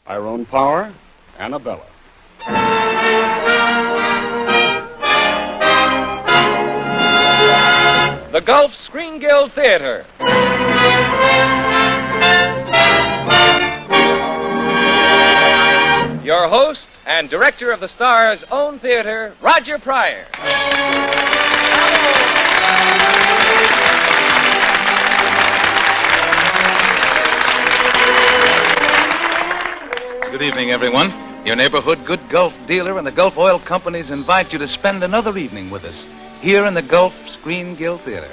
Tyrone Power, Annabella. The Gulf Screen Guild Theater. Your host and director of the Star's own theater, Roger Pryor. Good evening, everyone. Your neighborhood good Gulf dealer and the Gulf Oil Companies invite you to spend another evening with us here in the Gulf Screen Guild Theater.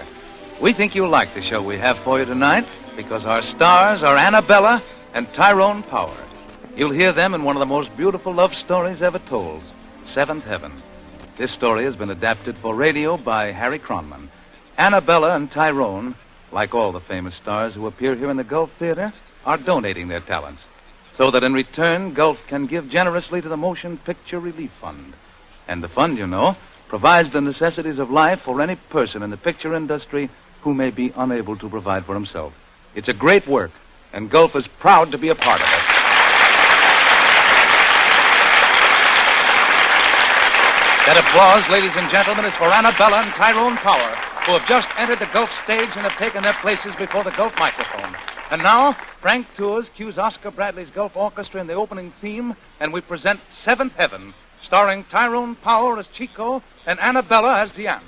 We think you'll like the show we have for you tonight because our stars are Annabella and Tyrone Power. You'll hear them in one of the most beautiful love stories ever told, Seventh Heaven. This story has been adapted for radio by Harry Cronman. Annabella and Tyrone, like all the famous stars who appear here in the Gulf Theater, are donating their talents so that in return, Gulf can give generously to the Motion Picture Relief Fund. And the fund, you know, provides the necessities of life for any person in the picture industry who may be unable to provide for himself. It's a great work, and Gulf is proud to be a part of it. That applause, ladies and gentlemen, is for Annabella and Tyrone Power, who have just entered the Gulf stage and have taken their places before the Gulf microphone. And now, Frank Tours cues Oscar Bradley's Gulf Orchestra in the opening theme, and we present Seventh Heaven, starring Tyrone Power as Chico and Annabella as Diane.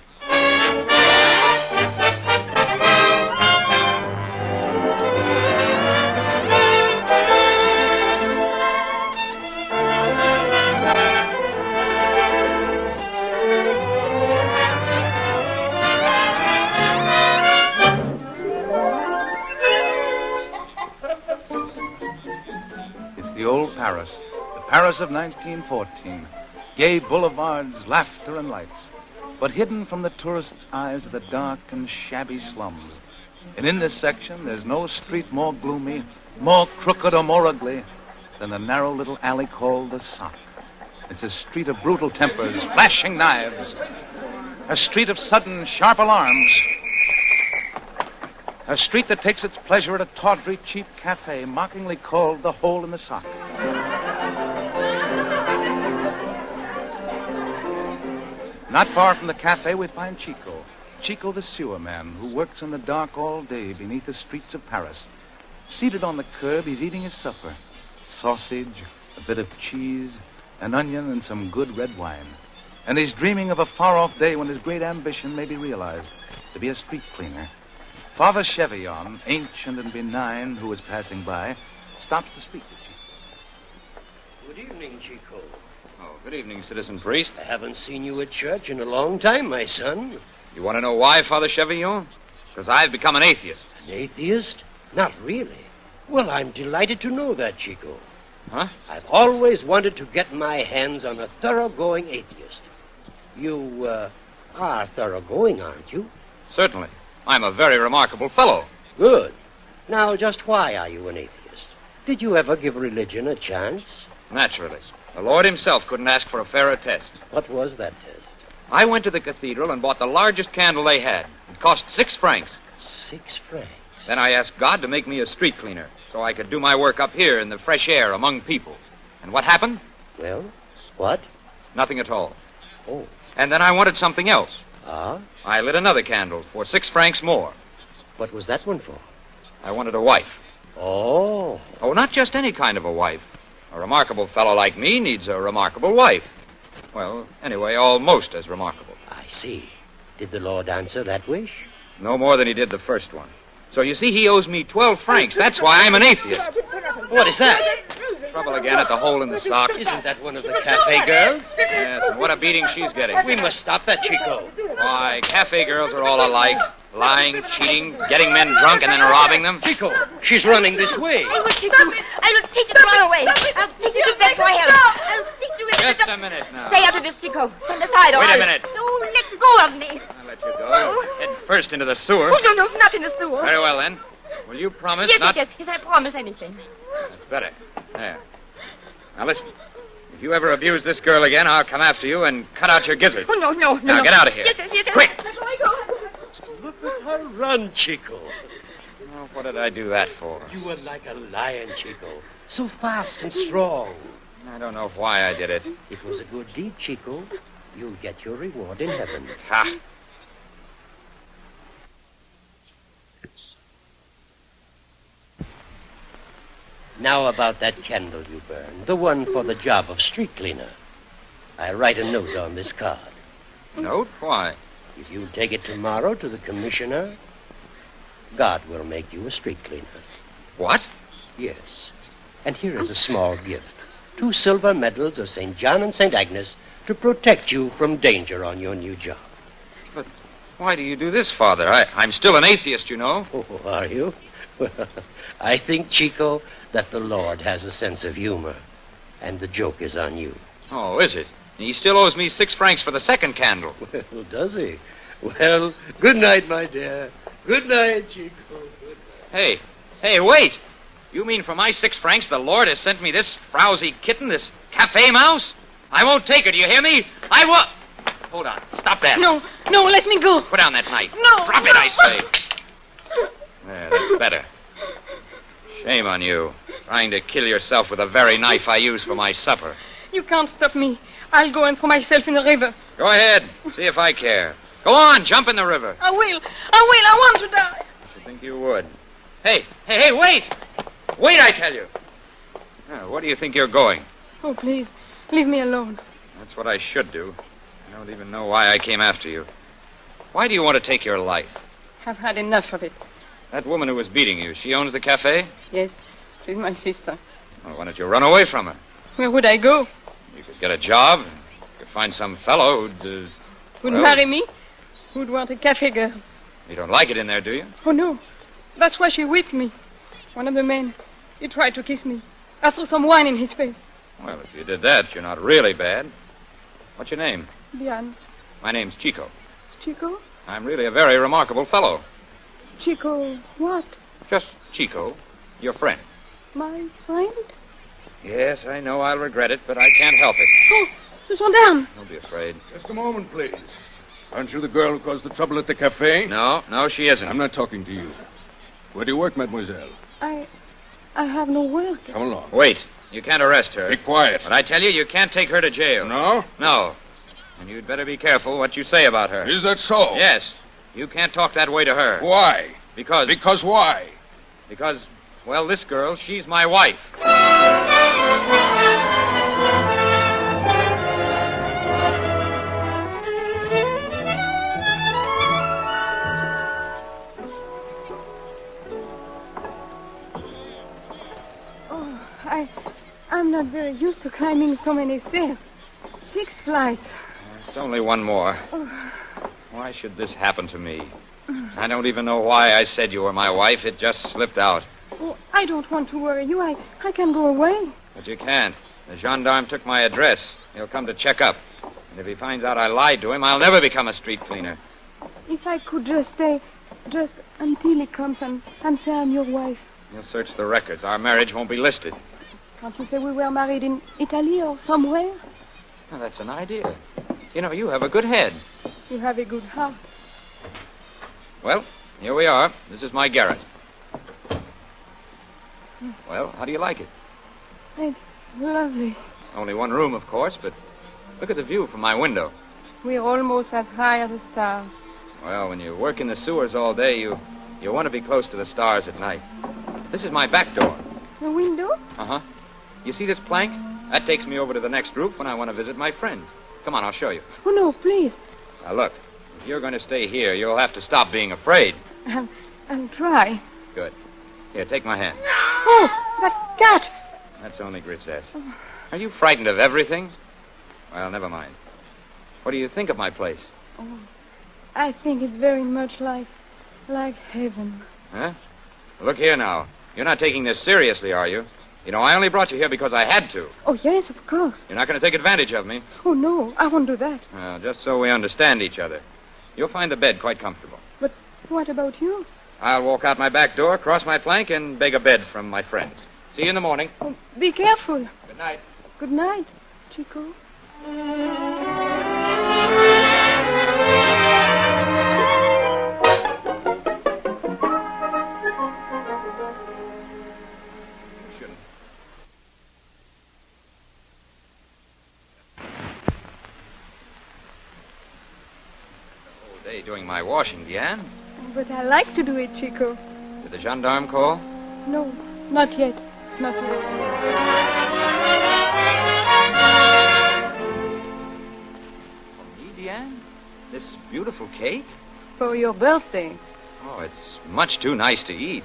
The old Paris, the Paris of 1914. Gay boulevards, laughter, and lights. But hidden from the tourists' eyes are the dark and shabby slums. And in this section, there's no street more gloomy, more crooked, or more ugly than the narrow little alley called the Sock. It's a street of brutal tempers, flashing knives. A street of sudden, sharp alarms. A street that takes its pleasure at a tawdry, cheap cafe, mockingly called the Hole in the Sock. Not far from the cafe, we find Chico. Chico the sewer man, who works in the dark all day beneath the streets of Paris. Seated on the curb, he's eating his supper. Sausage, a bit of cheese, an onion, and some good red wine. And he's dreaming of a far-off day when his great ambition may be realized, to be a street cleaner. Father Chevillon, ancient and benign, who is passing by, stops to speak to Chico. Good evening, Chico. Oh, good evening, Citizen Priest. I haven't seen you at church in a long time, my son. You want to know why, Father Chevillon? Because I've become an atheist. An atheist? Not really. Well, I'm delighted to know that, Chico. Huh? I've always wanted to get my hands on a thoroughgoing atheist. You, are thoroughgoing, aren't you? Certainly. I'm a very remarkable fellow. Good. Now, just why are you an atheist? Did you ever give religion a chance? Naturally. The Lord himself couldn't ask for a fairer test. What was that test? I went to the cathedral and bought the largest candle they had. It cost 6 francs. 6 francs? Then I asked God to make me a street cleaner so I could do my work up here in the fresh air among people. And what happened? Well, what? Nothing at all. Oh. And then I wanted something else. Ah? I lit another candle for 6 francs more. What was that one for? I wanted a wife. Oh. Oh, not just any kind of a wife. A remarkable fellow like me needs a remarkable wife. Well, anyway, almost as remarkable. I see. Did the Lord answer that wish? No more than he did the first one. So you see, he owes me 12 francs. That's why I'm an atheist. What is that? Trouble again at the Hole in the Sock. Isn't that one of the cafe girls? Yes, and what a beating she's getting. We must stop that, Chico. Why, cafe girls are all alike. Lying, cheating, getting men drunk, and then robbing them. Chico, she's running this way. I will take you. I will take you the wrong way. I'll take you to that house. I'll take you in. Just a minute now. Stay out of this, Chico. Stand aside, or Wait a I'll... minute. No, let go of me. I'll let you go. Head first into the sewer. Oh, no, not in the sewer. Very well, then. Will you promise Yes, not... yes, I promise anything. That's better. There. Now, listen. If you ever abuse this girl again, I'll come after you and cut out your gizzard. Oh, no. Now, get out of here. Yes. Quick. That's where I go. Look at her run, Chico. Oh, what did I do that for? You were like a lion, Chico. So fast and strong. I don't know why I did it. It was a good deed, Chico. You'll get your reward in heaven. Ha! Now about that candle you burned, the one for the job of street cleaner. I'll write a note on this card. Note? Why? If you take it tomorrow to the commissioner, God will make you a street cleaner. What? Yes. And here is a small gift. 2 silver medals of St. John and St. Agnes to protect you from danger on your new job. But why do you do this, Father? I'm still an atheist, you know. Oh, are you? Well, I think, Chico, that the Lord has a sense of humor, and the joke is on you. Oh, is it? He still owes me 6 francs for the second candle. Well, does he? Well, good night, my dear. Good night, Chico. Good night. Hey, wait! You mean for my 6 francs the Lord has sent me this frowsy kitten, this cafe mouse? I won't take her, do you hear me? I won't! Hold on, stop that. No, let me go. Put down that knife. No, Drop it, I say. There, that's better. Shame on you, trying to kill yourself with the very knife I use for my supper. You can't stop me. I'll go and throw myself in the river. Go ahead, see if I care. Go on, jump in the river. I will. I want to die. I think you would. Hey, wait! Wait, I tell you. Now, where do you think you're going? Oh, please, leave me alone. That's what I should do. I don't even know why I came after you. Why do you want to take your life? I've had enough of it. That woman who was beating you, she owns the cafe? Yes, she's my sister. Well, why don't you run away from her? Where would I go? You could get a job. You could find some fellow who'd... Would well, marry me? Who'd want a cafe girl? You don't like it in there, do you? Oh, no. That's why she whipped me. One of the men, he tried to kiss me. I threw some wine in his face. Well, if you did that, you're not really bad. What's your name? Diane. My name's Chico. Chico? I'm really a very remarkable fellow. Chico what? Just Chico, your friend. My friend? Yes, I know I'll regret it, but I can't help it. Oh, the gendarme. Don't be afraid. Just a moment, please. Aren't you the girl who caused the trouble at the cafe? No, she isn't. I'm not talking to you. Where do you work, mademoiselle? I have no work. Come along. Wait, you can't arrest her. Be quiet. But I tell you, you can't take her to jail. No? No. And you'd better be careful what you say about her. Is that so? Yes. You can't talk that way to her. Why? Because... Because why? Because, well, this girl, she's my wife. I'm not very used to climbing so many stairs. 6 flights. It's only one more. Oh. Why should this happen to me? I don't even know why I said you were my wife. It just slipped out. Oh, I don't want to worry you. I can go away. But you can't. The gendarme took my address. He'll come to check up. And if he finds out I lied to him, I'll never become a street cleaner. If I could just stay, just until he comes and say I'm your wife. He'll search the records. Our marriage won't be listed. Can't you say we were married in Italy or somewhere? Well, that's an idea. You know, you have a good head. You have a good heart. Well, here we are. This is my garret. Well, how do you like it? It's lovely. Only one room, of course, but look at the view from my window. We're almost as high as the stars. Well, when you work in the sewers all day, you want to be close to the stars at night. This is my back door. The window? Uh-huh. You see this plank? That takes me over to the next roof when I want to visit my friends. Come on, I'll show you. Oh, no, please. Now, look, if you're going to stay here, you'll have to stop being afraid. I'll try. Good. Here, take my hand. Oh, that cat. That's only Grisette. Are you frightened of everything? Well, never mind. What do you think of my place? Oh, I think it's very much like heaven. Huh? Look here now. You're not taking this seriously, are you? You know, I only brought you here because I had to. Oh, yes, of course. You're not going to take advantage of me. Oh, no, I won't do that. Well, just so we understand each other. You'll find the bed quite comfortable. But what about you? I'll walk out my back door, cross my plank, and beg a bed from my friends. See you in the morning. Oh, be careful. Good night. Good night, Chico. doing my washing, Diane. But I like to do it, Chico. Did the gendarme call? No, not yet. Not yet. For me, Diane? This beautiful cake? For your birthday. Oh, it's much too nice to eat.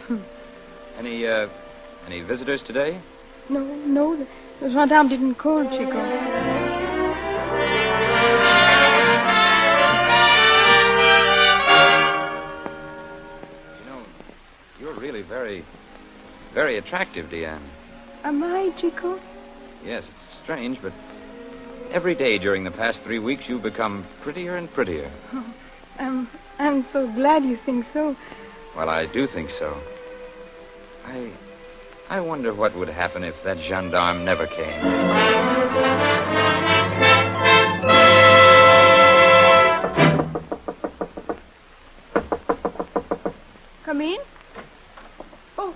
Any visitors today? No. The gendarme didn't call, Chico. You know, you're really very, very attractive, Diane. Am I, Chico? Yes, it's strange, but every day during the past 3 weeks you've become prettier and prettier. Oh, I'm so glad you think so. Well, I do think so. I wonder what would happen if that gendarme never came. Come in. Oh.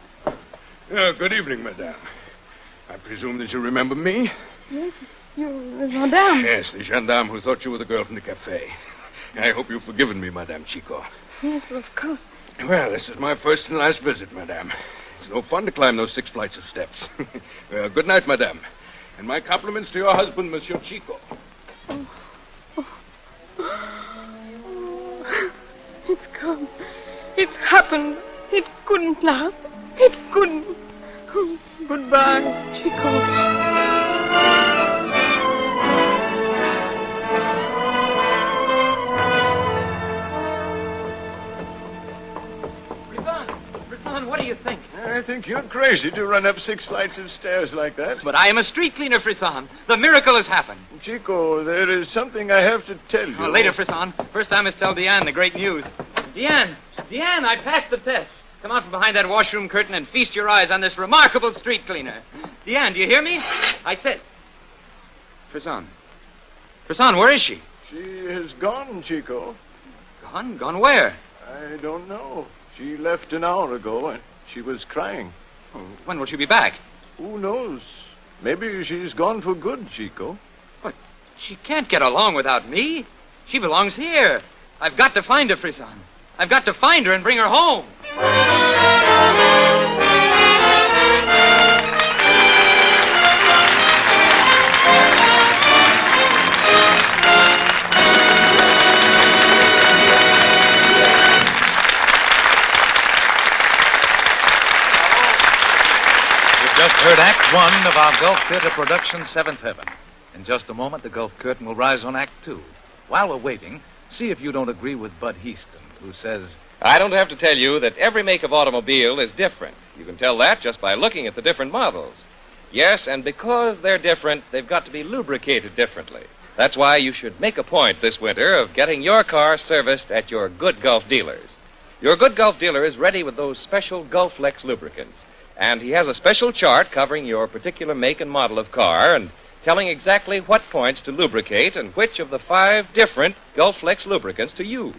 Good evening, madame. I presume that you remember me? Yes, you're the gendarme. Yes, the gendarme who thought you were the girl from the cafe. I hope you've forgiven me, Madame Chico. Yes, of course. Well, this is my first and last visit, madame. It's no fun to climb those 6 flights of steps. Well, good night, madame. And my compliments to your husband, Monsieur Chico. It's come. It's happened. It couldn't last. It couldn't. Oh, goodbye, Chico. What do you think? I think you're crazy to run up 6 flights of stairs like that. But I am a street cleaner, Frisson. The miracle has happened. Chico, there is something I have to tell you. Oh, later, Frisson. First I must tell Diane the great news. Diane, I passed the test. Come out from behind that washroom curtain and feast your eyes on this remarkable street cleaner. Diane, do you hear me? I said... Frisson, where is she? She has gone, Chico. Gone? Gone where? I don't know. She left an hour ago, and she was crying. Oh, when will she be back? Who knows? Maybe she's gone for good, Chico. But she can't get along without me. She belongs here. I've got to find her, Frisson. I've got to find her and bring her home. Just heard Act 1 of our Gulf Theater production, Seventh Heaven. In just a moment, the Gulf curtain will rise on Act 2. While we're waiting, see if you don't agree with Bud Heaston, who says... I don't have to tell you that every make of automobile is different. You can tell that just by looking at the different models. Yes, and because they're different, they've got to be lubricated differently. That's why you should make a point this winter of getting your car serviced at your Good Gulf dealers. Your Good Gulf dealer is ready with those special Gulflex lubricants. And he has a special chart covering your particular make and model of car and telling exactly what points to lubricate and which of the 5 different Gulflex lubricants to use.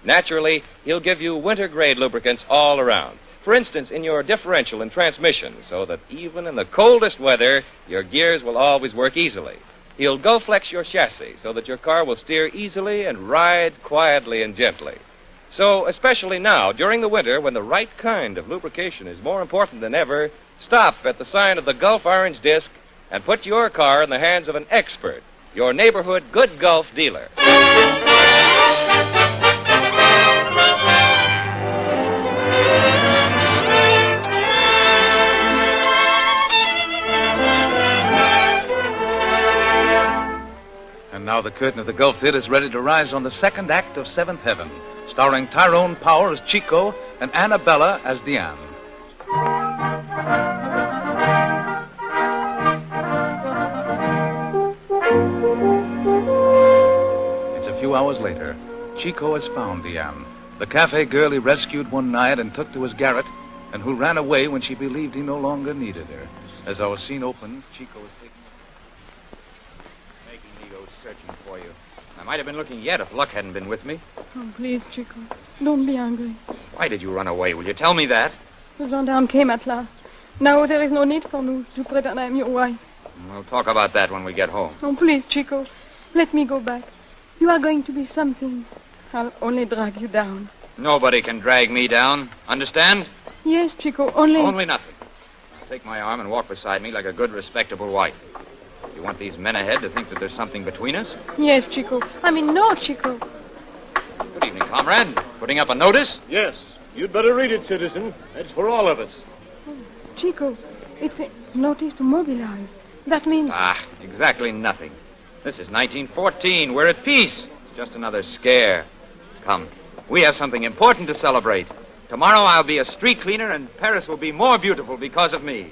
Naturally, he'll give you winter-grade lubricants all around. For instance, in your differential and transmission, so that even in the coldest weather, your gears will always work easily. He'll Gulflex your chassis so that your car will steer easily and ride quietly and gently. So, especially now, during the winter, when the right kind of lubrication is more important than ever, stop at the sign of the Gulf Orange Disc and put your car in the hands of an expert, your neighborhood Good Gulf dealer. And now the curtain of the Gulf Theater is ready to rise on the second act of Seventh Heaven, starring Tyrone Power as Chico and Annabella as Diane. It's a few hours later. Chico has found Diane, the cafe girl he rescued one night and took to his garret, and who ran away when she believed he no longer needed her. As our scene opens, Chico is Making me go searching for you. I might have been looking yet if luck hadn't been with me. Oh, please, Chico. Don't be angry. Why did you run away? Will you tell me that? The gendarme came at last. Now there is no need for me to pretend I am your wife. We'll talk about that when we get home. Oh, please, Chico. Let me go back. You are going to be something. I'll only drag you down. Nobody can drag me down. Understand? Yes, Chico, only... Only nothing. Take my arm and walk beside me like a good, respectable wife. You want these men ahead to think that there's something between us? Yes, Chico. I mean, no, Chico. Good evening, comrade. Putting up a notice? Yes. You'd better read it, citizen. It's for all of us. Chico, it's a notice to mobilize. That means... Exactly nothing. This is 1914. We're at peace. It's just another scare. Come. We have something important to celebrate. Tomorrow I'll be a street cleaner, and Paris will be more beautiful because of me.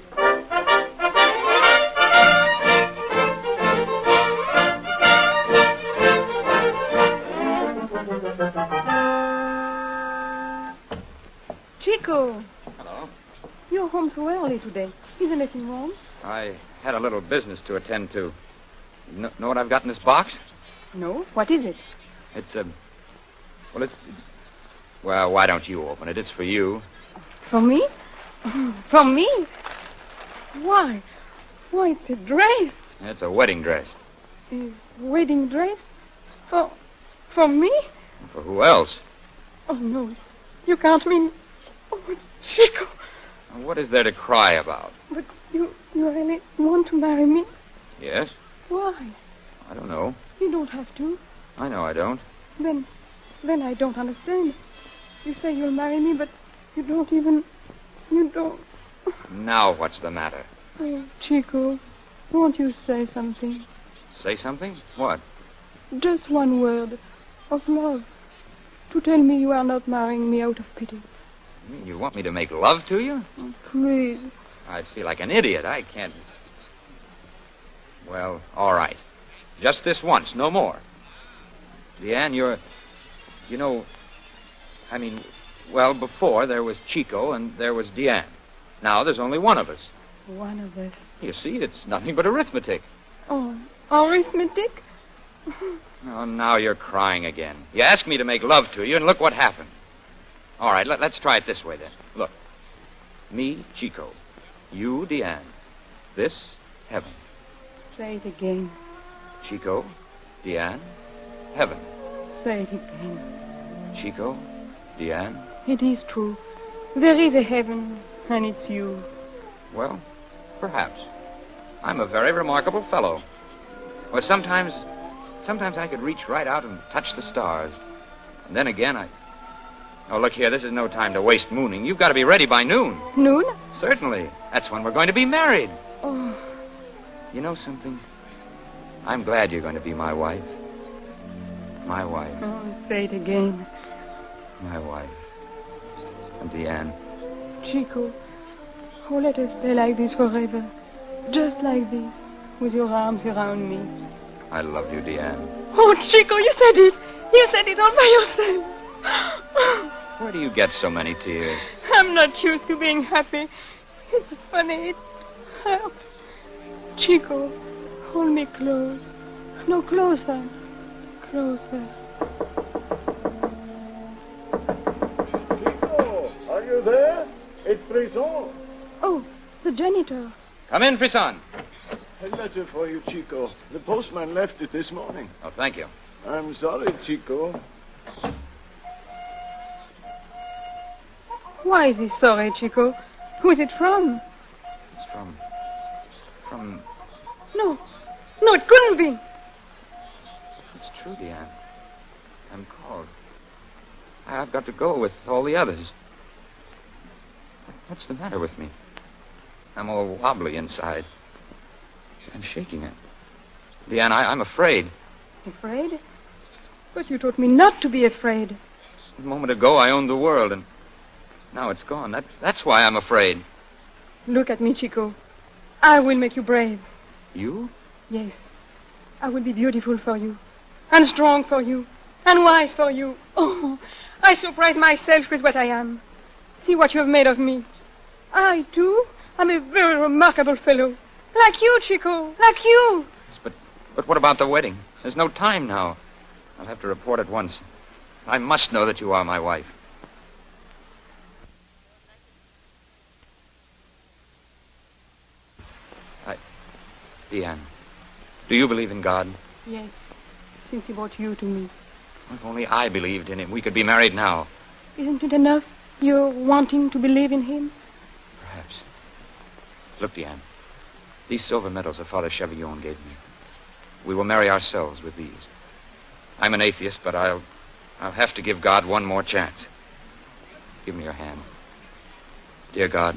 Chico, Hello. you're home so early today. Is anything wrong? I had a little business to attend to. Know what I've got in this box? No. What is it? It's Well, why don't you open it? It's for you. For me? For me? Why? Why, it's a dress. It's a wedding dress. A wedding dress? For me? For who else? Oh, no. You can't mean... Oh, Chico. What is there to cry about? But you really want to marry me? Yes? Why? I don't know. You don't have to. I know I don't. Then I don't understand. You say you'll marry me, but you don't even... You don't... Now what's the matter? Oh, Chico, won't you say something? Say something? What? Just one word of love. To tell me you are not marrying me out of pity. You want me to make love to you? Oh, please. I'd feel like an idiot. I can't... Well, all right. Just this once, no more. Leanne, well, before there was Chico and there was Deanne. Now there's only one of us. One of us. You see, it's nothing but arithmetic. Oh, arithmetic? Oh, now you're crying again. You asked me to make love to you, and look what happened. All right, let's try it this way, then. Look. Me, Chico. You, Deanne. This, heaven. Say it again. Chico, Deanne, heaven. Say it again. Chico, Deanne. It is true. There is a heaven, and it's you. Well, perhaps. I'm a very remarkable fellow. Well, sometimes I could reach right out and touch the stars. And then again, Oh, look here, this is no time to waste mooning. You've got to be ready by noon. Noon? Certainly. That's when we're going to be married. Oh. You know something? I'm glad you're going to be my wife. My wife. Oh, say it again. My wife. And Deanne. Chico, oh, let us stay like this forever. Just like this, with your arms around me. I love you, Deanne. Oh, Chico, you said it. You said it all by yourself. Where do you get so many tears? I'm not used to being happy. It's funny. It hurts. Chico, hold me close. No, closer. Closer. Chico, are you there? It's Brisson. Oh, the janitor. Come in, Frisson. A letter for you, Chico. The postman left it this morning. Oh, thank you. I'm sorry, Chico. Why is he sorry, Chico? Who is it from? It's from... No, it couldn't be. It's true, Deanne. I'm called. I've got to go with all the others. What's the matter with me? I'm all wobbly inside. I'm shaking it. Deanne, I'm afraid. Afraid? But you taught me not to be afraid. A moment ago, I owned the world, and now it's gone. That's why I'm afraid. Look at me, Chico. I will make you brave. You? Yes. I will be beautiful for you, and strong for you, and wise for you. Oh, I surprise myself with what I am. See what you have made of me. I, too, am a very remarkable fellow. Like you, Chico, like you. Yes, but what about the wedding? There's no time now. I'll have to report at once. I must know that you are my wife. Deanne, do you believe in God? Yes, since he brought you to me. If only I believed in him, we could be married now. Isn't it enough, your wanting to believe in him? Perhaps. Look, Diane. These silver medals that Father Chevillon gave me. We will marry ourselves with these. I'm an atheist, but I'll have to give God one more chance. Give me your hand. Dear God,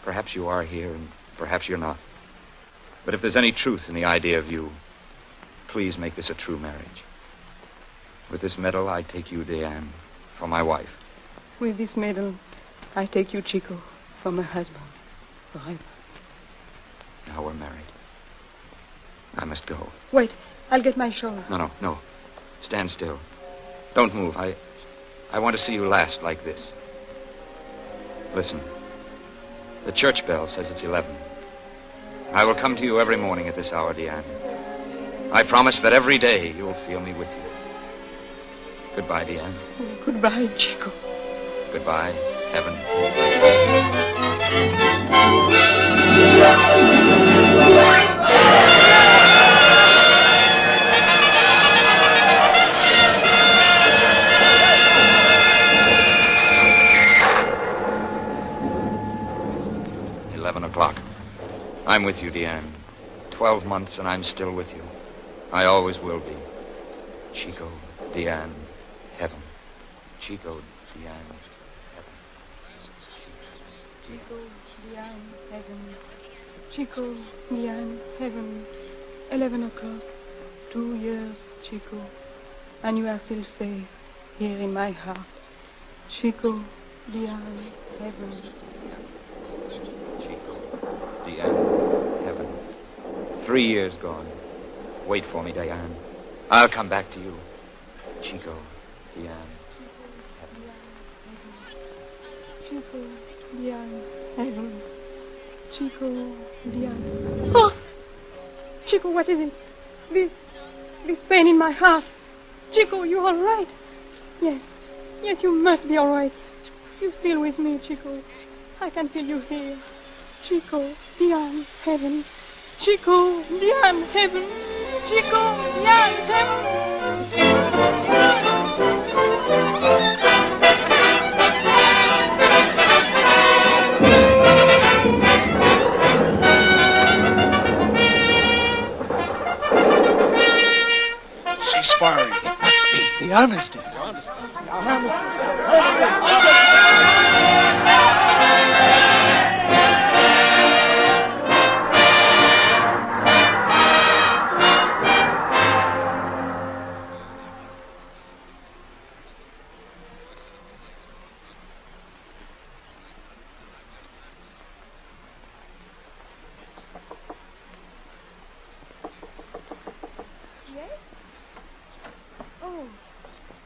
perhaps you are here and perhaps you're not. But if there's any truth in the idea of you, please make this a true marriage. With this medal, I take you, Diane, for my wife. With this medal, I take you, Chico, for my husband. Forever. Now we're married. I must go. Wait, I'll get my shawl. No. Stand still. Don't move. I want to see you last like this. Listen. The church bell says it's 11. I will come to you every morning at this hour, Diane. I promise that every day you'll feel me with you. Goodbye, Diane. Goodbye, Chico. Goodbye, Heaven. 11 o'clock. I'm with you, Diane. 12 months and I'm still with you. I always will be. Chico, Diane, Heaven. Chico, Diane, Heaven. Chico, Diane, Heaven. Chico, Diane, Heaven. 11 o'clock. 2 years, Chico. And you are still safe here in my heart. Chico, Diane, Heaven. Chico, Diane, Heaven. 3 years gone. Wait for me, Diane. I'll come back to you. Chico, Diane. Chico, Diane, Heaven. Chico, Diane. Oh! Chico, what is it? This pain in my heart. Chico, you all right? Yes, you must be all right. You're still with me, Chico. I can feel you here. Chico, Diane, Heaven. Chico, Diane, Heaven. Chico, Diane, Heaven. She's firing. It must be the armistice.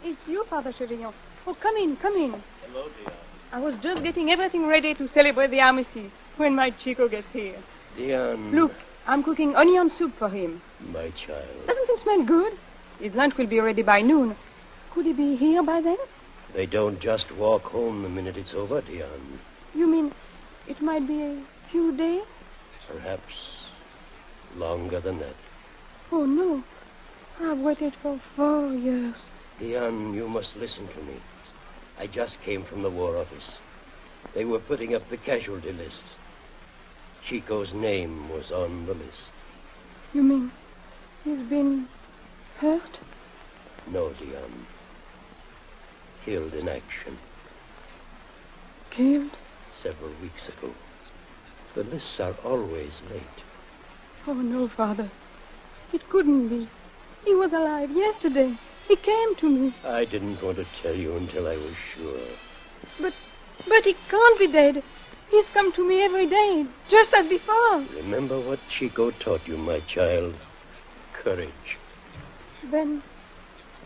It's you, Father Chevillon. Oh, come in. Hello, Diane. I was just getting everything ready to celebrate the armistice when my Chico gets here. Diane. Look, I'm cooking onion soup for him. My child. Doesn't it smell good? His lunch will be ready by noon. Could he be here by then? They don't just walk home the minute it's over, Diane. You mean it might be a few days? Perhaps longer than that. Oh, no. I've waited for 4 years. Diane, you must listen to me. I just came from the War Office. They were putting up the casualty lists. Chico's name was on the list. You mean he's been hurt? No, Diane. Killed in action. Killed? Several weeks ago. The lists are always late. Oh, no, Father. It couldn't be. He was alive yesterday. He came to me. I didn't want to tell you until I was sure. But he can't be dead. He's come to me every day, just as before. Remember what Chico taught you, my child. Courage. Then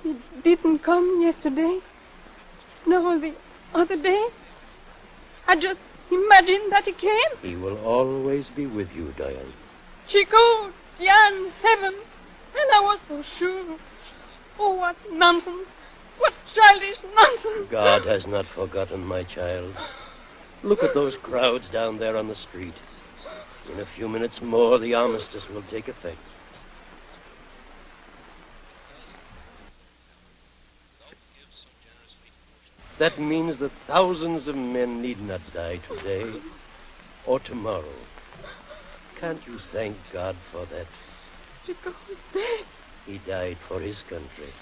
he didn't come yesterday? No, the other day? I just imagined that he came. He will always be with you, Diane. Chico, Diane, Heaven. And I was so sure. Oh, what nonsense. What childish nonsense. God has not forgotten, my child. Look at those crowds down there on the street. In a few minutes more, the armistice will take effect. That means that thousands of men need not die today or tomorrow. Can't you thank God for that? Chico's dead. He died for his country.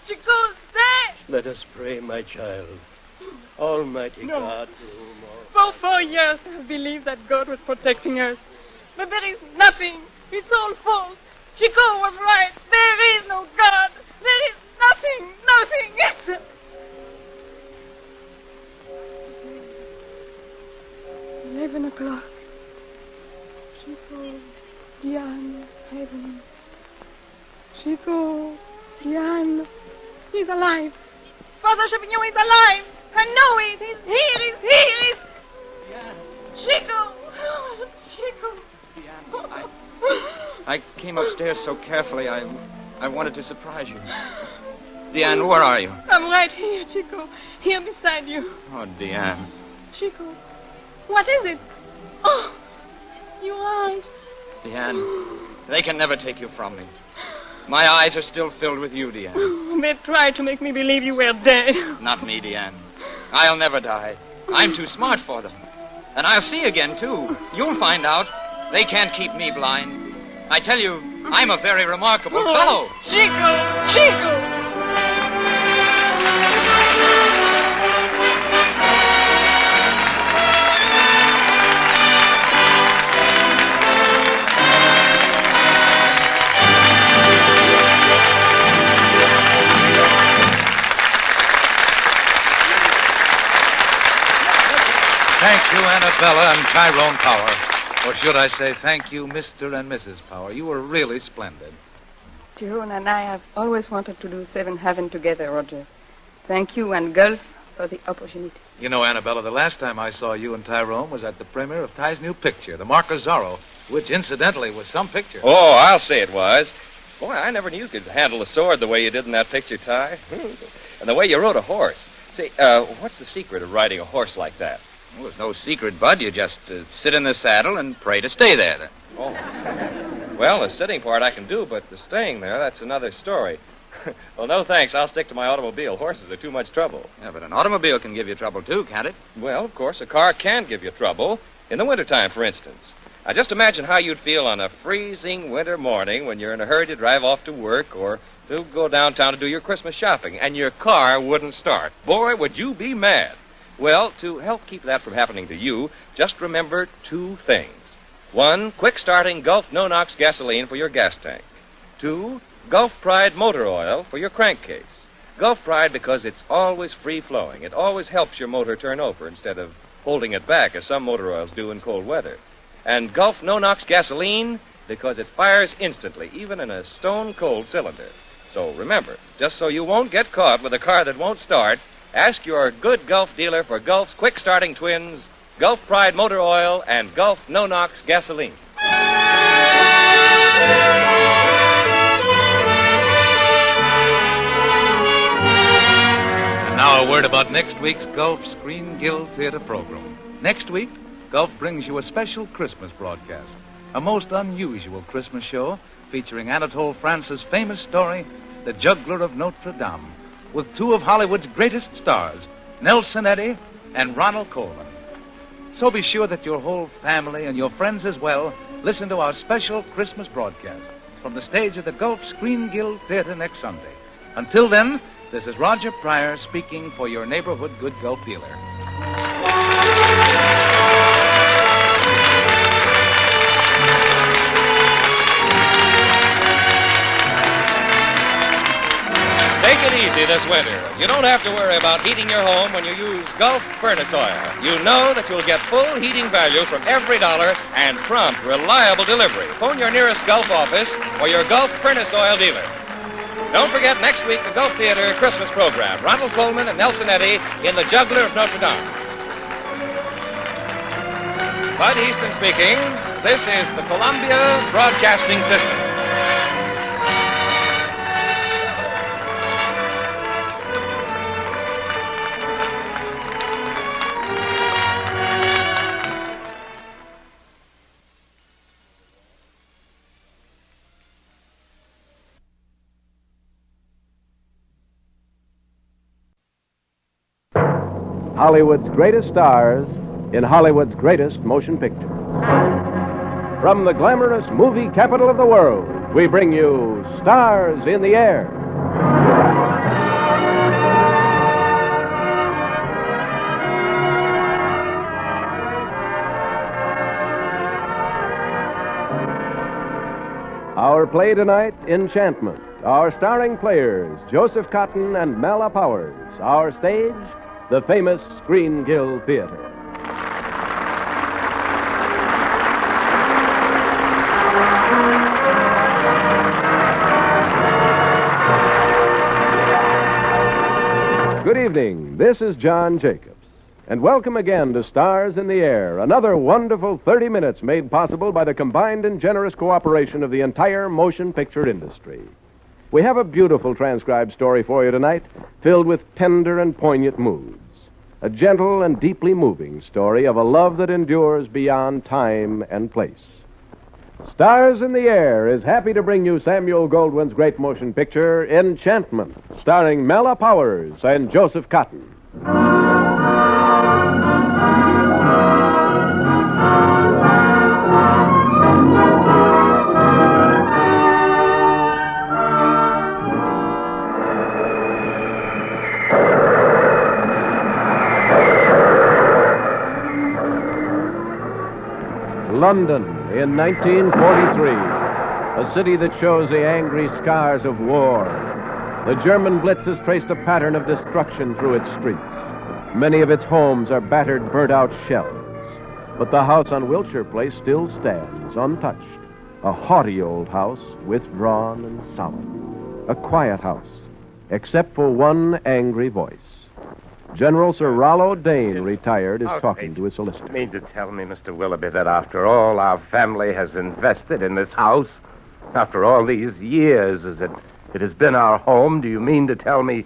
Chico's dead. Let us pray, my child. Almighty No. God, to whom all... For 4 years I've believed that God was protecting us. But there is nothing. It's all false. Chico was right. There is no God. There is nothing. 11 o'clock. Chico, Diane, heaven. Chico, Diane. He's alive. Father Chapignon is alive. I know it. He's here. Chico. Chico. I came upstairs so carefully, I wanted to surprise you. Diane, where are you? I'm right here, Chico. Here beside you. Oh, Diane. Chico. What is it? Oh, your eyes. Diane, they can never take you from me. My eyes are still filled with you, Diane. They tried to make me believe you were dead. Not me, Diane. I'll never die. I'm too smart for them. And I'll see again, too. You'll find out. They can't keep me blind. I tell you, I'm a very remarkable fellow. Chico! Thank you, Annabella and Tyrone Power. Or should I say thank you, Mr. and Mrs. Power. You were really splendid. Tyrone and I have always wanted to do Seven Heaven together, Roger. Thank you and Gulf for the opportunity. You know, Annabella, the last time I saw you and Tyrone was at the premiere of Ty's new picture, The Mark of Zorro, which, incidentally, was some picture. Oh, I'll say it was. Boy, I never knew you could handle a sword the way you did in that picture, Ty. And the way you rode a horse. Say, what's the secret of riding a horse like that? Well, there's no secret, Bud. You just sit in the saddle and pray to stay there. Oh. Well, the sitting part I can do, but the staying there, that's another story. Well, no thanks. I'll stick to my automobile. Horses are too much trouble. Yeah, but an automobile can give you trouble, too, can't it? Well, of course, a car can give you trouble. In the wintertime, for instance. Now, just imagine how you'd feel on a freezing winter morning when you're in a hurry to drive off to work or to go downtown to do your Christmas shopping, and your car wouldn't start. Boy, would you be mad. Well, to help keep that from happening to you, just remember two things. One, quick-starting Gulf No-Nox gasoline for your gas tank. Two, Gulf Pride motor oil for your crankcase. Gulf Pride because it's always free-flowing. It always helps your motor turn over instead of holding it back as some motor oils do in cold weather. And Gulf No-Nox gasoline because it fires instantly, even in a stone-cold cylinder. So remember, just so you won't get caught with a car that won't start, ask your good Gulf dealer for Gulf's quick-starting twins, Gulf Pride motor oil, and Gulf No-Nox gasoline. And now a word about next week's Gulf Screen Guild Theater program. Next week, Gulf brings you a special Christmas broadcast, a most unusual Christmas show featuring Anatole France's famous story, The Juggler of Notre Dame, with two of Hollywood's greatest stars, Nelson Eddy and Ronald Colman. So be sure that your whole family and your friends as well listen to our special Christmas broadcast from the stage of the Gulf Screen Guild Theater next Sunday. Until then, this is Roger Pryor speaking for your neighborhood good Gulf dealer. Take it easy this winter. You don't have to worry about heating your home when you use Gulf Furnace Oil. You know that you'll get full heating value from every dollar and prompt, reliable delivery. Phone your nearest Gulf office or your Gulf Furnace Oil dealer. Don't forget next week the Gulf Theater Christmas program. Ronald Colman and Nelson Eddy in The Juggler of Notre Dame. Bud Easton speaking. This is the Columbia Broadcasting System. Hollywood's greatest stars in Hollywood's greatest motion picture. From the glamorous movie capital of the world, we bring you Stars in the Air. Our play tonight, Enchantment. Our starring players, Joseph Cotton and Mala Powers. Our stage, the famous Screen Guild Theater. Good evening. This is John Jacobs. And welcome again to Stars in the Air, another wonderful 30 minutes made possible by the combined and generous cooperation of the entire motion picture industry. We have a beautiful transcribed story for you tonight, filled with tender and poignant moods. A gentle and deeply moving story of a love that endures beyond time and place. Stars in the Air is happy to bring you Samuel Goldwyn's great motion picture, Enchantment, starring Mala Powers and Joseph Cotton. London in 1943, a city that shows the angry scars of war. The German Blitz has traced a pattern of destruction through its streets. Many of its homes are battered, burnt-out shells. But the house on Wilshire Place still stands, untouched. A haughty old house, withdrawn and solemn. A quiet house, except for one angry voice. General Sir Rollo Dane, retired, is talking to his solicitor. You mean to tell me, Mr. Willoughby, that after all our family has invested in this house, after all these years as it has been our home, do you mean to tell me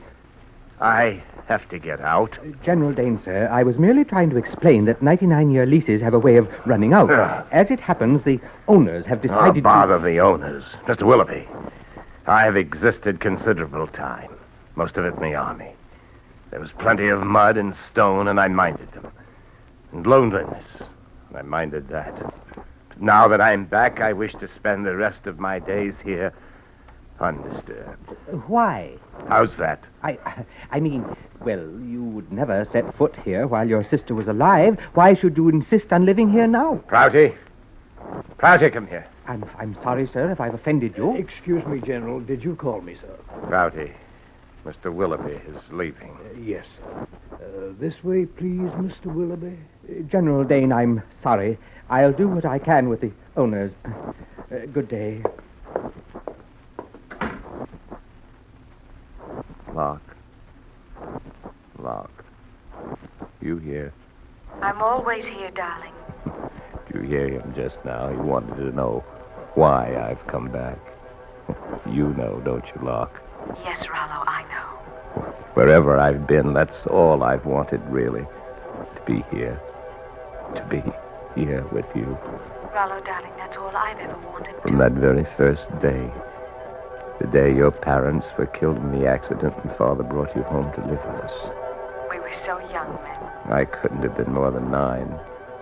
I have to get out? General Dane, sir, I was merely trying to explain that 99-year leases have a way of running out. As it happens, the owners have decided bother the owners. Mr. Willoughby, I have existed considerable time, most of it in the army. There was plenty of mud and stone, and I minded them. And loneliness, and I minded that. But now that I'm back, I wish to spend the rest of my days here undisturbed. Why? How's that? I mean, well, you would never set foot here while your sister was alive. Why should you insist on living here now? Prouty, come here. I'm sorry, sir, if I've offended you. Excuse me, General. Did you call me, sir? Prouty, Mr. Willoughby is leaving. Yes, sir. This way, please, Mr. Willoughby. General Dane, I'm sorry. I'll do what I can with the owners. Good day. Locke. You here? I'm always here, darling. Did you hear him just now? He wanted to know why I've come back. You know, don't you, Locke? Yes, Rollo, I know. Wherever I've been, that's all I've wanted, really. To be here. To be here with you. Rollo, darling, that's all I've ever wanted. From that very first day. The day your parents were killed in the accident and Father brought you home to live with us. We were so young then. I couldn't have been more than 9.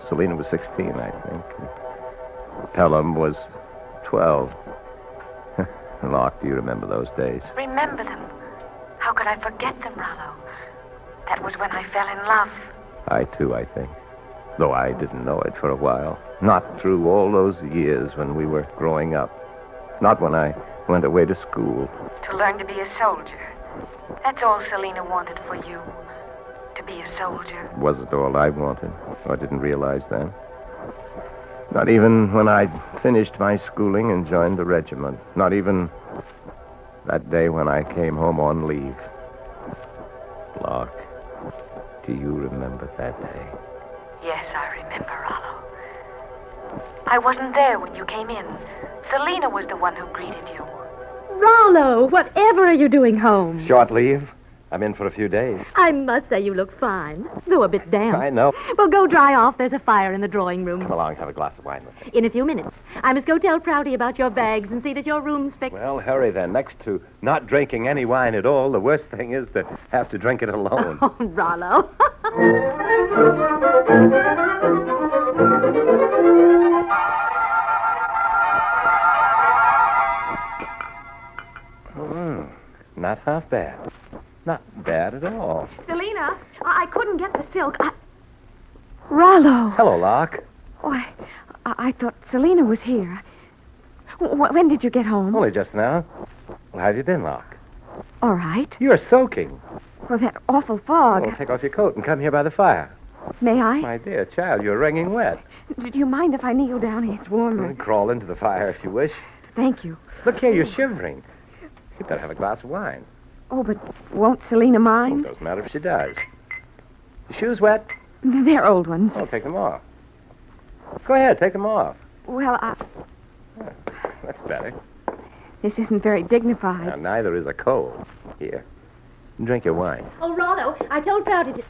Selina was 16, I think. Pelham was 12. Locke, do you remember those days? Remember them? How could I forget them, Rollo? That was when I fell in love. I, too, I think. Though I didn't know it for a while. Not through all those years when we were growing up. Not when I went away to school. To learn to be a soldier. That's all Selina wanted for you. To be a soldier. Wasn't all I wanted. I didn't realize that. Not even when I'd finished my schooling and joined the regiment. Not even that day when I came home on leave. Locke, do you remember that day? Yes, I remember, Rollo. I wasn't there when you came in. Selina was the one who greeted you. Rollo, whatever are you doing home? Short leave. I'm in for a few days. I must say you look fine, though a bit damp. I know. Well, go dry off. There's a fire in the drawing room. Come along, have a glass of wine with me. In a few minutes. I must go tell Prouty about your bags and see that your room's fixed. Well, hurry then. Next to not drinking any wine at all, the worst thing is to have to drink it alone. Oh, Rollo. Not half bad. Not bad at all. Selina, I couldn't get the silk. Rollo. Hello, Locke. Oh, I thought Selina was here. When did you get home? Only just now. Well, how have you been, Locke? All right. You're soaking. Well, that awful fog. Well, take off your coat and come here by the fire. May I? My dear child, you're wringing wet. Do you mind if I kneel down? It's warmer. Crawl into the fire if you wish. Thank you. Look here, you're shivering. You'd better have a glass of wine. Oh, but won't Selina mind? Well, it doesn't matter if she does. Your shoes wet? They're old ones. Oh, take them off. Go ahead, take them off. Well, That's better. This isn't very dignified. Now, neither is a cold. Here, drink your wine. Oh, Rollo, I told Prouty to...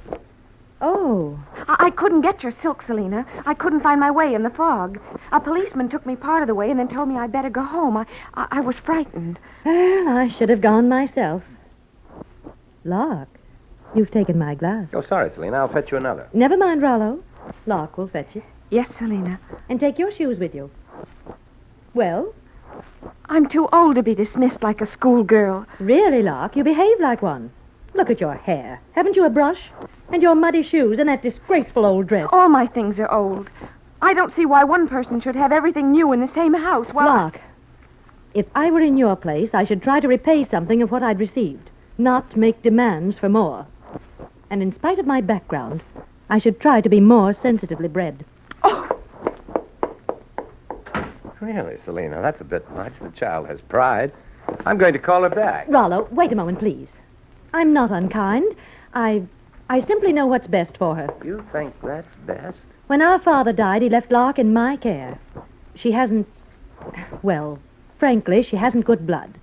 Oh. I couldn't get your silk, Selina. I couldn't find my way in the fog. A policeman took me part of the way and then told me I'd better go home. I was frightened. Well, I should have gone myself. Locke, you've taken my glass. Oh, sorry, Selina. I'll fetch you another. Never mind, Rollo. Locke will fetch it. Yes, Selina. And take your shoes with you. Well? I'm too old to be dismissed like a schoolgirl. Really, Locke, you behave like one. Look at your hair. Haven't you a brush? And your muddy shoes and that disgraceful old dress. All my things are old. I don't see why one person should have everything new in the same house while... Locke, if I were in your place, I should try to repay something of what I'd received, not make demands for more. And in spite of my background, I should try to be more sensitively bred. Oh! Really, Selina, that's a bit much. The child has pride. I'm going to call her back. Rollo, wait a moment, please. I'm not unkind. I simply know what's best for her. You think that's best? When our father died, he left Lark in my care. She hasn't... Well, frankly, she hasn't good blood.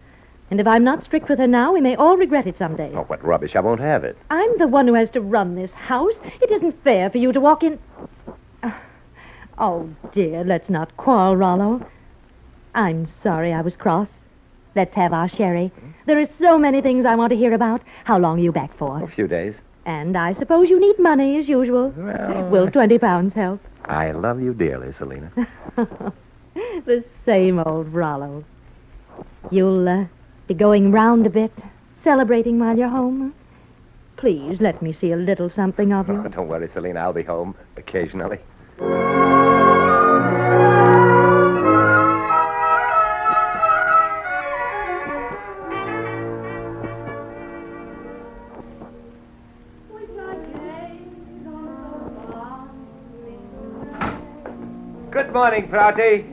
And if I'm not strict with her now, we may all regret it someday. Oh, what rubbish. I won't have it. I'm the one who has to run this house. It isn't fair for you to walk in... Oh, dear, let's not quarrel, Rollo. I'm sorry I was cross. Let's have our sherry. There are so many things I want to hear about. How long are you back for? A few days. And I suppose you need money, as usual. Well... Will 20 pounds help? I love you dearly, Selina. The same old Rollo. You'll be going round a bit, celebrating while you're home? Please, let me see a little something of you. Oh, don't worry, Selina. I'll be home occasionally. Good morning, Prouty.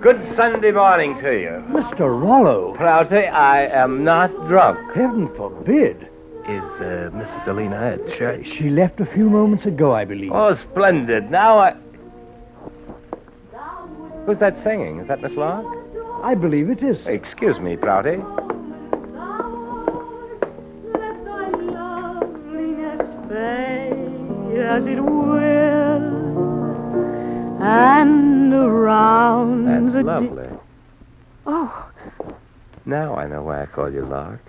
Good Sunday morning to you. Mr. Rollo. Prouty, I am not drunk. Heaven forbid. Is Miss Selina at church? She left a few moments ago, I believe. Oh, splendid. Now Who's that singing? Is that Miss Lark? I believe it is. Excuse me, Prouty. As it will, and around That's lovely. Oh. Now I know why I call you Lark.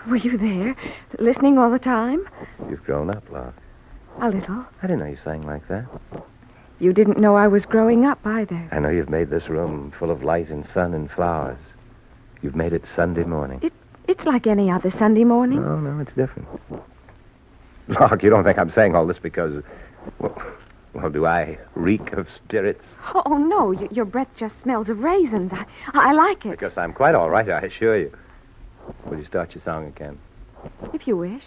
Were you there, listening all the time? You've grown up, Lark. A little. I didn't know you sang like that. You didn't know I was growing up either. I know you've made this room full of light and sun and flowers. You've made it Sunday morning. It's like any other Sunday morning. No, it's different. Lark, you don't think I'm saying all this because... Well, do I reek of spirits? Oh, no. Your breath just smells of raisins. I like it. Because I'm quite all right, I assure you. Will you start your song again? If you wish.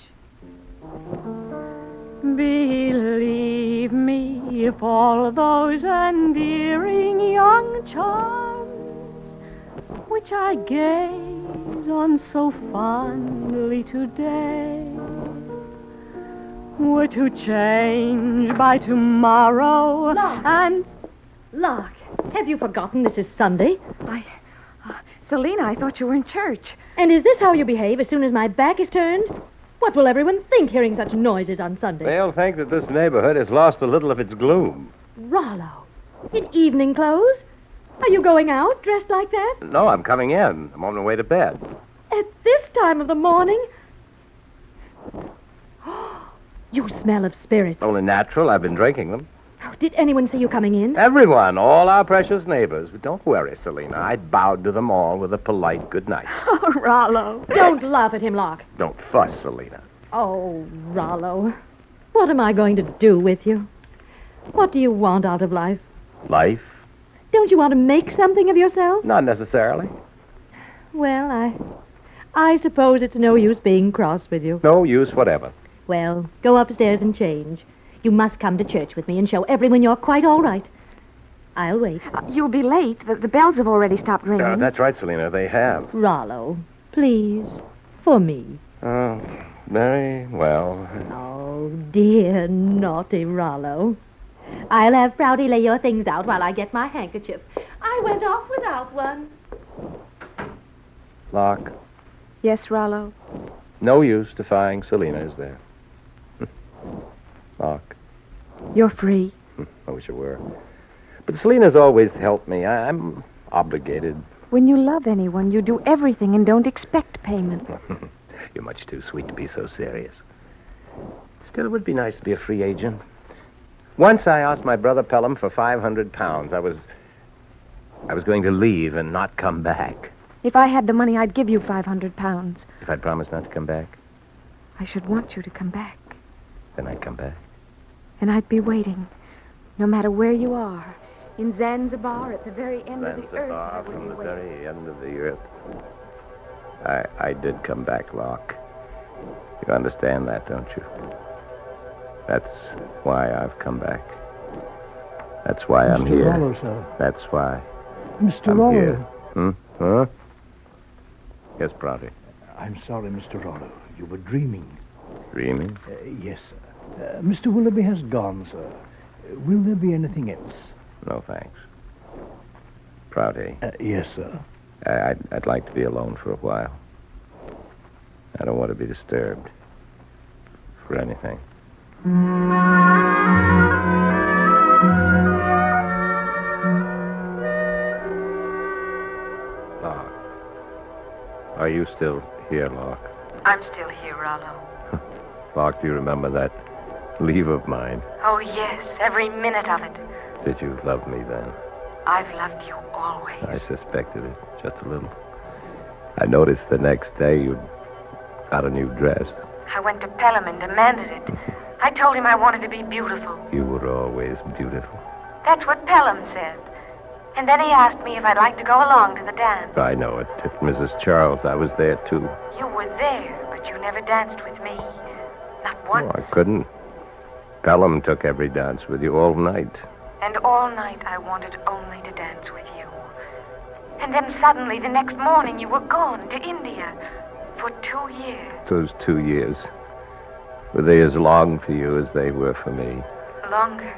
Believe me, if all those endearing young charms which I gaze on so fondly today were to change by tomorrow. Lark. Lark, have you forgotten this is Sunday? Selina, I thought you were in church. And is this how you behave as soon as my back is turned? What will everyone think hearing such noises on Sunday? They'll think that this neighborhood has lost a little of its gloom. Rollo, in evening clothes? Are you going out dressed like that? No, I'm coming in. I'm on my way to bed. At this time of the morning? You smell of spirits. Only natural. I've been drinking them. Oh, did anyone see you coming in? Everyone, all our precious neighbors. But don't worry, Selina. I bowed to them all with a polite good night. Oh, Rollo. Don't laugh at him, Locke. Don't fuss, Selina. Oh, Rollo. What am I going to do with you? What do you want out of life? Life? Don't you want to make something of yourself? Not necessarily. Well, I suppose it's no use being cross with you. No use whatever. Well, go upstairs and change. You must come to church with me and show everyone you're quite all right. I'll wait. You'll be late. The bells have already stopped ringing. That's right, Selina. They have. Rollo, please, for me. Oh, very well. Oh, dear, naughty Rollo. I'll have Prouty lay your things out while I get my handkerchief. I went off without one. Locke. Yes, Rollo? No use defying Selina, is there? Locke. You're free. I wish it were. But Selina's always helped me. I'm obligated. When you love anyone, you do everything and don't expect payment. You're much too sweet to be so serious. Still, it would be nice to be a free agent. Once I asked my brother Pelham for 500 pounds. I was going to leave and not come back. If I had the money, I'd give you 500 pounds. If I'd promised not to come back, I should want you to come back. then I'd come back. And I'd be waiting, no matter where you are. In Zanzibar, at the very end of the earth. Zanzibar, from the very end of the earth. I did come back, Locke. You understand that, don't you? That's why I've come back. That's why I'm here. Mr. Rollo, sir. That's why Mr. I'm Rollo. here. Huh? Yes, Prouty. I'm sorry, Mr. Rollo. You were dreaming. Dreaming? Yes, sir. Mr. Willoughby has gone, sir. Will there be anything else? No, thanks. Prouty. Yes, sir. I'd like to be alone for a while. I don't want to be disturbed. For anything. Locke. Are you still here, Locke? I'm still here, Rollo. Locke, do you remember that leave of mine? Oh, yes, every minute of it. Did you love me then? I've loved you always. I suspected it, just a little. I noticed the next day you'd got a new dress. I went to Pelham and demanded it. I told him I wanted to be beautiful. You were always beautiful. That's what Pelham said. And then he asked me if I'd like to go along to the dance. I know it. At Mrs. Charles, I was there, too. You were there, but you never danced with me. Not once. Oh, I couldn't. Pelham took every dance with you all night. And all night I wanted only to dance with you. And then suddenly, the next morning, you were gone to India for 2 years. Those 2 years. Were they as long for you as they were for me? Longer.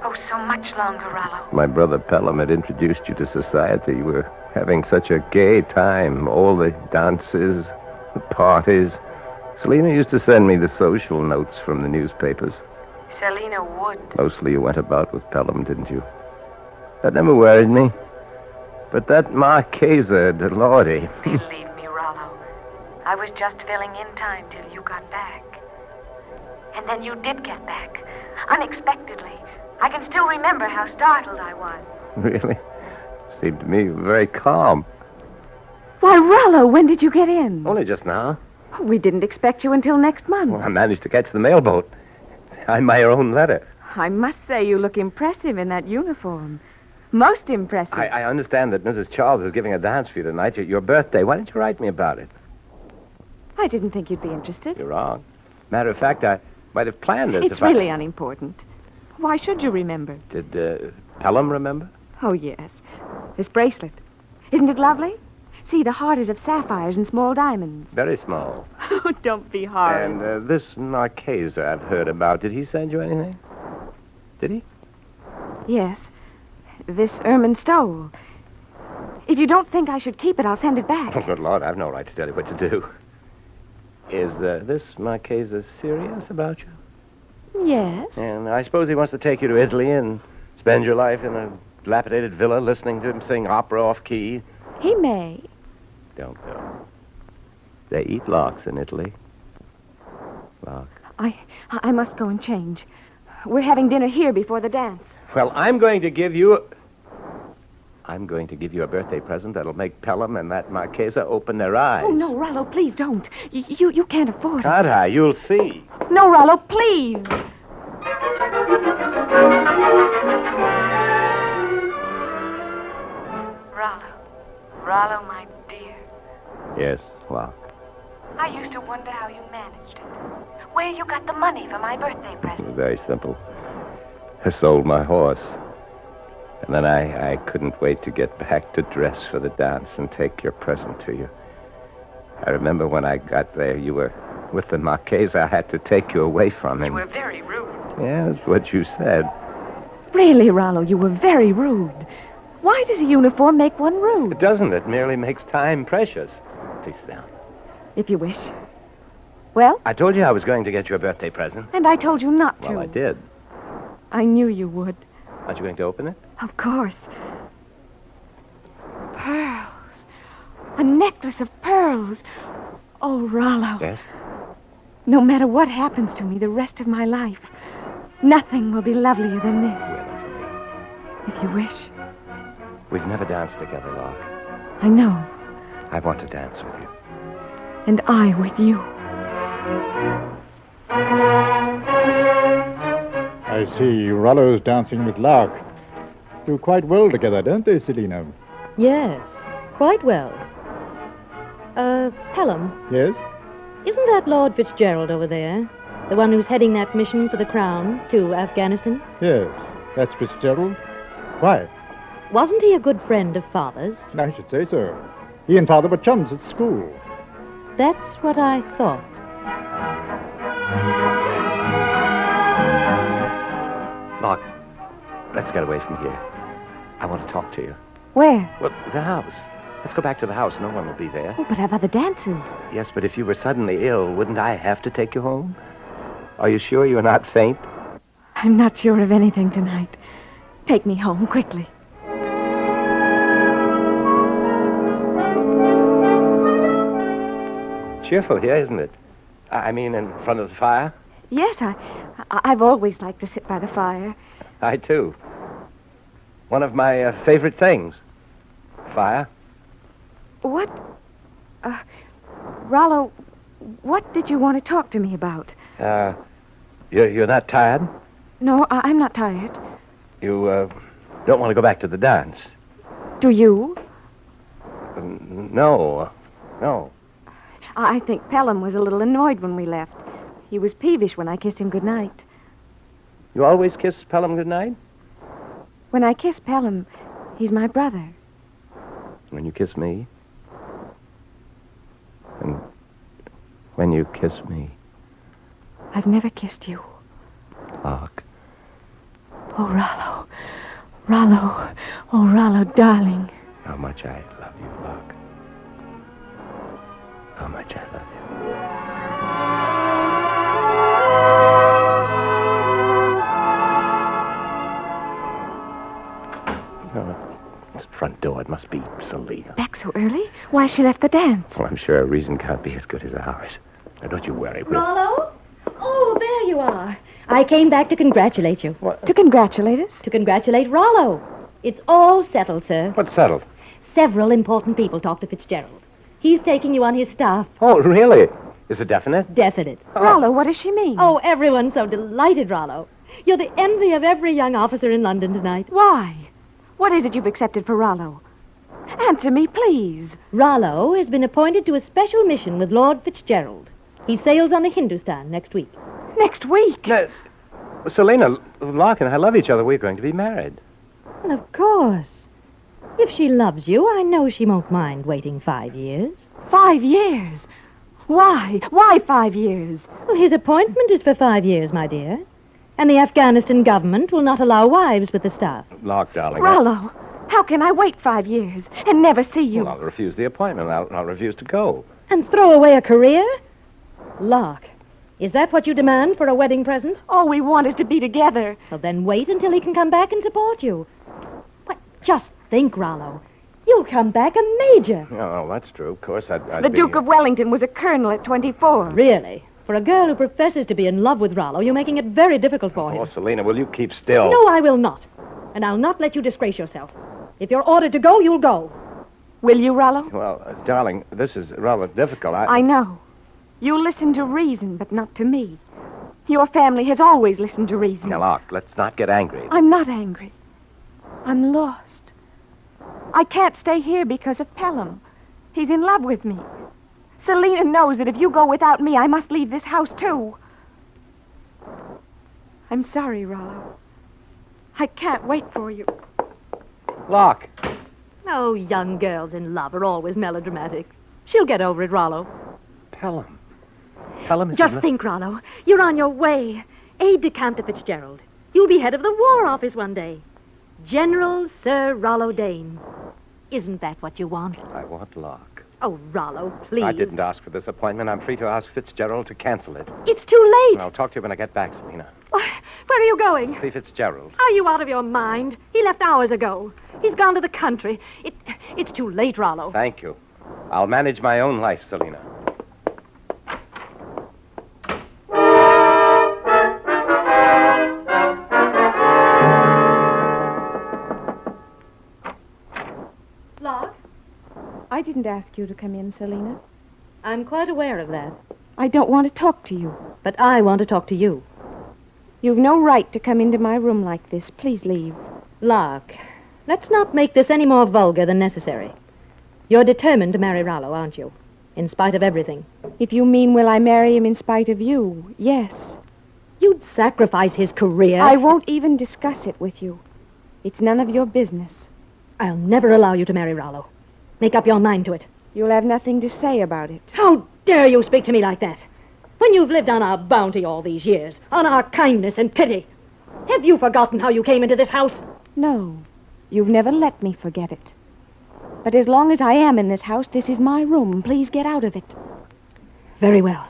Oh, so much longer, Rollo. My brother Pelham had introduced you to society. You were having such a gay time. All the dances, the parties. Selina used to send me the social notes from the newspapers. Selina would. Mostly you went about with Pelham, didn't you? That never worried me. But that Marchesa de Lordi. Believe me, Rollo. I was just filling in time till you got back. And then you did get back. Unexpectedly. I can still remember how startled I was. Really? Seemed to me very calm. Why, Rollo, when did you get in? Only just now. We didn't expect you until next month. Well, I managed to catch the mailboat. I'm my own letter. I must say you look impressive in that uniform. Most impressive. I understand that Mrs. Charles is giving a dance for you tonight, your birthday. Why didn't you write me about it? I didn't think you'd be interested. You're wrong. Matter of fact, I might have planned this. It's really unimportant. Why should you remember? Did Pelham remember? Oh, yes. This bracelet. Isn't it lovely? See, the heart is of sapphires and small diamonds. Very small. Oh, don't be hard. And this Marchesa I've heard about, did he send you anything? Did he? Yes. This ermine stole. If you don't think I should keep it, I'll send it back. Oh, good Lord, I've no right to tell you what to do. Is this Marchese serious about you? Yes. And I suppose he wants to take you to Italy and spend your life in a dilapidated villa listening to him sing opera off-key. He may. Don't go. They eat larks in Italy. Lark. I must go and change. We're having dinner here before the dance. Well, I'm going to give you a birthday present that'll make Pelham and that Marchesa open their eyes. Oh, no, Rollo, please don't. You can't afford it. Can't I? You'll see. No, Rollo, please. Rollo, my dear. Yes, Lark. I used to wonder how you managed it. Where you got the money for my birthday present. Very simple. I sold my horse. And then I couldn't wait to get back to dress for the dance and take your present to you. I remember when I got there, you were with the Marchese. I had to take you away from him. You were very rude. Yeah, that's what you said. Really, Rollo, you were very rude. Why does a uniform make one rude? It doesn't. It merely makes time precious. Please sit down. If you wish. Well? I told you I was going to get you a birthday present. And I told you not to. Well, I did. I knew you would. Aren't you going to open it? Of course. Pearls. A necklace of pearls. Oh, Rollo. Yes? No matter what happens to me the rest of my life, nothing will be lovelier than this. If you wish. We've never danced together, Lark. I know. I want to dance with you. And I with you. I see Rollo's dancing with Lark. Do quite well together, don't they, Selina? Yes, quite well. Pelham. Yes? Isn't that Lord Fitzgerald over there? The one who's heading that mission for the Crown to Afghanistan? Yes, that's Fitzgerald. Why? Wasn't he a good friend of Father's? I should say so. He and Father were chums at school. That's what I thought. Lark, let's get away from here. I want to talk to you. Where? Well, the house. Let's go back to the house. No one will be there. Oh, but I've other dances. Yes, but if you were suddenly ill, wouldn't I have to take you home? Are you sure you're not faint? I'm not sure of anything tonight. Take me home quickly. Cheerful here, isn't it? I mean, in front of the fire? Yes, I've always liked to sit by the fire. I, too. One of my favorite things. Fire. What? Rollo, what did you want to talk to me about? You're not tired? No, I'm not tired. You, don't want to go back to the dance? Do you? No. I think Pelham was a little annoyed when we left. He was peevish when I kissed him goodnight. You always kiss Pelham goodnight? When I kiss Pelham, he's my brother. When you kiss me? And when you kiss me? I've never kissed you. Lark. Oh, Rollo. Rollo. Oh, Rollo, darling. How much I love you, Lark. How much I love you. Oh, this front door, it must be Selina. Back so early? Why, she left the dance. Well, I'm sure a reason can't be as good as ours. Now, don't you worry. Rollo? Oh, there you are. I came back to congratulate you. What? To congratulate us? To congratulate Rollo. It's all settled, sir. What's settled? Several important people talked to Fitzgerald. He's taking you on his staff. Oh, really? Is it definite? Definite. Rollo, what does she mean? Oh, everyone's so delighted, Rollo. You're the envy of every young officer in London tonight. Why? What is it you've accepted for Rollo? Answer me, please. Rollo has been appointed to a special mission with Lord Fitzgerald. He sails on the Hindustan next week. Next week? No, Selina, Lark and I love each other. We're going to be married. Well, of course. If she loves you, I know she won't mind waiting 5 years. 5 years? Why? Why 5 years? Well, his appointment is for 5 years, my dear. And the Afghanistan government will not allow wives with the staff. Lark, darling. Rollo, how can I wait 5 years and never see you? Well, I'll refuse the appointment. I'll refuse to go. And throw away a career? Lark, is that what you demand for a wedding present? All we want is to be together. Well, then wait until he can come back and support you. But just think, Rollo. You'll come back a major. Oh, that's true. Of course, I'd The be... Duke of Wellington was a colonel at 24. Really? For a girl who professes to be in love with Rollo, you're making it very difficult for him. Oh, Selina, will you keep still? No, I will not. And I'll not let you disgrace yourself. If you're ordered to go, you'll go. Will you, Rollo? Well, darling, this is rather difficult. I know. You listen to reason, but not to me. Your family has always listened to reason. Now, look, let's not get angry. I'm not angry. I'm lost. I can't stay here because of Pelham. He's in love with me. Selina knows that if you go without me, I must leave this house, too. I'm sorry, Rollo. I can't wait for you. Locke. Oh, young girls in love are always melodramatic. She'll get over it, Rollo. Pelham. Pelham is... Just think, Rollo. You're on your way. Aide-de-camp to Fitzgerald. You'll be head of the War Office one day. General Sir Rollo Dane. Isn't that what you want? I want Locke. Oh, Rollo, please. I didn't ask for this appointment. I'm free to ask Fitzgerald to cancel it. It's too late. I'll talk to you when I get back, Selina. Where are you going? See Fitzgerald. Are you out of your mind? He left hours ago. He's gone to the country. It's too late, Rollo. Thank you. I'll manage my own life, Selina. Locke? I didn't ask you to come in, Selina. I'm quite aware of that. I don't want to talk to you. But I want to talk to you. You've no right to come into my room like this. Please leave. Locke, let's not make this any more vulgar than necessary. You're determined to marry Rollo, aren't you? In spite of everything. If you mean, will I marry him in spite of you? Yes. You'd sacrifice his career. I won't even discuss it with you. It's none of your business. I'll never allow you to marry Rollo. Make up your mind to it. You'll have nothing to say about it. How dare you speak to me like that? When you've lived on our bounty all these years, on our kindness and pity. Have you forgotten how you came into this house? No. You've never let me forget it. But as long as I am in this house, this is my room. Please get out of it. Very well.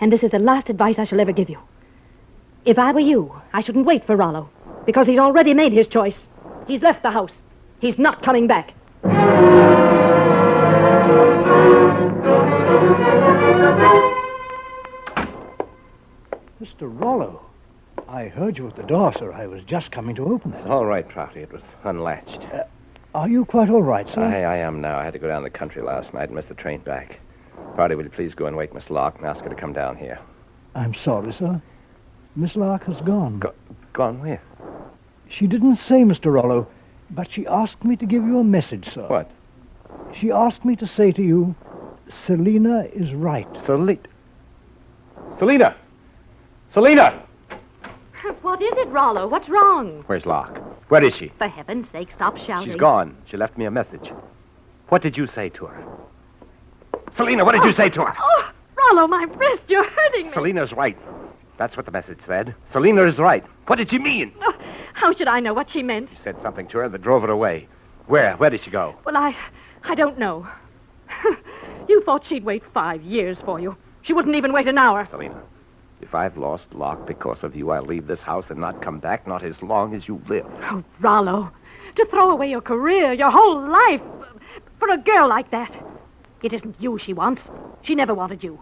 And this is the last advice I shall ever give you. If I were you, I shouldn't wait for Rollo, because he's already made his choice. He's left the house. He's not coming back. Mr. Rollo, I heard you at the door, sir. I was just coming to open it. All right, Trouty. It was unlatched. Are you quite all right, sir? I am now. I had to go down the country last night and miss the train back. Trouty, will you please go and wake Miss Locke and ask her to come down here? I'm sorry, sir. Miss Lark has gone. Gone where? She didn't say, Mr. Rollo, but she asked me to give you a message, sir. What? She asked me to say to you, Selina is right. Selina! Selina! What is it, Rollo? What's wrong? Where's Locke? Where is she? For heaven's sake, stop shouting. She's gone. She left me a message. What did you say to her? Selina, what did you say to her? Oh, Rollo, my wrist, you're hurting me. Selina's right. That's what the message said. Selina is right. What did she mean? Oh, how should I know what she meant? She said something to her that drove her away. Where? Where did she go? Well, I don't know. You thought she'd wait 5 years for you. She wouldn't even wait an hour. Selina, if I've lost Locke because of you, I'll leave this house and not come back, not as long as you live. Oh, Rollo, to throw away your career, your whole life, for a girl like that. It isn't you she wants. She never wanted you.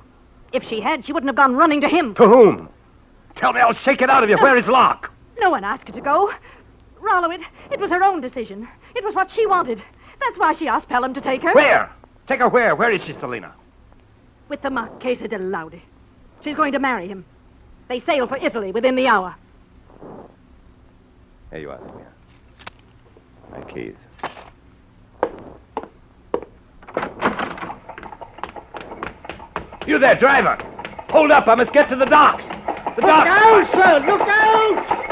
If she had, she wouldn't have gone running to him. To whom? Tell me, I'll shake it out of you. Where is Locke? No one asked her to go. Rollo, it was her own decision. It was what she wanted. That's why she asked Pelham to take her. Where? Take her where? Where is she, Selina? With the Marchesa de Laude. She's going to marry him. They sail for Italy within the hour. Here you are, Selina. My keys. You there, driver! Hold up, I must get to the docks! The docks! Look out, sir! Look out!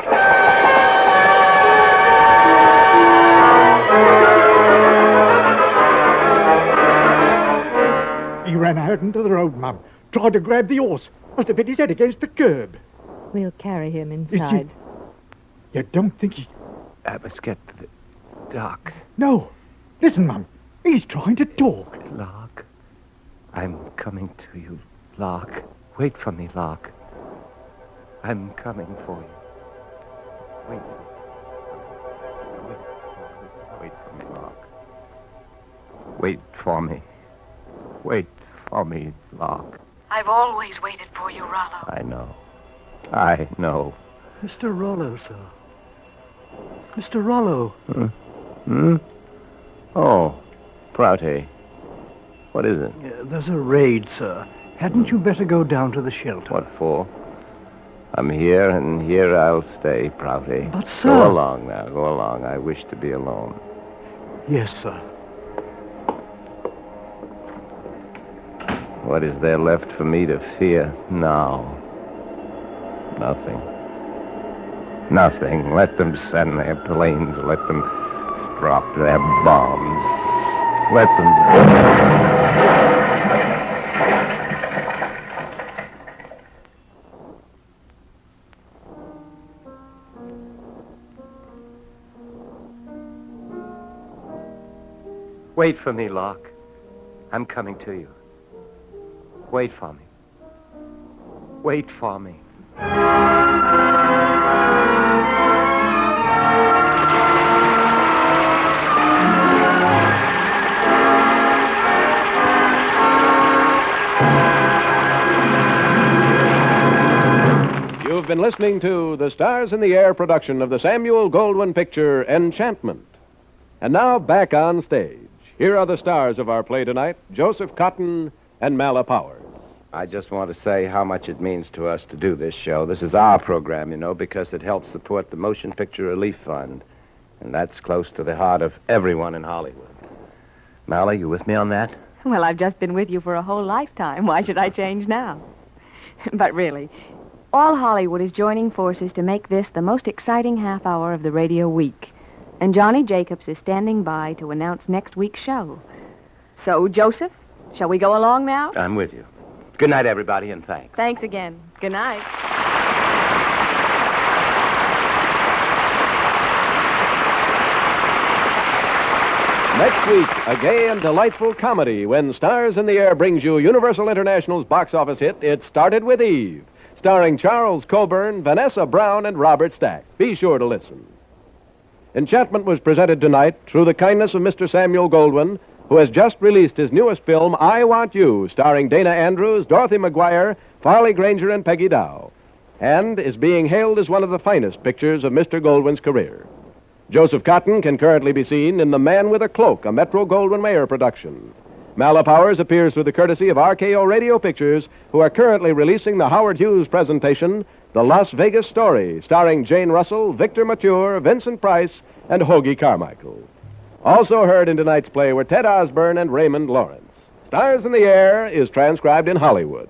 He ran out into the road, Mum. Tried to grab the horse. Must have hit his head against the curb. We'll carry him inside. You don't think he... I must get to the docks. No. Listen, Mum. He's trying to talk. Locke. I'm coming to you, Locke. Wait for me, Locke. I'm coming for you. Wait. Wait for me, Locke. Wait for me. Wait for me, Locke. I've always waited for you, Rollo. I know. I know. Mr. Rollo, sir. Mr. Rollo. Hmm? Oh, Prouty. What is it? There's a raid, sir. Hadn't you better go down to the shelter? What for? I'm here, and here I'll stay, Prouty. But, sir... Go along now, go along. I wish to be alone. Yes, sir. What is there left for me to fear now? Nothing. Nothing. Let them send their planes. Let them drop their bombs. Let them... Wait for me, Locke. I'm coming to you. Wait for me. Wait for me. You've been listening to the Stars in the Air production of the Samuel Goldwyn picture Enchantment. And now back on stage. Here are the stars of our play tonight, Joseph Cotton and Mala Powers. I just want to say how much it means to us to do this show. This is our program, you know, because it helps support the Motion Picture Relief Fund. And that's close to the heart of everyone in Hollywood. Mala, you with me on that? Well, I've just been with you for a whole lifetime. Why should I change now? But really, all Hollywood is joining forces to make this the most exciting half hour of the radio week. And Johnny Jacobs is standing by to announce next week's show. So, Joseph, shall we go along now? I'm with you. Good night, everybody, and thanks. Thanks again. Good night. Next week, a gay and delightful comedy when Stars in the Air brings you Universal International's box office hit, It Started With Eve, starring Charles Coburn, Vanessa Brown, and Robert Stack. Be sure to listen. Enchantment was presented tonight through the kindness of Mr. Samuel Goldwyn, who has just released his newest film, I Want You, starring Dana Andrews, Dorothy McGuire, Farley Granger, and Peggy Dow, and is being hailed as one of the finest pictures of Mr. Goldwyn's career. Joseph Cotton can currently be seen in The Man with a Cloak, a Metro-Goldwyn-Mayer production. Mala Powers appears through the courtesy of RKO Radio Pictures, who are currently releasing the Howard Hughes presentation, The Las Vegas Story, starring Jane Russell, Victor Mature, Vincent Price, and Hoagie Carmichael. Also heard in tonight's play were Ted Osborne and Raymond Lawrence. Stars in the Air is transcribed in Hollywood.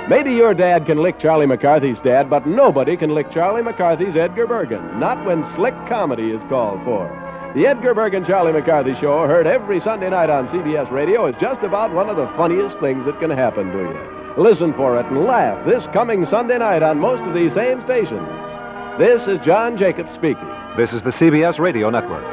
Maybe your dad can lick Charlie McCarthy's dad, but nobody can lick Charlie McCarthy's Edgar Bergen, not when slick comedy is called for. The Edgar Bergen Charlie McCarthy Show, heard every Sunday night on CBS Radio, is just about one of the funniest things that can happen to you. Listen for it and laugh this coming Sunday night on most of these same stations. This is John Jacobs speaking. This is the CBS Radio Network.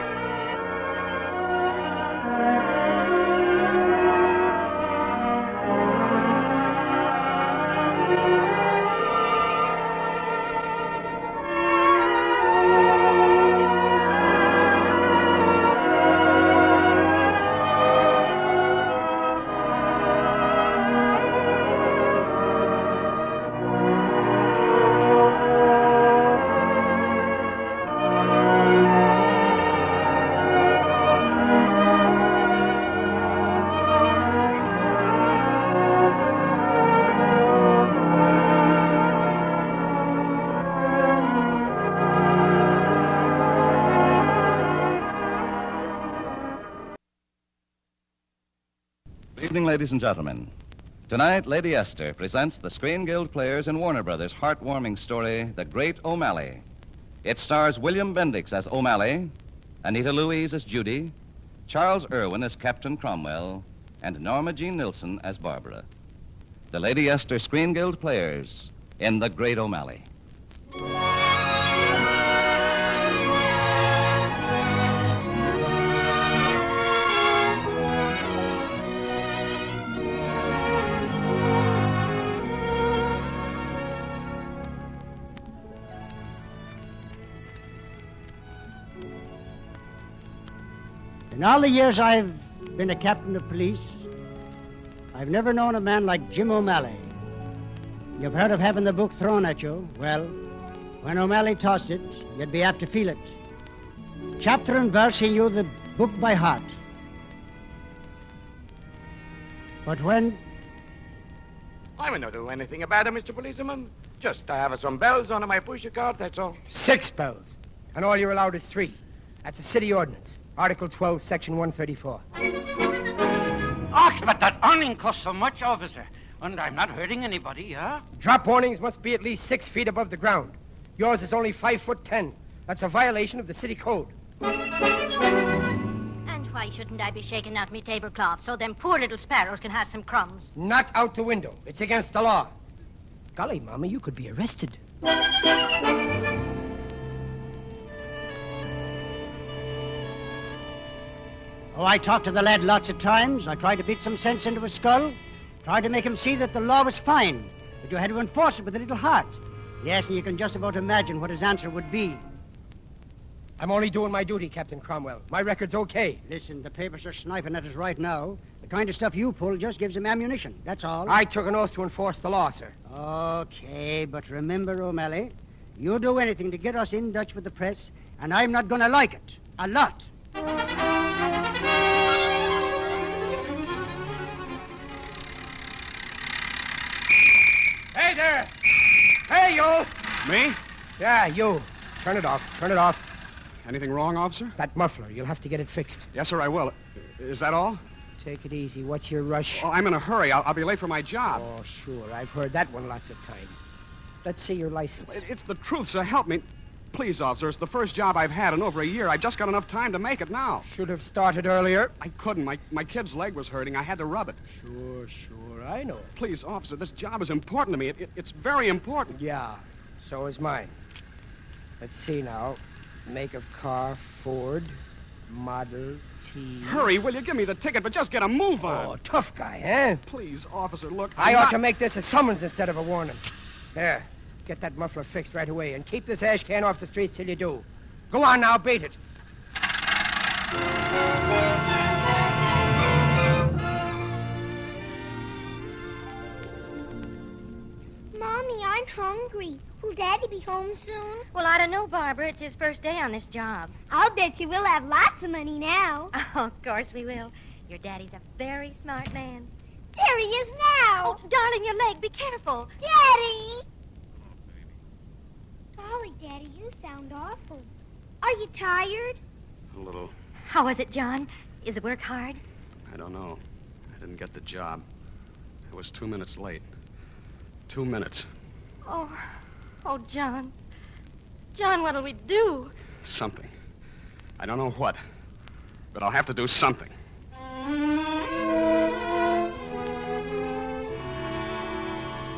Good evening, ladies and gentlemen. Tonight, Lady Esther presents the Screen Guild Players and Warner Brothers' heartwarming story, The Great O'Malley. It stars William Bendix as O'Malley, Anita Louise as Judy, Charles Irwin as Captain Cromwell, and Norma Jean Nilsson as Barbara. The Lady Esther Screen Guild Players in The Great O'Malley. In all the years I've been a captain of police, I've never known a man like Jim O'Malley. You've heard of having the book thrown at you. Well, when O'Malley tossed it, you'd be apt to feel it. Chapter and verse, he knew the book by heart. But when... I will not do anything about it, Mr. Policeman. Just I have some bells on my pusher cart, that's all. 6 bells. And all you're allowed is 3. That's a city ordinance. Article 12, Section 134. Ach, but that awning costs so much, officer. And I'm not hurting anybody, huh? Drop warnings must be at least 6 feet above the ground. Yours is only 5'10". That's a violation of the city code. And why shouldn't I be shaking out me tablecloth so them poor little sparrows can have some crumbs? Not out the window. It's against the law. Golly, Mama, you could be arrested. Oh, I talked to the lad lots of times. I tried to beat some sense into his skull. Tried to make him see that the law was fine, but you had to enforce it with a little heart. Yes, and you can just about imagine what his answer would be. I'm only doing my duty, Captain Cromwell. My record's okay. Listen, the papers are sniping at us right now. The kind of stuff you pull just gives them ammunition, that's all. I took an oath to enforce the law, sir. Okay, but remember, O'Malley, you'll do anything to get us in Dutch with the press, and I'm not gonna like it. A lot. Hey there! Hey, you! Me? Yeah, you. Turn it off. Turn it off. Anything wrong, officer? That muffler. You'll have to get it fixed. Yes, sir, I will. Is that all? Take it easy. What's your rush? Oh, I'm in a hurry. I'll be late for my job. Oh, sure. I've heard that one lots of times. Let's see your license. It's the truth, sir. Help me. Please, officer. It's the first job I've had in over a year. I've just got enough time to make it now. Should have started earlier. I couldn't. My kid's leg was hurting. I had to rub it. Sure. I know it. Please, officer, this job is important to me. It's very important. Yeah, so is mine. Let's see now. Make of car, Ford, Model T. Hurry, will you? Give me the ticket, but just get a move on. Oh, tough guy, eh? Please, officer, look. I ought to make this a summons instead of a warning. There. Get that muffler fixed right away and keep this ash can off the streets till you do. Go on now, beat it. Mommy, I'm hungry. Will Daddy be home soon? Well, I don't know, Barbara. It's his first day on this job. I'll bet you we'll have lots of money now. Oh, of course we will. Your daddy's a very smart man. There he is now. Oh, darling, your leg. Be careful. Daddy! Golly, Daddy, you sound awful. Are you tired? A little. How was it, John? Is the work hard? I don't know. I didn't get the job. I was 2 minutes late. 2 minutes. Oh, John. John, what'll we do? Something. I don't know what, but I'll have to do something.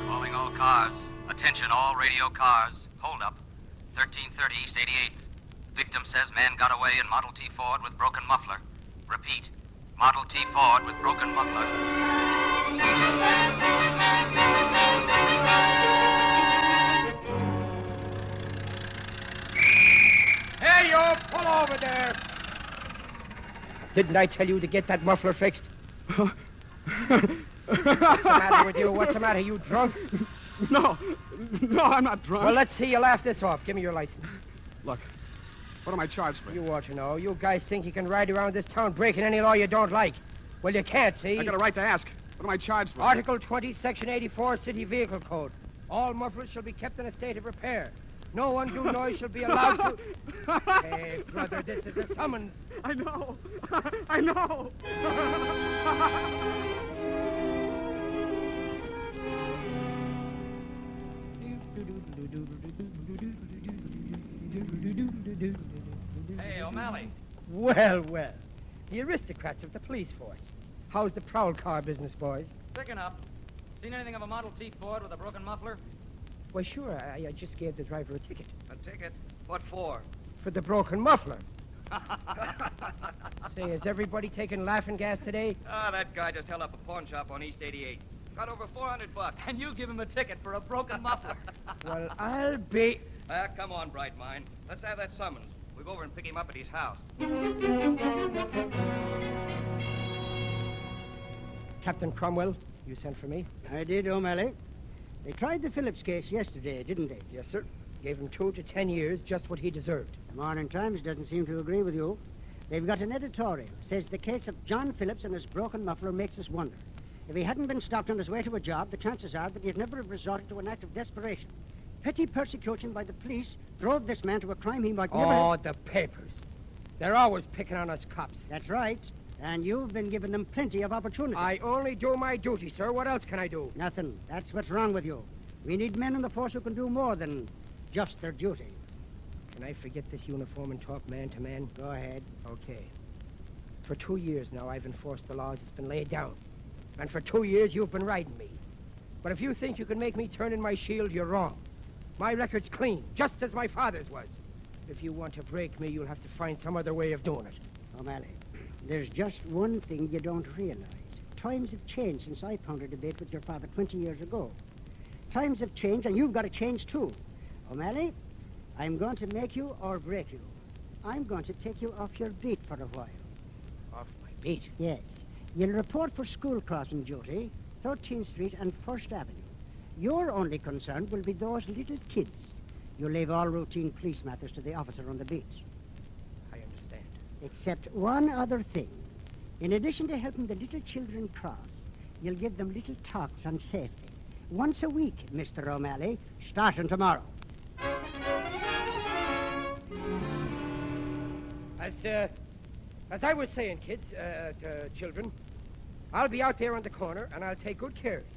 Calling all cars. Attention, all radio cars. Hold up. 1330 East 88th. Victim says man got away in Model T Ford with broken muffler. Repeat. Model T Ford with broken muffler. Hey, you! Pull over there! Didn't I tell you to get that muffler fixed? What's the matter with you? What's the matter? You drunk? No, I'm not drunk. Well, let's see you laugh this off. Give me your license. Look, what am I charged for? You ought to know. You guys think you can ride around this town breaking any law you don't like. Well, you can't, see? I got a right to ask. What am I charged for? Article 20, Section 84, City Vehicle Code. All mufflers shall be kept in a state of repair. No undue noise shall be allowed to... Hey, brother, this is a summons. I know. I know. Hey, O'Malley. Well. The aristocrats of the police force. How's the prowl car business, boys? Picking up. Seen anything of a Model T Ford with a broken muffler? Why, sure. I just gave the driver a ticket. A ticket? What for? For the broken muffler. Say, is everybody taking laughing gas today? That guy just held up a pawn shop on East 88. Got over $400. And you give him a ticket for a broken muffler. Well, I'll be... Come on, bright mind. Let's have that summons. We'll go over and pick him up at his house. Captain Cromwell, you sent for me? I did, O'Malley. They tried the Phillips case yesterday, didn't they? Yes, sir. Gave him 2 to 10 years, just what he deserved. The Morning Times doesn't seem to agree with you. They've got an editorial. Says the case of John Phillips and his broken muffler makes us wonder. If he hadn't been stopped on his way to a job, the chances are that he'd never have resorted to an act of desperation. Petty persecution by the police drove this man to a crime he might never Oh, have... the papers. They're always picking on us cops. That's right. And you've been giving them plenty of opportunity. I only do my duty, sir. What else can I do? Nothing. That's what's wrong with you. We need men in the force who can do more than just their duty. Can I forget this uniform and talk man to man? Go ahead. Okay. For 2 years now, I've enforced the laws that's been laid down. And for 2 years, you've been riding me. But if you think you can make me turn in my shield, you're wrong. My record's clean, just as my father's was. If you want to break me, you'll have to find some other way of doing it. O'Malley, there's just one thing you don't realize. Times have changed since I pondered a debate with your father 20 years ago. Times have changed, and you've got to change, too. O'Malley, I'm going to make you or break you. I'm going to take you off your beat for a while. Off my beat? Yes. You'll report for school crossing duty, 13th Street and 1st Avenue. Your only concern will be those little kids. You'll leave all routine police matters to the officer on the beat. I understand. Except one other thing. In addition to helping the little children cross, you'll give them little talks on safety. Once a week, Mr. O'Malley, starting tomorrow. As I was saying, kids, children, I'll be out there on the corner, and I'll take good care of you.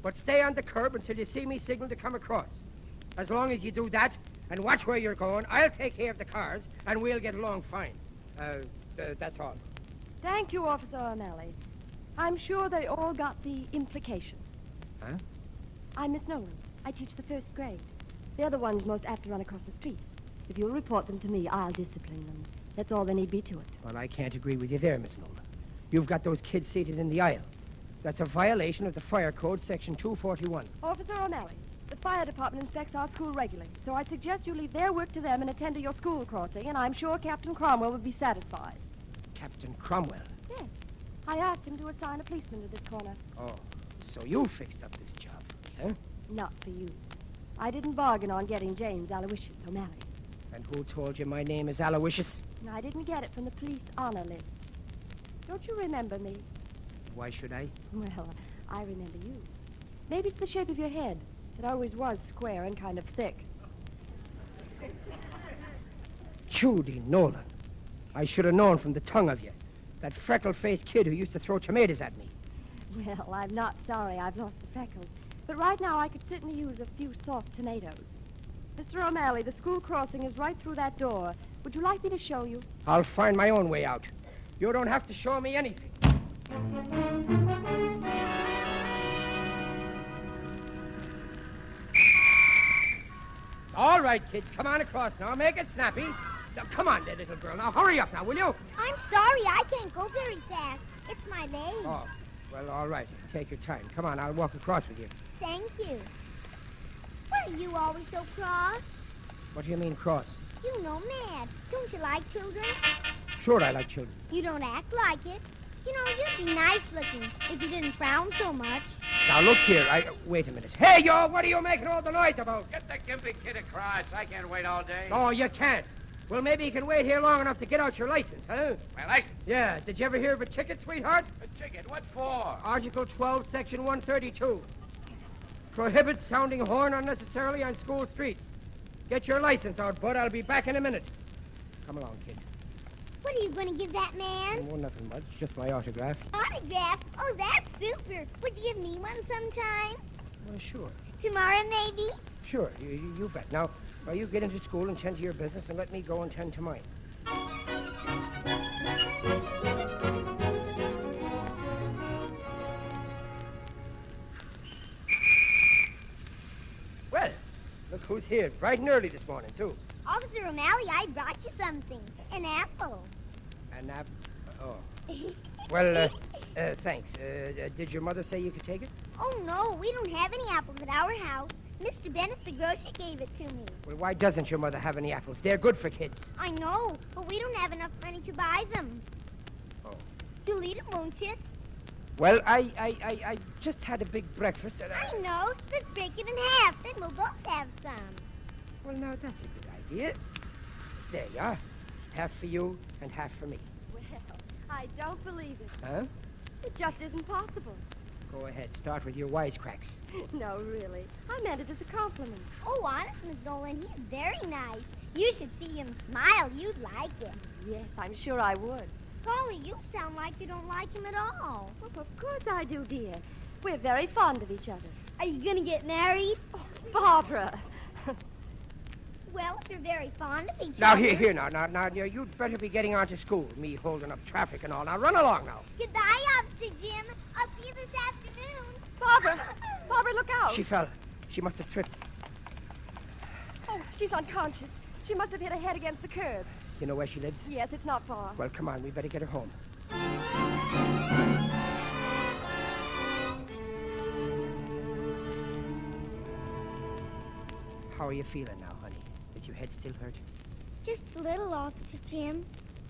But stay on the curb until you see me signal to come across. As long as you do that, and watch where you're going, I'll take care of the cars, and we'll get along fine. That's all. Thank you, Officer O'Malley. I'm sure they all got the implication. Huh? I'm Miss Nolan. I teach the 1st grade. They're the ones most apt to run across the street. If you'll report them to me, I'll discipline them. That's all there need be to it. Well, I can't agree with you there, Miss Nolan. You've got those kids seated in the aisle. That's a violation of the Fire Code, Section 241. Officer O'Malley, the fire department inspects our school regularly, so I'd suggest you leave their work to them and attend to your school crossing, and I'm sure Captain Cromwell would be satisfied. Captain Cromwell? Yes. I asked him to assign a policeman to this corner. Oh, so you fixed up this job, huh? Not for you. I didn't bargain on getting James Aloysius O'Malley. And who told you my name is Aloysius? I didn't get it from the police honor list. Don't you remember me? Why should I? Well, I remember you. Maybe it's the shape of your head. It always was square and kind of thick. Judy Nolan. I should have known from the tongue of you. That freckle-faced kid who used to throw tomatoes at me. Well, I'm not sorry I've lost the freckles. But right now I could certainly use a few soft tomatoes. Mr. O'Malley, the school crossing is right through that door. Would you like me to show you? I'll find my own way out. You don't have to show me anything. All right, kids, come on across now. Make it snappy. Now, come on there, little girl. Now, hurry up now, will you? I'm sorry, I can't go very fast. It's my leg. Oh, well, all right. Take your time. Come on, I'll walk across with you. Thank you. Why are you always so cross? What do you mean, cross? You know, mad. Don't you like children? Sure, I like children. You don't act like it. You know, you'd be nice looking if you didn't frown so much. Now, look here. Wait a minute. Hey, yo, what are you making all the noise about? Get the gimpy kid across. I can't wait all day. Oh, you can't. Well, maybe you can wait here long enough to get out your license, huh? My license? Yeah. Did you ever hear of a ticket, sweetheart? A ticket? What for? Article 12, Section 132. Prohibits sounding horn unnecessarily on school streets. Get your license out, bud. I'll be back in a minute. Come along, kid. What are you going to give that man? Oh, nothing much. Just my autograph. Autograph? Oh, that's super. Would you give me one sometime? Well, sure. Tomorrow, maybe? Sure. You bet. Now, you get into school and tend to your business, and let me go and tend to mine. Well, look who's here. Bright and early this morning, too. Officer O'Malley, I brought you something. An apple. An apple? Oh. Well, thanks. Did your mother say you could take it? Oh, no. We don't have any apples at our house. Mr. Bennett, the grocer, gave it to me. Well, why doesn't your mother have any apples? They're good for kids. I know, but we don't have enough money to buy them. Oh. You'll eat them, won't you? Well, I just had a big breakfast. I know. Let's break it in half. Then we'll both have some. Well, now, that's a good idea. There you are. Half for you and half for me. Well, I don't believe it. Huh? It just isn't possible. Go ahead. Start with your wisecracks. No, really. I meant it as a compliment. Oh, honest, Miss Nolan, he's very nice. You should see him smile. You'd like it. Yes, I'm sure I would. Polly, you sound like you don't like him at all. Oh, of course I do, dear. We're very fond of each other. Are you going to get married? Oh, Barbara. Well, if you're very fond of each Now, other... now, you'd better be getting on to school. Me holding up traffic and all. Now, run along now. Goodbye, Officer Jim. I'll see you this afternoon. Barbara! Barbara, look out! She fell. She must have tripped. Oh, she's unconscious. She must have hit her head against the curb. You know where she lives? Yes, it's not far. Well, come on. We better get her home. How are you feeling now, honey? Is your head still hurt? Just a little, Officer Jim.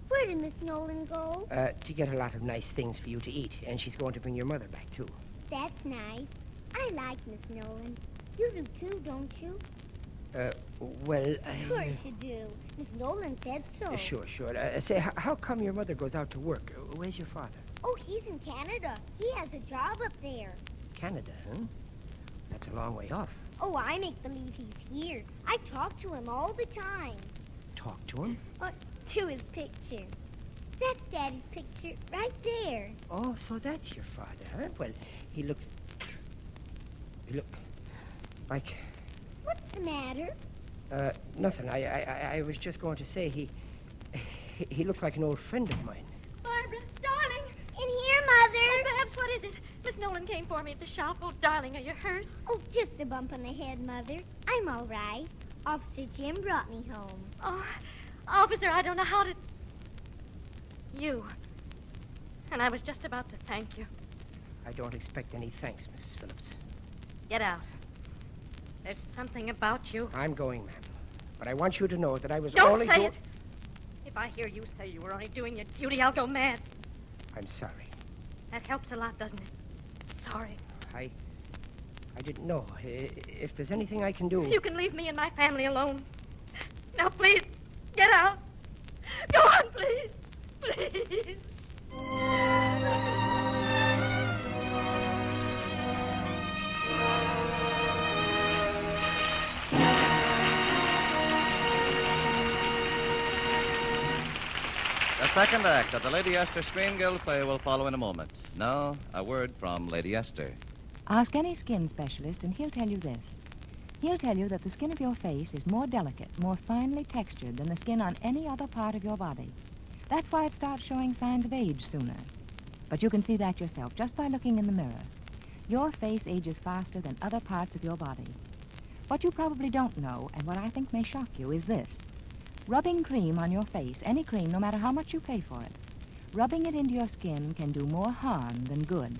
Where did Miss Nolan go? To get a lot of nice things for you to eat, and she's going to bring your mother back, too. That's nice. I like Miss Nolan. You do, too, don't you? Well, Of course you do. Miss Nolan said so. Sure. Say, how come your mother goes out to work? Where's your father? Oh, he's in Canada. He has a job up there. Canada, huh? That's a long way off. Oh, I make believe he's here. I talk to him all the time. Talk to him? To his picture. That's Daddy's picture right there. Oh, so that's your father, huh? Well, he look like... What's the matter? Nothing. I was just going to say he looks like an old friend of mine. Barbara, darling. In here, Mother. Oh, Babs, what is it? Miss Nolan came for me at the shop. Oh, darling, are you hurt? Oh, just a bump on the head, Mother. I'm all right. Officer Jim brought me home. Oh, officer, I don't know how to... You. And I was just about to thank you. I don't expect any thanks, Mrs. Phillips. Get out. There's something about you. I'm going, ma'am. But I want you to know that I was Don't only say it. If I hear you say you were only doing your duty, I'll go mad. I'm sorry. That helps a lot, doesn't it? Sorry. I didn't know. If there's anything I can do... You can leave me and my family alone. Now, please, get out. Go on, please. Please. The second act of the Lady Esther Screen Guild play will follow in a moment. Now, a word from Lady Esther. Ask any skin specialist, and he'll tell you this. He'll tell you that the skin of your face is more delicate, more finely textured than the skin on any other part of your body. That's why it starts showing signs of age sooner. But you can see that yourself just by looking in the mirror. Your face ages faster than other parts of your body. What you probably don't know, and what I think may shock you, is this. Rubbing cream on your face, any cream, no matter how much you pay for it, rubbing it into your skin can do more harm than good.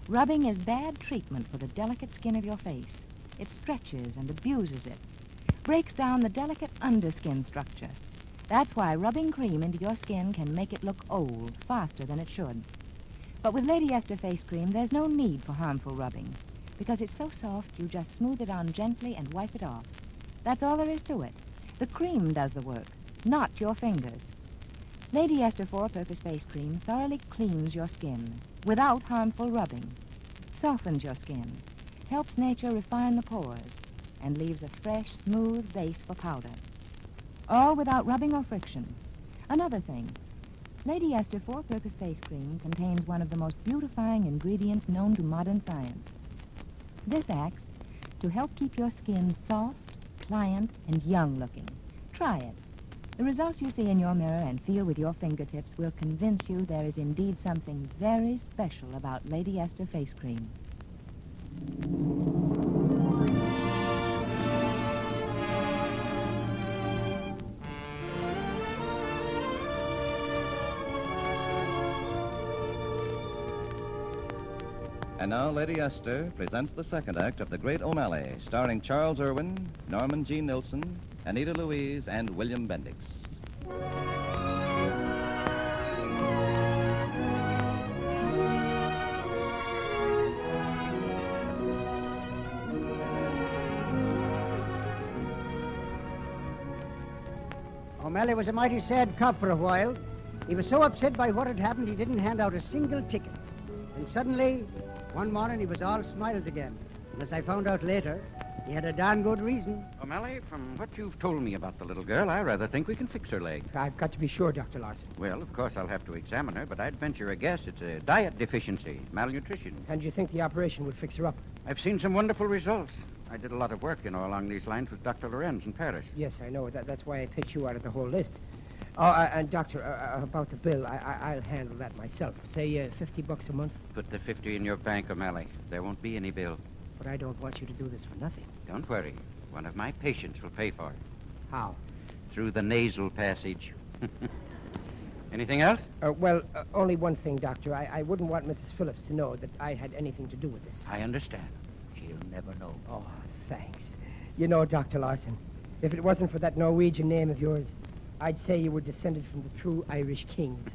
Rubbing is bad treatment for the delicate skin of your face. It stretches and abuses it, breaks down the delicate underskin structure. That's why rubbing cream into your skin can make it look old faster than it should. But with Lady Esther face cream, there's no need for harmful rubbing, because it's so soft you just smooth it on gently and wipe it off. That's all there is to it. The cream does the work, not your fingers. Lady Esther four-purpose face cream thoroughly cleans your skin without harmful rubbing, softens your skin, helps nature refine the pores, and leaves a fresh, smooth base for powder. All without rubbing or friction. Another thing, Lady Esther four-purpose face cream contains one of the most beautifying ingredients known to modern science. This acts to help keep your skin soft, pliant, and young-looking. Try it. The results you see in your mirror and feel with your fingertips will convince you there is indeed something very special about Lady Esther face cream. And now, Lady Esther presents the second act of The Great O'Malley, starring Charles Irwin, Norman G. Nilsson, Anita Louise, and William Bendix. O'Malley was a mighty sad cop for a while. He was so upset by what had happened, he didn't hand out a single ticket. And suddenly, one morning, he was all smiles again. And as I found out later, he had a darn good reason. O'Malley, from what you've told me about the little girl, I rather think we can fix her leg. I've got to be sure, Dr. Larson. Well, of course, I'll have to examine her, but I'd venture a guess it's a diet deficiency, malnutrition. And do you think the operation would fix her up? I've seen some wonderful results. I did a lot of work, along these lines with Dr. Lorenz in Paris. Yes, I know. That's why I picked you out of the whole list. Oh, and Doctor, about the bill, I'll handle that myself. Say $50 a month. Put the 50 in your bank, O'Malley. There won't be any bill. But I don't want you to do this for nothing. Don't worry. One of my patients will pay for it. How? Through the nasal passage. Anything else? Well, only one thing, Doctor. I wouldn't want Mrs. Phillips to know that I had anything to do with this. I understand. She'll never know. Oh, thanks. You know, Dr. Larson, if it wasn't for that Norwegian name of yours, I'd say you were descended from the true Irish kings.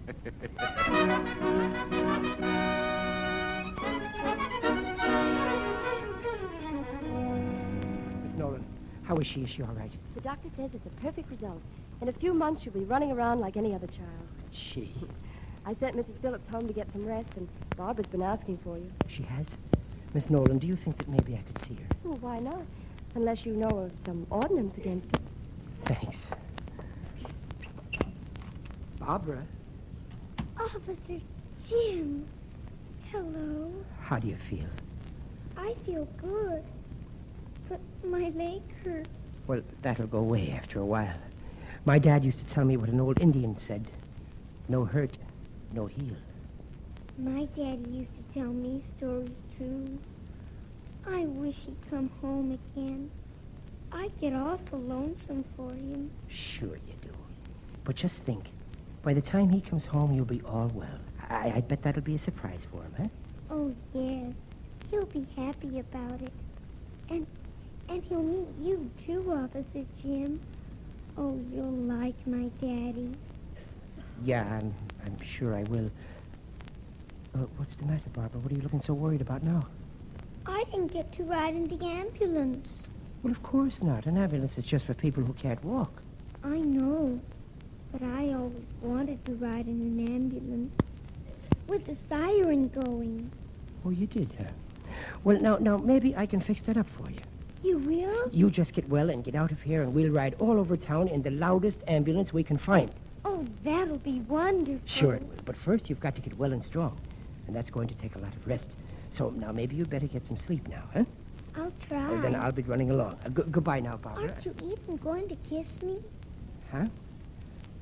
Miss Nolan, how is she? Is she all right? The doctor says it's a perfect result. In a few months, she'll be running around like any other child. She? I sent Mrs. Phillips home to get some rest, and Barbara's been asking for you. She has? Miss Nolan, do you think that maybe I could see her? Well, why not? Unless you know of some ordinance against it. Thanks. Barbara? Officer Jim. Hello. How do you feel? I feel good. But my leg hurts. Well, that'll go away after a while. My dad used to tell me what an old Indian said. No hurt, no heal. My daddy used to tell me stories, too. I wish he'd come home again. I get awful lonesome for him. Sure you do. But just think, by the time he comes home, you'll be all well. I bet that'll be a surprise for him, huh? Oh, yes. He'll be happy about it. And he'll meet you, too, Officer Jim. Oh, you'll like my daddy. Yeah, I'm sure I will. What's the matter, Barbara? What are you looking so worried about now? I didn't get to ride in the ambulance. Well, of course not. An ambulance is just for people who can't walk. I know. But I always wanted to ride in an ambulance. With the siren going. Oh, you did, huh? Well, now, maybe I can fix that up for you. You will? You just get well and get out of here, and we'll ride all over town in the loudest ambulance we can find. Oh, that'll be wonderful. Sure it will. But first, you've got to get well and strong. And that's going to take a lot of rest. So now maybe you'd better get some sleep now, huh? I'll try. Well, then I'll be running along. Goodbye now, Barbara. Aren't you even going to kiss me? Huh?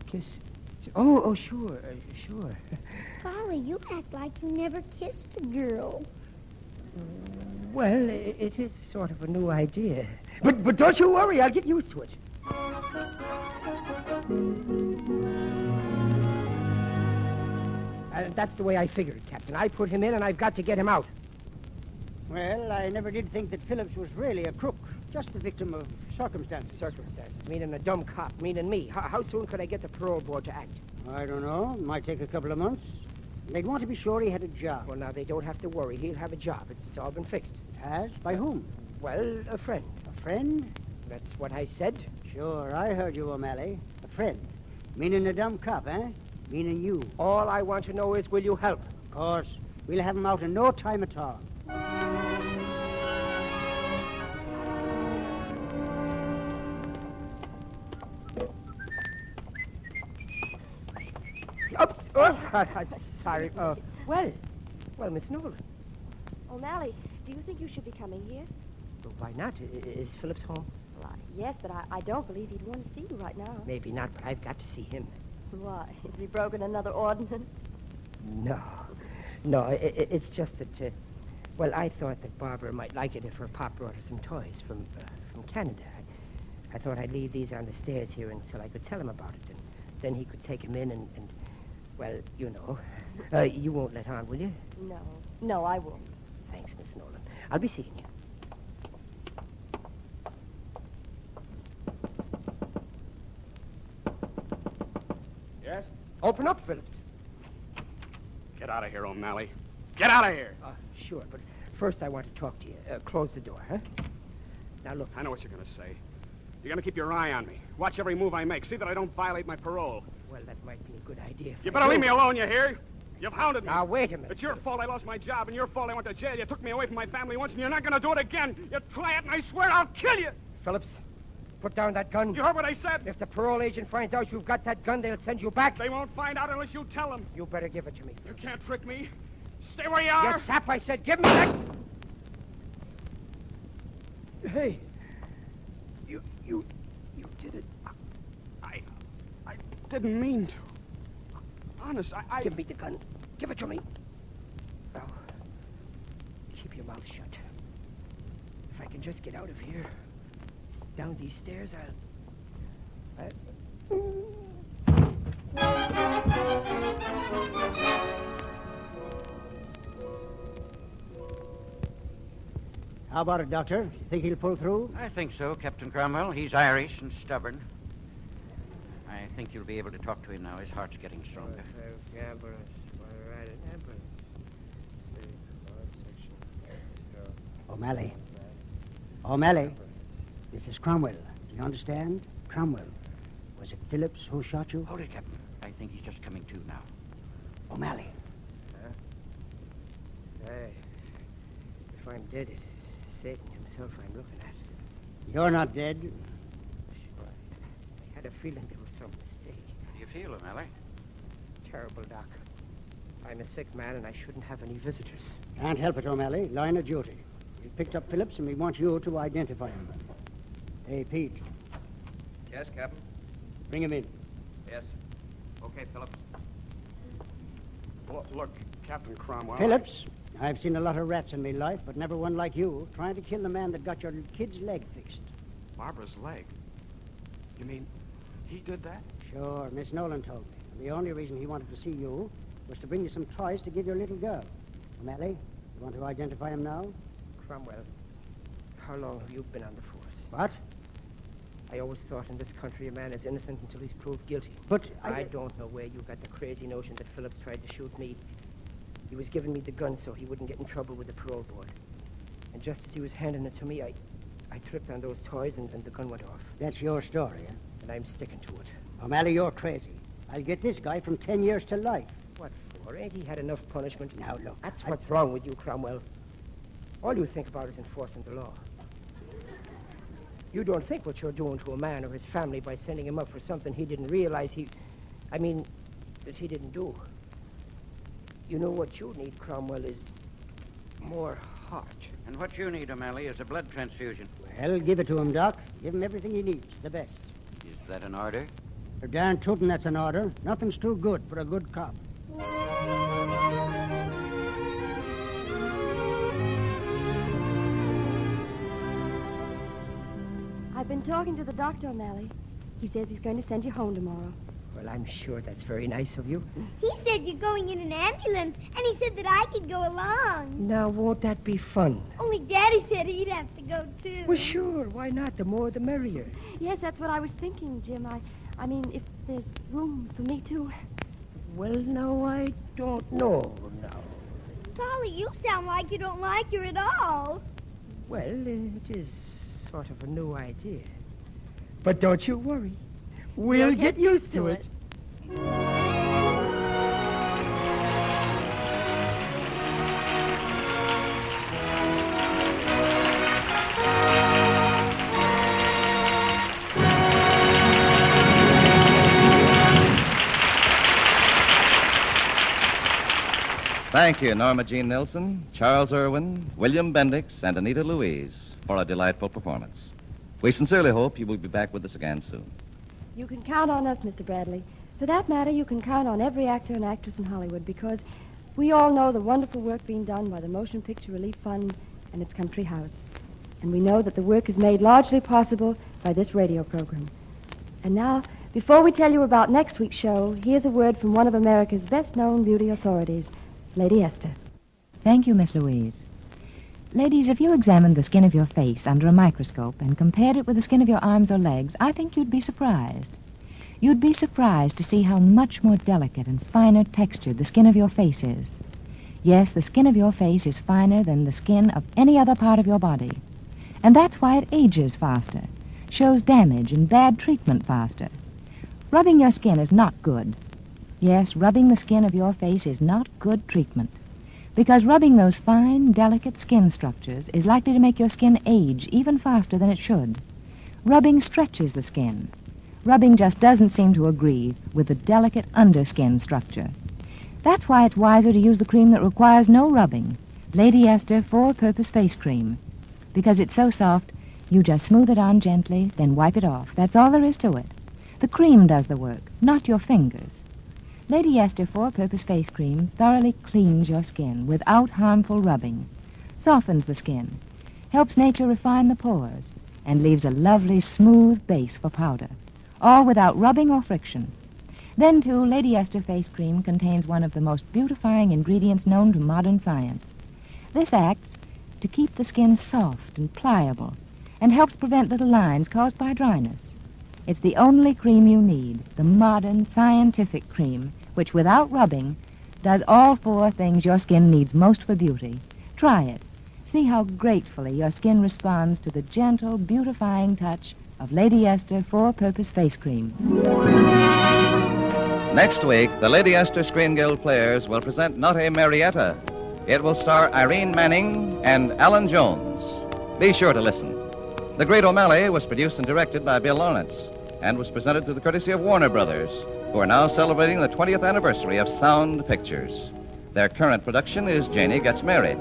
Kiss? Oh, sure, sure. Golly, you act like you never kissed a girl. Well, it is sort of a new idea. But don't you worry, I'll get used to it. That's the way I figured, Captain. I put him in, and I've got to get him out. Well, I never did think that Phillips was really a crook. Just the victim of circumstances. Circumstances, meaning a dumb cop, meaning me. How soon could I get the parole board to act? I don't know. Might take a couple of months. They'd want to be sure he had a job. Well, now, they don't have to worry. He'll have a job. It's all been fixed. It has? By whom? Well, a friend. A friend? That's what I said. Sure, I heard you, O'Malley. A friend. Meaning a dumb cop, eh? Meaning you. All I want to know is, will you help? Of course. We'll have him out in no time at all. Oops! Oh, I'm sorry. Well, Miss Nolan. O'Malley, do you think you should be coming here? Well, why not? Is Phillips home? Well, yes, but I don't believe he'd want to see you right now. Maybe not, but I've got to see him. Why? Has he broken another ordinance? No, it's just that, well, I thought that Barbara might like it if her pop brought her some toys from Canada. I thought I'd leave these on the stairs here until I could tell him about it, and then he could take them in and well, you know. You won't let on, will you? No, I won't. Thanks, Miss Nolan. I'll be seeing you. Yes? Open up, Phillips. Get out of here, O'Malley. Get out of here. Sure, but first I want to talk to you. Close the door, huh? Now, look. I know what you're going to say. You're going to keep your eye on me. Watch every move I make. See that I don't violate my parole. Well, that might be a good idea. You better leave me alone, you hear? You've hounded me. Now, wait a minute. It's your fault I lost my job, and your fault I went to jail. You took me away from my family once, and you're not going to do it again. You try it, and I swear I'll kill you. Phillips, put down that gun. You heard what I said? If the parole agent finds out you've got that gun, they'll send you back. They won't find out unless you tell them. You better give it to me. You can't trick me. Stay where you are. You sap, I said, give me that. Hey. You did it. I didn't mean to. Honest, I... Give me the gun. Give it to me. Now, keep your mouth shut. If I can just get out of here, down these stairs, How about it, Doctor? You think he'll pull through? I think so, Captain Cromwell. He's Irish and stubborn. I think you'll be able to talk to him now. His heart's getting stronger. O'Malley. O'Malley. This is Cromwell. Do you understand? Cromwell. Was it Phillips who shot you? Hold it, Captain. I think he's just coming to now. O'Malley. Hey. If I'm dead, it's Satan himself I'm looking at. You're not dead. Sure. I had a feeling there was some mistake. How do you feel, O'Malley? Terrible, Doc. I'm a sick man, and I shouldn't have any visitors. Can't help it, O'Malley. Line of duty. We picked up Phillips, and we want you to identify him. Hey, Pete. Yes, Captain? Bring him in. Yes. Okay, Phillips. Look, Captain Cromwell... Phillips, I've seen a lot of rats in my life, but never one like you, trying to kill the man that got your kid's leg fixed. Barbara's leg? You mean he did that? Sure, Miss Nolan told me. And the only reason he wanted to see you was to bring you some toys to give your little girl. O'Malley, you want to identify him now? Cromwell, how long have you been on the force? What? I always thought in this country a man is innocent until he's proved guilty. But I don't know where you got the crazy notion that Phillips tried to shoot me. He was giving me the gun so he wouldn't get in trouble with the parole board. And just as he was handing it to me, I tripped on those toys and the gun went off. That's your story, eh? And I'm sticking to it. O'Malley, you're crazy. I'll get this guy from 10 years to life. What for? Ain't he had enough punishment? Now, look. That's what's wrong with you, Cromwell. All you think about is enforcing the law. You don't think what you're doing to a man or his family by sending him up for something he didn't realize that he didn't do. You know what you need, Cromwell, is more heart. And what you need, O'Malley, is a blood transfusion. Well, give it to him, Doc. Give him everything he needs, the best. Is that an order? For darn tootin', that's an order. Nothing's too good for a good cop. I've been talking to the doctor, O'Malley. He says he's going to send you home tomorrow. Well, I'm sure that's very nice of you. He said you're going in an ambulance, and he said that I could go along. Now, won't that be fun? Only Daddy said he'd have to go, too. Well, sure. Why not? The more, the merrier. Yes, that's what I was thinking, Jim. I mean, if there's room for me, too. Well, no, I don't know now. Polly, you sound like you don't like her at all. Well, it is sort of a new idea. But don't you worry. We'll get used to it. Thank you, Norma Jean Nilsson, Charles Irwin, William Bendix, and Anita Louise for a delightful performance. We sincerely hope you will be back with us again soon. You can count on us, Mr. Bradley. For that matter, you can count on every actor and actress in Hollywood because we all know the wonderful work being done by the Motion Picture Relief Fund and its country house. And we know that the work is made largely possible by this radio program. And now, before we tell you about next week's show, here's a word from one of America's best-known beauty authorities, Lady Esther. Thank you, Miss Louise. Ladies, if you examined the skin of your face under a microscope and compared it with the skin of your arms or legs, I think you'd be surprised. You'd be surprised to see how much more delicate and finer textured the skin of your face is. Yes, the skin of your face is finer than the skin of any other part of your body. And that's why it ages faster, shows damage and bad treatment faster. Rubbing your skin is not good. Yes, rubbing the skin of your face is not good treatment. Because rubbing those fine, delicate skin structures is likely to make your skin age even faster than it should. Rubbing stretches the skin. Rubbing just doesn't seem to agree with the delicate underskin structure. That's why it's wiser to use the cream that requires no rubbing, Lady Esther Four-Purpose Face Cream. Because it's so soft, you just smooth it on gently, then wipe it off. That's all there is to it. The cream does the work, not your fingers. Lady Esther Four-Purpose Face Cream thoroughly cleans your skin without harmful rubbing, softens the skin, helps nature refine the pores, and leaves a lovely, smooth base for powder, all without rubbing or friction. Then, too, Lady Esther Face Cream contains one of the most beautifying ingredients known to modern science. This acts to keep the skin soft and pliable and helps prevent little lines caused by dryness. It's the only cream you need, the modern, scientific cream, which, without rubbing, does all four things your skin needs most for beauty. Try it. See how gratefully your skin responds to the gentle, beautifying touch of Lady Esther Four-Purpose Face Cream. Next week, the Lady Esther Screen Guild players will present Notte Marietta. It will star Irene Manning and Alan Jones. Be sure to listen. The Great O'Malley was produced and directed by Bill Lawrence and was presented through the courtesy of Warner Brothers, who are now celebrating the 20th anniversary of Sound Pictures. Their current production is Janie Gets Married.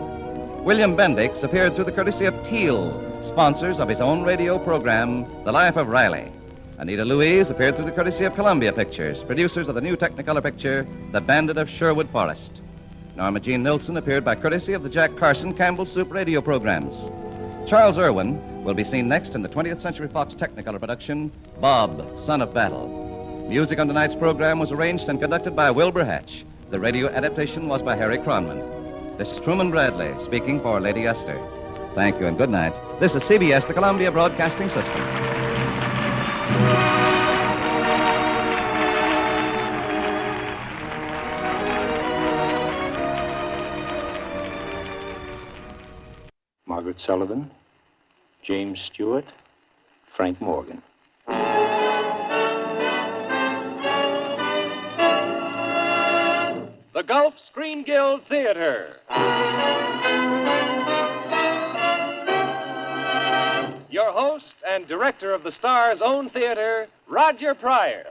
William Bendix appeared through the courtesy of Teal, sponsors of his own radio program, The Life of Riley. Anita Louise appeared through the courtesy of Columbia Pictures, producers of the new Technicolor picture, The Bandit of Sherwood Forest. Norma Jean Nilsson appeared by courtesy of the Jack Carson Campbell Soup radio programs. Charles Irwin will be seen next in the 20th Century Fox Technicolor production, Bob, Son of Battle. Music on tonight's program was arranged and conducted by Wilbur Hatch. The radio adaptation was by Harry Cronman. This is Truman Bradley speaking for Lady Esther. Thank you and good night. This is CBS, the Columbia Broadcasting System. Margaret Sullivan, James Stewart, Frank Morgan. The Gulf Screen Guild Theater. Your host and director of the Star's own theater, Roger Pryor.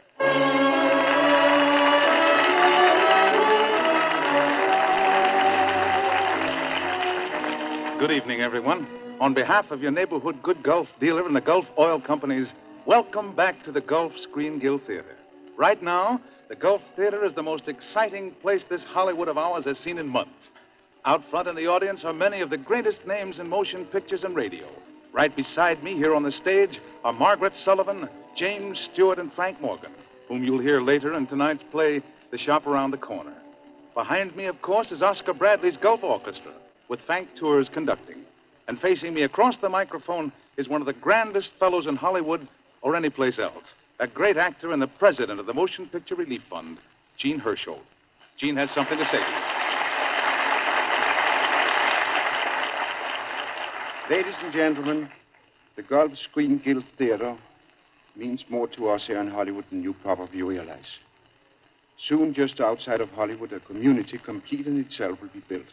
Good evening, everyone. On behalf of your neighborhood good Gulf dealer and the Gulf Oil Companies, welcome back to the Gulf Screen Guild Theater. Right now, the Gulf Theater is the most exciting place this Hollywood of ours has seen in months. Out front in the audience are many of the greatest names in motion pictures and radio. Right beside me here on the stage are Margaret Sullivan, James Stewart, and Frank Morgan, whom you'll hear later in tonight's play, The Shop Around the Corner. Behind me, of course, is Oscar Bradley's Gulf Orchestra, with Frank Tours conducting. And facing me across the microphone is one of the grandest fellows in Hollywood or any place else, a great actor and the president of the Motion Picture Relief Fund, Gene Hersholt. Gene has something to say to you. Ladies and gentlemen, the Gulf Screen Guild Theater means more to us here in Hollywood than you probably realize. Soon, just outside of Hollywood, a community complete in itself will be built.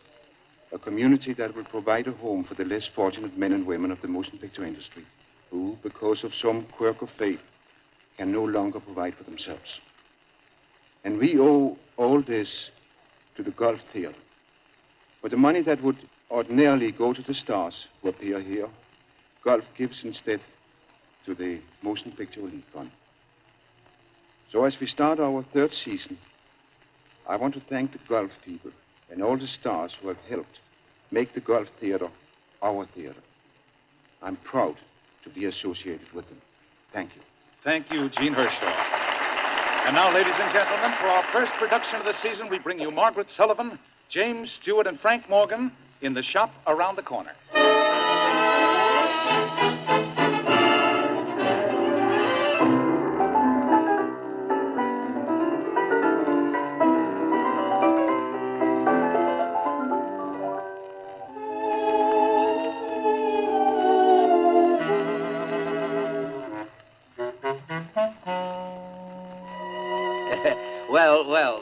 A community that will provide a home for the less fortunate men and women of the motion picture industry, who, because of some quirk of fate, can no longer provide for themselves. And we owe all this to the Gulf Theater. For the money that would ordinarily go to the stars who appear here, Gulf gives instead to the Motion Picture Relief Fund. So as we start our third season, I want to thank the Gulf people and all the stars who have helped make the Gulf Theater our theater. I'm proud to be associated with them. Thank you. Thank you, Gene Hersholt. And now, ladies and gentlemen, for our first production of the season, we bring you Margaret Sullivan, James Stewart, and Frank Morgan in The Shop Around the Corner.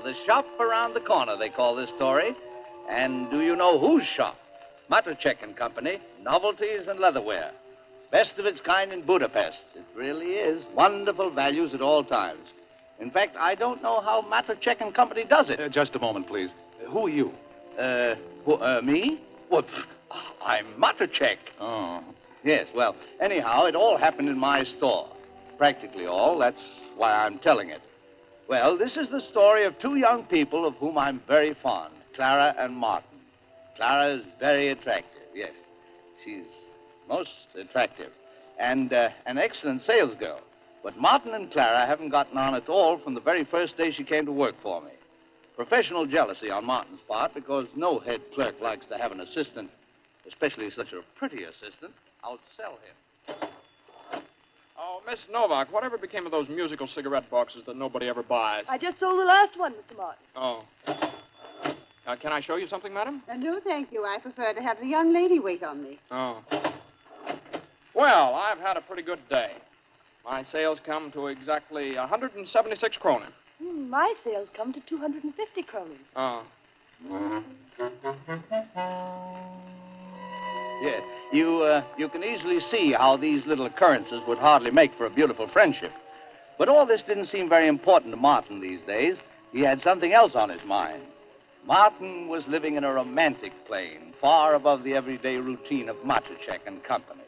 the shop around the corner, they call this story. And do you know whose shop? Matrachek and Company, novelties and leatherware. Best of its kind in Budapest. It really is. Wonderful values at all times. In fact, I don't know how Matrachek and Company does it. Just a moment, please. Who are you? Me? Well, I'm Matrachek. Oh. Yes, well, anyhow, it all happened in my store. Practically all. That's why I'm telling it. Well, this is the story of two young people of whom I'm very fond, Clara and Martin. Clara is very attractive, yes. She's most attractive. And an excellent sales girl. But Martin and Clara haven't gotten on at all from the very first day she came to work for me. Professional jealousy on Martin's part, because no head clerk likes to have an assistant, especially such a pretty assistant, outsell him. Oh, Miss Novak, whatever became of those musical cigarette boxes that nobody ever buys? I just sold the last one, Mr. Martin. Oh. Can I show you something, madam? No, thank you. I prefer to have the young lady wait on me. Oh. Well, I've had a pretty good day. My sales come to exactly 176 kroner. My sales come to 250 kroner. Oh. Yes, you can easily see how these little occurrences would hardly make for a beautiful friendship. But all this didn't seem very important to Martin these days. He had something else on his mind. Martin was living in a romantic plane, far above the everyday routine of Matrachek and Company.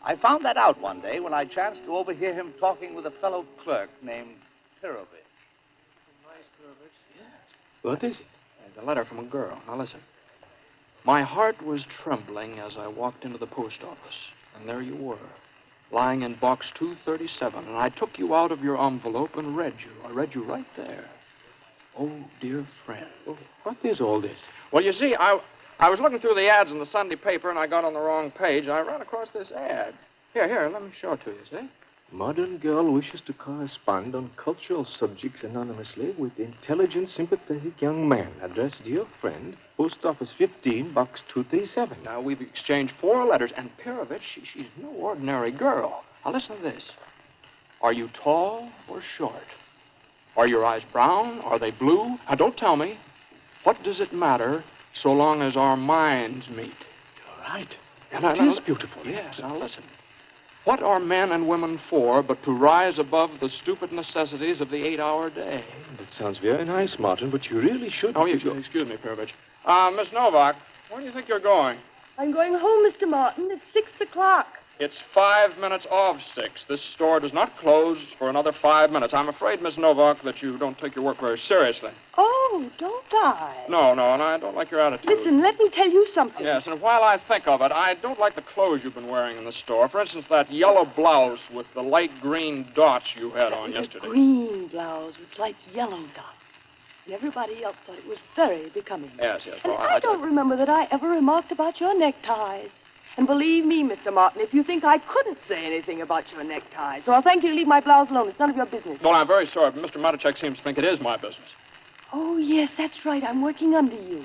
I found that out one day when I chanced to overhear him talking with a fellow clerk named Pirovich. Nice Pirovich? Yes. What is it? It's a letter from a girl. Now listen. My heart was trembling as I walked into the post office, and there you were, lying in box 237, and I took you out of your envelope and read you. I read you right there. Oh, dear friend. What is all this? Well, you see, I was looking through the ads in the Sunday paper, and I got on the wrong page, and I ran across this ad. Here, let me show it to you, see? Modern girl wishes to correspond on cultural subjects anonymously with intelligent, sympathetic young man. Address, dear friend, Post Office 15, Box 237. Now, we've exchanged 4 letters, and Pirovich, she's no ordinary girl. Now, listen to this. Are you tall or short? Are your eyes brown? Are they blue? Now, don't tell me. What does it matter so long as our minds meet? You're right. Now, It is beautiful. Yes, now listen. What are men and women for but to rise above the stupid necessities of the 8-hour day? That sounds very nice, Martin, but you really should... Oh, excuse me, Pirovich. Miss Novak, where do you think you're going? I'm going home, Mr. Martin. It's 6 o'clock. It's 5 minutes of 6. This store does not close for another 5 minutes. I'm afraid, Miss Novak, that you don't take your work very seriously. Oh, don't I? No, and I don't like your attitude. Listen, let me tell you something. Yes, and while I think of it, I don't like the clothes you've been wearing in the store. For instance, that yellow blouse with the light green dots you had on yesterday. A green blouse with light yellow dots. And everybody else thought it was very becoming. Yes. And Well, I don't remember that I ever remarked about your neckties. And believe me, Mr. Martin, if you think I couldn't say anything about your necktie, so I'll thank you to leave my blouse alone. It's none of your business. Well, I'm very sorry, but Mr. Matrachek seems to think it is my business. Oh, yes, that's right. I'm working under you.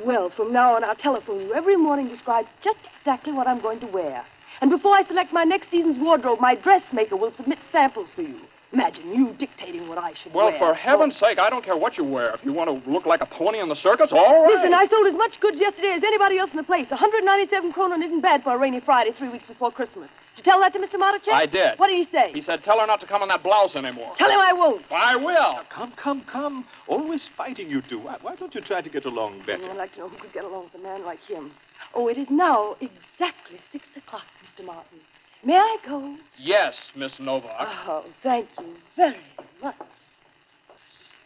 Well, from now on, I'll telephone you every morning, describe just exactly what I'm going to wear. And before I select my next season's wardrobe, my dressmaker will submit samples for you. Imagine you dictating what I should wear. Well, for heaven's sake, I don't care what you wear. If you want to look like a pony in the circus, all right. Listen, I sold as much goods yesterday as anybody else in the place. 197 kroner isn't bad for a rainy Friday 3 weeks before Christmas. Did you tell that to Mr. Matrachek? I did. What did he say? He said, tell her not to come in that blouse anymore. Tell him I won't. I will. Now, come. Always fighting, you two. Why don't you try to get along better? I'd like to know who could get along with a man like him. Oh, it is now exactly 6 o'clock, Mr. Martin. May I go? Yes, Miss Novak. Oh, thank you very much.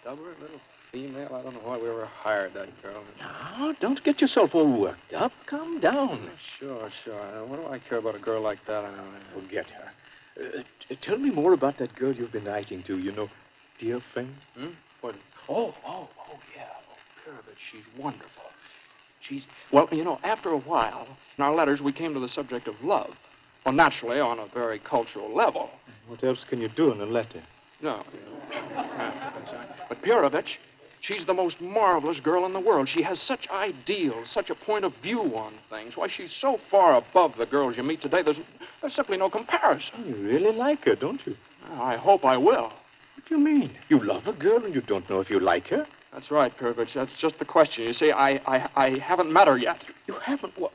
Stubborn little female. I don't know why we ever hired that girl. Now, don't get yourself all worked up. Calm down. Sure. What do I care about a girl like that? Forget her. Tell me more about that girl you've been writing to, dear friend. What? Oh, yeah. Pirovich, she's wonderful. Well, after a while, in our letters, we came to the subject of love. Well, naturally, on a very cultural level. What else can you do in a letter? No. But Pirovich, she's the most marvelous girl in the world. She has such ideals, such a point of view on things. Why, she's so far above the girls you meet today, there's simply no comparison. You really like her, don't you? I hope I will. What do you mean? You love a girl and you don't know if you like her? That's right, Perovich. That's just the question. You see, I haven't met her yet. You haven't? What?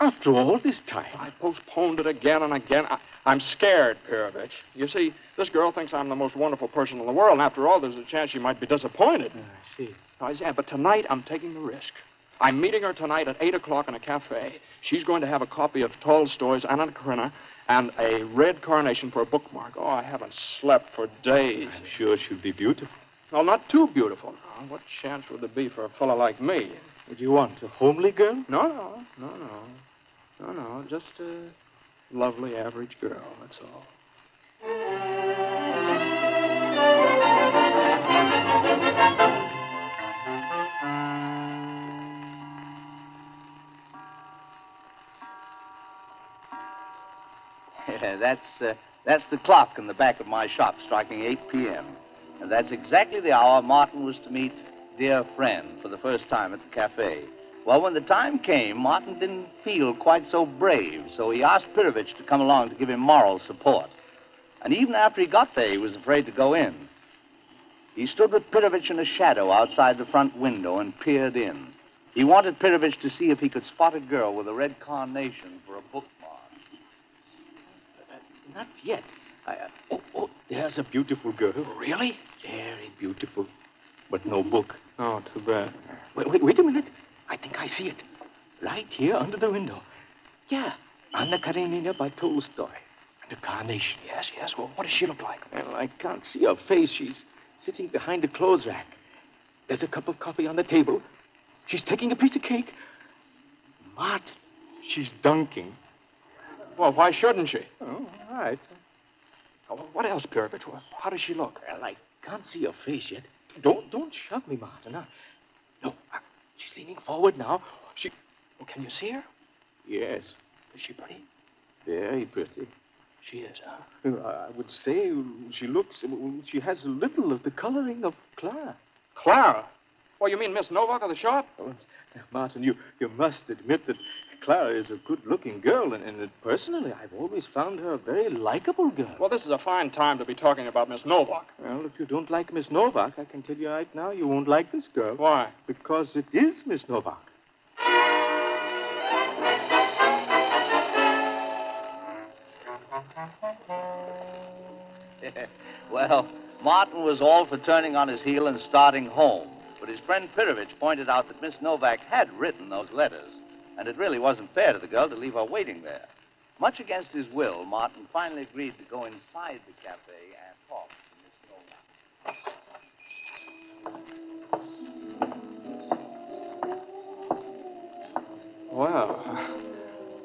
After all this time? I postponed it again and again. I'm scared, Perovich. You see, this girl thinks I'm the most wonderful person in the world, and after all, there's a chance she might be disappointed. I see. Yeah, but tonight I'm taking the risk. I'm meeting her tonight at 8 o'clock in a cafe. She's going to have a copy of Tolstoy's Anna Karenina and a red carnation for a bookmark. Oh, I haven't slept for days. I'm sure she'll be beautiful. Well, not too beautiful. Now, what chance would there be for a fellow like me? What do you want, a homely girl? No. Just a lovely average girl, that's all. That's the clock in the back of my shop striking 8 p.m. And that's exactly the hour Martin was to meet dear friend for the first time at the cafe. Well, when the time came, Martin didn't feel quite so brave, so he asked Perovich to come along to give him moral support. And even after he got there, he was afraid to go in. He stood with Perovich in a shadow outside the front window and peered in. He wanted Perovich to see if he could spot a girl with a red carnation for a bookmark. Not yet. There's a beautiful girl. Really? Very beautiful. But no book. Oh, too bad. Wait a minute. I think I see it. Right here under the window. Yeah. Anna Karenina by Tolstoy. And a carnation. Yes. Well, what does she look like? Well, I can't see her face. She's sitting behind the clothes rack. There's a cup of coffee on the table. She's taking a piece of cake. Martin, she's dunking. Well, why shouldn't she? Oh, all right. What else, Perovich? How does she look? Well, I can't see her face yet. Don't shove me, Martin. No, she's leaning forward now. Can you see her? Yes. Is she pretty? Very pretty. She is, huh? I would say she has a little of the coloring of Clara. Clara? Well, you mean Miss Novak of the shop? Oh, Martin, you must admit that Clara is a good-looking girl, and personally, I've always found her a very likable girl. Well, this is a fine time to be talking about Miss Novak. Well, if you don't like Miss Novak, I can tell you right now, you won't like this girl. Why? Because it is Miss Novak. Well, Martin was all for turning on his heel and starting home. But his friend Perovich pointed out that Miss Novak had written those letters, and it really wasn't fair to the girl to leave her waiting there. Much against his will, Martin finally agreed to go inside the cafe and talk to Miss Novak. Well,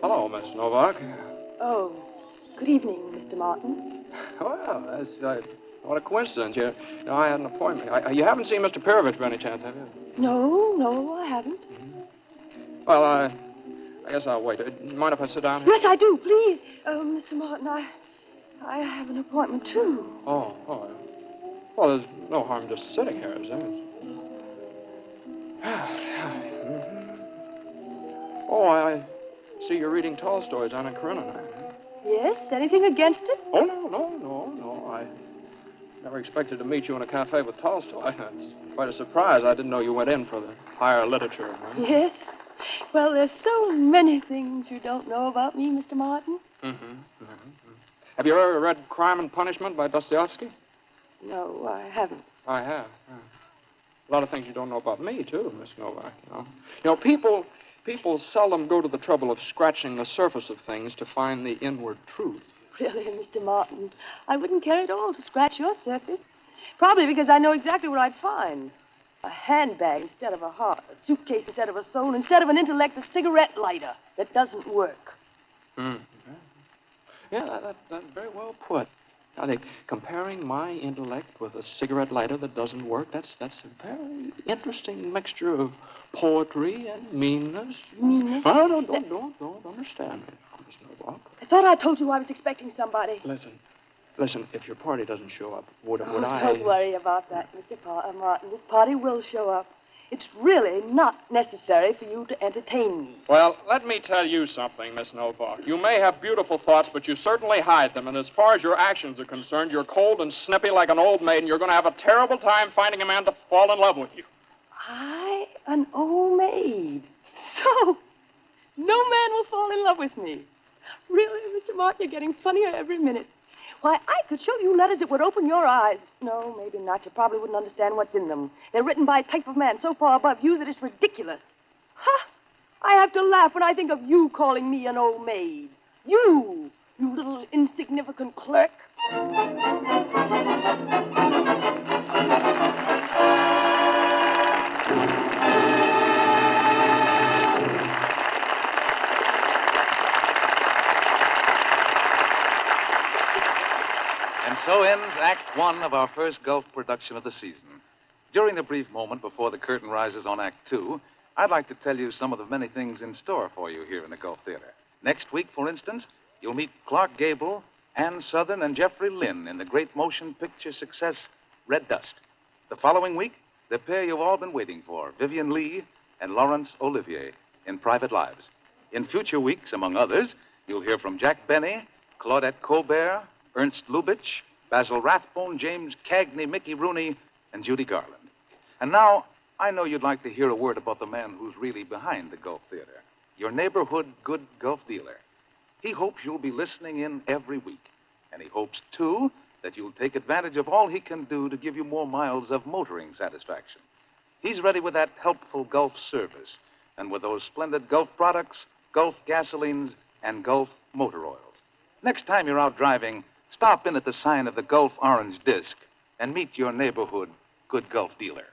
hello, Miss Novak. Oh, good evening, Mr. Martin. Well, that's what a coincidence. I had an appointment. You haven't seen Mr. Perovich by any chance, have you? No, I haven't. Well, I guess I'll wait. Mind if I sit down here? Yes, I do, please. Mr. Martin, I have an appointment, too. Oh. Well, there's no harm just sitting here, is there? Oh, I see you're reading Tolstoy's Anna Karenina. Yes? Anything against it? Oh, no. I never expected to meet you in a cafe with Tolstoy. It's quite a surprise. I didn't know you went in for the higher literature. Huh? Yes. Well, there's so many things you don't know about me, Mr. Martin. Have you ever read Crime and Punishment by Dostoevsky? No, I haven't. I have. A lot of things you don't know about me, too, Miss Novak, You know, people seldom go to the trouble of scratching the surface of things to find the inward truth. Really, Mr. Martin, I wouldn't care at all to scratch your surface. Probably because I know exactly what I'd find. A handbag instead of a heart, a suitcase instead of a soul, instead of an intellect, a cigarette lighter that doesn't work. Yeah, that's very well put. I think comparing my intellect with a cigarette lighter that doesn't work, that's a very interesting mixture of poetry and meanness. Meanness? Oh, don't understand me, Miss Novak. I thought I told you I was expecting somebody. Listen, if your party doesn't show up, would I... Don't worry about that, Mr. Martin. This party will show up. It's really not necessary for you to entertain me. Well, let me tell you something, Miss Novak. You may have beautiful thoughts, but you certainly hide them. And as far as your actions are concerned, you're cold and snippy like an old maid, and you're going to have a terrible time finding a man to fall in love with you. I, an old maid. So, no man will fall in love with me. Really, Mr. Martin, you're getting funnier every minute. Why, I could show you letters that would open your eyes. No, maybe not. You probably wouldn't understand what's in them. They're written by a type of man so far above you that it's ridiculous. Ha! I have to laugh when I think of you calling me an old maid. You little insignificant clerk. And so ends Act One of our first Gulf production of the season. During the brief moment before the curtain rises on Act Two, I'd like to tell you some of the many things in store for you here in the Gulf Theater. Next week, for instance, you'll meet Clark Gable, Ann Sothern, and Jeffrey Lynn in the great motion picture success Red Dust. The following week, the pair you've all been waiting for, Vivian Lee and Laurence Olivier, in Private Lives. In future weeks, among others, you'll hear from Jack Benny, Claudette Colbert, Ernst Lubitsch, Basil Rathbone, James Cagney, Mickey Rooney, and Judy Garland. And now, I know you'd like to hear a word about the man who's really behind the Gulf Theater, your neighborhood good Gulf dealer. He hopes you'll be listening in every week. And he hopes, too, that you'll take advantage of all he can do to give you more miles of motoring satisfaction. He's ready with that helpful Gulf service and with those splendid Gulf products, Gulf gasolines, and Gulf motor oils. Next time you're out driving, stop in at the sign of the Gulf Orange Disc and meet your neighborhood good Gulf dealer.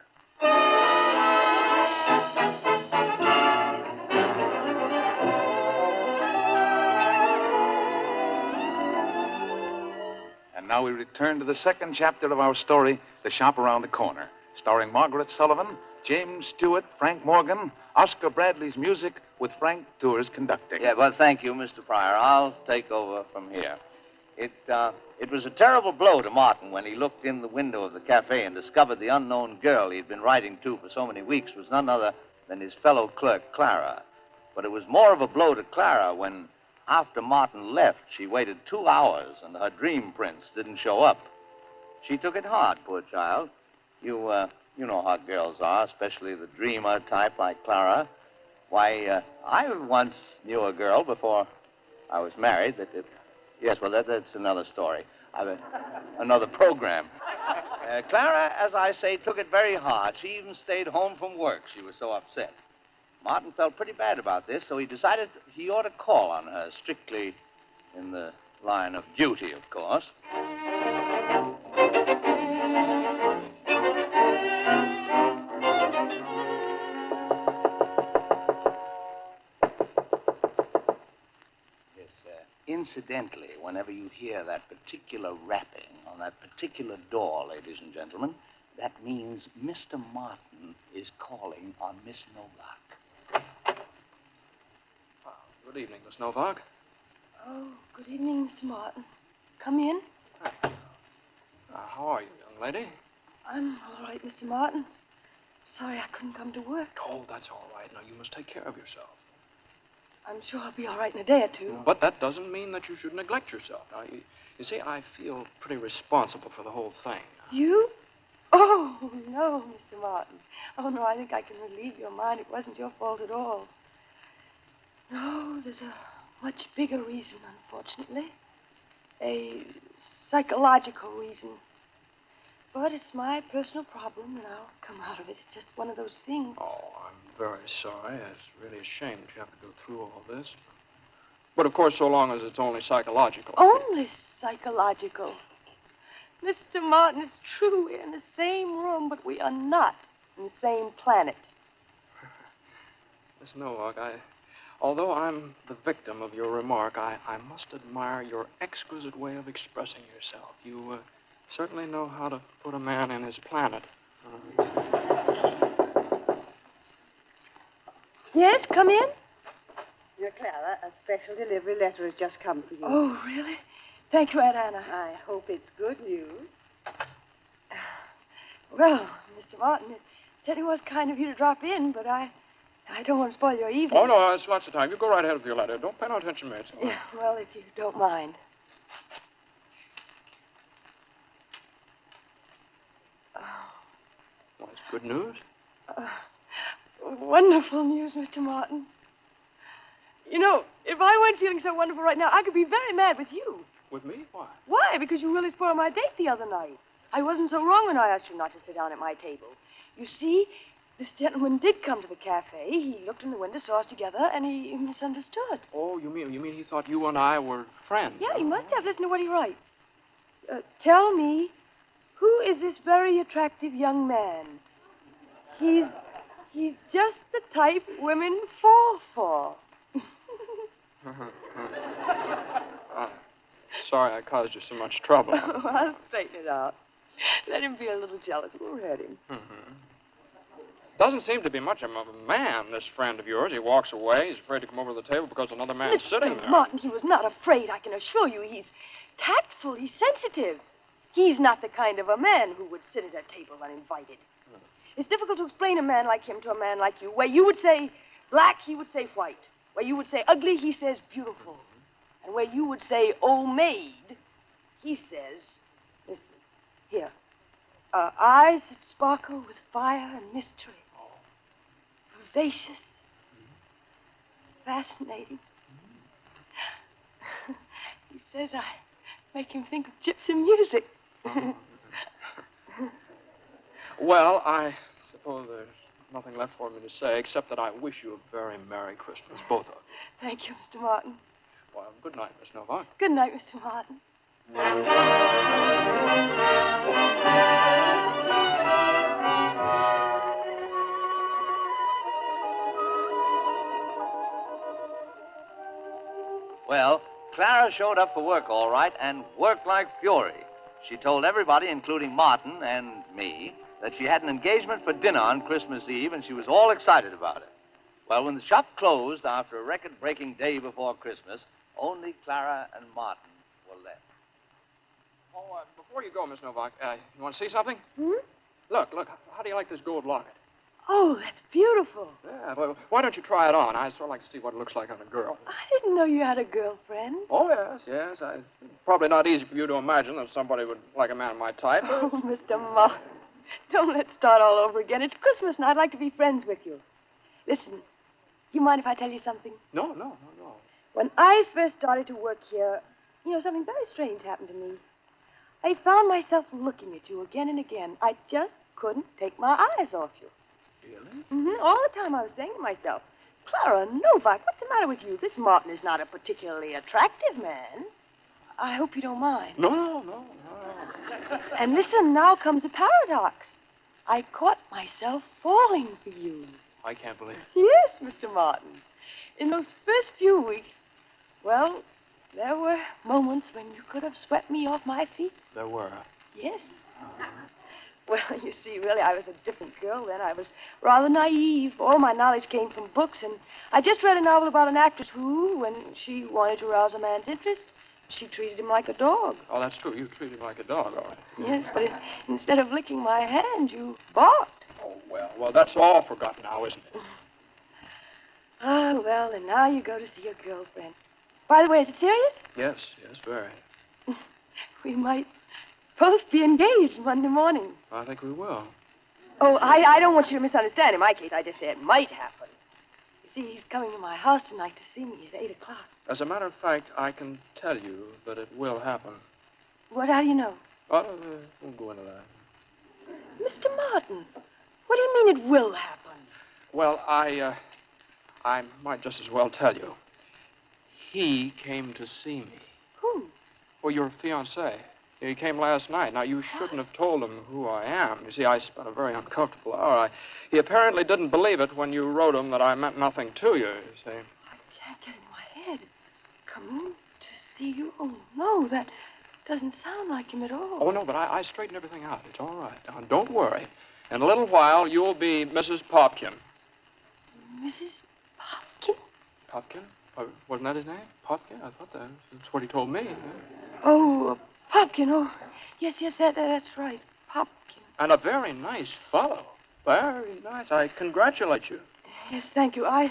And now we return to the second chapter of our story, The Shop Around the Corner, starring Margaret Sullivan, James Stewart, Frank Morgan, Oscar Bradley's music with Frank Tour's conducting. Yeah, well, thank you, Mr. Pryor. I'll take over from here. It was a terrible blow to Martin when he looked in the window of the cafe and discovered the unknown girl he'd been writing to for so many weeks was none other than his fellow clerk, Clara. But it was more of a blow to Clara when, after Martin left, she waited 2 hours and her dream prince didn't show up. She took it hard, poor child. You know how girls are, especially the dreamer type like Clara. Why, I once knew a girl before I was married Yes, well, that's another story. Another program. Clara, as I say, took it very hard. She even stayed home from work. She was so upset. Martin felt pretty bad about this, so he decided he ought to call on her, strictly in the line of duty, of course. Incidentally, whenever you hear that particular rapping on that particular door, ladies and gentlemen, that means Mr. Martin is calling on Miss Novak. Good evening, Miss Novak. Oh, good evening, Mr. Martin. Come in. How are you, young lady? I'm all right, Mr. Martin. Sorry I couldn't come to work. Oh, that's all right. Now, you must take care of yourself. I'm sure I'll be all right in a day or two. But that doesn't mean that you should neglect yourself. Now, you see, I feel pretty responsible for the whole thing. You? Oh, no, Mr. Martin. Oh, no, I think I can relieve your mind. It wasn't your fault at all. No, there's a much bigger reason, unfortunately. A psychological reason. But it's my personal problem, and I'll come out of it. It's just one of those things. Oh, I'm very sorry. It's really a shame that you have to go through all this. But, of course, so long as it's only psychological. Only psychological. Mr. Martin, it's true. We're in the same room, but we are not in the same planet. Miss Novak, although I'm the victim of your remark, I must admire your exquisite way of expressing yourself. You certainly know how to put a man in his planet. Yes, come in. Dear Clara, a special delivery letter has just come for you. Oh, really? Thank you, Aunt Anna. I hope it's good news. Well, Mr. Martin, it certainly was kind of you to drop in, but I don't want to spoil your evening. Oh, no, it's lots of time. You go right ahead with your letter. Don't pay no attention to me. It's all right. Yeah, well, if you don't mind. Well, it's good news. Wonderful news, Mr. Martin. You know, if I weren't feeling so wonderful right now, I could be very mad with you. With me? Why? Why? Because you really spoiled my date the other night. I wasn't so wrong when I asked you not to sit down at my table. You see, this gentleman did come to the cafe. He looked in the window, saw us together, and he misunderstood. Oh, you mean he thought you and I were friends? Yeah, he must have. Listen to what he writes. Tell me, who is this very attractive young man? He's just the type women fall for. Sorry I caused you so much trouble. I'll straighten it out. Let him be a little jealous. We'll hurt him. Doesn't seem to be much of a man, this friend of yours. He walks away. He's afraid to come over to the table because another man's sitting there. Martin, he was not afraid, I can assure you. He's tactful. He's sensitive. He's not the kind of a man who would sit at a table uninvited. It's difficult to explain a man like him to a man like you. Where you would say black, he would say white. Where you would say ugly, he says beautiful. And where you would say old maid, he says, listen, here, eyes that sparkle with fire and mystery. Vivacious. Fascinating. He says I make him think of gypsy music. Well, I suppose there's nothing left for me to say except that I wish you a very Merry Christmas, both of you. Thank you, Mr. Martin. Well, good night, Miss Novak. Good night, Mr. Martin. Well, Clara showed up for work all right and worked like fury. She told everybody, including Martin and me, that she had an engagement for dinner on Christmas Eve, and she was all excited about it. Well, when the shop closed after a record-breaking day before Christmas, only Clara and Martin were left. Oh, before you go, Miss Novak, you want to see something? Hmm? Look, how do you like this gold locket? Oh, that's beautiful. Yeah, well, why don't you try it on? I'd sort of like to see what it looks like on a girl. I didn't know you had a girlfriend. Oh, yes. Probably not easy for you to imagine that somebody would like a man of my type. Oh, Mr. Martin, don't let's start all over again. It's Christmas, and I'd like to be friends with you. Listen, do you mind if I tell you something? No. When I first started to work here, something very strange happened to me. I found myself looking at you again and again. I just couldn't take my eyes off you. Really? Mm-hmm. All the time I was saying to myself, Clara Novak, what's the matter with you? This Martin is not a particularly attractive man. I hope you don't mind. No. And listen, now comes a paradox. I caught myself falling for you. I can't believe it. Yes, Mr. Martin. In those first few weeks, well, there were moments when you could have swept me off my feet. There were. Yes. Well, you see, really, I was a different girl then. I was rather naive. All my knowledge came from books, and I just read a novel about an actress who, when she wanted to rouse a man's interest, she treated him like a dog. Oh, that's true. You treated him like a dog, all right. Yes, but instead of licking my hand, you barked. Oh, well, that's all forgotten now, isn't it? Oh, well, and now you go to see your girlfriend. By the way, is it serious? Yes, very. We might both be engaged Monday morning. I think we will. Oh, I don't want you to misunderstand. In my case, I just say it might happen. You see, he's coming to my house tonight to see me at 8 o'clock. As a matter of fact, I can tell you that it will happen. How do you know? We'll go into that. Mr. Martin, what do you mean it will happen? Well, I might just as well tell you. He came to see me. Who? Well, your fiancé. He came last night. Now, you shouldn't have told him who I am. You see, I spent a very uncomfortable hour. He apparently didn't believe it when you wrote him that I meant nothing to you see. I can't get in my head. Come to see you? Oh, no, that doesn't sound like him at all. Oh, no, but I straightened everything out. It's all right. Now, don't worry. In a little while, you'll be Mrs. Popkin. Mrs. Popkin? Popkin? Wasn't that his name? Popkin? I thought that's what he told me. Oh, Popkin. Oh, yes, that's right. Popkin. And a very nice fellow. Very nice. I congratulate you. Yes, thank you. I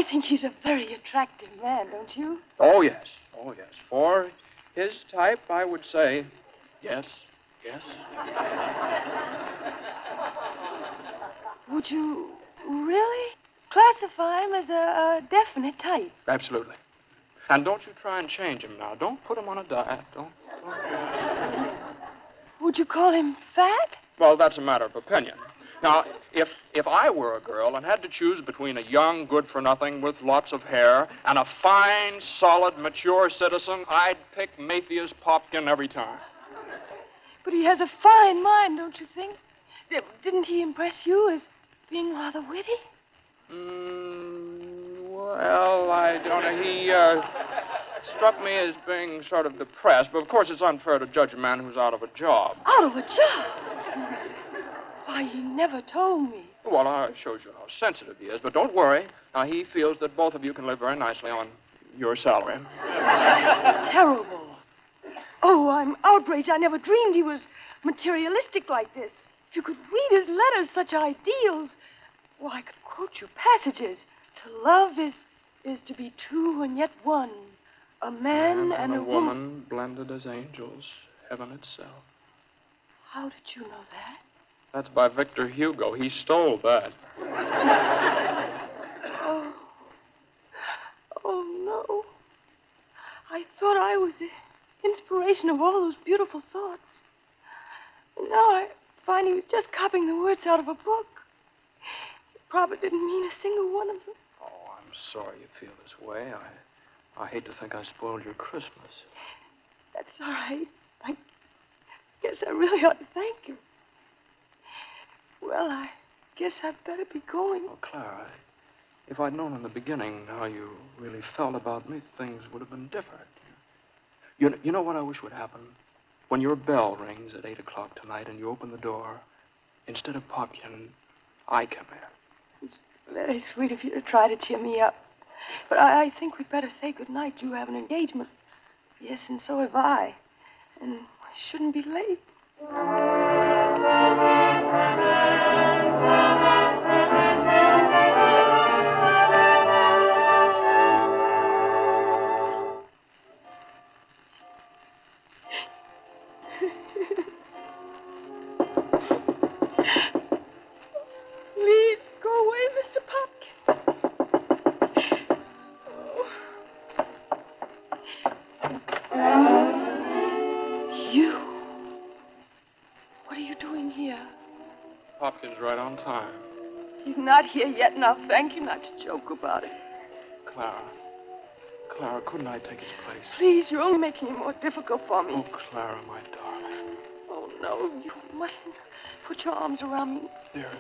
think he's a very attractive man, don't you? Oh, yes. Oh, yes. For his type, I would say yes. Yes. Would you really classify him as a definite type? Absolutely. And don't you try and change him now. Don't put him on a diet. Don't. Would you call him fat? Well, that's a matter of opinion. Now, if I were a girl and had to choose between a young good-for-nothing with lots of hair and a fine, solid, mature citizen, I'd pick Mayfia's Popkin every time. But he has a fine mind, don't you think? Didn't he impress you as being rather witty? Well, I don't know. He struck me as being sort of depressed, but of course it's unfair to judge a man who's out of a job. Out of a job? Why, he never told me. Well, I showed you how sensitive he is, but don't worry. He feels that both of you can live very nicely on your salary. Terrible. Oh, I'm outraged. I never dreamed he was materialistic like this. If you could read his letters, such ideals. Well, I could quote you passages. To love is to be two and yet one. A man and a woman blended as angels, heaven itself. How did you know that? That's by Victor Hugo. He stole that. Oh, no. I thought I was the inspiration of all those beautiful thoughts. And now I find he was just copying the words out of a book. He probably didn't mean a single one of them. Oh, I'm sorry you feel this way. I hate to think I spoiled your Christmas. That's all right. I guess I really ought to thank you. Well, I guess I'd better be going. Oh, Clara, if I'd known in the beginning how you really felt about me, things would have been different. You know what I wish would happen? When your bell rings at 8 o'clock tonight and you open the door, instead of Popkin, I come in. It's very sweet of you to try to cheer me up. But I think we'd better say goodnight. You have an engagement. Yes, and so have I. And I shouldn't be late. Please go away, Mr. Popkin. You. What are you doing here? Popkin's right on time. He's not here yet, and I'll thank you not to joke about it. Clara, couldn't I take his place? Please, you're only making it more difficult for me. Oh, Clara, my darling. Oh, no, you mustn't put your arms around me. Dearest,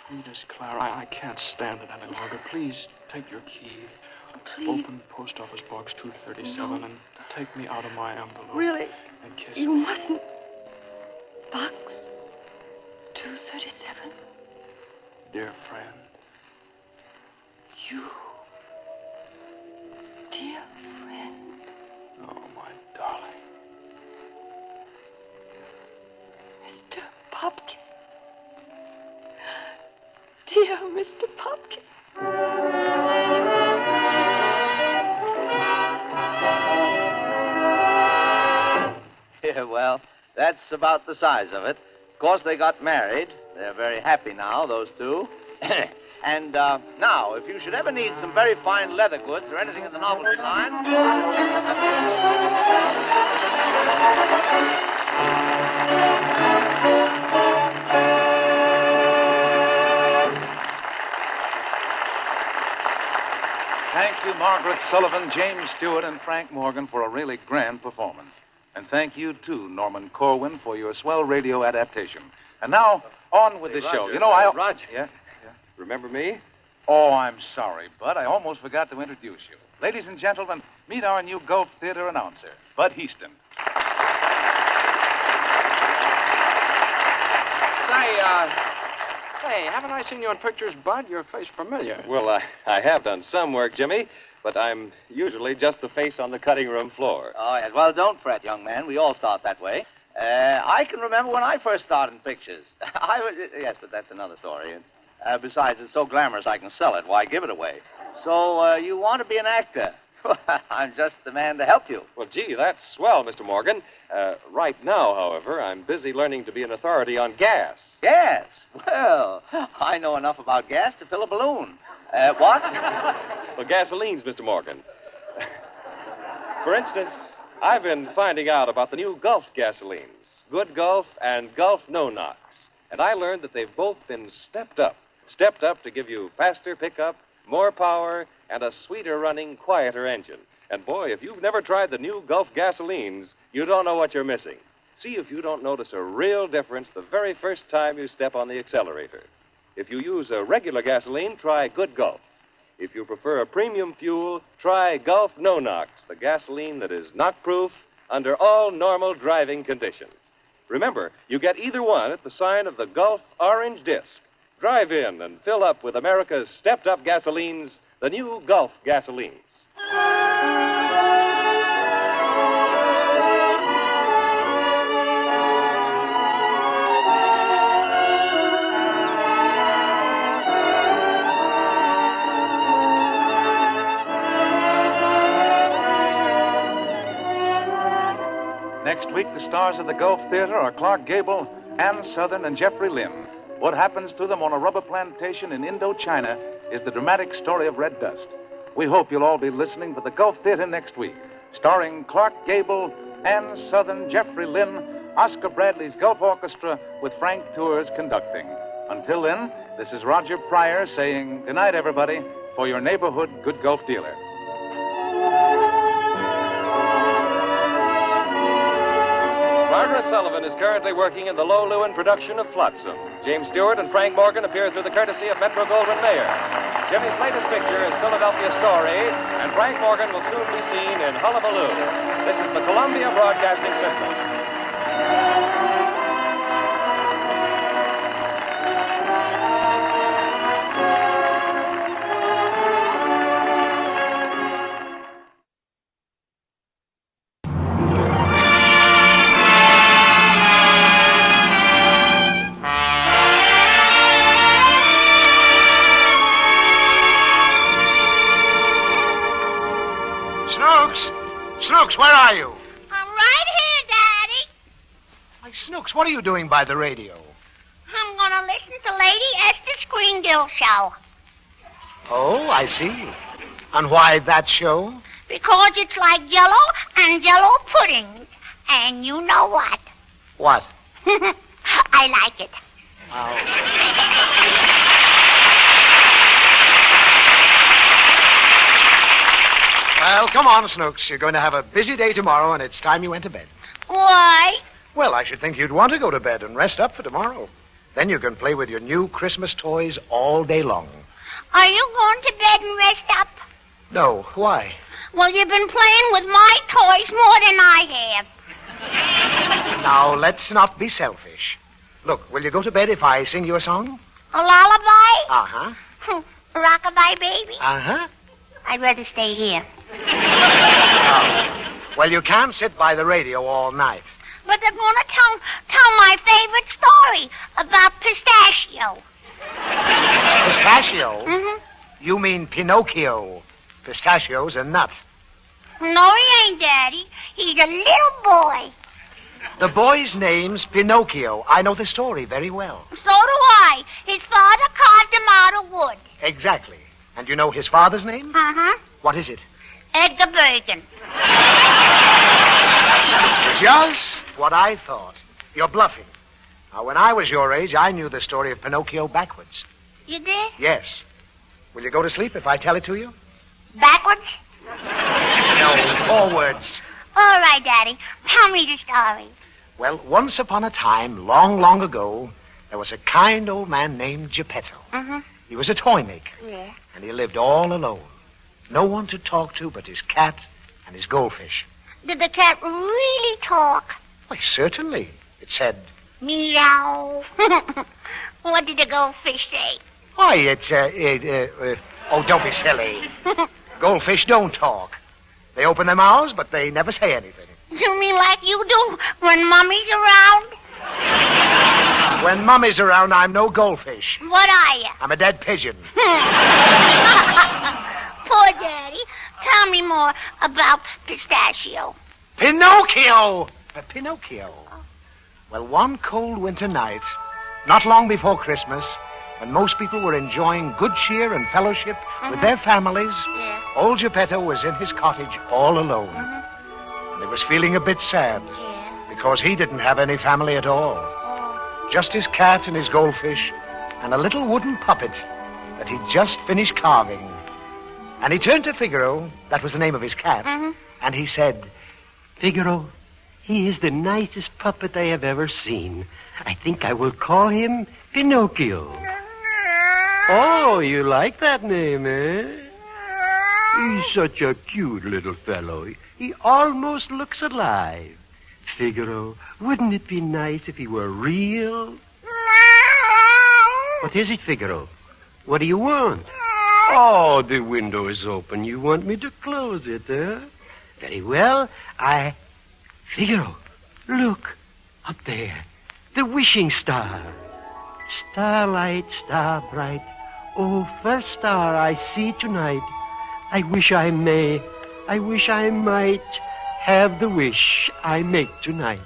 sweetest Clara, I can't stand it any longer. Please take your key. Please. Open Post Office Box 237 and take me out of my envelope. Really? And kiss You me. mustn't. Box 237. Dear friend. You. Dear friend. Oh, my darling. Mr. Popkin. Dear Mr. Popkin. Yeah, well, that's about the size of it. Of course, they got married. They're very happy now, those two. And now, if you should ever need some very fine leather goods or anything in the novelty line... Thank you, Margaret Sullivan, James Stewart, and Frank Morgan for a really grand performance. And thank you, too, Norman Corwin, for your swell radio adaptation. And now, on with the show. Roger, You know, I... Roger. Yeah? Remember me? Oh, I'm sorry, Bud. I almost forgot to introduce you. Ladies and gentlemen, meet our new Gulf Theater announcer, Bud Heaston. Say, haven't I seen you in pictures, Bud? Your face familiar. Well, I have done some work, Jimmy, but I'm usually just the face on the cutting room floor. Oh, yes. Well, don't fret, young man. We all start that way. I can remember when I first started in pictures. Yes, but that's another story. Besides, it's so glamorous I can sell it. Why give it away? So, you want to be an actor? I'm just the man to help you. Well, gee, that's swell, Mr. Morgan. Right now, however, I'm busy learning to be an authority on gas. Gas? Well, I know enough about gas to fill a balloon. What? Well, gasolines, Mr. Morgan. For instance, I've been finding out about the new Gulf gasolines, Good Gulf and Gulf No Knox. And I learned that they've both been stepped up to give you faster pickup, more power, and a sweeter running, quieter engine. And boy, if you've never tried the new Gulf gasolines, you don't know what you're missing. See if you don't notice a real difference the very first time you step on the accelerator. If you use a regular gasoline, try Good Gulf. If you prefer a premium fuel, try Gulf No Knox, the gasoline that is knock-proof under all normal driving conditions. Remember, you get either one at the sign of the Gulf orange disc. Drive in and fill up with America's stepped-up gasolines, the new Gulf gasolines. Next week, the stars of the Gulf Theater are Clark Gable, Ann Sothern, and Jeffrey Lynn. What happens to them on a rubber plantation in Indochina is the dramatic story of Red Dust. We hope you'll all be listening for the Gulf Theater next week, starring Clark Gable, Ann Sothern, Jeffrey Lynn, Oscar Bradley's Gulf Orchestra with Frank Tours conducting. Until then, this is Roger Pryor saying good night, everybody, for your neighborhood Good Gulf dealer. Margaret Sullivan is currently working in the Low Lewin production of Flotsam. James Stewart and Frank Morgan appear through the courtesy of Metro-Goldwyn-Mayer. Jimmy's latest picture is Philadelphia Story, and Frank Morgan will soon be seen in Hullabaloo. This is the Columbia Broadcasting System. Snooks, where are you? I'm right here, Daddy. Why, Snooks, what are you doing by the radio? I'm going to listen to Lady Esther's Screen Guild show. Oh, I see. And why that show? Because it's like Jell-O and Jell-O puddings. And you know what? What? I like it. Well, come on, Snooks. You're going to have a busy day tomorrow, and it's time you went to bed. Why? Well, I should think you'd want to go to bed and rest up for tomorrow. Then you can play with your new Christmas toys all day long. Are you going to bed and rest up? No, why? Well, you've been playing with my toys more than I have. Now, let's not be selfish. Look, will you go to bed if I sing you a song? A lullaby? Uh-huh. Rockabye baby? Uh-huh. I'd rather stay here. Well, you can't sit by the radio all night. But they're going to tell my favorite story about Pistachio. Pistachio? Mm-hmm. You mean Pinocchio. Pistachio's a nut. No, he ain't, Daddy. He's a little boy. The boy's name's Pinocchio. I know the story very well. So do I. His father carved him out of wood. Exactly. And you know his father's name? Uh-huh. What is it? Edgar Bergen. Just what I thought. You're bluffing. Now, when I was your age, I knew the story of Pinocchio backwards. You did? Yes. Will you go to sleep if I tell it to you? Backwards? No, forwards. All right, Daddy. Tell me the story. Well, once upon a time, long, long ago, there was a kind old man named Geppetto. Mm-hmm. He was a toy maker. Yeah. And he lived all alone. No one to talk to but his cat and his goldfish. Did the cat really talk? Why, certainly. It said... Meow. What did the goldfish say? Why, it's, oh, don't be silly. Goldfish don't talk. They open their mouths, but they never say anything. You mean like you do when Mummy's around? When Mummy's around, I'm no goldfish. What are you? I'm a dead pigeon. Poor Daddy. Tell me more about Pistachio. Pinocchio! Pinocchio. Well, one cold winter night, not long before Christmas, when most people were enjoying good cheer and fellowship with their families, old Geppetto was in his cottage all alone. And he was feeling a bit sad because he didn't have any family at all. Just his cat and his goldfish and a little wooden puppet that he'd just finished carving. And he turned to Figaro, that was the name of his cat, and he said, Figaro, he is the nicest puppet I have ever seen. I think I will call him Pinocchio. Oh, you like that name, eh? He's such a cute little fellow. He almost looks alive. Figaro, wouldn't it be nice if he were real? What is it, Figaro? What do you want? Oh, the window is open. You want me to close it, eh? Very well. Figaro, look. Up there. The wishing star. Starlight, star bright. Oh, first star I see tonight. I wish I might have the wish I make tonight.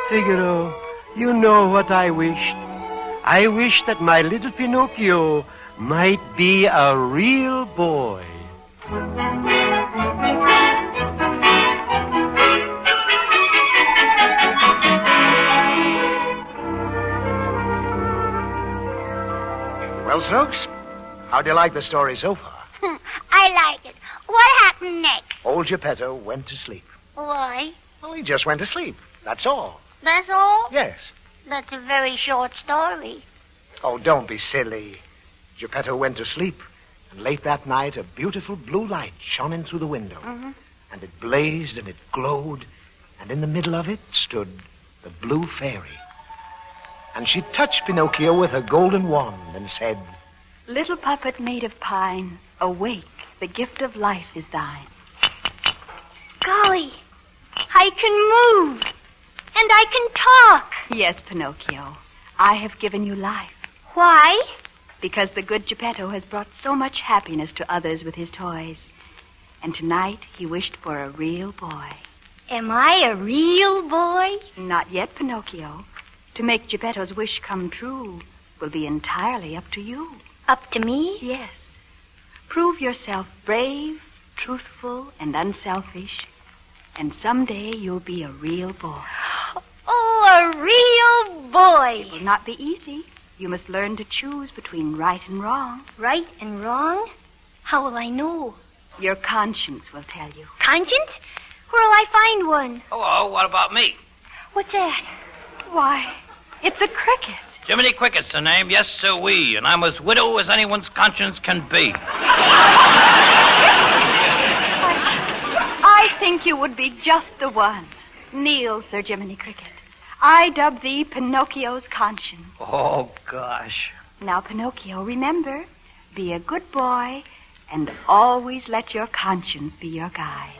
Figaro, you know what I wished. I wish that my little Pinocchio might be a real boy. Well, Snooks, how do you like the story so far? I like it. What happened next? Old Geppetto went to sleep. Why? Well, he just went to sleep. That's all. That's all? Yes. That's a very short story. Oh, don't be silly. Geppetto went to sleep, and late that night, a beautiful blue light shone in through the window. And it blazed and it glowed, and in the middle of it stood the blue fairy. And she touched Pinocchio with her golden wand and said, Little puppet made of pine, awake, the gift of life is thine. Golly, I can move, and I can talk. Yes, Pinocchio, I have given you life. Why? Because the good Geppetto has brought so much happiness to others with his toys. And tonight he wished for a real boy. Am I a real boy? Not yet, Pinocchio. To make Geppetto's wish come true will be entirely up to you. Up to me? Yes. Prove yourself brave, truthful, and unselfish, and someday you'll be a real boy. Oh, a real boy. It will not be easy. You must learn to choose between right and wrong. Right and wrong? How will I know? Your conscience will tell you. Conscience? Where'll I find one? Hello, what about me? What's that? Why, it's a cricket. Jiminy Cricket's the name, yes, sir-wee, and I'm as widow as anyone's conscience can be. I think you would be just the one. Kneel, Sir Jiminy Cricket. I dub thee Pinocchio's conscience. Oh, gosh. Now, Pinocchio, remember, be a good boy and always let your conscience be your guide.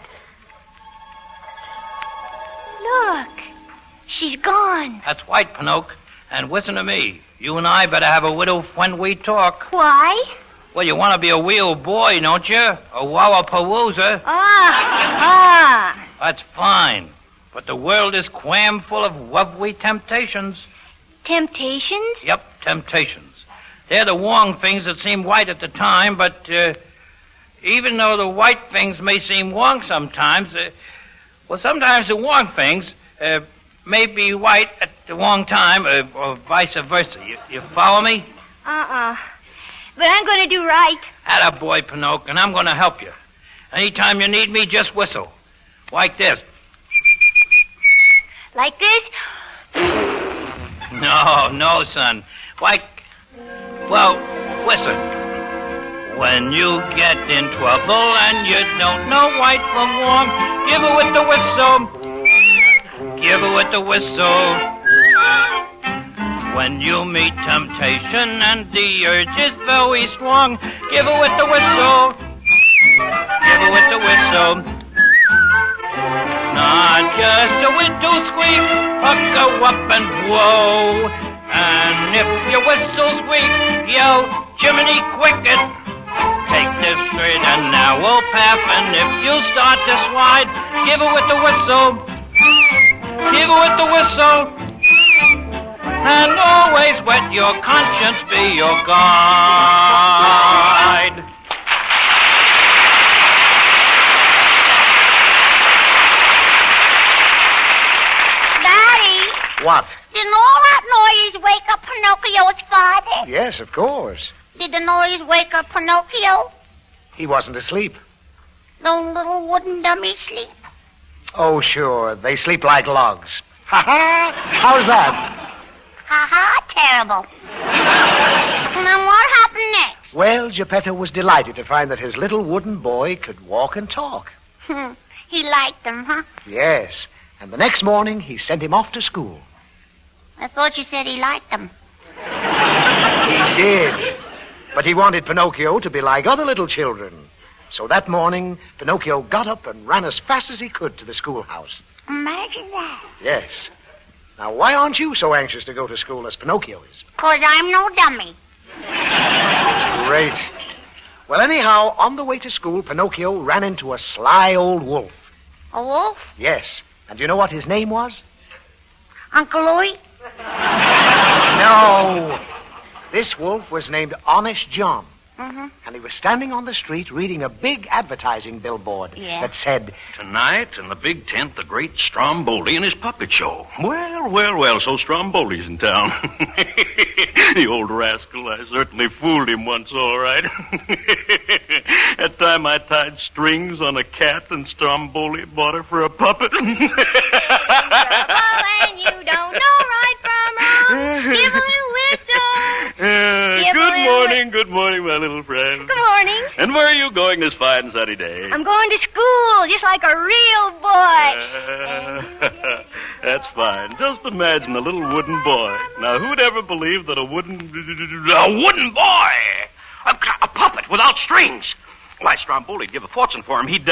Look, she's gone. That's white, Pinocchio. And listen to me. You and I better have a widow when we talk. Why? Well, you want to be a real boy, don't you? A wowapalooza. That's fine. But the world is crammed full of lovely temptations. Temptations? Yep, temptations. They're the wrong things that seem right at the time, but even though the right things may seem wrong sometimes, sometimes the wrong things may be right at the wrong time, or vice versa. You follow me? But I'm going to do right. Attaboy, Pinocchio, and I'm going to help you. Anytime you need me, just whistle. Like this. Like this? No, son. Listen. When you get in trouble and you don't know right from wrong, give it with the whistle. Give it with the whistle. When you meet temptation and the urge is very strong, give it with the whistle. Give it with the whistle. not just a whistle squeak, but go up and whoa. And if your whistle squeak, yell, Jiminy Cricket. Take this straight and now we'll pass, and if you start to slide, give it with the whistle. Give it with the whistle. And always let your conscience be your guide. Daddy, What? didn't all that noise wake up Pinocchio's father? Yes, of course. Did the noise wake up Pinocchio? He wasn't asleep. Don't little wooden dummies sleep? Oh, sure. They sleep like logs. Ha ha! How's that? Ha-ha, terrible. And then what happened next? Well, Geppetto was delighted to find that his little wooden boy could walk and talk. He liked them, huh? Yes. And the next morning, he sent him off to school. I thought you said he liked them. He did. But he wanted Pinocchio to be like other little children. So that morning, Pinocchio got up and ran as fast as he could to the schoolhouse. Imagine that. Yes. Now, why aren't you so anxious to go to school as Pinocchio is? 'Cause I'm no dummy. Great. Well, anyhow, on the way to school, Pinocchio ran into a sly old wolf. A wolf? Yes. And do you know what his name was? Uncle Louie? No. This wolf was named Honest John. Mm-hmm. And he was standing on the street reading a big advertising billboard that said, Tonight, in the big tent, the great Stromboli and his puppet show. Well, so Stromboli's in town. The old rascal, I certainly fooled him once, all right. That time I tied strings on a cat and Stromboli bought her for a puppet. And you don't know right from wrong. Give a little whistle. Good morning, my little friend. Good morning. And where are you going this fine sunny day? I'm going to school, just like a real boy. That's fine. Just imagine a little wooden boy. Now, who'd ever believe that a wooden boy? A puppet without strings. Why, Stromboli'd give a fortune for him. He'd,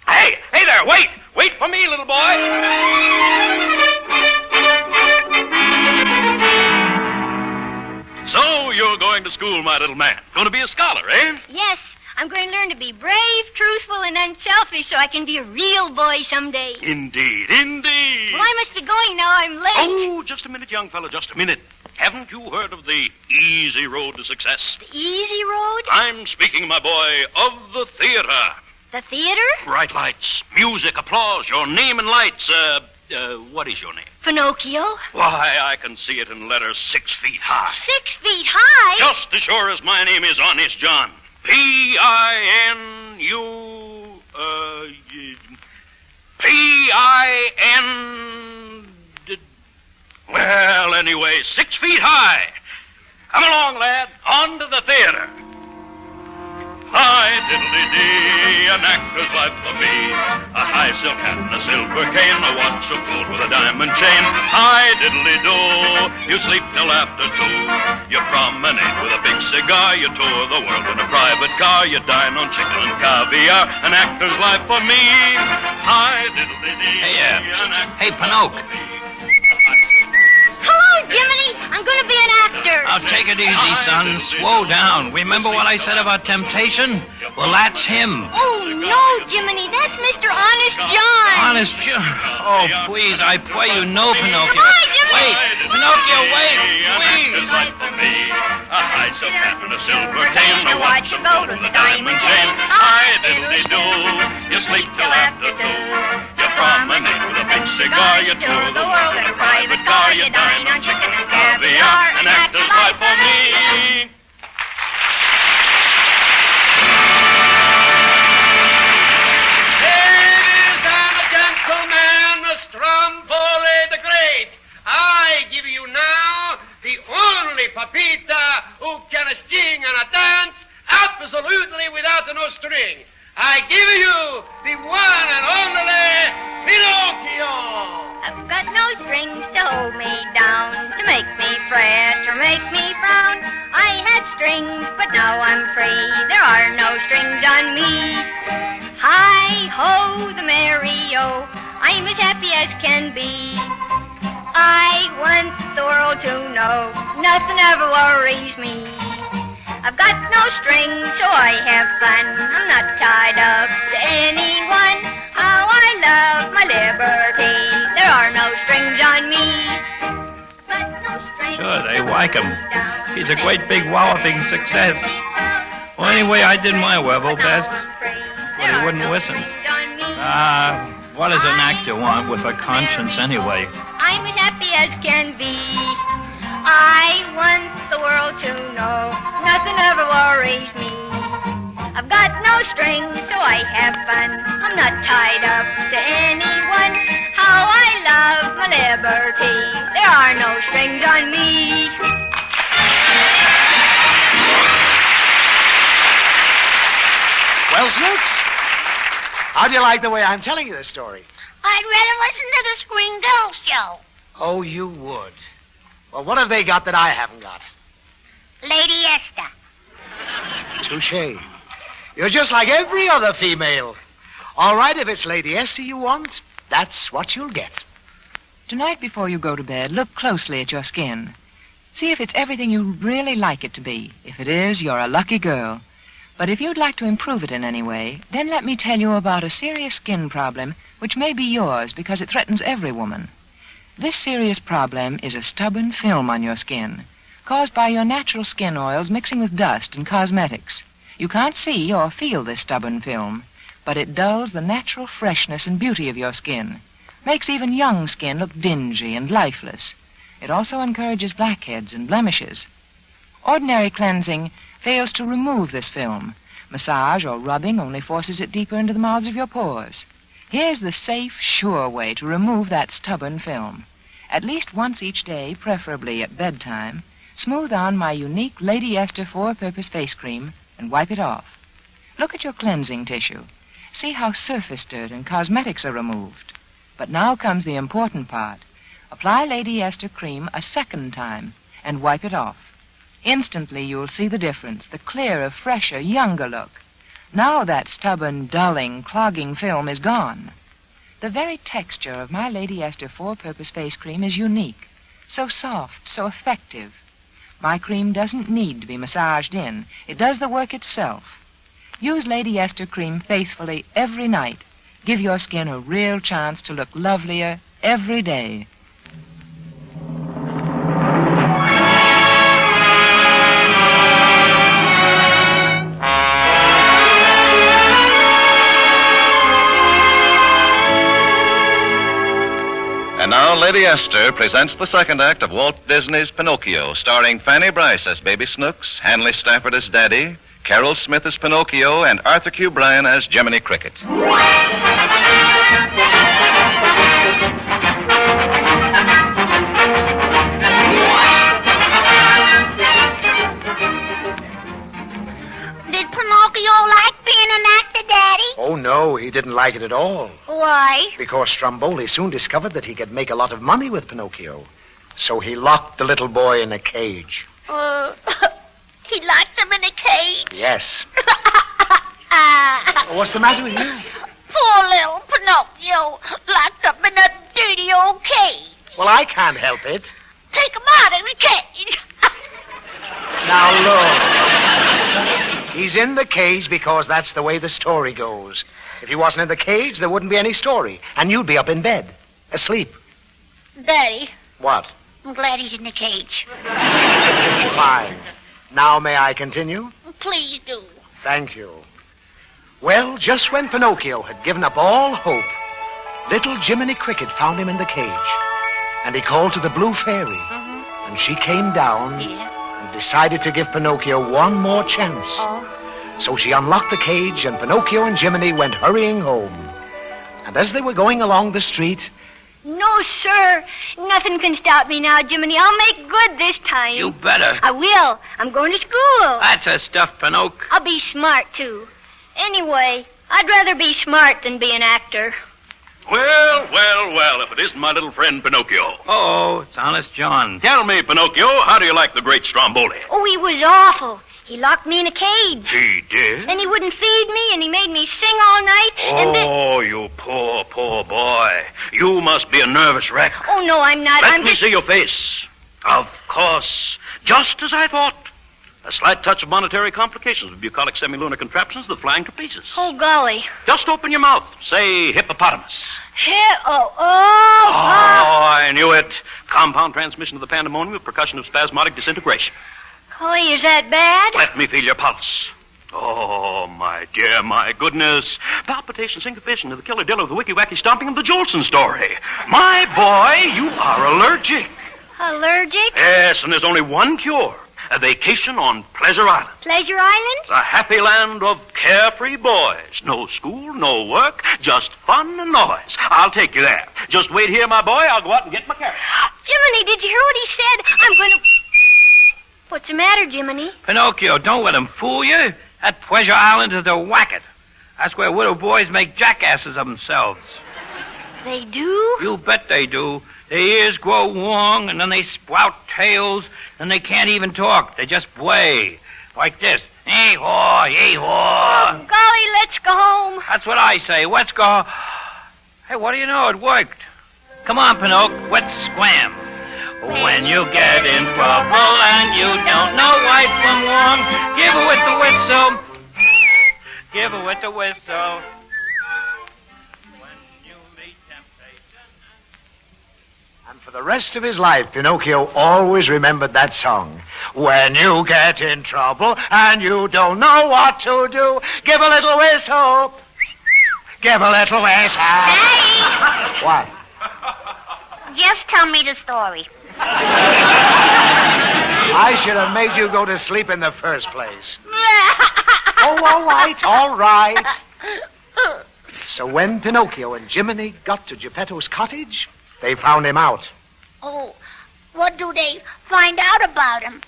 Hey there, wait! Wait for me, little boy! So, you're going to school, my little man. Going to be a scholar, eh? Yes, I'm going to learn to be brave, truthful, and unselfish so I can be a real boy someday. Indeed. Well, I must be going now. I'm late. Oh, just a minute, young fellow, just a minute. Haven't you heard of the easy road to success? The easy road? I'm speaking, my boy, of the theater. The theater? Bright lights, music, applause, your name in lights. What is your name? Pinocchio. Why, I can see it in letters 6 feet high. 6 feet high? Just as sure as my name is Honest John. P-I-N-U... P-I-N... Well, anyway, 6 feet high. Come along, lad. On to the theater. Hi, diddly-dee, an actor's life for me. A high silk hat and a silver cane, a watch of gold with a diamond chain. Hi, diddly-do, you sleep till after 2. You promenade with a big cigar, you tour the world in a private car, you dine on chicken and caviar. An actor's life for me. Hi, diddly-dee. Hey, Pinocchio. Hello, Jiminy. I'm going to be an actor. Now, take it easy, son. Slow down. Remember what I said about temptation? Well, that's him. Oh, no, Jiminy. That's Mr. Honest John. Honest John. Oh, please, I pray you know Pinocchio. Goodbye, Jiminy. Wait, Pinocchio, wait, please. Life for me. A high silk hat and a silver cane, a watch of gold with a diamond chain. Hi, diddly-do, you sleep till after 2. You promenade with a big cigar, you tour the world in a private car, you dine on chicken and caviar. An actor's life for me. Ladies and gentlemen, the Stromboli the Great. I give you now the only papita who can sing and dance absolutely without no string. I give you the one and only Pinocchio. I've got no strings to hold me down, to make me fret or make me frown. I had strings, but now I'm free. There are no strings on me. Hi-ho, the merry-o. I'm as happy as can be. I want the world to know nothing ever worries me. I've got no strings, so I have fun. I'm not tied up to anyone. How I love my liberty. There are no strings on me. Sure, they like him. He's a great big walloping success. Well, anyway, I did my level best, but he wouldn't listen. What does an actor want with a conscience anyway? I'm as happy as can be. I want the world to know nothing ever worries me. I've got no strings, so I have fun. I'm not tied up to anyone. How I love my liberty. There are no strings on me. Well, Snooks, how do you like the way I'm telling you this story? I'd rather listen to the Screen Girls show. Oh, you would. Well, what have they got that I haven't got? Lady Esther. Touché. You're just like every other female. All right, if it's Lady Esther you want, that's what you'll get. Tonight before you go to bed, look closely at your skin. See if it's everything you really like it to be. If it is, you're a lucky girl. But if you'd like to improve it in any way, then let me tell you about a serious skin problem which may be yours because it threatens every woman. This serious problem is a stubborn film on your skin, caused by your natural skin oils mixing with dust and cosmetics. You can't see or feel this stubborn film, but it dulls the natural freshness and beauty of your skin, makes even young skin look dingy and lifeless. It also encourages blackheads and blemishes. Ordinary cleansing fails to remove this film. Massage or rubbing only forces it deeper into the mouths of your pores. Here's the safe, sure way to remove that stubborn film. At least once each day, preferably at bedtime, smooth on my unique Lady Esther four-purpose face cream and wipe it off. Look at your cleansing tissue. See how surface dirt and cosmetics are removed. But now comes the important part. Apply Lady Esther cream a second time and wipe it off. Instantly you'll see the difference, the clearer, fresher, younger look. Now that stubborn, dulling, clogging film is gone. The very texture of my Lady Esther four-purpose face cream is unique, so soft, so effective. My cream doesn't need to be massaged in. It does the work itself. Use Lady Esther cream faithfully every night. Give your skin a real chance to look lovelier every day. And now Lady Esther presents the second act of Walt Disney's Pinocchio, starring Fanny Bryce as Baby Snooks, Hanley Stafford as Daddy, Carol Smith as Pinocchio, and Arthur Q. Bryan as Jiminy Cricket. Did Pinocchio like being an actor, Daddy? Oh, no, he didn't like it at all. Why? Because Stromboli soon discovered that he could make a lot of money with Pinocchio. So he locked the little boy in a cage. He locked him in a cage? Yes. What's the matter with you? Poor little Pinocchio, locked up in a dirty old cage. Well, I can't help it. Take him out of the cage. Now, look. He's in the cage because that's the way the story goes. If he wasn't in the cage, there wouldn't be any story, and you'd be up in bed, asleep. Daddy, What? I'm glad he's in the cage. Fine. Now may I continue? Please do. Thank you. Well, just when Pinocchio had given up all hope, little Jiminy Cricket found him in the cage. And he called to the Blue Fairy. And she came down and decided to give Pinocchio one more chance. So she unlocked the cage, and Pinocchio and Jiminy went hurrying home. And as they were going along the street... No, sir. Nothing can stop me now, Jiminy. I'll make good this time. You better. I will. I'm going to school. That's a stuff, Pinocchio. I'll be smart, too. Anyway, I'd rather be smart than be an actor. Well, if it isn't my little friend Pinocchio. Oh, it's Honest John. Tell me, Pinocchio, how do you like the great Stromboli? Oh, he was awful. He locked me in a cage. He did? And he wouldn't feed me, and he made me sing all night. And then... Oh, you poor boy. You must be a nervous wreck. Oh, no, I'm not. Let me see your face. Of course. Just as I thought. A slight touch of monetary complications with bucolic semilunar contraptions, the flying trapezes. Oh, golly. Just open your mouth. Say hippopotamus. Oh, I knew it. Compound transmission of the pandemonium with percussion of spasmodic disintegration. golly, is that bad? Let me feel your pulse. Oh, my dear, my goodness. Palpitation, syncopation of the killer dillo, the wicky-wacky stomping of the Jolson story. My boy, you are allergic. Allergic? Yes, and there's only one cure. A vacation on Pleasure Island. Pleasure Island? The happy land of carefree boys. No school, no work, just fun and noise. I'll take you there. Just wait here, my boy. I'll go out and get my carrot. Jiminy, did you hear what he said? I'm going to... What's the matter, Jiminy? Pinocchio, don't let him fool you. That Pleasure Island is a whacket. That's where widow boys make jackasses of themselves. They do? You bet they do. Their ears grow long, and then they sprout tails, and they can't even talk. They just bray. Like this. Yee-haw, yee-haw. Oh, golly, let's go home. That's what I say. Let's go. Hey, what do you know? It worked. Come on, Pinocchio. Let's scram. When you get in trouble and you don't know right from wrong, give her with the whistle. Give her with the whistle. And for the rest of his life, Pinocchio always remembered that song. When you get in trouble and you don't know what to do, give a little whistle. Give a little whistle. Daddy! What? Just tell me the story. I should have made you go to sleep in the first place. Oh, all right. So when Pinocchio and Jiminy got to Geppetto's cottage, they found him out. Oh, what do they find out about him?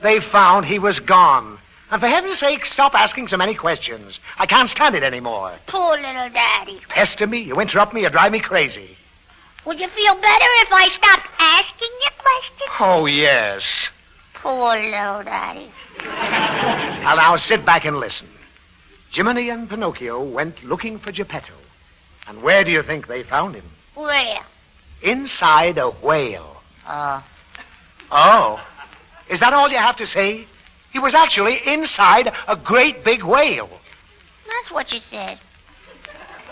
They found he was gone. And for heaven's sake, stop asking so many questions. I can't stand it anymore. Poor little daddy. Pester me, you interrupt me, you drive me crazy. Would you feel better if I stopped asking you questions? Oh, yes. Poor little daddy. Now sit back and listen. Jiminy and Pinocchio went looking for Geppetto. And where do you think they found him? Where? Inside a whale. Oh. Is that all you have to say? He was actually inside a great big whale. That's what you said.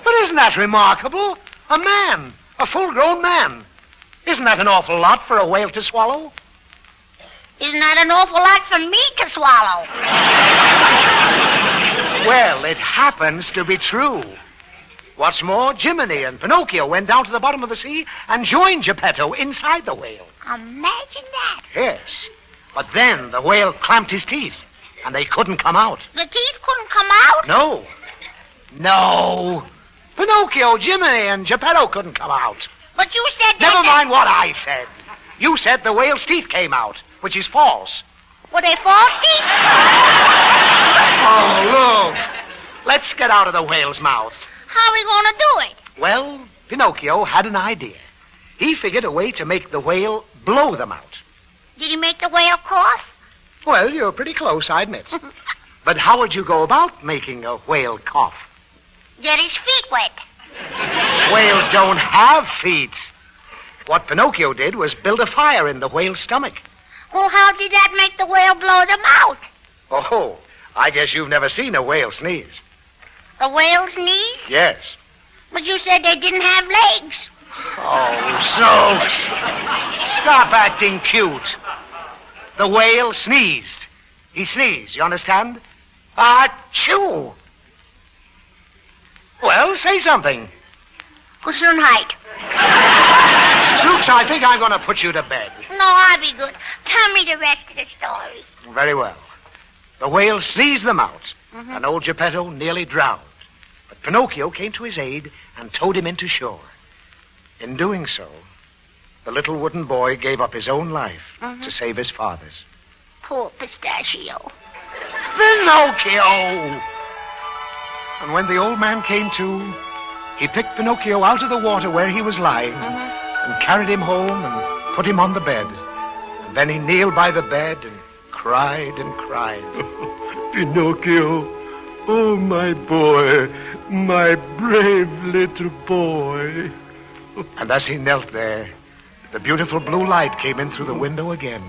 But isn't that remarkable? A man. A full-grown man. Isn't that an awful lot for a whale to swallow? Isn't that an awful lot for me to swallow? Well, it happens to be true. What's more, Jiminy and Pinocchio went down to the bottom of the sea and joined Geppetto inside the whale. Imagine that. Yes. But then the whale clamped his teeth, and they couldn't come out. The teeth couldn't come out? No. Pinocchio, Jiminy, and Geppetto couldn't come out. But you said that... Never mind what I said. You said the whale's teeth came out, which is false. Were they false teeth? Oh, look. Let's get out of the whale's mouth. How are we going to do it? Well, Pinocchio had an idea. He figured a way to make the whale blow them out. Did he make the whale cough? Well, you're pretty close, I admit. But how would you go about making a whale cough? Get his feet wet. Whales don't have feet. What Pinocchio did was build a fire in the whale's stomach. Well, how did that make the whale blow them out? Oh, I guess you've never seen a whale sneeze. The whale's knees? Yes. But you said they didn't have legs. Oh, Snooks. Stop acting cute. The whale sneezed. He sneezed, you understand? Achoo! Well, say something. Gesundheit. Snooks, I think I'm going to put you to bed. No, I'll be good. Tell me the rest of the story. Very well. The whale sneezed them out, and old Geppetto nearly drowned. But Pinocchio came to his aid and towed him into shore. In doing so, the little wooden boy gave up his own life to save his father's. Poor Pistachio. Pinocchio! And when the old man came to, he picked Pinocchio out of the water where he was lying and carried him home and put him on the bed. And then he kneeled by the bed and cried and cried. Pinocchio, oh, my boy, my brave little boy. And as he knelt there, the beautiful blue light came in through the window again.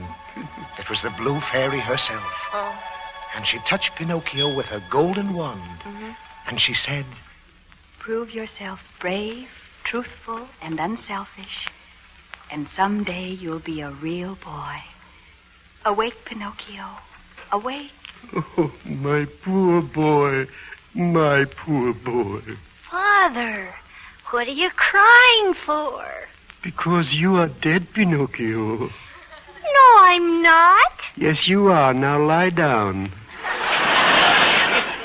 It was the blue fairy herself. Oh. And she touched Pinocchio with her golden wand. Mm-hmm. And she said, Prove yourself brave, truthful, and unselfish, and someday you'll be a real boy. Awake, Pinocchio. Awake. Oh, my poor boy. My poor boy. Father, what are you crying for? Because you are dead, Pinocchio. No, I'm not. Yes, you are. Now lie down.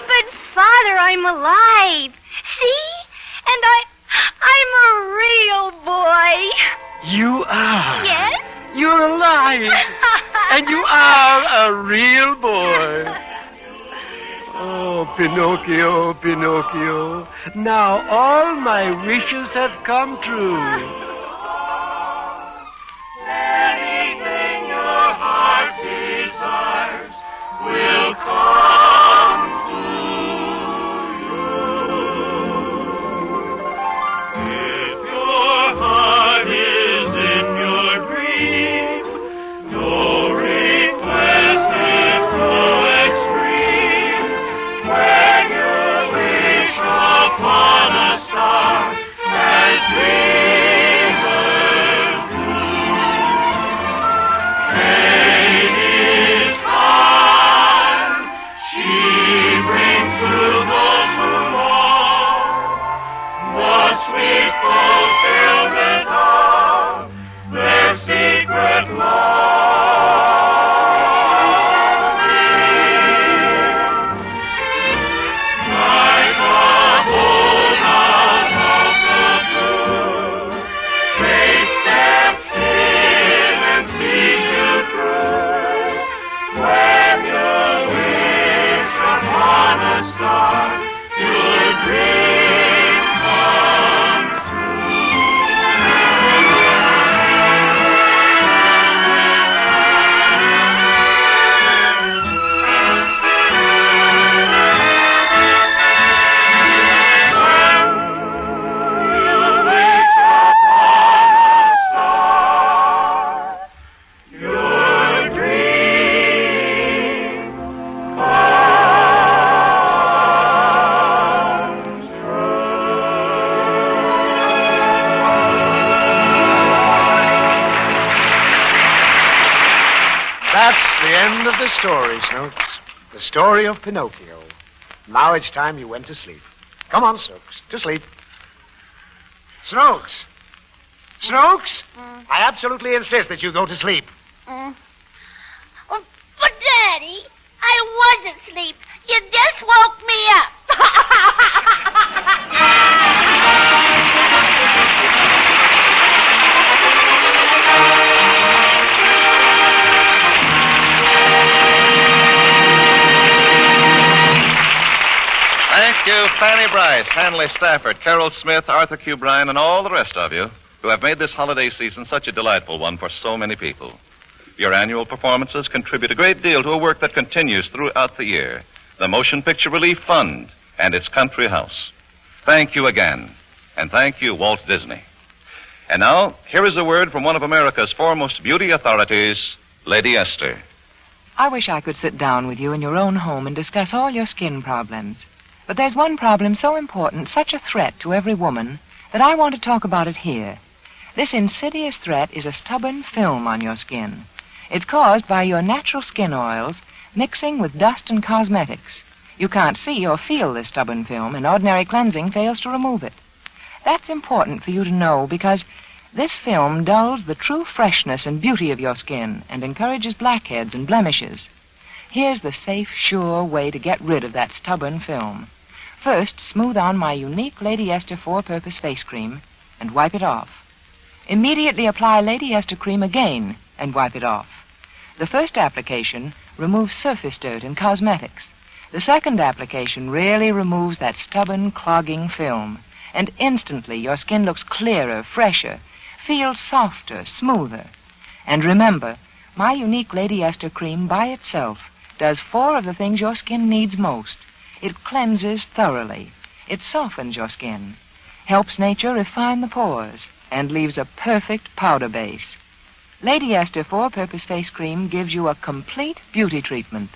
But, Father, I'm alive. See? And I'm a real boy. You are. Yes? You're alive. And you are a real boy. Oh, Pinocchio, Pinocchio. Now all my wishes have come true. Anything your heart desires will come to you. If your heart is in your dream, no request is too extreme. When you wish upon a star, as dreamers do. Fate is kind. She brings to those who long the sweet fulfillment of their secret longing. Like a bolt out of the blue, fate steps in and sees you through. When you wish upon a star, your dream comes your dream comes That's the end of the story, Snooks. The story of Pinocchio. Now it's time you went to sleep. Come on, Snooks, to sleep. Snooks! Snooks! I absolutely insist that you go to sleep. Oh, but, Daddy, I was asleep. You just woke me up. Thank you, Fanny Bryce, Hanley Stafford, Carol Smith, Arthur Q. Bryan, and all the rest of you who have made this holiday season such a delightful one for so many people. Your annual performances contribute a great deal to a work that continues throughout the year, the Motion Picture Relief Fund and its country house. Thank you again, and thank you, Walt Disney. And now, here is a word from one of America's foremost beauty authorities, Lady Esther. I wish I could sit down with you in your own home and discuss all your skin problems. But there's one problem so important, such a threat to every woman, that I want to talk about it here. This insidious threat is a stubborn film on your skin. It's caused by your natural skin oils mixing with dust and cosmetics. You can't see or feel this stubborn film, and ordinary cleansing fails to remove it. That's important for you to know because this film dulls the true freshness and beauty of your skin and encourages blackheads and blemishes. Here's the safe, sure way to get rid of that stubborn film. First, smooth on my unique Lady Esther 4-purpose face cream and wipe it off. Immediately apply Lady Esther cream again and wipe it off. The first application removes surface dirt and cosmetics. The second application really removes that stubborn, clogging film. And instantly your skin looks clearer, fresher, feels softer, smoother. And remember, my unique Lady Esther cream by itself does 4 of the things your skin needs most. It cleanses thoroughly. It softens your skin, helps nature refine the pores, and leaves a perfect powder base. Lady Esther Four-Purpose Face Cream gives you a complete beauty treatment.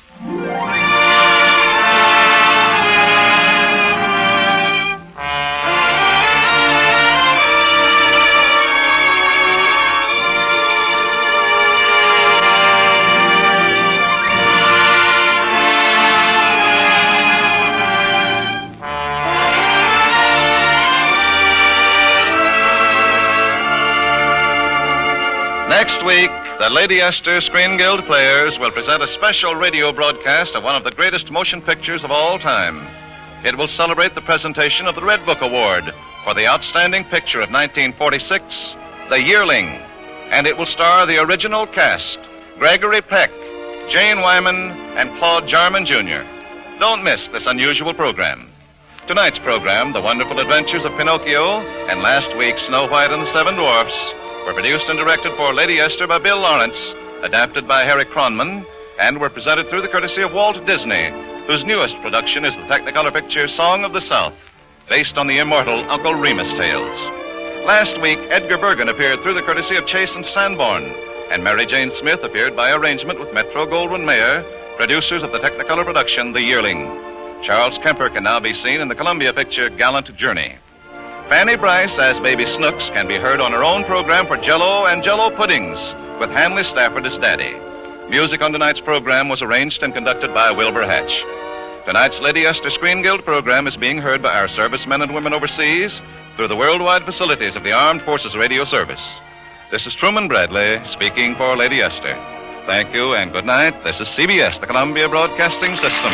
Next week, the Lady Esther Screen Guild Players will present a special radio broadcast of one of the greatest motion pictures of all time. It will celebrate the presentation of the Red Book Award for the outstanding picture of 1946, The Yearling. And it will star the original cast, Gregory Peck, Jane Wyman, and Claude Jarman, Jr. Don't miss this unusual program. Tonight's program, The Wonderful Adventures of Pinocchio, and last week's Snow White and the Seven Dwarfs, were produced and directed for Lady Esther by Bill Lawrence, adapted by Harry Cronman, and were presented through the courtesy of Walt Disney, whose newest production is the Technicolor picture Song of the South, based on the immortal Uncle Remus tales. Last week, Edgar Bergen appeared through the courtesy of Chase and Sanborn, and Mary Jane Smith appeared by arrangement with Metro-Goldwyn-Mayer, producers of the Technicolor production The Yearling. Charles Kemper can now be seen in the Columbia picture Gallant Journey. Fanny Bryce as Baby Snooks can be heard on her own program for Jell-O and Jell-O Puddings, with Hanley Stafford as Daddy. Music on tonight's program was arranged and conducted by Wilbur Hatch. Tonight's Lady Esther Screen Guild program is being heard by our servicemen and women overseas through the worldwide facilities of the Armed Forces Radio Service. This is Truman Bradley speaking for Lady Esther. Thank you and good night. This is CBS, the Columbia Broadcasting System.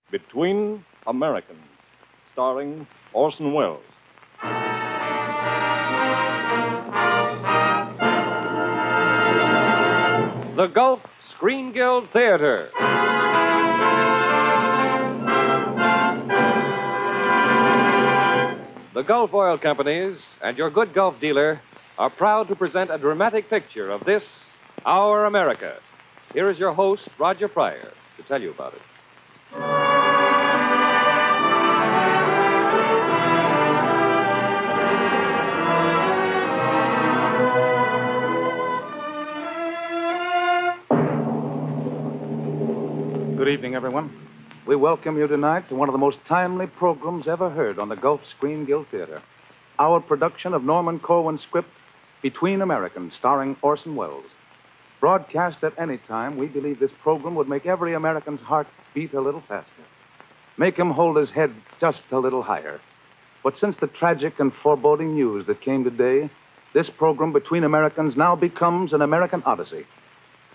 Between Americans, starring Orson Welles. The Gulf Screen Guild Theater. The Gulf Oil Companies and your good Gulf dealer are proud to present a dramatic picture of this, our America. Here is your host, Roger Pryor, to tell you about it. Good evening, everyone. We welcome you tonight to one of the most timely programs ever heard on the Gulf Screen Guild Theater. Our production of Norman Corwin's script, Between Americans, starring Orson Welles. Broadcast at any time, we believe this program would make every American's heart beat a little faster. Make him hold his head just a little higher. But since the tragic and foreboding news that came today, this program, Between Americans, now becomes an American odyssey.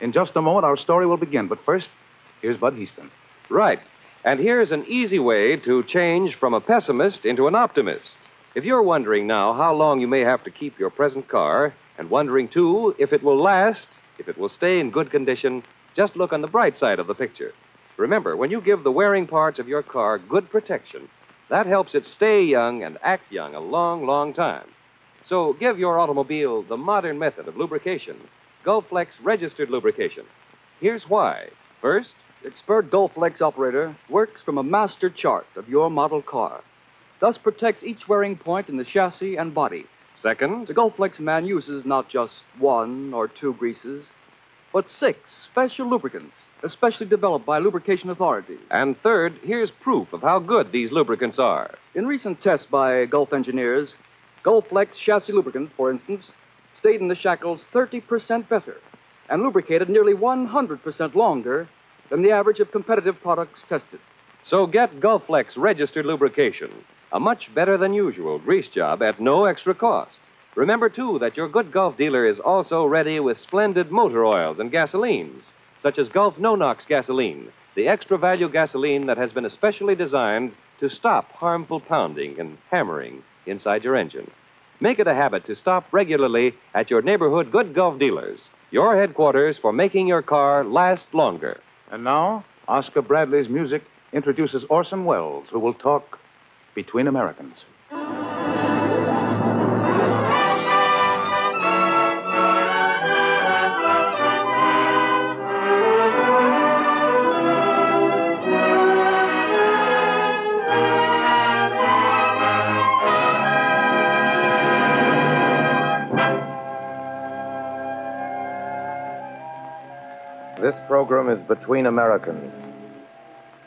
In just a moment, our story will begin. But first, here's Bud Heaston. Right. And here's an easy way to change from a pessimist into an optimist. If you're wondering now how long you may have to keep your present car, and wondering, too, if it will last, if it will stay in good condition, just look on the bright side of the picture. Remember, when you give the wearing parts of your car good protection, that helps it stay young and act young a long, long time. So give your automobile the modern method of lubrication, Gulflex registered lubrication. Here's why. First, expert Gulflex operator works from a master chart of your model car, thus protects each wearing point in the chassis and body. Second, the Gulflex man uses not just 1 or 2 greases, but 6 special lubricants, especially developed by lubrication authorities. And third, here's proof of how good these lubricants are. In recent tests by Gulf engineers, Gulflex chassis lubricant, for instance, stayed in the shackles 30% better and lubricated nearly 100% longer than the average of competitive products tested. So get Gulflex registered lubrication, a much better than usual grease job at no extra cost. Remember, too, that your good Gulf dealer is also ready with splendid motor oils and gasolines, such as Gulf No-Nox gasoline, the extra value gasoline that has been especially designed to stop harmful pounding and hammering inside your engine. Make it a habit to stop regularly at your neighborhood good Gulf dealers, your headquarters for making your car last longer. And now, Oscar Bradley's music introduces Orson Welles, who will talk Between Americans. This program is Between Americans.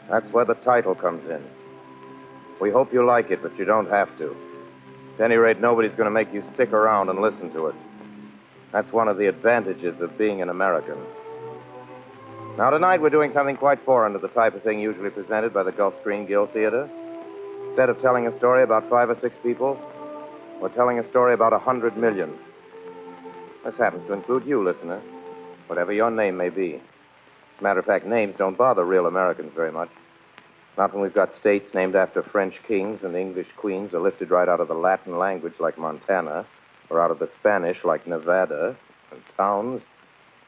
That's where the title comes in. We hope you like it, but you don't have to. At any rate, nobody's going to make you stick around and listen to it. That's one of the advantages of being an American. Now, tonight we're doing something quite foreign to the type of thing usually presented by the Gulf Screen Guild Theater. Instead of telling a story about 5 or 6 people, we're telling a story about 100 million. This happens to include you, listener, whatever your name may be. As a matter of fact, names don't bother real Americans very much. Not when we've got states named after French kings and English queens are lifted right out of the Latin language like Montana, or out of the Spanish like Nevada, and towns.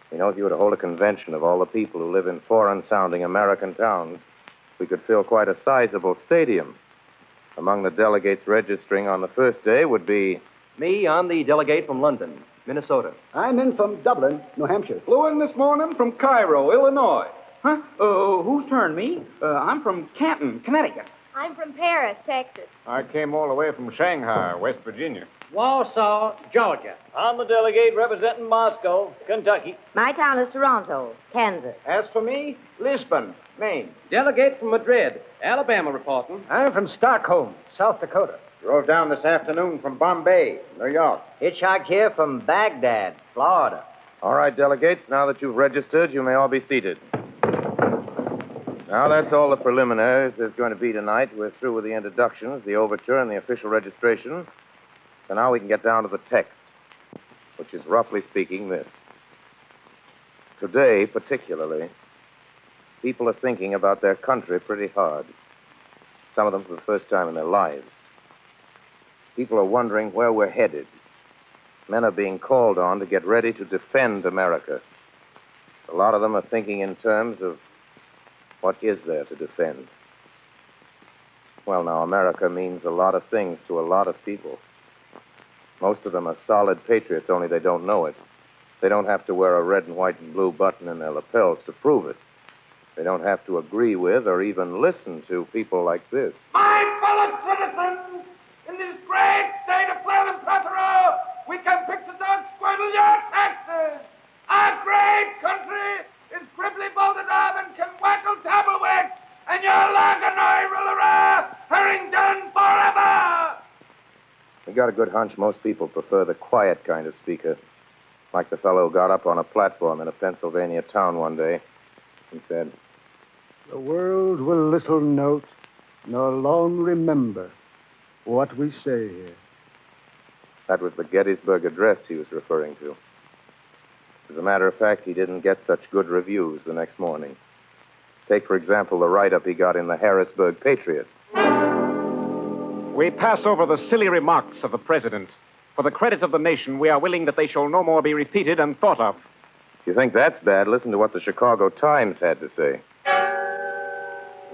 You know, if you were to hold a convention of all the people who live in foreign-sounding American towns, we could fill quite a sizable stadium. Among the delegates registering on the first day would be... Me, I'm the delegate from London, Minnesota. I'm in from Dublin, New Hampshire. Flew in this morning from Cairo, Illinois. Huh? Whose turn, me? I'm from Canton, Connecticut. I'm from Paris, Texas. I came all the way from Shanghai, West Virginia. Warsaw, Georgia. I'm the delegate representing Moscow, Kentucky. My town is Toronto, Kansas. As for me, Lisbon, Maine. Delegate from Madrid, Alabama reporting. I'm from Stockholm, South Dakota. Drove down this afternoon from Bombay, New York. Hitchhike here from Baghdad, Florida. All right, delegates, now that you've registered, you may all be seated. Now, that's all the preliminaries there's going to be tonight. We're through with the introductions, the overture, and the official registration. So now we can get down to the text, which is, roughly speaking, this. Today, particularly, people are thinking about their country pretty hard. Some of them for the first time in their lives. People are wondering where we're headed. Men are being called on to get ready to defend America. A lot of them are thinking in terms of what is there to defend. Well, now, America means a lot of things to a lot of people. Most of them are solid patriots, only they don't know it. They don't have to wear a red and white and blue button in their lapels to prove it. They don't have to agree with or even listen to people like this. My fellow citizens, in this great state of Cleveland plethora, we can picture dog squirtle your taxes. Our great country is cribbly bolted up and can wackle tabblewick, and your Laganoi Rillera Harrington forever! We got a good hunch most people prefer the quiet kind of speaker, like the fellow who got up on a platform in a Pennsylvania town one day and said, "The world will little note, nor long remember what we say here." That was the Gettysburg Address he was referring to. As a matter of fact, he didn't get such good reviews the next morning. Take, for example, the write-up he got in the Harrisburg Patriot. We pass over the silly remarks of the president. For the credit of the nation, we are willing that they shall no more be repeated and thought of. If you think that's bad, listen to what the Chicago Times had to say.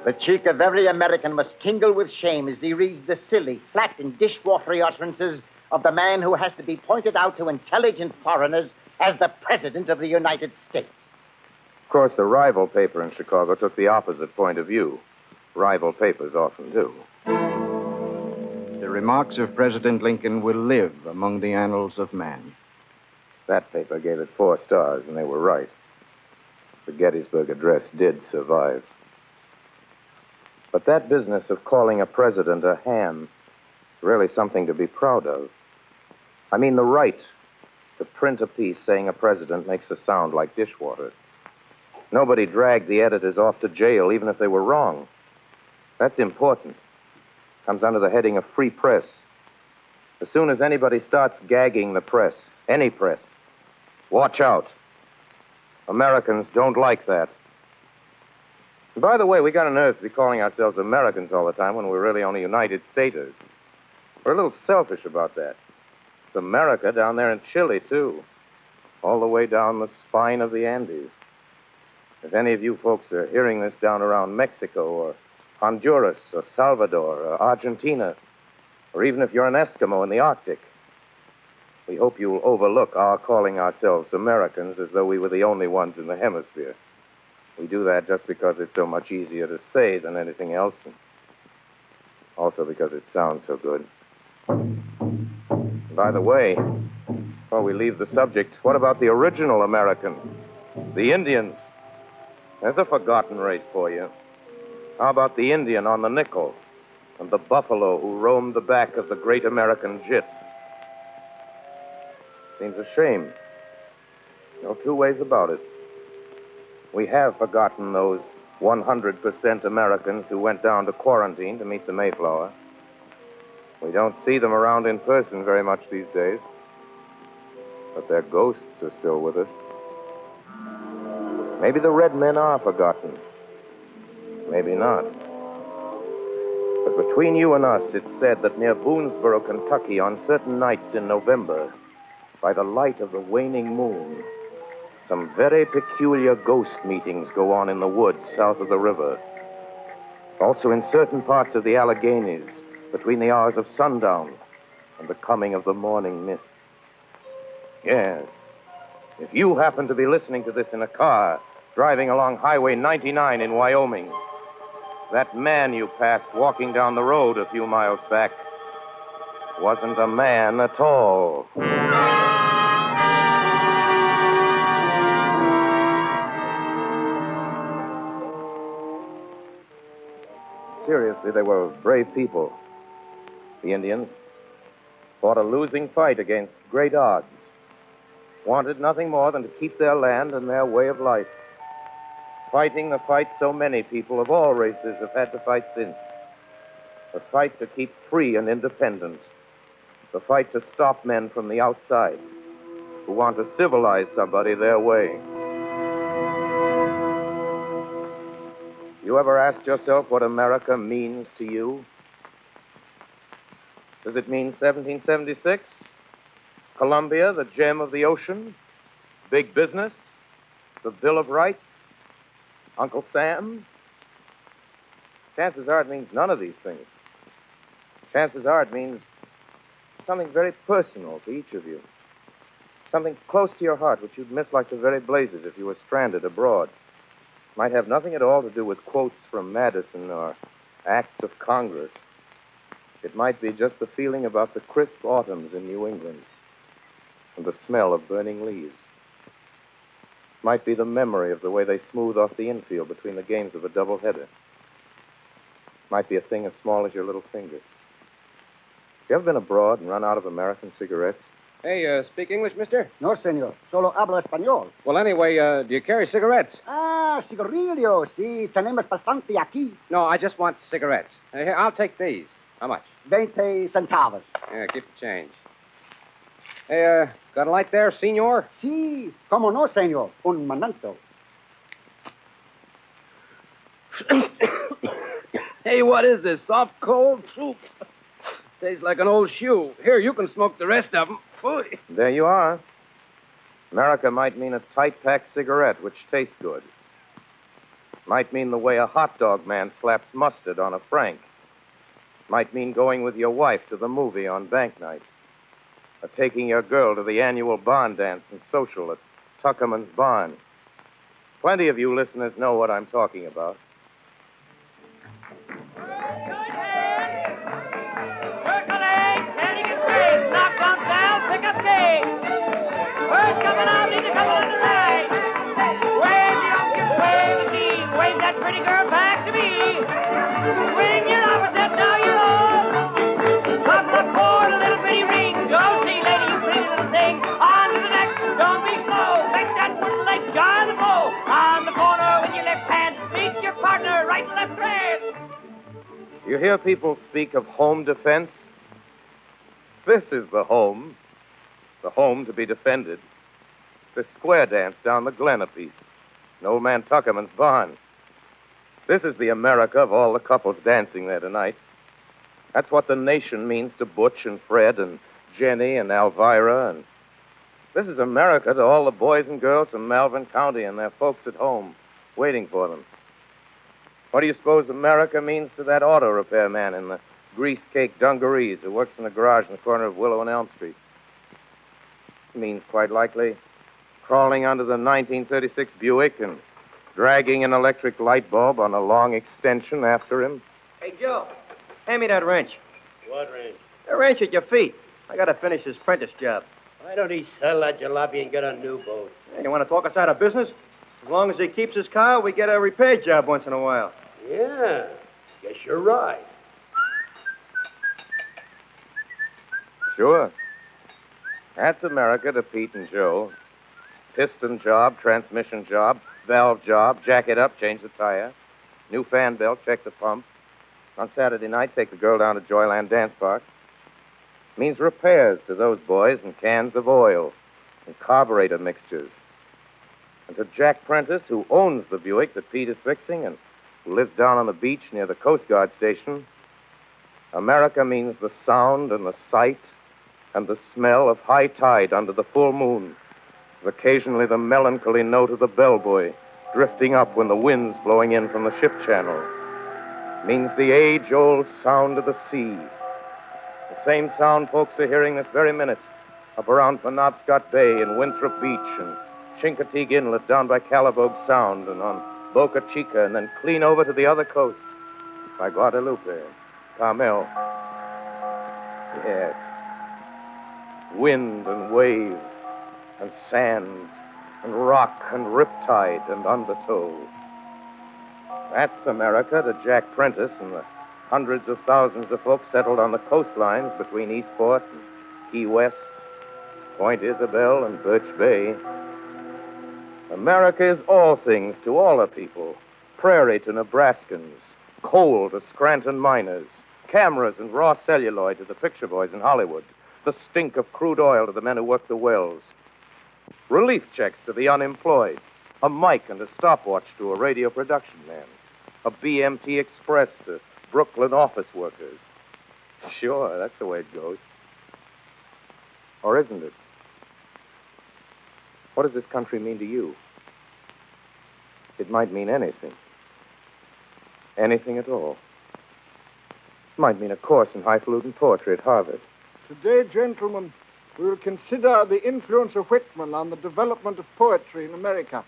The cheek of every American must tingle with shame as he reads the silly, flat, and dishwatery utterances of the man who has to be pointed out to intelligent foreigners as the President of the United States. Of course, the rival paper in Chicago took the opposite point of view. Rival papers often do. The remarks of President Lincoln will live among the annals of man. That paper gave it 4 stars, and they were right. The Gettysburg Address did survive. But that business of calling a president a ham is really something to be proud of. I mean, the right to print a piece saying a president makes a sound like dishwater. Nobody dragged the editors off to jail, even if they were wrong. That's important. Comes under the heading of free press. As soon as anybody starts gagging the press, any press, watch out. Americans don't like that. And by the way, we got a nerve to be calling ourselves Americans all the time when we're really only United Staters. We're a little selfish about that. It's America down there in Chile, too. All the way down the spine of the Andes. If any of you folks are hearing this down around Mexico or Honduras or Salvador or Argentina, or even if you're an Eskimo in the Arctic, we hope you'll overlook our calling ourselves Americans as though we were the only ones in the hemisphere. We do that just because it's so much easier to say than anything else, and also because it sounds so good. By the way, before we leave the subject, what about the original American? The Indians, There's a forgotten race for you. How about the Indian on the nickel and the buffalo who roamed the back of the great American jit? Seems a shame. No two ways about it. We have forgotten those 100% Americans who went down to quarantine to meet the Mayflower. We don't see them around in person very much these days. But their ghosts are still with us. Maybe the red men are forgotten. Maybe not. But between you and us, it's said that near Boonesboro, Kentucky, on certain nights in November, by the light of the waning moon, some very peculiar ghost meetings go on in the woods south of the river. Also in certain parts of the Alleghenies, between the hours of sundown and the coming of the morning mist. Yes. If you happen to be listening to this in a car, driving along Highway 99 in Wyoming, that man you passed walking down the road a few miles back wasn't a man at all. Seriously, they were brave people. The Indians fought a losing fight against great odds. Wanted nothing more than to keep their land and their way of life. Fighting the fight so many people of all races have had to fight since. The fight to keep free and independent. The fight to stop men from the outside who want to civilize somebody their way. You ever asked yourself what America means to you? Does it mean 1776? Columbia, the gem of the ocean? Big business? The Bill of Rights? Uncle Sam? Chances are it means none of these things. Chances are it means something very personal to each of you. Something close to your heart which you'd miss like the very blazes if you were stranded abroad. Might have nothing at all to do with quotes from Madison or acts of Congress. It might be just the feeling about the crisp autumns in New England and the smell of burning leaves. It might be the memory of the way they smooth off the infield between the games of a doubleheader. It might be a thing as small as your little finger. You ever been abroad and run out of American cigarettes? Hey, speak English, mister? No, senor. Solo hablo español. Well, anyway, do you carry cigarettes? Ah, cigarrillo. Sí, tenemos bastante aquí. No, I just want cigarettes. Here, I'll take these. How much? 20 centavos. Yeah, keep the change. Hey, got a light there, senor? Sí, como no, senor. Un momento. Hey, what is this? Soft, cold soup? Tastes like an old shoe. Here, you can smoke the rest of them. Phooey. There you are. America might mean a tight-packed cigarette, which tastes good. Might mean the way a hot dog man slaps mustard on a Frank. Might mean going with your wife to the movie on bank night. Or taking your girl to the annual barn dance and social at Tuckerman's Barn. Plenty of you listeners know what I'm talking about. First coming out, need to come on tonight. Wave your uncle, wave the team. Wave that pretty girl back to me. Swing your opposite, now you're on. Pop that for a little bitty ring. Go see, lady, you pretty little thing. On to the next, don't be slow. Make that wooden leg jar the bow. On the corner with your left hand. Meet your partner, right, left, right. You hear people speak of home defense? This is the home. The home to be defended. This square dance down the Glen a piece. In old man Tuckerman's barn. This is the America of all the couples dancing there tonight. That's what the nation means to Butch and Fred and Jenny and Elvira. And this is America to all the boys and girls from Malvern County and their folks at home, waiting for them. What do you suppose America means to that auto repair man in the grease-cake dungarees who works in the garage in the corner of Willow and Elm Street? It means, quite likely, crawling under the 1936 Buick and dragging an electric light bulb on a long extension after him. Hey, Joe, hand me that wrench. What wrench? The wrench at your feet. I got to finish this apprentice job. Why don't he sell that jalopy and get a new boat? Hey, you want to talk us out of business? As long as he keeps his car, we get a repair job once in a while. Yeah, guess you're right. Sure. That's America to Pete and Joe. Piston job, transmission job, valve job, jack it up, change the tire. New fan belt, check the pump. On Saturday night, take the girl down to Joyland Dance Park. Means repairs to those boys and cans of oil and carburetor mixtures. And to Jack Prentice, who owns the Buick that Pete is fixing and who lives down on the beach near the Coast Guard station, America means the sound and the sight and the smell of high tide under the full moon, with occasionally the melancholy note of the bellboy drifting up when the wind's blowing in from the ship channel. Means the age-old sound of the sea. The same sound folks are hearing this very minute up around Penobscot Bay and Winthrop Beach and Chincoteague Inlet down by Calabogue Sound and on Boca Chica and then clean over to the other coast by Guadalupe, Carmel. Yes. Wind and wave and sand and rock and riptide and undertow. That's America to Jack Prentice and the hundreds of thousands of folks settled on the coastlines between Eastport and Key West, Point Isabel and Birch Bay. America is all things to all the people. Prairie to Nebraskans, coal to Scranton miners, cameras and raw celluloid to the picture boys in Hollywood, the stink of crude oil to the men who work the wells, relief checks to the unemployed, a mic and a stopwatch to a radio production man, a BMT Express to Brooklyn office workers. Sure, that's the way it goes. Or isn't it? What does this country mean to you? It might mean anything. Anything at all. It might mean a course in highfalutin poetry at Harvard. Today, gentlemen, we will consider the influence of Whitman on the development of poetry in America.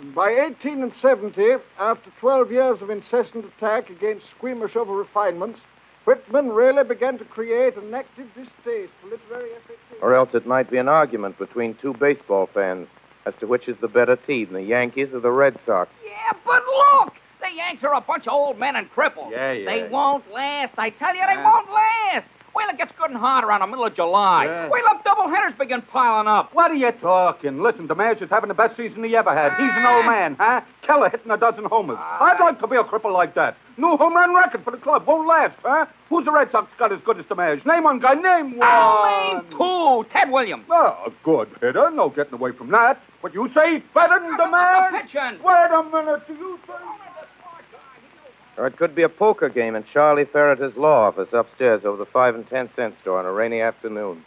And by 1870, after 12 years of incessant attack against squeamish over-refinements, Whitman really began to create an active distaste for literary affectation. Or else it might be an argument between two baseball fans as to which is the better team, the Yankees or the Red Sox. Yeah, but look! The Yanks are a bunch of old men and cripples. Yeah. They won't last. I tell you, they won't last. Wait till it gets good and hot around the middle of July. Yeah. Wait till doubleheaders begin piling up. What are you talking? Listen, DeMash is having the best season he ever had. He's an old man, huh? Keller hitting a dozen homers. I'd like to be a cripple like that. New home run record for the club. Won't last, huh? Who's the Red Sox got as good as DeMash? Name one guy. Name one. I'll name two. Ted Williams. Oh, good hitter. No getting away from that. But you say he's better than DeMash? Pitching. Wait a minute. Do you say... Or it could be a poker game in Charlie Ferreter's law office upstairs over the 5 and 10 cent store on a rainy afternoon.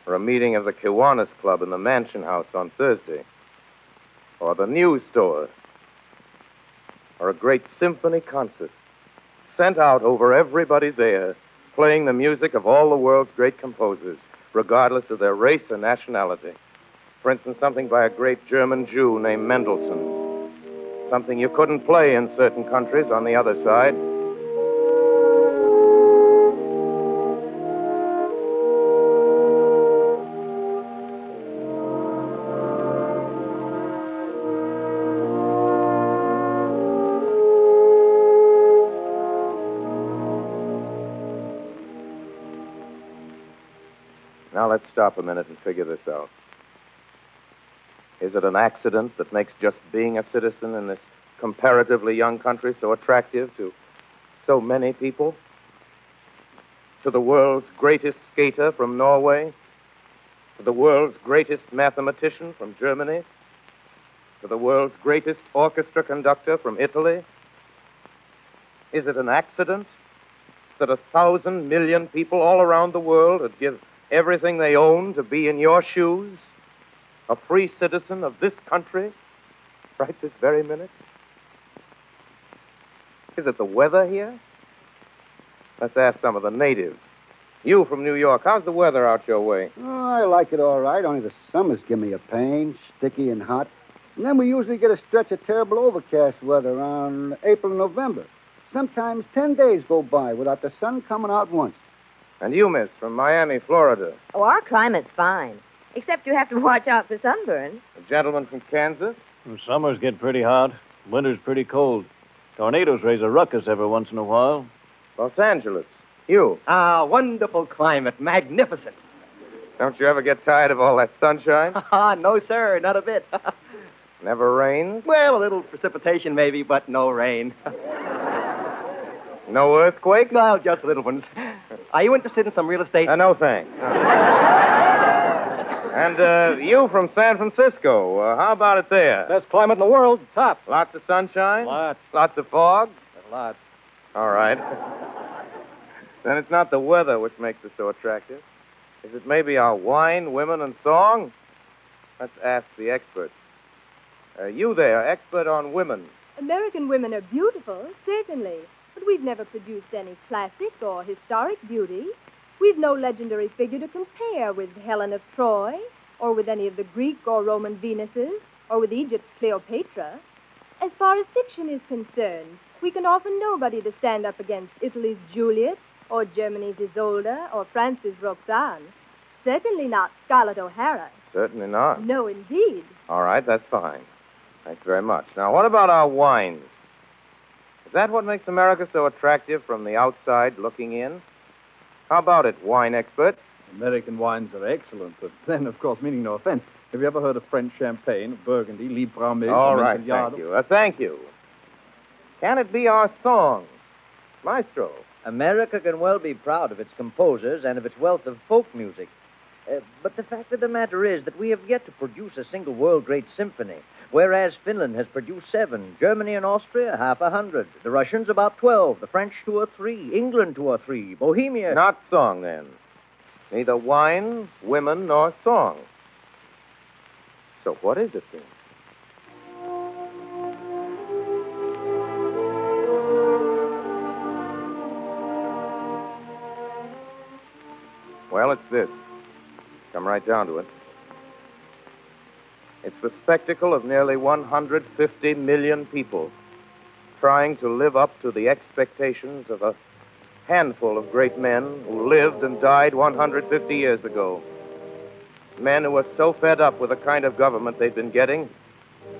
Or a meeting of the Kiwanis Club in the Mansion House on Thursday. Or the news store. Or a great symphony concert sent out over everybody's air, playing the music of all the world's great composers, regardless of their race or nationality. For instance, something by a great German Jew named Mendelssohn. Something you couldn't play in certain countries on the other side. Now let's stop a minute and figure this out. Is it an accident that makes just being a citizen in this comparatively young country so attractive to so many people? To the world's greatest skater from Norway? To the world's greatest mathematician from Germany? To the world's greatest orchestra conductor from Italy? Is it an accident that 1,000 million people all around the world would give everything they own to be in your shoes? A free citizen of this country, right this very minute? Is it the weather here? Let's ask some of the natives. You from New York, how's the weather out your way? Oh, I like it all right, only the summers give me a pain, sticky and hot. And then we usually get a stretch of terrible overcast weather around April, November. Sometimes 10 days go by without the sun coming out once. And you, miss, from Miami, Florida. Oh, our climate's fine. Except you have to watch out for sunburn. A gentleman from Kansas? And summers get pretty hot. Winter's pretty cold. Tornadoes raise a ruckus every once in a while. Los Angeles. You. Ah, wonderful climate. Magnificent. Don't you ever get tired of all that sunshine? No, sir, not a bit. Never rains? Well, a little precipitation maybe, but no rain. No earthquakes? No, just little ones. Are you interested in some real estate? No, thanks. And you from San Francisco. How about it there? Best climate in the world. Top. Lots of sunshine? Lots. Lots of fog? Lots. All right. Then it's not the weather which makes us so attractive. Is it maybe our wine, women, and song? Let's ask the experts. You there, expert on women. American women are beautiful, certainly. But we've never produced any classic or historic beauty. We've no legendary figure to compare with Helen of Troy, or with any of the Greek or Roman Venuses, or with Egypt's Cleopatra. As far as fiction is concerned, we can offer nobody to stand up against Italy's Juliet, or Germany's Isolde, or France's Roxane. Certainly not Scarlett O'Hara. Certainly not. No, indeed. All right, that's fine. Thanks very much. Now, what about our wines? Is that what makes America so attractive from the outside looking in? How about it, wine expert? American wines are excellent, but then, of course, meaning no offense, have you ever heard of French champagne, Burgundy, Librame? All right, thank you. Thank you. Can it be our song? Maestro. America can well be proud of its composers and of its wealth of folk music. But the fact of the matter is that we have yet to produce a single world-great symphony, whereas Finland has produced 7, Germany and Austria half 100, the Russians about 12, the French 2 or 3, England 2 or 3, Bohemia... Not song, then. Neither wine, women, nor song. So what is it, then? Well, it's this. Come right down to it. It's the spectacle of nearly 150 million people trying to live up to the expectations of a handful of great men who lived and died 150 years ago. Men who were so fed up with the kind of government they'd been getting,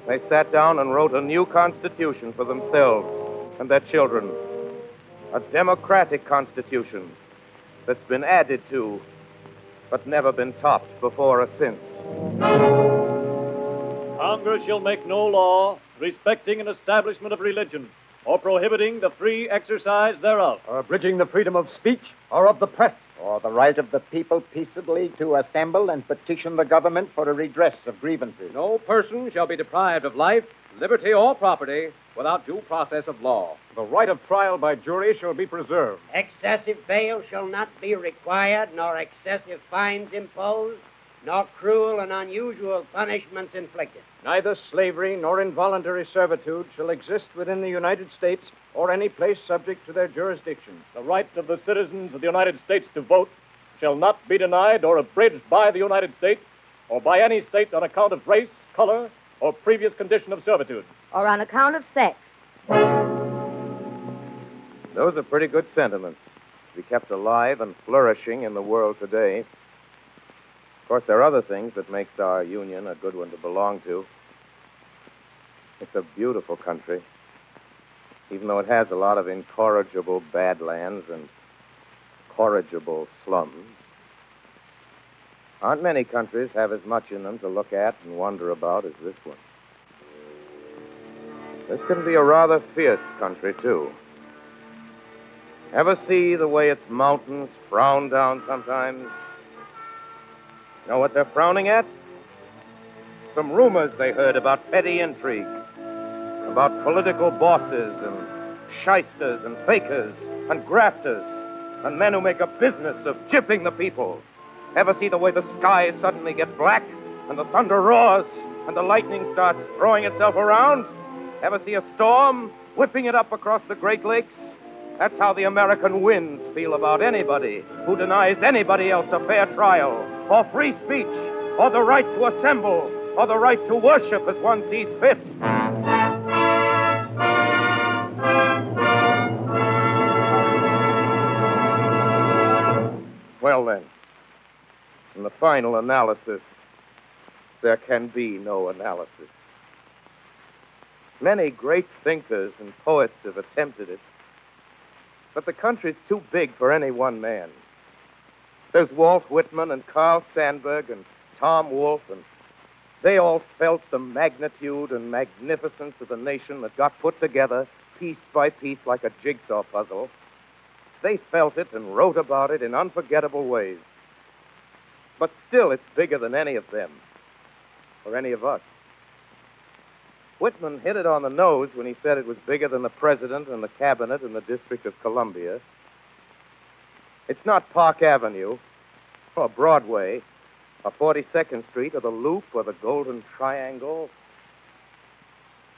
they sat down and wrote a new constitution for themselves and their children. A democratic constitution that's been added to, but never been topped before or since. Congress shall make no law respecting an establishment of religion, or prohibiting the free exercise thereof. Or abridging the freedom of speech or of the press. Or the right of the people peaceably to assemble and petition the government for a redress of grievances. No person shall be deprived of life, liberty, or property without due process of law. The right of trial by jury shall be preserved. Excessive bail shall not be required, nor excessive fines imposed, nor cruel and unusual punishments inflicted. Neither slavery nor involuntary servitude shall exist within the United States or any place subject to their jurisdiction. The right of the citizens of the United States to vote shall not be denied or abridged by the United States or by any state on account of race, color, or previous condition of servitude. Or on account of sex. Those are pretty good sentiments to be kept alive and flourishing in the world today. Of course, there are other things that makes our union a good one to belong to. It's a beautiful country, even though it has a lot of incorrigible badlands and corrigible slums. Aren't many countries have as much in them to look at and wonder about as this one. This can be a rather fierce country, too. Ever see the way its mountains frown down sometimes? Know what they're frowning at? Some rumors they heard about petty intrigue, about political bosses and shysters and fakers and grafters and men who make a business of gypping the people. Ever see the way the skies suddenly get black and the thunder roars and the lightning starts throwing itself around? Ever see a storm whipping it up across the Great Lakes? That's how the American winds feel about anybody who denies anybody else a fair trial, or free speech, or the right to assemble, or the right to worship as one sees fit. Well, then, in the final analysis, there can be no analysis. Many great thinkers and poets have attempted it. But the country's too big for any one man. There's Walt Whitman and Carl Sandburg and Tom Wolfe, and they all felt the magnitude and magnificence of the nation that got put together piece by piece like a jigsaw puzzle. They felt it and wrote about it in unforgettable ways. But still, it's bigger than any of them, or any of us. Whitman hit it on the nose when he said it was bigger than the president and the cabinet and the District of Columbia. It's not Park Avenue, or Broadway, or 42nd Street, or the Loop, or the Golden Triangle.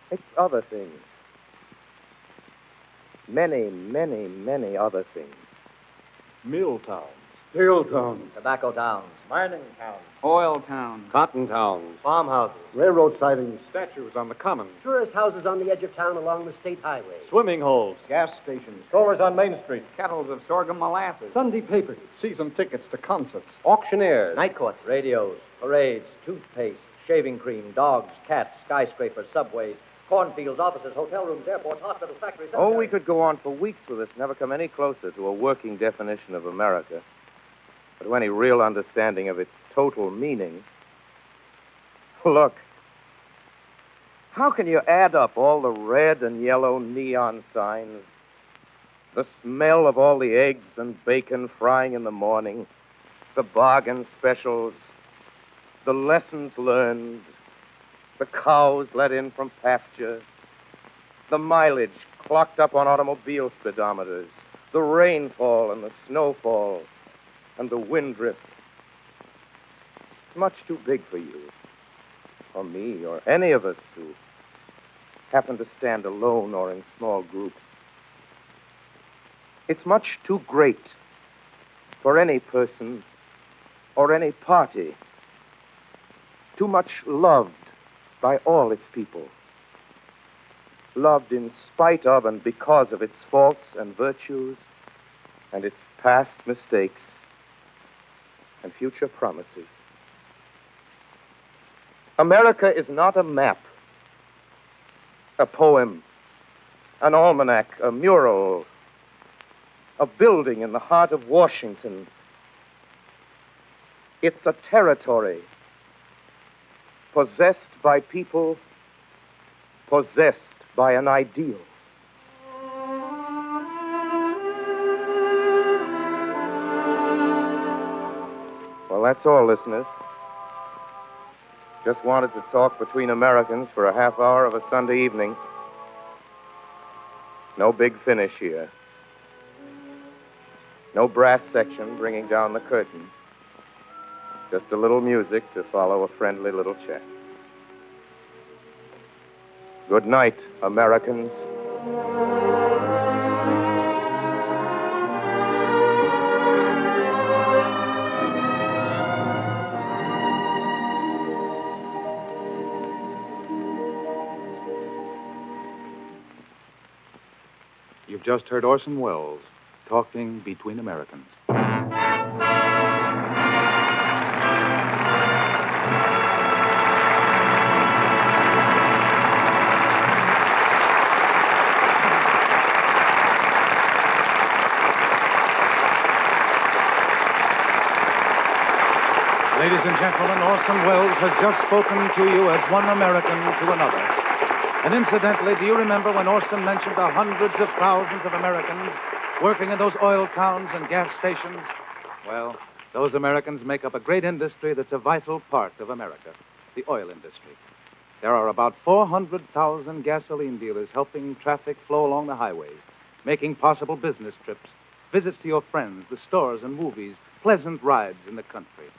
It's other things. Many, many, many other things. Mill towns. Steel towns. Tobacco towns. Mining towns. Oil towns. Cotton towns. Farmhouses. Railroad sidings. Statues on the common. Tourist houses on the edge of town along the state highway. Swimming holes. Gas stations. Strollers on Main Street. Kettles of sorghum molasses. Sunday papers. Season tickets to concerts. Auctioneers. Night courts. Radios. Parades. Toothpaste. Shaving cream. Dogs. Cats. Skyscrapers. Subways. Cornfields. Offices. Hotel rooms. Airports. Hospitals. Factories. Oh, we could go on for weeks with this, never come any closer to a working definition of America, or to any real understanding of its total meaning. Look, how can you add up all the red and yellow neon signs, the smell of all the eggs and bacon frying in the morning, the bargain specials, the lessons learned, the cows let in from pasture, the mileage clocked up on automobile speedometers, the rainfall and the snowfall, and the wind drift? It's much too big for you, or me, or any of us who happen to stand alone or in small groups. It's much too great for any person or any party. Too much loved by all its people. Loved in spite of and because of its faults and virtues and its past mistakes and future promises. America is not a map, a poem, an almanac, a mural, a building in the heart of Washington. It's a territory possessed by people, possessed by an ideal. Well, that's all, listeners. Just wanted to talk between Americans for a half hour of a Sunday evening. No big finish here. No brass section bringing down the curtain. Just a little music to follow a friendly little chat. Good night, Americans. You've just heard Orson Welles talking between Americans. Ladies and gentlemen, Orson Welles has just spoken to you as one American to another. And incidentally, do you remember when Orson mentioned the hundreds of thousands of Americans working in those oil towns and gas stations? Well, those Americans make up a great industry that's a vital part of America, the oil industry. There are about 400,000 gasoline dealers helping traffic flow along the highways, making possible business trips, visits to your friends, the stores and movies, pleasant rides in the country.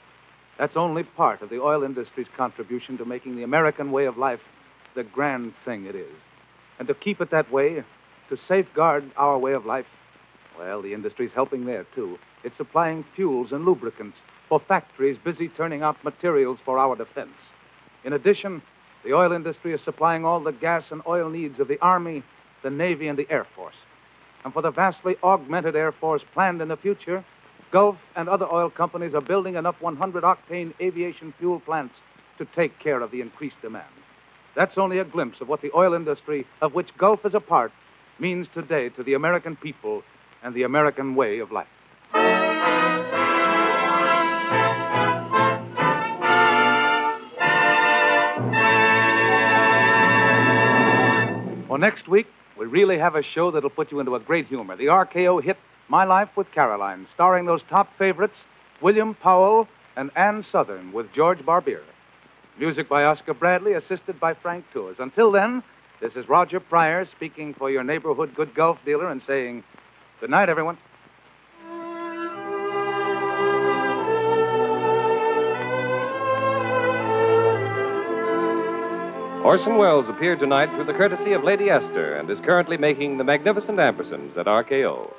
That's only part of the oil industry's contribution to making the American way of life the grand thing it is. And to keep it that way, to safeguard our way of life, well, the industry's helping there, too. It's supplying fuels and lubricants for factories busy turning out materials for our defense. In addition, the oil industry is supplying all the gas and oil needs of the Army, the Navy, and the Air Force. And for the vastly augmented Air Force planned in the future, Gulf and other oil companies are building enough 100-octane aviation fuel plants to take care of the increased demand. That's only a glimpse of what the oil industry, of which Gulf is a part, means today to the American people and the American way of life. Well, next week, we really have a show that'll put you into a great humor. The RKO hit My Life with Caroline, starring those top favorites, William Powell and Ann Sothern, with George Barbier. Music by Oscar Bradley, assisted by Frank Tours. Until then, this is Roger Pryor speaking for your neighborhood good Gulf dealer and saying, good night, everyone. Orson Welles appeared tonight through the courtesy of Lady Esther and is currently making the magnificent ampersands at RKO.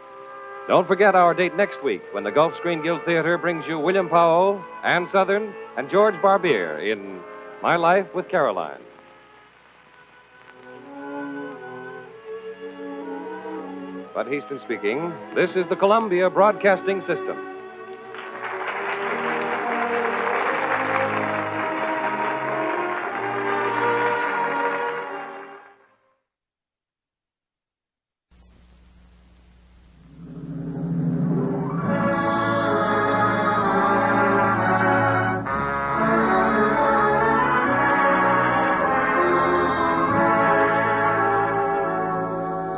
Don't forget our date next week when the Gulf Screen Guild Theater brings you William Powell, Ann Sothern, and George Barbier in My Life with Caroline. Bud Heaston speaking. This is the Columbia Broadcasting System.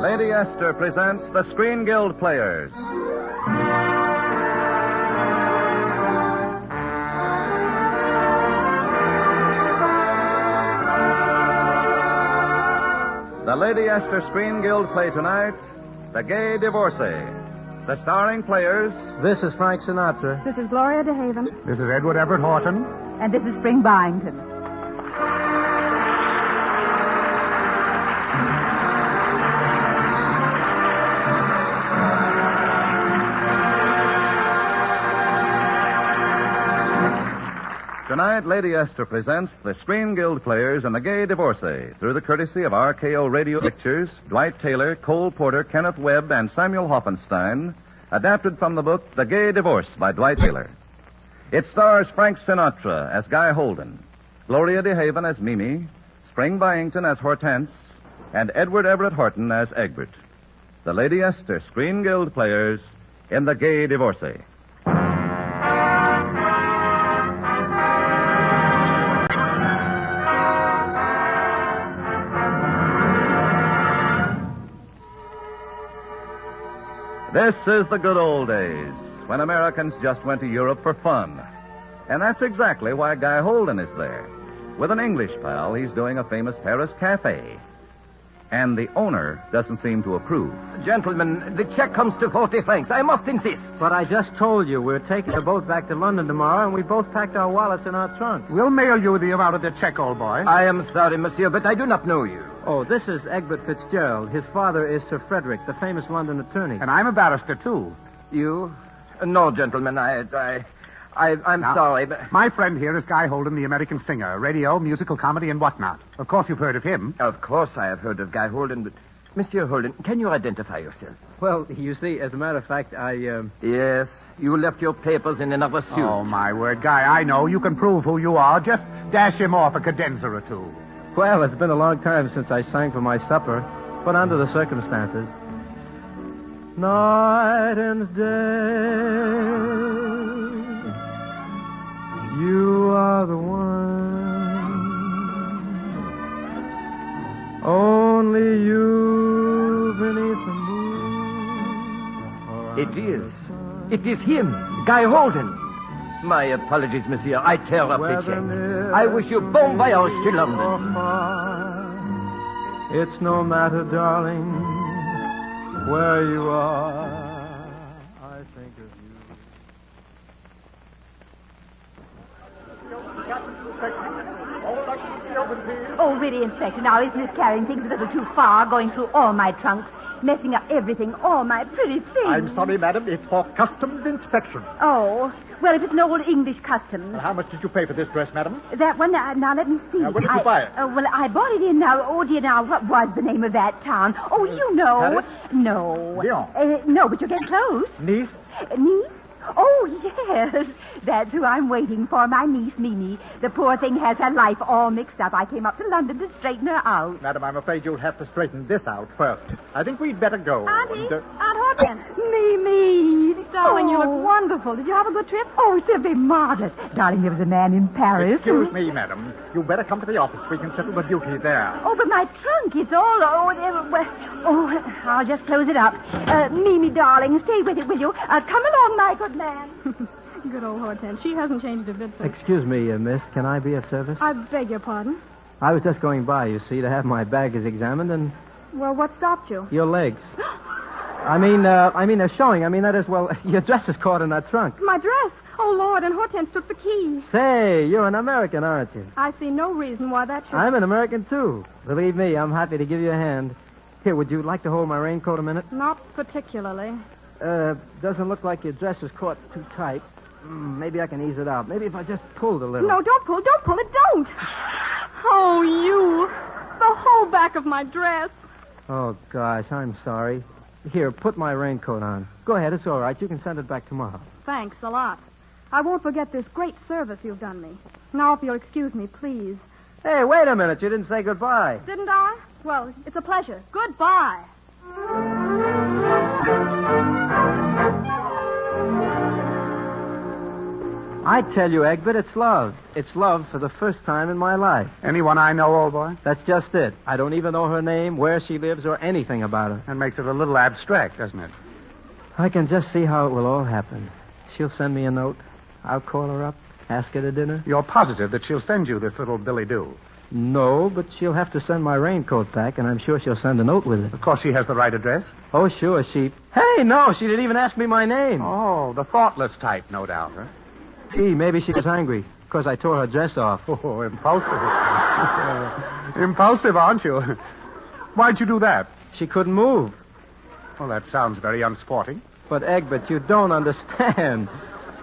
Lady Esther presents the Screen Guild Players. The Lady Esther Screen Guild play tonight, The Gay Divorcee. The starring players... This is Frank Sinatra. This is Gloria DeHaven. This is Edward Everett Horton. And this is Spring Byington. Tonight, Lady Esther presents the Screen Guild Players and the Gay Divorcee through the courtesy of RKO Radio Pictures, Dwight Taylor, Cole Porter, Kenneth Webb, and Samuel Hoffenstein, adapted from the book The Gay Divorce by Dwight Taylor. It stars Frank Sinatra as Guy Holden, Gloria DeHaven as Mimi, Spring Byington as Hortense, and Edward Everett Horton as Egbert. The Lady Esther Screen Guild Players in The Gay Divorcee. This is the good old days, when Americans just went to Europe for fun. And that's exactly why Guy Holden is there. With an English pal, he's doing a famous Paris cafe. And the owner doesn't seem to approve. Gentlemen, the check comes to 40 francs. I must insist. But I just told you we're taking the boat back to London tomorrow, and we both packed our wallets in our trunks. We'll mail you the amount of the check, old boy. I am sorry, monsieur, but I do not know you. Oh, this is Egbert Fitzgerald. His father is Sir Frederick, the famous London attorney. And I'm a barrister, too. You? No, gentlemen, I'm Now, sorry, but... My friend here is Guy Holden, the American singer. Radio, musical comedy, and whatnot. Of course you've heard of him. Of course I have heard of Guy Holden, but... Monsieur Holden, can you identify yourself? Well, you see, as a matter of fact, Yes, you left your papers in another suit. Oh, my word, Guy, I know. You can prove who you are. Just dash him off a cadenza or two. Well, it's been a long time since I sang for my supper, but under the circumstances. Night and day, you are the one. Only you beneath the moon. It is him, Guy Holden. My apologies, monsieur. I tear up the check. I wish you bon voyage to London. It's no matter, darling, where you are. I think of you. Oh, really, Inspector. Now, isn't this carrying things a little too far, going through all my trunks, messing up everything, all my pretty things? I'm sorry, madam. It's for customs inspection. Oh, well, if it's an old English customs. How much did you pay for this dress, madam? That one, now let me see. Where did you buy it? Well, I bought it in, oh dear, now, what was the name of that town? Oh, you know. Paris? No. Lyon. No, but you're getting close. Nice? Nice? Oh, yes. That's who I'm waiting for, my niece, Mimi. The poor thing has her life all mixed up. I came up to London to straighten her out. Madam, I'm afraid you'll have to straighten this out first. I think we'd better go. Auntie, And, Aunt Hortense. Mimi. Darling, you look wonderful. Did you have a good trip? Oh, simply marvelous. Darling, there was a man in Paris. Excuse me, madam. You better come to the office. We can settle the duty there. Oh, but my trunk, it's all... I'll just close it up. Mimi, darling, stay with it, will you? Come along, my good man. Good old Hortense. She hasn't changed a bit since. Excuse me, miss. Can I be of service? I beg your pardon. I was just going by, you see, to have my baggage examined and... Well, what stopped you? Your legs. They're showing. That is, well, your dress is caught in that trunk. My dress. Oh, Lord, and Hortense took the key. Say, you're an American, aren't you? I see no reason why that should... I'm an American, too. Believe me, I'm happy to give you a hand. Here, would you like to hold my raincoat a minute? Not particularly. Doesn't look like your dress is caught too tight. Maybe I can ease it out. Maybe if I just pulled a little. No, don't pull it, don't. Oh, you. The whole back of my dress. Oh, gosh, I'm sorry. Here, put my raincoat on. Go ahead, it's all right. You can send it back tomorrow. Thanks a lot. I won't forget this great service you've done me. Now, if you'll excuse me, please. Hey, wait a minute. You didn't say goodbye. Didn't I? Well, it's a pleasure. Goodbye. I tell you, Egbert, it's love. It's love for the first time in my life. Anyone I know, old boy? That's just it. I don't even know her name, where she lives, or anything about her. That makes it a little abstract, doesn't it? I can just see how it will all happen. She'll send me a note. I'll call her up, ask her to dinner. You're positive that she'll send you this little billy-do? No, but she'll have to send my raincoat back, and I'm sure she'll send a note with it. Of course she has the right address. Oh, sure, she... Hey, no, she didn't even ask me my name. Oh, the thoughtless type, no doubt, huh? Gee, maybe she was angry because I tore her dress off. Oh, impulsive. Impulsive, aren't you? Why'd you do that? She couldn't move. Well, that sounds very unsporting. But, Egbert, you don't understand.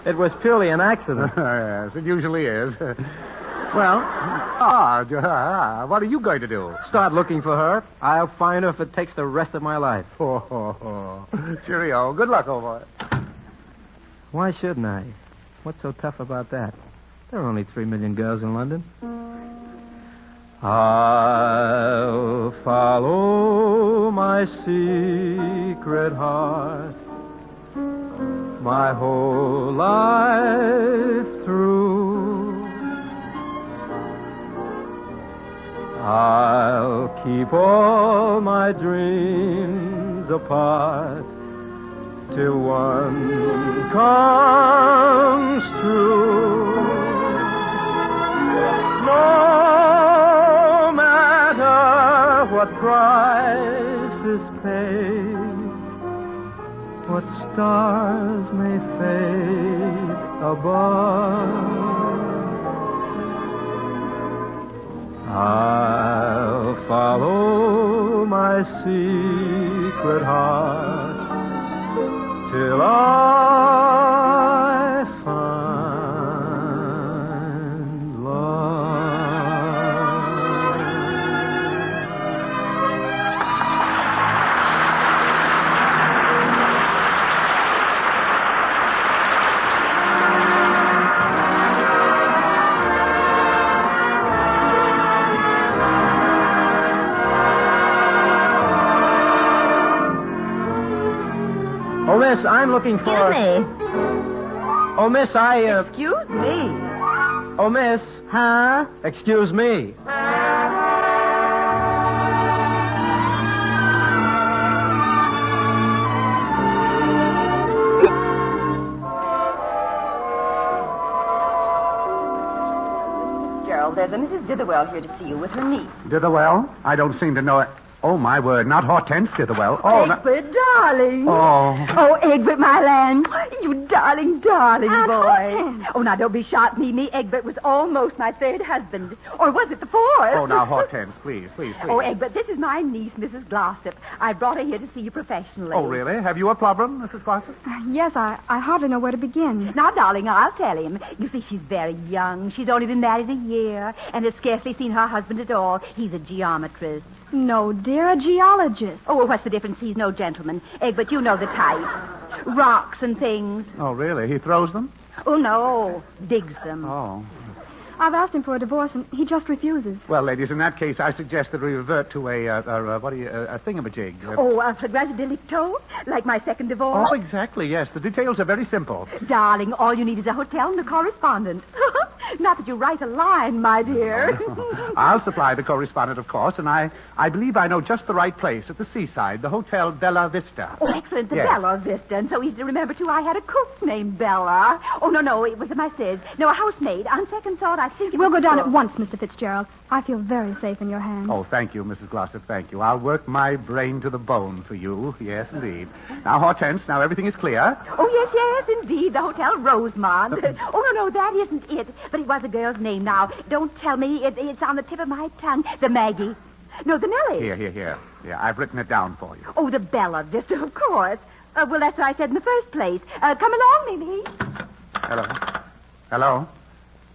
It was purely an accident. Yes, it usually is. Well, what are you going to do? Start looking for her. I'll find her if it takes the rest of my life. Cheerio. Good luck, old boy. Why shouldn't I? What's so tough about that? There are only 3 million girls in London. I'll follow my secret heart my whole life through. I'll keep all my dreams apart till one comes true. No matter what price is paid, what stars may fade above, I'll follow my secret heart till I find love. Oh, miss, I'm looking for... Excuse me. Oh, miss, Excuse me. Oh, miss. Huh? Excuse me. Gerald, there's a Mrs. Ditherwell here to see you with her niece. Ditherwell? I don't seem to know it. Oh, my word, not Hortense Ditherwell. Oh, Egbert, darling. Oh. Oh, Egbert, my land. You darling boy. Hortense. Oh, now, don't be shocked, Mimi. Egbert was almost my third husband. Or was it the fourth? Oh, now, Hortense, please. Oh, Egbert, this is my niece, Mrs. Glossop. I brought her here to see you professionally. Oh, really? Have you a problem, Mrs. Glossop? Yes, I hardly know where to begin. Now, darling, I'll tell him. You see, she's very young. She's only been married a year and has scarcely seen her husband at all. He's a geometrist. No, dear, a geologist. Oh, well, what's the difference? He's no gentleman. Egbert, you know the type. rocks and things. Oh, really? He throws them? Oh, no. Digs them. Oh. I've asked him for a divorce, and he just refuses. Well, ladies, in that case, I suggest that we revert to a thingamajig. A flagrante delicto? Like my second divorce? Oh, exactly, yes. The details are very simple. Darling, all you need is a hotel and a correspondent. Not that you write a line, my dear. I'll supply the correspondent, of course, and I believe I know just the right place at the seaside, the Hotel Bella Vista. Oh, excellent, the Yes. Bella Vista. And so easy to remember, too. I had a cook named Bella. Oh, no, it was a Mercedes. No, a housemaid. On second thought, I think it We'll was go down cook. at once, Mr. Fitzgerald. I feel very safe in your hands. Oh, thank you, Mrs. Glossop, thank you. I'll work my brain to the bone for you. Yes, indeed. Now, Hortense, now everything is clear. Oh, yes, indeed. The Hotel Rosemont. Oh, no, that isn't it. But it was a girl's name now. Don't tell me. It's on the tip of my tongue. The Maggie. No, the Nellie. Here. Yeah, I've written it down for you. Oh, the Bella Vista, of course. Well, that's what I said in the first place. Come along, Mimi. Hello?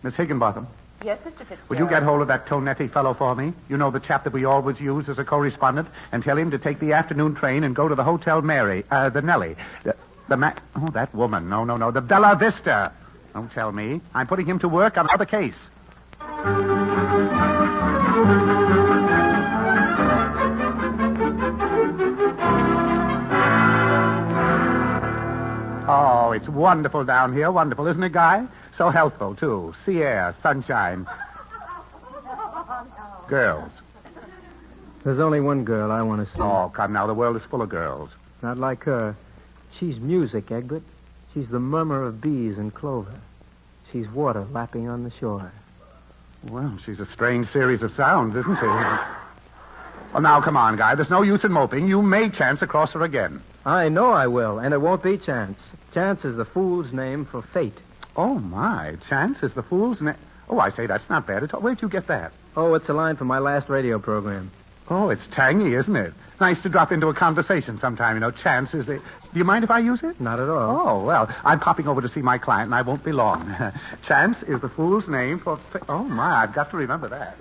Miss Higginbotham? Yes, Mr. Fitzgerald. Would you get hold of that Tonetti fellow for me? You know, the chap that we always use as a correspondent, and tell him to take the afternoon train and go to the Hotel the Nellie. That woman. No. The Bella Vista. Don't tell me. I'm putting him to work on another case. Oh, it's wonderful down here. Wonderful, isn't it, Guy? So healthful, too. Sea air, sunshine. Girls. There's only one girl I want to see. Oh, come now. The world is full of girls. Not like her. She's music, Egbert. She's the murmur of bees and clover. She's water lapping on the shore. Well, she's a strange series of sounds, isn't she? Well, now, come on, Guy. There's no use in moping. You may chance across her again. I know I will, and it won't be chance. Chance is the fool's name for fate. Oh, my. Chance is the fool's name. Oh, I say, that's not bad at all. Where'd you get that? Oh, it's a line from my last radio program. Oh, it's tangy, isn't it? Nice to drop into a conversation sometime. You know, chance is the... Do you mind if I use it? Not at all. Oh, well, I'm popping over to see my client, and I won't be long. Chance is the fool's name for... Oh, my, I've got to remember that.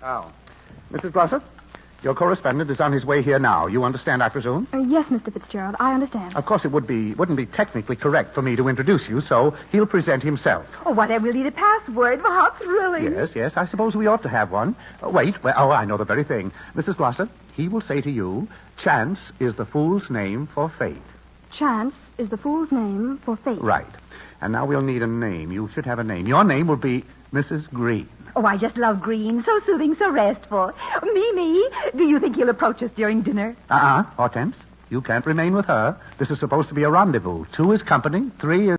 Oh. Mrs. Glossop, your correspondent is on his way here now. You understand, I presume? Yes, Mr. Fitzgerald, I understand. Of course, it wouldn't be technically correct for me to introduce you, so he'll present himself. Oh, what, I will need a password. Well, how thrilling. Yes, I suppose we ought to have one. Wait. Well, I know the very thing. Mrs. Glossop, he will say to you, chance is the fool's name for fate. Chance is the fool's name for fate. Right. And now we'll need a name. You should have a name. Your name will be Mrs. Green. Oh, I just love Green. So soothing, so restful. Mimi, do you think he'll approach us during dinner? Hortense, you can't remain with her. This is supposed to be a rendezvous. 2 is company. 3 is,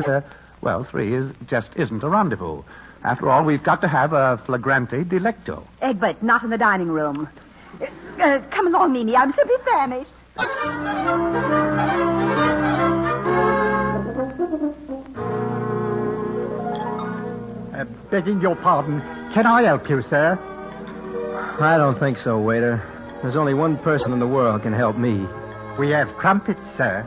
3 just isn't a rendezvous. After all, we've got to have a flagrante delicto. Egbert, not in the dining room. Come along, Mimi. I'm simply famished. Begging your pardon, can I help you, sir? I don't think so, waiter. There's only one person in the world can help me. We have crumpets, sir.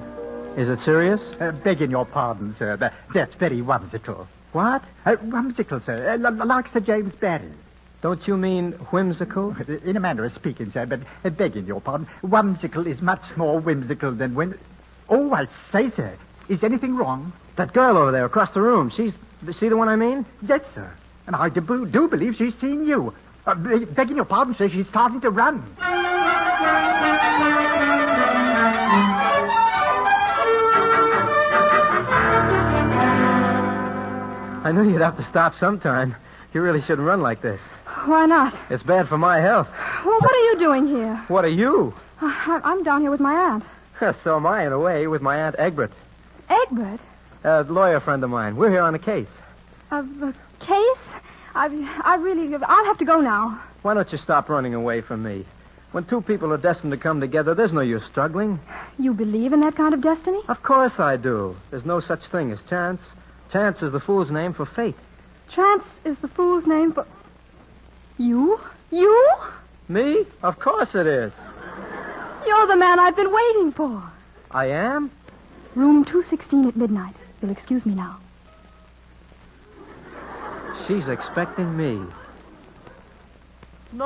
Is it serious? Begging your pardon, sir. That's very whimsical. What? Whimsical, sir. Like Sir James Barrie. Don't you mean whimsical? In a manner of speaking, sir, but begging your pardon, whimsical is much more whimsical than Oh, I say, sir, is anything wrong? That girl over there across the room, see the one I mean? Yes, sir. And I do believe she's seen you. Begging your pardon, sir, she's starting to run. I knew you'd have to stop sometime. You really shouldn't run like this. Why not? It's bad for my health. Well, what are you doing here? What are you? I'm down here with my aunt. So am I, in a way, with my Aunt Egbert. Egbert? A lawyer friend of mine. We're here on a case. A case? I'll have to go now. Why don't you stop running away from me? When 2 people are destined to come together, there's no use struggling. You believe in that kind of destiny? Of course I do. There's no such thing as chance. Chance is the fool's name for fate. Chance is the fool's name for... You? You? Me? Of course it is. You're the man I've been waiting for. I am? Room 216 at midnight. You'll excuse me now. She's expecting me. No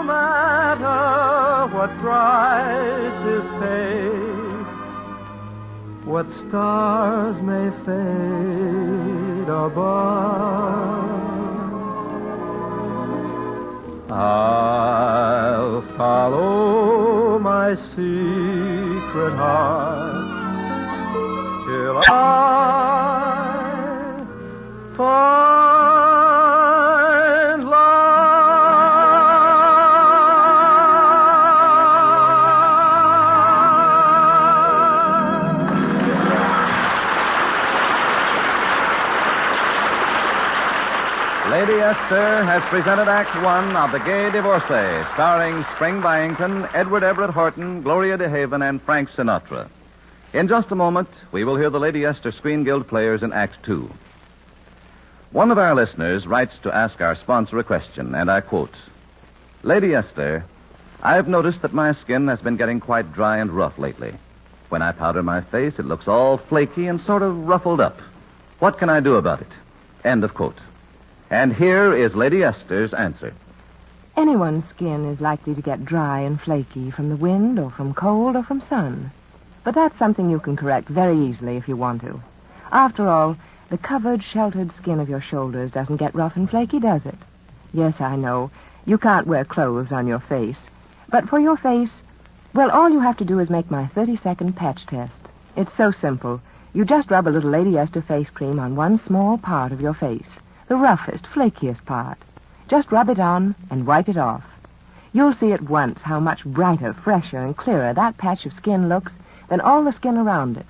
matter what prices paid, what stars may fade above, I'll follow my secret heart till I find Lady Esther has presented Act One of The Gay Divorcee, starring Spring Byington, Edward Everett Horton, Gloria DeHaven, and Frank Sinatra. In just a moment, we will hear the Lady Esther Screen Guild players in Act Two. One of our listeners writes to ask our sponsor a question, and I quote, Lady Esther, I've noticed that my skin has been getting quite dry and rough lately. When I powder my face, it looks all flaky and sort of ruffled up. What can I do about it? End of quote. And here is Lady Esther's answer. Anyone's skin is likely to get dry and flaky from the wind or from cold or from sun. But that's something you can correct very easily if you want to. After all, the covered, sheltered skin of your shoulders doesn't get rough and flaky, does it? Yes, I know. You can't wear clothes on your face. But for your face, well, all you have to do is make my 30-second patch test. It's so simple. You just rub a little Lady Esther face cream on one small part of your face, the roughest, flakiest part. Just rub it on and wipe it off. You'll see at once how much brighter, fresher, and clearer that patch of skin looks than all the skin around it.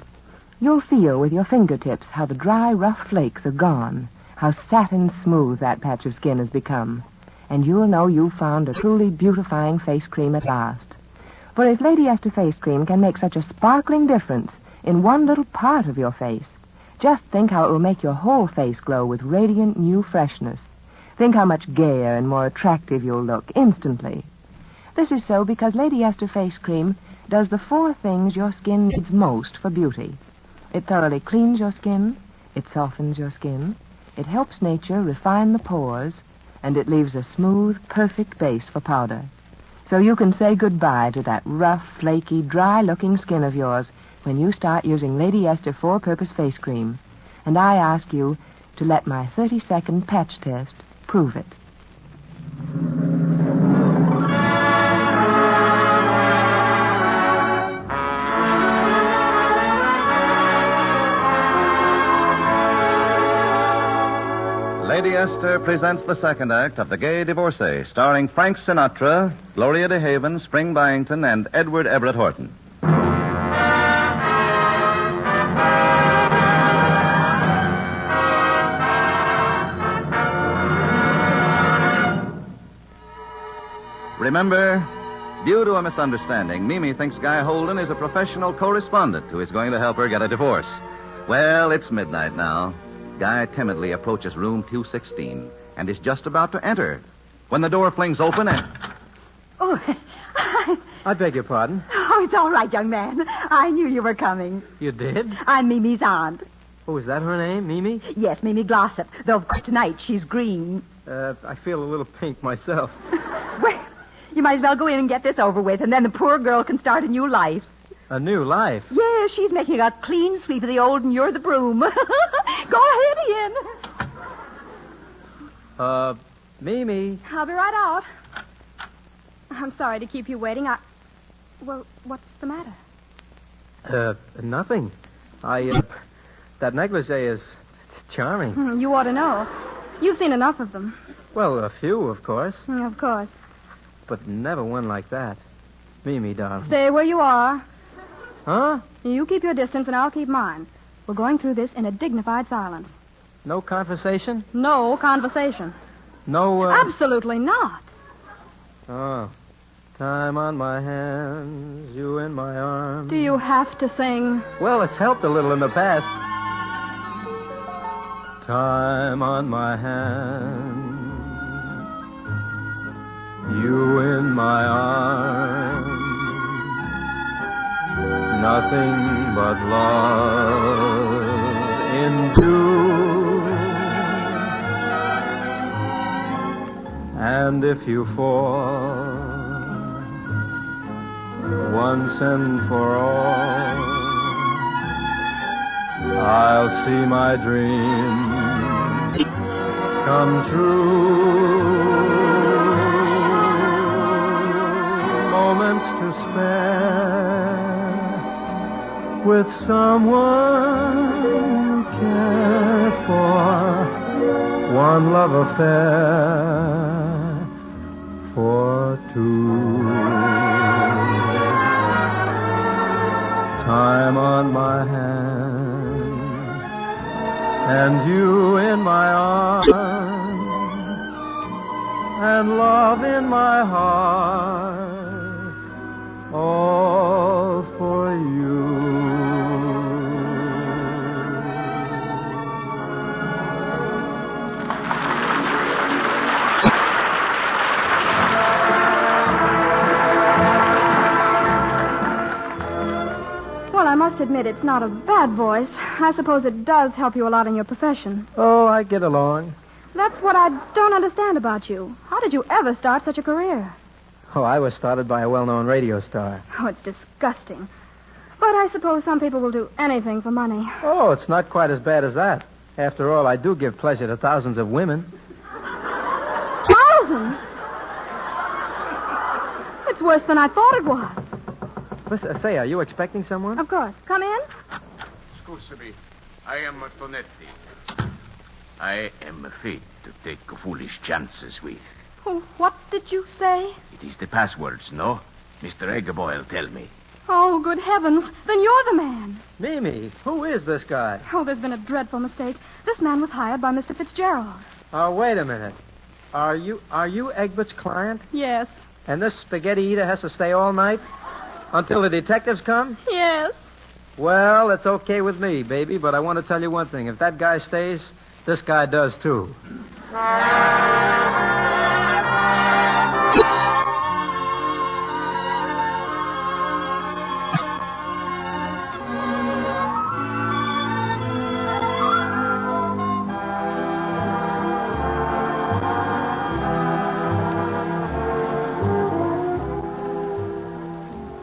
You'll feel with your fingertips how the dry, rough flakes are gone, how satin smooth that patch of skin has become. And you'll know you've found a truly beautifying face cream at last. For if Lady Esther face cream can make such a sparkling difference in one little part of your face, just think how it will make your whole face glow with radiant new freshness. Think how much gayer and more attractive you'll look instantly. This is so because Lady Esther face cream does the 4 things your skin needs most for beauty. It thoroughly cleans your skin, it softens your skin, it helps nature refine the pores, and it leaves a smooth, perfect base for powder. So you can say goodbye to that rough, flaky, dry-looking skin of yours when you start using Lady Esther 4-purpose face cream. And I ask you to let my 30-second patch test prove it. Lady Esther presents the second act of The Gay Divorcee, starring Frank Sinatra, Gloria DeHaven, Spring Byington, and Edward Everett Horton. Remember, due to a misunderstanding, Mimi thinks Guy Holden is a professional correspondent who is going to help her get a divorce. Well, it's midnight now. Guy timidly approaches room 216 and is just about to enter when the door flings open and... Oh, I beg your pardon. Oh, it's all right, young man. I knew you were coming. You did? I'm Mimi's aunt. Oh, is that her name, Mimi? Yes, Mimi Glossop. Though tonight she's green. I feel a little pink myself. Well, you might as well go in and get this over with, and then the poor girl can start a new life. A new life? Yeah, she's making a clean sweep of the old, and you're the broom. Go ahead, Ian. Mimi. I'll be right out. I'm sorry to keep you waiting. Well, what's the matter? Nothing. That negligee is charming. You ought to know. You've seen enough of them. Well, a few, of course. Of course. But never one like that. Mimi, darling. Stay where you are. Huh? You keep your distance and I'll keep mine. We're going through this in a dignified silence. No conversation? No conversation. No, Absolutely not. Oh. Time on my hands, you in my arms. Do you have to sing? Well, it's helped a little in the past. Time on my hands, you in my arms. Nothing but love into. And if you fall once and for all, I'll see my dreams come true. Moments to spare with someone you care for. One love affair for two. Time on my hand and you in my arms and love in my heart, all for you. Well, I must admit it's not a bad voice. I suppose it does help you a lot in your profession. Oh, I get along. That's what I don't understand about you. How did you ever start such a career? Oh, I was started by a well-known radio star. Oh, it's disgusting. But I suppose some people will do anything for money. Oh, it's not quite as bad as that. After all, I do give pleasure to thousands of women. Thousands? It's worse than I thought it was. Listen, say, are you expecting someone? Of course. Come in. Excuse me. I am Tonetti. I am afraid to take foolish chances with. Oh, what did you say? It is the passwords, no? Mr. Eggerboyle tell me. Oh, good heavens. Then you're the man. Mimi, who is this guy? Oh, there's been a dreadful mistake. This man was hired by Mr. Fitzgerald. Oh, wait a minute. Are you Egbert's client? Yes. And this spaghetti eater has to stay all night? Until the detectives come? Yes. Well, it's okay with me, baby, but I want to tell you one thing. If that guy stays, this guy does, too.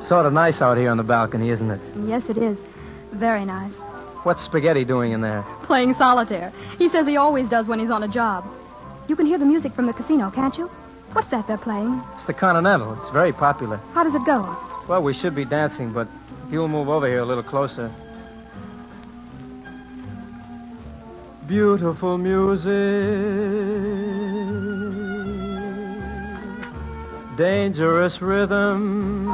Sort of nice out here on the balcony, isn't it? Yes, it is. Very nice. What's Spaghetti doing in there? Playing solitaire. He says he always does when he's on a job. You can hear the music from the casino, can't you? What's that they're playing? It's the Continental. It's very popular. How does it go? Well, we should be dancing, but if you'll move over here a little closer. Beautiful music. Dangerous rhythm.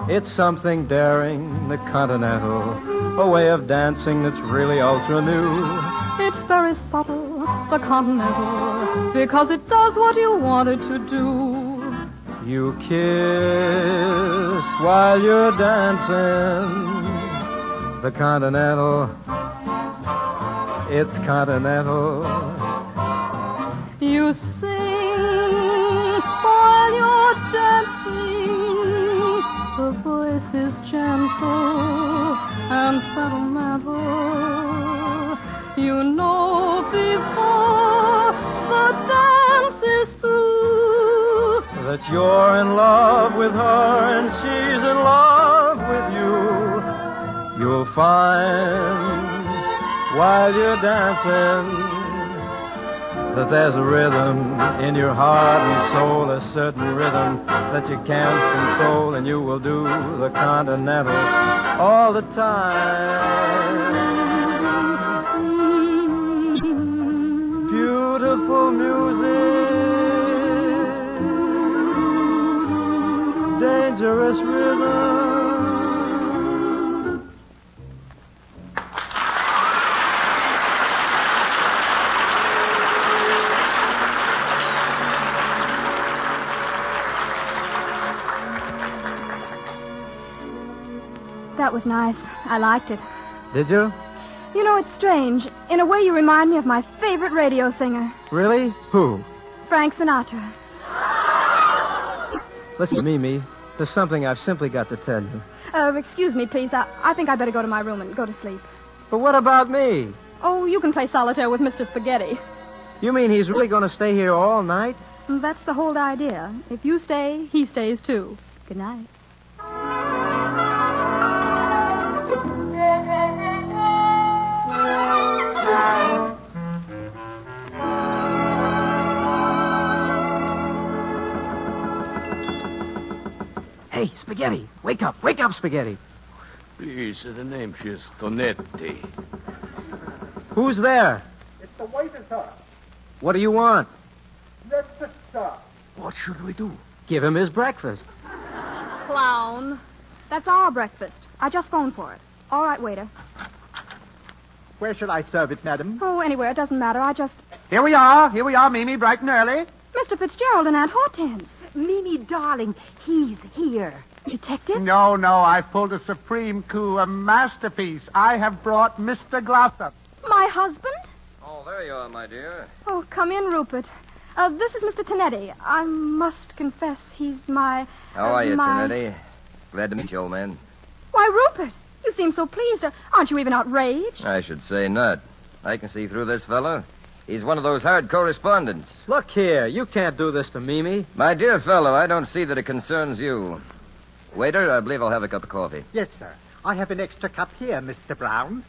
It's something daring, the Continental, a way of dancing that's really ultra new. It's very subtle, the Continental, because it does what you want it to do. You kiss while you're dancing, the Continental, it's Continental. You sing while you're dancing. The voice is gentle and sentimental. You know before the dance is through that you're in love with her and she's in love with you. You'll find while you're dancing that there's a rhythm in your heart and soul, a certain rhythm that you can't control, and you will do the Continental all the time. Beautiful music, dangerous rhythm. That was nice. I liked it. Did you? You know, it's strange. In a way, you remind me of my favorite radio singer. Really? Who? Frank Sinatra. Listen, Mimi, there's something I've simply got to tell you. Excuse me, please. I think I better go to my room and go to sleep. But what about me? Oh, you can play solitaire with Mr. Spaghetti. You mean he's really going to stay here all night? That's the whole idea. If you stay, he stays too. Good night. Hey, Spaghetti, wake up, Spaghetti. Please, the name is Tonetti. Who's there? It's the waiter, sir. What do you want? Breakfast, sir. What should we do? Give him his breakfast. Clown. That's our breakfast. I just phoned for it. All right, waiter. Where shall I serve it, madam? Oh, anywhere. It doesn't matter. Here we are, Mimi, bright and early. Mr. Fitzgerald and Aunt Hortense. Mimi, darling, he's here. Detective? No, I've pulled a supreme coup, a masterpiece. I have brought Mr. Glossop. My husband? Oh, there you are, my dear. Oh, come in, Rupert. This is Mr. Tonetti. I must confess he's my... How are you, Tonetti? Glad to meet you, old man. Why, Rupert, you seem so pleased. Aren't you even outraged? I should say not. I can see through this fellow. He's one of those hard correspondents. Look here, you can't do this to Mimi. My dear fellow, I don't see that it concerns you. Waiter, I believe I'll have a cup of coffee. Yes, sir. I have an extra cup here, Mr. Brown.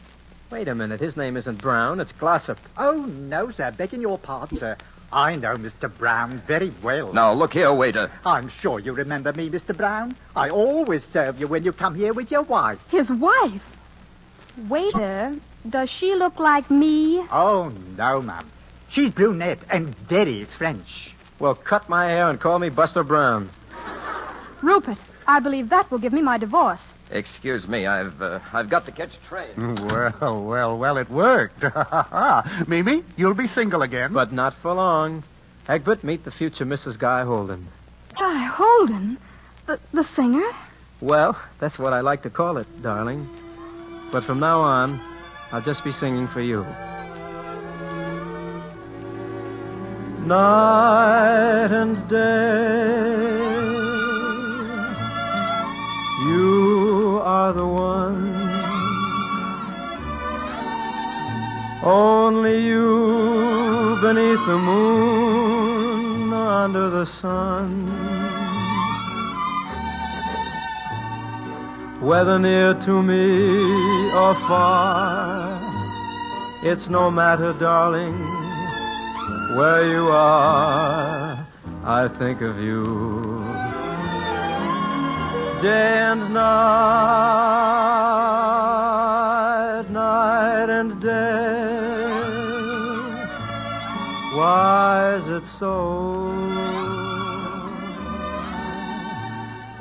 Wait a minute, his name isn't Brown, it's Glossop. Oh, no, sir. Begging your pardon, sir. I know Mr. Brown very well. Now, look here, waiter. I'm sure you remember me, Mr. Brown. I always serve you when you come here with your wife. His wife? Waiter, does she look like me? Oh, no, ma'am. She's brunette and very French. Well, cut my hair and call me Buster Brown. Rupert, I believe that will give me my divorce. Excuse me, I've got to catch a train. Well, it worked. Mimi, you'll be single again. But not for long. Egbert, meet the future Mrs. Guy Holden. Guy Holden? The singer? Well, that's what I like to call it, darling. But from now on, I'll just be singing for you. Night and day, you are the one. Only you beneath the moon, under the sun. Whether near to me or far, it's no matter, darling. Where you are, I think of you. Day and night, night and day. Why is it so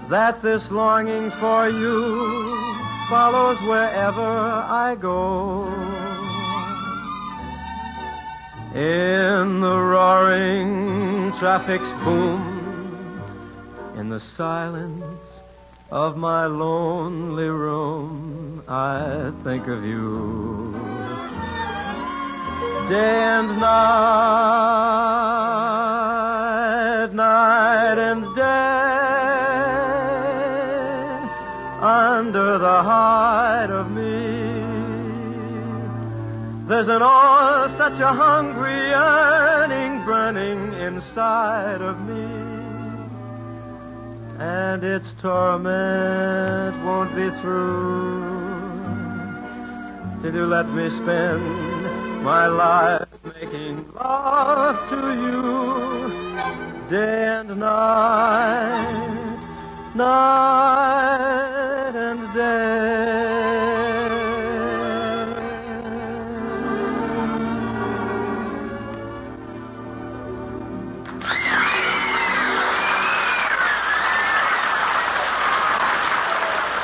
that this longing for you follows wherever I go? In the roaring traffic's boom, in the silence of my lonely room, I think of you. Day and night, night and day, under the hide of me, there's an such a hungry yearning burning inside of me, and its torment won't be through till you let me spend my life making love to you, day and night, night and day.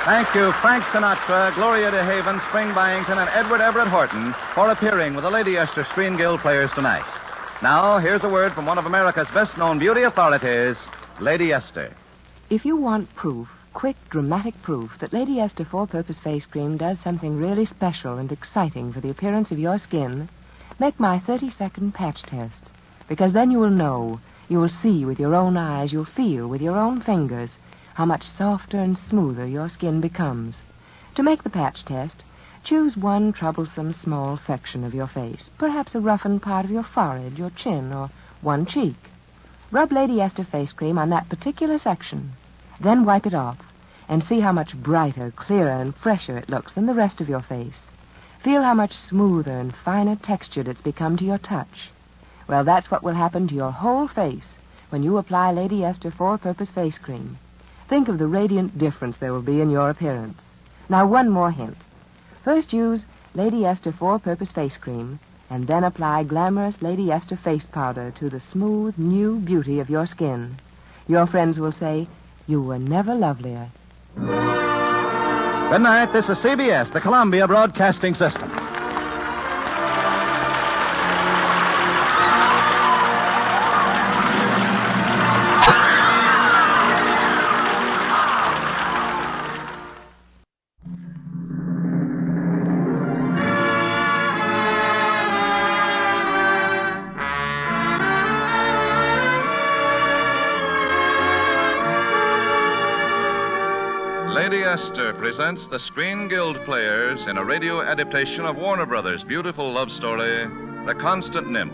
Thank you, Frank Sinatra, Gloria DeHaven, Spring Byington, and Edward Everett Horton for appearing with the Lady Esther Screen Guild players tonight. Now, here's a word from one of America's best-known beauty authorities, Lady Esther. If you want proof, quick, dramatic proof, that Lady Esther Four-Purpose Face Cream does something really special and exciting for the appearance of your skin, make my 30-second patch test. Because then you will know, you will see with your own eyes, you'll feel with your own fingers how much softer and smoother your skin becomes. To make the patch test, Choose one troublesome small section of your face, perhaps a roughened part of your forehead, your chin, or one cheek. Rub Lady Esther face cream on that particular section. Then wipe it off and see how much brighter, clearer, and fresher it looks than the rest of your face. Feel how much smoother and finer textured it's become to your touch. Well, that's what will happen to your whole face when you apply Lady Esther four-purpose face cream. Think of the radiant difference there will be in your appearance. Now, one more hint. First use Lady Esther four-purpose face cream, and then apply glamorous Lady Esther face powder to the smooth, new beauty of your skin. Your friends will say, you were never lovelier. Good night. This is CBS, the Columbia Broadcasting System. Lady Esther presents the Screen Guild Players in a radio adaptation of Warner Brothers' beautiful love story, The Constant Nymph,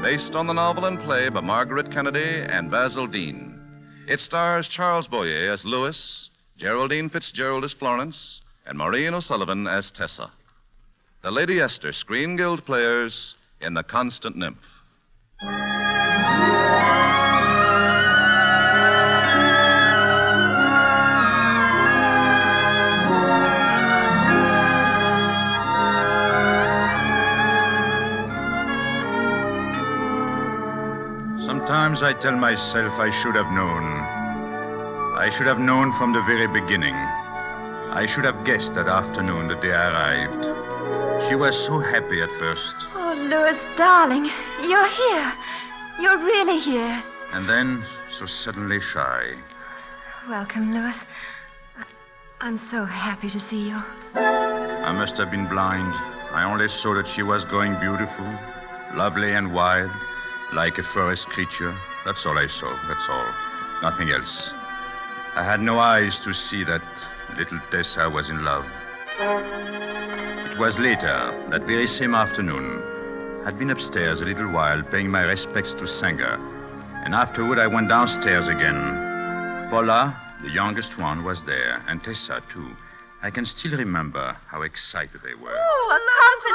based on the novel and play by Margaret Kennedy and Basil Dean. It stars Charles Boyer as Louis, Geraldine Fitzgerald as Florence, and Maureen O'Sullivan as Tessa. The Lady Esther Screen Guild Players in The Constant Nymph. Sometimes I tell myself I should have known. I should have known from the very beginning. I should have guessed that afternoon the day I arrived. She was so happy at first. Oh, Louis, darling, you're here. You're really here. And then, so suddenly shy. Welcome, Louis. I'm so happy to see you. I must have been blind. I only saw that she was growing beautiful, lovely and wild, like a forest creature. That's all I saw, that's all. Nothing else. I had no eyes to see that little Tessa was in love. It was later, that very same afternoon. I'd been upstairs a little while paying my respects to Sanger, and afterward I went downstairs again. Paula, the youngest one, was there, and Tessa, too. I can still remember how excited they were. Oh, a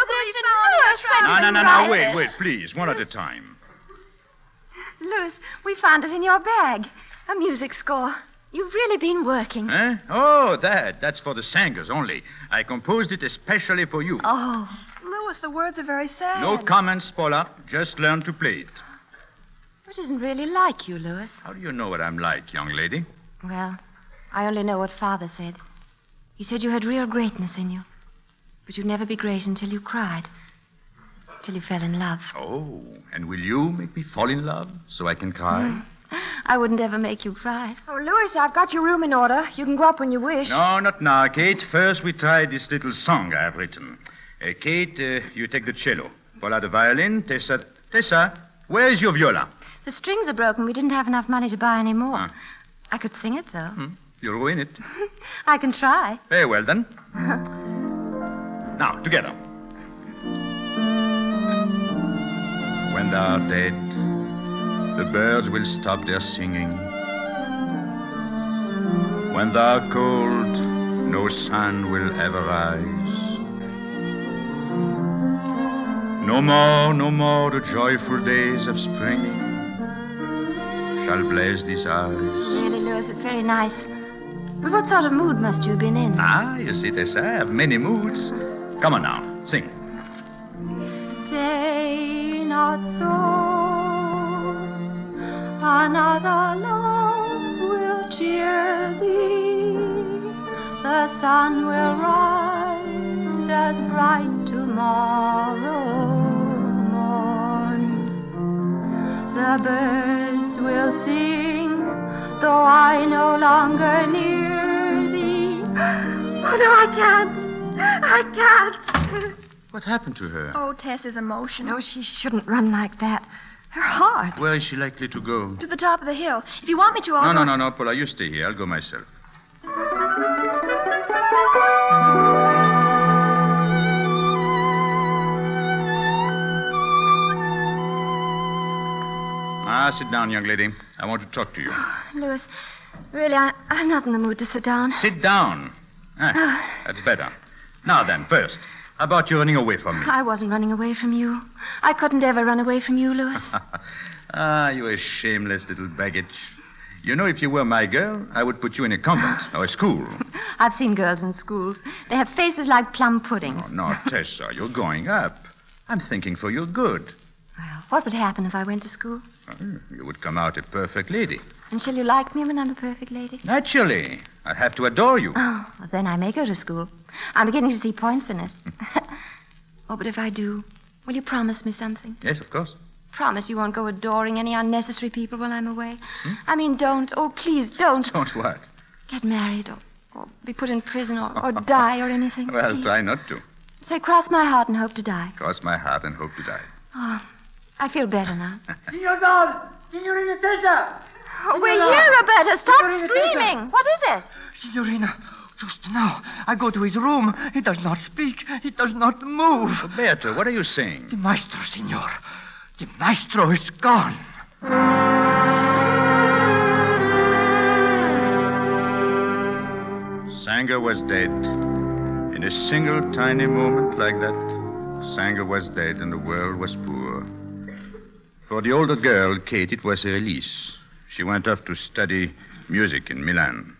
composition, Louis. No, wait, please, one at a time. Louis, we found it in your bag. A music score. You've really been working. Eh? Oh, that's for the Sangers only. I composed it especially for you. Oh. Louis, the words are very sad. No comments, Paula. Just learn to play it. It isn't really like you, Louis. How do you know what I'm like, young lady? Well, I only know what Father said. He said you had real greatness in you. But you'd never be great until you cried. Till you fell in love. Oh, and will you make me fall in love so I can cry? I wouldn't ever make you cry. Oh, Louis, I've got your room in order. You can go up when you wish. No, not now, Kate. First, we try this little song I have written. Kate, you take the cello. Paula, the violin. Tessa, where's your viola? The strings are broken. We didn't have enough money to buy any more. I could sing it, though. You'll ruin it. I can try. Very well, then. Now, together. When thou art dead, the birds will stop their singing. When thou art cold, no sun will ever rise. No more the joyful days of spring shall blaze these eyes. Really, Louis, it's very nice. But what sort of mood must you have been in? You see, Tessa, I have many moods. Come on now, sing. Say not so. Another love will cheer thee. The sun will rise as bright tomorrow morn. The birds will sing, though I no longer near thee. Oh, no, I can't. What happened to her? Oh, Tess is emotional. No, she shouldn't run like that. Her heart. Where is she likely to go? To the top of the hill. If you want me to, I'll go. No, Paula, you stay here. I'll go myself. sit down, young lady. I want to talk to you. Louis, really, I'm not in the mood to sit down. Sit down. That's better. Now then, first, how about you running away from me? I wasn't running away from you. I couldn't ever run away from you, Louis. You a shameless little baggage. You know, if you were my girl, I would put you in a convent or a school. I've seen girls in schools. They have faces like plum puddings. No, Tessa, you're going up. I'm thinking for your good. Well, what would happen if I went to school? You would come out a perfect lady. And shall you like me when I'm a perfect lady? Naturally. I'd have to adore you. Oh, well, then I may go to school. I'm beginning to see points in it. Oh, but if I do, will you promise me something? Yes, of course. Promise you won't go adoring any unnecessary people while I'm away. I mean, don't. Oh, please, don't. Don't what? Get married or be put in prison or die or anything. Well, please. try not to. Say, cross my heart and hope to die. Cross my heart and hope to die. Oh, I feel better now. Signor Don! Signorina Tessa! Oh, we're here, Roberta. Stop screaming. What is it? Signorina, just now, I go to his room. He does not speak. He does not move. Roberto, what are you saying? The maestro, signor. The maestro is gone. Sanger was dead. In a single tiny moment like that, Sanger was dead and the world was poor. For the older girl, Kate, it was a release. She went off to study music in Milan.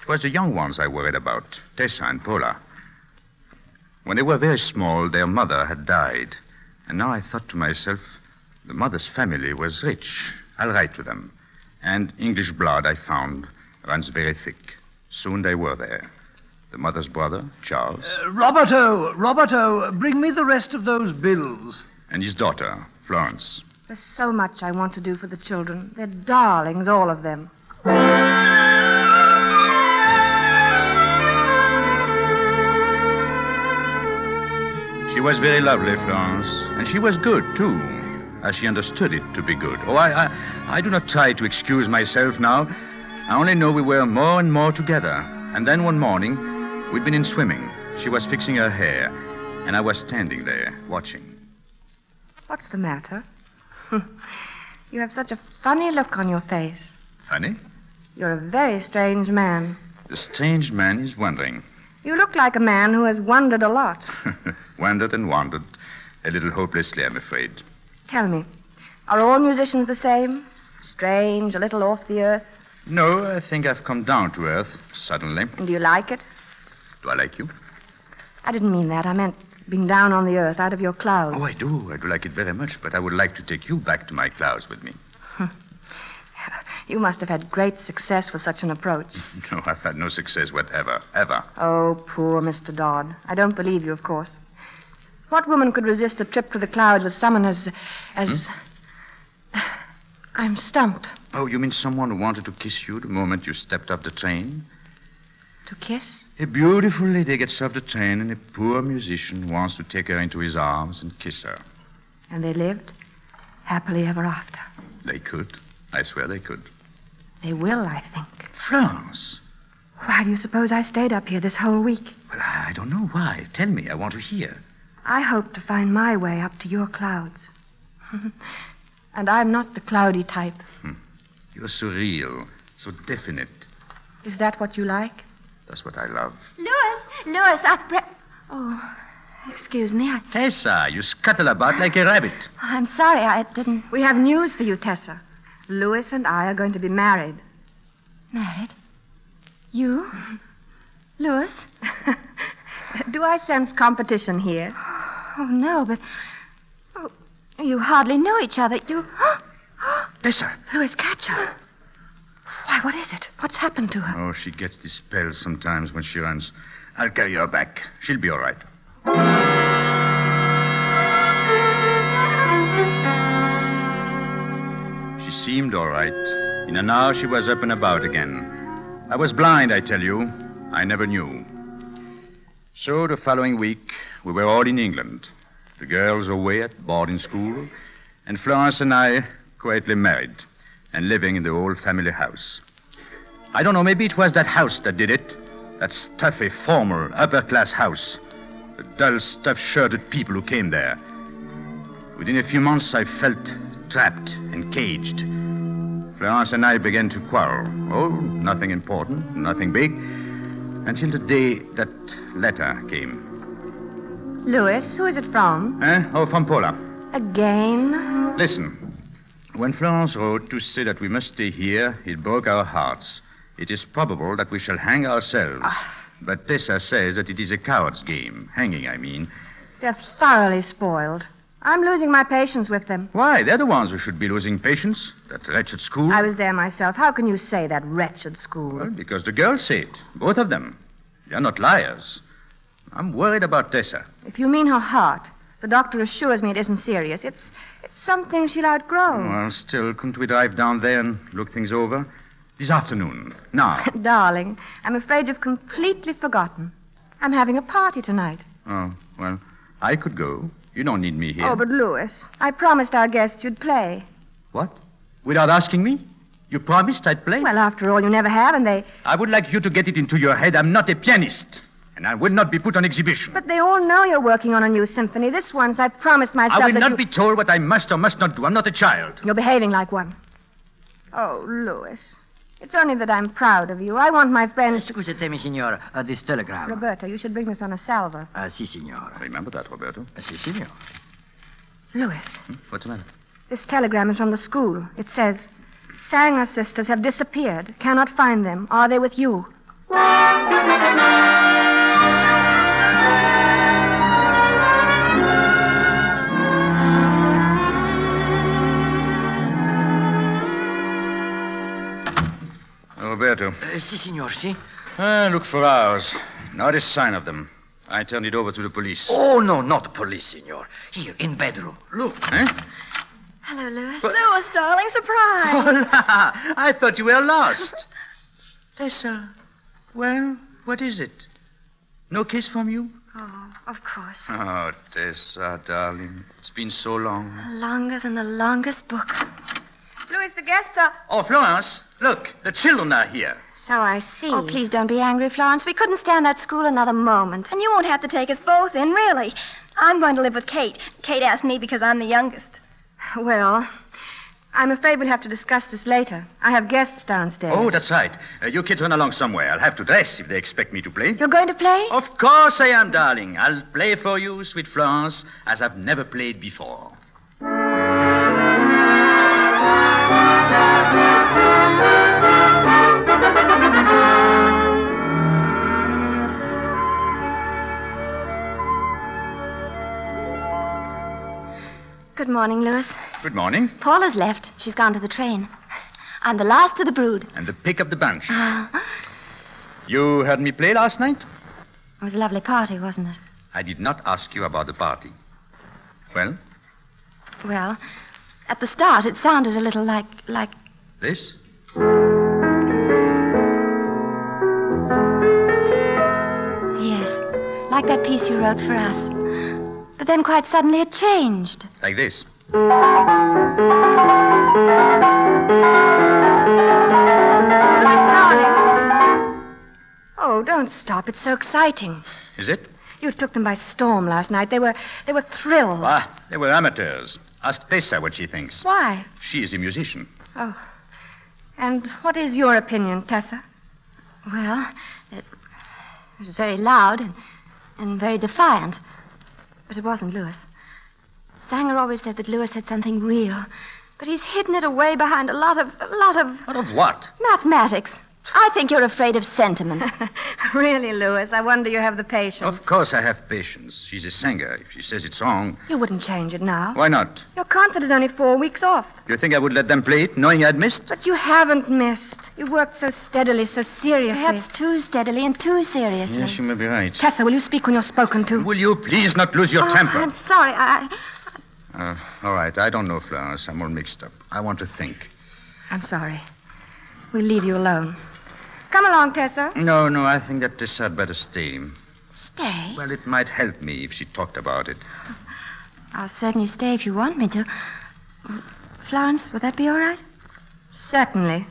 It was the young ones I worried about, Tessa and Paula. When they were very small, their mother had died. And now I thought to myself, the mother's family was rich. I'll write to them. And English blood, I found, runs very thick. Soon they were there. The mother's brother, Charles. Roberto, bring me the rest of those bills. And his daughter, Florence. There's so much I want to do for the children. They're darlings, all of them. She was very lovely, Florence, and she was good, too, as she understood it to be good. Oh, I do not try to excuse myself now. I only know we were more and more together. And then one morning, we'd been in swimming. She was fixing her hair, and I was standing there, watching. What's the matter? You have such a funny look on your face. Funny? You're a very strange man. The strange man is wondering. You look like a man who has wondered a lot. Wandered and wandered, a little hopelessly, I'm afraid. Tell me, are all musicians the same? Strange, a little off the earth? No, I think I've come down to earth, suddenly. And do you like it? Do I like you? I didn't mean that. I meant being down on the earth, out of your clouds. Oh, I do. I do like it very much, but I would like to take you back to my clouds with me. You must have had great success with such an approach. No, I've had no success whatever, ever. Oh, poor Mr. Dodd. I don't believe you, of course. What woman could resist a trip to the clouds with someone as... I'm stumped. Oh, you mean someone who wanted to kiss you the moment you stepped off the train? To kiss? A beautiful lady gets off the train, and a poor musician wants to take her into his arms and kiss her. And they lived happily ever after. They could. I swear they could. They will, I think. France! Why do you suppose I stayed up here this whole week? Well, I don't know why. Tell me. I want to hear. I hope to find my way up to your clouds. And I'm not the cloudy type. You're so real, so definite. Is that what you like? That's what I love. Louis, Oh, excuse me. Tessa, you scuttle about like a rabbit. I'm sorry, I didn't... We have news for you, Tessa. Louis and I are going to be married. Married? You? Louis? Do I sense competition here? Oh, no, but... Oh, you hardly know each other. You... Tessa! Louis, catch her. Why, what is it? What's happened to her? Oh, she gets these spells sometimes when she runs. I'll carry her back. She'll be all right. She seemed all right. In an hour, she was up and about again. I was blind, I tell you. I never knew. So the following week, we were all in England. The girls away at boarding school, and Florence and I quietly married and living in the old family house. I don't know, maybe it was that house that did it. That stuffy, formal, upper-class house. The dull, stuff-shirted people who came there. Within a few months, I felt trapped and caged. Florence and I began to quarrel. Oh, nothing important, nothing big, until the day that letter came. Louis, who is it from? Oh, from Paula. Again? Listen, when Florence wrote to say that we must stay here, it broke our hearts. It is probable that we shall hang ourselves. But Tessa says that it is a coward's game. Hanging, I mean. They're thoroughly spoiled. I'm losing my patience with them. Why? They're the ones who should be losing patience. That wretched school. I was there myself. How can you say that wretched school? Well, because the girls say it. Both of them. They're not liars. I'm worried about Tessa. If you mean her heart, the doctor assures me it isn't serious. It's something she'll outgrow. Well, still, couldn't we drive down there and look things over? This afternoon. Now. Darling, I'm afraid you've completely forgotten. I'm having a party tonight. Oh, well, I could go. You don't need me here. Oh, but Louis, I promised our guests you'd play. What? Without asking me? You promised I'd play? Well, after all, you never have, and they... I would like you to get it into your head I'm not a pianist. And I will not be put on exhibition. But they all know you're working on a new symphony. This once I promised myself I will that not be told what I must or must not do. I'm not a child. You're behaving like one. Oh, Louis. It's only that I'm proud of you. I want my friends to... Scusatemi, signor. This telegram. Roberto, you should bring this on a salver. Si, signor. Remember that, Roberto? Si, signor. Louis. What's the matter? This telegram is from the school. It says, Sanger sisters have disappeared. Cannot find them. Are they with you? Roberto. Si, signor, si. Look for ours. Not a sign of them. I turned it over to the police. Oh, no, not the police, signor. Here, in bedroom. Look. Hello, Louis. Louis, darling, surprise. Hola! I thought you were lost. Tessa, well, what is it? No kiss from you? Oh, of course. Oh, Tessa, darling. It's been so long. Longer than the longest book. Louis, the guests are... Oh, Florence, look, the children are here. So I see. Oh, please don't be angry, Florence. We couldn't stand that school another moment. And you won't have to take us both in, really. I'm going to live with Kate. Kate asked me because I'm the youngest. Well, I'm afraid we'll have to discuss this later. I have guests downstairs. Oh, that's right. You kids run along somewhere. I'll have to dress if they expect me to play. You're going to play? Of course I am, darling. I'll play for you, sweet Florence, as I've never played before. Good morning, Louis. Good morning. Paula's left. She's gone to the train. I'm the last of the brood. And the pick of the bunch. You heard me play last night? It was a lovely party, wasn't it? I did not ask you about the party. Well? Well, at the start, it sounded a little like... This? Yes, like that piece you wrote for us. But then quite suddenly it changed. Like this. Louis, darling. Oh, don't stop. It's so exciting. Is it? You took them by storm last night. They were thrilled. They were amateurs. Ask Tessa what she thinks. Why? She is a musician. Oh. And what is your opinion, Tessa? Well, it was very loud and very defiant. But it wasn't Louis. Sanger always said that Louis had something real, but he's hidden it away behind a lot of... What of what? Mathematics. I think you're afraid of sentiment. Really, Louis? I wonder you have the patience. Of course I have patience. She's a singer. If she says it's wrong... You wouldn't change it now. Why not? Your concert is only 4 weeks off. You think I would let them play it, knowing I'd missed? But you haven't missed. You've worked so steadily, so seriously. Perhaps too steadily and too seriously. Yes, you may be right. Tessa, will you speak when you're spoken to? Will you please not lose your temper? I'm sorry. All right. I don't know, Florence. I'm all mixed up. I want to think. I'm sorry. We'll leave you alone. Come along, Tessa. No. I think that Tessa had better stay. Stay? Well, it might help me if she talked about it. I'll certainly stay if you want me to. Florence, would that be all right? Certainly.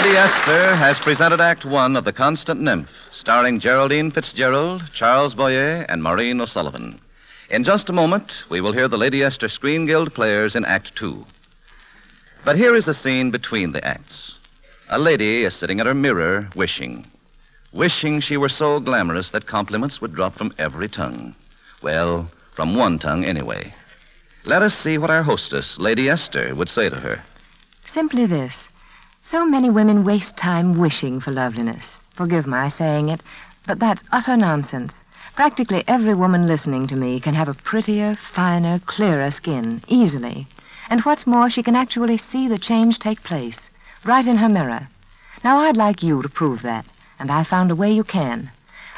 Lady Esther has presented Act One of The Constant Nymph, starring Geraldine Fitzgerald, Charles Boyer, and Maureen O'Sullivan. In just a moment, we will hear the Lady Esther Screen Guild players in Act Two. But here is a scene between the acts. A lady is sitting at her mirror, wishing she were so glamorous that compliments would drop from every tongue. Well, from one tongue anyway. Let us see what our hostess, Lady Esther, would say to her. Simply this. So many women waste time wishing for loveliness. Forgive my saying it, but that's utter nonsense. Practically every woman listening to me can have a prettier, finer, clearer skin, easily. And what's more, she can actually see the change take place, right in her mirror. Now, I'd like you to prove that, and I found a way you can.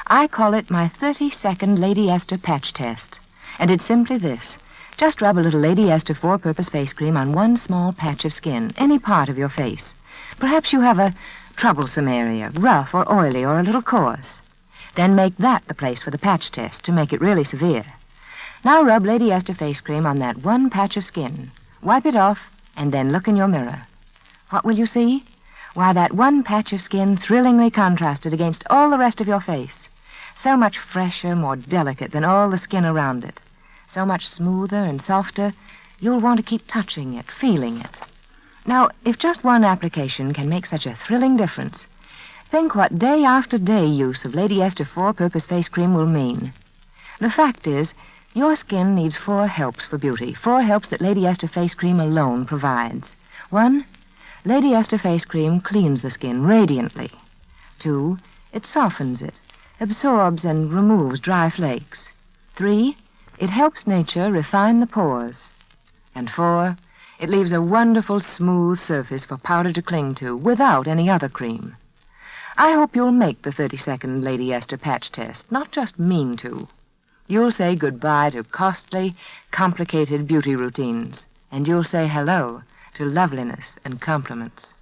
I call it my 30-second Lady Esther patch test. And it's simply this. Just rub a little Lady Esther four-purpose face cream on one small patch of skin, any part of your face. Perhaps you have a troublesome area, rough or oily or a little coarse. Then make that the place for the patch test to make it really severe. Now rub Lady Esther face cream on that one patch of skin. Wipe it off, and then look in your mirror. What will you see? Why, that one patch of skin thrillingly contrasted against all the rest of your face. So much fresher, more delicate than all the skin around it. So much smoother and softer, you'll want to keep touching it, feeling it. Now, if just one application can make such a thrilling difference, think what day after day use of Lady Esther four-purpose face cream will mean. The fact is, your skin needs 4 helps for beauty, 4 helps that Lady Esther face cream alone provides. 1, Lady Esther face cream cleans the skin radiantly. 2, it softens it, absorbs and removes dry flakes. 3, it helps nature refine the pores. And 4, it leaves a wonderful smooth surface for powder to cling to without any other cream. I hope you'll make the 30-second Lady Esther patch test, not just mean to. You'll say goodbye to costly, complicated beauty routines, and you'll say hello to loveliness and compliments.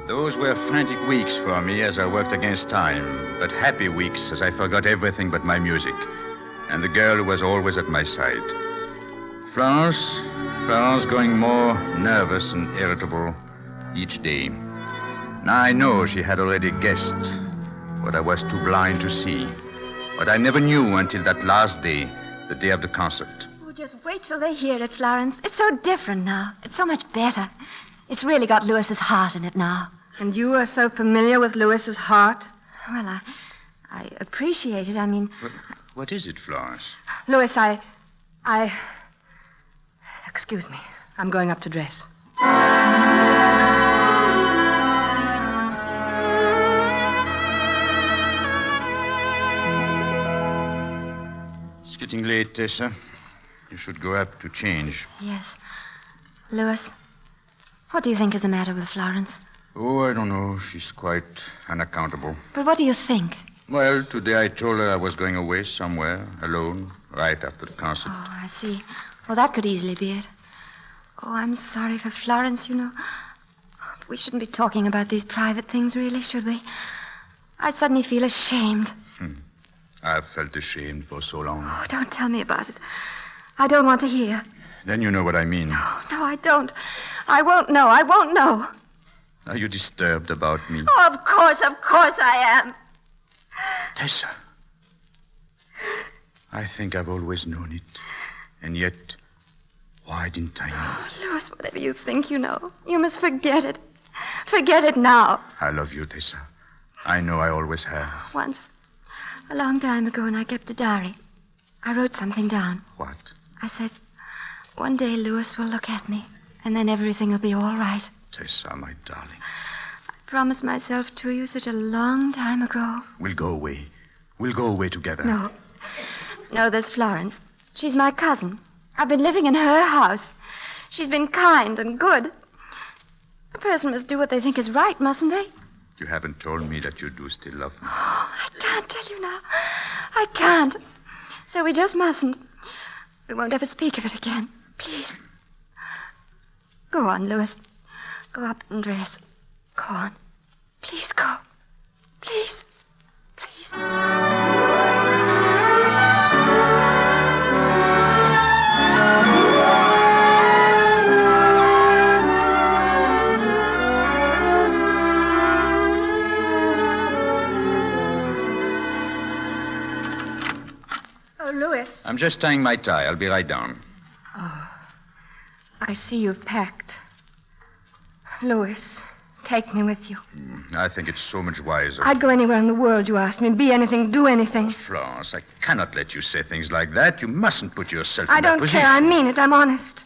Those were frantic weeks for me as I worked against time, but happy weeks as I forgot everything but my music, and the girl who was always at my side. Florence growing more nervous and irritable each day. Now I know she had already guessed what I was too blind to see, but I never knew until that last day, the day of the concert. Oh, just wait till they hear it, Florence. It's so different now. It's so much better. It's really got Louis's heart in it now. And you are so familiar with Louis's heart? Well, I appreciate it. I mean... What is it, Florence? Louis, I... Excuse me. I'm going up to dress. It's getting late, Tessa. You should go up to change. Yes. Louis, what do you think is the matter with Florence? Oh, I don't know. She's quite unaccountable. But what do you think? Well, today I told her I was going away somewhere, alone, right after the concert. Oh, I see. Well, that could easily be it. Oh, I'm sorry for Florence, you know. We shouldn't be talking about these private things, really, should we? I suddenly feel ashamed. I've felt ashamed for so long. Oh, don't tell me about it. I don't want to hear. Then you know what I mean. No, I don't. I won't know. I won't know. Are you disturbed about me? Oh, of course I am. Tessa. I think I've always known it. And yet, why didn't I know? Oh, Louis, whatever you think you know, you must forget it. Forget it now. I love you, Tessa. I know I always have. Once, a long time ago, when I kept a diary, I wrote something down. What? I said, one day Louis will look at me, and then everything will be all right. Tessa, my darling. I promised myself to you such a long time ago. We'll go away. We'll go away together. No, there's Florence. She's my cousin. I've been living in her house. She's been kind and good. A person must do what they think is right, mustn't they? You haven't told me that you do still love me. Oh, I can't tell you now. I can't. So we just mustn't. We won't ever speak of it again. Please. Go on, Louis. Go up and dress. Go on. Please go. Please. Please. Oh, Louis. I'm just tying my tie. I'll be right down. Oh, I see you've packed. Louis, take me with you. I think it's so much wiser. I'd go anywhere in the world you asked me. Be anything, do anything. Florence, I cannot let you say things like that. You mustn't put yourself I in that don't position. care. I mean it. I'm honest.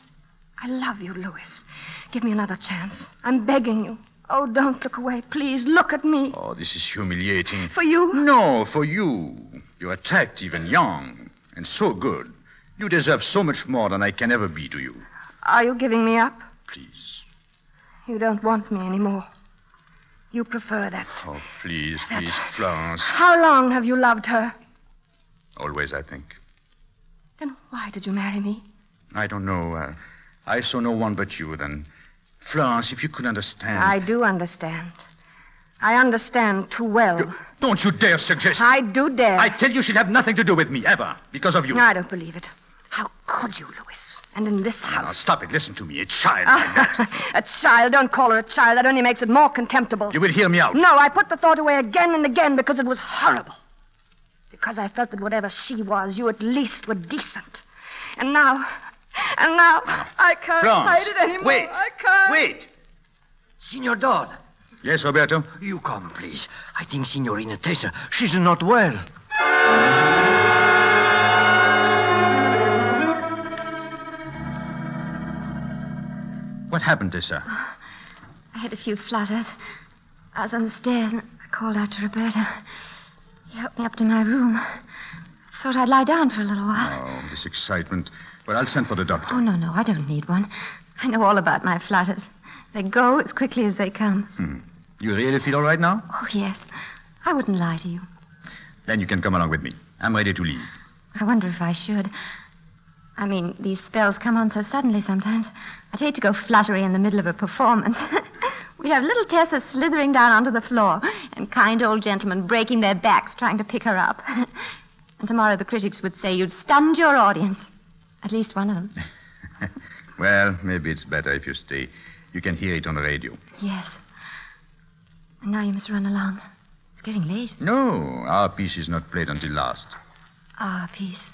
I love you, Louis. Give me another chance. I'm begging you. Oh, don't look away. Please, look at me. Oh, this is humiliating. For you? No, for you. You're attractive and young, and so good. You deserve so much more than I can ever be to you. Are you giving me up? Please. You don't want me anymore. You prefer that. Oh, please, Florence. How long have you loved her? Always, I think. Then why did you marry me? I don't know. I saw no one but you then. Florence, if you could understand. I do understand. I understand too well. Don't you dare suggest. I do dare. I tell you she'll have nothing to do with me, ever, because of you. I don't believe it. How could you, Louis? And in this house. Now, stop it. Listen to me. A child like that. A child? Don't call her a child. That only makes it more contemptible. You will hear me out. No, I put the thought away again and again because it was horrible. Because I felt that whatever she was, you at least were decent. And now, I can't Florence, hide it anymore. Wait. I can't. Wait. Signor Dodd. Yes, Roberto? You come, please. I think Signorina Tessa, she's not well. What happened, Tessa? I had a few flutters. I was on the stairs and I called out to Roberto. He helped me up to my room. Thought I'd lie down for a little while. Oh, this excitement. Well, I'll send for the doctor. Oh, no, I don't need one. I know all about my flutters. They go as quickly as they come. You really feel all right now? Oh, yes. I wouldn't lie to you. Then you can come along with me. I'm ready to leave. I wonder if I should. I mean, these spells come on so suddenly sometimes. I'd hate to go fluttery in the middle of a performance. We have little Tessa slithering down onto the floor and kind old gentlemen breaking their backs trying to pick her up. And tomorrow the critics would say you'd stunned your audience. At least one of them. Well, maybe it's better if you stay. You can hear it on the radio. Yes. And now you must run along. It's getting late. No, our piece is not played until last. Our piece.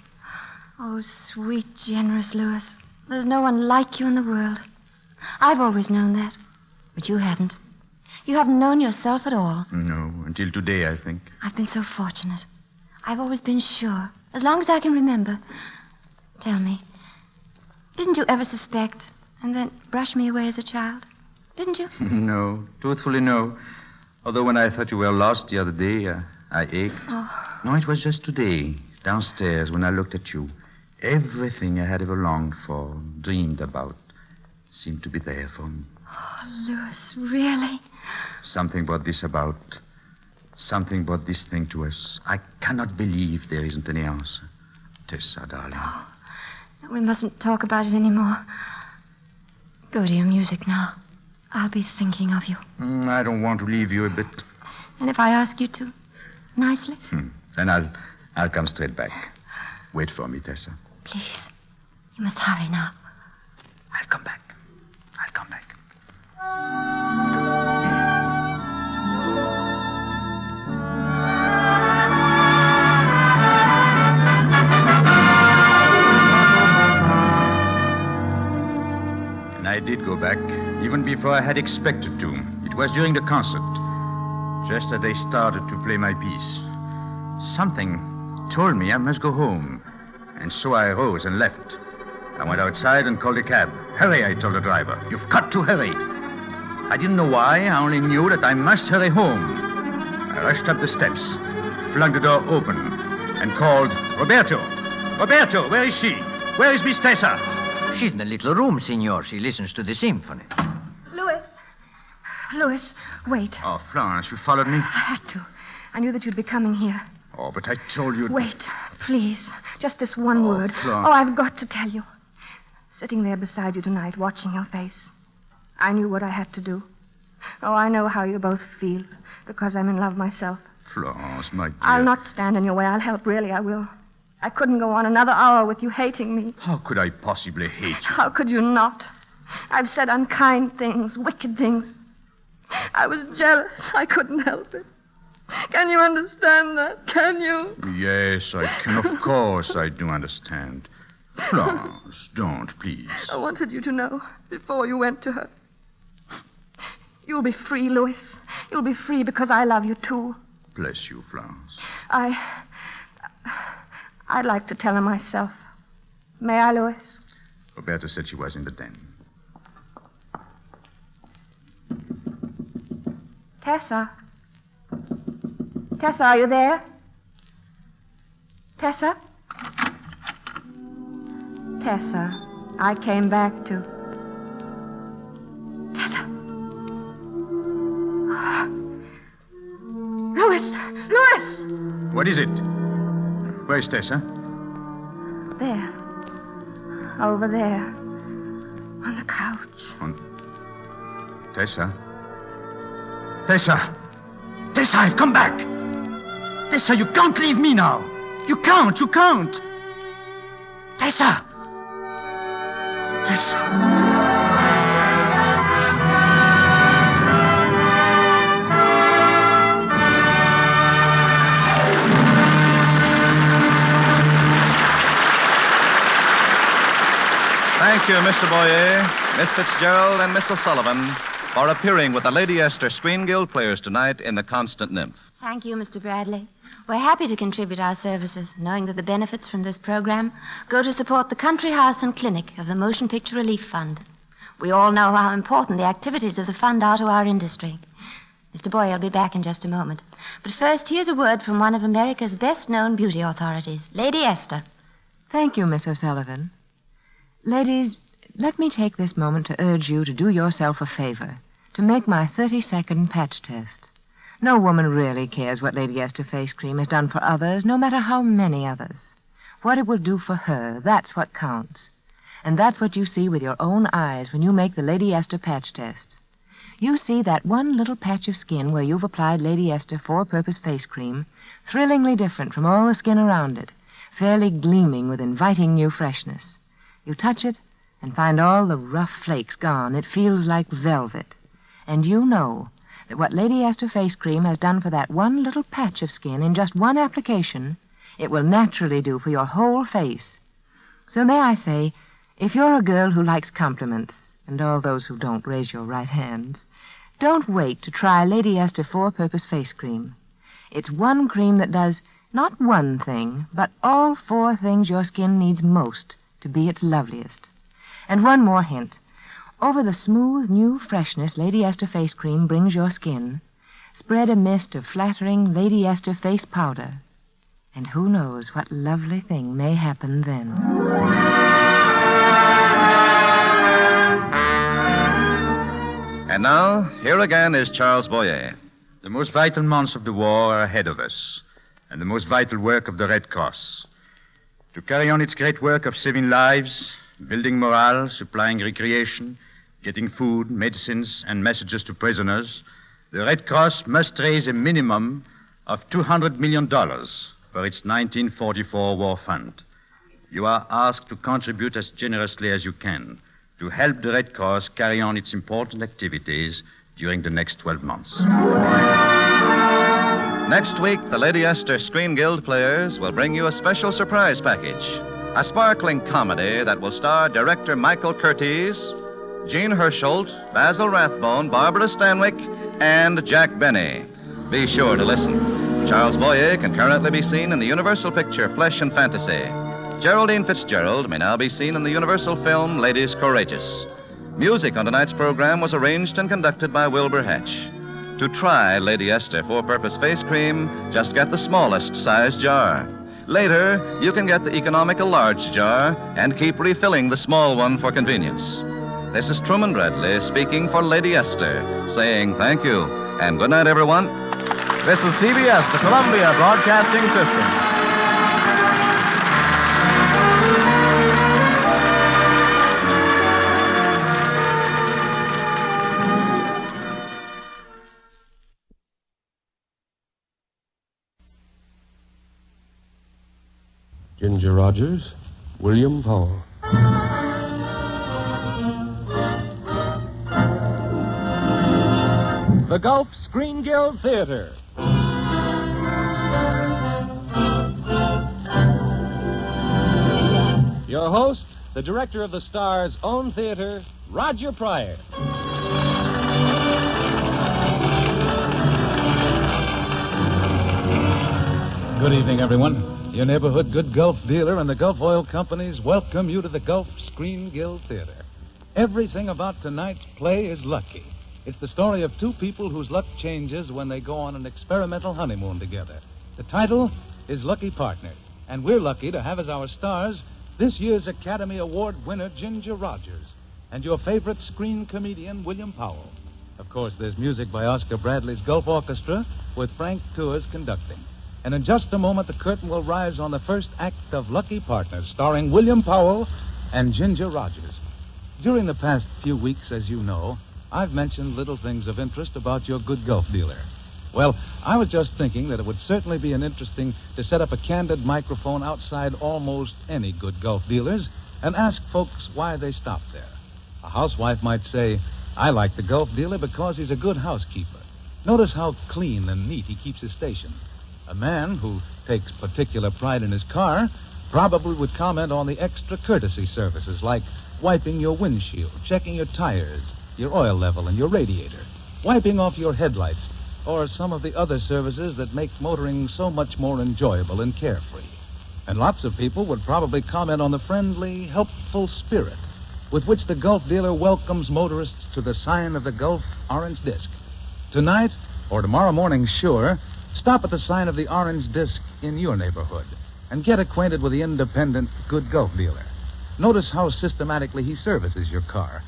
Oh, sweet, generous Louis. There's no one like you in the world. I've always known that. But you haven't. You haven't known yourself at all. No, until today, I think. I've been so fortunate. I've always been sure, as long as I can remember. Tell me, didn't you ever suspect and then brush me away as a child? Didn't you? No, truthfully, no. Although when I thought you were lost the other day, I ached. Oh. No, it was just today, downstairs, when I looked at you. Everything I had ever longed for, dreamed about, seemed to be there for me. Oh, Louis, really? Something brought this about. Something brought this thing to us. I cannot believe there isn't any answer. Tessa, darling. Oh, we mustn't talk about it anymore. Go to your music now. I'll be thinking of you. I don't want to leave you a bit. And if I ask you to, nicely? Then I'll come straight back. Wait for me, Tessa. Please. You must hurry now. I'll come back. And I did go back, even before I had expected to. It was during the concert, just as they started to play my piece. Something told me I must go home, and so I rose and left. I went outside and called a cab. Hurry, I told the driver. You've got to hurry. I didn't know why. I only knew that I must hurry home. I rushed up the steps, flung the door open, and called, Roberto! Roberto, where is she? Where is Miss Tessa? She's in the little room, Signor. She listens to the symphony. Louis, wait. Oh, Florence, you followed me? I had to. I knew that you'd be coming here. Oh, but I told you... Wait, please. Just this one word. Florence. Oh, I've got to tell you. Sitting there beside you tonight, watching your face, I knew what I had to do. Oh, I know how you both feel, because I'm in love myself. Florence, my dear. I'll not stand in your way. I'll help, really, I will. I couldn't go on another hour with you hating me. How could I possibly hate you? How could you not? I've said unkind things, wicked things. I was jealous. I couldn't help it. Can you understand that? Can you? Yes, I can. Of course I do understand. Florence, don't, please. I wanted you to know before you went to her. You'll be free, Louis. You'll be free because I love you, too. Bless you, Florence. I'd like to tell her myself. May I, Louis? Roberta said she was in the den. Tessa? Tessa, are you there? Tessa? Tessa, I came back to... Tessa. Louis! Louis! What is it? Where's Tessa? There. Over there. On the couch. Tessa? Tessa! Tessa, I've come back! Tessa, you can't leave me now! You can't! Tessa! Tessa! Thank you, Mr. Boyer, Miss Fitzgerald, and Miss O'Sullivan for appearing with the Lady Esther Screen Guild players tonight in The Constant Nymph. Thank you, Mr. Bradley. We're happy to contribute our services, knowing that the benefits from this program go to support the country house and clinic of the Motion Picture Relief Fund. We all know how important the activities of the fund are to our industry. Mr. Boyer will be back in just a moment. But first, here's a word from one of America's best-known beauty authorities, Lady Esther. Thank you, Miss O'Sullivan. Ladies, let me take this moment to urge you to do yourself a favor, to make my 30-second patch test. No woman really cares what Lady Esther face cream has done for others, no matter how many others. What it will do for her, that's what counts. And that's what you see with your own eyes when you make the Lady Esther patch test. You see that one little patch of skin where you've applied Lady Esther four-purpose face cream, thrillingly different from all the skin around it, fairly gleaming with inviting new freshness. You touch it and find all the rough flakes gone. It feels like velvet. And you know that what Lady Esther face cream has done for that one little patch of skin in just one application, it will naturally do for your whole face. So may I say, if you're a girl who likes compliments, and all those who don't raise your right hands, don't wait to try Lady Esther four-purpose face cream. It's one cream that does not one thing, but all four things your skin needs most to be its loveliest. And one more hint. Over the smooth, new freshness Lady Esther face cream brings your skin, spread a mist of flattering Lady Esther face powder. And who knows what lovely thing may happen then. And now, here again is Charles Boyer. The most vital months of the war are ahead of us, and the most vital work of the Red Cross. To carry on its great work of saving lives, building morale, supplying recreation, getting food, medicines, and messages to prisoners, the Red Cross must raise a minimum of $200 million for its 1944 war fund. You are asked to contribute as generously as you can to help the Red Cross carry on its important activities during the next 12 months. Next week, the Lady Esther Screen Guild players will bring you a special surprise package. A sparkling comedy that will star director Michael Curtiz, Jean Hersholt, Basil Rathbone, Barbara Stanwyck, and Jack Benny. Be sure to listen. Charles Boyer can currently be seen in the Universal picture Flesh and Fantasy. Geraldine Fitzgerald may now be seen in the Universal film Ladies Courageous. Music on tonight's program was arranged and conducted by Wilbur Hatch. To try Lady Esther four-purpose face cream, just get the smallest size jar. Later, you can get the economical large jar and keep refilling the small one for convenience. This is Truman Bradley speaking for Lady Esther, saying thank you and good night, everyone. This is CBS, the Columbia Broadcasting System. Ginger Rogers, William Powell. The Gulf Screen Guild Theater. Your host, the director of the Star's own theater, Roger Pryor. Good evening, everyone. Your neighborhood good Gulf dealer and the Gulf Oil Companies welcome you to the Gulf Screen Guild Theater. Everything about tonight's play is lucky. It's the story of two people whose luck changes when they go on an experimental honeymoon together. The title is Lucky Partner, and we're lucky to have as our stars this year's Academy Award winner Ginger Rogers and your favorite screen comedian William Powell. Of course, there's music by Oscar Bradley's Gulf Orchestra with Frank Tours conducting. And in just a moment, the curtain will rise on the first act of Lucky Partners, starring William Powell and Ginger Rogers. During the past few weeks, as you know, I've mentioned little things of interest about your good Gulf dealer. Well, I was just thinking that it would certainly be interesting to set up a candid microphone outside almost any good Gulf dealers and ask folks why they stop there. A housewife might say, I like the Gulf dealer because he's a good housekeeper. Notice how clean and neat he keeps his station. A man who takes particular pride in his car probably would comment on the extra courtesy services like wiping your windshield, checking your tires, your oil level, and your radiator, wiping off your headlights, or some of the other services that make motoring so much more enjoyable and carefree. And lots of people would probably comment on the friendly, helpful spirit with which the Gulf dealer welcomes motorists to the sign of the Gulf Orange Disc. Tonight, or tomorrow morning, sure, stop at the sign of the Orange Disc in your neighborhood and get acquainted with the independent good Gulf dealer. Notice how systematically he services your car.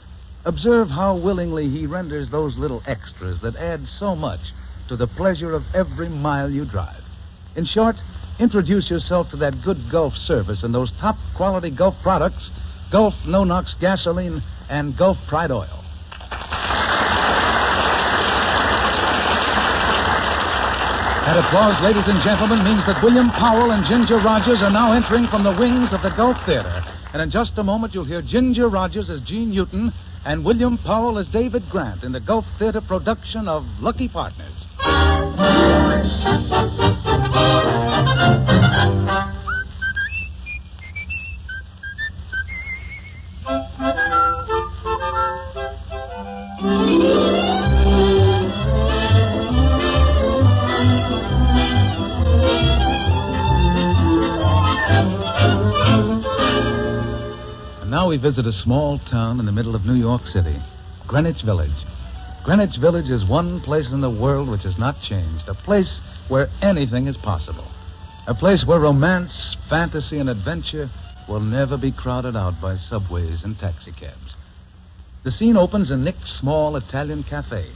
Observe how willingly he renders those little extras that add so much to the pleasure of every mile you drive. In short, introduce yourself to that good Gulf service and those top-quality Gulf products, Gulf No-Nox gasoline and Gulf Pride oil. That applause, ladies and gentlemen, means that William Powell and Ginger Rogers are now entering from the wings of the Gulf Theater. And in just a moment, you'll hear Ginger Rogers as Gene Newton and William Powell as David Grant in the Gulf Theater production of Lucky Partners. Now we visit a small town in the middle of New York City, Greenwich Village. Greenwich Village is one place in the world which has not changed, a place where anything is possible, a place where romance, fantasy, and adventure will never be crowded out by subways and taxicabs. The scene opens in Nick's small Italian cafe.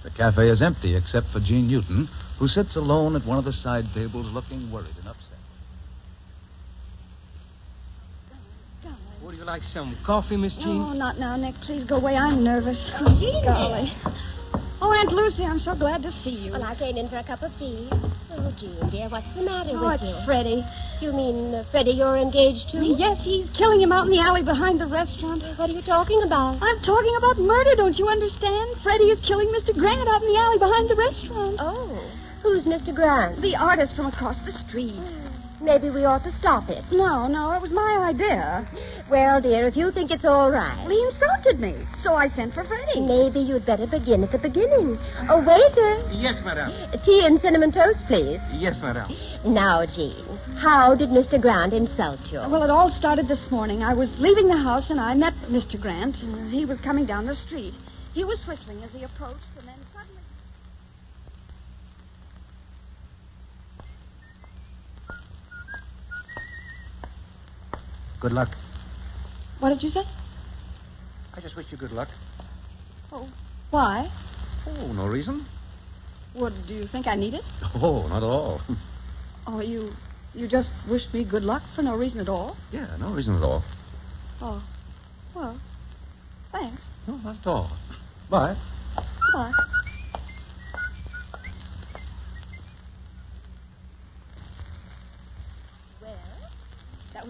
The cafe is empty except for Gene Newton, who sits alone at one of the side tables looking worried and upset. Would you like some coffee, Miss Jean? Oh, not now, Nick. Please go away. I'm nervous. Oh, Jean. Golly. Oh, Aunt Lucy, I'm so glad to see you. Well, I came in for a cup of tea. Oh, Jean, dear, what's the matter with you? Oh, it's Freddie. You mean Freddie you're engaged to? Yes, he's killing him out in the alley behind the restaurant. What are you talking about? I'm talking about murder, don't you understand? Freddie is killing Mr. Grant out in the alley behind the restaurant. Oh, who's Mr. Grant? The artist from across the street. Maybe we ought to stop it. No, it was my idea. Well, dear, if you think it's all right. Well, he insulted me, so I sent for Freddie. Maybe you'd better begin at the beginning. Oh, waiter. Yes, madam. Tea and cinnamon toast, please. Yes, madam. Now, Jean, how did Mr. Grant insult you? Well, it all started this morning. I was leaving the house, and I met Mr. Grant. He was coming down the street. He was whistling as he approached, and then suddenly... Good luck. What did you say? I just wish you good luck. Oh, why? Oh, no reason. What, do you think I need it? Oh, not at all. Oh, you just wished me good luck for no reason at all? Yeah, no reason at all. Oh, well, thanks. No, not at all. Bye. Bye.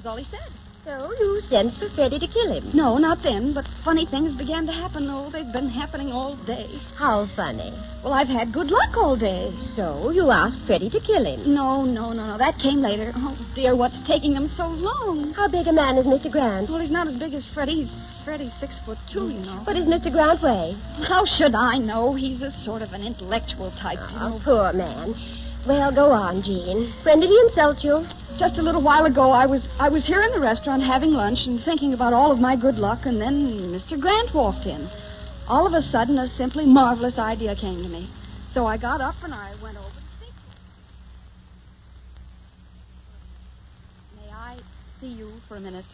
all he said. So you sent for Freddie to kill him? No, not then, but funny things began to happen. Oh, they've been happening all day. How funny? Well, I've had good luck all day. So you asked Freddie to kill him? No. That came later. Oh, dear, what's taking him so long? How big a man is Mr. Grant? Well, he's not as big as Freddie. Freddie's 6'2", you know. What does Mr. Grant weigh? How should I know? He's a sort of an intellectual type, you know. Poor man. Well, go on, Jean. When did he insult you? Just a little while ago, I was here in the restaurant having lunch and thinking about all of my good luck, and then Mr. Grant walked in. All of a sudden, a simply marvelous idea came to me. So I got up and I went over to speak to him. May I see you for a minute?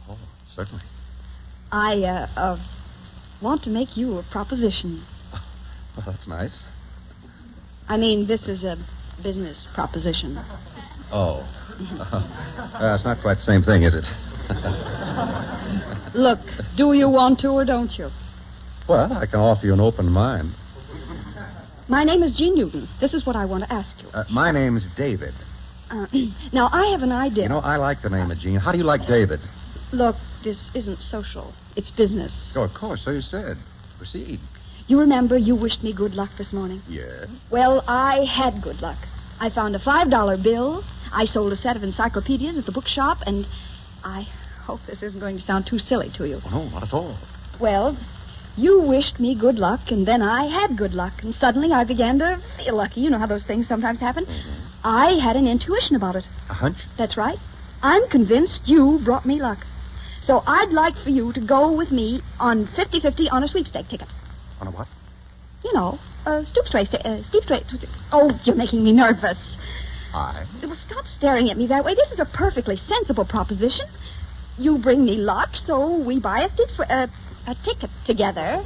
Oh, certainly. I want to make you a proposition. Well, that's nice. I mean, this is a business proposition. Oh. It's not quite the same thing, is it? Look, do you want to or don't you? Well, I can offer you an open mind. My name is Jean Newton. This is what I want to ask you. My name's David. Now, I have an idea. You know, I like the name of Jean. How do you like David? Look, this isn't social. It's business. Oh, of course, so you said. Proceed. You remember you wished me good luck this morning? Yes. Well, I had good luck. I found a $5 bill. I sold a set of encyclopedias at the bookshop, and I hope this isn't going to sound too silly to you. Oh, no, not at all. Well, you wished me good luck, and then I had good luck, and suddenly I began to feel lucky. You know how those things sometimes happen. Mm-hmm. I had an intuition about it. A hunch? That's right. I'm convinced you brought me luck. So I'd like for you to go with me on 50-50 on a sweepstake ticket. On a what? You know, a steep straight. Oh, you're making me nervous. Aye. Well, stop staring at me that way. This is a perfectly sensible proposition. You bring me luck, so we buy a ticket together,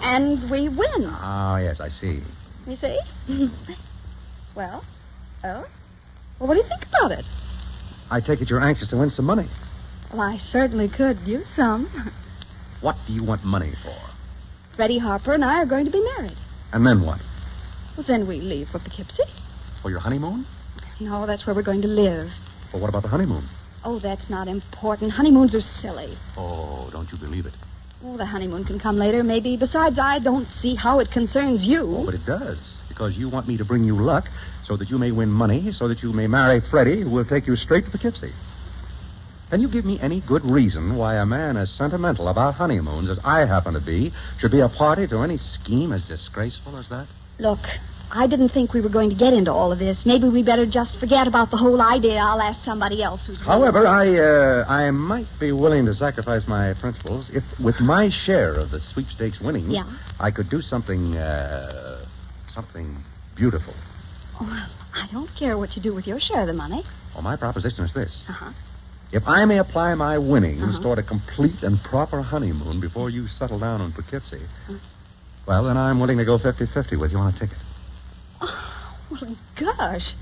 and we win. Oh, yes, I see. You see? Well, what do you think about it? I take it you're anxious to win some money. Well, I certainly could use some. What do you want money for? Freddie Harper and I are going to be married. And then what? Well, then we leave for Poughkeepsie. For your honeymoon? No, that's where we're going to live. Well, what about the honeymoon? Oh, that's not important. Honeymoons are silly. Oh, don't you believe it? Oh, the honeymoon can come later, maybe. Besides, I don't see how it concerns you. Oh, but it does. Because you want me to bring you luck so that you may win money, so that you may marry Freddie, who will take you straight to Poughkeepsie. Can you give me any good reason why a man as sentimental about honeymoons as I happen to be should be a party to any scheme as disgraceful as that? Look, I didn't think we were going to get into all of this. Maybe we better just forget about the whole idea. I'll ask somebody else who's... However, I might be willing to sacrifice my principles if, with my share of the sweepstakes winnings, Yeah? I could do something beautiful. Oh, well, I don't care what you do with your share of the money. Well, my proposition is this. Uh-huh. If I may apply my winnings Uh-huh. toward a complete and proper honeymoon before you settle down in Poughkeepsie, well, then I'm willing to go 50-50 with you on a ticket. Well, gosh.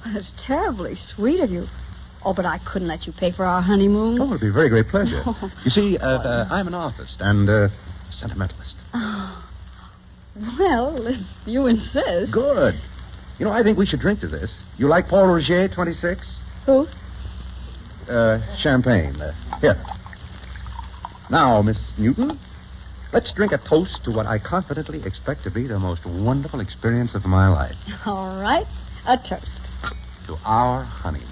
That's terribly sweet of you. Oh, but I couldn't let you pay for our honeymoon. Oh, it would be a very great pleasure. Oh. You see, I'm an artist and sentimentalist. Oh. Well, if you insist. Good. You know, I think we should drink to this. You like Paul Roger 26? Who? Champagne. Here. Now, Miss Newton, let's drink a toast to what I confidently expect to be the most wonderful experience of my life. All right. A toast. To our honeymoon.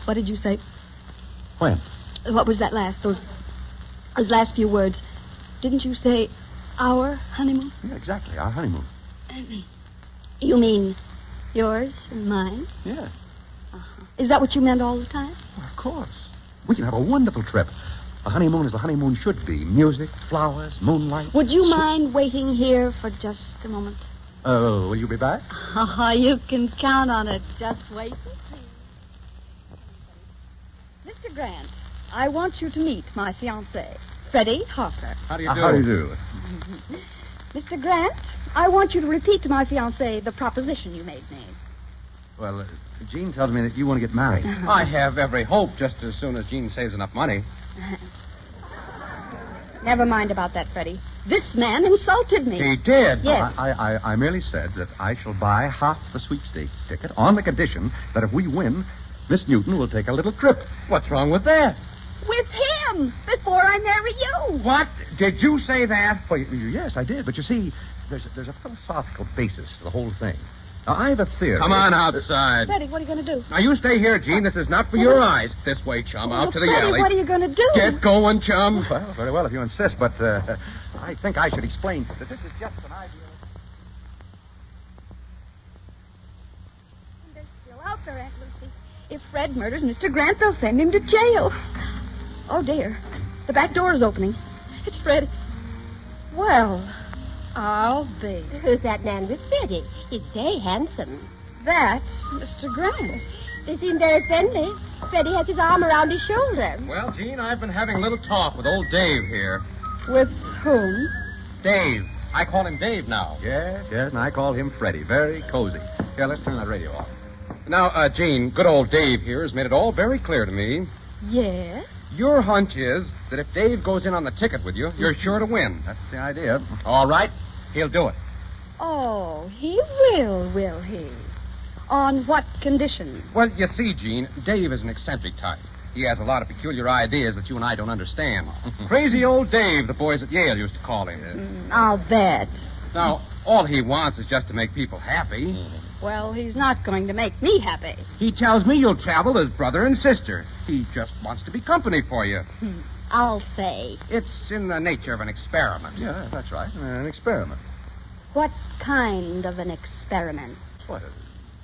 What did you say? When? What was that last? Those last few words. Didn't you say our honeymoon? Yeah, exactly. Our honeymoon. You mean yours and mine? Yeah. Uh-huh. Is that what you meant all the time? Well, of course. We can have a wonderful trip. A honeymoon as the honeymoon should be. Music, flowers, moonlight. Would you mind waiting here for just a moment? Oh, will you be back? Oh, you can count on it. Just wait and see. Mr. Grant, I want you to meet my fiancé, Freddie Harper. How do you do? How do you do? Mr. Grant, I want you to repeat to my fiancé the proposition you made me. Well, Jean tells me that you want to get married. I have every hope just as soon as Jean saves enough money. Never mind about that, Freddie. This man insulted me. He did? Yes. I merely said that I shall buy half the sweepstakes ticket on the condition that if we win, Miss Newton will take a little trip. What's wrong with that? With him, before I marry you. What? Did you say that? Well, yes, I did. But you see, there's a philosophical basis to the whole thing. Now, I have a theory. Come on outside. Freddie, what are you going to do? Now, you stay here, Gene. This is not for your eyes. This way, chum. Out to the Freddie, alley. what are you going to do? Get going, chum. Well, very well if you insist, but I think I should explain that this is just an idea. They're still out there, Aunt Lucy. If Fred murders Mr. Grant, they'll send him to jail. Oh, dear. The back door is opening. It's Fred. Well, I'll be. Who's that man with Freddie? He's very handsome. That's Mr. Grant. They seem very friendly. Freddie has his arm around his shoulder. Well, Gene, I've been having a little talk with old Dave here. With whom? Dave. I call him Dave now. Yes, and I call him Freddie. Very cozy. Here, let's turn that radio off. Now, Gene, good old Dave here has made it all very clear to me. Yes? Your hunch is that if Dave goes in on the ticket with you, you're sure to win. That's the idea. All right. He'll do it. Oh, he will he? On what condition? Well, you see, Gene, Dave is an eccentric type. He has a lot of peculiar ideas that you and I don't understand. Crazy old Dave, the boys at Yale used to call him. I'll bet. Now, all he wants is just to make people happy. Well, he's not going to make me happy. He tells me you'll travel as brother and sister. He just wants to be company for you. I'll say. It's in the nature of an experiment. Yeah, that's right. An experiment. What kind of an experiment? What, an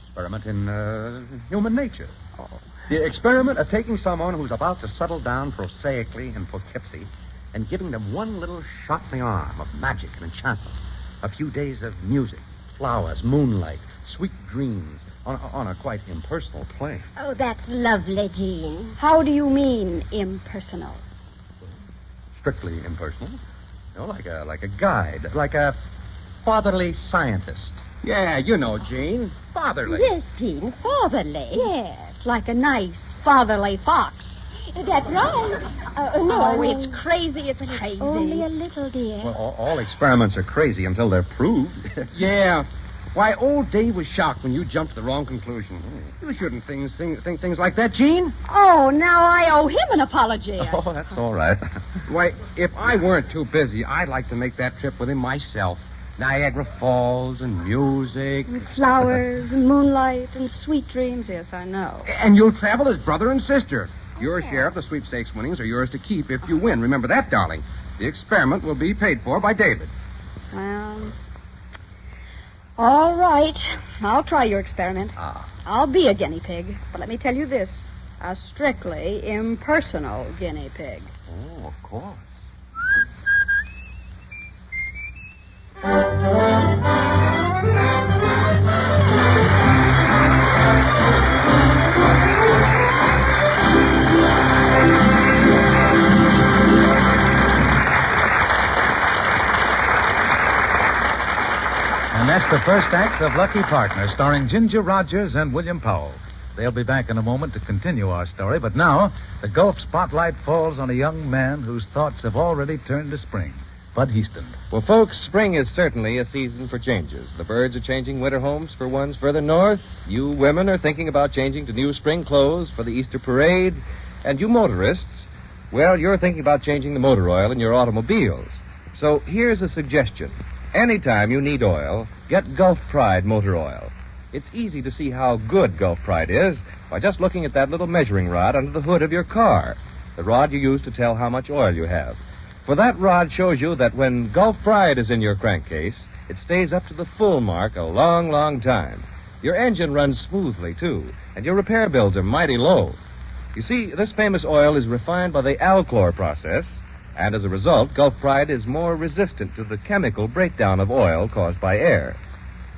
experiment in human nature. Oh. The experiment of taking someone who's about to settle down prosaically in Poughkeepsie and giving them one little shot in the arm of magic and enchantment. A few days of music, flowers, moonlight, sweet dreams on a quite impersonal plane. Oh, that's lovely, Jean. How do you mean, impersonal? Strictly impersonal. You know, like a guide, like a fatherly scientist. Yeah, you know, Jean. Fatherly. Yes, Jean, fatherly. Yes, like a nice fatherly fox. That's right. No, it's crazy. It's crazy. Only a little, dear. Well, all experiments are crazy until they're proved. Yeah. Why, old Dave was shocked when you jumped to the wrong conclusion. You shouldn't think things like that, Gene. Oh, now I owe him an apology. Oh, that's all right. Why, if I weren't too busy, I'd like to make that trip with him myself. Niagara Falls and music. And flowers and moonlight and sweet dreams. Yes, I know. And you'll travel as brother and sister. Your share of the sweepstakes winnings are yours to keep if you win. Remember that, darling. The experiment will be paid for by David. Well, all right. I'll try your experiment. I'll be a guinea pig. But let me tell you this. A strictly impersonal guinea pig. Oh, of course. And that's the first act of Lucky Partner, starring Ginger Rogers and William Powell. They'll be back in a moment to continue our story, but now the Gulf spotlight falls on a young man whose thoughts have already turned to spring. Bud Heaston. Well, folks, spring is certainly a season for changes. The birds are changing winter homes for ones further north. You women are thinking about changing to new spring clothes for the Easter parade. And you motorists, well, you're thinking about changing the motor oil in your automobiles. So here's a suggestion. Anytime you need oil, get Gulf Pride motor oil. It's easy to see how good Gulf Pride is by just looking at that little measuring rod under the hood of your car, the rod you use to tell how much oil you have. For that rod shows you that when Gulf Pride is in your crankcase, it stays up to the full mark a long, long time. Your engine runs smoothly, too, and your repair bills are mighty low. You see, this famous oil is refined by the Alchlor process, and as a result, Gulf Pride is more resistant to the chemical breakdown of oil caused by air.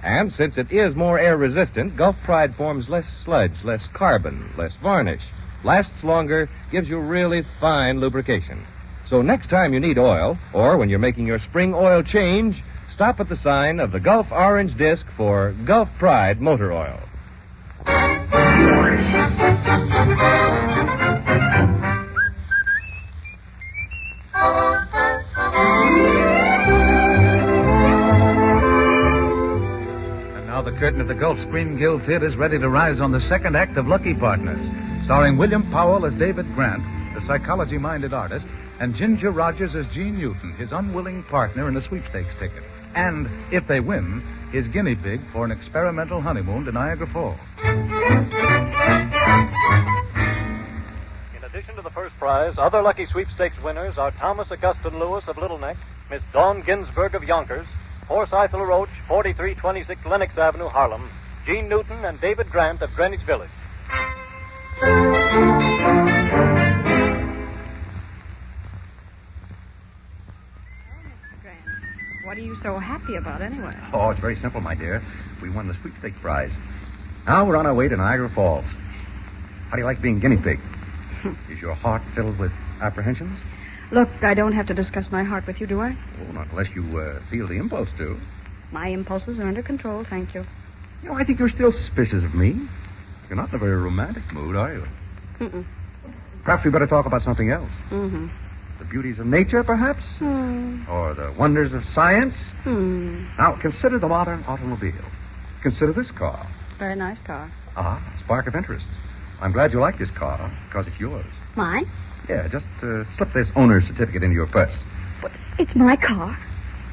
And since it is more air-resistant, Gulf Pride forms less sludge, less carbon, less varnish, lasts longer, gives you really fine lubrication. So next time you need oil, or when you're making your spring oil change, stop at the sign of the Gulf Orange Disc for Gulf Pride Motor Oil. Now the curtain of the Gulf Screen Guild Theater is ready to rise on the second act of Lucky Partners, starring William Powell as David Grant, the psychology-minded artist, and Ginger Rogers as Jean Newton, his unwilling partner in a sweepstakes ticket. And, if they win, his guinea pig for an experimental honeymoon to Niagara Falls. In addition to the first prize, other Lucky Sweepstakes winners are Thomas Augustine Lewis of Little Neck, Miss Dawn Ginsburg of Yonkers, Forsyth LaRoche, 4326 Lenox Avenue, Harlem, Jean Newton and David Grant of Greenwich Village. What are you so happy about, anyway? Oh, it's very simple, my dear. We won the sweepstakes prize. Now we're on our way to Niagara Falls. How do you like being guinea pig? Is your heart filled with apprehensions? Look, I don't have to discuss my heart with you, do I? Oh, not unless you feel the impulse to. My impulses are under control, thank you. You know, I think you're still suspicious of me. You're not in a very romantic mood, are you? Mm-mm. Perhaps we better talk about something else. Mm-hmm. The beauties of nature, perhaps? Or the wonders of science? Now, consider the modern automobile. Consider this car. Very nice car. Ah, spark of interest. I'm glad you like this car, because it's yours. Mine? Yeah, just slip this owner's certificate into your purse. But it's my car.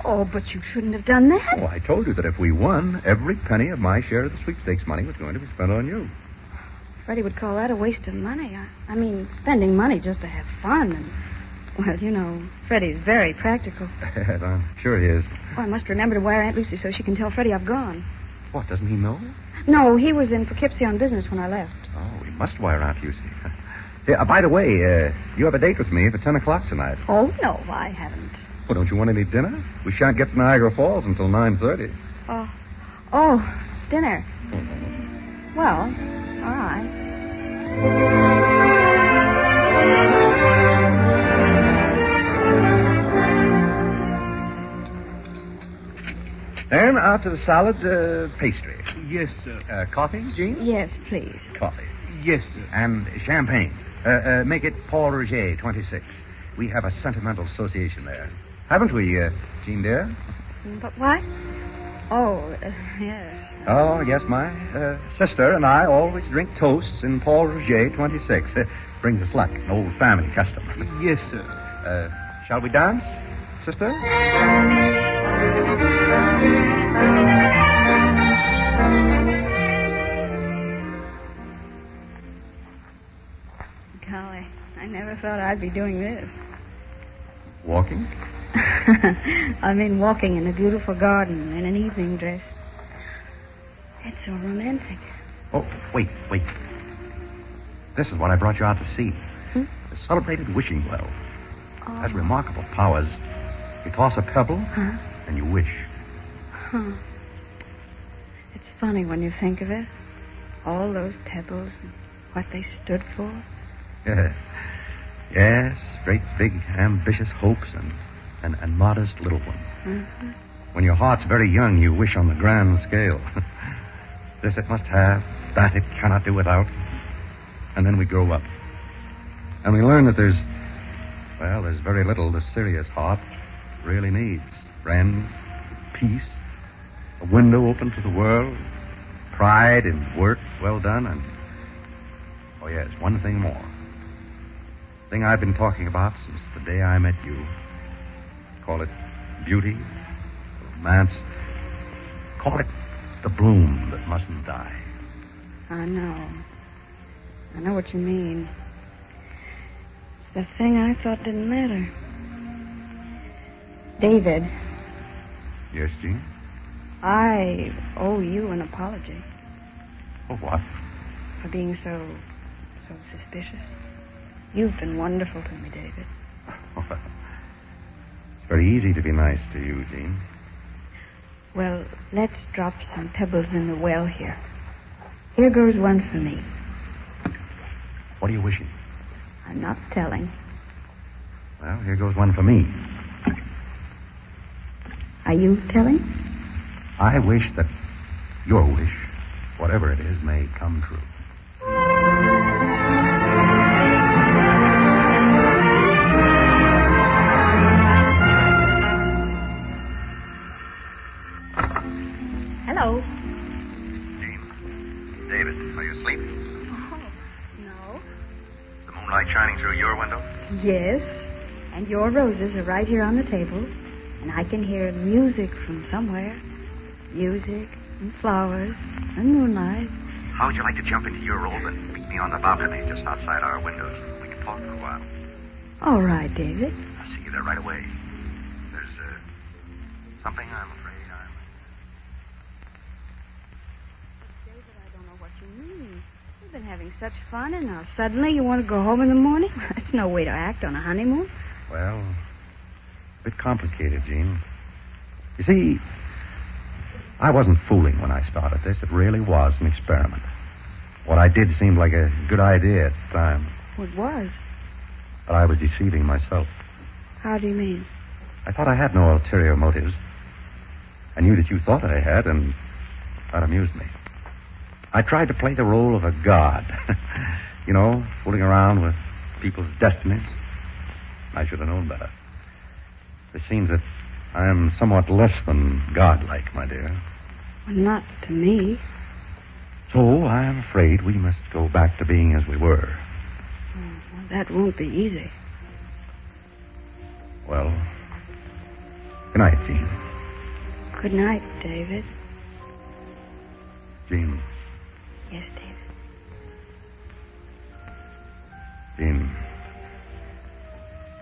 Oh, but you shouldn't have done that. Oh, I told you that if we won, every penny of my share of the sweepstakes money was going to be spent on you. Freddie would call that a waste of money. I mean, spending money just to have fun. And, well, you know, Freddie's very practical. Yes, I'm sure he is. Oh, I must remember to wire Aunt Lucy so she can tell Freddie I've gone. What, doesn't he know? No, he was in Poughkeepsie on business when I left. Oh, we must wire Aunt Lucy. Hey, by the way, you have a date with me for 10 o'clock tonight. Oh, no, I haven't. Well, don't you want any dinner? We shan't get to Niagara Falls until 9:30. Oh, dinner. Well, all right. Then, after the salad, pastry. Yes, sir. Coffee, Jean? Yes, please. Coffee. Yes, sir. And champagne. Make it Paul Roger, 26. We have a sentimental association there. Haven't we, Jean, dear? But what? Oh, yes. Oh, yes, my sister and I always drink toasts in Paul Roger, 26. Brings us luck, an old family custom. Yes, sir. Shall we dance, sister? Golly, I never thought I'd be doing this. Walking? I mean, walking in a beautiful garden in an evening dress. It's so romantic. Oh, wait. This is what I brought you out to see. The celebrated wishing well. Oh. Has remarkable powers. You toss a pebble, and you wish. Huh. It's funny when you think of it. All those pebbles and what they stood for. Yes, great big ambitious hopes and modest little ones. Mm-hmm. When your heart's very young, you wish on the grand scale. This it must have, that it cannot do without. And then we grow up. And we learn that there's very little the serious heart really needs. Friends, peace, a window open to the world, pride in work well done, and, oh yes, one thing more. Thing I've been talking about since the day I met you. Call it beauty, romance. Call it the bloom that mustn't die. I know. I know what you mean. It's the thing I thought didn't matter. David. Yes, Jean? I owe you an apology. For what? For being so suspicious. You've been wonderful to me, David. It's very easy to be nice to you, Jean. Well, let's drop some pebbles in the well here. Here goes one for me. What are you wishing? I'm not telling. Well, here goes one for me. Are you telling? I wish that your wish, whatever it is, may come true. Hello. shining through your window? Yes. And your roses are right here on the table. And I can hear music from somewhere. Music and flowers and moonlight. How would you like to jump into your robe and meet me on the balcony just outside our windows? We can talk for a while. All right, David. I'll see you there right away. There's, something I'm afraid David, I don't know what you mean. We've been having such fun, and now suddenly you want to go home in the morning? That's no way to act on a honeymoon. Well, a bit complicated, Jean. You see, I wasn't fooling when I started this. It really was an experiment. What I did seemed like a good idea at the time. It was. But I was deceiving myself. How do you mean? I thought I had no ulterior motives. I knew that you thought I had, and that amused me. I tried to play the role of a god. You know, fooling around with people's destinies. I should have known better. It seems that I am somewhat less than godlike, my dear. Well, not to me. So I'm afraid we must go back to being as we were. Well, that won't be easy. Well, good night, Jean. Good night, David. Jean. Yes, David. Jean.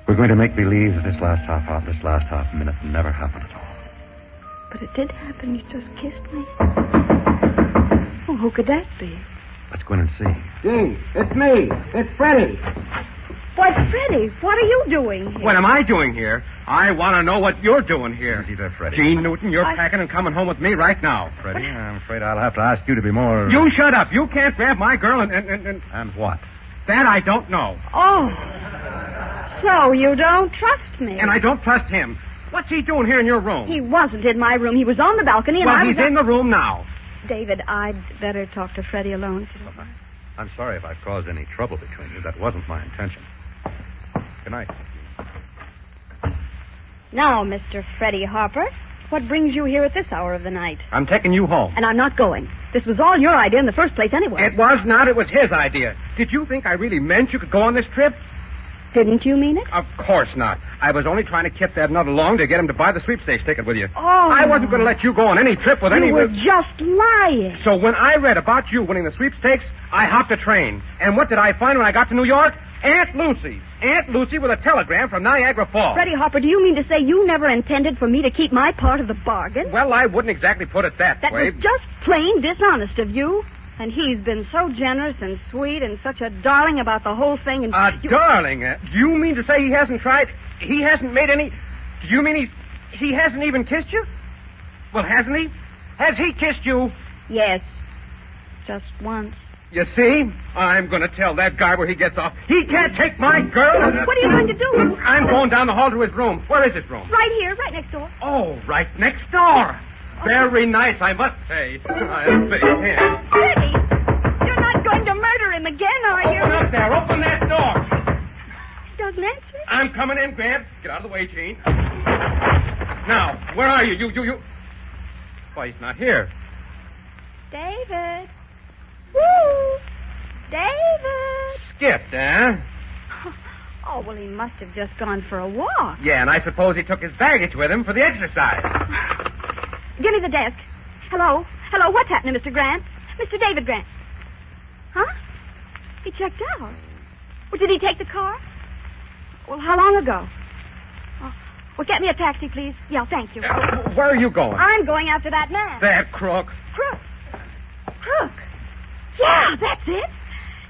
We're going to make believe that this last half minute never happened at all. But it did happen. You just kissed me. Oh, who could that be? Let's go in and see. Jean, it's me. It's Freddie. Why, Freddie, what are you doing here? What am I doing here? I want to know what you're doing here. Easy there, Freddie. Gene Newton, you're packing and coming home with me right now. Freddie, I'm afraid I'll have to ask you to be more... You shut up. You can't grab my girl and... And what? That I don't know. Oh. So you don't trust me? And I don't trust him. What's he doing here in your room? He wasn't in my room. He was on the balcony and well, I was... he's in the room now. David, I'd better talk to Freddie alone if you don't mind. I'm sorry if I've caused any trouble between you. That wasn't my intention. Good night. Now, Mr. Freddie Harper, what brings you here at this hour of the night? I'm taking you home. And I'm not going. This was all your idea in the first place anyway. It was not. It was his idea. Did you think I really meant you could go on this trip? Didn't you mean it? Of course not. I was only trying to kip that nut along to get him to buy the sweepstakes ticket with you. Oh. I wasn't going to let you go on any trip with any... You were just lying. So when I read about you winning the sweepstakes, I hopped a train. And what did I find when I got to New York? Aunt Lucy. Aunt Lucy with a telegram from Niagara Falls. Freddie Harper, do you mean to say you never intended for me to keep my part of the bargain? Well, I wouldn't exactly put it that way. That was just plain dishonest of you. And he's been so generous and sweet and such a darling about the whole thing. And darling? Do you mean to say he hasn't tried? He hasn't made any... Do you mean he hasn't even kissed you? Well, hasn't he? Has he kissed you? Yes. Just once. You see? I'm going to tell that guy where he gets off. He can't take my girl. What are you going to do? I'm going down the hall to his room. Where is his room? Right here, right next door. Oh, right next door. Very nice, I must say. I'll face him. Freddie, you're not going to murder him again, are you? Open up there. Open that door. He doesn't answer. I'm coming in, Grant. Get out of the way, Gene. Now, where are you? You. Why, he's not here. David. Woo! David. Skipped, eh? Oh, well, he must have just gone for a walk. Yeah, and I suppose he took his baggage with him for the exercise. Give me the desk. Hello? Hello, what's happening, Mr. Grant? Mr. David Grant. Huh? He checked out. Well, did he take the car? Well, how long ago? Oh, well, get me a taxi, please. Yeah, thank you. Where are you going? I'm going after that man. That crook. Crook? Crook? Yeah, that's it.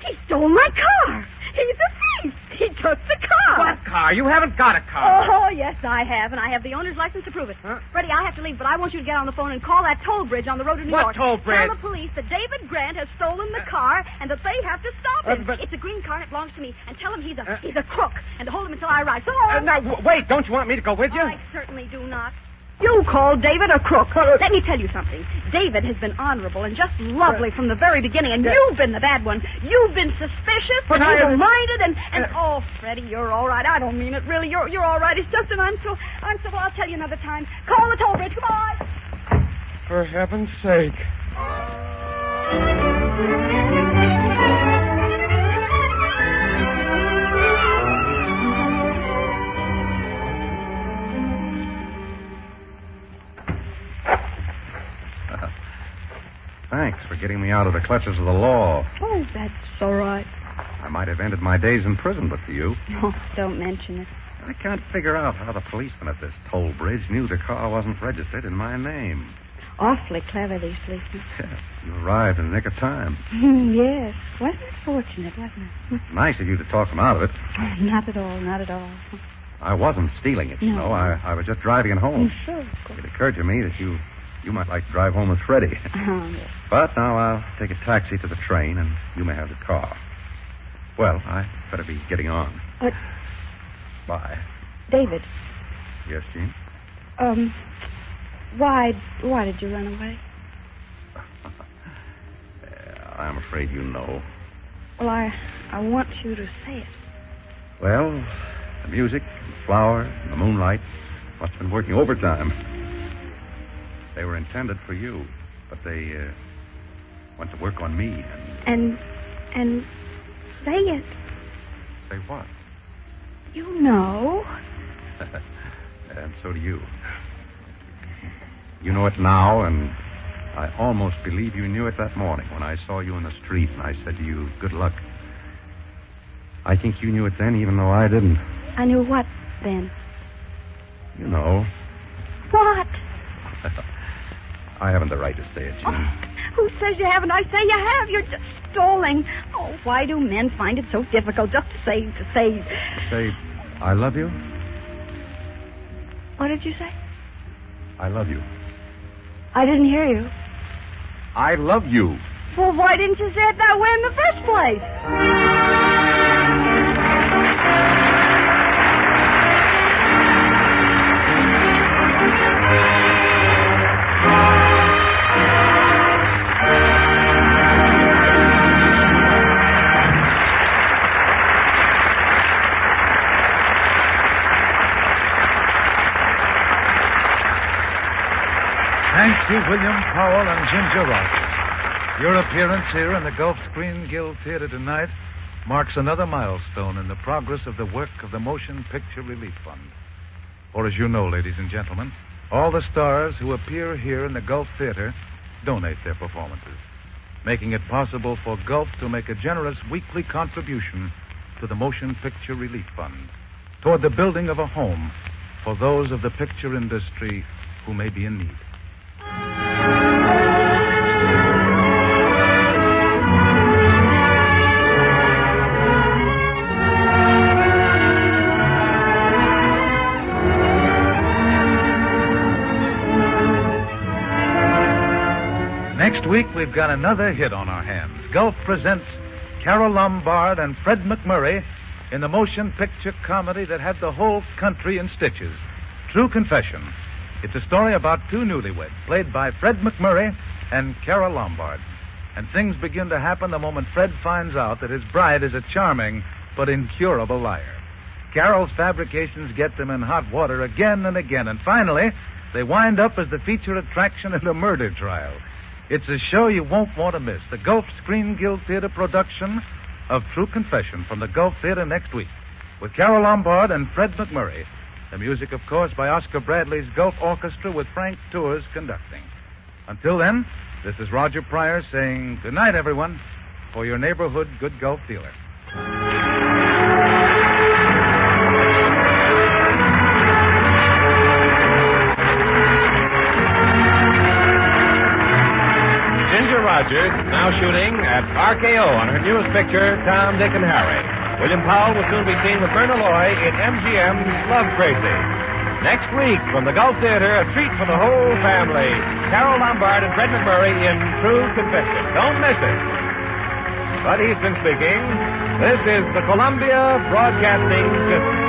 He stole my car. He's a thief. He took the car. What car? You haven't got a car. Oh, yes, I have, and I have the owner's license to prove it. Huh? Freddie, I have to leave, but I want you to get on the phone and call that toll bridge on the road to New What York. toll bridge? Tell the police that David Grant has stolen the car and that they have to stop him. but- It's a green car and it belongs to me. And tell him he's a crook and to hold him until I arrive. So long. Now, wait, don't you want me to go with you? I certainly do not. You called David a crook. Let me tell you something. David has been honorable and just lovely from the very beginning, and you've been the bad one. You've been suspicious and evil-minded, and oh, Freddie, you're all right. I don't mean it, really. You're all right. It's just that I'm so. Well, I'll tell you another time. Call the toll bridge. Goodbye. For heaven's sake. Thanks for getting me out of the clutches of the law. Oh, that's all right. I might have ended my days in prison but for you. Oh, don't mention it. I can't figure out how the policeman at this toll bridge knew the car wasn't registered in my name. Awfully clever, these policemen. Yeah, you arrived in the nick of time. Yes. Wasn't it fortunate, wasn't it? Nice of you to talk him out of it. Not at all, not at all. I wasn't stealing it, you No. know. I was just driving it home. Sure, of course. It occurred to me that you might like to drive home with Freddie. Oh, yes. But now I'll take a taxi to the train, and you may have the car. Well, I better be getting on. But, Bye. David, Yes, Jean? why did you run away? I'm afraid you know. Well, I want you to say it. Well, the music, the flowers, and the moonlight must have been working overtime. They were intended for you, but they went to work on me. And say it. Say what? You know. And so do you. You know it now, and I almost believe you knew it that morning when I saw you in the street and I said to you, good luck. I think you knew it then, even though I didn't. I knew what then? You know. What? I haven't the right to say it, Jean. Who says you haven't? I say you have. You're just stalling. Oh, why do men find it so difficult just to say... Say, I love you? What did you say? I love you. I didn't hear you. I love you. Well, why didn't you say it that way in the first place? Thank you, William Powell and Ginger Rogers. Your appearance here in the Gulf Screen Guild Theater tonight marks another milestone in the progress of the work of the Motion Picture Relief Fund. For as you know, ladies and gentlemen, all the stars who appear here in the Gulf Theater donate their performances, making it possible for Gulf to make a generous weekly contribution to the Motion Picture Relief Fund toward the building of a home for those of the picture industry who may be in need. Next week, we've got another hit on our hands. Gulf presents Carol Lombard and Fred McMurray in the motion picture comedy that had the whole country in stitches, True Confession. It's a story about two newlyweds, played by Fred McMurray and Carol Lombard. And things begin to happen the moment Fred finds out that his bride is a charming but incurable liar. Carol's fabrications get them in hot water again and again, and finally, they wind up as the feature attraction in a murder trial. It's a show you won't want to miss. The Gulf Screen Guild Theater production of True Confession from the Gulf Theater next week with Carol Lombard and Fred McMurray. The music, of course, by Oscar Bradley's Gulf Orchestra with Frank Tours conducting. Until then, this is Roger Pryor saying good night, everyone, for your neighborhood good Gulf dealer. Ginger Rogers now shooting at RKO on her newest picture, Tom, Dick, and Harry. William Powell will soon be seen with Myrna Loy in MGM's Love Crazy. Next week, from the Gulf Theater, a treat for the whole family. Carol Lombard and Fred McMurray in True Confession. Don't miss it. But he's been speaking. This is the Columbia Broadcasting System.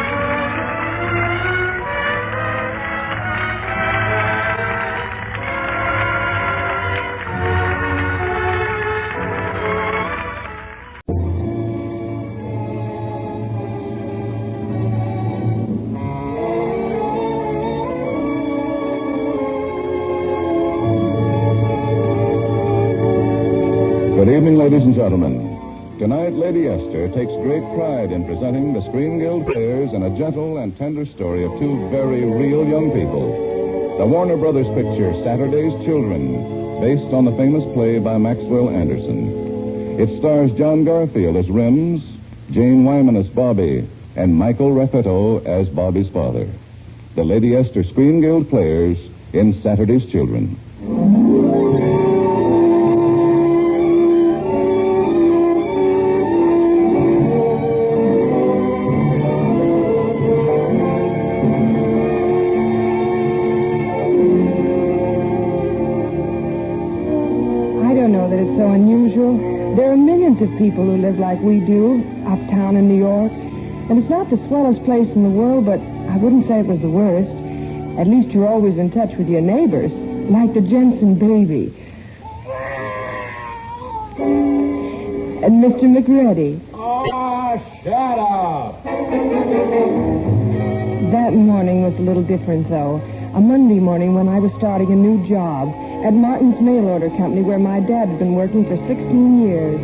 Good evening, ladies and gentlemen. Tonight, Lady Esther takes great pride in presenting the Screen Guild players in a gentle and tender story of two very real young people. The Warner Brothers picture, Saturday's Children, based on the famous play by Maxwell Anderson. It stars John Garfield as Rims, Jane Wyman as Bobby, and Michael Rapetto as Bobby's father. The Lady Esther Screen Guild Players in Saturday's Children. I don't know that it's so unusual. There are millions of people who live like we do, uptown in New York. And it's not the swellest place in the world, but I wouldn't say it was the worst. At least you're always in touch with your neighbors, like the Jensen baby. And Mr. McReady. Oh, shut up! That morning was a little different, though. A Monday morning when I was starting a new job at Martin's Mail Order Company, where my dad's been working for 16 years.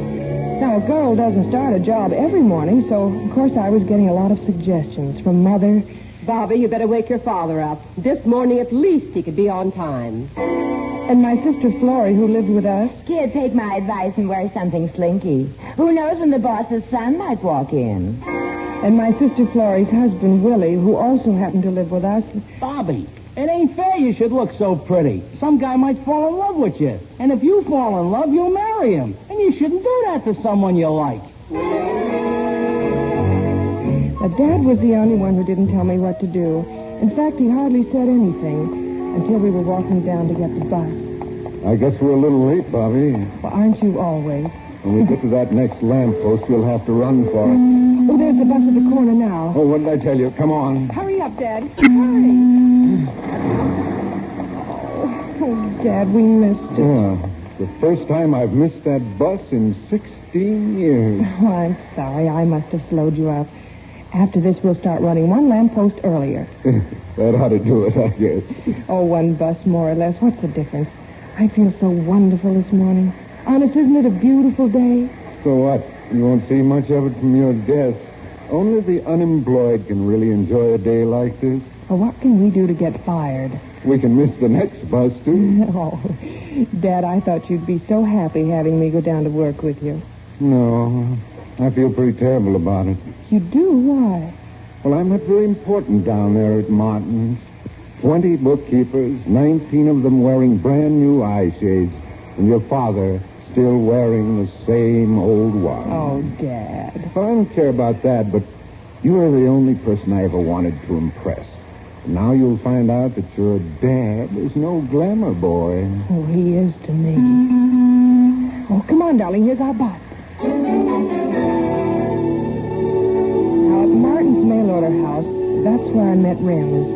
Now, a girl doesn't start a job every morning, so, of course, I was getting a lot of suggestions from Mother. Bobby, you better wake your father up. This morning, at least, he could be on time. And my sister Florrie, who lived with us. Kid, take my advice and wear something slinky. Who knows when the boss's son might walk in? And my sister Florrie's husband, Willie, who also happened to live with us. Bobby, it ain't fair you should look so pretty. Some guy might fall in love with you. And if you fall in love, you'll marry him. And you shouldn't do that to someone you like. Dad was the only one who didn't tell me what to do. In fact, he hardly said anything until we were walking down to get the bus. I guess we're a little late, Bobby. Well, aren't you always? When we get to that next lamppost, you'll have to run for it. Oh, there's the bus at the corner now. Oh, what did I tell you? Come on. Hurry up, Dad. Hurry. Oh, Dad, we missed it. Yeah, the first time I've missed that bus in 16 years. Oh, I'm sorry. I must have slowed you up. After this, we'll start running one lamppost earlier. That ought to do it, I guess. Oh, one bus more or less. What's the difference? I feel so wonderful this morning. Honest, isn't it a beautiful day? So what? You won't see much of it from your desk. Only the unemployed can really enjoy a day like this. Well, what can we do to get fired? We can miss the next bus, too. Oh, Dad, I thought you'd be so happy having me go down to work with you. No, I feel pretty terrible about it. You do? Why? Well, I'm not very important down there at Martin's. 20 bookkeepers, 19 of them wearing brand new eye shades, and your father still wearing the same old one. Oh, Dad. Well, I don't care about that, but you are the only person I ever wanted to impress. And now you'll find out that your dad is no glamour boy. Oh, he is to me. Oh, come on, darling. Here's our bus. Now, at Martin's mail order house, that's where I met Rims.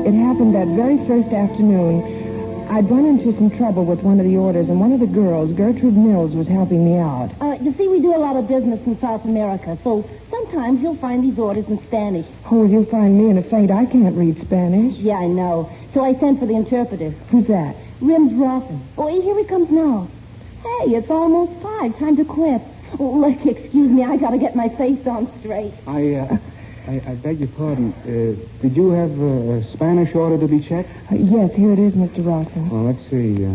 It happened that very first afternoon. I'd run into some trouble with one of the orders, and one of the girls, Gertrude Mills, was helping me out. You see, we do a lot of business in South America, so sometimes you'll find these orders in Spanish. Oh, you'll find me in a faint. I can't read Spanish. Yeah, I know. So I sent for the interpreter. Who's that? Rims Rawson. Oh, here he comes now. Hey, it's almost 5. Time to quit. Oh, look, excuse me. I got to get my face on straight. I beg your pardon. Did you have a Spanish order to be checked? Yes, here it is, Mr. Rawson. Well, let's see.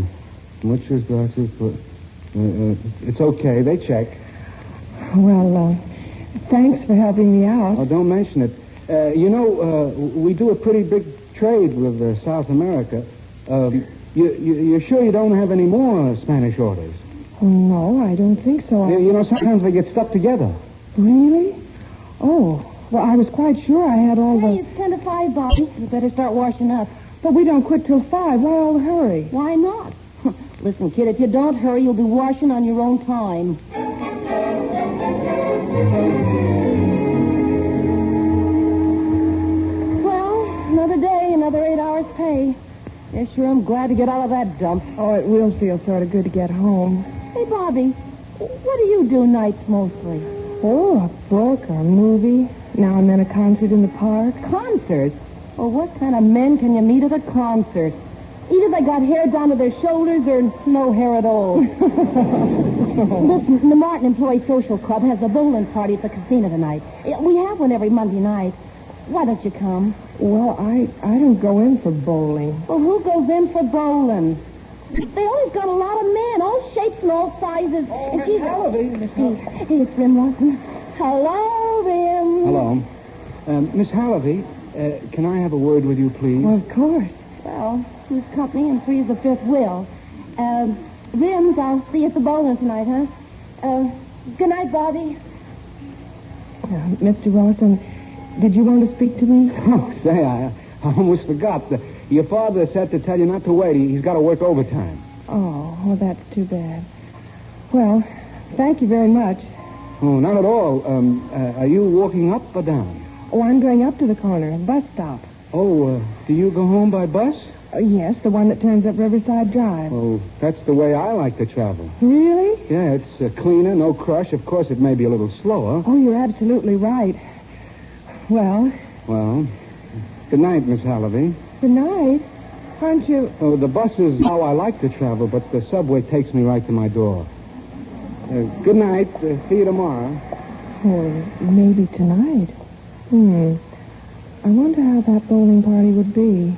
Which is glasses? It's okay. They check. Well, thanks for helping me out. Oh, don't mention it. We do a pretty big trade with South America. You're sure you don't have any more Spanish orders? Oh, no, I don't think so. Sometimes they get stuck together. Really? Oh, well, I was quite sure I had all Hey, it's 10 to 5, Bobby. You better start washing up. But we don't quit till 5. Why all the hurry? Why not? Listen, kid, if you don't hurry, you'll be washing on your own time. Well, another day, another 8 hours pay. Yeah, sure, I'm glad to get out of that dump. Oh, it will feel sort of good to get home. Hey, Bobby, what do you do nights mostly? Oh, a book or a movie. Now and then a concert in the park. Concert? Well, what kind of men can you meet at a concert? Either they got hair down to their shoulders or no hair at all. Listen, the Martin Employee Social Club has a bowling party at the casino tonight. We have one every Monday night. Why don't you come? Well, I don't go in for bowling. Well, who goes in for bowling? They always got a lot of men, all shapes and all sizes. Oh, and Miss she's... Hallaby. Hey, it's Rim Lawson. Hello, Rim. Hello. Miss Hallaby, can I have a word with you, please? Well, of course. Well, two's company and three's the fifth will. Rims, I'll see you at the bowling tonight, huh? Good night, Bobby. Mr. Rawson, did you want to speak to me? Oh, say, I almost forgot. Your father said to tell you not to wait. He's got to work overtime. Oh, well, that's too bad. Well, thank you very much. Oh, not at all. Are you walking up or down? Oh, I'm going up to the corner, bus stop. Oh, do you go home by bus? Yes, the one that turns up Riverside Drive. Oh, that's the way I like to travel. Really? Yeah, it's cleaner, no crush. Of course, it may be a little slower. Oh, you're absolutely right. Well, good night, Miss Hallaby. good night. Aren't you... Oh, the bus is how I like to travel, but the subway takes me right to my door. Good night. See you tomorrow. Or maybe tonight. I wonder how that bowling party would be.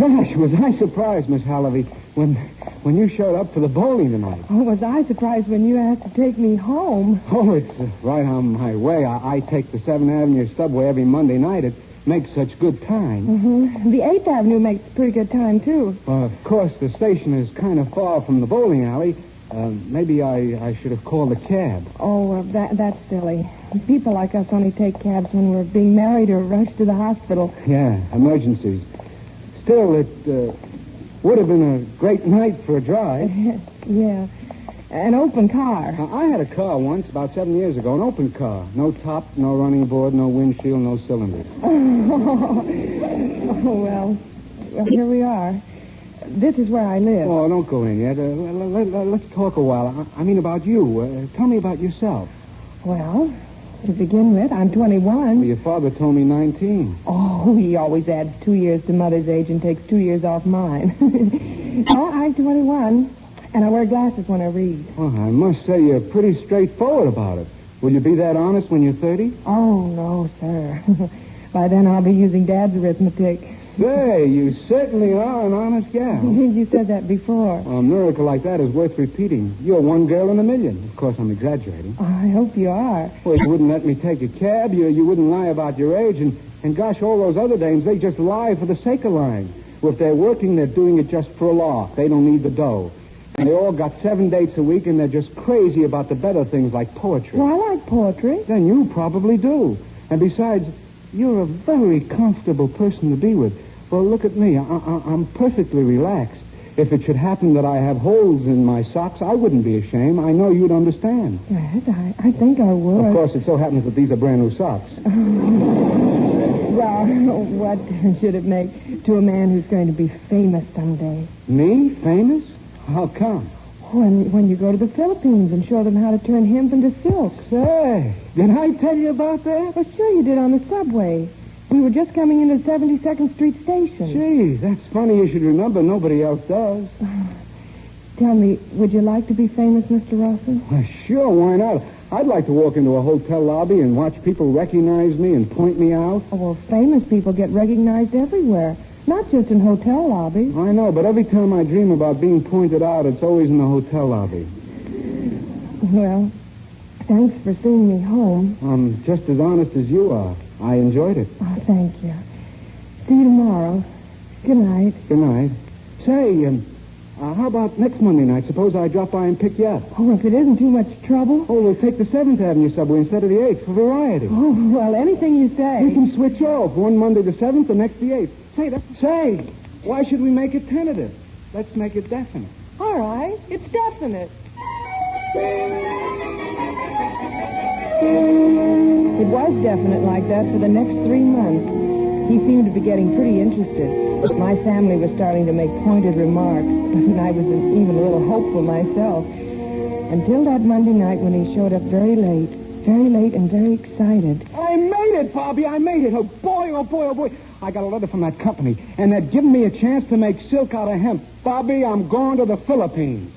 Gosh, was I surprised, Miss Hallaby, when you showed up for the bowling tonight. Oh, was I surprised when you asked to take me home? Oh, it's right on my way. I take the 7th Avenue subway every Monday night. It makes such good time. Mm-hmm. The 8th Avenue makes pretty good time, too. Of course, the station is kind of far from the bowling alley. Maybe I should have called a cab. Oh, that's silly. People like us only take cabs when we're being married or rushed to the hospital. Yeah, emergencies. Still, it would have been a great night for a drive. Yeah. An open car. I had a car once, about 7 years ago, an open car. No top, no running board, no windshield, no cylinders. Well, here we are. This is where I live. Oh, don't go in yet. Let's talk a while. I mean about you. Tell me about yourself. Well, to begin with, I'm 21. Well, your father told me 19. Oh, he always adds 2 years to Mother's age and takes 2 years off mine. Oh, I'm 21, and I wear glasses when I read. Well, I must say you're pretty straightforward about it. Will you be that honest when you're 30? Oh, no, sir. By then I'll be using Dad's arithmetic. Say, you certainly are an honest gal. You said that before. A miracle like that is worth repeating. You're one girl in a million. Of course, I'm exaggerating. I hope you are. Well, you wouldn't let me take a cab. You wouldn't lie about your age. And gosh, all those other dames, they just lie for the sake of lying. Well, if they're working, they're doing it just for a lark. They don't need the dough. And they all got 7 dates a week, and they're just crazy about the better things like poetry. Well, I like poetry. Then you probably do. And besides, you're a very comfortable person to be with. Well, look at me. I'm perfectly relaxed. If it should happen that I have holes in my socks, I wouldn't be ashamed. I know you'd understand. Yes, I think I would. Of course, it so happens that these are brand new socks. Well, what should it make to a man who's going to be famous someday? Me? Famous? How come? When you go to the Philippines and show them how to turn hemp into silk. Say, did I tell you about that? Well, sure you did on the subway. We were just coming into 72nd Street Station. Gee, that's funny you should remember. Nobody else does. Tell me, would you like to be famous, Mr. Rawson? Well, sure, why not? I'd like to walk into a hotel lobby and watch people recognize me and point me out. Oh, well, famous people get recognized everywhere, not just in hotel lobbies. I know, but every time I dream about being pointed out, it's always in the hotel lobby. Well, thanks for seeing me home. I'm just as honest as you are. I enjoyed it. Oh, thank you. See you tomorrow. Good night. Good night. Say, how about next Monday night? Suppose I drop by and pick you up. Oh, if it isn't too much trouble. Oh, we'll take the 7th Avenue subway instead of the 8th for variety. Oh, well, anything you say. We can switch off. One Monday the 7th, the next the 8th. Say, why should we make it tentative? Let's make it definite. All right. It's definite. It was definite like that for the next 3 months. He seemed to be getting pretty interested. My family was starting to make pointed remarks, and I was even a little hopeful myself. Until that Monday night when he showed up very late and very excited. I made it, Bobby, I made it. Oh, boy, oh, boy, oh, boy. I got a letter from that company, and they'd given me a chance to make silk out of hemp. Bobby, I'm going to the Philippines.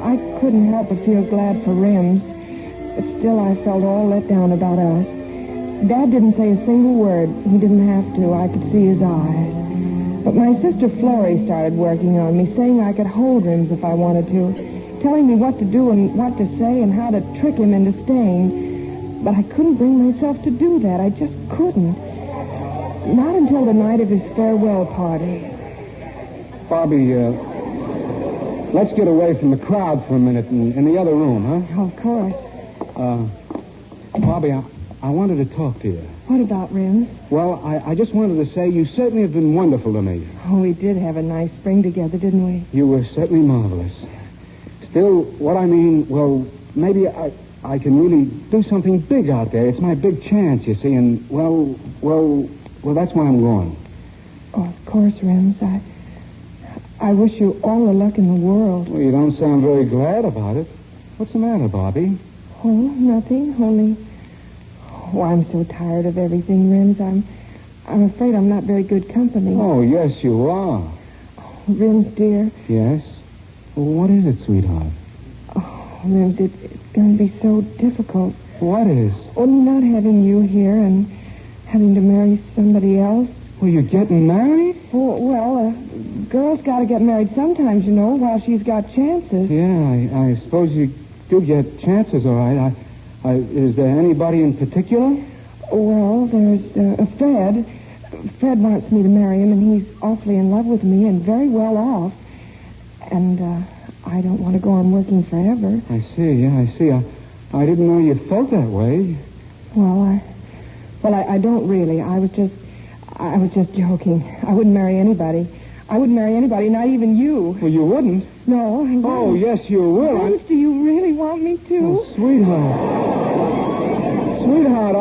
I couldn't help but feel glad for Rims, but still I felt all let down about us. Dad didn't say a single word. He didn't have to. I could see his eyes. But my sister Florrie started working on me, saying I could hold Rims if I wanted to, telling me what to do and what to say and how to trick him into staying. But I couldn't bring myself to do that. I just couldn't. Not until the night of his farewell party. Bobby, let's get away from the crowd for a minute in the other room, huh? Of course. Bobby, I wanted to talk to you. What about Rims? Well, I just wanted to say you certainly have been wonderful to me. Oh, we did have a nice spring together, didn't we? You were certainly marvelous. Still, what I mean, well, maybe I can really do something big out there. It's my big chance, you see, and, well, that's why I'm going. Oh, of course, Rims. I wish you all the luck in the world. Well, you don't sound very glad about it. What's the matter, Bobby? Oh, nothing. Only... Oh, I'm so tired of everything, Rims. I'm afraid I'm not very good company. Oh, yes, you are. Oh, Rims, dear. Yes? Well, what is it, sweetheart? Oh, Rims, it's going to be so difficult. What is? Only not having you here and having to marry somebody else. Well, you're getting married? Oh, well, a girl's got to get married sometimes, you know, while she's got chances. Yeah, I suppose you do get chances, all right. Is there anybody in particular? Well, there's Fred. Fred wants me to marry him, and he's awfully in love with me and very well off. And I don't want to go on working forever. I see. I didn't know you felt that way. Well, I don't really. I was just joking. I wouldn't marry anybody. I wouldn't marry anybody, not even you. Well, you wouldn't? No, I wouldn't. Oh, yes, you will. James, do you really want me to? Oh, sweetheart. Sweetheart,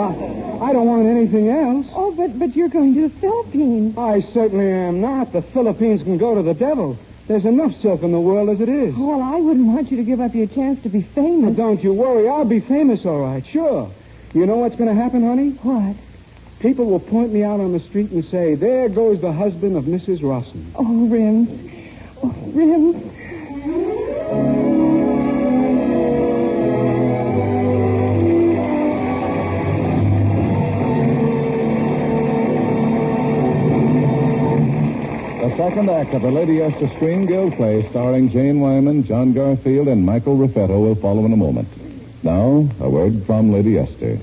I don't want anything else. Oh, but you're going to the Philippines. I certainly am not. The Philippines can go to the devil. There's enough silk in the world as it is. Well, I wouldn't want you to give up your chance to be famous. Well, don't you worry. I'll be famous, all right, sure. You know what's going to happen, honey? What? People will point me out on the street and say, there goes the husband of Mrs. Rawson. Oh, Rims. Oh, Rims. The second act of the Lady Esther Screen Guild play starring Jane Wyman, John Garfield, and Michael Raffetto will follow in a moment. Now, a word from Lady Esther.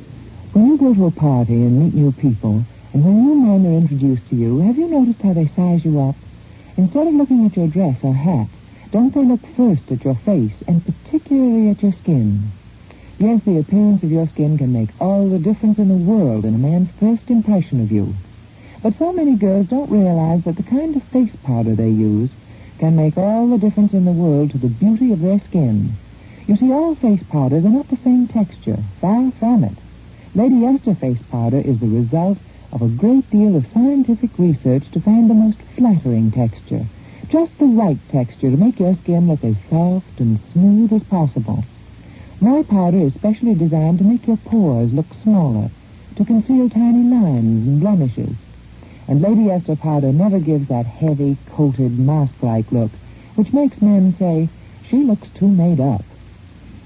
When you go to a party and meet new people, and when new men are introduced to you, have you noticed how they size you up? Instead of looking at your dress or hat, don't they look first at your face, and particularly at your skin? Yes, the appearance of your skin can make all the difference in the world in a man's first impression of you. But so many girls don't realize that the kind of face powder they use can make all the difference in the world to the beauty of their skin. You see, all face powders are not the same texture. Far from it. Lady Esther face powder is the result of a great deal of scientific research to find the most flattering texture. Just the right texture to make your skin look as soft and smooth as possible. My powder is specially designed to make your pores look smaller, to conceal tiny lines and blemishes. And Lady Esther powder never gives that heavy, coated, mask-like look, which makes men say, she looks too made up.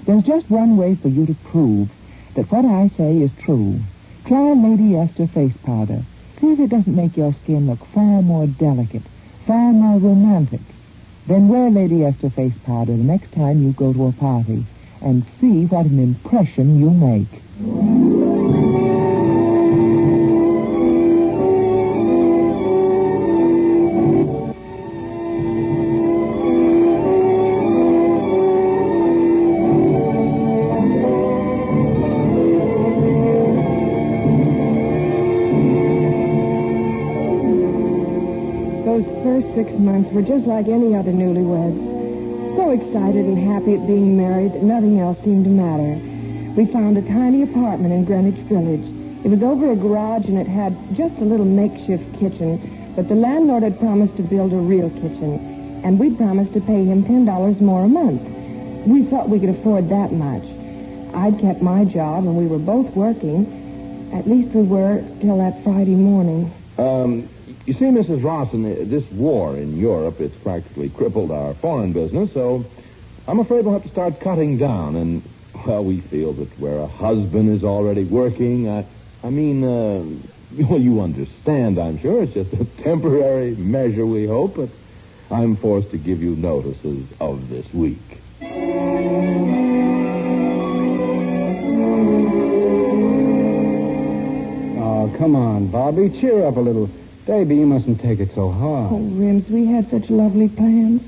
There's just one way for you to prove that what I say is true. Try Lady Esther face powder. See if it doesn't make your skin look far more delicate, far more romantic. Then wear Lady Esther face powder the next time you go to a party, and see what an impression you make. Those first 6 months were just like any other newlyweds. So excited and happy at being married that nothing else seemed to matter. We found a tiny apartment in Greenwich Village. It was over a garage and it had just a little makeshift kitchen, but the landlord had promised to build a real kitchen, and we'd promised to pay him $10 more a month. We thought we could afford that much. I'd kept my job and we were both working. At least we were till that Friday morning. You see, Mrs. Rawson, this war in Europe, it's practically crippled our foreign business, so I'm afraid we'll have to start cutting down. And, well, we feel that where a husband is already working, I I mean, well, you understand, I'm sure. It's just a temporary measure, we hope, but I'm forced to give you notices of this week. Oh, come on, Bobby. Cheer up a little. Baby, you mustn't take it so hard. Oh, Rims, we had such lovely plans.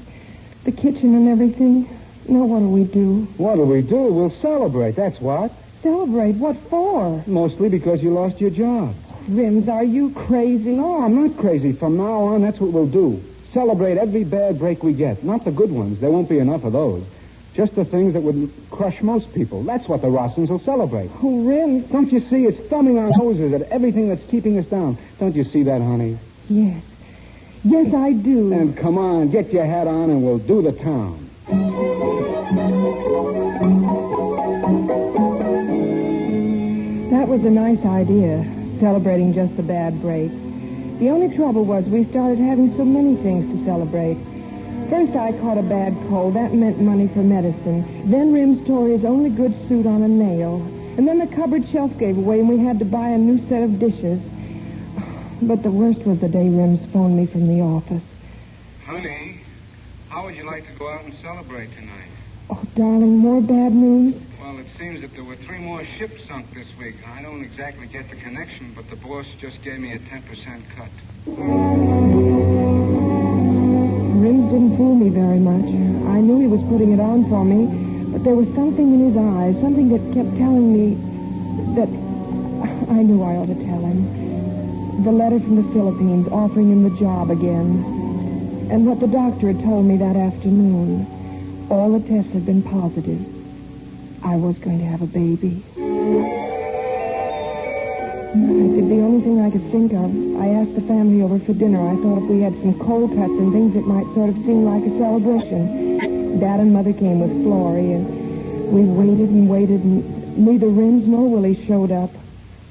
The kitchen and everything. Now what do we do? What'll we do? We'll celebrate, that's what. Celebrate? What for? Mostly because you lost your job. Rims, are you crazy? No, I'm not crazy. From now on, that's what we'll do. Celebrate every bad break we get. Not the good ones. There won't be enough of those. Just the things that would crush most people. That's what the Rossens will celebrate. Oh, Rims. Don't you see? It's thumbing our noses at everything that's keeping us down. Don't you see that, honey? Yes. Yes, I do. Then come on, get your hat on and we'll do the town. That was a nice idea, celebrating just the bad break. The only trouble was we started having so many things to celebrate. First, I caught a bad cold. That meant money for medicine. Then Rims tore his only good suit on a nail. And then the cupboard shelf gave away and we had to buy a new set of dishes. But the worst was the day Rims phoned me from the office. Honey, how would you like to go out and celebrate tonight? Oh, darling, more bad news? Well, it seems that there were 3 more ships sunk this week. I don't exactly get the connection, but the boss just gave me a 10% cut. Rims didn't fool me very much. I knew he was putting it on for me, but there was something in his eyes, something that kept telling me that I knew I ought to tell him. The letter from the Philippines offering him the job again. And what the doctor had told me that afternoon. All the tests had been positive. I was going to have a baby. I said the only thing I could think of, I asked the family over for dinner. I thought if we had some cold cuts and things, it might sort of seem like a celebration. Dad and Mother came with Florrie, and we waited and waited, and neither Rims nor Willie showed up.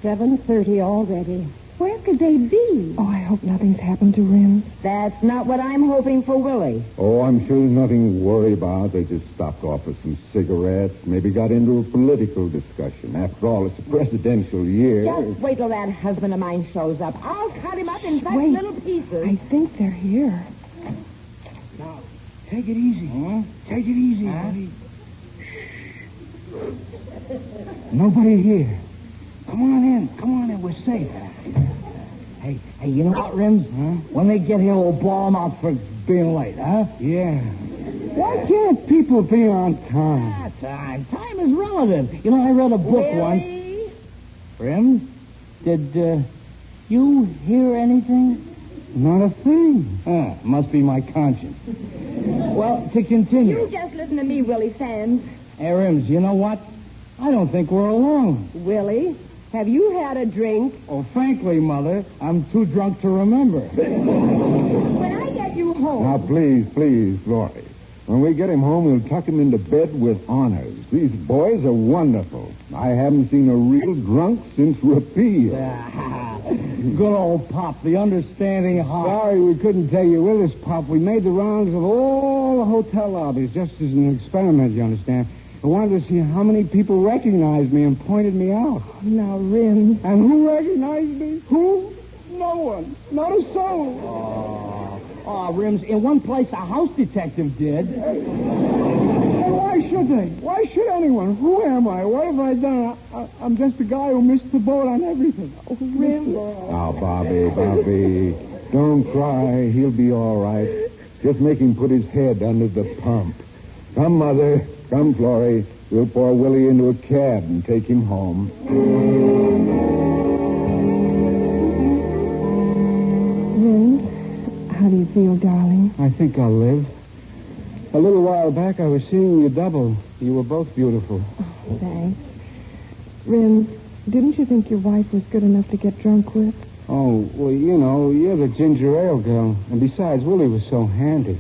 7:30 already. Where could they be? Oh, I hope nothing's happened to Rims. That's not what I'm hoping for Willie. Oh, I'm sure there's nothing to worry about. They just stopped off with some cigarettes, maybe got into a political discussion. After all, it's a presidential year. Just wait till that husband of mine shows up. I'll cut him up in such Wait. little pieces. I think they're here. Now, take it easy. Huh? Take it easy, buddy. Nobody here. Come on in. We're safe. Hey, you know what, Rims? Huh? When they get here, we'll blow them out for being late, huh? Yeah. Why can't people be on time? Time is relative. You know, I read a book once. Rims, did you hear anything? Not a thing. Must be my conscience. Well, to continue. You just listen to me, Willie Sands. Hey, Rims, you know what? I don't think we're alone. Willie, have you had a drink? Oh, frankly, Mother, I'm too drunk to remember. When I get you home... Now, please, Florrie. When we get him home, we'll tuck him into bed with honors. These boys are wonderful. I haven't seen a real drunk since repeal. Good old Pop, the understanding heart. Sorry we couldn't take you with us, Pop. We made the rounds of all the hotel lobbies just as an experiment, you understand. I wanted to see how many people recognized me and pointed me out. Now, Rims. And who recognized me? Who? No one. Not a soul. Oh, Rims, in one place a house detective did. Hey, why should they? Why should anyone? Who am I? What have I done? I'm just a guy who missed the boat on everything. Oh, Rims. Now, Bobby, don't cry. He'll be all right. Just make him put his head under the pump. Come, Mother. Come, Florrie. We'll pour Willie into a cab and take him home. Rims, how do you feel, darling? I think I'll live. A little while back, I was seeing you double. You were both beautiful. Oh, thanks. Rims, didn't you think your wife was good enough to get drunk with? Oh, well, you know, you're the ginger ale girl. And besides, Willie was so handy.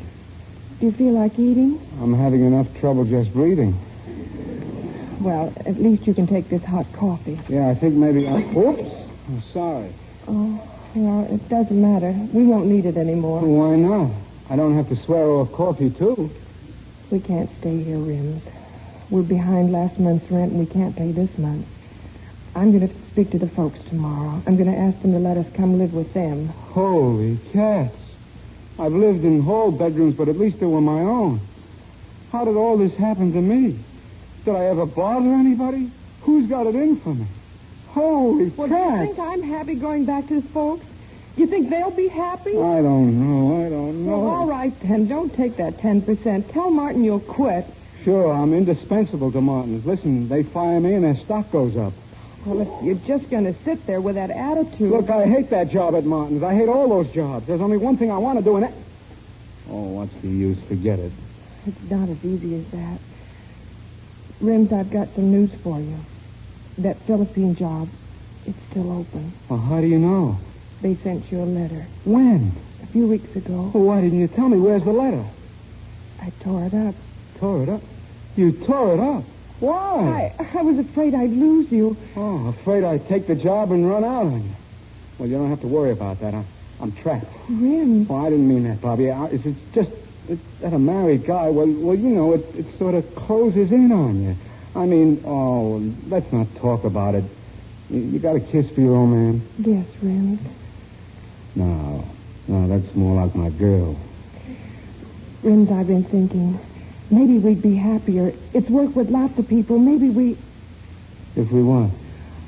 Do you feel like eating? I'm having enough trouble just breathing. Well, at least you can take this hot coffee. Yeah, I think maybe... Oops. I'm sorry. Oh, well, it doesn't matter. We won't need it anymore. Why not? I don't have to swear off coffee, too. We can't stay here, Rims. We're behind last month's rent, and we can't pay this month. I'm going to speak to the folks tomorrow. I'm going to ask them to let us come live with them. Holy cats. I've lived in hall bedrooms, but at least they were my own. How did all this happen to me? Did I ever bother anybody? Who's got it in for me? Holy Well, cats. do you think I'm happy going back to the folks? You think they'll be happy? I don't know. Well, all right, then. Don't take that 10%. Tell Martin you'll quit. Sure, I'm indispensable to Martin's. Listen, they fire me and their stock goes up. Well, if you're just going to sit there with that attitude... Look, I hate that job at Martin's. I hate all those jobs. There's only one thing I want to do, and that... Oh, what's the use? Forget it. It's not as easy as that. Rims, I've got some news for you. That Philippine job, it's still open. Well, how do you know? They sent you a letter. When? A few weeks ago. Well, why didn't you tell me? Where's the letter? I tore it up. Tore it up? You tore it up? Why? I was afraid I'd lose you. Oh, afraid I'd take the job and run out on you. Well, you don't have to worry about that. I'm trapped. Rims. Oh, I didn't mean that, Bobby. It's just that a married guy, well, you know, it sort of closes in on you. I mean, let's not talk about it. You got a kiss for your old man? Yes, Rims. No, that's more like my girl. Rims, I've been thinking. Maybe we'd be happier. It's work with lots of people. Maybe we... If we what?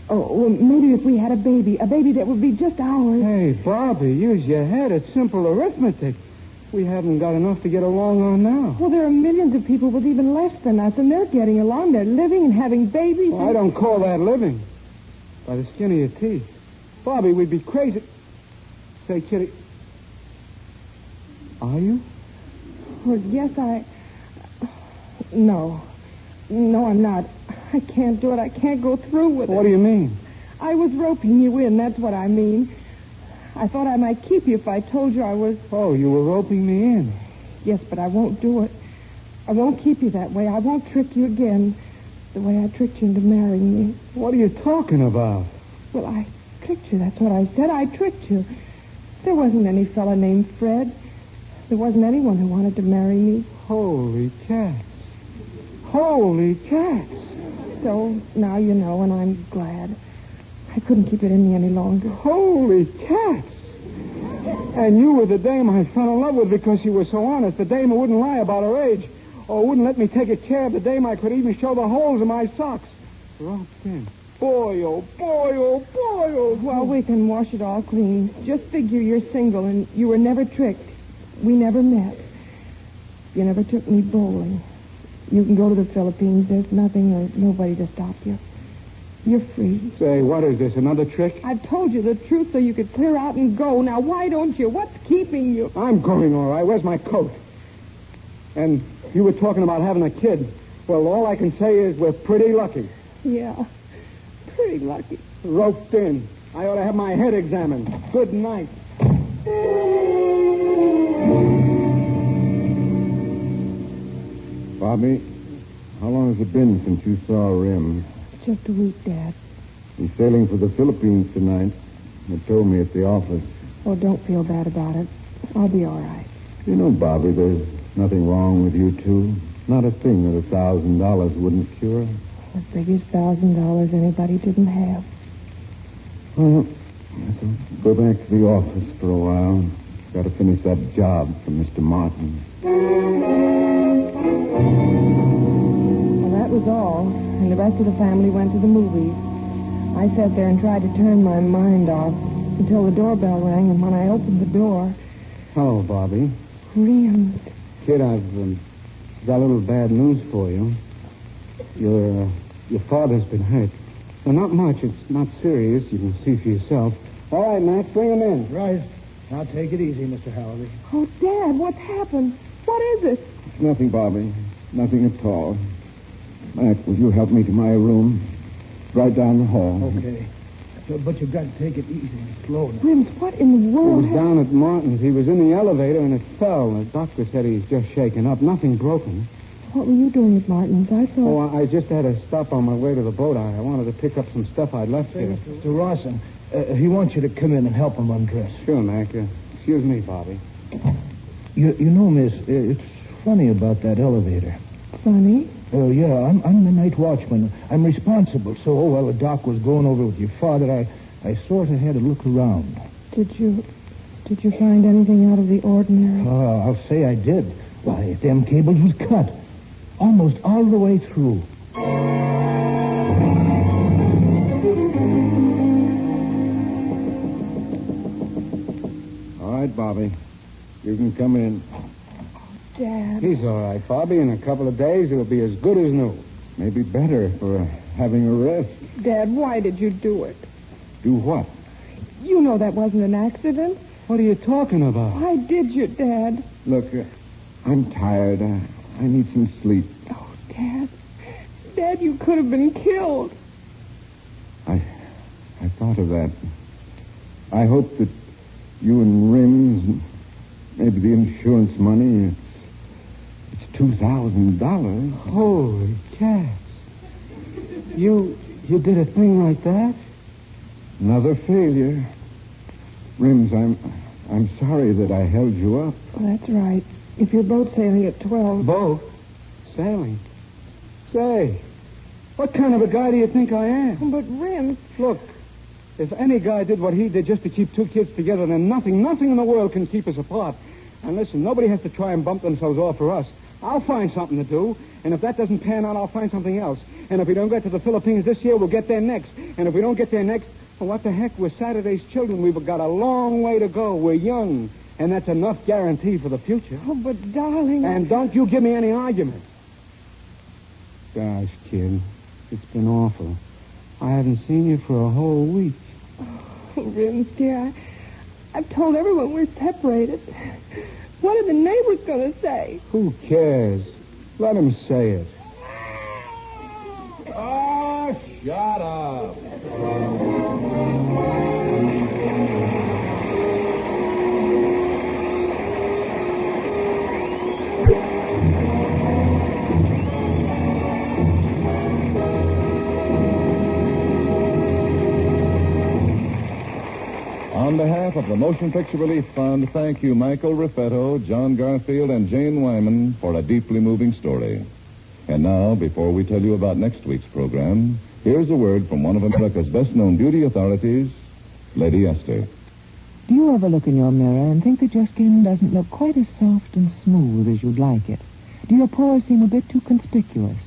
Oh, well, maybe if we had a baby that would be just ours. Hey, Bobby, use your head. It's simple arithmetic. We haven't got enough to get along on now. Well, there are millions of people with even less than us, and they're getting along. They're living and having babies. Well, I don't call that living. By the skin of your teeth. Bobby, we'd be crazy. Say, Kitty. Are you? Well, yes, No, I'm not. I can't do it. I can't go through with it. What do you mean? I was roping you in. That's what I mean. I thought I might keep you if I told you I was... Oh, you were roping me in. Yes, but I won't do it. I won't keep you that way. I won't trick you again the way I tricked you into marrying me. What are you talking about? Well, I tricked you. That's what I said. I tricked you. There wasn't any fella named Fred. There wasn't anyone who wanted to marry me. Holy cats. Holy cats. So now you know, and I'm glad. I couldn't keep it in me any longer. Holy cats. And you were the dame I fell in love with because you were so honest. The dame who wouldn't lie about her age. Or wouldn't let me take a chair. The dame I could even show the holes in my socks. Roped in. Boy, oh, boy, oh, boy, oh. Well, we can wash it all clean. Just figure you're single and you were never tricked. We never met. You never took me bowling. You can go to the Philippines. There's nothing or nobody to stop you. You're free. Say, what is this, another trick? I've told you the truth so you could clear out and go. Now, why don't you? What's keeping you? I'm going, all right. Where's my coat? And you were talking about having a kid. Well, all I can say is we're pretty lucky. Yeah, pretty lucky. Roped in. I ought to have my head examined. Good night. Bobby, how long has it been since you saw Rim? Just a week, Dad. He's sailing for the Philippines tonight. They told me at the office. Oh, don't feel bad about it. I'll be all right. You know, Bobby, there's nothing wrong with you two. Not a thing that $1,000 wouldn't cure. The biggest $1,000 anybody didn't have. Well, I go back to the office for a while. Got to finish that job for Mr. Martin. Well, that was all. And the rest of the family went to the movies. I sat there and tried to turn my mind off until the doorbell rang, and when I opened the door... Hello, Bobby. Rims. Kid, I've got a little bad news for you. Your father's been hurt. Well, not much. It's not serious. You can see for yourself. All right, Mac, bring him in. Right. Now take it easy, Mr. Halliday. Oh, Dad, what's happened? What is it? It's nothing, Bobby. Nothing at all. Mac, will you help me to my room? Right down the hall. Okay. But you've got to take it easy and slow now. Rims, what in the It world? was down at Martin's. He was in the elevator and it fell. The doctor said he's just shaken up. Nothing broken. What were you doing at Martin's? I thought... Oh, I just had to stop on my way to the boat. I wanted to pick up some stuff I'd left here. Mr. Rawson, he wants you to come in and help him undress. Sure, Mac. Excuse me, Bobby. You know, miss, it's funny about that elevator. Funny? Yeah, I'm the night watchman. I'm responsible. So, while the doc was going over with your father, I sort of had to look around. Did you find anything out of the ordinary? I'll say I did. Why, them cables was cut. Almost all the way through. All right, Bobby. You can come in. Dad. He's all right, Bobby. In a couple of days, he'll be as good as new. Maybe better for having a rest. Dad, why did you do it? Do what? You know that wasn't an accident. What are you talking about? Why did you, Dad? Look, I'm tired. I need some sleep. Oh, Dad. Dad, you could have been killed. I thought of that. I hope that you and Rims, maybe the insurance money, it's $2,000. Holy cats. You did a thing like that? Another failure. Rims, I'm sorry that I held you up. That's right. If your boat's sailing at 12... Boat? Sailing? Say, what kind of a guy do you think I am? But, Rim... Look, if any guy did what he did just to keep two kids together, then nothing in the world can keep us apart. And listen, nobody has to try and bump themselves off for us. I'll find something to do, and if that doesn't pan out, I'll find something else. And if we don't get to the Philippines this year, we'll get there next. And if we don't get there next, well, what the heck? We're Saturday's children. We've got a long way to go. We're young, and that's enough guarantee for the future. Oh, but, darling... And don't you give me any argument. Gosh, kid, it's been awful. I haven't seen you for a whole week. Oh, Rims, dear, I've told everyone we're separated. What are the neighbors going to say? Who cares? Let them say it. Oh, shut up. On behalf of the Motion Picture Relief Fund, thank you, Michael Raffetto, John Garfield, and Jane Wyman, for a deeply moving story. And now, before we tell you about next week's program, here's a word from one of America's best-known beauty authorities, Lady Esther. Do you ever look in your mirror and think that your skin doesn't look quite as soft and smooth as you'd like it? Do your pores seem a bit too conspicuous?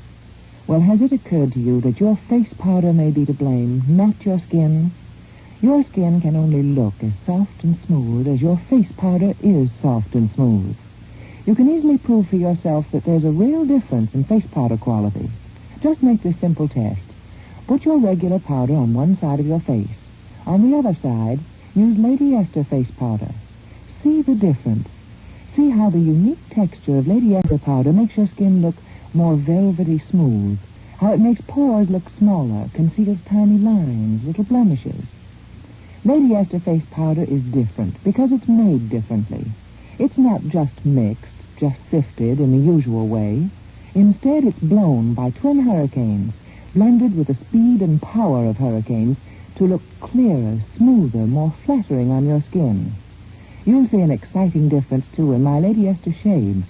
Well, has it occurred to you that your face powder may be to blame, not your skin? Your skin can only look as soft and smooth as your face powder is soft and smooth. You can easily prove for yourself that there's a real difference in face powder quality. Just make this simple test. Put your regular powder on one side of your face. On the other side, use Lady Esther face powder. See the difference. See how the unique texture of Lady Esther powder makes your skin look more velvety smooth. How it makes pores look smaller, conceals tiny lines, little blemishes. Lady Esther face powder is different because it's made differently. It's not just mixed, just sifted in the usual way. Instead, it's blown by twin hurricanes, blended with the speed and power of hurricanes to look clearer, smoother, more flattering on your skin. You'll see an exciting difference, too, in my Lady Esther shades.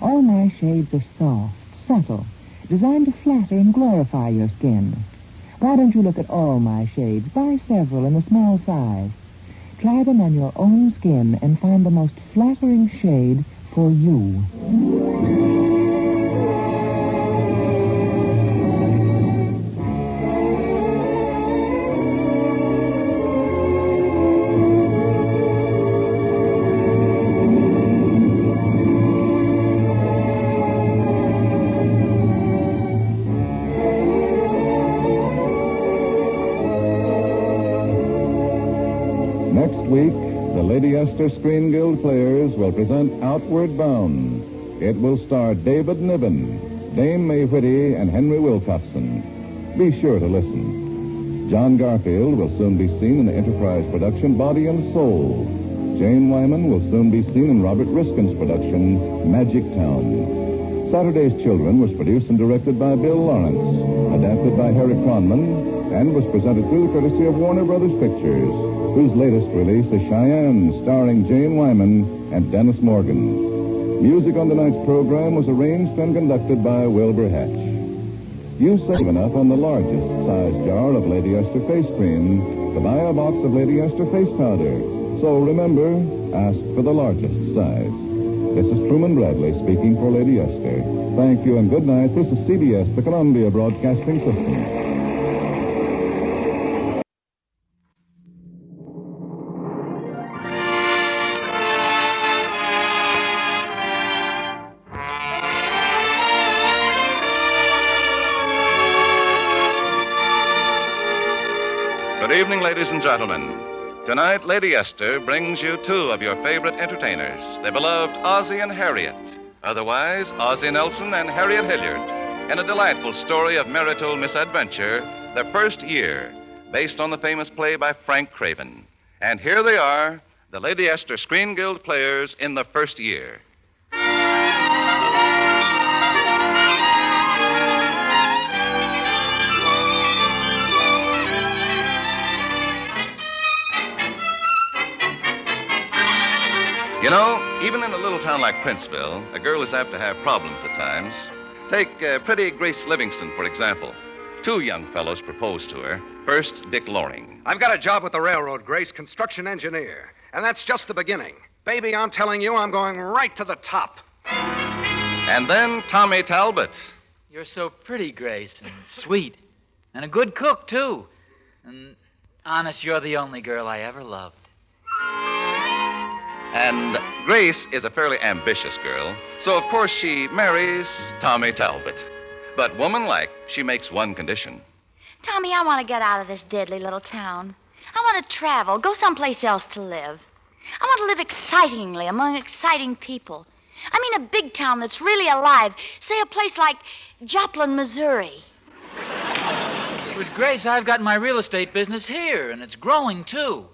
All my shades are soft, subtle, designed to flatter and glorify your skin. Why don't you look at all my shades? Buy several in a small size. Try them on your own skin and find the most flattering shade for you. Next week, the Lady Esther Screen Guild Players will present Outward Bound. It will star David Niven, Dame May Whitty, and Henry Wilcoxon. Be sure to listen. John Garfield will soon be seen in the Enterprise production Body and Soul. Jane Wyman will soon be seen in Robert Riskin's production Magic Town. Saturday's Children was produced and directed by Bill Lawrence, adapted by Harry Cronman, and was presented through courtesy of Warner Brothers Pictures, whose latest release is Cheyenne, starring Jane Wyman and Dennis Morgan. Music on tonight's program was arranged and conducted by Wilbur Hatch. You save enough on the largest size jar of Lady Esther face cream to buy a box of Lady Esther face powder. So remember, ask for the largest size. This is Truman Bradley speaking for Lady Esther. Thank you and good night. This is CBS, the Columbia Broadcasting System. Good evening, ladies and gentlemen. Tonight, Lady Esther brings you two of your favorite entertainers, the beloved Ozzie and Harriet, otherwise Ozzie Nelson and Harriet Hilliard, in a delightful story of marital misadventure, The First Year, based on the famous play by Frank Craven. And here they are, the Lady Esther Screen Guild players in The First Year. You know, even in a little town like Princeville, a girl is apt to have problems at times. Take pretty Grace Livingston, for example. Two young fellows proposed to her. First, Dick Loring. I've got a job with the railroad, Grace, construction engineer. And that's just the beginning. Baby, I'm telling you, I'm going right to the top. And then Tommy Talbot. You're so pretty, Grace, and sweet. And a good cook, too. And honest, you're the only girl I ever loved. And Grace is a fairly ambitious girl, so of course she marries Tommy Talbot. But womanlike, she makes one condition. Tommy, I want to get out of this deadly little town. I want to travel, go someplace else to live. I want to live excitingly among exciting people. I mean a big town that's really alive. Say a place like Joplin, Missouri. But Grace, I've got my real estate business here, and it's growing, too.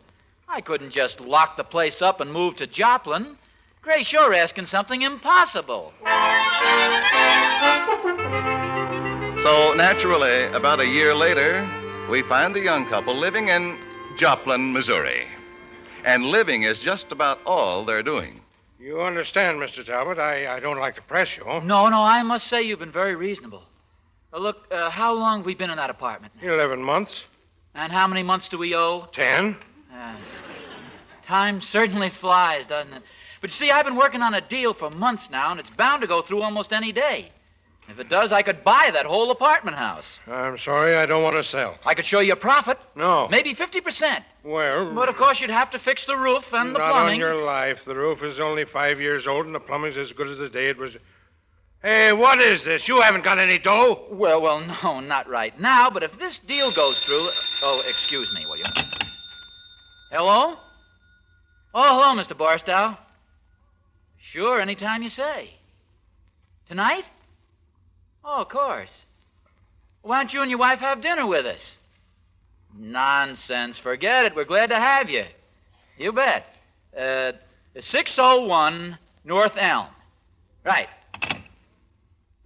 I couldn't just lock the place up and move to Joplin. Grace, you're asking something impossible. So, naturally, about a year later, we find the young couple living in Joplin, Missouri. And living is just about all they're doing. You understand, Mr. Talbot, I don't like to press you. No, I must say you've been very reasonable. Look, how long have we been in that apartment? 11 months. And how many months do we owe? 10. Time certainly flies, doesn't it? But you see, I've been working on a deal for months now, and it's bound to go through almost any day. If it does, I could buy that whole apartment house. I'm sorry, I don't want to sell. I could show you a profit. No. Maybe 50%. Well... But, of course, you'd have to fix the roof and the not plumbing. Not on your life. The roof is only 5 years old, and the plumbing's as good as the day it was... Hey, what is this? You haven't got any dough? Well, no, not right now, but if this deal goes through... Oh, excuse me, will you? Hello? Oh, hello, Mr. Barstow. Sure, anytime you say. Tonight? Oh, of course. Why don't you and your wife have dinner with us? Nonsense. Forget it. We're glad to have you. You bet. 601 North Elm. Right.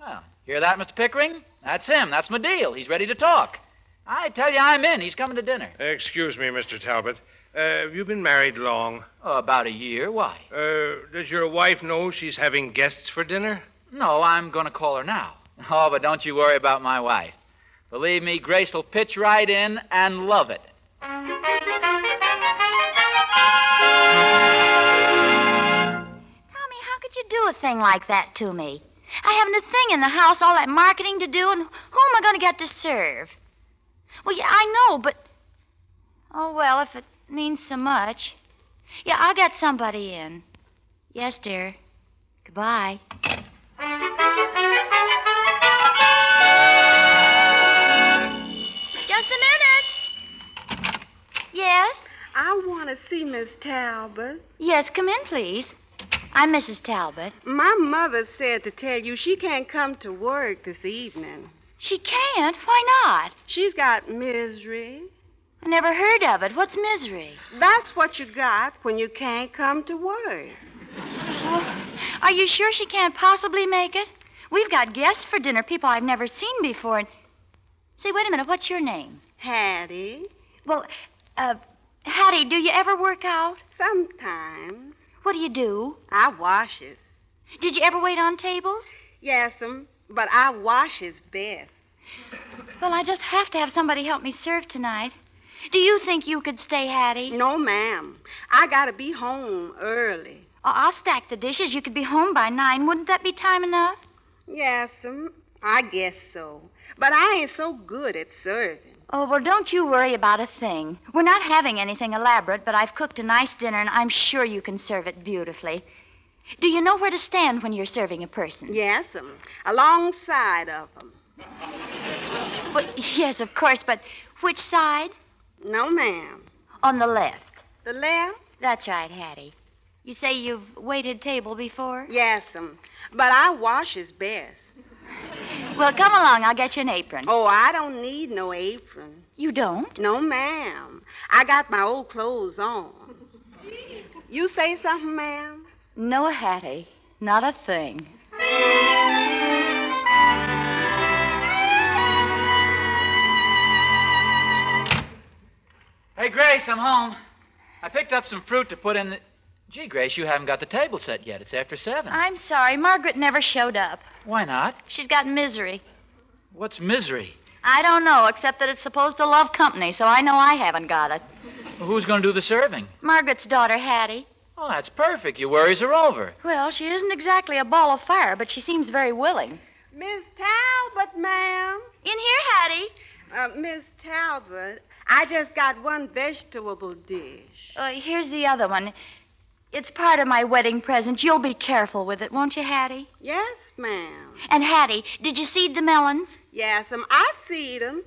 Well, hear that, Mr. Pickering? That's him. That's my deal. He's ready to talk. I tell you, I'm in. He's coming to dinner. Excuse me, Mr. Talbot. Have you been married long? Oh, about a year. Why? Does your wife know she's having guests for dinner? No, I'm going to call her now. Oh, but don't you worry about my wife. Believe me, Grace will pitch right in and love it. Tommy, how could you do a thing like that to me? I haven't a thing in the house, all that marketing to do, and who am I going to get to serve? Well, yeah, I know, but... Oh, well, if it means so much. Yeah, I'll get somebody in. Yes, dear. Goodbye. Just a minute. Yes? I want to see Miss Talbot. Yes, come in, please. I'm Mrs. Talbot. My mother said to tell you she can't come to work this evening. She can't? Why not? She's got misery. I never heard of it. What's misery? That's what you got when you can't come to work. Well, are you sure she can't possibly make it? We've got guests for dinner, people I've never seen before. And... Say, wait a minute. What's your name? Hattie. Well, Hattie, do you ever work out? Sometimes. What do you do? I washes. Did you ever wait on tables? Yes'm, but I washes best. Well, I just have to have somebody help me serve tonight. Do you think you could stay, Hattie? No, ma'am. I gotta be home early. Oh, I'll stack the dishes. You could be home by 9. Wouldn't that be time enough? Yes'm, I guess so. But I ain't so good at serving. Oh, well, don't you worry about a thing. We're not having anything elaborate, but I've cooked a nice dinner, and I'm sure you can serve it beautifully. Do you know where to stand when you're serving a person? Yes'm, alongside of them. Well, yes, of course, but which side? No, ma'am. On the left. The left? That's right, Hattie. You say you've waited table before? Yes'm, but I washes best. Well, come along. I'll get you an apron. Oh, I don't need no apron. You don't? No, ma'am. I got my old clothes on. You say something, ma'am? No, Hattie. Not a thing. Hey, Grace, I'm home. I picked up some fruit to put in the... Gee, Grace, you haven't got the table set yet. It's after 7. I'm sorry. Margaret never showed up. Why not? She's got misery. What's misery? I don't know, except that it's supposed to love company, so I know I haven't got it. Well, who's going to do the serving? Margaret's daughter, Hattie. Oh, that's perfect. Your worries are over. Well, she isn't exactly a ball of fire, but she seems very willing. Miss Talbot, ma'am. In here, Hattie. Miss Talbot, I just got one vegetable dish. Here's the other one. It's part of my wedding present. You'll be careful with it, won't you, Hattie? Yes, ma'am. And, Hattie, did you seed the melons? Yes'm, I seed 'em.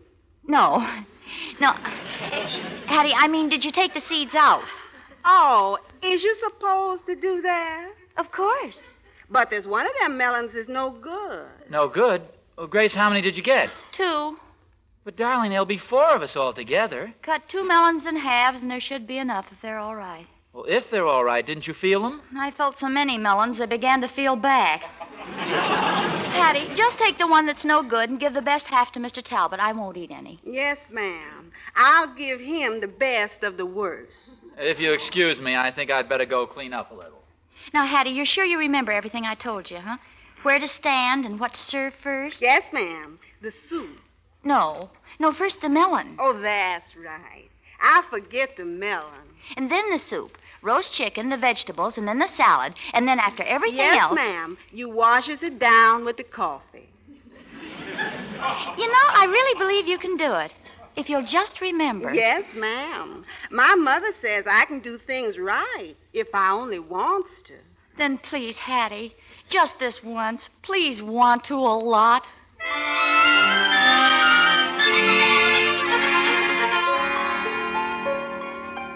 No. Hattie, I mean, did you take the seeds out? Oh, is you supposed to do that? Of course. But there's one of them melons is no good. No good? Well, Grace, how many did you get? 2. But, darling, there'll be 4 of us all together. Cut 2 melons in halves, and there should be enough if they're all right. Well, if they're all right, didn't you feel them? I felt so many melons, I began to feel back. Hattie, just take the one that's no good and give the best half to Mr. Talbot. I won't eat any. Yes, ma'am. I'll give him the best of the worst. If you excuse me, I think I'd better go clean up a little. Now, Hattie, you're sure you remember everything I told you, huh? Where to stand and what to serve first? Yes, ma'am. The soup. No, first the melon. Oh, that's right. I forget the melon. And then the soup. Roast chicken, the vegetables, and then the salad. And then after everything else... Yes, ma'am. You washes it down with the coffee. You know, I really believe you can do it. If you'll just remember. Yes, ma'am. My mother says I can do things right if I only wants to. Then please, Hattie, just this once, please want to a lot.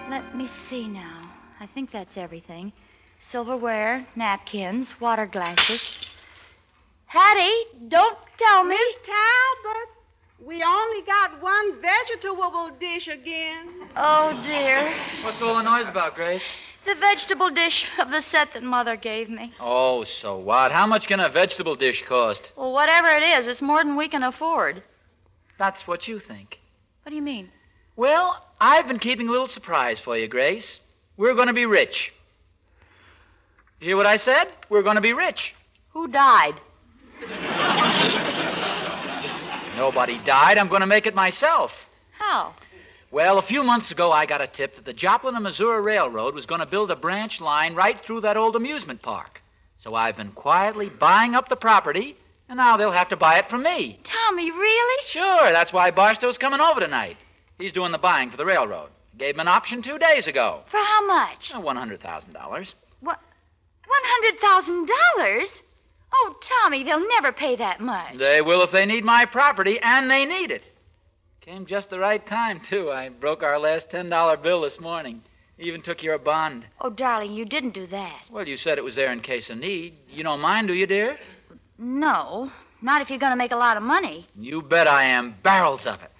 Let me see now. I think that's everything. Silverware, napkins, water glasses. Hattie, don't tell me. Miss Talbot, we only got one vegetable dish again. Oh, dear. What's all the noise about, Grace? The vegetable dish of the set that Mother gave me. Oh, so what? How much can a vegetable dish cost? Well, whatever it is, it's more than we can afford. That's what you think. What do you mean? Well, I've been keeping a little surprise for you, Grace. We're going to be rich. You hear what I said? We're going to be rich. Who died? Nobody died. I'm going to make it myself. How? Well, a few months ago, I got a tip that the Joplin and Missouri Railroad was going to build a branch line right through that old amusement park. So I've been quietly buying up the property, and now they'll have to buy it from me. Tommy, really? Sure. That's why Barstow's coming over tonight. He's doing the buying for the railroad. Gave him an option 2 days ago. For how much? $100,000. What? $100,000? Oh, Tommy, they'll never pay that much. They will if they need my property, and they need it. Came just the right time, too. I broke our last $10 bill this morning. Even took your bond. Oh, darling, you didn't do that. Well, you said it was there in case of need. You don't mind, do you, dear? No, not if you're going to make a lot of money. You bet I am. Barrels of it.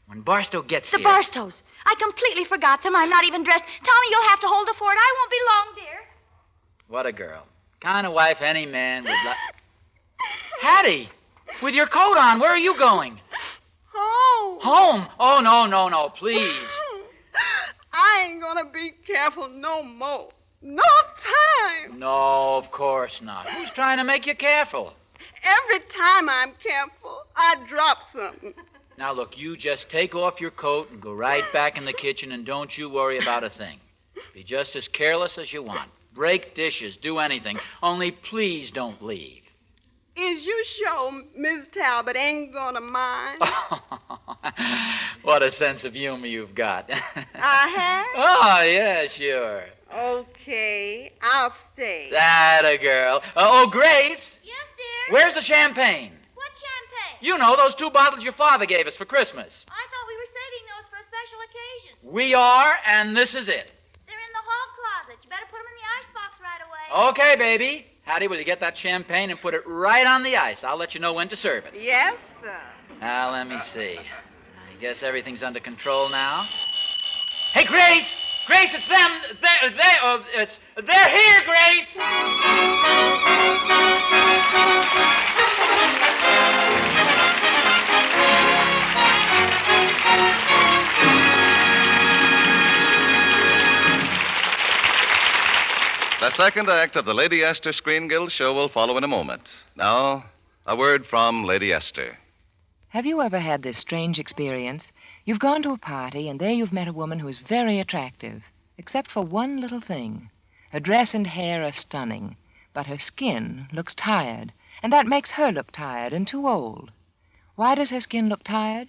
When Barstow gets The here... Barstows. I completely forgot them. I'm not even dressed. Tommy, you'll have to hold the fort. I won't be long, dear. What a girl. Kind of wife any man would like... Hattie, with your coat on, where are you going? Home. Home? Oh, no, please. I ain't gonna be careful no more. No time. No, of course not. Who's trying to make you careful? Every time I'm careful, I drop something. Now, look, you just take off your coat and go right back in the kitchen, and don't you worry about a thing. Be just as careless as you want. Break dishes, do anything. Only please don't leave. Is you sure Miss Talbot ain't gonna mind? What a sense of humor you've got. I have? Oh, yeah, sure. Okay, I'll stay. That a girl. Oh, Grace. Yes, dear? Where's the champagne? What champagne? You know, those 2 bottles your father gave us for Christmas. I thought we were saving those for a special occasion. We are, and this is it. They're in the hall closet. You better put them in the icebox right away. Okay, baby. Hattie, will you get that champagne and put it right on the ice? I'll let you know when to serve it. Yes, sir. Now, let me see. I guess everything's under control now. Hey, Grace! Grace, it's them! They're here, Grace! The second act of the Lady Esther Screen Guild show will follow in a moment. Now, a word from Lady Esther. Have you ever had this strange experience? You've gone to a party, and there you've met a woman who is very attractive, except for one little thing. Her dress and hair are stunning, but her skin looks tired, and that makes her look tired and too old. Why does her skin look tired?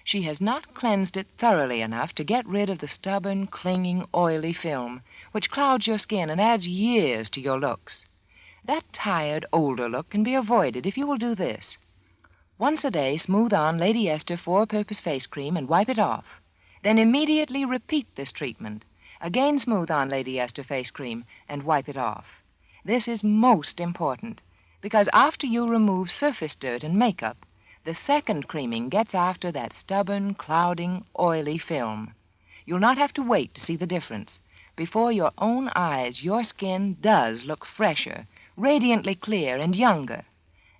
She has not cleansed it thoroughly enough to get rid of the stubborn, clinging, oily film, which clouds your skin and adds years to your looks. That tired, older look can be avoided if you will do this. Once a day, smooth on Lady Esther 4-purpose face cream and wipe it off. Then immediately repeat this treatment. Again smooth on Lady Esther face cream and wipe it off. This is most important, because after you remove surface dirt and makeup, the second creaming gets after that stubborn, clouding, oily film. You'll not have to wait to see the difference. Before your own eyes, your skin does look fresher, radiantly clear, and younger.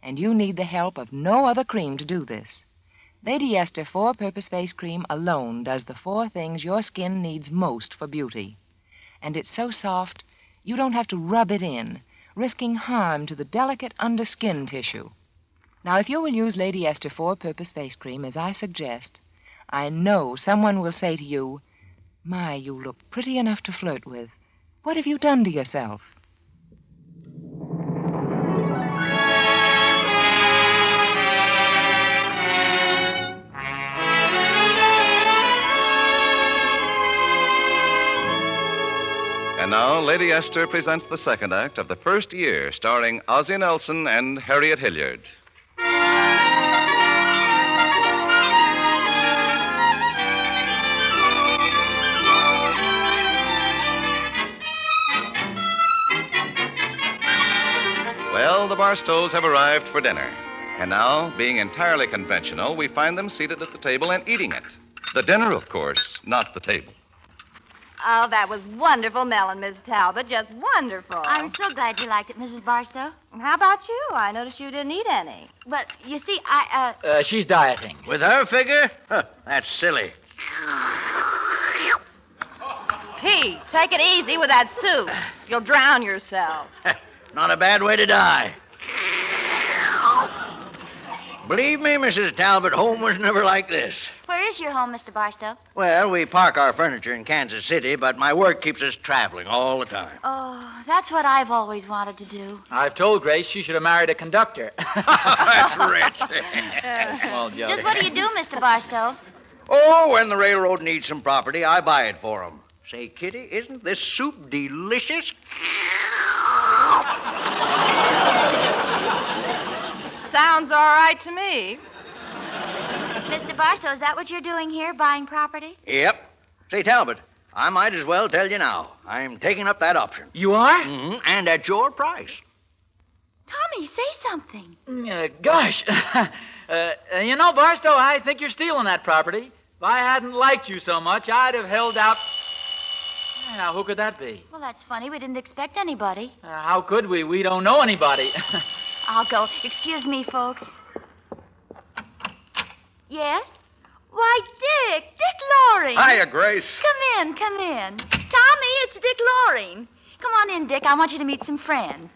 And you need the help of no other cream to do this. Lady Esther 4-purpose face cream alone does the 4 things your skin needs most for beauty. And it's so soft, you don't have to rub it in, risking harm to the delicate underskin tissue. Now, if you will use Lady Esther 4-purpose face cream as I suggest, I know someone will say to you, "My, you look pretty enough to flirt with. What have you done to yourself?" And now, Lady Esther presents the second act of the first year, starring Ozzie Nelson and Harriet Hilliard. Well, the Barstows have arrived for dinner. And now, being entirely conventional, we find them seated at the table and eating it. The dinner, of course, not the table. Oh, that was wonderful melon, Miss Talbot. Just wonderful. I'm so glad you liked it, Mrs. Barstow. How about you? I noticed you didn't eat any. But, you see, She's dieting. With her figure? Huh, that's silly. Pete, take it easy with that soup. You'll drown yourself. Not a bad way to die. Believe me, Mrs. Talbot, home was never like this. Where is your home, Mr. Barstow? Well, we park our furniture in Kansas City, but my work keeps us traveling all the time. Oh, that's what I've always wanted to do. I've told Grace she should have married a conductor. That's rich. Small joke. Just what do you do, Mr. Barstow? Oh, when the railroad needs some property, I buy it for them. Say, Kitty, isn't this soup delicious? Sounds all right to me. Mr. Barstow, is that what you're doing here, buying property? Yep. Say, Talbot, I might as well tell you now. I'm taking up that option. You are? Mm-hmm, and at your price. Tommy, say something. Gosh. You know, Barstow, I think you're stealing that property. If I hadn't liked you so much, I'd have held out... Now, who could that be? Well, that's funny. We didn't expect anybody. How could we? We don't know anybody. I'll go. Excuse me, folks. Yes? Why, Dick Loring. Hiya, Grace. Come in. Tommy, it's Dick Loring. Come on in, Dick. I want you to meet some friends.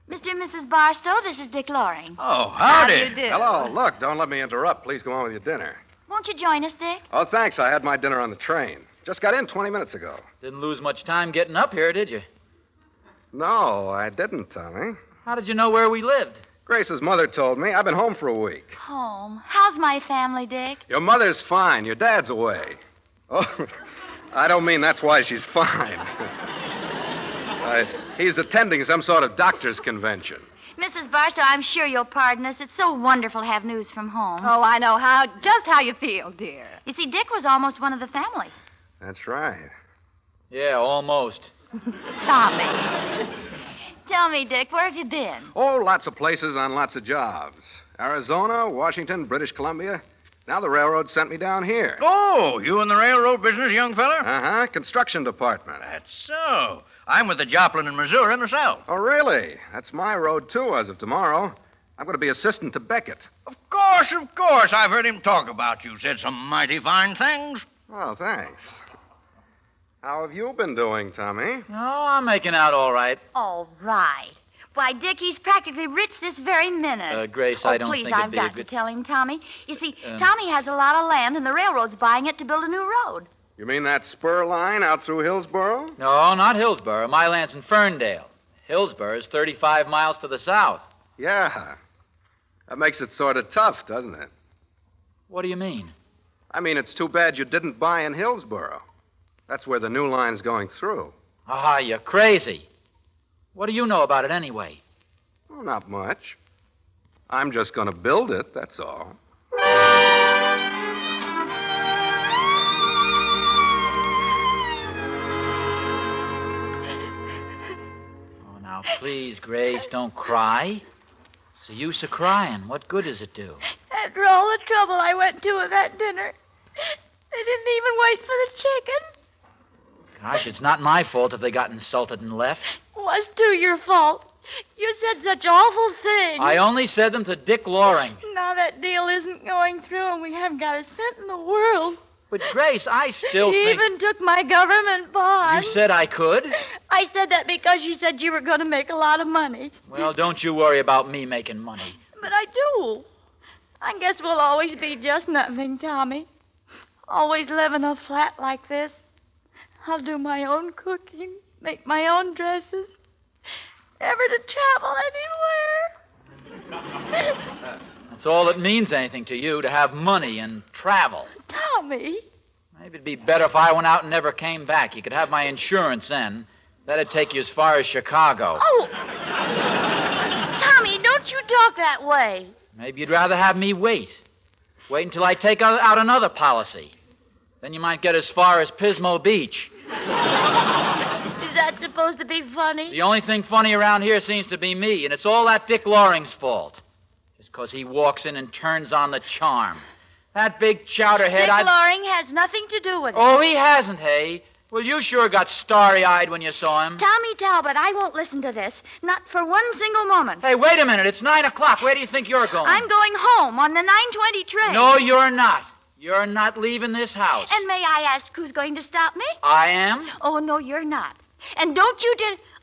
Mr. and Mrs. Barstow, this is Dick Loring. Oh, How do you do? Hello. Look, don't let me interrupt. Please go on with your dinner. Won't you join us, Dick? Oh, thanks. I had my dinner on the train. Just got in 20 minutes ago. Didn't lose much time getting up here, did you? No, I didn't, Tommy. How did you know where we lived? Grace's mother told me. I've been home for a week. Home. How's my family, Dick? Your mother's fine. Your dad's away. Oh, I don't mean that's why she's fine. He's attending some sort of doctor's convention. Mrs. Barstow, I'm sure you'll pardon us. It's so wonderful to have news from home. Oh, I know just how you feel, dear. You see, Dick was almost one of the family. That's right. Yeah, almost. Tommy. Tell me, Dick, where have you been? Oh, lots of places on lots of jobs. Arizona, Washington, British Columbia. Now the railroad sent me down here. Oh, you in the railroad business, young fella? Uh-huh. Construction department. That's so. I'm with the Joplin in Missouri myself. Oh, really? That's my road, too, as of tomorrow. I'm going to be assistant to Beckett. Of course. I've heard him talk about you. Said some mighty fine things. Oh, thanks. How have you been doing, Tommy? Oh, I'm making out all right. All right. Why, Dick, he's practically rich this very minute. Grace, I don't please, think it'd be I've got to tell him, Tommy. You see, Tommy has a lot of land, and the railroad's buying it to build a new road. You mean that spur line out through Hillsboro? No, not Hillsboro. My land's in Ferndale. Hillsboro is 35 miles to the south. Yeah. That makes it sort of tough, doesn't it? What do you mean? I mean, it's too bad you didn't buy in Hillsboro. That's where the new line's going through. Ah, you're crazy. What do you know about it anyway? Oh, not much. I'm just going to build it, that's all. Oh, now, please, Grace, don't cry. It's the use of crying. What good does it do? After all the trouble I went to with that dinner, they didn't even wait for the chicken. Gosh, it's not my fault if they got insulted and left. It was too your fault. You said such awful things. I only said them to Dick Loring. Now that deal isn't going through and we haven't got a cent in the world. But, Grace, I still You think... even took my government bond. You said I could? I said that because you said you were going to make a lot of money. Well, don't you worry about me making money. But I do. I guess we'll always be just nothing, Tommy. Always live in a flat like this. I'll do my own cooking, make my own dresses, never to travel anywhere. That's all that means anything to you, to have money and travel. Tommy. Maybe it'd be better if I went out and never came back. You could have my insurance then. That'd take you as far as Chicago. Oh! Tommy, don't you talk that way. Maybe you'd rather have me wait. Wait until I take out another policy. Then you might get as far as Pismo Beach. Is that supposed to be funny? The only thing funny around here seems to be me, and it's all that Dick Loring's fault. Just 'cause he walks in and turns on the charm. That big chowderhead... Dick Loring has nothing to do with it. Oh, he hasn't, hey? Well, you sure got starry-eyed when you saw him. Tommy Talbot, I won't listen to this. Not for one single moment. Hey, wait a minute. It's 9 o'clock. Where do you think you're going? I'm going home on the 9:20 train. No, you're not. You're not leaving this house. And may I ask who's going to stop me? I am? Oh, no, you're not. And don't you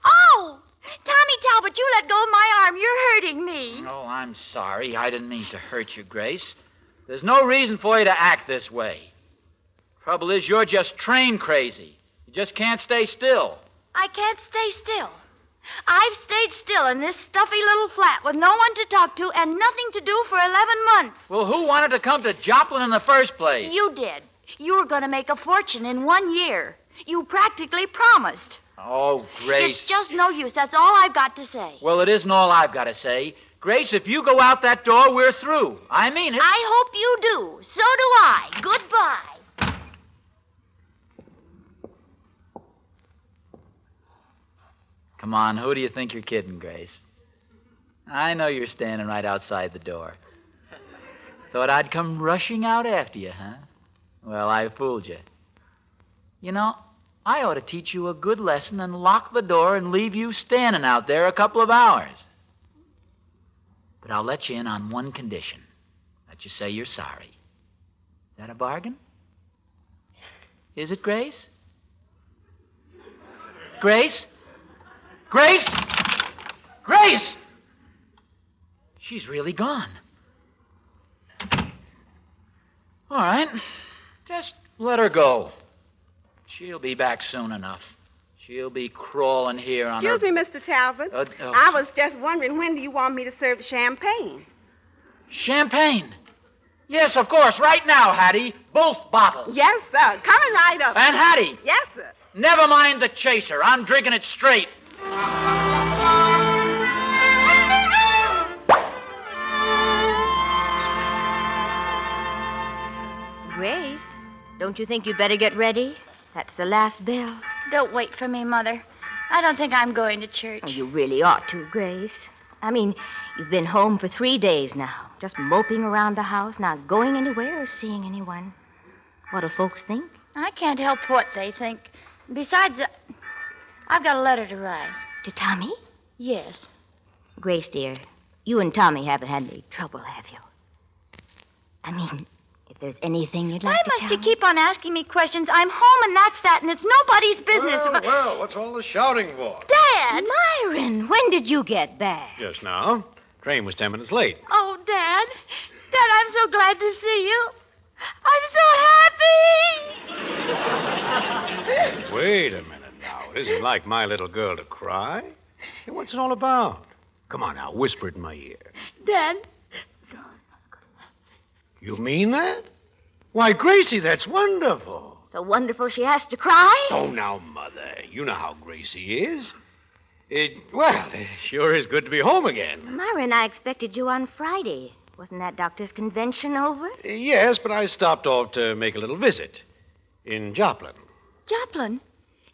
Oh! Tommy Talbot, you let go of my arm. You're hurting me. Oh, I'm sorry. I didn't mean to hurt you, Grace. There's no reason for you to act this way. Trouble is, you're just train crazy. You just can't stay still. I can't stay still. I've stayed still in this stuffy little flat with no one to talk to and nothing to do for 11 months. Well, who wanted to come to Joplin in the first place? You did. You were going to make a fortune in 1 year. You practically promised. Oh, Grace. It's just no use. That's all I've got to say. Well, it isn't all I've got to say. Grace, if you go out that door, we're through. I mean it. I hope you do. So do I. Goodbye. Come on, who do you think you're kidding, Grace? I know you're standing right outside the door. Thought I'd come rushing out after you, huh? Well, I fooled you. You know, I ought to teach you a good lesson and lock the door and leave you standing out there a couple of hours. But I'll let you in on one condition. That you say you're sorry. Is that a bargain? Is it, Grace? Grace? Grace? Grace! She's really gone. All right. Just let her go. She'll be back soon enough. She'll be crawling here on her... Excuse me, Mr. Talbot. I was just wondering, when do you want me to serve the champagne? Champagne? Yes, of course. Right now, Hattie. Both bottles. Yes, sir. Coming right up. And Hattie. Yes, sir. Never mind the chaser. I'm drinking it straight. Grace, don't you think you'd better get ready? That's the last bell. Don't wait for me, Mother. I don't think I'm going to church. Oh, you really ought to, Grace. I mean, you've been home for 3 days now, just moping around the house, not going anywhere or seeing anyone. What'll folks think? I can't help what they think. Besides, I've got a letter to write. To Tommy? Yes. Grace, dear, you and Tommy haven't had any trouble, have you? I mean, if there's anything you'd like to tell Why must you keep on asking me questions? I'm home and that's that, and it's nobody's business. Well, what's all the shouting for? Dad! Myron, when did you get back? Just now. Train was 10 minutes late. Oh, Dad. Dad, I'm so glad to see you. I'm so happy! Wait a minute now. It isn't like my little girl to cry. Hey, what's it all about? Come on now, whisper it in my ear. Dad. You mean that? Why, Gracie, that's wonderful. So wonderful she has to cry? Oh, now, Mother, you know how Gracie is. It sure is good to be home again. Myron, I expected you on Friday. Wasn't that doctor's convention over? Yes, but I stopped off to make a little visit in Joplin. Joplin?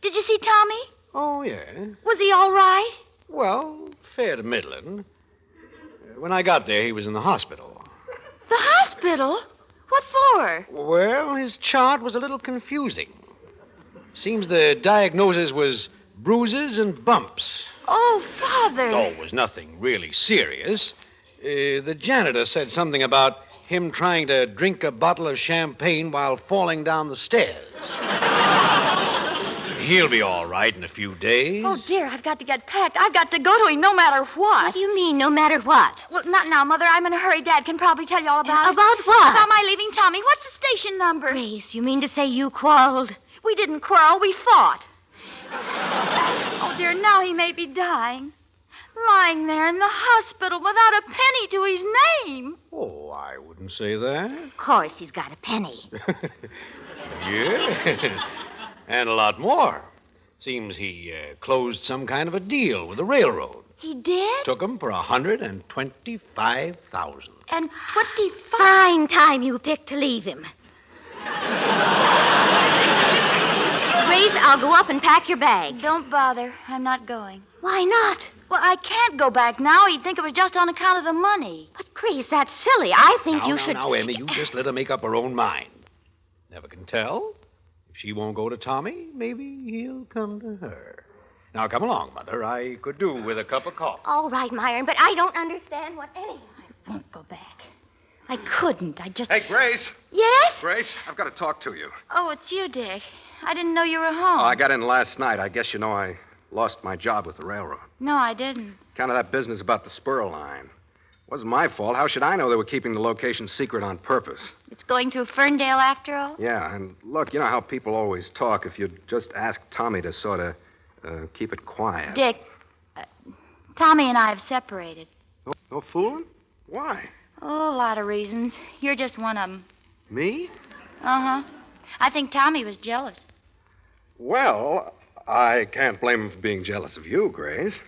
Did you see Tommy? Oh, yeah. Was he all right? Well, fair to middling. When I got there, he was in the hospital. The hospital? What for? Well, his chart was a little confusing. Seems the diagnosis was bruises and bumps. Oh, Father. Oh, it was nothing really serious. The janitor said something about him trying to drink a bottle of champagne while falling down the stairs. He'll be all right in a few days. Oh, dear, I've got to get packed. I've got to go to him no matter what. What do you mean, no matter what? Well, not now, Mother. I'm in a hurry. Dad can probably tell you all about it. About what? About my leaving Tommy. What's the station number? Grace, you mean to say you quarreled? We didn't quarrel. We fought. Oh, dear, now he may be dying. Lying there in the hospital without a penny to his name. Oh, I wouldn't say that. Of course he's got a penny. Yeah. And a lot more. Seems he closed some kind of a deal with the railroad. He did? Took him for $125,000. And 25... Fine time you picked to leave him. Grace, I'll go up and pack your bag. Don't bother. I'm not going. Why not? Well, I can't go back now. He'd think it was just on account of the money. But, Grace, that's silly. I think you should... Now, Emmy, you just let her make up her own mind. Never can tell. If she won't go to Tommy, maybe he'll come to her. Now, come along, Mother. I could do with a cup of coffee. All right, Myron, but I don't understand what any... I won't go back. I couldn't. I just... Hey, Grace. Yes? Grace, I've got to talk to you. Oh, it's you, Dick. I didn't know you were home. Oh, I got in last night. I guess you know I lost my job with the railroad. No, I didn't. Kind of that business about the spur line. Wasn't my fault. How should I know they were keeping the location secret on purpose? It's going through Ferndale after all? Yeah, and look, you know how people always talk. If you'd just ask Tommy to sort of keep it quiet. Dick, Tommy and I have separated. No fooling? Why? Oh, a lot of reasons. You're just one of them. Me? Uh-huh. I think Tommy was jealous. Well, I can't blame him for being jealous of you, Grace.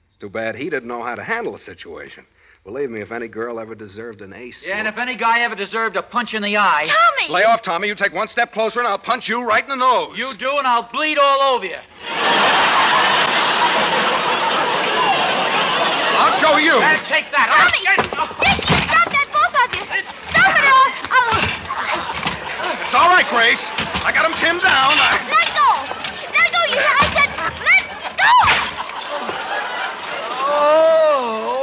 It's too bad he didn't know how to handle the situation. Believe me, if any girl ever deserved an ace... Yeah, and if any guy ever deserved a punch in the eye... Tommy! Lay off, Tommy. You take one step closer and I'll punch you right in the nose. You do, and I'll bleed all over you. I'll show you. Take that. Tommy! Dick, you stop that, both of you. Stop it all. It's all right, Grace. I got him pinned down. Let go. Let go, you hear? I said let go. Oh.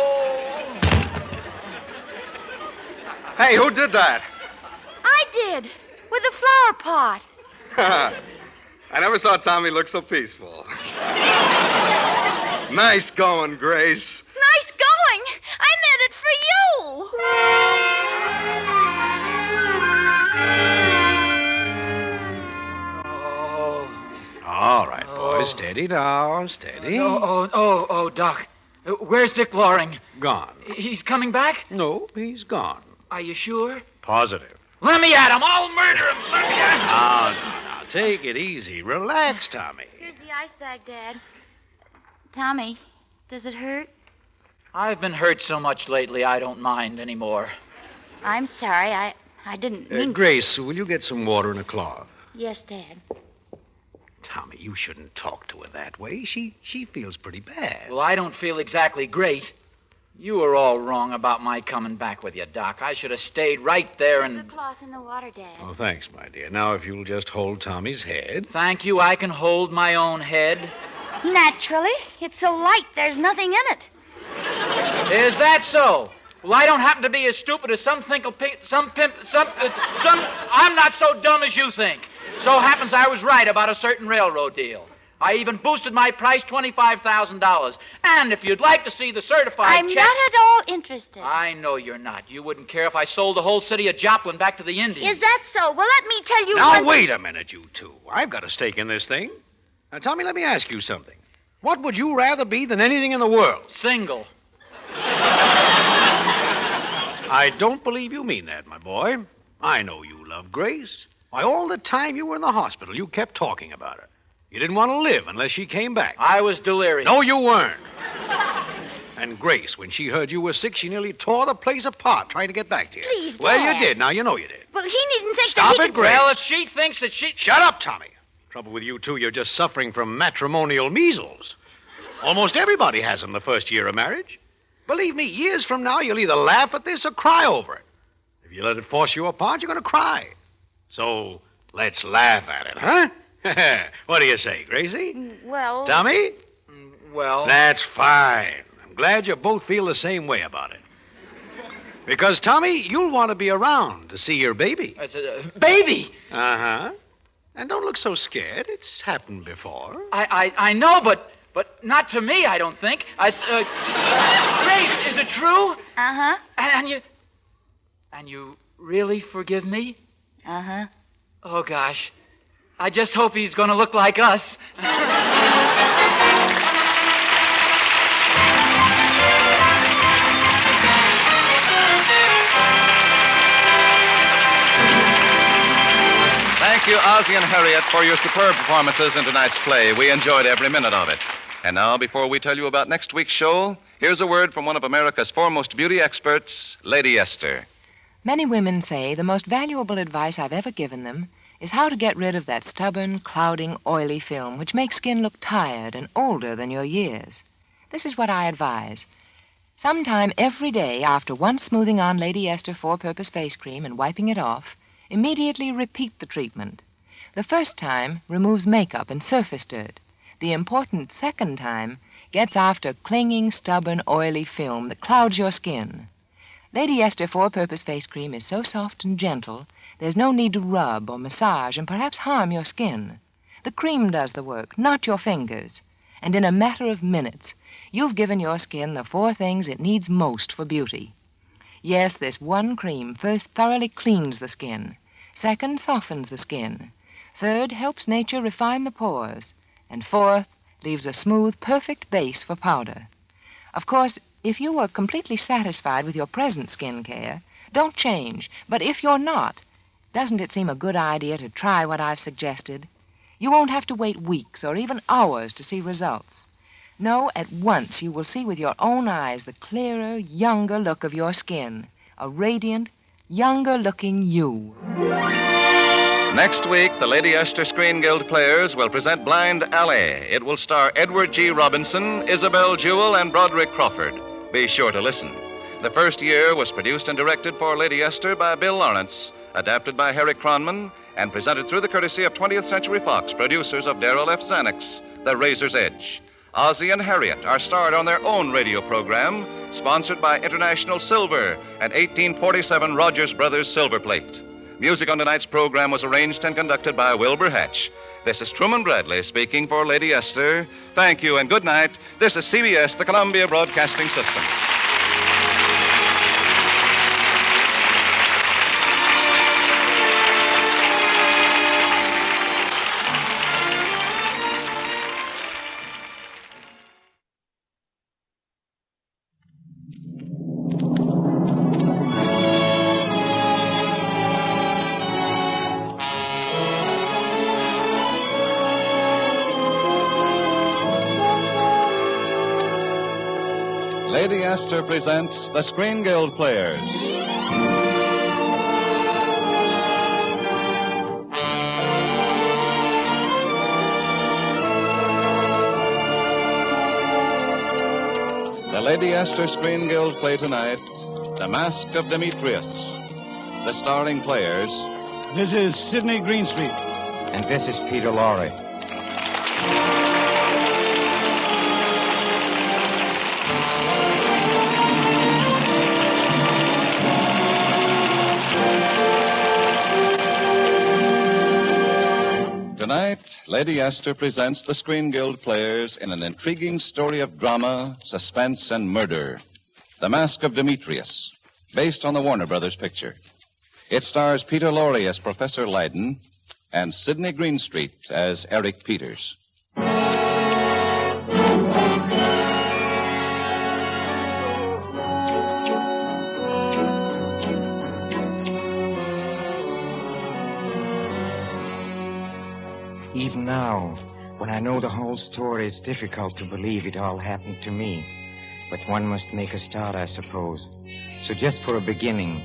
Hey, who did that? I did. With the flower pot. I never saw Tommy look so peaceful. Nice going, Grace. Nice going. I meant it for you. All right, boys. Steady now. Steady. Doc. Where's Dick Loring? Gone. He's coming back? No, he's gone. Are you sure? Positive. Let me at him. I'll murder him. Let me at him. Now, take it easy. Relax, Tommy. Here's the ice bag, Dad. Tommy, does it hurt? I've been hurt so much lately, I don't mind anymore. I'm sorry. I didn't mean... Grace, will you get some water and a cloth? Yes, Dad. Tommy, you shouldn't talk to her that way. She feels pretty bad. Well, I don't feel exactly great. You were all wrong about my coming back with you, Doc. I should have stayed right there and... The cloth in the water, Dad. Oh, thanks, my dear. Now, if you'll just hold Tommy's head. Thank you. I can hold my own head. Naturally. It's so light, there's nothing in it. Is that so? Well, I don't happen to be as stupid as some think, some pimp, I'm not so dumb as you think. So happens I was right about a certain railroad deal. I even boosted my price $25,000. And if you'd like to see the certified I'm check... not at all interested. I know you're not. You wouldn't care if I sold the whole city of Joplin back to the Indians. Is that so? Well, let me tell you... Now, wait a minute, you two. I've got a stake in this thing. Now, Tommy, let me ask you something. What would you rather be than anything in the world? Single. I don't believe you mean that, my boy. I know you love Grace. Why, all the time you were in the hospital, you kept talking about her. You didn't want to live unless she came back. I was delirious. No, you weren't. And Grace, when she heard you were sick, she nearly tore the place apart trying to get back to you. Please, Well, Dad. you did. Now, you know you did. Well, he needn't think Stop that he it, Grace. Well, if she thinks that she... Shut up, Tommy. Trouble with you two, you're just suffering from matrimonial measles. Almost everybody has them the first year of marriage. Believe me, years from now, you'll either laugh at this or cry over it. If you let it force you apart, you're going to cry. So, let's laugh at it, huh? What do you say, Gracie? Well... Tommy? Well... That's fine. I'm glad you both feel the same way about it. Because, Tommy, you'll want to be around to see your baby. Baby? Uh-huh. And don't look so scared. It's happened before. I know, but not to me, I don't think. It's, Grace, is it true? Uh-huh. And you really forgive me? Uh-huh. Oh, gosh. I just hope he's going to look like us. Thank you, Ozzie and Harriet, for your superb performances in tonight's play. We enjoyed every minute of it. And now, before we tell you about next week's show, here's a word from one of America's foremost beauty experts, Lady Esther. Many women say the most valuable advice I've ever given them is how to get rid of that stubborn, clouding, oily film which makes skin look tired and older than your years. This is what I advise. Sometime every day after once smoothing on Lady Esther four-purpose face cream and wiping it off, immediately repeat the treatment. The first time removes makeup and surface dirt. The important second time gets after clinging, stubborn, oily film that clouds your skin. Lady Esther four-purpose face cream is so soft and gentle, there's no need to rub or massage and perhaps harm your skin. The cream does the work, not your fingers. And in a matter of minutes, you've given your skin the 4 things it needs most for beauty. Yes, this one cream first thoroughly cleans the skin. Second, softens the skin. Third, helps nature refine the pores. And fourth, leaves a smooth, perfect base for powder. Of course, if you are completely satisfied with your present skin care, don't change. But if you're not, doesn't it seem a good idea to try what I've suggested? You won't have to wait weeks or even hours to see results. No, at once you will see with your own eyes the clearer, younger look of your skin. A radiant, younger-looking you. Next week, the Lady Esther Screen Guild players will present Blind Alley. It will star Edward G. Robinson, Isabel Jewell, and Broderick Crawford. Be sure to listen. The first year was produced and directed for Lady Esther by Bill Lawrence, adapted by Harry Cronman, and presented through the courtesy of 20th Century Fox, producers of Darrell F. Zanuck's The Razor's Edge. Ozzie and Harriet are starred on their own radio program, sponsored by International Silver and 1847 Rogers Brothers Silver Plate. Music on tonight's program was arranged and conducted by Wilbur Hatch. This is Truman Bradley speaking for Lady Esther. Thank you and good night. This is CBS, the Columbia Broadcasting System. Lady Esther presents the Screen Guild Players. The Lady Esther Screen Guild play tonight, The Mask of Dimitrios. The starring players. This is Sidney Greenstreet. And this is Peter Lorre. Tonight, Lady Esther presents the Screen Guild Players in an intriguing story of drama, suspense, and murder. The Mask of Dimitrios, based on the Warner Brothers picture. It stars Peter Lorre as Professor Leyden and Sidney Greenstreet as Eric Peters. Even now, when I know the whole story, it's difficult to believe it all happened to me. But one must make a start, I suppose. So just for a beginning,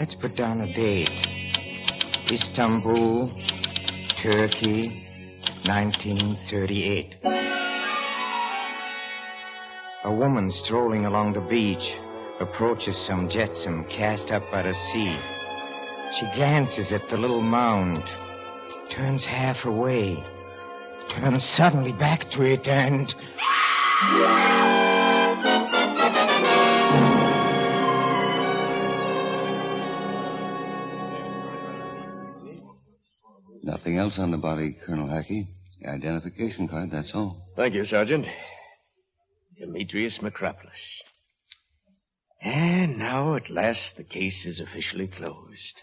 let's put down a date. Istanbul, Turkey, 1938. A woman strolling along the beach approaches some jetsam cast up by the sea. She glances at the little mound, turns half away, turns suddenly back to it, and... Nothing else on the body, Colonel Hackey. The identification card, that's all. Thank you, Sergeant. Dimitrios Macropolis. And now, at last, the case is officially closed.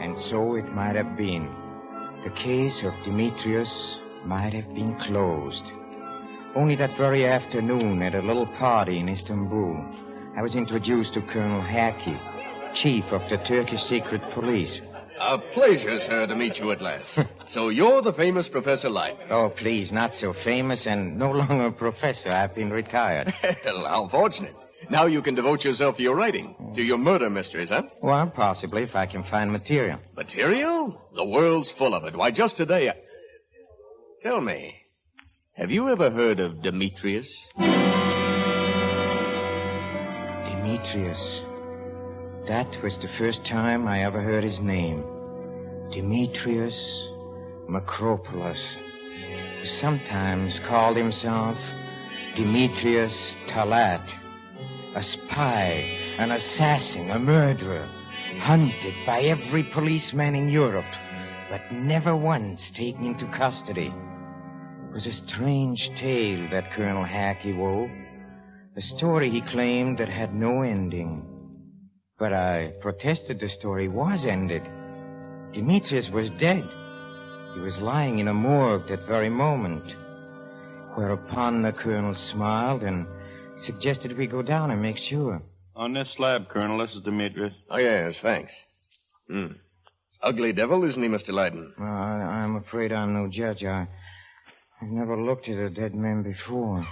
And so it might have been. The case of Dimitrios might have been closed. Only that very afternoon at a little party in Istanbul, I was introduced to Colonel Hackey, chief of the Turkish secret police. A pleasure, sir, to meet you at last. So you're the famous Professor Leyden. Oh, please, not so famous and no longer a professor. I've been retired. Well, how fortunate. Now you can devote yourself to your writing, to your murder mysteries, huh? Well, possibly, if I can find material. Material? The world's full of it. Why, just today... Tell me, have you ever heard of Dimitrios? Dimitrios. That was the first time I ever heard his name. Dimitrios Macropolis. He sometimes called himself Dimitrios Talat. A spy, an assassin, a murderer, hunted by every policeman in Europe, but never once taken into custody. It was a strange tale that Colonel Hackey wove, a story he claimed that had no ending. But I protested the story was ended. Dimitrios was dead. He was lying in a morgue that very moment. Whereupon the colonel smiled and suggested we go down and make sure. On this slab, Colonel, this is Dimitrios. Oh, yes, thanks. Ugly devil, isn't he, Mr. Leyden? I'm afraid I'm no judge. I've never looked at a dead man before.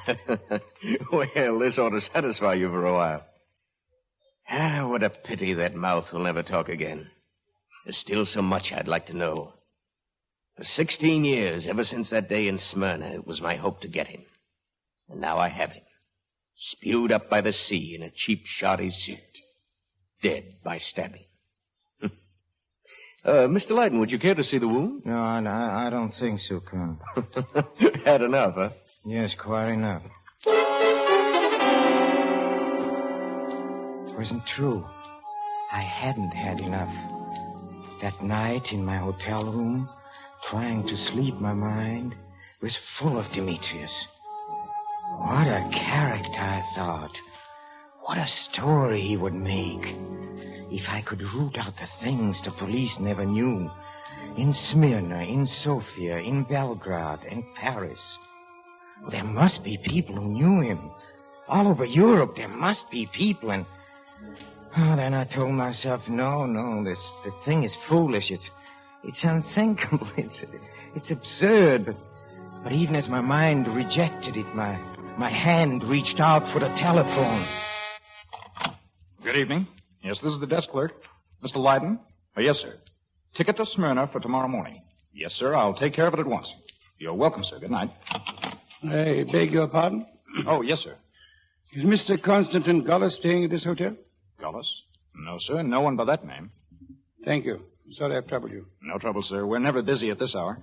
Well, this ought to satisfy you for a while. Ah, what a pity that mouth will never talk again. There's still so much I'd like to know. For 16 years, ever since that day in Smyrna, it was my hope to get him. And now I have him. Spewed up by the sea in a cheap, shoddy suit. Dead by stabbing. Mr. Leyden, would you care to see the wound? No, I don't think so, Colonel. Had enough, huh? Yes, quite enough. It wasn't true. I hadn't had enough. That night in my hotel room, trying to sleep, my mind was full of Dimitrios. What a character, I thought. What a story he would make. If I could root out the things the police never knew. In Smyrna, in Sofia, in Belgrade, and Paris. There must be people who knew him. All over Europe, there must be people, and... then I told myself, no, the thing is foolish. It's unthinkable. It's absurd. But even as my mind rejected it, my hand reached out for the telephone. Good evening. Yes, this is the desk clerk. Mr. Leiden? Oh, yes, sir. Ticket to Smyrna for tomorrow morning. Yes, sir. I'll take care of it at once. You're welcome, sir. Good night. I beg your pardon? Oh, yes, sir. Is Mr. Constantine Gullis staying at this hotel? Gullis? No, sir. No one by that name. Thank you. Sorry I've troubled you. No trouble, sir. We're never busy at this hour.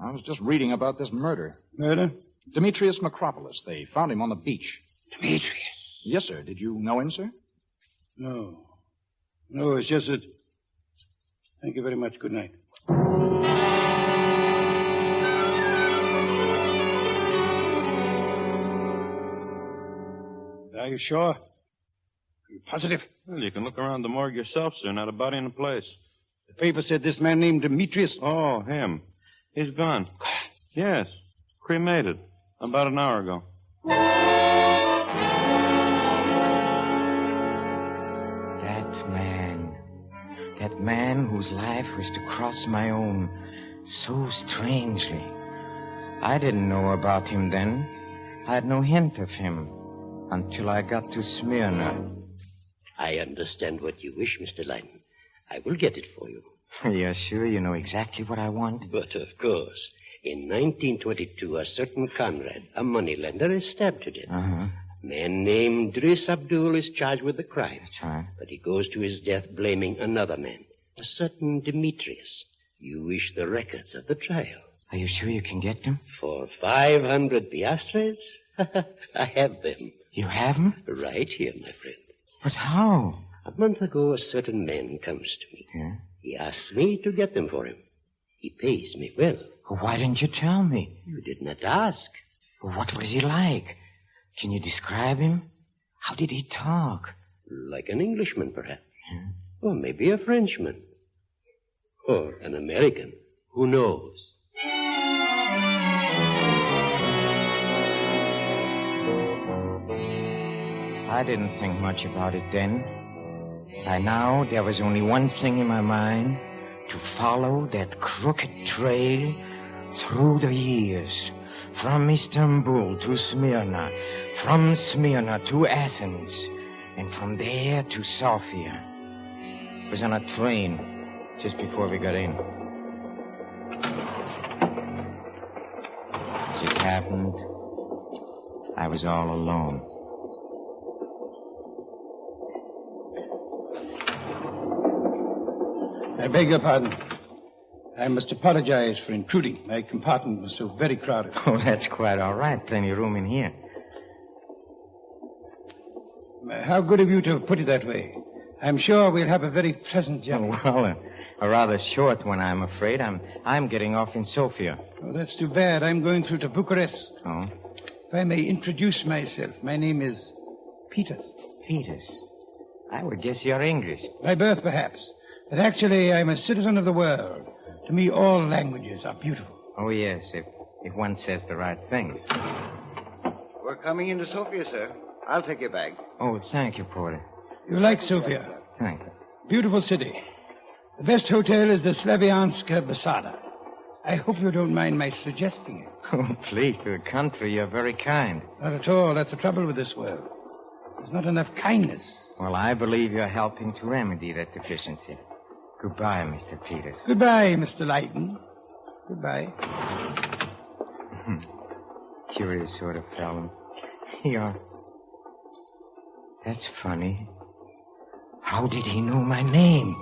I was just reading about this murder. Murder? Dimitrios Macropolis. They found him on the beach. Dimitrios? Yes, sir. Did you know him, sir? No. No, it's just that... Thank you very much. Good night. Are you sure? Are you positive? Well, you can look around the morgue yourself, sir. Not a body in the place. The paper said this man named Dimitrios. Oh, him. He's gone. Yes. Cremated. About an hour ago. That man whose life was to cross my own so strangely. I didn't know about him then. I had no hint of him until I got to Smyrna. I understand what you wish, Mr. Leiden. I will get it for you. You're sure you know exactly what I want? But of course. In 1922, a certain Conrad, a moneylender, is stabbed to death. Uh-huh. A man named Driss Abdul is charged with the crime. That's right. But he goes to his death blaming another man, a certain Dimitrios. You wish the records of the trial. Are you sure you can get them? For 500 piastres? I have them. You have them? Right here, my friend. But how? A month ago, a certain man comes to me. Yeah? He asks me to get them for him. He pays me well. Why didn't you tell me? You did not ask. What was he like? Can you describe him? How did he talk? Like an Englishman, perhaps. Yeah. Or maybe a Frenchman. Or an American. Who knows? I didn't think much about it then. By now, there was only one thing in my mind. To follow that crooked trail through the years. From Istanbul to Smyrna. From Smyrna to Athens. And from there to Sofia. It was on a train just before we got in. As it happened, I was all alone. I beg your pardon. I must apologize for intruding. My compartment was so very crowded. Oh, that's quite all right. Plenty of room in here. How good of you to put it that way. I'm sure we'll have a very pleasant journey. Well, a rather short one, I'm afraid. I'm getting off in Sofia. Oh, that's too bad. I'm going through to Bucharest. Oh? If I may introduce myself, my name is Peters. Peters? I would guess you're English. By birth, perhaps. But actually, I'm a citizen of the world. To me, all languages are beautiful. Oh, yes, if one says the right thing. We're coming into Sofia, sir. I'll take your bag. Oh, thank you, Porter. You like Sofia? Thank you. Beautiful city. The best hotel is the Slavianska Basada. I hope you don't mind my suggesting it. Oh, please, to the contrary, you're very kind. Not at all. That's the trouble with this world. There's not enough kindness. Well, I believe you're helping to remedy that deficiency. Goodbye, Mr. Peters. Goodbye, Mr. Leiden. Goodbye. Curious sort of fellow. You're... That's funny. How did he know my name?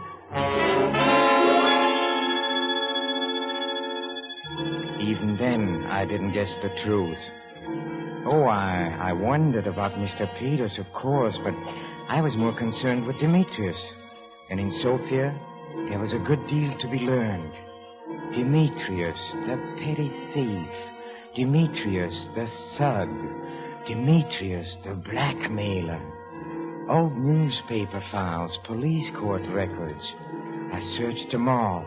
Even then, I didn't guess the truth. Oh, I wondered about Mr. Peters, of course, but I was more concerned with Dimitrios. And in Sofia, There was a good deal to be learned. Dimitrios, the petty thief. Dimitrios, the thug. Dimitrios, the blackmailer. Old newspaper files, police court records. I searched them all.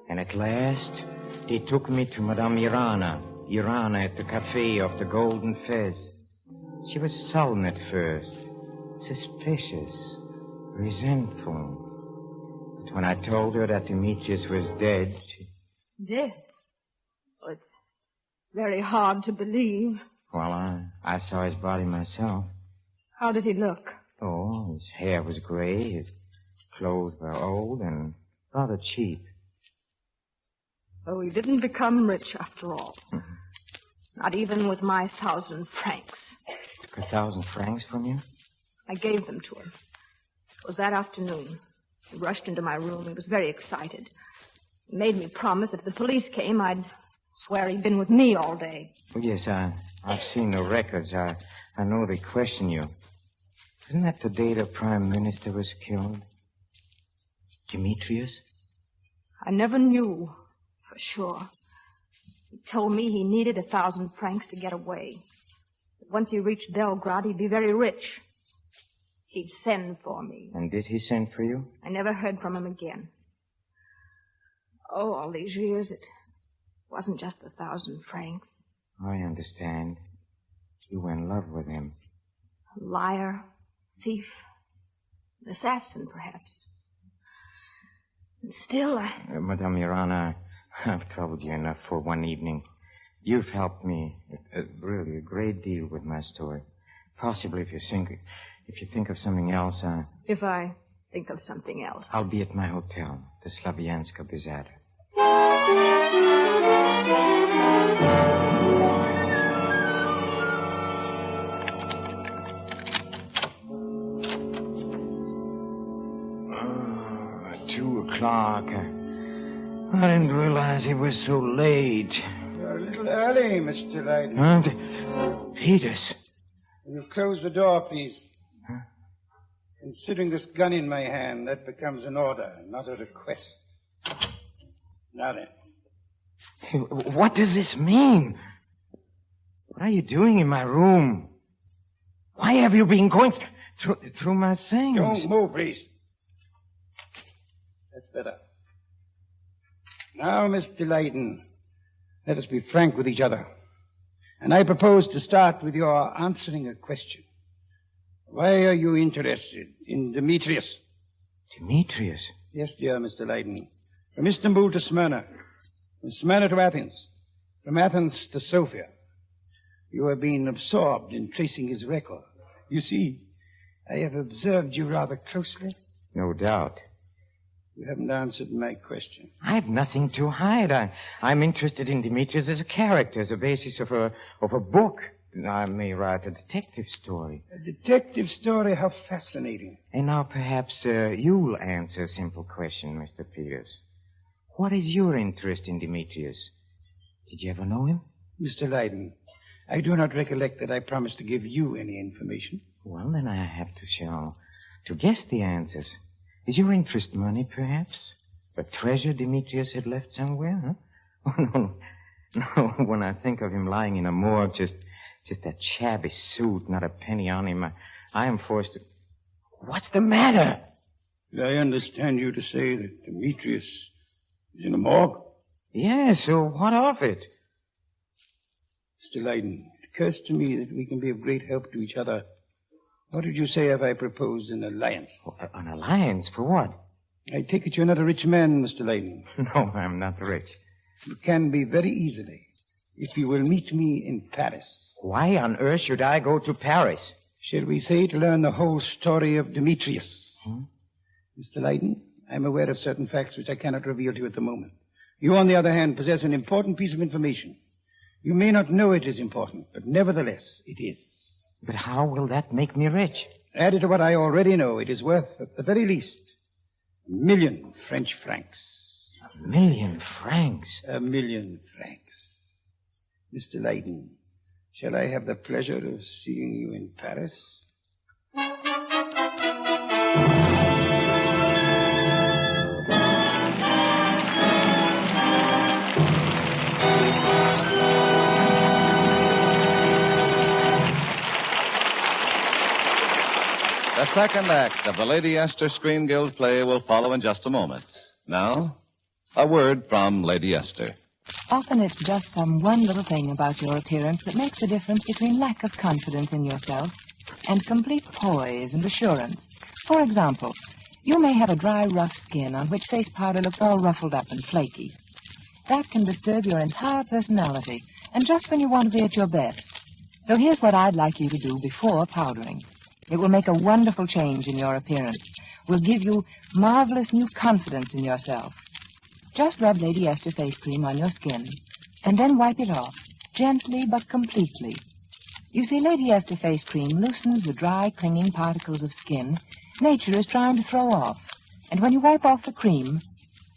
And at last, they took me to Madame Irana at the cafe of the Golden Fez. She was sullen at first, suspicious, resentful. But when I told her that Dimitrios was dead, she... Dead? Oh, it's very hard to believe. Well, I saw his body myself. How did he look? Oh, his hair was gray, his clothes were old and rather cheap. So he didn't become rich after all. Not even with my 1,000 francs. Took 1,000 francs from you? I gave them to him. It was that afternoon. He rushed into my room. He was very excited. He made me promise if the police came, I'd swear he'd been with me all day. Oh, yes, I've seen the records. I know they question you. Isn't that the day the Prime Minister was killed? Dimitrios? I never knew for sure. He told me he needed 1,000 francs to get away. That once he reached Belgrade, he'd be very rich. He'd send for me. And did he send for you? I never heard from him again. Oh, all these years, it wasn't just 1,000 francs. I understand. You were in love with him. A liar, thief, an assassin, perhaps. And still, Madame Irana, I've troubled you enough for one evening. You've helped me really a great deal with my story. Possibly if you think of something else, If I think of something else. I'll be at my hotel, the Slavianska Bizarre. Oh, 2 o'clock. I didn't realize it was so late. You're a little early, Mr. Leyden. Huh? Peters. Will you close the door, please? Huh? Considering this gun in my hand, that becomes an order, not a request. Now then. What does this mean? What are you doing in my room? Why have you been going through my things? Don't move, please. That's better. Now, Mr. Leyden, let us be frank with each other. And I propose to start with your answering a question. Why are you interested in Dimitrios? Dimitrios? Yes, dear Mr. Leyden. From Istanbul to Smyrna. From Smyrna to Athens. From Athens to Sofia. You have been absorbed in tracing his record. You see, I have observed you rather closely. No doubt. You haven't answered my question. I have nothing to hide. I'm interested in Dimitrios as a character, as a basis of a book. I may write a detective story. A detective story? How fascinating. And now perhaps you'll answer a simple question, Mr. Peters. What is your interest in Dimitrios? Did you ever know him? Mr. Leyden, I do not recollect that I promised to give you any information. Well, then I have to guess the answers. Is your interest money, perhaps? A treasure Dimitrios had left somewhere, huh? Oh, no. When I think of him lying in a morgue, just that shabby suit, not a penny on him, I am forced to... What's the matter? Did I understand you to say that Dimitrios is in a morgue? Yes, so what of it? Mr. Leyden, it occurs to me that we can be of great help to each other. What did you say if I proposed an alliance? An alliance? For what? I take it you're not a rich man, Mr. Leyden. No, I'm not rich. You can be very easily, if you will meet me in Paris. Why on earth should I go to Paris? Shall we say to learn the whole story of Dimitrios? Mr. Leyden, I'm aware of certain facts which I cannot reveal to you at the moment. You, on the other hand, possess an important piece of information. You may not know it is important, but nevertheless, it is. But how will that make me rich? Added to what I already know, it is worth, at the very least, 1,000,000 French francs. 1,000,000 francs? 1,000,000 francs. Mr. Leyden, shall I have the pleasure of seeing you in Paris? The second act of the Lady Esther Screen Guild play will follow in just a moment. Now, a word from Lady Esther. Often it's just some one little thing about your appearance that makes the difference between lack of confidence in yourself and complete poise and assurance. For example, you may have a dry, rough skin on which face powder looks all ruffled up and flaky. That can disturb your entire personality, and just when you want to be at your best. So here's what I'd like you to do before powdering. It will make a wonderful change in your appearance. Will give you marvelous new confidence in yourself. Just rub Lady Esther face cream on your skin, and then wipe it off, gently but completely. You see, Lady Esther face cream loosens the dry, clinging particles of skin nature is trying to throw off. And when you wipe off the cream,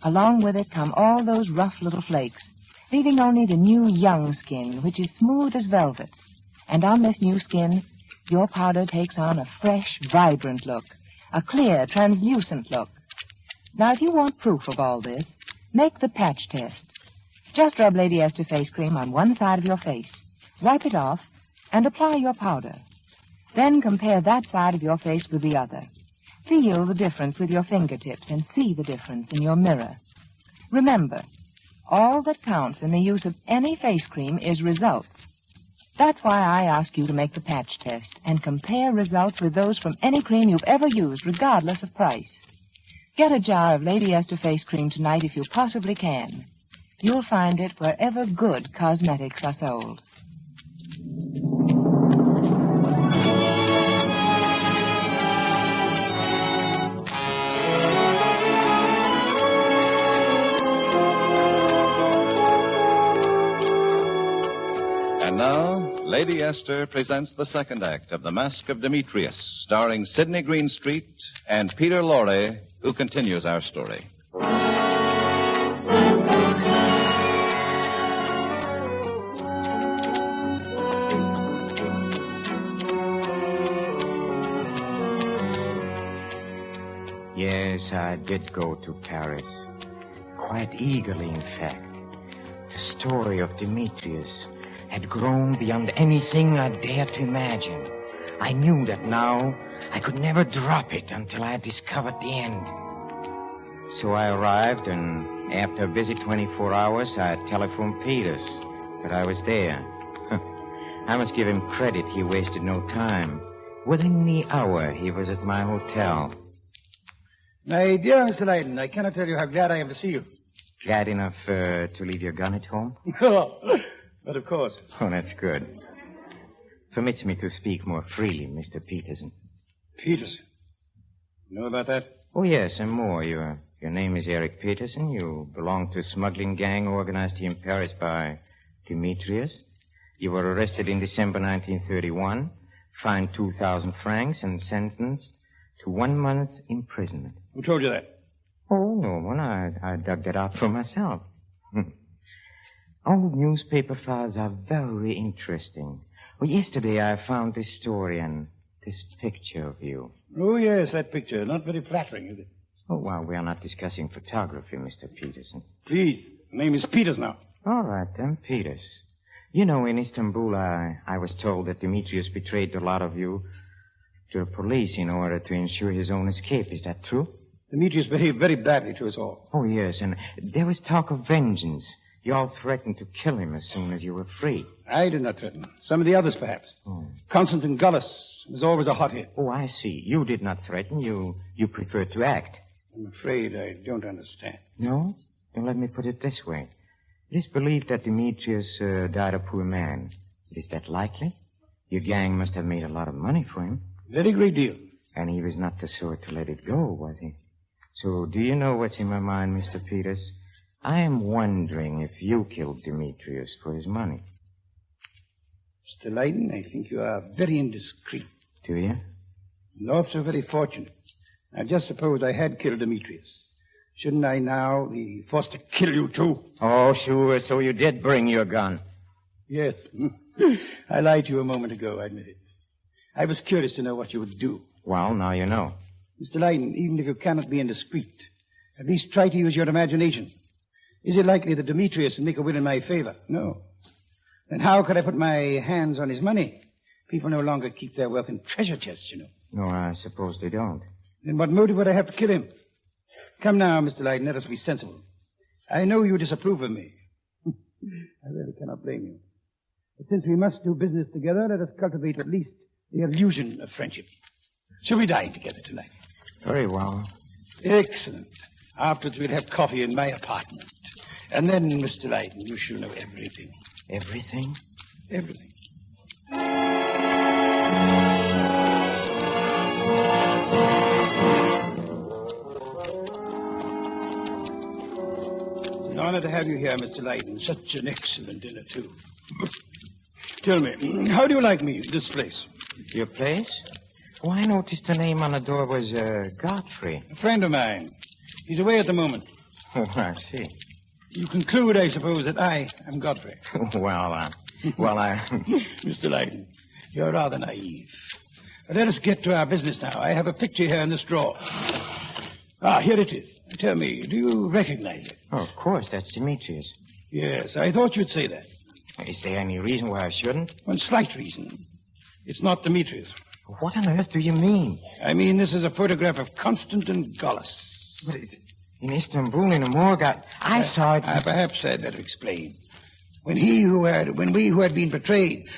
along with it come all those rough little flakes, leaving only the new, young skin, which is smooth as velvet. And on this new skin, your powder takes on a fresh, vibrant look, a clear, translucent look. Now, if you want proof of all this, make the patch test. Just rub Lady Esther face cream on one side of your face, wipe it off, and apply your powder. Then compare that side of your face with the other. Feel the difference with your fingertips and see the difference in your mirror. Remember, all that counts in the use of any face cream is results. That's why I ask you to make the patch test and compare results with those from any cream you've ever used, regardless of price. Get a jar of Lady Esther face cream tonight if you possibly can. You'll find it wherever good cosmetics are sold. And now, Lady Esther presents the second act of The Mask of Dimitrios, starring Sidney Greenstreet and Peter Lorre, who continues our story. Yes, I did go to Paris. Quite eagerly, in fact. The story of Dimitrios had grown beyond anything I dared to imagine. I knew that now I could never drop it until I had discovered the end. So I arrived, and after a busy 24 hours, I telephoned Peters that I was there. I must give him credit. He wasted no time. Within the hour, he was at my hotel. My dear Mr. Leyden, I cannot tell you how glad I am to see you. Glad enough to leave your gun at home? But of course. Oh, that's good. Permits me to speak more freely, Mr. Peterson. Peterson? You know about that? Oh, yes, and more. Your name is Eric Peterson. You belong to a smuggling gang organized here in Paris by Dimitrios. You were arrested in December 1931, fined 2,000 francs, and sentenced to 1 month imprisonment. Who told you that? Oh, no one. I dug that out for myself. Old newspaper files are very interesting. Well, yesterday I found this story and this picture of you. Oh, yes, that picture. Not very flattering, is it? Oh, well, we are not discussing photography, Mr. Peterson. Please. The name is Peters now. All right, then, Peters. You know, in Istanbul, I was told that Dimitrios betrayed a lot of you to the police in order to ensure his own escape. Is that true? Dimitrios behaved very badly to us all. Oh, yes, and there was talk of vengeance. You all threatened to kill him as soon as you were free. I did not threaten. Some of the others, perhaps. Oh. Constantine Gullis was always a hothead. Oh, I see. You did not threaten. You preferred to act. I'm afraid I don't understand. No? Then let me put it this way. It is believed that Dimitrios died a poor man. Is that likely? Your gang must have made a lot of money for him. Very great deal. And he was not the sort to let it go, was he? So do you know what's in my mind, Mr. Peters? I am wondering if you killed Dimitrios for his money. Mr. Leyden, I think you are very indiscreet. Do you? And also very fortunate. Now, just suppose I had killed Dimitrios. Shouldn't I now be forced to kill you, too? Oh, sure. So you did bring your gun. Yes. I lied to you a moment ago, I admit it. I was curious to know what you would do. Well, now you know. Mr. Leyden, even if you cannot be indiscreet, at least try to use your imagination. Is it likely that Dimitrios would make a will in my favor? No. Then how could I put my hands on his money? People no longer keep their wealth in treasure chests, you know. No, I suppose they don't. Then what motive would I have to kill him? Come now, Mr. Leiden, let us be sensible. I know you disapprove of me. I really cannot blame you. But since we must do business together, let us cultivate at least the illusion of friendship. Shall we dine together tonight? Very well. Excellent. Afterwards, we'll have coffee in my apartment. And then, Mr. Leiden, you shall know everything. Everything? Everything. It's an honor to have you here, Mr. Leiden. Such an excellent dinner, too. Tell me, how do you like me, this place? Your place? Oh, I noticed the name on the door was Godfrey. A friend of mine. He's away at the moment. Oh, I see. You conclude, I suppose, that I am Godfrey. Well, Mr. Leiden, you're rather naive. But let us get to our business now. I have a picture here in this drawer. Ah, here it is. Tell me, do you recognize it? Oh, of course, that's Dimitrios. Yes, I thought you'd say that. Is there any reason why I shouldn't? One slight reason. It's not Dimitrios. What on earth do you mean? I mean, this is a photograph of Constantine Gallus. But in Istanbul, in a morgue, I saw it. Perhaps I'd better explain. When we who had been betrayed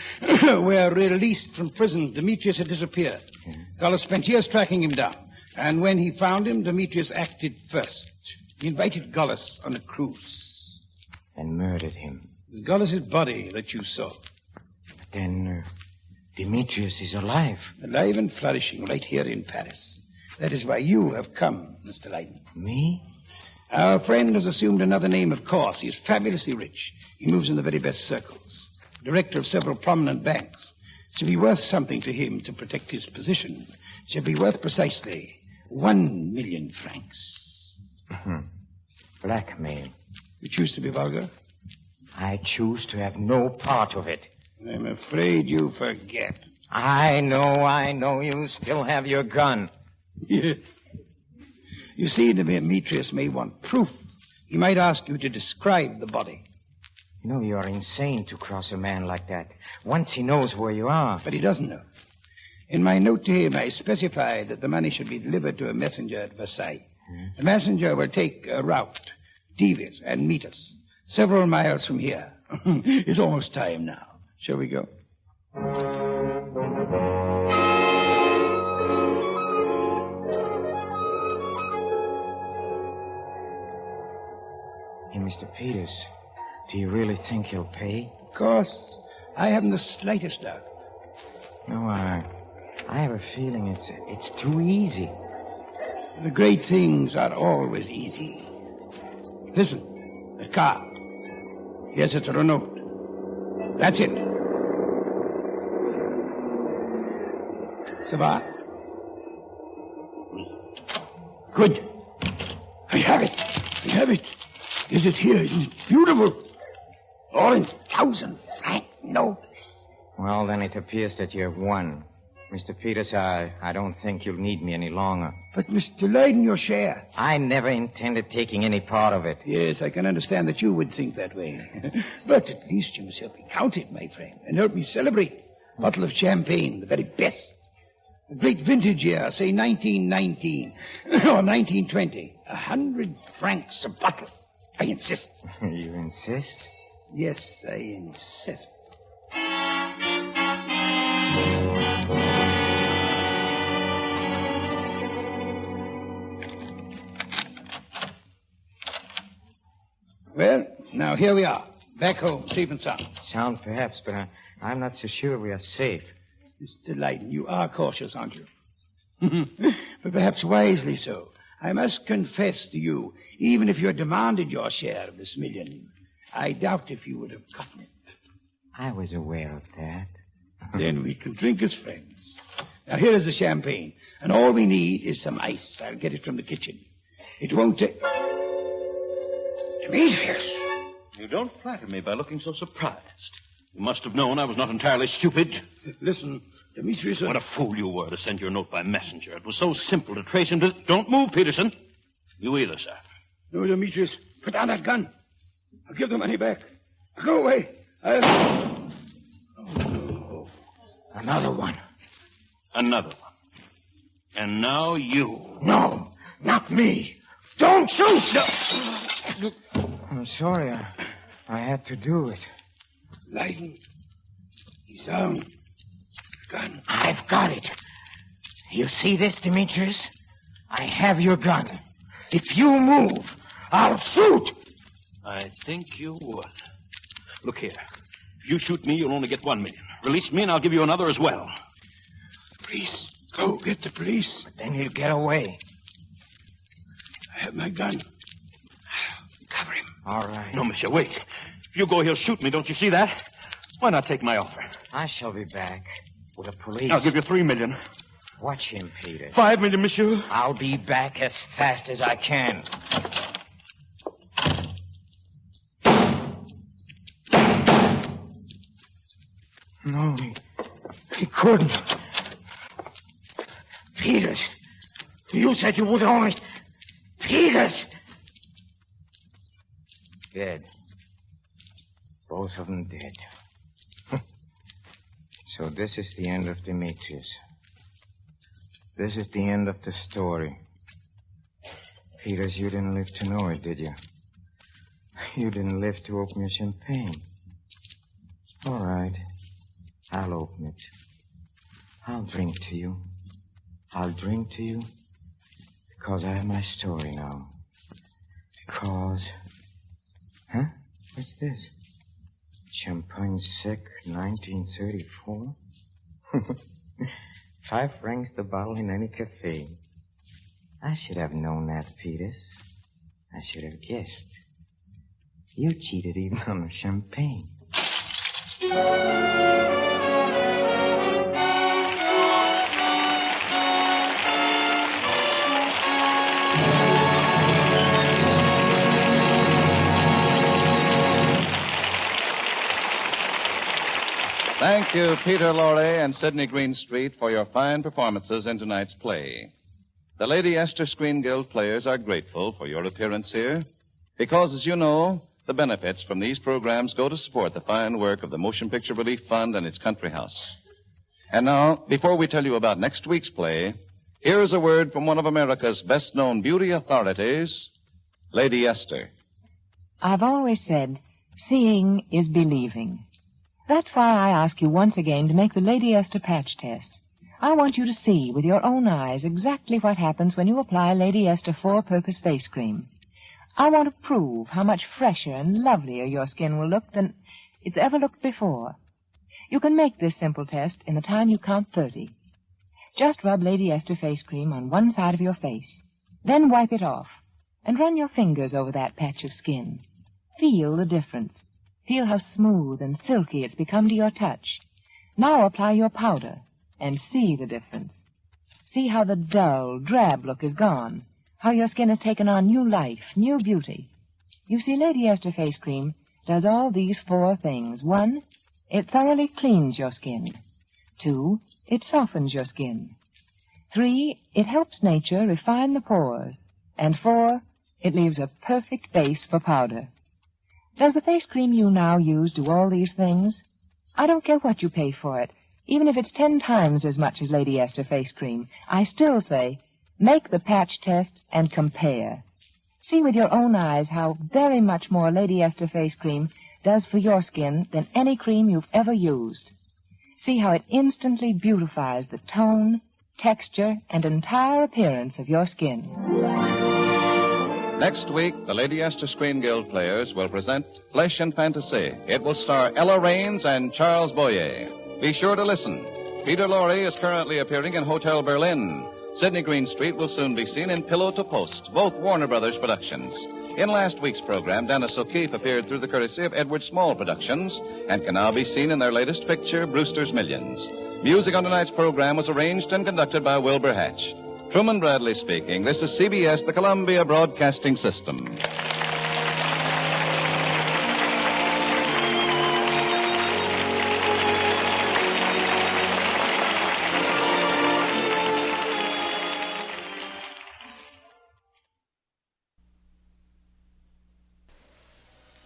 were released from prison, Dimitrios had disappeared. Gallus spent years tracking him down. And when he found him, Dimitrios acted first. He invited Gallus on a cruise. And murdered him. It was Gallus's body that you saw. But then Dimitrios is alive. Alive and flourishing right here in Paris. That is why you have come, Mr. Leiden. Me? Our friend has assumed another name, of course. He is fabulously rich. He moves in the very best circles. Director of several prominent banks. It should be worth something to him to protect his position. It should be worth precisely 1 million francs. Blackmail. You choose to be vulgar? I choose to have no part of it. I'm afraid you forget. I know. You still have your gun. Yes. You see, Dimitrios may want proof. He might ask you to describe the body. You know, you're insane to cross a man like that. Once he knows where you are. But he doesn't know. In my note to him, I specified that the money should be delivered to a messenger at Versailles. The messenger will take a route, devious, and meet us several miles from here. It's almost time now. Shall we go? Hey, Mr. Peters, do you really think he'll pay? Of course. I haven't the slightest doubt. No, I have a feeling it's too easy. The great things are always easy. Listen, the car. Yes, it's a Renault. That's it. Ça va? Good. I have it. Is it here? Isn't it beautiful? All in 1,000-franc note. Well, then it appears that you have won. Mr. Peters, I don't think you'll need me any longer. But, Mr. Leiden, your share. I never intended taking any part of it. Yes, I can understand that you would think that way. But at least you must help me count it, my friend, and help me celebrate. A bottle of champagne, the very best. A great vintage year, say 1919 or 1920. 100 francs a bottle. I insist. You insist? Yes, I insist. Well, now here we are. Back home, safe and sound. Sound, perhaps, but I'm not so sure we are safe. Mr. Leiden, you are cautious, aren't you? But perhaps wisely so. I must confess to you, even if you had demanded your share of this million, I doubt if you would have gotten it. I was aware of that. Then we can drink as friends. Now, here is the champagne, and all we need is some ice. I'll get it from the kitchen. It won't take... Dimitrios! You don't flatter me by looking so surprised. You must have known I was not entirely stupid. Listen, Dimitrios... What a fool you were to send your note by messenger. It was so simple to trace him to... Don't move, Peterson. You either, sir. No, Dimitrios, put down that gun. I'll give the money back. Go away. Oh, no. Another one. Another one. And now you. No, not me. Don't shoot! I'm sorry. I had to do it. Leiden, he's down. Gun. I've got it. You see this, Dimitrios? I have your gun. If you move, I'll shoot. I think you would. Look here. If you shoot me, you'll only get 1 million. Release me, and I'll give you another as well. Police. Go get the police. But then he'll get away. I have my gun. Cover him. All right. No, monsieur, wait. If you go, he'll shoot me. Don't you see that? Why not take my offer? I shall be back with the police. I'll give you 3 million. Watch him, Peter. 5 million, monsieur. I'll be back as fast as I can. No, he couldn't. Peters, you said you would only... Peters! Dead. Both of them dead. So this is the end of Dimitrios. This is the end of the story. Peters, you didn't live to know it, did you? You didn't live to open your champagne. All right. I'll open it. I'll drink to you. I'll drink to you because I have my story now. Because... Huh? What's this? Champagne Sec, 1934? 5 francs the bottle in any cafe. I should have known that, Peters. I should have guessed. You cheated even on the champagne. Thank you, Peter Lorre and Sidney Greenstreet, for your fine performances in tonight's play. The Lady Esther Screen Guild players are grateful for your appearance here because, as you know, the benefits from these programs go to support the fine work of the Motion Picture Relief Fund and its country house. And now, before we tell you about next week's play, here's a word from one of America's best-known beauty authorities, Lady Esther. I've always said, seeing is believing. That's why I ask you once again to make the Lady Esther patch test. I want you to see with your own eyes exactly what happens when you apply Lady Esther 4-purpose face cream. I want to prove how much fresher and lovelier your skin will look than it's ever looked before. You can make this simple test in the time you count 30. Just rub Lady Esther face cream on one side of your face. Then wipe it off and run your fingers over that patch of skin. Feel the difference. Feel how smooth and silky it's become to your touch. Now apply your powder and see the difference. See how the dull, drab look is gone, how your skin has taken on new life, new beauty. You see, Lady Esther face cream does all these 4 things. 1, it thoroughly cleans your skin. 2, it softens your skin. 3, it helps nature refine the pores. And 4, it leaves a perfect base for powder. Does the face cream you now use do all these things? I don't care what you pay for it. Even if it's 10 times as much as Lady Esther face cream, I still say, make the patch test and compare. See with your own eyes how very much more Lady Esther face cream does for your skin than any cream you've ever used. See how it instantly beautifies the tone, texture, and entire appearance of your skin. Next week, the Lady Esther Screen Guild players will present Flesh and Fantasy. It will star Ella Raines and Charles Boyer. Be sure to listen. Peter Lorre is currently appearing in Hotel Berlin. Sidney Greenstreet will soon be seen in Pillow to Post, both Warner Brothers productions. In last week's program, Dennis O'Keefe appeared through the courtesy of Edward Small Productions and can now be seen in their latest picture, Brewster's Millions. Music on tonight's program was arranged and conducted by Wilbur Hatch. Truman Bradley speaking. This is CBS, the Columbia Broadcasting System.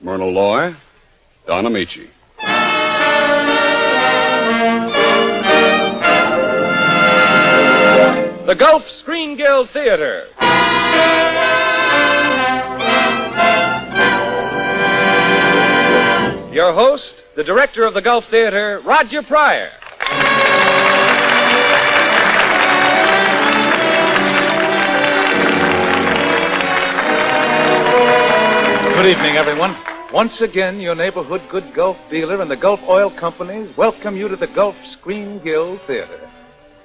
Myrna Loy, Don Amici. the Gulf Screen Guild Theater. Your host, the director of the Gulf Theater, Roger Pryor. Good evening, everyone. Once again, your neighborhood good Gulf dealer and the Gulf Oil Companies welcome you to the Gulf Screen Guild Theater.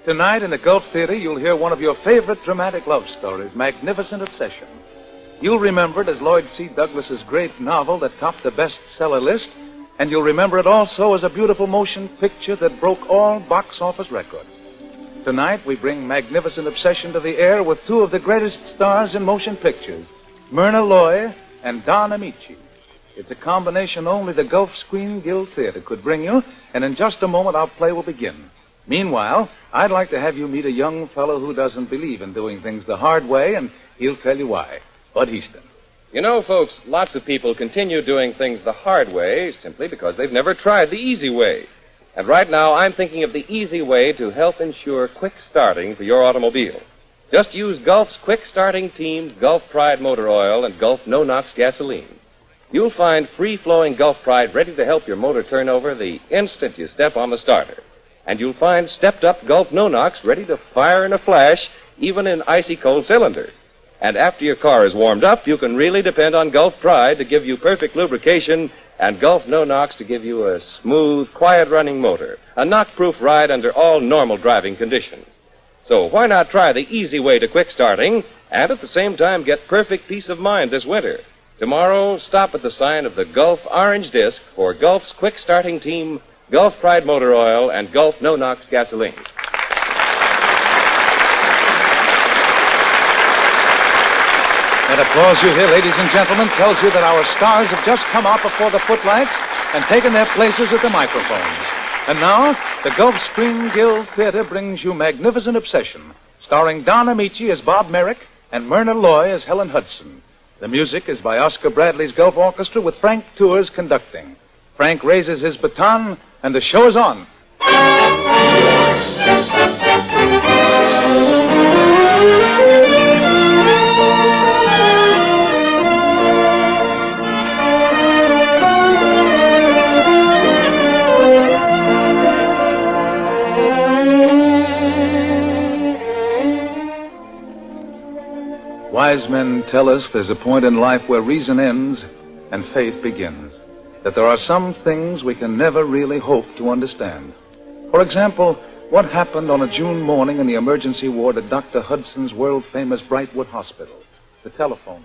Tonight in the Gulf Theater, you'll hear one of your favorite dramatic love stories, Magnificent Obsession. You'll remember it as Lloyd C. Douglas's great novel that topped the bestseller list, and you'll remember it also as a beautiful motion picture that broke all box office records. Tonight, we bring Magnificent Obsession to the air with two of the greatest stars in motion pictures, Myrna Loy and Don Amici. It's a combination only the Gulf Screen Guild Theater could bring you, and in just a moment our play will begin. Meanwhile, I'd like to have you meet a young fellow who doesn't believe in doing things the hard way, and he'll tell you why. Bud Easton. You know, folks, lots of people continue doing things the hard way simply because they've never tried the easy way. And right now, I'm thinking of the easy way to help ensure quick starting for your automobile. Just use Gulf's quick starting team, Gulf Pride motor oil, and Gulf no-nox gasoline. You'll find free-flowing Gulf Pride ready to help your motor turn over the instant you step on the starter. And you'll find stepped-up Gulf no-nox ready to fire in a flash, even in icy cold cylinders. And after your car is warmed up, you can really depend on Gulf Pride to give you perfect lubrication and Gulf no-nox to give you a smooth, quiet-running motor, a knock-proof ride under all normal driving conditions. So why not try the easy way to quick starting and at the same time get perfect peace of mind this winter? Tomorrow, stop at the sign of the Gulf Orange Disc for Gulf's quick starting team, Gulf Pride motor oil, and Gulf no-nox gasoline. That applause you hear, ladies and gentlemen, tells you that our stars have just come out before the footlights and taken their places at the microphones. And now, the Gulf Screen Guild Theater brings you Magnificent Obsession, starring Don Amici as Bob Merrick and Myrna Loy as Helen Hudson. The music is by Oscar Bradley's Gulf Orchestra with Frank Tours conducting. Frank raises his baton, and the show is on. Wise men tell us there's a point in life where reason ends and faith begins. That there are some things we can never really hope to understand. For example, what happened on a June morning in the emergency ward at Dr. Hudson's world-famous Brightwood Hospital. The telephone.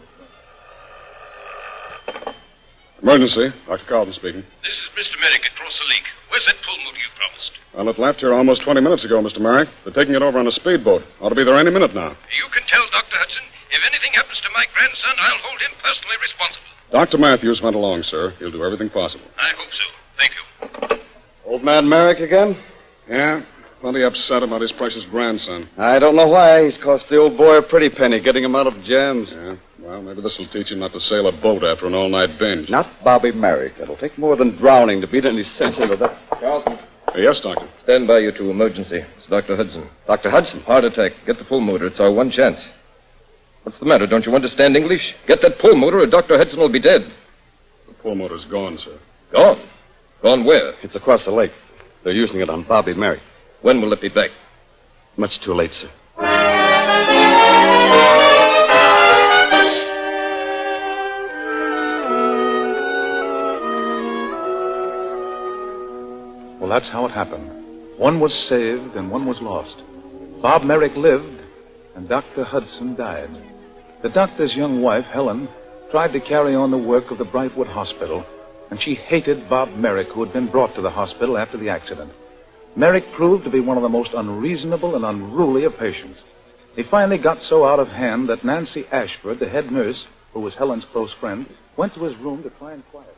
Emergency. Dr. Carlton speaking. This is Mr. Merrick across the lake. Where's that pull motor you promised? Well, it left here almost 20 minutes ago, Mr. Merrick. They're taking it over on a speedboat. Ought to be there any minute now. You can tell Dr. Hudson, if anything happens to my grandson, I'll hold him personally responsible. Dr. Matthews went along, sir. He'll do everything possible. I hope so. Thank you. Old man Merrick again? Yeah, plenty upset about his precious grandson. I don't know why. He's cost the old boy a pretty penny getting him out of jams. Yeah, well, maybe this will teach him not to sail a boat after an all-night binge. Not Bobby Merrick. It'll take more than drowning to beat any sense into that. Carlton. Yes, Doctor. Stand by, you two. Emergency. It's Dr. Hudson. Dr. Hudson? Heart attack. Get the pull motor. It's our one chance. What's the matter? Don't you understand English? Get that pull motor or Dr. Hudson will be dead. The pull motor's gone, sir. Gone? Gone where? It's across the lake. They're using it on Bobby Merrick. When will it be back? Much too late, sir. Well, that's how it happened. One was saved and one was lost. Bob Merrick lived, and Dr. Hudson died. The doctor's young wife, Helen, tried to carry on the work of the Brightwood Hospital, and she hated Bob Merrick, who had been brought to the hospital after the accident. Merrick proved to be one of the most unreasonable and unruly of patients. He finally got so out of hand that Nancy Ashford, the head nurse, who was Helen's close friend, went to his room to try and quiet him.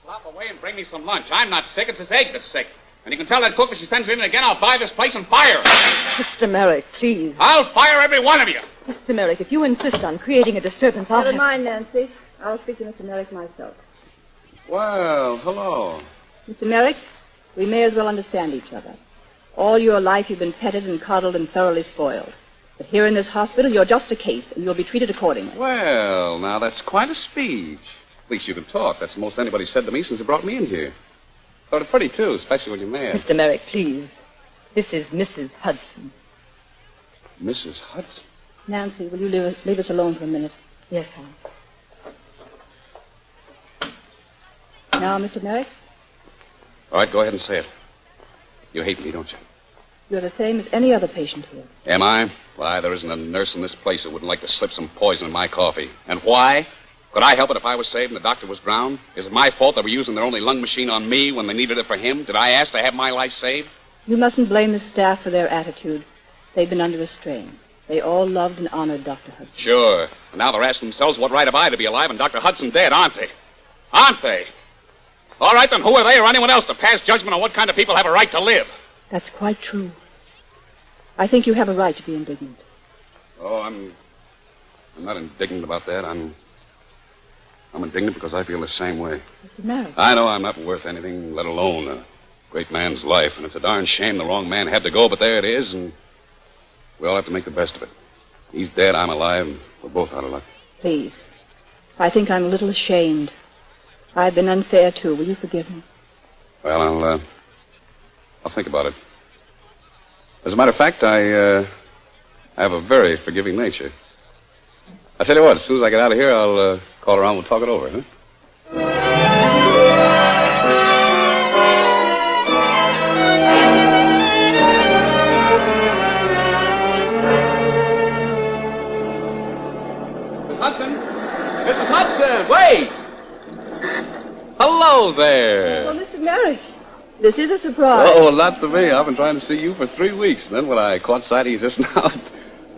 Slop away and bring me some lunch. I'm not sick. It's his egg that's sick. And you can tell that cook if she sends me in again, I'll buy this place and fire her. Mr. Merrick, please. I'll fire every one of you. Mr. Merrick, if you insist on creating a disturbance, I'll... Never mind, Nancy. I'll speak to Mr. Merrick myself. Well, hello. Mr. Merrick, we may as well understand each other. All your life you've been petted and coddled and thoroughly spoiled. But here in this hospital, you're just a case, and you'll be treated accordingly. Well, now that's quite a speech. At least you can talk. That's the most anybody said to me since they brought me in here. Sort of pretty, too, especially when you're mad. Mr. Merrick, please. This is Mrs. Hudson. Mrs. Hudson? Nancy, will you leave us alone for a minute? Yes, ma'am. Now, Mr. Merrick, All right, go ahead and say it. You hate me, don't you? you're the same as any other patient here. Am I? Why, there isn't a nurse in this place that wouldn't like to slip some poison in my coffee. And why? Could I help it if I was saved and the doctor was drowned? Is it my fault they were using their only lung machine on me when they needed it for him? Did I ask to have my life saved? You mustn't blame the staff for their attitude. They've been under a strain. They all loved and honored Dr. Hudson. Sure. And now they're asking themselves, what right have I to be alive and Dr. Hudson dead, aren't they? Aren't they? All right, then who are they or anyone else to pass judgment on what kind of people have a right to live? That's quite true. I think you have a right to be indignant. Oh, I'm not indignant about that. I'm indignant because I feel the same way. Mr. Merrick. I know I'm not worth anything, let alone a great man's life. And it's a darn shame the wrong man had to go, but there it is, and we all have to make the best of it. He's dead, I'm alive, and we're both out of luck. Please. I think I'm a little ashamed. I've been unfair, too. Will you forgive me? Well, I'll think about it. As a matter of fact, I have a very forgiving nature. I tell you what, as soon as I get out of here, I'll call around. We'll talk it over, huh? Miss Hudson! Mrs. Hudson, wait! Hello there. Well, Mr. Merrick, this is a surprise. Oh, well, not to me. I've been trying to see you for 3 weeks. And then when I caught sight of you just now, it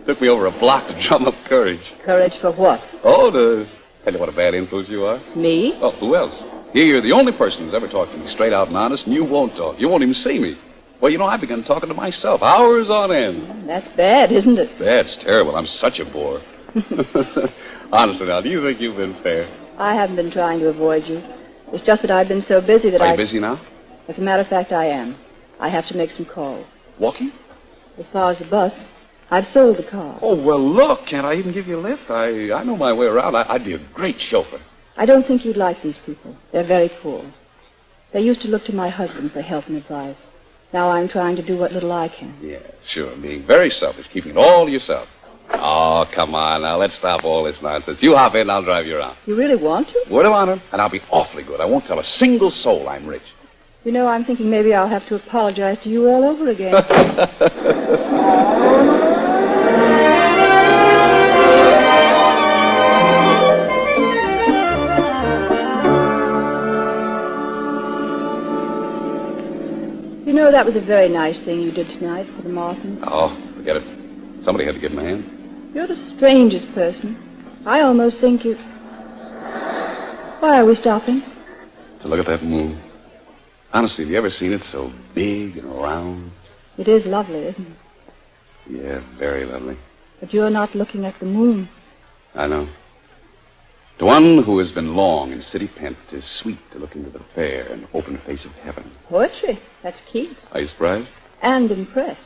took me over a block to drum up courage. Courage for what? Oh, to tell you what a bad influence you are. Me? Oh, who else? Here, you're the only person who's ever talked to me straight out and honest, and you won't talk. You won't even see me. Well, you know, I've begun talking to myself, hours on end. That's bad, isn't it? That's terrible. I'm such a bore. Honestly, now, do you think you've been fair? I haven't been trying to avoid you. It's just that I've been so busy that Are you busy now? As a matter of fact, I am. I have to make some calls. Walking? As far as the bus, I've sold the car. Oh, well, look, can't I even give you a lift? I know my way around. I'd be a great chauffeur. I don't think you'd like these people. They're very poor. They used to look to my husband for help and advice. Now I'm trying to do what little I can. Yeah, sure. Being very selfish, keeping it all to yourself. Oh, come on now. Let's stop all this nonsense. You hop in and I'll drive you around. You really want to? Word of honor. And I'll be awfully good. I won't tell a single soul I'm rich. You know, I'm thinking maybe I'll have to apologize to you all over again. You know, that was a very nice thing you did tonight for the Martins. Oh, forget it. Somebody had to give him a hand. You're the strangest person. I almost think you... Why are we stopping? To look at that moon. Honestly, have you ever seen it so big and round? It is lovely, isn't it? Yeah, very lovely. But you're not looking at the moon. I know. To one who has been long in city pent, 'tis sweet to look into the fair and open face of heaven. Poetry. That's Keats. Are you surprised? And impressed.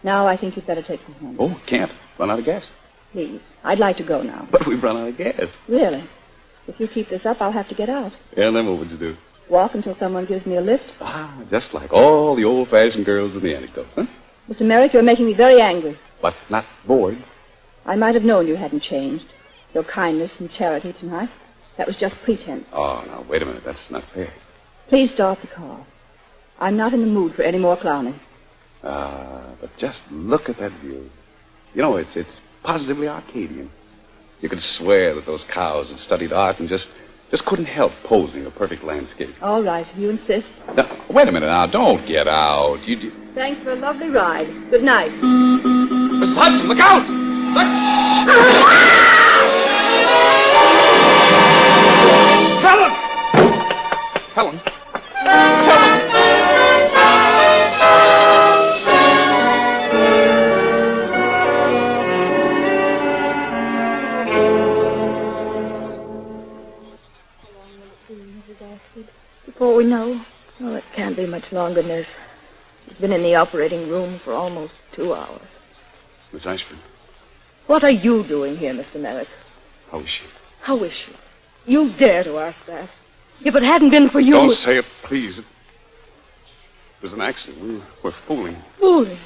Now I think you'd better take me home. Oh, can't. Run out of gas. Please. I'd like to go now. But we've run out of gas. Really? If you keep this up, I'll have to get out. Yeah, and then what would you do? Walk until someone gives me a lift. Ah, just like all the old-fashioned girls in the anecdote, huh? Mr. Merrick, you're making me very angry. But not bored. I might have known you hadn't changed. Your kindness and charity tonight. That was just pretense. Oh, now, wait a minute. That's not fair. Please start the car. I'm not in the mood for any more clowning. But just look at that view. You know, it's positively Arcadian. You could swear that those cows had studied art and just couldn't help posing a perfect landscape. All right, if you insist. Now, wait a minute now. Don't get out. You... Thanks for a lovely ride. Good night. Mrs. Hudson, look out! Look! Helen! Helen! Helen! Before we know, oh, it can't be much longer, nurse. She's been in the operating room for almost 2 hours. Miss Ashford, What are you doing here, Mr. Merrick? how is she? How is she? You dare to ask that. If it hadn't been for you... Don't say it, please. It was an accident. We're fooling. Fooling.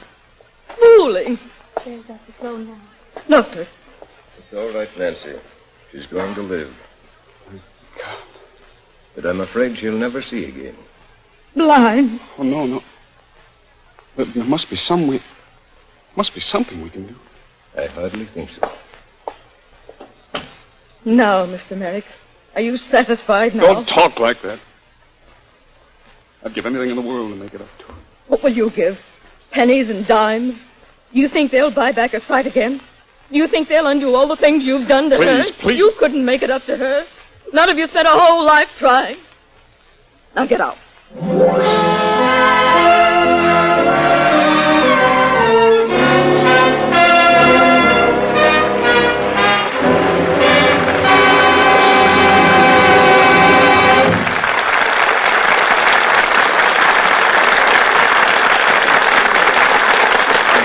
Fooling. There's Dr. Sloan now. Doctor. It's all right, Nancy. She's going to live. But I'm afraid she'll never see again. Blind. Oh, no. There must be some way. Must be something we can do. I hardly think so. Now, Mr. Merrick, are you satisfied now? Don't talk like that. I'd give anything in the world to make it up to her. What will you give? Pennies and dimes? Do you think they'll buy back her sight again? Do you think they'll undo all the things you've done to her? Please. You couldn't make it up to her. Not if you spent a whole life trying. Now get out.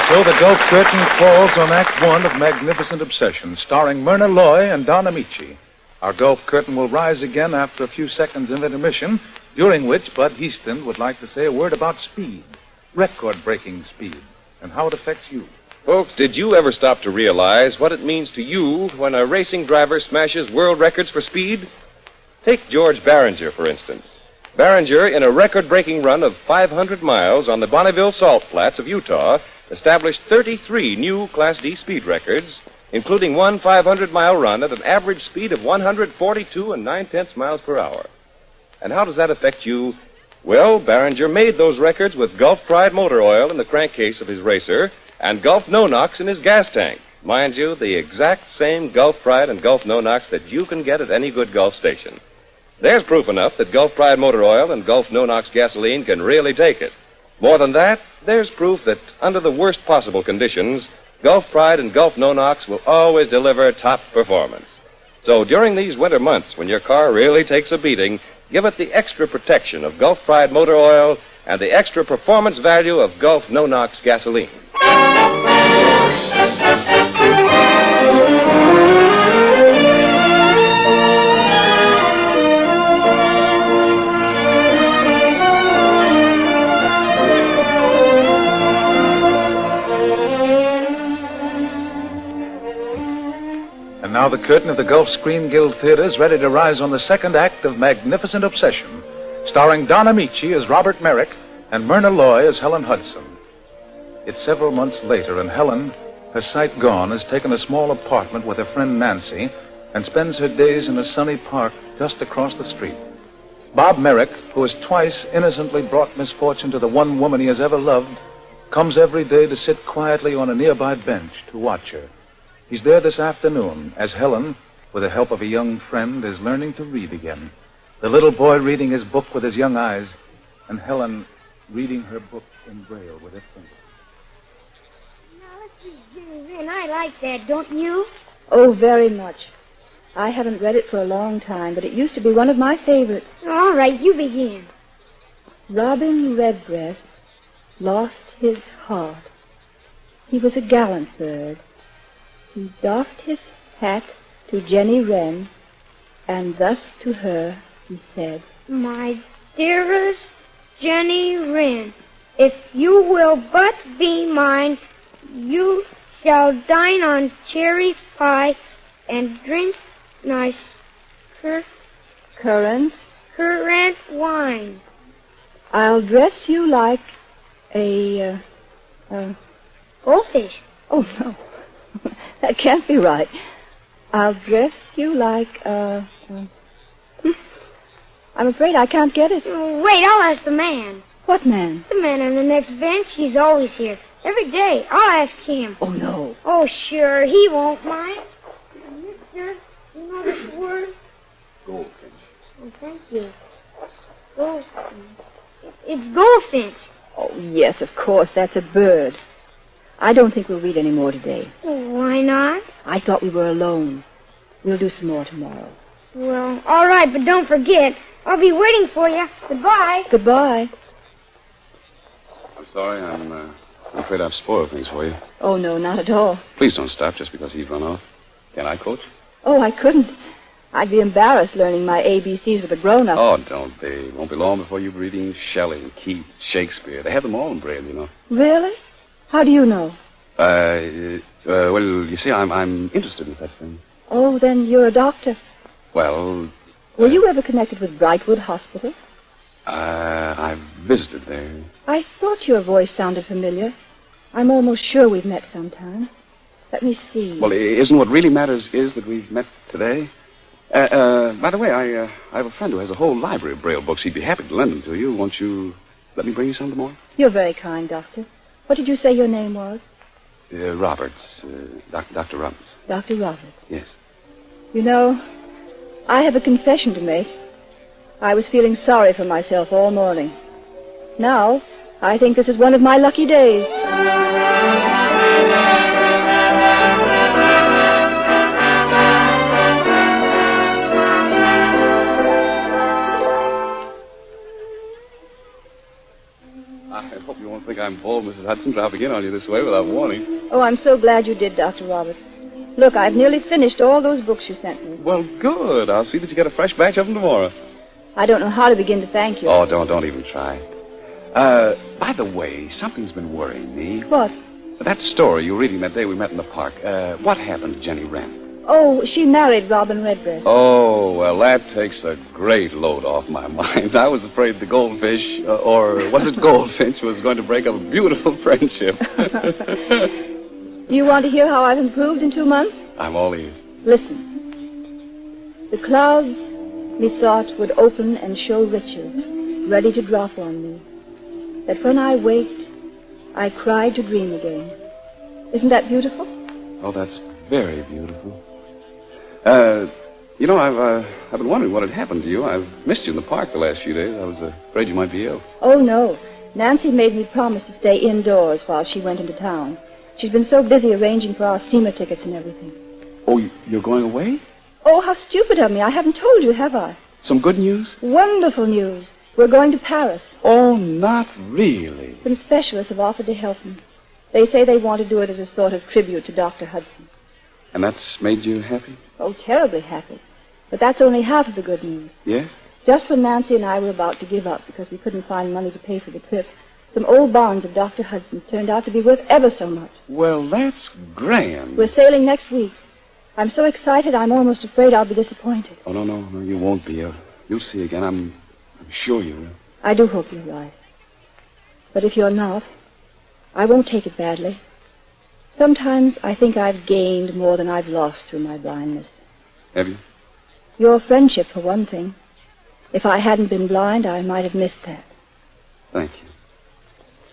So the Gulf curtain falls on Act One of Magnificent Obsession, starring Myrna Loy and Don Amici. Our Gulf curtain will rise again after a few seconds of intermission, during which Bud Heaston would like to say a word about speed, record-breaking speed, and how it affects you. Folks, did you ever stop to realize what it means to you when a racing driver smashes world records for speed? Take George Barringer, for instance. Barringer, in a record-breaking run of 500 miles on the Bonneville Salt Flats of Utah, established 33 new Class D speed records, including one 500-mile run at an average speed of 142 9/10 miles per hour. And how does that affect you? Well, Barringer made those records with Gulf Pride motor oil in the crankcase of his racer and Gulf No-Nox in his gas tank. Mind you, the exact same Gulf Pride and Gulf No-Nox that you can get at any good Gulf station. There's proof enough that Gulf Pride motor oil and Gulf No-Nox gasoline can really take it. More than that, there's proof that under the worst possible conditions, Gulf Pride and Gulf No-Nox will always deliver top performance. So during these winter months, when your car really takes a beating, give it the extra protection of Gulf Pride motor oil and the extra performance value of Gulf No-Nox gasoline. Now the curtain of the Gulf Screen Guild Theater is ready to rise on the second act of Magnificent Obsession, starring Don Amici as Robert Merrick and Myrna Loy as Helen Hudson. It's several months later, and Helen, her sight gone, has taken a small apartment with her friend Nancy and spends her days in a sunny park just across the street. Bob Merrick, who has twice innocently brought misfortune to the one woman he has ever loved, comes every day to sit quietly on a nearby bench to watch her. He's there this afternoon as Helen, with the help of a young friend, is learning to read again. The little boy reading his book with his young eyes, and Helen reading her book in Braille with her fingers. Now, this is Jimmy Wren. I like that, don't you? Oh, very much. I haven't read it for a long time, but it used to be one of my favorites. All right, you begin. Robin Redbreast lost his heart. He was a gallant bird. He doffed his hat to Jenny Wren, and thus to her he said, My dearest Jenny Wren, if you will but be mine, you shall dine on cherry pie and drink nice currant wine. I'll dress you like a goldfish. Oh, no. That can't be right. I'll dress you like I'm afraid I can't get it. Wait, I'll ask the man. What man? The man on the next bench. He's always here. Every day. I'll ask him. Oh, no. Oh, sure. He won't mind. Mister, you know this word? Goldfinch. Oh, thank you. Goldfinch. It's goldfinch. Oh, yes, of course. That's a bird. I don't think we'll read any more today. Why not? I thought we were alone. We'll do some more tomorrow. Well, all right, but don't forget. I'll be waiting for you. Goodbye. Goodbye. sorry. I'm afraid I've spoiled things for you. Oh, no, not at all. Please don't stop just because he's run off. Can I coach? Oh, I couldn't. I'd be embarrassed learning my ABCs with a grown-up. Oh, don't be. It won't be long before you're reading Shelley, Keats, Shakespeare. They have them all in Braille, you know. Really? How do you know? Well, you see, I'm interested in such things. Oh, then you're a doctor. Well, Were you ever connected with Brightwood Hospital? I've visited there. I thought your voice sounded familiar. I'm almost sure we've met sometime. Let me see. Well, isn't what really matters is that we've met today? By the way, I have a friend who has a whole library of Braille books. He'd be happy to lend them to you. Won't you let me bring you some tomorrow? You're very kind, Doctor. What did you say your name was? Roberts. Dr. Roberts. Dr. Roberts. Yes. You know, I have a confession to make. I was feeling sorry for myself all morning. Now, I think this is one of my lucky days. I hope you won't think I'm bold, Mrs. Hudson, dropping in on you this way without warning. Oh, I'm so glad you did, Dr. Roberts. Look, I've nearly finished all those books you sent me. Well, good. I'll see that you get a fresh batch of them tomorrow. I don't know how to begin to thank you. Oh, don't even try. By the way, something's been worrying me. What? That story you were reading that day we met in the park. What happened to Jenny Wren? Oh, she married Robin Redbreast. Oh, well, that takes a great load off my mind. I was afraid the goldfish, or was it goldfinch, was going to break up a beautiful friendship. Do you want to hear how I've improved in 2 months? I'm all ears. Listen. The clouds, methought, would open and show riches, ready to drop on me. That when I waked, I cried to dream again. Isn't that beautiful? Oh, that's very beautiful. You know, I've been wondering what had happened to you. I've missed you in the park the last few days. I was afraid you might be ill. Oh, no. Nancy made me promise to stay indoors while she went into town. She's been so busy arranging for our steamer tickets and everything. Oh, you're going away? Oh, how stupid of me. I haven't told you, have I? Some good news? Wonderful news. We're going to Paris. Oh, not really. Some specialists have offered to help me. They say they want to do it as a sort of tribute to Dr. Hudson. And that's made you happy? Oh, terribly happy. But that's only half of the good news. Yes? Just when Nancy and I were about to give up because we couldn't find money to pay for the trip, some old bonds of Dr. Hudson's turned out to be worth ever so much. Well, that's grand. We're sailing next week. I'm so excited I'm almost afraid I'll be disappointed. Oh, no, you won't be. You'll see again. I'm sure you will. I do hope you're right. But if you're not, I won't take it badly. Sometimes I think I've gained more than I've lost through my blindness. Have you? Your friendship, for one thing. If I hadn't been blind, I might have missed that. Thank you.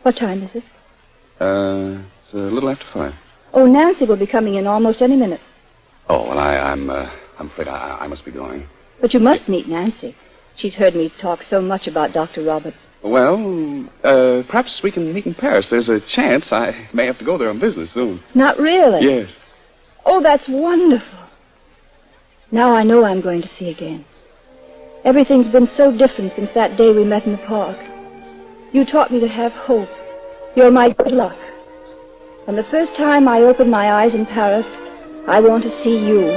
What time is it? It's a little after 5. Oh, Nancy will be coming in almost any minute. Oh, well, I'm afraid I must be going. But you must meet Nancy. She's heard me talk so much about Dr. Roberts. Well, perhaps we can meet in Paris. There's a chance I may have to go there on business soon. Not really? Yes. Oh, that's wonderful. Now I know I'm going to see again. Everything's been so different since that day we met in the park. You taught me to have hope. You're my good luck. And the first time I open my eyes in Paris, I want to see you.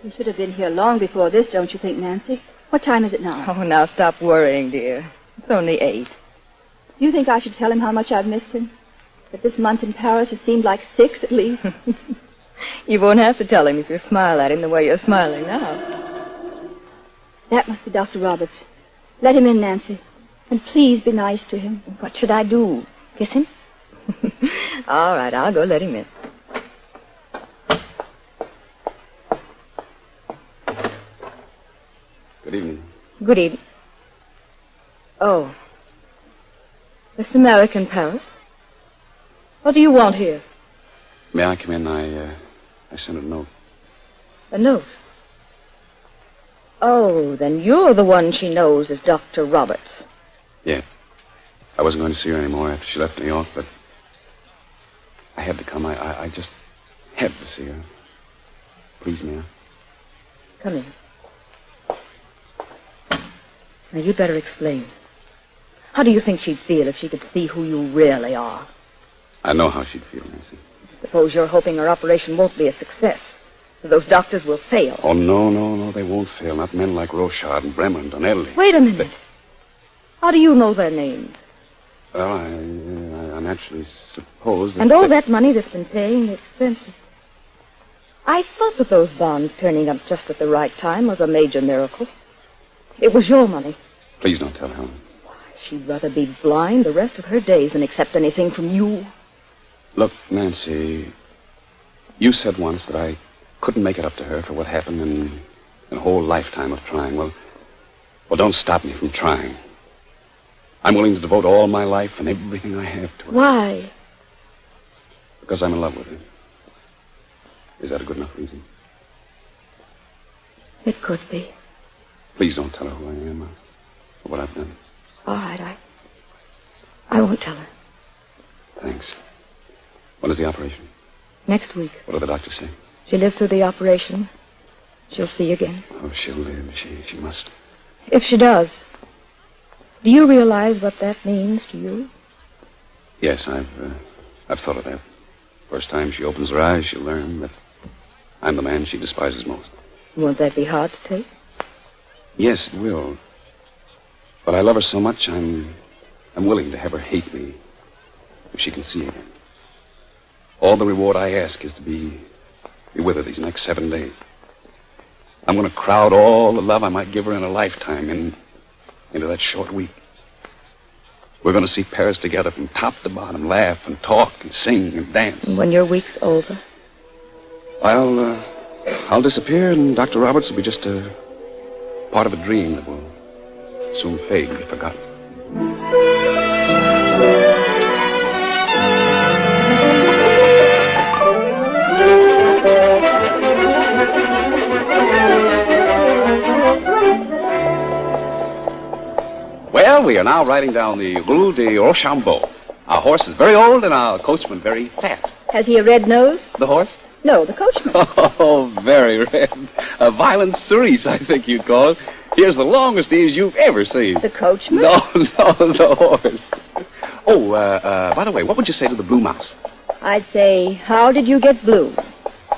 You should have been here long before this, don't you think, Nancy? What time is it now? Oh, now stop worrying, dear. It's only 8. Do you think I should tell him how much I've missed him? That this month in Paris has seemed like 6 at least? You won't have to tell him if you smile at him the way you're smiling now. That must be Dr. Roberts. Let him in, Nancy. And please be nice to him. What should I do? Kiss him? All right, I'll go let him in. Good evening. Good evening. Oh. This American Paris? What do you want here? May I come in? I sent a note. A note? Oh, then you're the one she knows as Dr. Roberts. Yeah. I wasn't going to see her anymore after she left New York, but I had to come. I just had to see her. Please, Mia. Come in. Now, you'd better explain. How do you think she'd feel if she could see who you really are? I know how she'd feel, Nancy. Suppose you're hoping her operation won't be a success. That those doctors will fail. Oh, no, they won't fail. Not men like Rochard and Bremer and Donnelly. Wait a minute. How do you know their names? Well, I naturally suppose that... And all that money that's been paying the expenses. I thought that those bonds turning up just at the right time was a major miracle. It was your money. Please don't tell Helen. She'd rather be blind the rest of her days than accept anything from you. Look, Nancy, you said once that I couldn't make it up to her for what happened in a whole lifetime of trying. Well, don't stop me from trying. I'm willing to devote all my life and everything I have to her. Why? Because I'm in love with her. Is that a good enough reason? It could be. Please don't tell her who I am or what I've done. All right, I won't tell her. Thanks. When is the operation? Next week. What do the doctors say? She lives through the operation. She'll see again. Oh, she'll live. She must. If she does, do you realize what that means to you? Yes, I've thought of that. First time she opens her eyes, she'll learn that I'm the man she despises most. Won't that be hard to take? Yes, it will. But I love her so much, I'm willing to have her hate me if she can see again. All the reward I ask is to be with her these next 7 days. I'm going to crowd all the love I might give her in a lifetime into that short week. We're going to see Paris together from top to bottom, laugh and talk and sing and dance. And when your week's over? I'll disappear, and Dr. Roberts will be just a part of a dream that will soon fade and be forgotten. Well, we are now riding down the Rue de Rochambeau. Our horse is very old and our coachman very fat. Has he a red nose? The horse? No, the coachman. Oh, very red. A violent cerise, I think you'd call it. He has the longest ears you've ever seen. The coachman? No, the horse. Oh, by the way, what would you say to the blue mouse? I'd say, how did you get blue?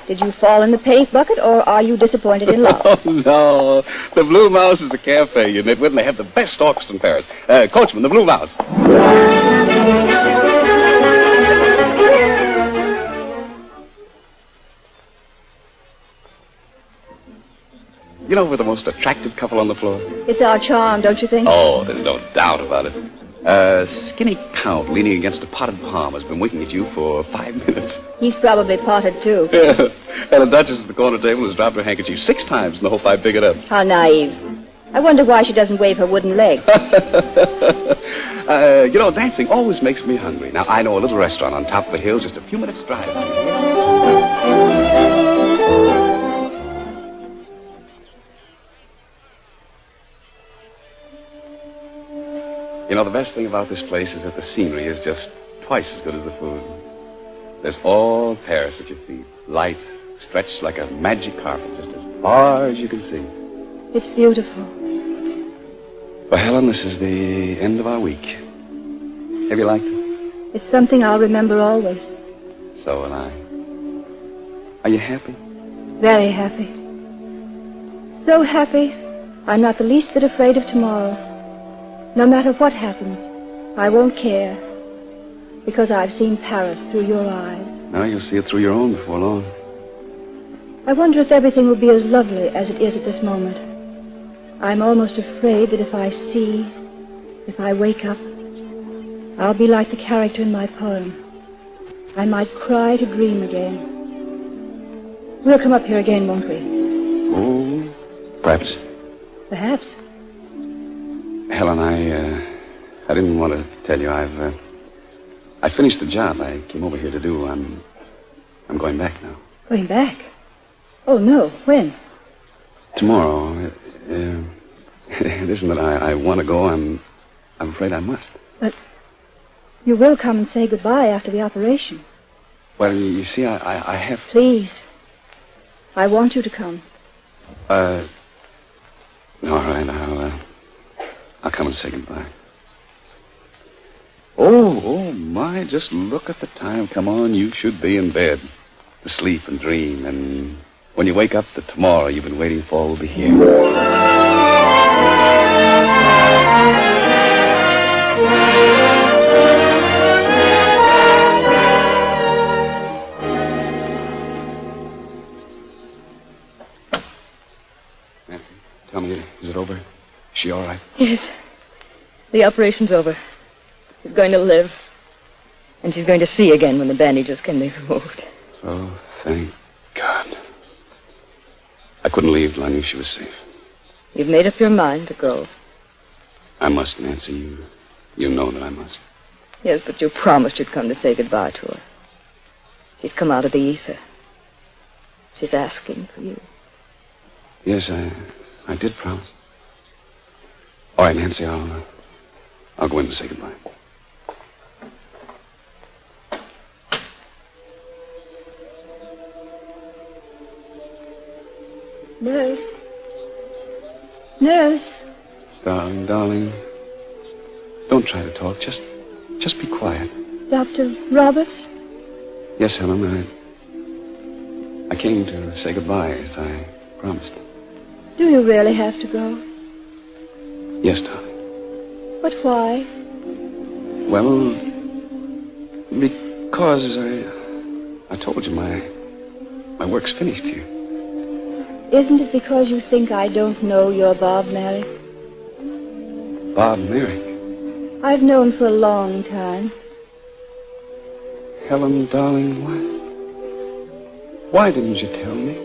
Did you fall in the paint bucket, or are you disappointed in love? Oh, no. The Blue Mouse is a cafe, you nitwit, and they have the best orchestra in Paris. Coachman, the Blue Mouse. You know, we're the most attractive couple on the floor. It's our charm, don't you think? Oh, there's no doubt about it. Skinny Count leaning against a potted palm has been winking at you for 5 minutes. He's probably potted, too. Yeah. And the Duchess at the corner table has dropped her handkerchief 6 times and the whole 5 bigger up. How naive. I wonder why she doesn't wave her wooden leg. Dancing always makes me hungry. Now, I know a little restaurant on top of the hill just a few minutes' drive from here. You know, the best thing about this place is that the scenery is just twice as good as the food. There's all Paris at your feet. Lights stretched like a magic carpet just as far as you can see. It's beautiful. Well, Helen, this is the end of our week. Have you liked it? It's something I'll remember always. So will I. Are you happy? Very happy. So happy, I'm not the least bit afraid of tomorrow. No matter what happens, I won't care. Because I've seen Paris through your eyes. Now you'll see it through your own before long. I wonder if everything will be as lovely as it is at this moment. I'm almost afraid that if I wake up, I'll be like the character in my poem. I might cry to dream again. We'll come up here again, won't we? Oh, perhaps. Perhaps. Helen, I didn't want to tell you I finished the job I came over here to do. I'm going back now. Going back? Oh, no. When? Tomorrow. It isn't that I want to go. I'm afraid I must. But You will come and say goodbye after the operation. Well, you see, I have... Please. I want you to come. All right, I'll come and say goodbye. Oh, my, just look at the time. Come on, you should be in bed to sleep and dream. And when you wake up, the tomorrow you've been waiting for will be here. Nancy, tell me, is it over? Is she all right? Yes. The operation's over. She's going to live. And she's going to see again when the bandages can be removed. Oh, thank God. I couldn't leave till I knew she was safe. You've made up your mind to go. I must, Nancy. You know that I must. Yes, but you promised you'd come to say goodbye to her. She's come out of the ether. She's asking for you. Yes, I did promise. All right, Nancy, I'll go in and say goodbye. Nurse. Nurse. Darling, don't try to talk. Just be quiet. Dr. Roberts? Yes, Helen, I came to say goodbye as I promised. Do you really have to go? Yes, darling. But why? Well, because I told you my work's finished here. Isn't it because you think I don't know you're Bob Merrick? Bob Merrick? I've known for a long time. Helen, darling, why didn't you tell me?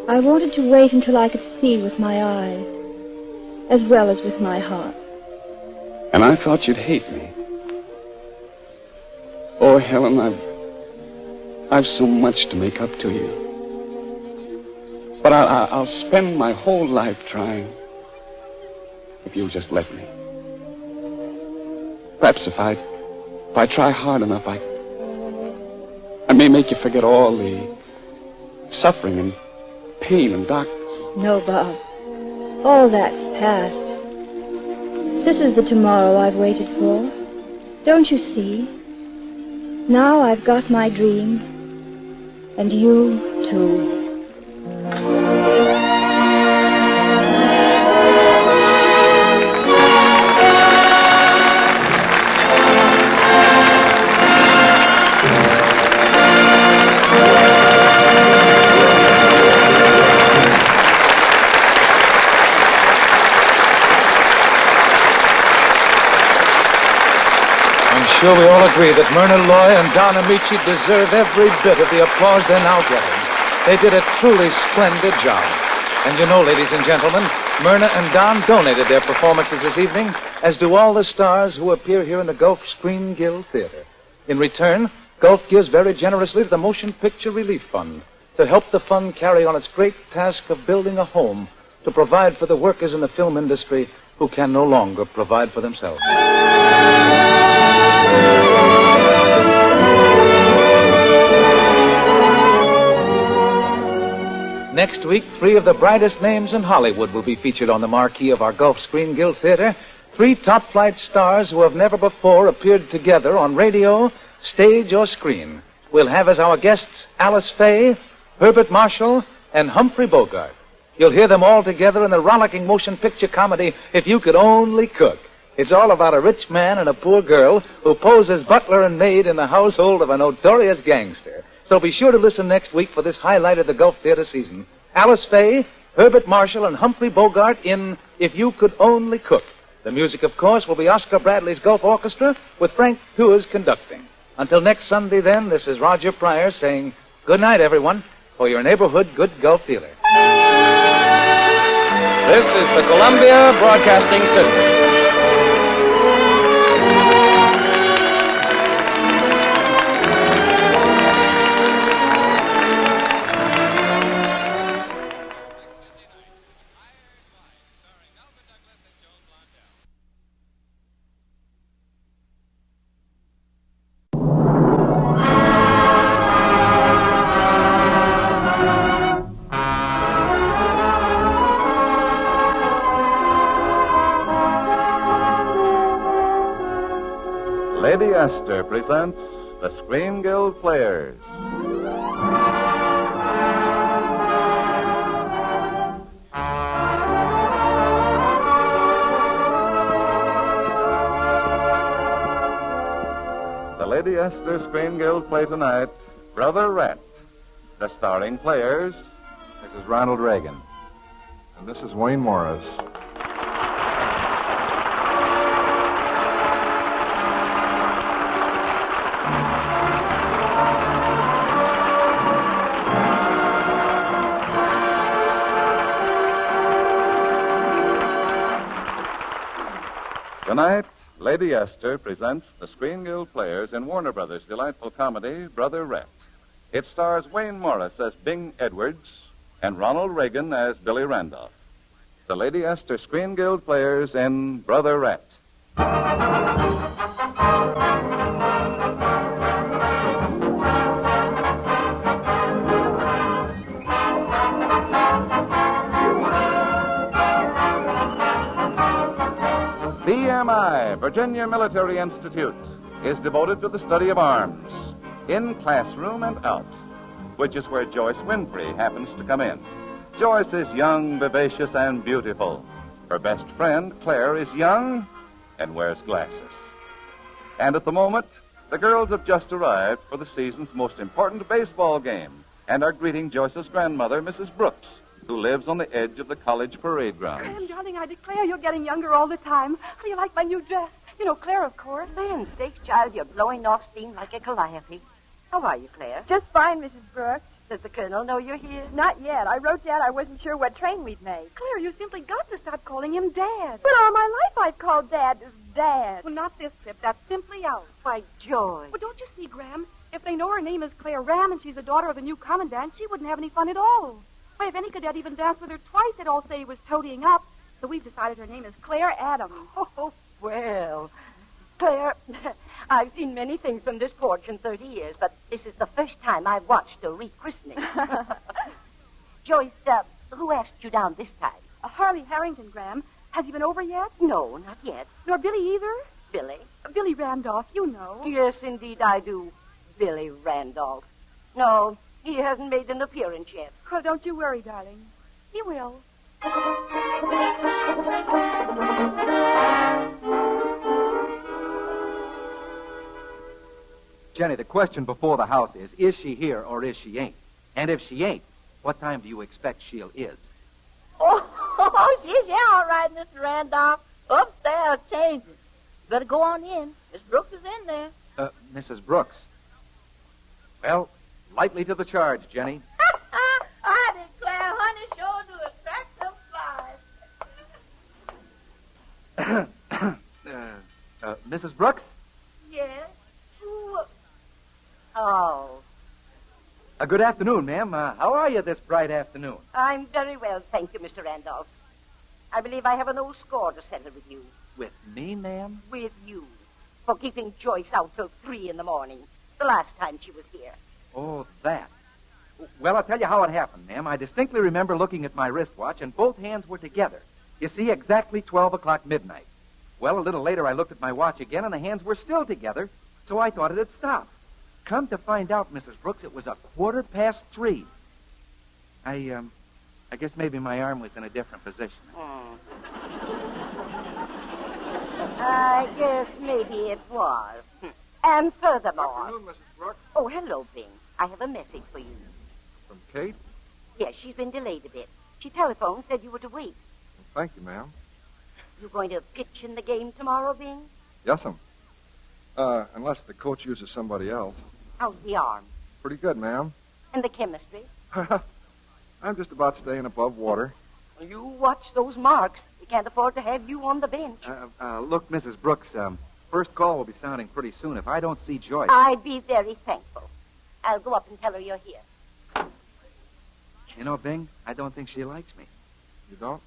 I wanted to wait until I could see with my eyes, as well as with my heart. And I thought you'd hate me. Oh, Helen, I've so much to make up to you. But I'll spend my whole life trying. If you'll just let me. Perhaps if I try hard enough, I may make you forget all the suffering and pain and darkness. No, Bob. All that's past. This is the tomorrow I've waited for. Don't you see? Now I've got my dream. And you, too. Sure, we all agree that Myrna Loy and Don Amici deserve every bit of the applause they're now getting. They did a truly splendid job. And you know, ladies and gentlemen, Myrna and Don donated their performances this evening, as do all the stars who appear here in the Gulf Screen Guild Theater. In return, Gulf gives very generously to the Motion Picture Relief Fund to help the fund carry on its great task of building a home to provide for the workers in the film industry who can no longer provide for themselves. Next week, 3 of the brightest names in Hollywood will be featured on the marquee of our Gulf Screen Guild Theater. 3 top-flight stars who have never before appeared together on radio, stage, or screen. We'll have as our guests Alice Faye, Herbert Marshall, and Humphrey Bogart. You'll hear them all together in the rollicking motion picture comedy, If You Could Only Cook. It's all about a rich man and a poor girl who pose as butler and maid in the household of a notorious gangster. So be sure to listen next week for this highlight of the Gulf Theater season. Alice Faye, Herbert Marshall, and Humphrey Bogart in If You Could Only Cook. The music, of course, will be Oscar Bradley's Gulf Orchestra with Frank Tours conducting. Until next Sunday, then, this is Roger Pryor saying good night, everyone, for your neighborhood good Gulf dealer. This is the Columbia Broadcasting System. Lady Esther presents the Screen Guild Players. The Lady Esther Screen Guild play tonight, Brother Rat. The starring players, This is Ronald Reagan. And this is Wayne Morris. Tonight, Lady Esther presents the Screen Guild Players in Warner Brothers' delightful comedy, Brother Rat. It stars Wayne Morris as Bing Edwards and Ronald Reagan as Billy Randolph. The Lady Esther Screen Guild Players in Brother Rat. VMI, Virginia Military Institute, is devoted to the study of arms, in classroom and out, which is where Joyce Winfrey happens to come in. Joyce is young, vivacious, and beautiful. Her best friend, Claire, is young and wears glasses. And at the moment, the girls have just arrived for the season's most important baseball game and are greeting Joyce's grandmother, Mrs. Brooks, who lives on the edge of the college parade grounds. Graham, darling, I declare you're getting younger all the time. How do you like my new dress? You know Claire, of course. Land sakes, child, you're blowing off steam like a calliope. How are you, Claire? Just fine, Mrs. Brooks. Does the Colonel know you're here? Not yet. I wrote down I wasn't sure what train we'd make. Claire, you simply got to stop calling him Dad. But all my life I've called Dad Dad. Well, not this trip. That's simply out. Why, Joy. Well, don't you see, Graham? If they know her name is Claire Ram and she's the daughter of the new commandant, she wouldn't have any fun at all. Why, if any cadet even danced with her twice, they'd all say he was toadying up. So we've decided her name is Claire Adams. Oh, well, Claire, I've seen many things from this porch in 30 years, but this is the first time I've watched a rechristening. Joyce, who asked you down this time? Harley Harrington, Graham. Has he been over yet? No, not yet. Nor Billy either? Billy? Billy Randolph, you know. Yes, indeed I do. Billy Randolph. No, he hasn't made an appearance yet. Well, don't you worry, darling. He will. Jenny, the question before the house is she here or is she ain't? And if she ain't, what time do you expect she'll is? Oh, she's here all right, Mr. Randolph. Upstairs changing. Better go on in. Miss Brooks is in there. Mrs. Brooks. Well, lightly to the charge, Jenny. I declare honey sure to attract them flies. Mrs. Brooks? Yes? Who? Oh. Good afternoon, ma'am. How are you this bright afternoon? I'm very well, thank you, Mr. Randolph. I believe I have an old score to settle with you. With me, ma'am? With you. For keeping Joyce out till 3 in the morning. The last time she was here. Oh, that. Well, I'll tell you how it happened, ma'am. I distinctly remember looking at my wristwatch, and both hands were together. You see, exactly 12 o'clock midnight. Well, a little later, I looked at my watch again, and the hands were still together, so I thought it had stopped. Come to find out, Mrs. Brooks, it was 3:15. I guess maybe my arm was in a different position. I guess maybe it was. And furthermore... Good afternoon, Mrs. Brooks. Oh, hello, Bing. I have a message for you. From Kate? Yes, she's been delayed a bit. She telephoned, said you were to wait. Thank you, ma'am. You going to pitch in the game tomorrow, Bing? Yes'm. Unless the coach uses somebody else. How's the arm? Pretty good, ma'am. And the chemistry? I'm just about staying above water. You watch those marks. We can't afford to have you on the bench. Look, Mrs. Brooks, first call will be sounding pretty soon. If I don't see Joyce... I'd be very thankful. I'll go up and tell her you're here. You know, Bing, I don't think she likes me. You don't?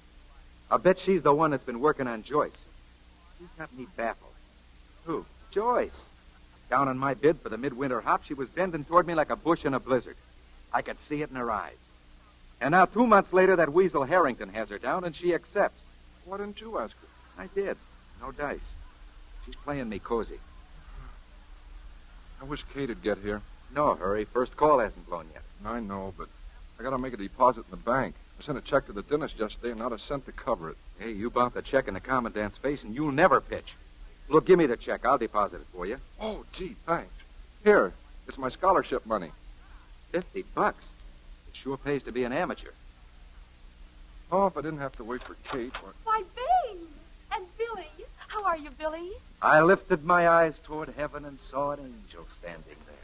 I'll bet she's the one that's been working on Joyce. She's got me baffled. Who? Joyce. Down on my bid for the midwinter hop, she was bending toward me like a bush in a blizzard. I could see it in her eyes. And now 2 months later, that weasel Harrington has her down, and she accepts. Why didn't you ask her? I did. No dice. She's playing me cozy. I wish Kate'd get here. No hurry. First call hasn't blown yet. I know, but I gotta make a deposit in the bank. I sent a check to the dentist yesterday and not a cent to cover it. Hey, you bump the check in the commandant's face and you'll never pitch. Look, give me the check. I'll deposit it for you. Oh, gee, thanks. Here, it's my scholarship money. $50. It sure pays to be an amateur. Oh, if I didn't have to wait for Kate. Why, Bing! And Billy. How are you, Billy? I lifted my eyes toward heaven and saw an angel standing there.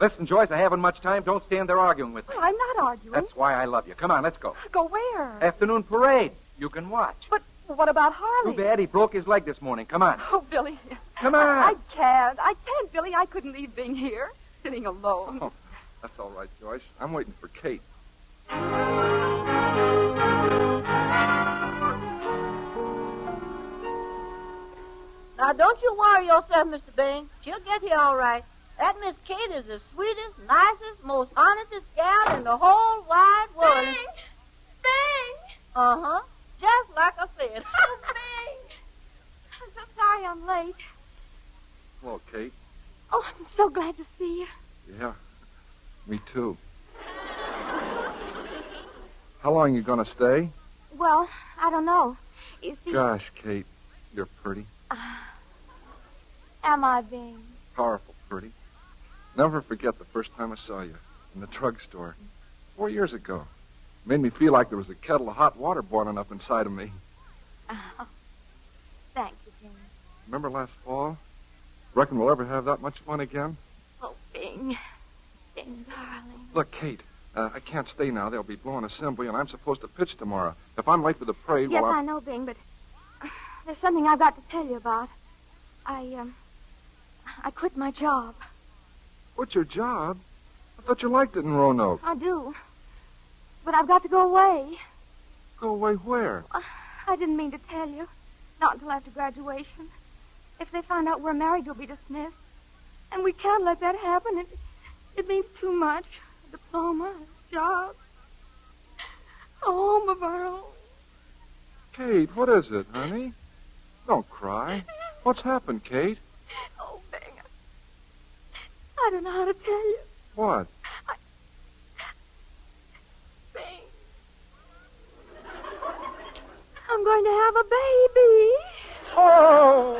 Listen, Joyce, I haven't much time. Don't stand there arguing with me. Well, I'm not arguing. That's why I love you. Come on, let's go. Go where? Afternoon parade. You can watch. But what about Harley? Too bad he broke his leg this morning. Come on. Oh, Billy. Come on. I can't, Billy. I couldn't leave Bing here, sitting alone. Oh, that's all right, Joyce. I'm waiting for Kate. Now, don't you worry yourself, Mr. Bing. She'll get here all right. That Miss Kate is the sweetest, nicest, most honestest gal in the whole wide world. Bing! Bing! Uh-huh. Just like I said. Oh, Bing! I'm so sorry I'm late. Hello, Kate. Oh, I'm so glad to see you. Yeah, me too. How long you gonna stay? Well, I don't know. You see... Gosh, Kate, you're pretty. Am I, Bing? Powerful pretty. Never forget the first time I saw you in the drugstore 4 years ago. Made me feel like there was a kettle of hot water boiling up inside of me. Oh, thank you, Bing. Remember last fall? Reckon we'll ever have that much fun again? Oh, Bing. Bing, darling. Look, Kate, I can't stay now. They'll be blowing assembly, and I'm supposed to pitch tomorrow. If I'm late for the parade, Yes, well, I know, Bing, but there's something I've got to tell you about. I quit my job. What's your job? I thought you liked it in Roanoke. I do. But I've got to go away. Go away where? I didn't mean to tell you. Not until after graduation. If they find out we're married, you'll be dismissed. And we can't let that happen. It means too much. A diploma, a job, a home of our own. Kate, what is it, honey? Don't cry. What's happened, Kate? Oh, Bing. I don't know how to tell you. What? Bing. I'm going to have a baby. Oh!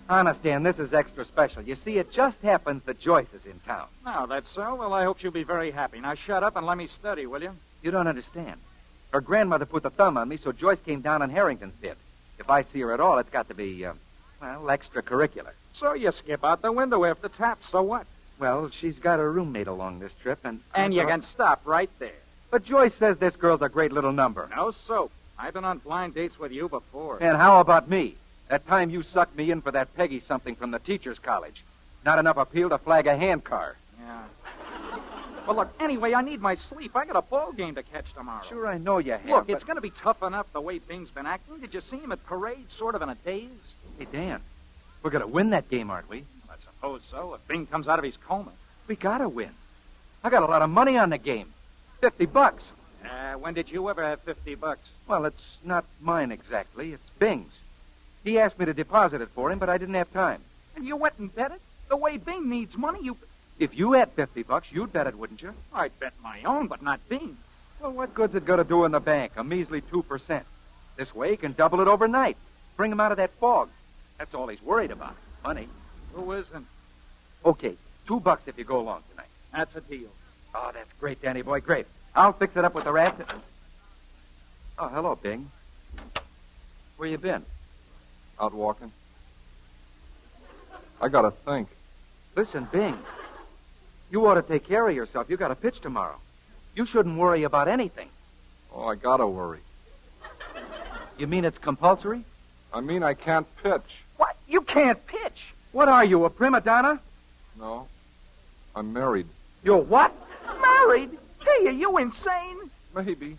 Honest, Dan, this is extra special. You see, it just happens that Joyce is in town. Now, that's so. Well, I hope she'll be very happy. Now, shut up and let me study, will you? You don't understand. Her grandmother put the thumb on me, so Joyce came down on Harrington's bid. If I see her at all, it's got to be, extracurricular. So you skip out the window after tap, so what? Well, she's got a roommate along this trip, and... And you can stop right there. But Joyce says this girl's a great little number. No soap. I've been on blind dates with you before. And how about me? That time you sucked me in for that Peggy something from the teacher's college. Not enough appeal to flag a handcar. Yeah. Well, look, anyway, I need my sleep. I got a ball game to catch tomorrow. Sure, I know you have. Look, but... it's going to be tough enough the way Bing's been acting. Did you see him at parade, sort of in a daze? Hey, Dan, we're going to win that game, aren't we? I suppose so, if Bing comes out of his coma. We got to win. I got a lot of money on the game. $50. When did you ever have $50? Well, it's not mine exactly. It's Bing's. He asked me to deposit it for him, but I didn't have time. And you went and bet it? The way Bing needs money, you... If you had $50, you'd bet it, wouldn't you? I'd bet my own, but not Bing. Well, what good's it going to do in the bank? A measly 2%. This way, he can double it overnight. Bring him out of that fog. That's all he's worried about. Money. Who isn't? Okay, $2 if you go along tonight. That's a deal. Oh, that's great, Danny boy, great. I'll fix it up with the rats. Oh, hello, Bing. Where you been? Out walking. I gotta think. Listen, Bing. You ought to take care of yourself. You got a pitch tomorrow. You shouldn't worry about anything. Oh, I gotta worry. You mean it's compulsory? I mean I can't pitch. What? You can't pitch? What are you, a prima donna? No. I'm married. You're what? Married? Hey, are you insane? Maybe.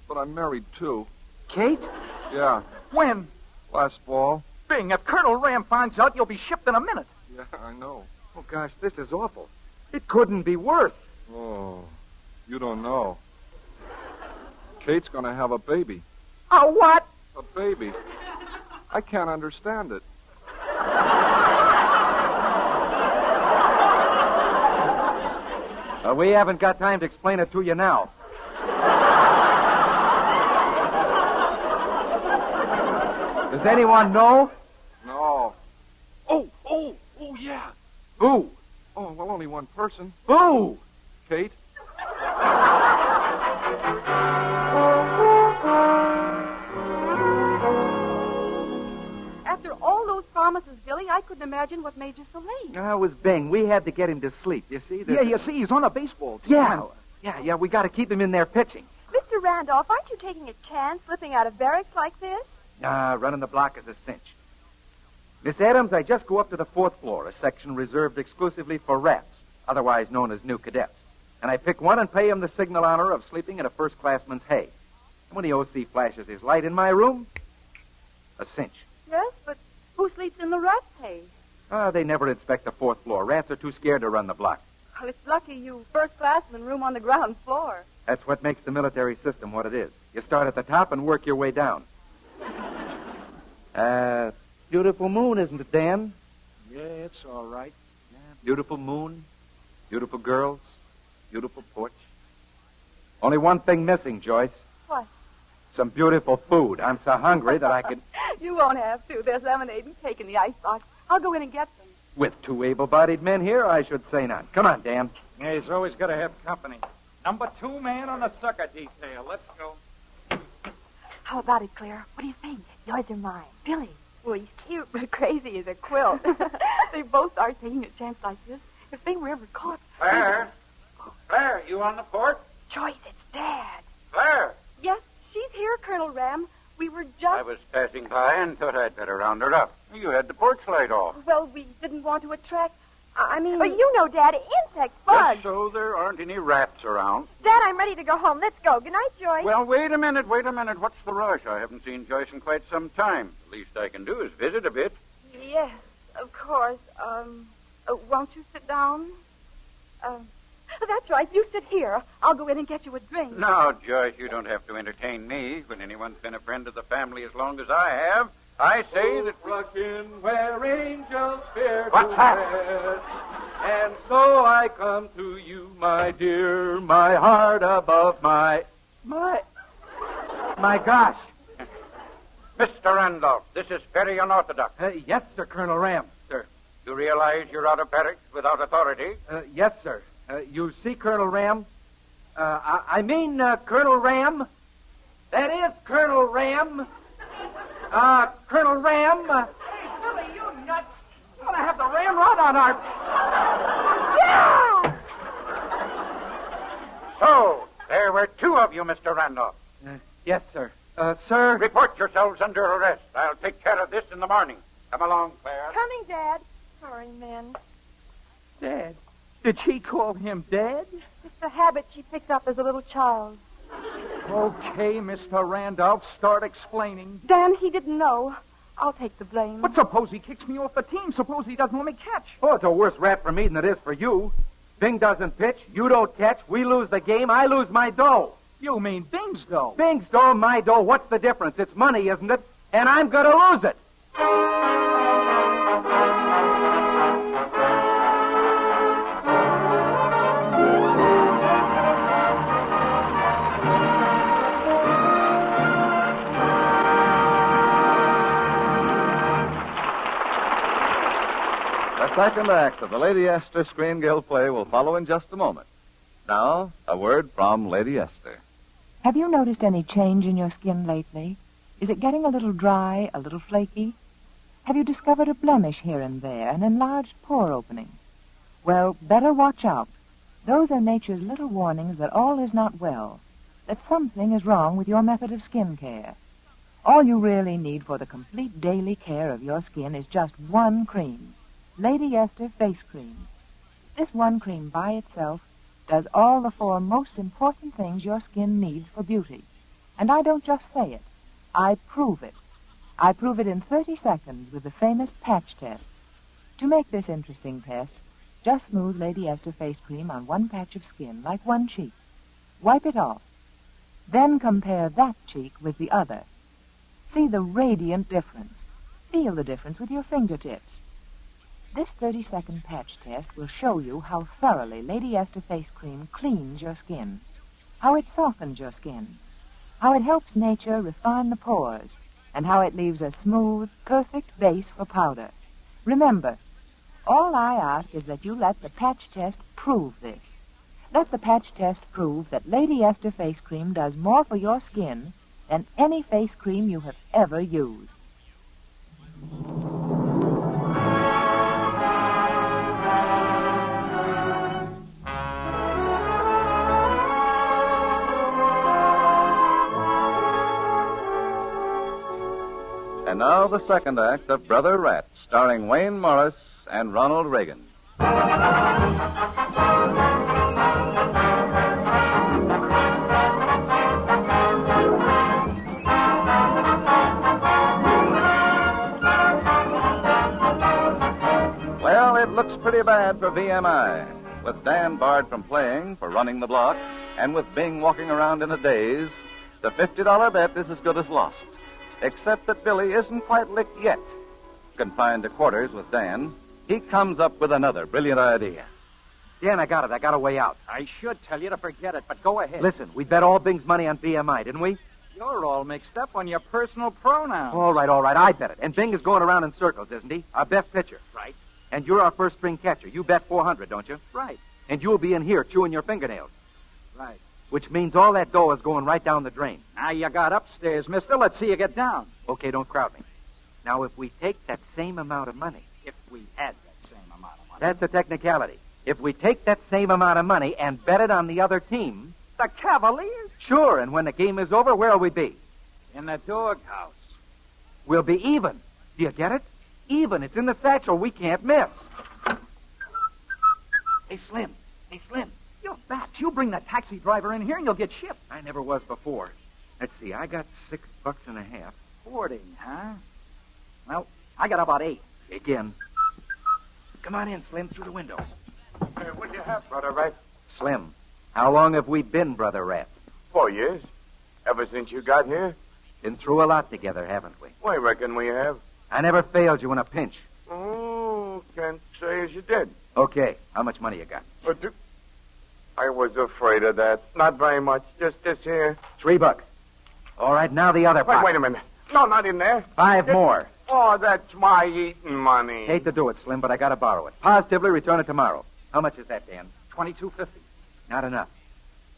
But I'm married, too. Kate? Yeah. When? Last fall. Bing, if Colonel Ram finds out, you'll be shipped in a minute. Yeah, I know. Oh, gosh, this is awful. It couldn't be worse. Oh, you don't know. Kate's gonna have a baby. A what? A baby. I can't understand it. We haven't got time to explain it to you now. Does anyone know? No. Oh, yeah. Who? Oh, well, only one person. Who? Kate. After all those promises, Billy, I couldn't imagine what made you so late. It was Bing. We had to get him to sleep. You see? Yeah, you see, he's on a baseball team. Yeah. We got to keep him in there pitching. Mr. Randolph, aren't you taking a chance slipping out of barracks like this? Running the block is a cinch. Miss Adams, I just go up to the 4th floor, a section reserved exclusively for rats, otherwise known as new cadets. And I pick one and pay him the signal honor of sleeping in a first-classman's hay. And when the OC flashes his light in my room, a cinch. Yes, but who sleeps in the rat's hay? They never inspect the 4th floor. Rats are too scared to run the block. Well, it's lucky you first-classmen room on the ground floor. That's what makes the military system what it is. You start at the top and work your way down. Beautiful moon, isn't it, Dan? Yeah, it's all right. Yeah, beautiful moon, beautiful girls, beautiful porch. Only one thing missing, Joyce. What? Some beautiful food. I'm so hungry that I could... You won't have to. There's lemonade and cake in the icebox. I'll go in and get them. With 2 able-bodied men here, I should say none. Come on, Dan. Yeah, he's always got to have company. Number 2 man on the sucker detail. Let's go. How about it, Claire? What do you think? Yours or mine? Billy. Well, he's cute, but crazy as a quilt. They both are taking a chance like this. If they were ever caught... Claire? Claire, you on the port? Joyce, it's Dad. Claire? Yes, she's here, Colonel Ram. We were just... I was passing by and thought I'd better round her up. You had the porch light off. Well, we didn't want to attract... I mean... But you know, Dad, insects, bugs. Just so there aren't any rats around. Dad, I'm ready to go home. Let's go. Good night, Joyce. Well, wait a minute. What's the rush? I haven't seen Joyce in quite some time. The least I can do is visit a bit. Yes, of course. Won't you sit down? That's right. You sit here. I'll go in and get you a drink. No, Joyce, you don't have to entertain me. When anyone's been a friend of the family as long as I have, I say that... Rockin' where angels fear What's to that? tread. And so I come to you, my dear, my heart above my gosh. Mr. Randolph, this is very unorthodox. Yes, sir, Colonel Ram. Sir. You realize you're out of barracks without authority? Yes, sir. You see, Colonel Ram? I mean, Colonel Ram. That is Colonel Ram. Colonel Ram. Hey, Billy, you nuts. You want to have the ramrod on our... Yeah! So, there were 2 of you, Mr. Randolph. Yes, sir. Sir... Report yourselves under arrest. I'll take care of this in the morning. Come along, Claire. Coming, Dad. Sorry, men. Dad? Did she call him Dad? It's a habit she picked up as a little child. Okay, Mr. Randolph, start explaining. Dan, he didn't know. I'll take the blame. But suppose he kicks me off the team. Suppose he doesn't let me catch. Oh, it's a worse rap for me than it is for you. Bing doesn't pitch, you don't catch, we lose the game, I lose my dough. You mean Bing's dough? Bing's dough, my dough, what's the difference? It's money, isn't it? And I'm going to lose it. The second act of the Lady Esther Screen Guild play will follow in just a moment. Now, a word from Lady Esther. Have you noticed any change in your skin lately? Is it getting a little dry, a little flaky? Have you discovered a blemish here and there, an enlarged pore opening? Well, better watch out. Those are nature's little warnings that all is not well, that something is wrong with your method of skin care. All you really need for the complete daily care of your skin is just one cream, Lady Esther Face Cream. This one cream by itself does all the 4 most important things your skin needs for beauty. And I don't just say it. I prove it. I prove it in 30 seconds with the famous patch test. To make this interesting test, just smooth Lady Esther Face Cream on one patch of skin, like one cheek. Wipe it off. Then compare that cheek with the other, See the radiant difference. Feel the difference with your fingertips. This 30-second patch test will show you how thoroughly Lady Esther face cream cleans your skin, how it softens your skin, how it helps nature refine the pores, and how it leaves a smooth, perfect base for powder. Remember, all I ask is that you let the patch test prove this. Let the patch test prove that Lady Esther face cream does more for your skin than any face cream you have ever used. And now the second act of Brother Rat, starring Wayne Morris and Ronald Reagan. Well, it looks pretty bad for VMI. With Dan barred from playing for running the block, and with Bing walking around in a daze, the $50 bet is as good as lost. Except that Billy isn't quite licked yet. Confined to quarters with Dan, he comes up with another brilliant idea. Dan, I got it. I got a way out. I should tell you to forget it, but go ahead. Listen, we bet all Bing's money on BMI, didn't we? You're all mixed up on your personal pronouns. All right. I bet it. And Bing is going around in circles, isn't he? Our best pitcher. Right. And you're our first string catcher. You bet 400, don't you? Right. And you'll be in here chewing your fingernails. Right. Which means all that dough is going right down the drain. Now you got upstairs, mister. Let's see you get down. Okay, don't crowd me. Now, if we take that same amount of money... If we had that same amount of money. That's a technicality. If we take that same amount of money and bet it on the other team... The Cavaliers? Sure, and when the game is over, where'll we be? In the doghouse. We'll be even. Do you get it? Even. It's in the satchel. We can't miss. Hey, Slim. You bats. You bring that taxi driver in here and you'll get shipped. I never was before. Let's see. I got $6.50. 40, huh? Well, I got about 8. Again. Come on in, Slim, through the window. What do you have, Brother Rat? Slim, how long have we been, Brother Rat? 4 years. Ever since you got here? Been through a lot together, haven't we? Well, I reckon we have. I never failed you in a pinch. Oh, can't say as you did. Okay, how much money you got? But I was afraid of that. Not very much. Just this here. $3. All right, now the other pocket. Wait a minute. No, not in there. 5 more. Oh, that's my eating money. Hate to do it, Slim, but I got to borrow it. Positively return it tomorrow. How much is that, Dan? $22.50. Not enough.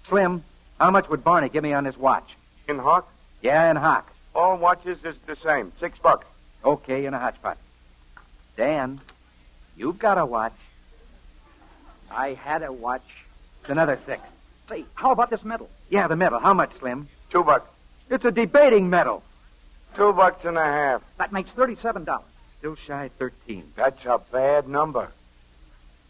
Slim, how much would Barney give me on this watch? In hock? Yeah, in hock. All watches is the same. $6. Okay, in a hodgepodge. Dan, you've got a watch. I had a watch. It's another 6. Say, how about this medal? Yeah, the medal. How much, Slim? $2. It's a debating medal. $2.50. That makes $37. Still shy 13. That's a bad number.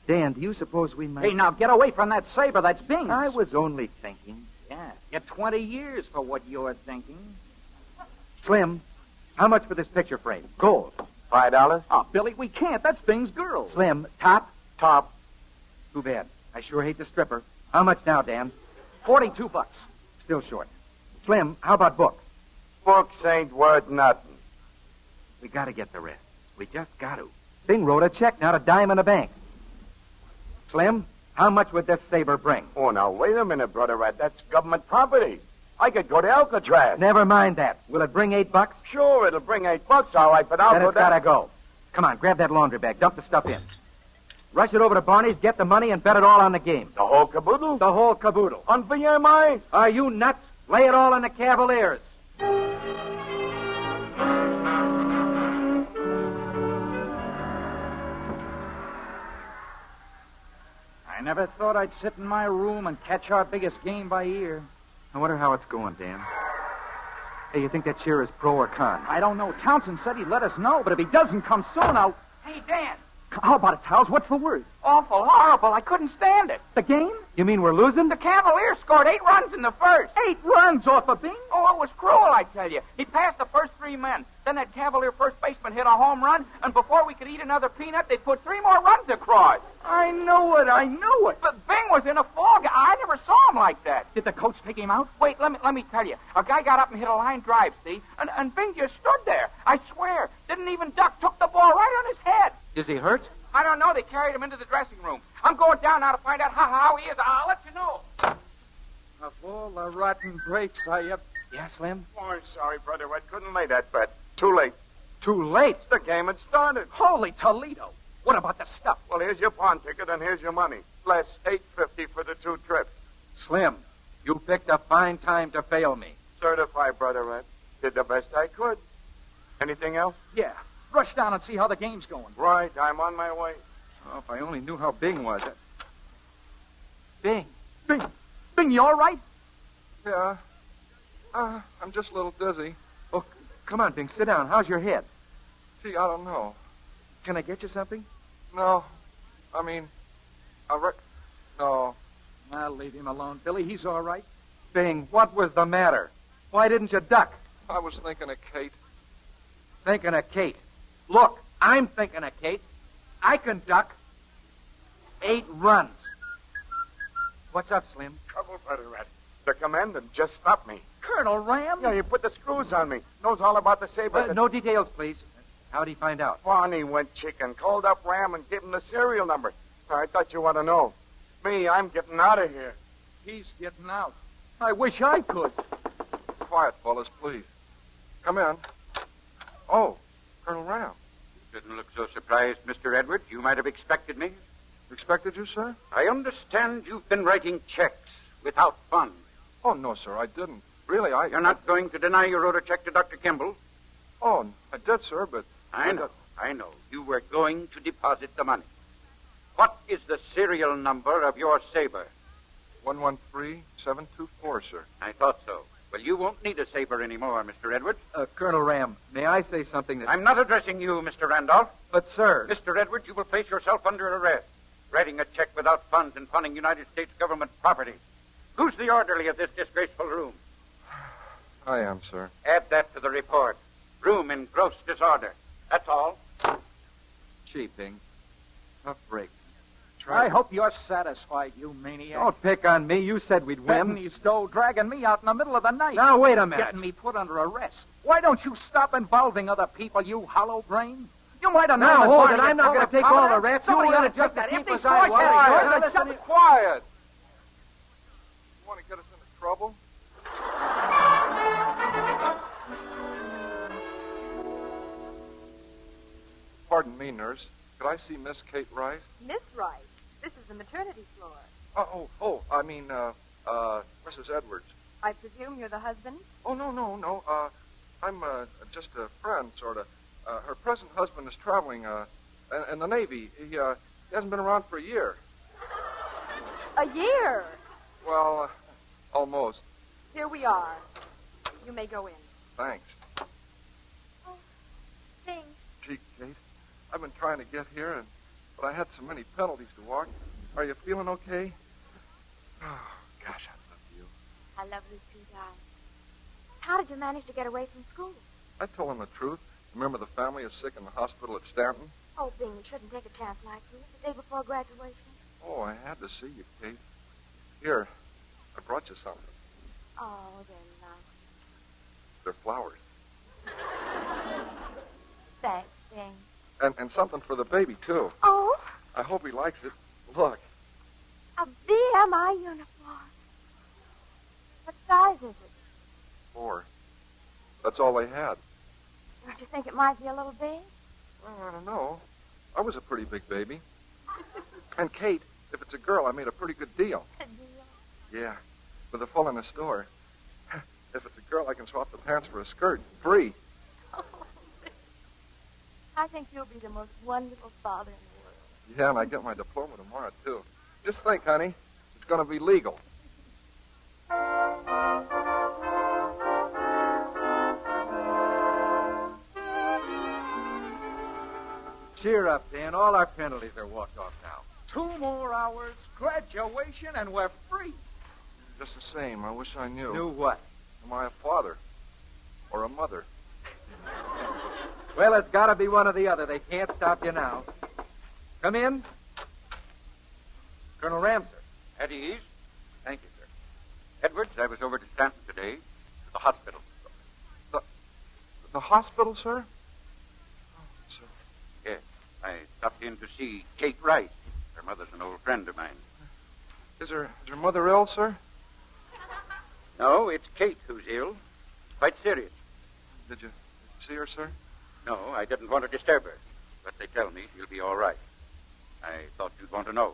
Dan, do you suppose we might... Hey, now get away from that saber. That's Bing's. I was only thinking. Yeah, get 20 years for what you're thinking. Slim, how much for this picture frame? Gold. $5. Oh, Billy, we can't. That's Bing's girl. Slim, top? Top. Too bad. I sure hate the stripper. How much now, Dan? $42. Still short. Slim, how about books? Books ain't worth nothing. We got to get the rest. We just got to. Bing wrote a check, not a dime in the bank. Slim, how much would this saber bring? Oh, now, wait a minute, Brother Rat. That's government property. I could go to Alcatraz. Never mind that. Will it bring $8? Sure, it'll bring $8, all right, but I'll then go it's down. Gotta go. Come on, grab that laundry bag. Dump the stuff in. Rush it over to Barney's, get the money, and bet it all on the game. The whole caboodle? The whole caboodle. On VMI? Are you nuts? Lay it all on the Cavaliers. I never thought I'd sit in my room and catch our biggest game by ear. I wonder how it's going, Dan. Hey, you think that cheer is pro or con? I don't know. Townsend said he'd let us know, but if he doesn't come soon, I'll... Hey, Dan. How about it, Towns? What's the word? Awful horrible. I couldn't stand it. The game? You mean we're losing? The Cavaliers scored 8 runs in the first. 8 runs off of Bing? Oh, it was cruel, I tell you. He passed the first 3 men. Then that Cavalier first baseman hit a home run, and before we could eat another peanut, they put 3 more runs across. I know it. But Bing Slim was in a fog. I never saw him like that. Did the coach take him out? Wait, let me tell you. A guy got up and hit a line drive, see? And Bing just stood there. I swear. Didn't even duck. Took the ball right on his head. Is he hurt? I don't know. They carried him into the dressing room. I'm going down now to find out how he is. I'll let you know. Of all the rotten breaks I ever... Yeah, Slim? Oh, I'm sorry, brother. I couldn't lay that bet. Too late. Too late? The game had started. Holy Toledo. What about the stuff? Well, here's your pawn ticket and here's your money. Plus $8.50 for the 2 trips. Slim, you picked a fine time to fail me. Certified, Brother Red. Did the best I could. Anything else? Yeah. Rush down and see how the game's going. Right. I'm on my way. Oh, if I only knew how Bing was. Bing. Bing, you all right? Yeah. I'm just a little dizzy. Oh, come on, Bing. Sit down. How's your head? Gee, I don't know. Can I get you something? No. I mean, no. I'll leave him alone, Billy. He's all right. Bing, what was the matter? Why didn't you duck? I was thinking of Kate. Thinking of Kate. Look, I'm thinking of Kate. I can duck 8 runs. What's up, Slim? Trouble, Brother Red. The commandant just stopped me. Colonel Ram? Yeah, he put the screws on me. Knows all about the saber. No details, please. How'd he find out? Bonnie went chicken, called up Ram and gave him the serial number. I thought you want to know. Me, I'm getting out of here. He's getting out. I wish I could. Quiet, fellas, please. Come in. Oh, Colonel Ram. You didn't look so surprised, Mr. Edwards. You might have expected me. Expected you, sir? I understand you've been writing checks without funds. Oh, no, sir, I didn't. Really, You're not going to deny you wrote a check to Dr. Kimball? Oh, I did, sir, but... I know. You were going to deposit the money. What is the serial number of your saber? 113724, sir. I thought so. Well, you won't need a saber anymore, Mr. Edwards. Colonel Ram, may I say something that... I'm not addressing you, Mr. Randolph. But, sir... Mr. Edwards, you will place yourself under arrest. Writing a check without funds and funding United States government property. Who's the orderly of this disgraceful room? I am, sir. Add that to the report. Room in gross disorder. That's all. Gee, Bing. Tough break. I hope you're satisfied, you maniac. Don't pick on me. You said we'd win. Betting his dough, dragging me out in the middle of the night. Now, wait a minute. Getting me put under arrest. Why don't you stop involving other people, you hollow brain? You might have known. Now, that hold Barney it. I'm not going to take all the rats. Somebody You ought want to just take to that keep empty us out. squad carrier. Quiet. You want to get us into trouble? Pardon me, nurse. Could I see Miss Kate Rice? Miss Rice, this is the maternity floor. I mean, Mrs. Edwards. I presume you're the husband? Oh, no. I'm just a friend, sort of. Her present husband is traveling in the Navy. He hasn't been around for a year. A year? Well, almost. Here we are. You may go in. Thanks. Bing. Gee, Kate, I've been trying to get here, but I had so many penalties to walk. Are you feeling okay? Oh, gosh, I love you. I love you too, darling. How did you manage to get away from school? I told him the truth. Remember the family is sick in the hospital at Stanton? Oh, Bing, you shouldn't take a chance like this the day before graduation. Oh, I had to see you, Kate. Here, I brought you something. Oh, they're nice. They're flowers. Thanks, Bing. And something for the baby, too. Oh? I hope he likes it. Look. A BMI uniform. What size is it? 4. That's all they had. Don't you think it might be a little big? Well, I don't know. I was a pretty big baby. And, Kate, if it's a girl, I made a pretty good deal. A deal? Yeah, with the full in the store. If it's a girl, I can swap the pants for a skirt. Free. Oh, I think you'll be the most wonderful father in the world. Yeah, and I get my diploma tomorrow, too. Just think, honey. It's going to be legal. Cheer up, Dan. All our penalties are walked off now. 2 more hours, graduation, and we're free. Just the same, I wish I knew. Knew what? Am I a father? Or a mother? Well, it's got to be one or the other. They can't stop you now. Come in. Colonel Ramsey. At ease. Thank you, sir. Edwards, I was over to Stanton today, to the hospital. The hospital, sir? Oh, sir. Yes, I stopped in to see Kate Wright. Her mother's an old friend of mine. Is her mother ill, sir? No, it's Kate who's ill. It's quite serious. Did you see her, sir? No, I didn't want to disturb her. But they tell me she'll be all right. I thought you'd want to know.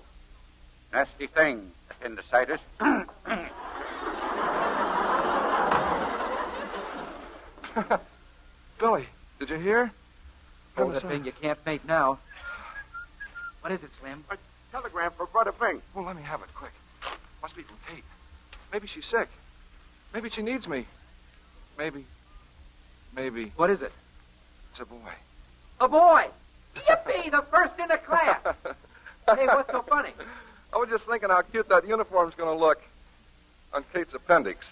Nasty thing, appendicitis. Billy, did you hear? Oh, the thing you can't make now. What is it, Slim? A telegram for Brother Bing. Well, let me have it, quick. Must be from Kate. Maybe she's sick. Maybe she needs me. Maybe. What is it? It's a boy. A boy! Yippee! The first in the class! Hey, what's so funny? I was just thinking how cute that uniform's going to look on Kate's appendix.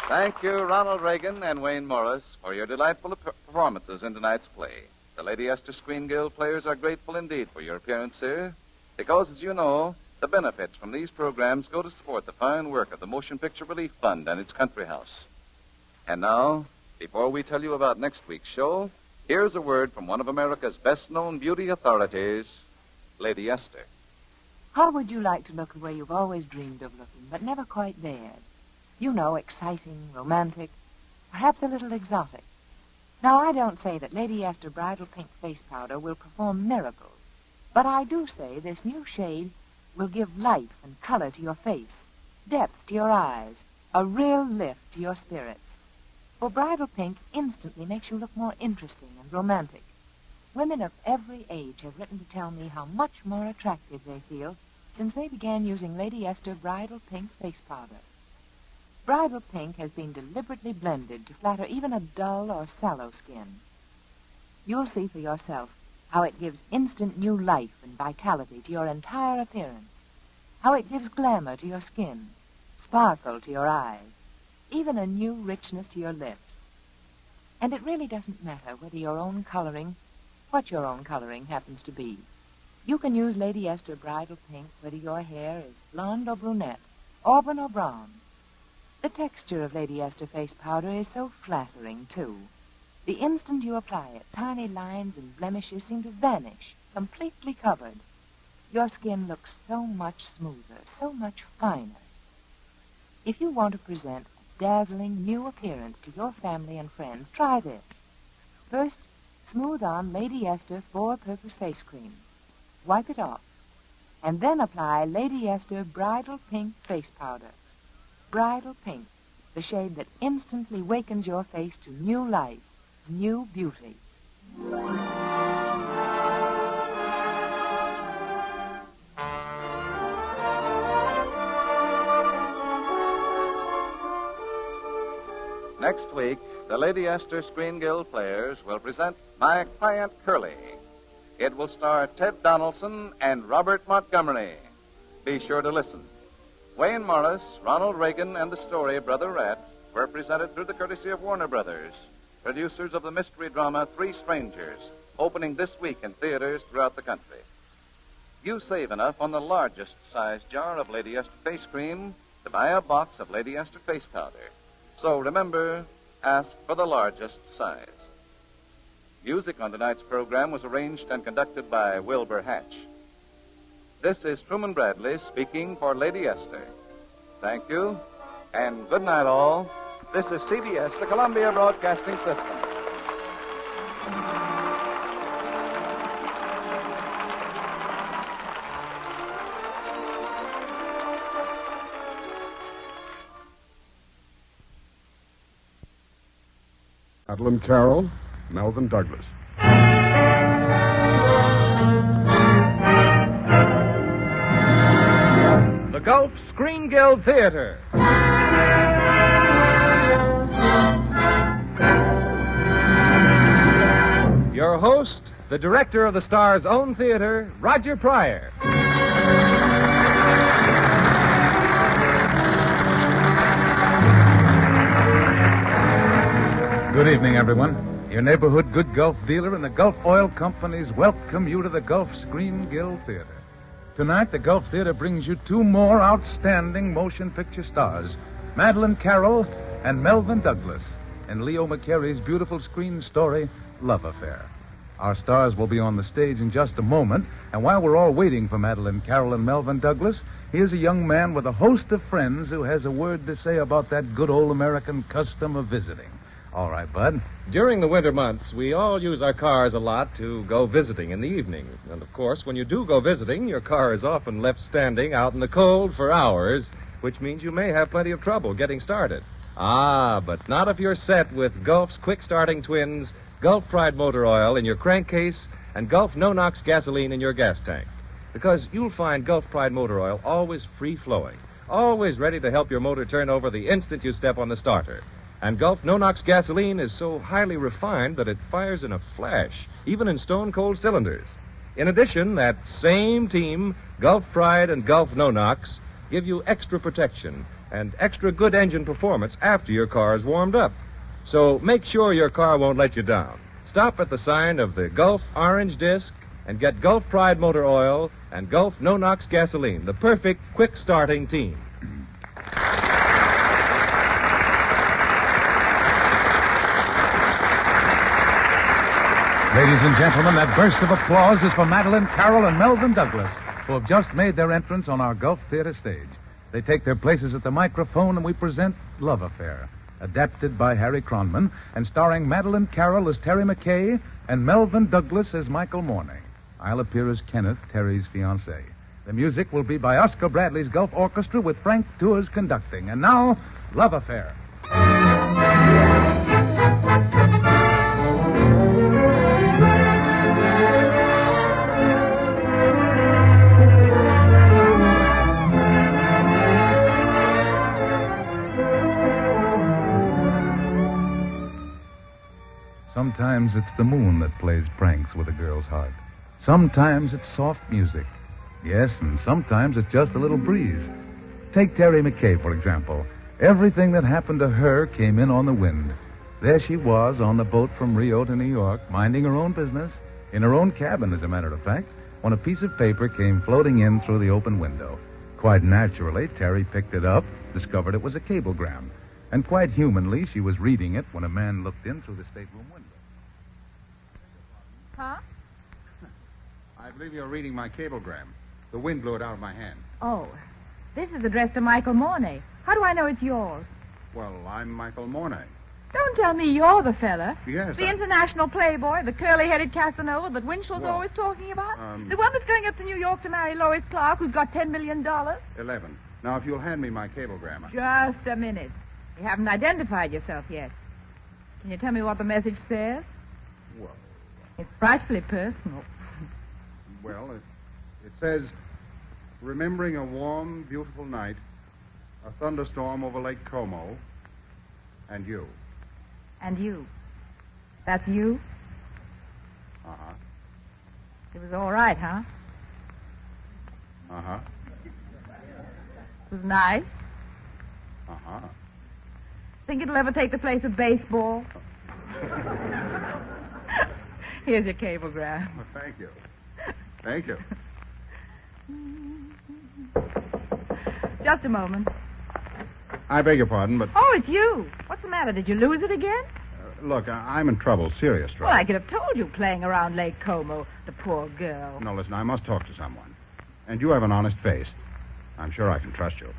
Thank you, Ronald Reagan and Wayne Morris, for your delightful performances in tonight's play. The Lady Esther Screen Guild players are grateful indeed for your appearance here, because, as you know, the benefits from these programs go to support the fine work of the Motion Picture Relief Fund and its country house. And now, before we tell you about next week's show, here's a word from one of America's best-known beauty authorities, Lady Esther. How would you like to look the way you've always dreamed of looking, but never quite dared? You know, exciting, romantic, perhaps a little exotic. Now, I don't say that Lady Esther Bridal Pink Face Powder will perform miracles, but I do say this new shade will give life and color to your face, depth to your eyes, a real lift to your spirits. For Bridal Pink instantly makes you look more interesting and romantic. Women of every age have written to tell me how much more attractive they feel since they began using Lady Esther Bridal Pink Face Powder. Bridal Pink has been deliberately blended to flatter even a dull or sallow skin. You'll see for yourself how it gives instant new life and vitality to your entire appearance, how it gives glamour to your skin, sparkle to your eyes, even a new richness to your lips. And it really doesn't matter what your own coloring happens to be. You can use Lady Esther Bridal Pink whether your hair is blonde or brunette, auburn or brown. The texture of Lady Esther face powder is so flattering, too. The instant you apply it, tiny lines and blemishes seem to vanish, completely covered. Your skin looks so much smoother, so much finer. If you want to present a dazzling new appearance to your family and friends, try this. First, smooth on Lady Esther four-purpose face cream. Wipe it off. And then apply Lady Esther Bridal Pink face powder. Bridal Pink, the shade that instantly wakens your face to new life, new beauty. Next week, the Lady Esther Screen Guild players will present My Client Curly. It will star Ted Donaldson and Robert Montgomery. Be sure to listen. Wayne Morris, Ronald Reagan, and the story Brother Rat were presented through the courtesy of Warner Brothers, producers of the mystery drama Three Strangers, opening this week in theaters throughout the country. You save enough on the largest size jar of Lady Esther face cream to buy a box of Lady Esther face powder. So remember, ask for the largest size. Music on tonight's program was arranged and conducted by Wilbur Hatch. This is Truman Bradley speaking for Lady Esther. Thank you, and good night, all. This is CBS, the Columbia Broadcasting System. Madeline Carroll, Melvin Douglas. The Gulf Screen Guild Theater. Your host, the director of the Star's own theater, Roger Pryor. Good evening, everyone. Your neighborhood good Gulf dealer and the Gulf Oil Companies welcome you to the Gulf Screen Guild Theater. Tonight, the Gulf Theater brings you two more outstanding motion picture stars, Madeleine Carroll and Melvyn Douglas, in Leo McCarey's beautiful screen story, Love Affair. Our stars will be on the stage in just a moment, and while we're all waiting for Madeleine Carroll and Melvyn Douglas, here's a young man with a host of friends who has a word to say about that good old American custom of visiting. All right, Bud. During the winter months, we all use our cars a lot to go visiting in the evening. And, of course, when you do go visiting, your car is often left standing out in the cold for hours, which means you may have plenty of trouble getting started. But not if you're set with Gulf's quick-starting twins, Gulf Pride motor oil in your crankcase, and Gulf no-nox gasoline in your gas tank. Because you'll find Gulf Pride motor oil always free-flowing, always ready to help your motor turn over the instant you step on the starter. And Gulf no-nox gasoline is so highly refined that it fires in a flash, even in stone-cold cylinders. In addition, that same team, Gulf Pride and Gulf no-nox, give you extra protection and extra good engine performance after your car is warmed up. So make sure your car won't let you down. Stop at the sign of the Gulf orange disc and get Gulf Pride motor oil and Gulf no-nox gasoline, the perfect quick-starting team. Ladies and gentlemen, that burst of applause is for Madeleine Carroll and Melvyn Douglas, who have just made their entrance on our Gulf Theater stage. They take their places at the microphone, and we present Love Affair, adapted by Harry Cronman, and starring Madeleine Carroll as Terry McKay and Melvyn Douglas as Michael Mornay. I'll appear as Kenneth, Terry's fiancé. The music will be by Oscar Bradley's Gulf Orchestra with Frank Tours conducting. And now, Love Affair. Sometimes it's the moon that plays pranks with a girl's heart. Sometimes it's soft music. Yes, and sometimes it's just a little breeze. Take Terry McKay, for example. Everything that happened to her came in on the wind. There she was on the boat from Rio to New York, minding her own business, in her own cabin, as a matter of fact, when a piece of paper came floating in through the open window. Quite naturally, Terry picked it up, discovered it was a cablegram. And quite humanly, she was reading it when a man looked in through the stateroom window. Huh? I believe you're reading my cablegram. The wind blew it out of my hand. Oh, this is addressed to Michael Mornay. How do I know it's yours? Well, I'm Michael Mornay. Don't tell me you're the fella. Yes. The international playboy, the curly-headed Casanova that Winchell's always talking about? The one that's going up to New York to marry Lois Clark, who's got $10 million? 11. Now, if you'll hand me my cablegram. Just a minute. You haven't identified yourself yet. Can you tell me what the message says? Well, it's frightfully personal. Well, it says, remembering a warm, beautiful night, a thunderstorm over Lake Como, and you. And you. That's you? Uh-huh. It was all right, huh? Uh-huh. It was nice. Uh-huh. Think it'll ever take the place of baseball? Here's your cablegram. Well, thank you. Thank you. Just a moment. I beg your pardon, but... Oh, it's you. What's the matter? Did you lose it again? Look, I'm in trouble, serious trouble. Well, I could have told you playing around Lake Como, the poor girl. No, listen, I must talk to someone. And you have an honest face. I'm sure I can trust you.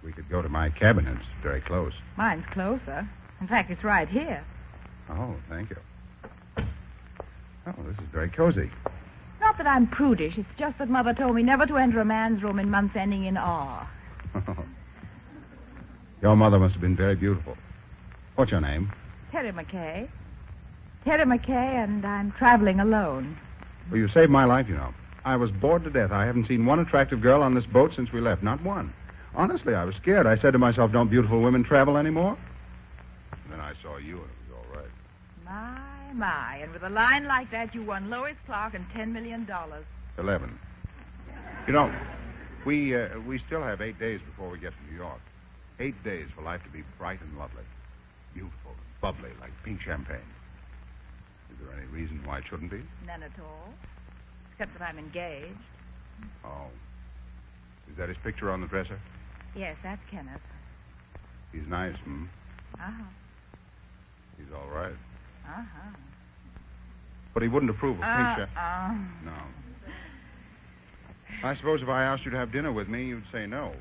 We could go to my cabin. It's very close. Mine's closer. In fact, it's right here. Oh, thank you. Oh, this is very cozy. Not that I'm prudish. It's just that Mother told me never to enter a man's room in months ending in R. Your mother must have been very beautiful. What's your name? Terry McKay. Terry McKay, and I'm traveling alone. Well, you saved my life, you know. I was bored to death. I haven't seen one attractive girl on this boat since we left. Not one. Honestly, I was scared. I said to myself, don't beautiful women travel anymore? And then I saw you, and it was all right. My. And with a line like that, you won Lois Clark and $10 million. 11. You know, we still have 8 days before we get to New York. 8 days for life to be bright and lovely. Beautiful and bubbly, like pink champagne. Is there any reason why it shouldn't be? None at all. Except that I'm engaged. Oh. Is that his picture on the dresser? Yes, that's Kenneth. He's nice, hmm? Uh-huh. He's all right. Uh-huh. But he wouldn't approve of pink champagne. No. I suppose if I asked you to have dinner with me, you'd say no.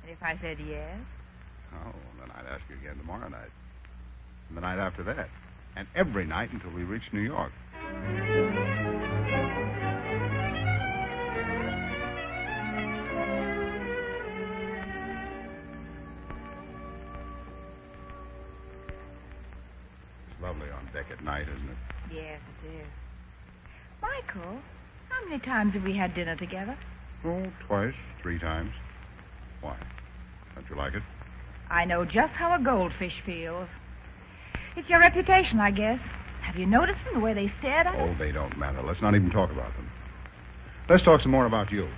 And if I said yes? Oh, then I'd ask you again tomorrow night. And the night after that. And every night until we reach New York. It's lovely on deck at night, isn't it? Yes, it is. Michael, how many times have we had dinner together? Oh, twice, 3 times. Why? Don't you like it? I know just how a goldfish feels. It's your reputation, I guess. Have you noticed them, the way they stared at us? Oh, they don't matter. Let's not even talk about them. Let's talk some more about you.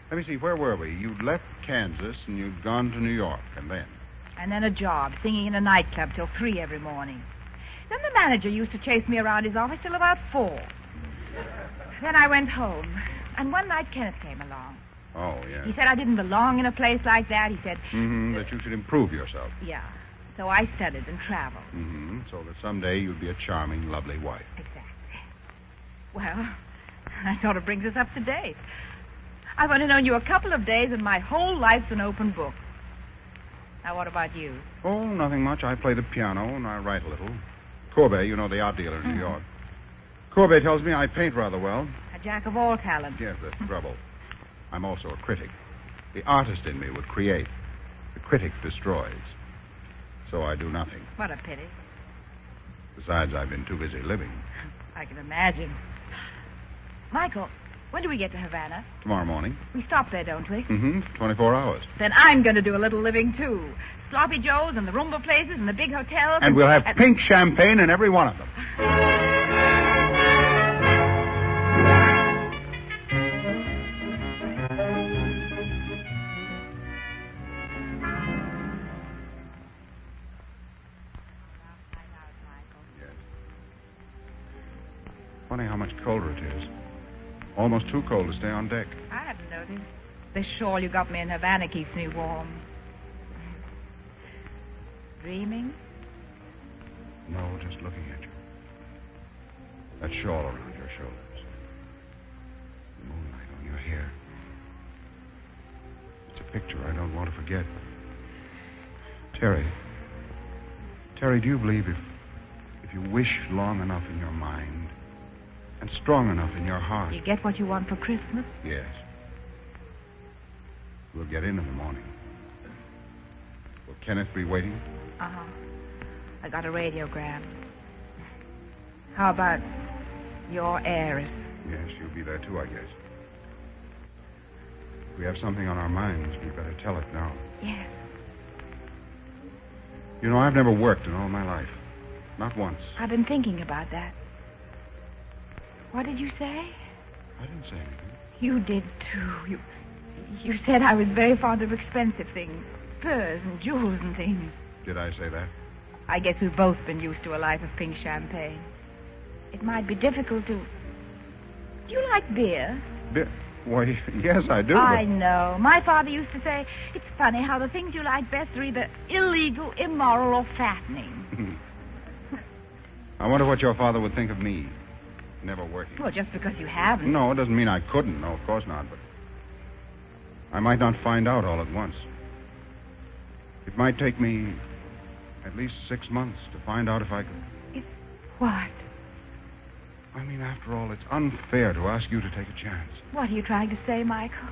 Let me see, where were we? You'd left Kansas and you'd gone to New York, and then? And then a job, singing in a nightclub till 3 every morning. Then the manager used to chase me around his office till about 4. Then I went home, and one night Kenneth came along. Oh, yeah. He said I didn't belong in a place like that. He said... that you should improve yourself. Yeah. So I studied and traveled. So that someday you'd be a charming, lovely wife. Exactly. Well, that sort of brings us up to date. I've only known you a couple of days, and my whole life's an open book. Now, what about you? Oh, nothing much. I play the piano, and I write a little. Courbet, you know, the art dealer in New York. Courbet tells me I paint rather well. A jack of all talents. Yes, that's the trouble. I'm also a critic. The artist in me would create. The critic destroys. So I do nothing. What a pity. Besides, I've been too busy living. I can imagine. Michael, when do we get to Havana? Tomorrow morning. We stop there, don't we? 24 hours. Then I'm going to do a little living, too. Sloppy Joes and the Roomba places and the big hotels. And we'll have pink champagne in every one of them. Funny how much colder it is. Almost too cold to stay on deck. I haven't noticed. This shawl you got me in Havana keeps me warm. Dreaming? No, just looking at you. That shawl around your shoulders. The moonlight on your hair. It's a picture I don't want to forget. Terry, do you believe if you wish long enough in your mind and strong enough in your heart... You get what you want for Christmas? Yes. We'll get in the morning. Will Kenneth be waiting? Uh-huh. I got a radiogram. How about your heiress? Yes, she'll be there too, I guess. If we have something on our minds, we'd better tell it now. Yes. You know, I've never worked in all my life. Not once. I've been thinking about that. What did you say? I didn't say anything. You did, too. You said I was very fond of expensive things. Furs and jewels and things. Did I say that? I guess we've both been used to a life of pink champagne. It might be difficult to... Do you like beer? Beer? Why, yes, I do. I know. My father used to say, it's funny how the things you like best are either illegal, immoral, or fattening. I wonder what your father would think of me. Never working. Well, just because you haven't. No, it doesn't mean I couldn't. No, of course not. But I might not find out all at once. It might take me at least 6 months to find out if I could. What? I mean, after all, it's unfair to ask you to take a chance. What are you trying to say, Michael?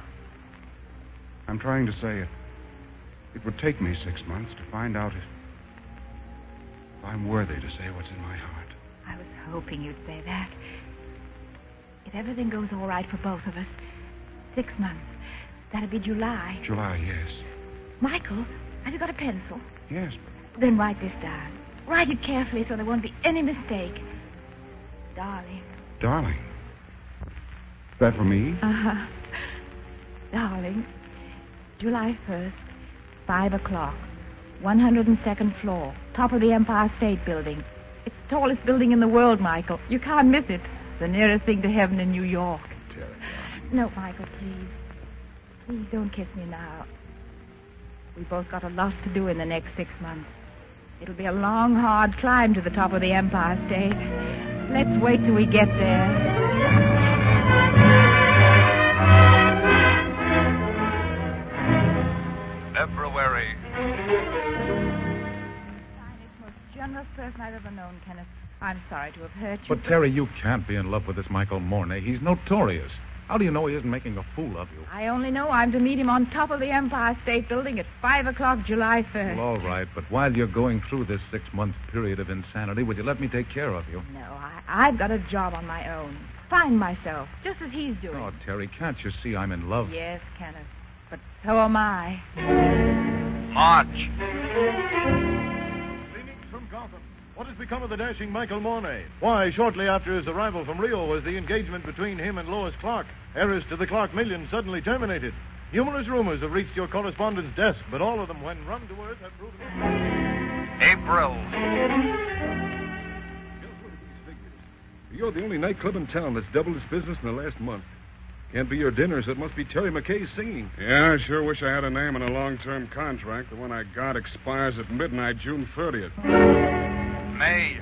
I'm trying to say it would take me 6 months to find out if I'm worthy to say what's in my heart. I was hoping you'd say that. If everything goes all right for both of us, 6 months. That'd be July. July, yes. Michael, have you got a pencil? Yes, but... Then write this down. Write it carefully so there won't be any mistake. Darling. Darling? Is that for me? Uh-huh. Darling, July 1st, 5 o'clock. 102nd floor, top of the Empire State Building. It's the tallest building in the world, Michael. You can't miss it. The nearest thing to heaven in New York. No, Michael, please. Please don't kiss me now. We've both got a lot to do in the next 6 months. It'll be a long, hard climb to the top of the Empire State. Let's wait till we get there. February. Most generous person I've ever known, Kenneth. I'm sorry to have hurt you. But, Terry, you can't be in love with this Michael Mornay. He's notorious. How do you know he isn't making a fool of you? I only know I'm to meet him on top of the Empire State Building at 5 o'clock July 1st. Well, all right, but while you're going through this 6-month period of insanity, would you let me take care of you? No, I've got a job on my own. Find myself, just as he's doing. Oh, Terry, can't you see I'm in love? Yes, Kenneth, but so am I. March. From Gotham. What has become of the dashing Michael Mornay? Why, shortly after his arrival from Rio was the engagement between him and Lois Clark, heiress to the Clark million, suddenly terminated. Numerous rumors have reached your correspondent's desk, but all of them, when run to earth, have proven... April. You're the only nightclub in town that's doubled its business in the last month. Can't be your dinner, so it must be Terry McKay's singing. Yeah, I sure wish I had a name on a long-term contract. The one I got expires at midnight, June 30th. May.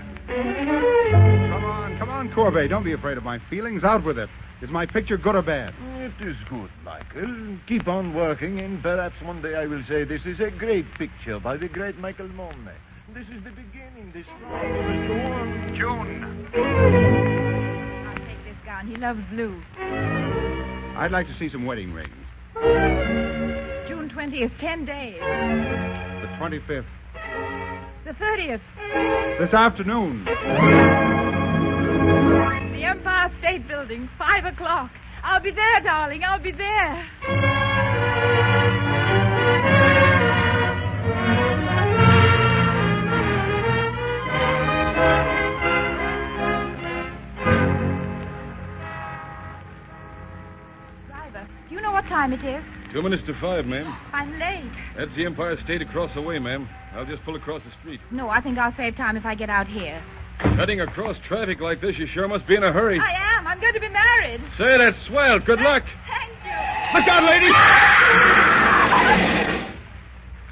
Come on, Corbet. Don't be afraid of my feelings. Out with it. Is my picture good or bad? It is good, Michael. Keep on working, and perhaps one day I will say this is a great picture by the great Michael Mornay. This is the beginning. This flower must go on. June. I'll take this gown. He loves blue. I'd like to see some wedding rings. June 20th, 10 days. The 25th. The 30th. This afternoon. The Empire State Building, 5 o'clock. I'll be there, darling. I'll be there. Driver, do you know what time it is? 2 minutes to 5, ma'am. I'm late. That's the Empire State across the way, ma'am. I'll just pull across the street. No, I think I'll save time if I get out here. Cutting across traffic like this, you sure must be in a hurry. I am. I'm going to be married. Say, that's swell. Good luck. Thank you. Look out, lady!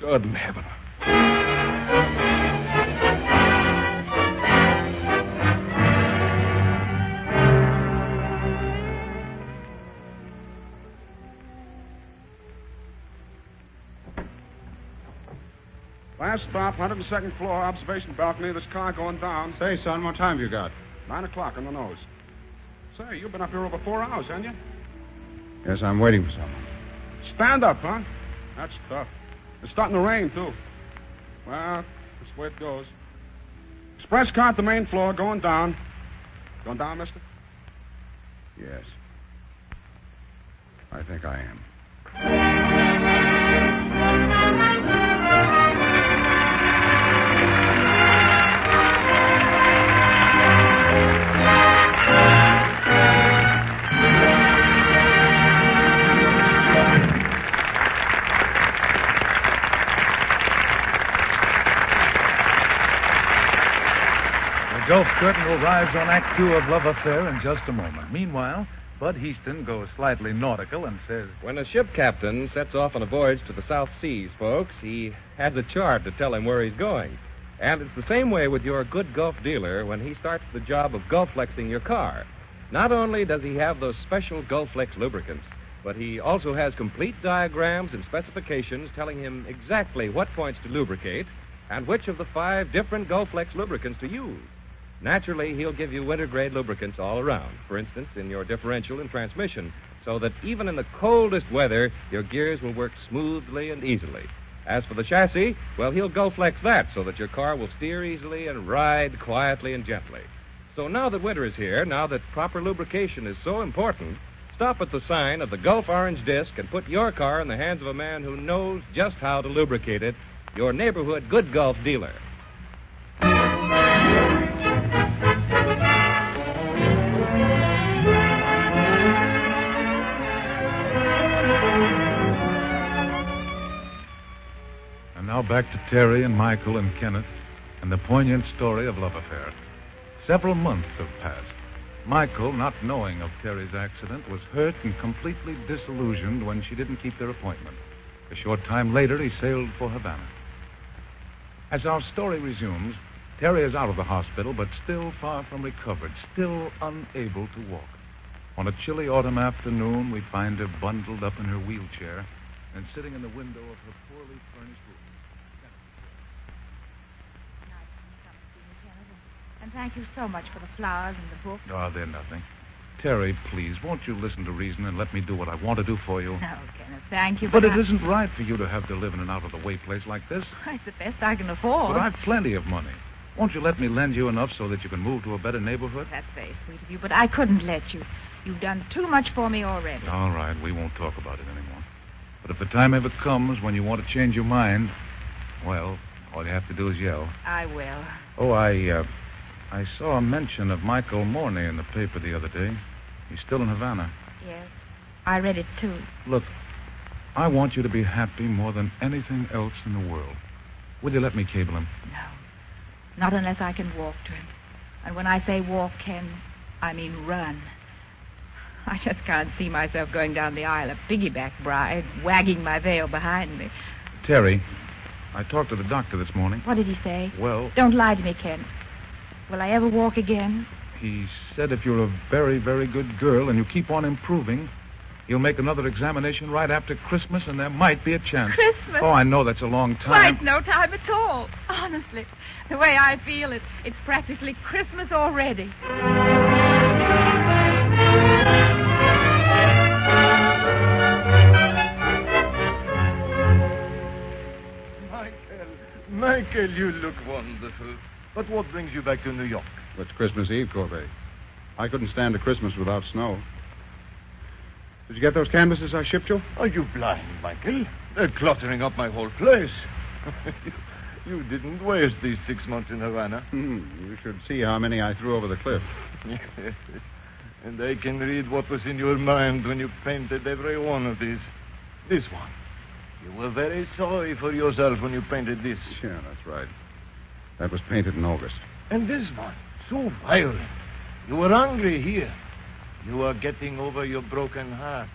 God in heaven. Last stop, 102nd floor, observation balcony. This car going down. Say, son, what time have you got? 9 o'clock on the nose. Say, you've been up here over 4 hours, haven't you? Yes, I'm waiting for someone. Stand up, huh? That's tough. It's starting to rain, too. Well, that's the way it goes. Express car at the main floor, going down. Going down, mister? Yes. I think I am. The Gulf curtain will rise on Act 2 of Love Affair in just a moment. Meanwhile, Bud Heaston goes slightly nautical and says... When a ship captain sets off on a voyage to the South Seas, folks, he has a chart to tell him where he's going. And it's the same way with your good Gulf dealer when he starts the job of Gulf-flexing your car. Not only does he have those special Gulf-Flex lubricants, but he also has complete diagrams and specifications telling him exactly what points to lubricate and which of the 5 different Gulf-Flex lubricants to use. Naturally, he'll give you winter-grade lubricants all around, for instance, in your differential and transmission, so that even in the coldest weather, your gears will work smoothly and easily. As for the chassis, well, he'll Gulf-Flex that so that your car will steer easily and ride quietly and gently. So now that winter is here, now that proper lubrication is so important, stop at the sign of the Gulf Orange Disc and put your car in the hands of a man who knows just how to lubricate it, your neighborhood good Gulf dealer. Now back to Terry and Michael and Kenneth and the poignant story of love affair. Several months have passed. Michael, not knowing of Terry's accident, was hurt and completely disillusioned when she didn't keep their appointment. A short time later, he sailed for Havana. As our story resumes, Terry is out of the hospital, but still far from recovered, still unable to walk. On a chilly autumn afternoon, we find her bundled up in her wheelchair and sitting in the window of her poorly furnished room. And thank you so much for the flowers and the book. Oh, they're nothing. Terry, please, won't you listen to reason and let me do what I want to do for you? Oh, Kenneth, thank you. But it isn't right for you to have to live in an out-of-the-way place like this. It's the best I can afford. But I've plenty of money. Won't you let me lend you enough so that you can move to a better neighborhood? That's very sweet of you, but I couldn't let you. You've done too much for me already. All right, we won't talk about it anymore. But if the time ever comes when you want to change your mind, well, all you have to do is yell. I will. Oh, I saw a mention of Michael Mornay in the paper the other day. He's still in Havana. Yes, I read it too. Look, I want you to be happy more than anything else in the world. Will you let me cable him? No, not unless I can walk to him. And when I say walk, Ken, I mean run. I just can't see myself going down the aisle a piggyback bride, wagging my veil behind me. Terry, I talked to the doctor this morning. What did he say? Well... Don't lie to me, Ken. Will I ever walk again? He said if you're a very, very good girl and you keep on improving, he'll make another examination right after Christmas, and there might be a chance. Christmas? Oh, I know that's a long time. Quite no time at all. Honestly, the way I feel it, it's practically Christmas already. Michael, you look wonderful. But what brings you back to New York? It's Christmas Eve, Cowboy. I couldn't stand a Christmas without snow. Did you get those canvases I shipped you? Are you blind, Michael? They're cluttering up my whole place. You didn't waste these 6 months in Havana. You should see how many I threw over the cliff. Yes. And I can read what was in your mind when you painted every one of these. This one. You were very sorry for yourself when you painted this. Yeah, that's right. That was painted in August. And this one, so violent. You were angry here. You are getting over your broken heart.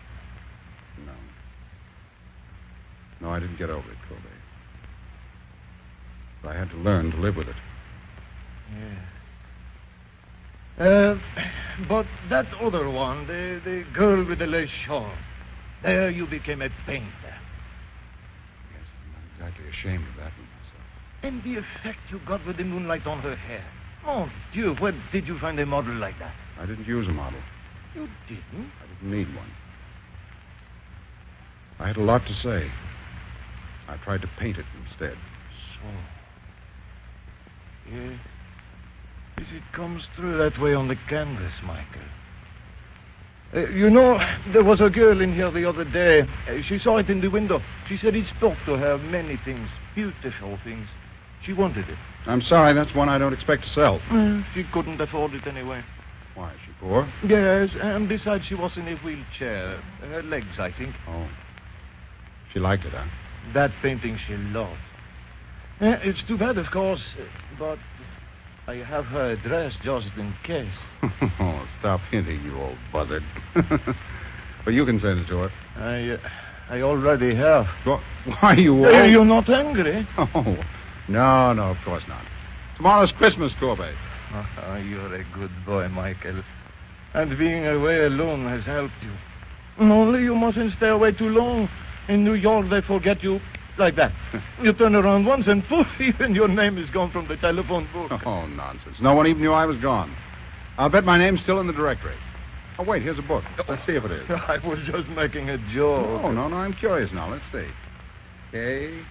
No, I didn't get over it, Cowboy. But I had to learn to live with it. Yeah. But that other one, the girl with the lace shawl, there you became a painter. Yes, I'm not exactly ashamed of that one myself. And the effect you got with the moonlight on her hair. Oh, Dieu, where did you find a model like that? I didn't use a model. You didn't? I didn't need one. I had a lot to say. I tried to paint it instead. So. Yes. Yes, it comes through that way on the canvas, Michael. You know, there was a girl in here the other day. She saw it in the window. She said he spoke to her many things, beautiful things. She wanted it. I'm sorry, that's one I don't expect to sell. She couldn't afford it anyway. Why, is she poor? Yes, and besides, she was in a wheelchair. Her legs, I think. Oh. She liked it, huh? That painting she loved. It's too bad, of course, but I have her address just in case. Oh, stop hinting, you old buzzard. But you can send it to her. I already have. Why, you old... You're not angry? Oh, no, of course not. Tomorrow's Christmas, Cowboy. Oh, you're a good boy, Michael. And being away alone has helped you. Only you mustn't stay away too long. In New York, they forget you like that. You turn around once and poof, even your name is gone from the telephone book. Oh, nonsense. No one even knew I was gone. I'll bet my name's still in the directory. Oh, wait, here's a book. Let's see if it is. I was just making a joke. No, I'm curious now. Let's see. K-L-M.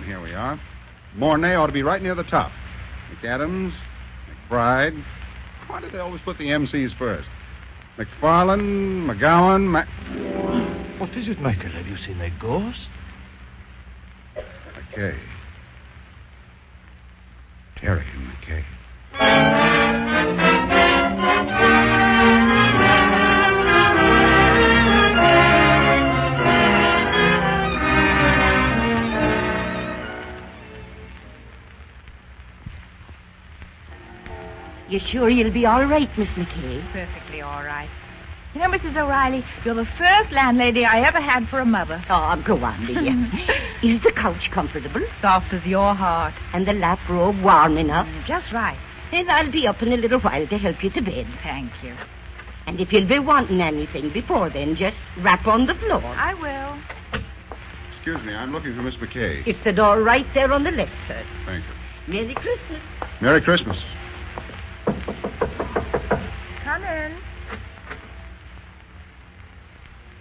Here we are. Mornay ought to be right near the top. McAdams, McBride. Why did they always put the MCs first? McFarland, McGowan, What is it, Michael? Have you seen a ghost? McKay. Terry and McKay. sure you'll be all right, Miss McKay? Perfectly all right. You know, Mrs. O'Reilly, you're the first landlady I ever had for a mother. Oh, go on, dear. Is the couch comfortable? Soft as your heart. And the lap robe warm enough? Just right. And I'll be up in a little while to help you to bed. Thank you. And if you'll be wanting anything before then, just rap on the floor. I will. Excuse me, I'm looking for Miss McKay. It's the door right there on the left, sir. Thank you. Merry Christmas. Merry Christmas. Come in.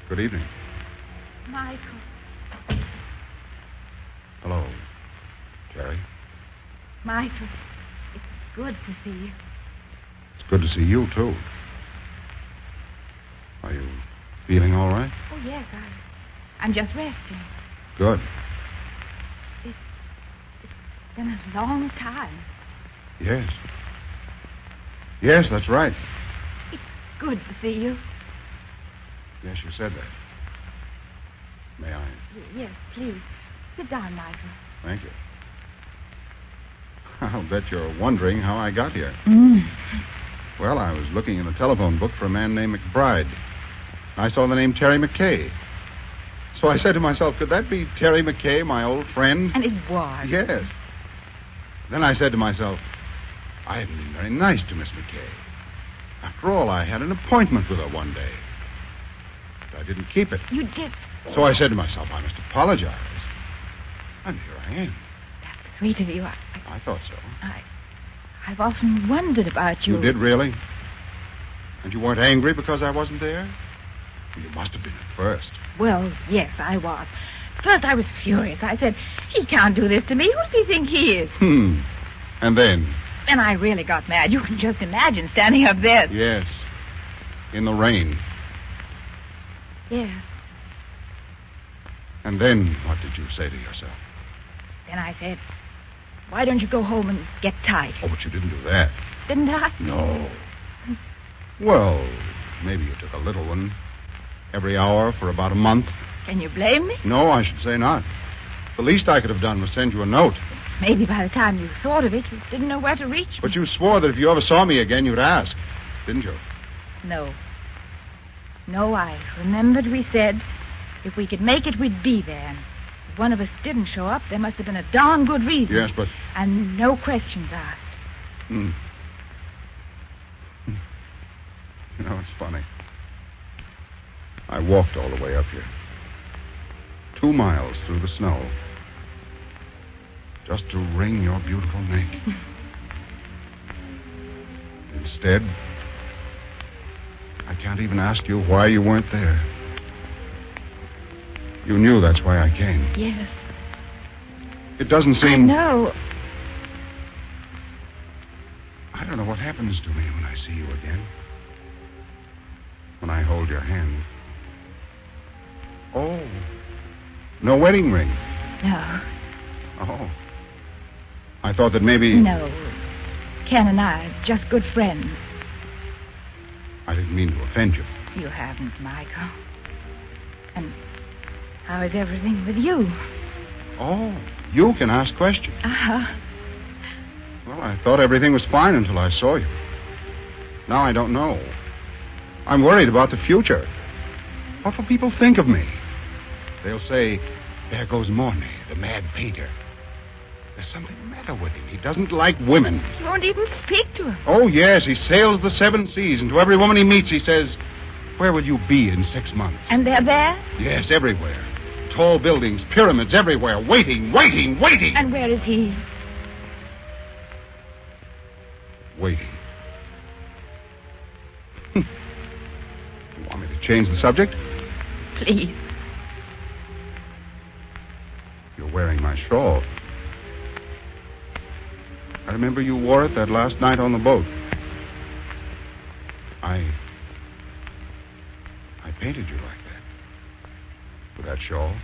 Good evening. Michael. Hello, Terry. Michael, it's good to see you. It's good to see you, too. Are you feeling all right? Oh, yes, I'm just resting. Good. It's been a long time. Yes. Yes, that's right. It's good to see you. Yes, you said that. May I? Yes, please. Sit down, Michael. Thank you. I'll bet you're wondering how I got here. Well, I was looking in the telephone book for a man named McBride. I saw the name Terry McKay. So I said to myself, could that be Terry McKay, my old friend? And it was. Yes. Then I said to myself, I haven't been very nice to Miss McKay. After all, I had an appointment with her one day. But I didn't keep it. You did. So I said to myself, I must apologize. And here I am. That's sweet of you. I thought so. I've often wondered about you. You did, really? And you weren't angry because I wasn't there? You must have been at first. Well, yes, I was. First, I was furious. I said, he can't do this to me. Who does he think he is? And then? Then I really got mad. You can just imagine standing up there. Yes. In the rain. Yes. And then what did you say to yourself? Then I said, why don't you go home and get tight? Oh, but you didn't do that. Didn't I? No. Well, maybe you took a little one. Every hour for about a month. Can you blame me? No, I should say not. The least I could have done was send you a note. Maybe by the time you thought of it, you didn't know where to reach me. But you swore that if you ever saw me again, you'd ask. Didn't you? No. No, I remembered we said if we could make it, we'd be there. And if one of us didn't show up, there must have been a darn good reason. Yes, but... And no questions asked. You know, it's funny. I walked all the way up here. 2 miles through the snow. Just to wring your beautiful neck. Instead, I can't even ask you why you weren't there. You knew that's why I came. Yes. It doesn't seem... I know. I don't know what happens to me when I see you again. When I hold your hand. Oh. No wedding ring. No. Oh. I thought that maybe... No. Ken and I are just good friends. I didn't mean to offend you. You haven't, Michael. And how is everything with you? Oh, you can ask questions. Uh-huh. Well, I thought everything was fine until I saw you. Now I don't know. I'm worried about the future. What will people think of me? They'll say, there goes Mornay, the mad painter. There's something the matter with him. He doesn't like women. You won't even speak to him. Oh, yes, he sails the 7 seas, and to every woman he meets, he says, where will you be in 6 months? And they're there? Yes, everywhere. Tall buildings, pyramids everywhere, waiting, waiting, waiting. And where is he? Waiting. You want me to change the subject? Please. You're wearing my shawl. I remember you wore it that last night on the boat. I painted you like that. With that shawl.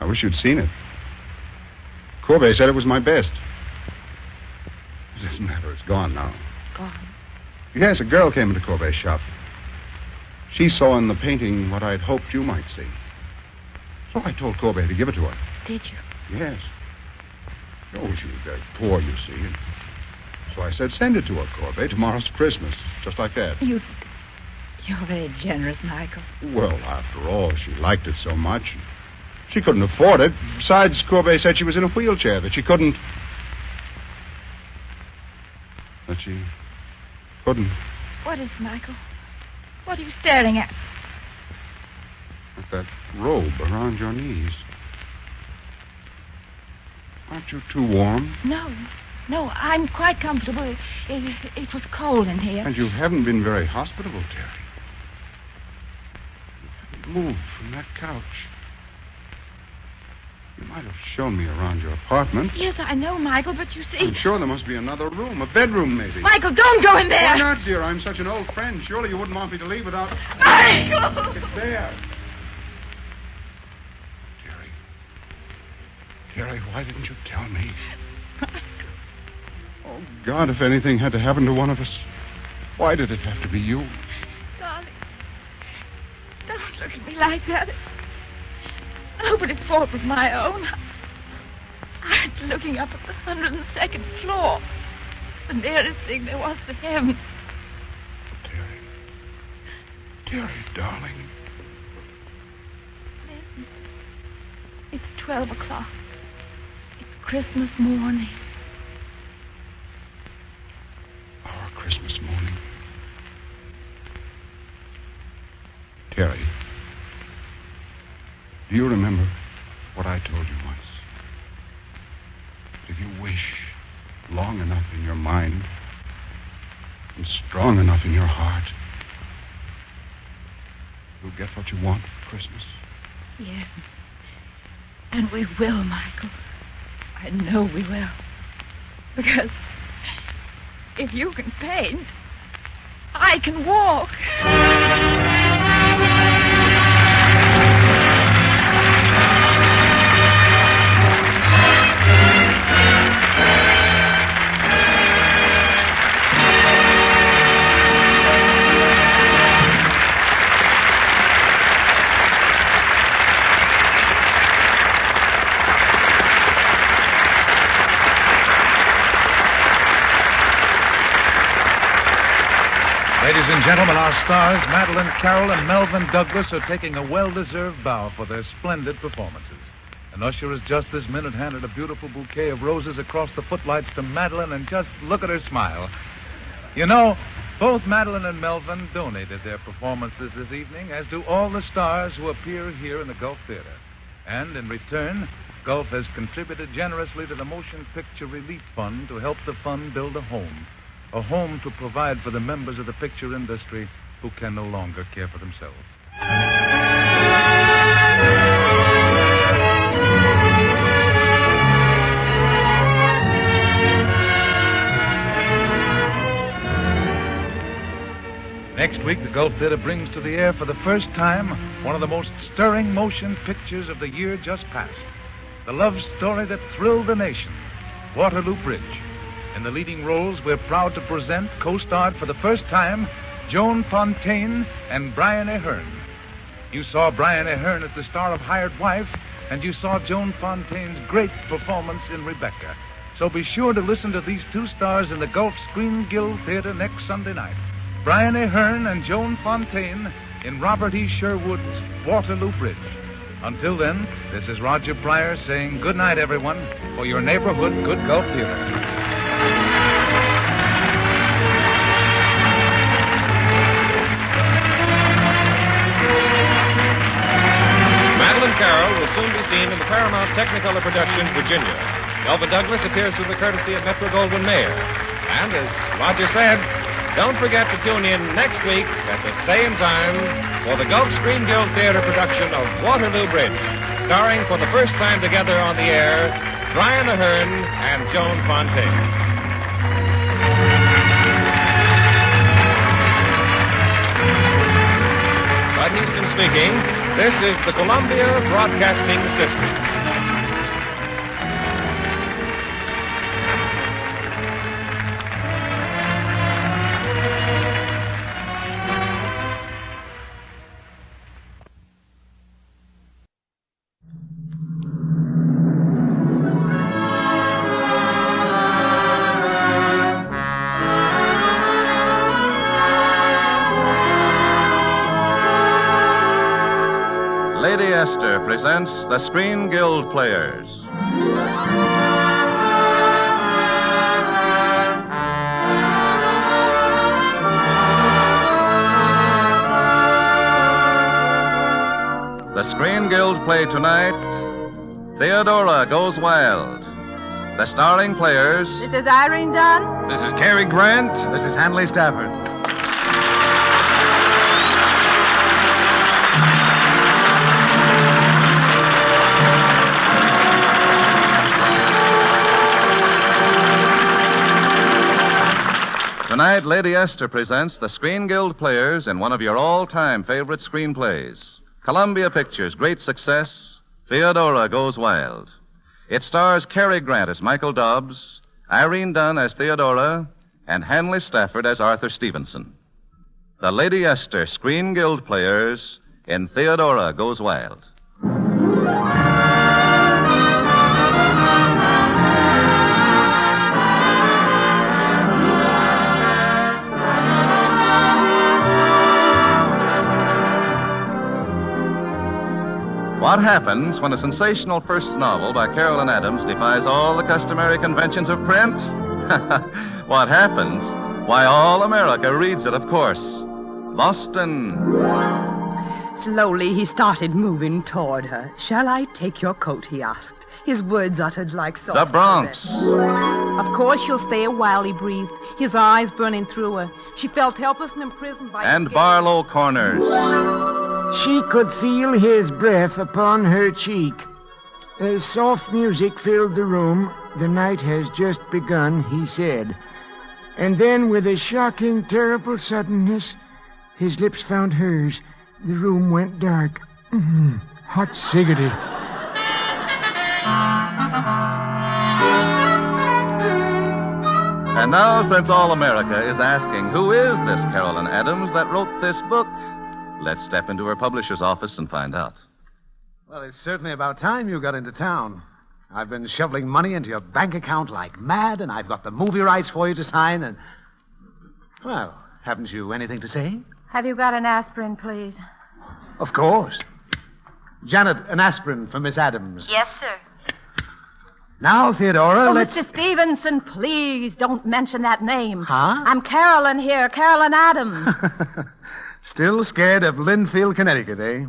I wish you'd seen it. Cowboy said it was my best. It doesn't matter. It's gone now. Gone? Yes, a girl came into Cowboy's shop. She saw in the painting what I'd hoped you might see. So I told Cowboy to give it to her. Did you? Yes. Oh, she was very poor, you see. So I said, send it to her, Corbett. Tomorrow's Christmas. Just like that. You're very generous, Michael. Well, after all, she liked it so much. She couldn't afford it. Besides, Corbett said she was in a wheelchair, that she couldn't... That she couldn't... What is, Michael? What are you staring at? At that robe around your knees. Aren't you too warm? No, I'm quite comfortable. It was cold in here. And you haven't been very hospitable, Terry. You haven't moved from that couch. You might have shown me around your apartment. Yes, I know, Michael, but you see... I'm sure there must be another room, a bedroom, maybe. Michael, don't go in there! Why not, dear? I'm such an old friend. Surely you wouldn't want me to leave without... Michael! It's there. Terry, why didn't you tell me? Oh, God, if anything had to happen to one of us, why did it have to be you? Darling, don't look at me like that. Nobody's fault was my own. I was looking up at the 102nd floor. The nearest thing there was to heaven. Terry, darling. Listen. It's 12 o'clock. It's Christmas morning. Our Christmas morning. Terry, do you remember what I told you once? If you wish long enough in your mind and strong enough in your heart, you'll get what you want for Christmas. Yes. And we will, Michael. I know we will. Because if you can paint, I can walk. Ladies and gentlemen, our stars, Madeline Carroll and Melvin Douglas, are taking a well-deserved bow for their splendid performances. An usher has just this minute handed a beautiful bouquet of roses across the footlights to Madeline, and just look at her smile. You know, both Madeline and Melvin donated their performances this evening, as do all the stars who appear here in the Gulf Theater. And in return, Gulf has contributed generously to the Motion Picture Relief Fund to help the fund build a home to provide for the members of the picture industry who can no longer care for themselves. Next week, the Gulf Theater brings to the air for the first time one of the most stirring motion pictures of the year just past. The love story that thrilled the nation, Waterloo Bridge. In the leading roles, we're proud to present, co-starred for the first time, Joan Fontaine and Brian Aherne. You saw Brian Aherne as the star of Hired Wife, and you saw Joan Fontaine's great performance in Rebecca. So be sure to listen to these two stars in the Gulf Screen Guild Theater next Sunday night. Brian Aherne and Joan Fontaine in Robert E. Sherwood's Waterloo Bridge. Until then, this is Roger Pryor saying good night, everyone, for your neighborhood Good Gulf Theater. Carroll will soon be seen in the Paramount Technicolor production, Virginia. Melvin Douglas appears through the courtesy of Metro-Goldwyn-Mayer. And as Roger said, don't forget to tune in next week at the same time for the Gulf Screen Guild Theater production of Waterloo Bridge, starring for the first time together on the air, Brian Aherne and Joan Fontaine. Bud Easton speaking. This is the Columbia Broadcasting System. Lady Esther presents the Screen Guild Players. The Screen Guild play tonight, Theodora Goes Wild. The starring players... This is Irene Dunn. This is Cary Grant. This is Hanley Stafford. Tonight, Lady Esther presents the Screen Guild Players in one of your all-time favorite screenplays. Columbia Pictures' great success, Theodora Goes Wild. It stars Cary Grant as Michael Dobbs, Irene Dunn as Theodora, and Hanley Stafford as Arthur Stevenson. The Lady Esther Screen Guild Players in Theodora Goes Wild. What happens when a sensational first novel by Carolyn Adams defies all the customary conventions of print? What happens? Why, all America reads it, of course. Boston. Slowly, he started moving toward her. "Shall I take your coat?" he asked, his words uttered like soft. The Bronx. Of course she'll stay a while, he breathed, his eyes burning through her. She felt helpless and imprisoned by... And Barlow Corners. She could feel his breath upon her cheek. As soft music filled the room, "The night has just begun," he said. And then, with a shocking, terrible suddenness, his lips found hers. The room went dark. Hot cigarette. And now, since all America is asking, who is this Carolyn Adams that wrote this book? Let's step into her publisher's office and find out. Well, it's certainly about time you got into town. I've been shoveling money into your bank account like mad, and I've got the movie rights for you to sign, and... Well, haven't you anything to say? Have you got an aspirin, please? Of course. Janet, an aspirin for Miss Adams. Yes, sir. Now, Theodora, let's... Mr. Stevenson, please don't mention that name. Huh? I'm Carolyn here, Carolyn Adams. Still scared of Linfield, Connecticut, eh?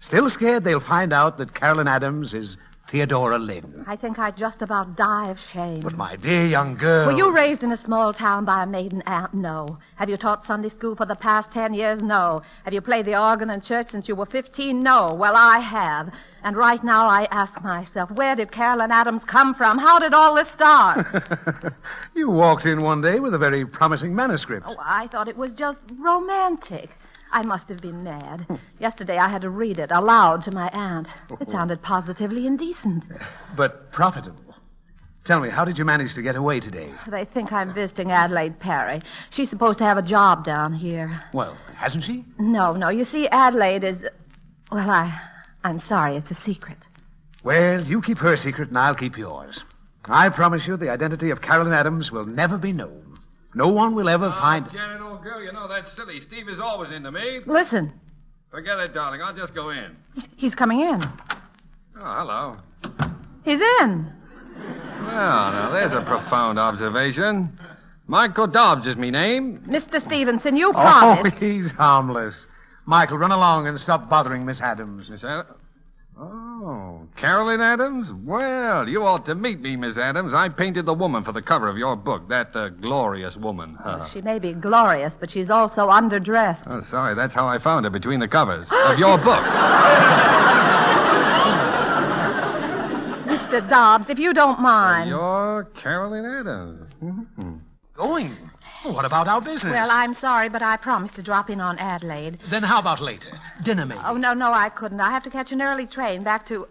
Still scared they'll find out that Carolyn Adams is Theodora Lynn. I think I'd just about die of shame. But, my dear young girl... Were you raised in a small town by a maiden aunt? No. Have you taught Sunday school for the past 10 years? No. Have you played the organ in church since you were 15? No. Well, I have. And right now I ask myself, where did Carolyn Adams come from? How did all this start? You walked in one day with a very promising manuscript. Oh, I thought it was just romantic. I must have been mad. Yesterday I had to read it aloud to my aunt. It sounded positively indecent. But profitable. Tell me, how did you manage to get away today? They think I'm visiting Adelaide Perry. She's supposed to have a job down here. Well, hasn't she? No. You see, Adelaide is... Well, I'm sorry, it's a secret. Well, you keep her secret and I'll keep yours. I promise you the identity of Carolyn Adams will never be known. No one will ever find... Janet, old girl, you know that's silly. Steve is always into me. Listen. Forget it, darling. I'll just go in. He's coming in. Oh, hello. He's in. Well, now, there's a profound observation. Michael Dobbs is me name. Mr. Stevenson, you promised... Oh, he's harmless. Michael, run along and stop bothering Miss Adams. Miss Adams? Oh, Carolyn Adams? Well, you ought to meet me, Miss Adams. I painted the woman for the cover of your book, that glorious woman. She may be glorious, but she's also underdressed. Oh, sorry, that's how I found her between the covers of your book. Mr. Dobbs, if you don't mind. You're Carolyn Adams. Mm-hmm. Going? Well, what about our business? Well, I'm sorry, but I promised to drop in on Adelaide. Then how about later? Dinner, maybe? Oh, no, I couldn't. I have to catch an early train back to,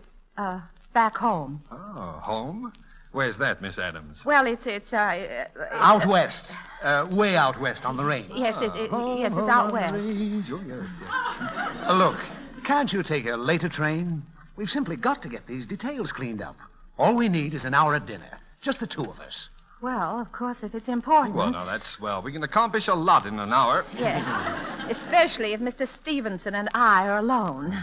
back home. Oh, home? Where's that, Miss Adams? Well, it's out west. Way out west on the range. Yes, it's out west. Look, can't you take a later train? We've simply got to get these details cleaned up. All we need is an hour at dinner. Just the two of us. Well, of course, if it's important. Well, now, that's swell. We can accomplish a lot in an hour. Yes, especially if Mr. Stevenson and I are alone.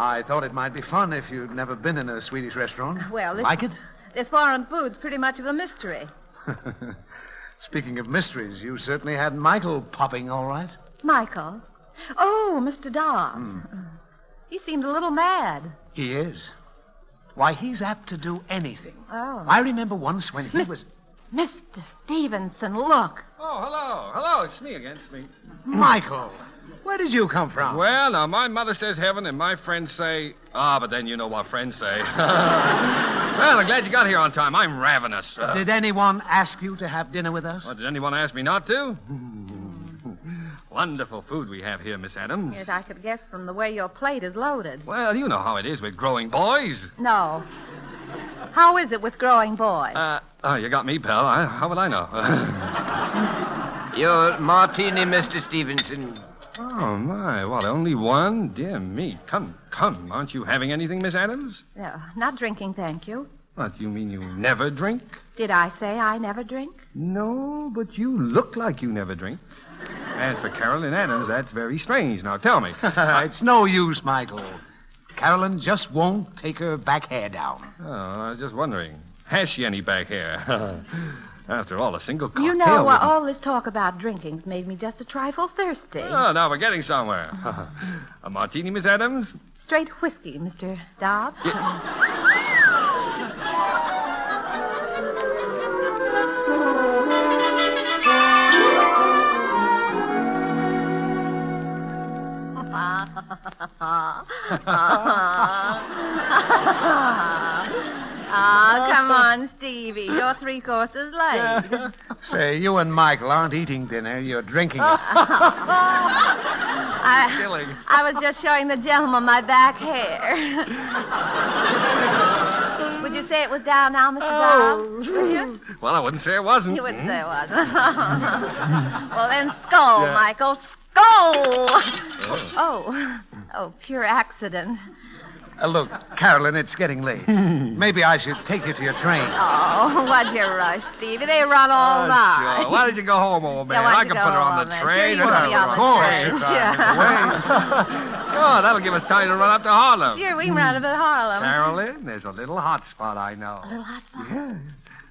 I thought it might be fun if you'd never been in a Swedish restaurant. Well, Like it? This foreign food's pretty much of a mystery. Speaking of mysteries, you certainly had Michael popping all right. Michael? Oh, Mr. Dobbs. He seemed a little mad. He is. Why, he's apt to do anything. Oh. I remember once when he was... Mr. Stevenson, look. Oh, hello. Hello, it's me again. It's me. Michael, where did you come from? Well, now, my mother says heaven, and my friends say... but then you know what friends say. Well, I'm glad you got here on time. I'm ravenous. Did anyone ask you to have dinner with us? Well, did anyone ask me not to? Wonderful food we have here, Miss Adams. Yes, I could guess from the way your plate is loaded. Well, you know how it is with growing boys. No. How is it with growing boys? You got me, pal. How would I know? Your martini, Mr. Stevenson. Oh, my. What, only one? Dear me. Come. Aren't you having anything, Miss Adams? No, not drinking, thank you. What, you mean you never drink? Did I say I never drink? No, but you look like you never drink. As for Carolyn Adams, that's very strange. Now, tell me. It's no use, Michael. Carolyn just won't take her back hair down. Oh, I was just wondering. Has she any back hair? After all, a single cocktail... You know, all this talk about drinking's made me just a trifle thirsty. Oh, now we're getting somewhere. A martini, Miss Adams? Straight whiskey, Mr. Dobbs. Come on, Stevie. You're 3 courses late. Say, you and Michael aren't eating dinner. You're drinking it. I was just showing the gentleman my back hair. Would you say it was down now, Mr. Dobbs? Would you? Well, I wouldn't say it wasn't. You wouldn't say it wasn't. Well, then skull, Michael. Skull! Oh, pure accident. Look, Carolyn, it's getting late. Maybe I should take you to your train. Oh, what'd you rush, Stevie? They run all night. Sure. Why don't you go home, old man? I can put her on the train. Sure, Of course. Sure, that'll give us time to run up to Harlem. Sure, we can run up to Harlem. Carolyn, there's a little hot spot I know. A little hot spot? Yeah.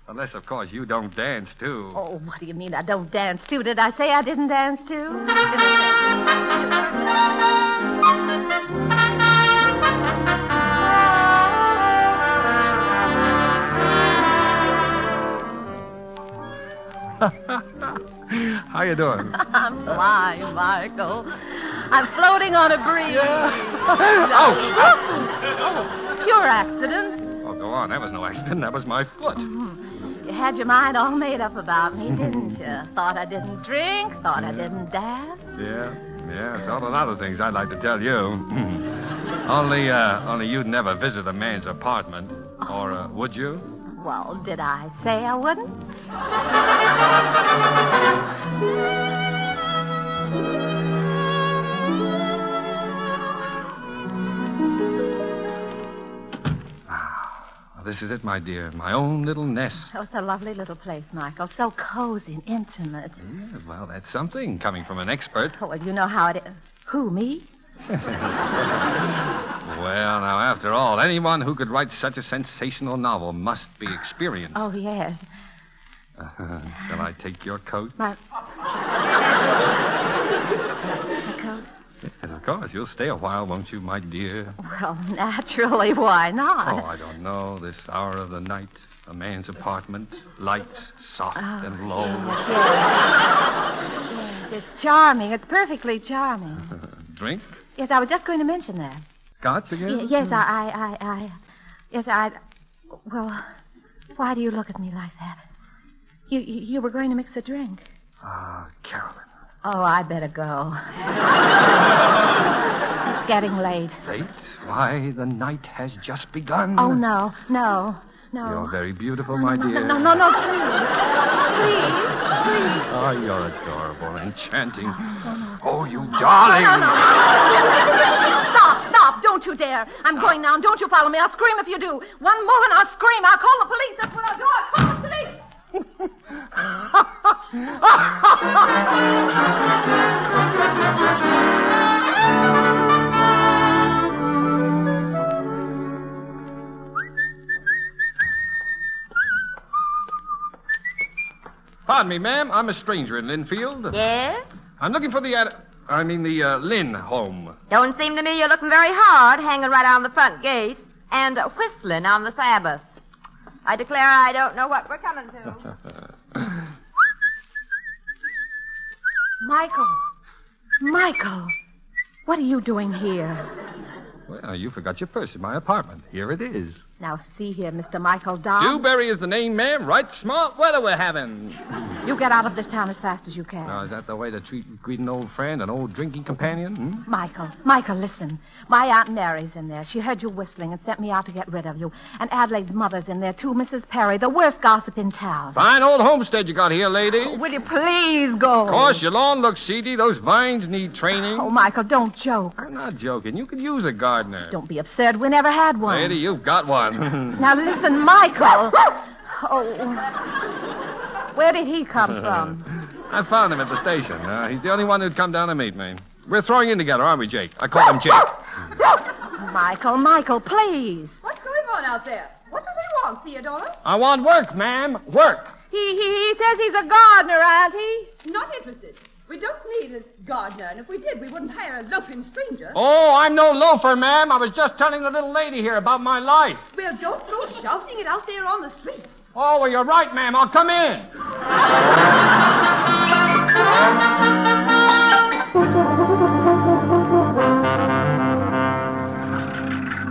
Unless, of course, you don't dance, too. Oh, what do you mean I don't dance, too? Did I say I didn't dance, too? How you doing? I'm flying, Michael. I'm floating on a breeze. Ouch! Oh, pure accident. Oh, go on. That was no accident. That was my foot. You had your mind all made up about me, didn't you? Thought I didn't drink, thought I didn't dance. Yeah, thought a lot of things I'd like to tell you. Only you'd never visit a man's apartment. Or would you? Well, did I say I wouldn't? This is it, my dear. My own little nest. Oh, it's a lovely little place, Michael. So cozy and intimate. Yeah, well, that's something coming from an expert. Oh, well, you know how it is. Who, me? Well, now, after all, anyone who could write such a sensational novel must be experienced. Oh, yes. Shall I take your coat? My coat? Yes, of course. You'll stay a while, won't you, my dear? Well, naturally, why not? Oh, I don't know. This hour of the night, a man's apartment, lights soft and low. Yes, it's charming. It's perfectly charming. Drink? Yes, I was just going to mention that. Scotch again? Yes, well, why do you look at me like that? You were going to mix a drink. Carolyn. Oh, I better go. It's getting late. Late? Why, the night has just begun. Oh, no. You're very beautiful, my dear. No, please. Oh, you're adorable, enchanting. Oh, you darling. No. Stop. Don't you dare. I'm going now, and don't you follow me. I'll scream if you do. One move and I'll scream. I'll call the police. That's what I'll do. I'll call the police. Pardon me, ma'am. I'm a stranger in Linfield. Yes? I'm looking for the Lynn home. Don't seem to me you're looking very hard, hanging right on the front gate and whistling on the Sabbath. I declare I don't know what we're coming to. Michael, what are you doing here? Well, you forgot your purse in my apartment. Here it is. Now, see here, Mr. Michael Dobbs. Dewberry is the name, ma'am. Right smart weather we're having. You get out of this town as fast as you can. Now, is that the way to greet an old friend, an old drinking companion? Michael, listen. My Aunt Mary's in there. She heard you whistling and sent me out to get rid of you. And Adelaide's mother's in there, too, Mrs. Perry, the worst gossip in town. Fine old homestead you got here, lady. Oh, will you please go? Of course, your lawn looks seedy. Those vines need training. Oh, Michael, don't joke. I'm not joking. You could use a gardener. Don't be absurd. We never had one. Lady, you've got one. Now, listen, Michael. Where did he come from? I found him at the station. He's the only one who'd come down to meet me. We're throwing in together, aren't we, Jake? I call him Jake. Michael, please. What's going on out there? What does he want, Theodora? I want work, ma'am. Work. He says he's a gardener, Auntie. Not interested. We don't need a gardener, and if we did, we wouldn't hire a loafing stranger. Oh, I'm no loafer, ma'am. I was just telling the little lady here about my life. Well, don't go shouting it out there on the street. Oh, well, you're right, ma'am. I'll come in.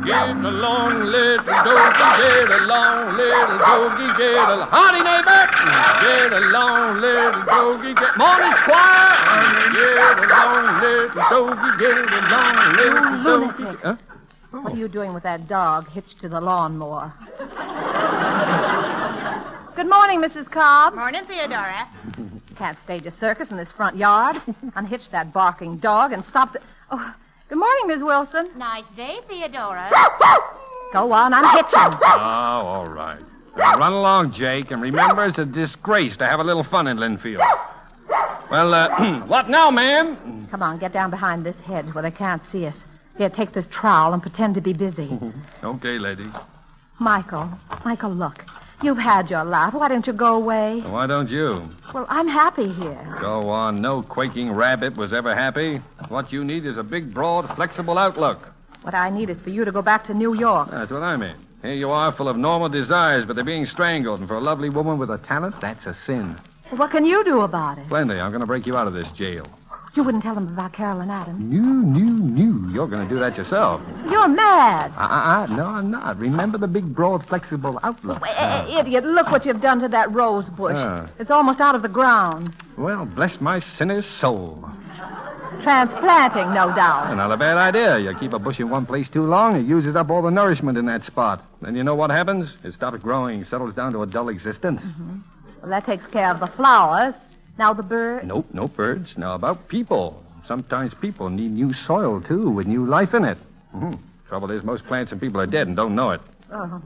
Get along, little doggy, get along, little doggy, get along. Howdy, neighbor. Get along, little doggy, get... Morning, squire. Get along, little doggy, get along, little doggy. Lunatic. Huh? Oh. What are you doing with that dog hitched to the lawnmower? Good morning, Mrs. Cobb. Morning, Theodora. Can't stage a circus in this front yard. Unhitch that barking dog and stop the... Oh, good morning, Miss Wilson. Nice day, Theodora. Go on, unhitch him. Oh, all right. Now, run along, Jake, and remember it's a disgrace to have a little fun in Linfield. Well, what now, ma'am? Come on, get down behind this hedge where they can't see us. Here, take this trowel and pretend to be busy. Okay, lady. Michael, look. You've had your laugh. Why don't you go away? Why don't you? Well, I'm happy here. Go on. No quaking rabbit was ever happy. What you need is a big, broad, flexible outlook. What I need is for you to go back to New York. That's what I mean. Here you are, full of normal desires, but they're being strangled. And for a lovely woman with a talent, that's a sin. Well, what can you do about it? Plenty. I'm going to break you out of this jail. You wouldn't tell them about Carol and Adam. No. You're going to do that yourself. You're mad. No, I'm not. Remember the big, broad, flexible outlook. Idiot, look what you've done to that rose bush. It's almost out of the ground. Well, bless my sinner's soul. Transplanting, no doubt. Not a bad idea. You keep a bush in one place too long, it uses up all the nourishment in that spot. Then you know what happens? It stops growing, settles down to a dull existence. Mm-hmm. Well, that takes care of the flowers. Now the birds? Nope, no birds. Now about people. Sometimes people need new soil, too, with new life in it. Mm-hmm. Trouble is, most plants and people are dead and don't know it. Oh.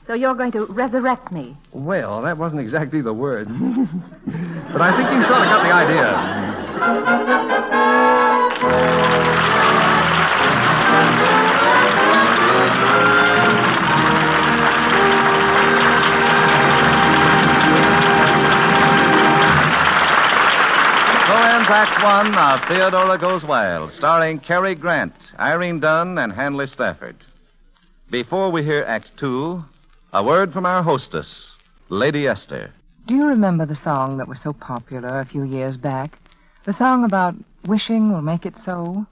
So you're going to resurrect me? Well, that wasn't exactly the word. But I think you sort of got the idea. Act One of Theodora Goes Wild, starring Cary Grant, Irene Dunn, and Hanley Stafford. Before we hear Act Two, a word from our hostess, Lady Esther. Do you remember the song that was so popular a few years back? The song about wishing will make it so?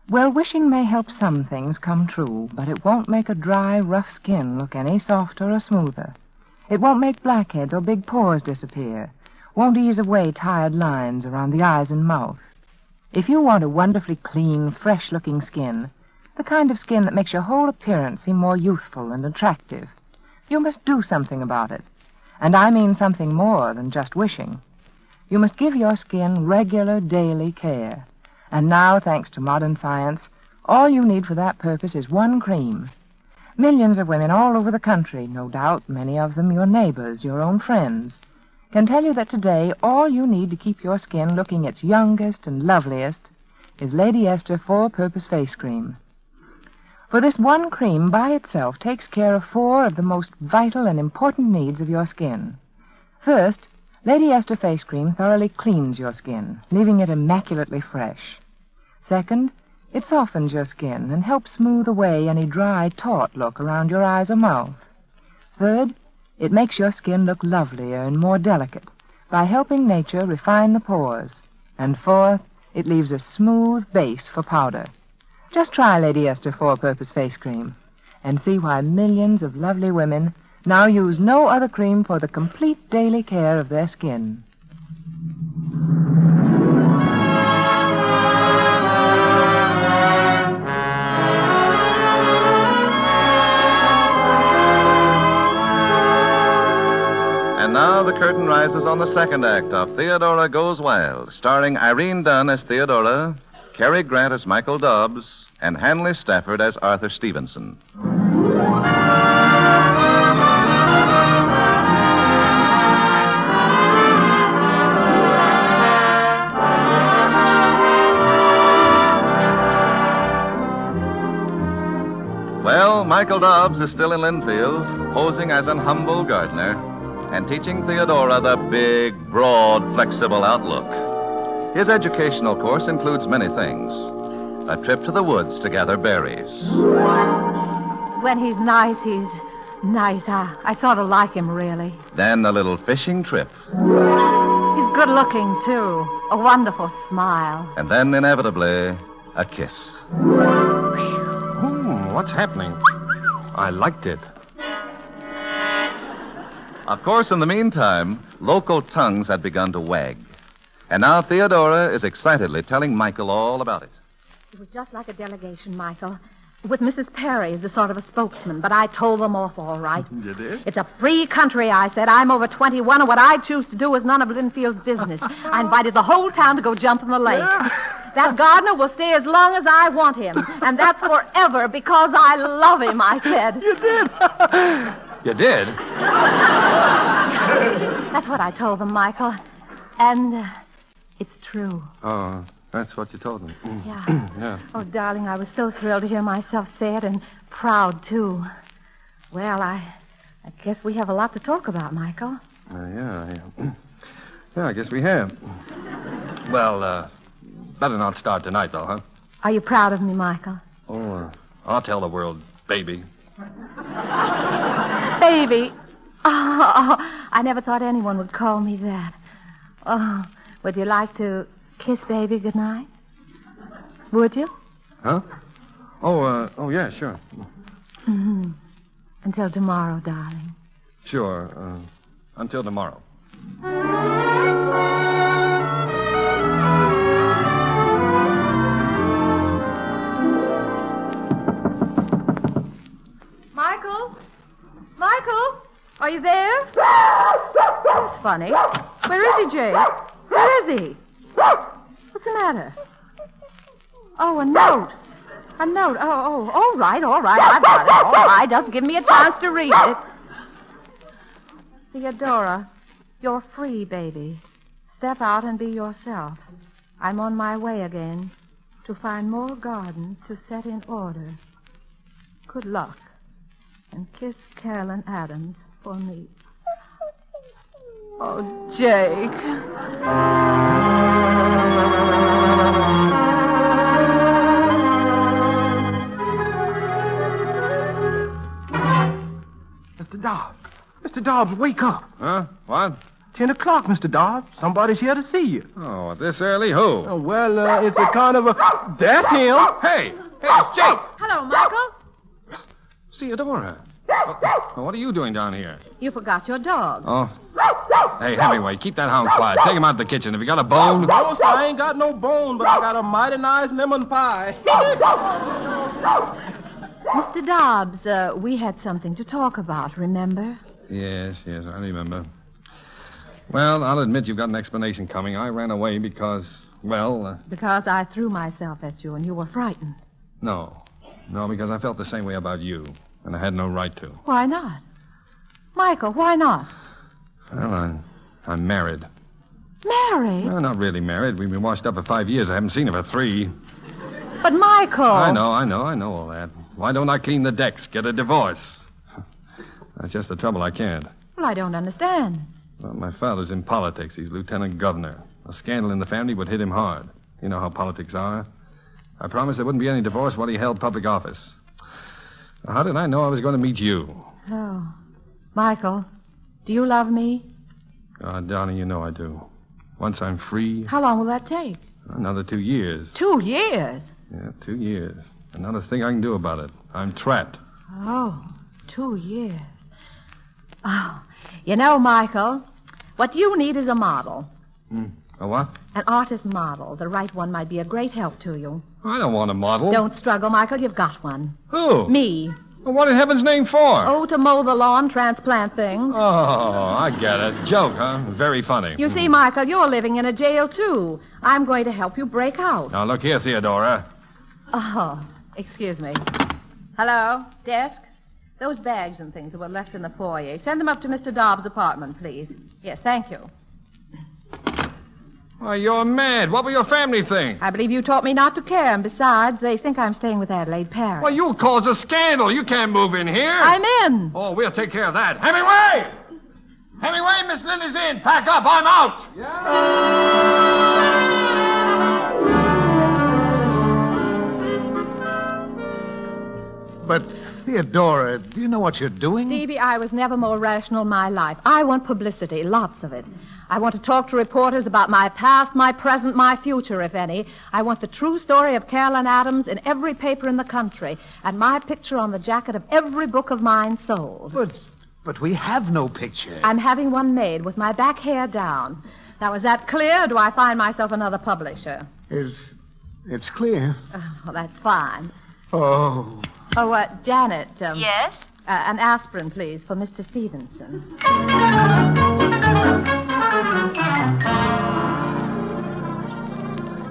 Well, wishing may help some things come true, but it won't make a dry, rough skin look any softer or smoother. It won't make blackheads or big pores disappear. Won't ease away tired lines around the eyes and mouth. If you want a wonderfully clean, fresh-looking skin, the kind of skin that makes your whole appearance seem more youthful and attractive, you must do something about it. And I mean something more than just wishing. You must give your skin regular, daily care. And now, thanks to modern science, all you need for that purpose is one cream. Millions of women all over the country, no doubt, many of them your neighbors, your own friends, can tell you that today all you need to keep your skin looking its youngest and loveliest is Lady Esther 4-Purpose Face Cream. For this one cream by itself takes care of 4 of the most vital and important needs of your skin. First, Lady Esther face cream thoroughly cleans your skin, leaving it immaculately fresh. Second, it softens your skin and helps smooth away any dry, taut look around your eyes or mouth. Third, it makes your skin look lovelier and more delicate by helping nature refine the pores. And fourth, it leaves a smooth base for powder. Just try Lady Esther four-purpose face cream and see why millions of lovely women now use no other cream for the complete daily care of their skin. And now the curtain rises on the second act of Theodora Goes Wild, starring Irene Dunn as Theodora, Cary Grant as Michael Dobbs, and Hanley Stafford as Arthur Stevenson. Well, Michael Dobbs is still in Linfield, posing as an humble gardener and teaching Theodora the big, broad, flexible outlook. His educational course includes many things. A trip to the woods to gather berries. When he's nice, he's nice. I sort of like him, really. Then a little fishing trip. He's good looking, too. A wonderful smile. And then, inevitably, a kiss. What's happening? I liked it. Of course, in the meantime, local tongues had begun to wag. And now Theodora is excitedly telling Michael all about it. It was just like a delegation, Michael, with Mrs. Perry as a sort of a spokesman, but I told them off all right. You did? It's a free country, I said. I'm over 21, and what I choose to do is none of Linfield's business. I invited the whole town to go jump in the lake. That gardener will stay as long as I want him, and that's forever because I love him, I said. You did? You did? That's what I told them, Michael. And it's true. Oh, that's what you told them. Yeah. Yeah. Oh, darling, I was so thrilled to hear myself say it, and proud, too. Well, I guess we have a lot to talk about, Michael. Yeah, I guess we have. Well, better not start tonight, though, huh? Are you proud of me, Michael? Oh, I'll tell the world, baby. Baby. Oh, I never thought anyone would call me that. Oh, would you like to kiss baby goodnight? Would you? Huh? Oh, yeah, sure. Mm-hmm. Until tomorrow, darling. Sure, until tomorrow. Michael? Michael? Are you there? That's funny. Where is he, Jake? Where is he? What's the matter? Oh, a note. A note. Oh, all right. I've got it. All right, just give me a chance to read it. Theodora, you're free, baby. Step out and be yourself. I'm on my way again to find more gardens to set in order. Good luck. And kiss Carolyn Adams for me. Oh, Jake. Mr. Dobbs, wake up. Huh? What? 10 o'clock, Mr. Dobbs. Somebody's here to see you. Oh, this early? Who? Oh, well, it's a kind of a... That's him. Hey, it's Jake. Hello, Michael. Theodora. What are you doing down here? You forgot your dog. Oh. Hey, Hemingway, keep that hound quiet. Take him out of the kitchen. Have you got a bone? No, sir, I ain't got no bone, but I got a mighty nice lemon pie. Mr. Dobbs, we had something to talk about, remember? Yes, I remember. Well, I'll admit you've got an explanation coming. I ran away because, Because I threw myself at you and you were frightened. No, because I felt the same way about you, and I had no right to. Why not? Michael, why not? Well, I'm married. Married? No, not really married. We've been washed up for 5 years. I haven't seen her for 3. But, Michael... I know all that. Why don't I clean the decks, get a divorce? That's just the trouble, I can't. Well, I don't understand. Well, my father's in politics. He's lieutenant governor. A scandal in the family would hit him hard. You know how politics are. I promised there wouldn't be any divorce while he held public office. How did I know I was going to meet you? Oh. Michael, do you love me? Oh, darling, you know I do. Once I'm free, How long will that take? another 2 years. 2 years? Yeah, 2 years. And not a thing I can do about it. I'm trapped. Oh, 2 years. Oh, you know, Michael, what you need is a model. A what? An artist model. The right one might be a great help to you. I don't want a model. Don't struggle, Michael. You've got one. Who? Me. Well, what in heaven's name for? Oh, to mow the lawn, transplant things. Oh, I get it. Joke, huh? Very funny. You see, Michael, you're living in a jail, too. I'm going to help you break out. Now, look here, Theodora. Oh, excuse me. Hello? Desk? Those bags and things that were left in the foyer. Send them up to Mr. Dobbs' apartment, please. Yes, thank you. Why, you're mad. What will your family think? I believe you taught me not to care, and besides, they think I'm staying with Adelaide Parry. Well, you'll cause a scandal. You can't move in here. I'm in. Oh, we'll take care of that. Hemingway! Hemingway, Miss Lily's in. Pack up. I'm out. But, Theodora, do you know what you're doing? Stevie, I was never more rational in my life. I want publicity, lots of it. I want to talk to reporters about my past, my present, my future, if any. I want the true story of Carolyn Adams in every paper in the country, and my picture on the jacket of every book of mine sold. But we have no picture. I'm having one made with my back hair down. Now, is that clear, or do I find myself another publisher? It's clear. Oh, that's fine. Oh. Oh, Janet. Yes? An aspirin, please, for Mr. Stevenson.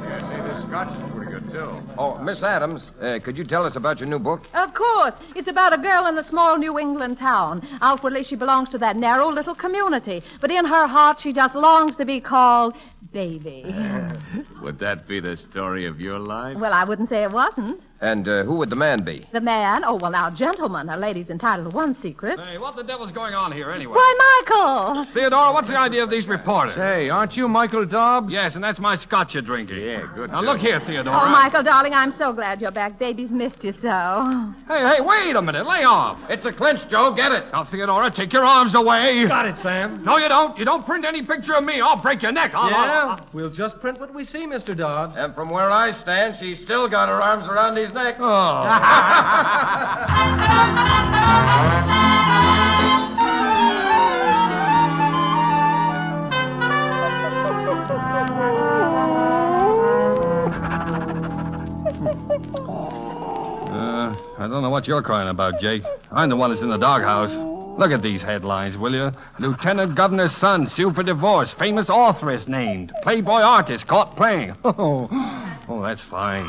Yeah, see, this scotch is pretty good, too. Oh, Miss Adams, could you tell us about your new book? Of course. It's about a girl in a small New England town. Outwardly, she belongs to that narrow little community. But in her heart, she just longs to be called Baby. Would that be the story of your life? Well, I wouldn't say it wasn't. And who would the man be? The man? Oh, well, now, gentlemen, a lady's entitled to one secret. Hey, what the devil's going on here, anyway? Why, Michael! Theodora, what's the idea of these reporters? Say, aren't you Michael Dobbs? Yes, and that's my scotch you're drinking. Yeah, good. Now, look here, Theodora. Oh, Michael, darling, I'm so glad you're back. Baby's missed you so. Hey, wait a minute. Lay off. It's a clinch, Joe. Get it. Now, Theodora, take your arms away. Got it, Sam. No, you don't. You don't print any picture of me. I'll break your neck. We'll just print what we see, Mr. Dobbs. And from where I stand, she's still got her arms around his neck. Oh. I don't know what you're crying about, Jake. I'm the one that's in the doghouse. Look at these headlines, will you? Lieutenant Governor's son sued for divorce. Famous authoress named. Playboy artist caught playing. Oh, that's fine.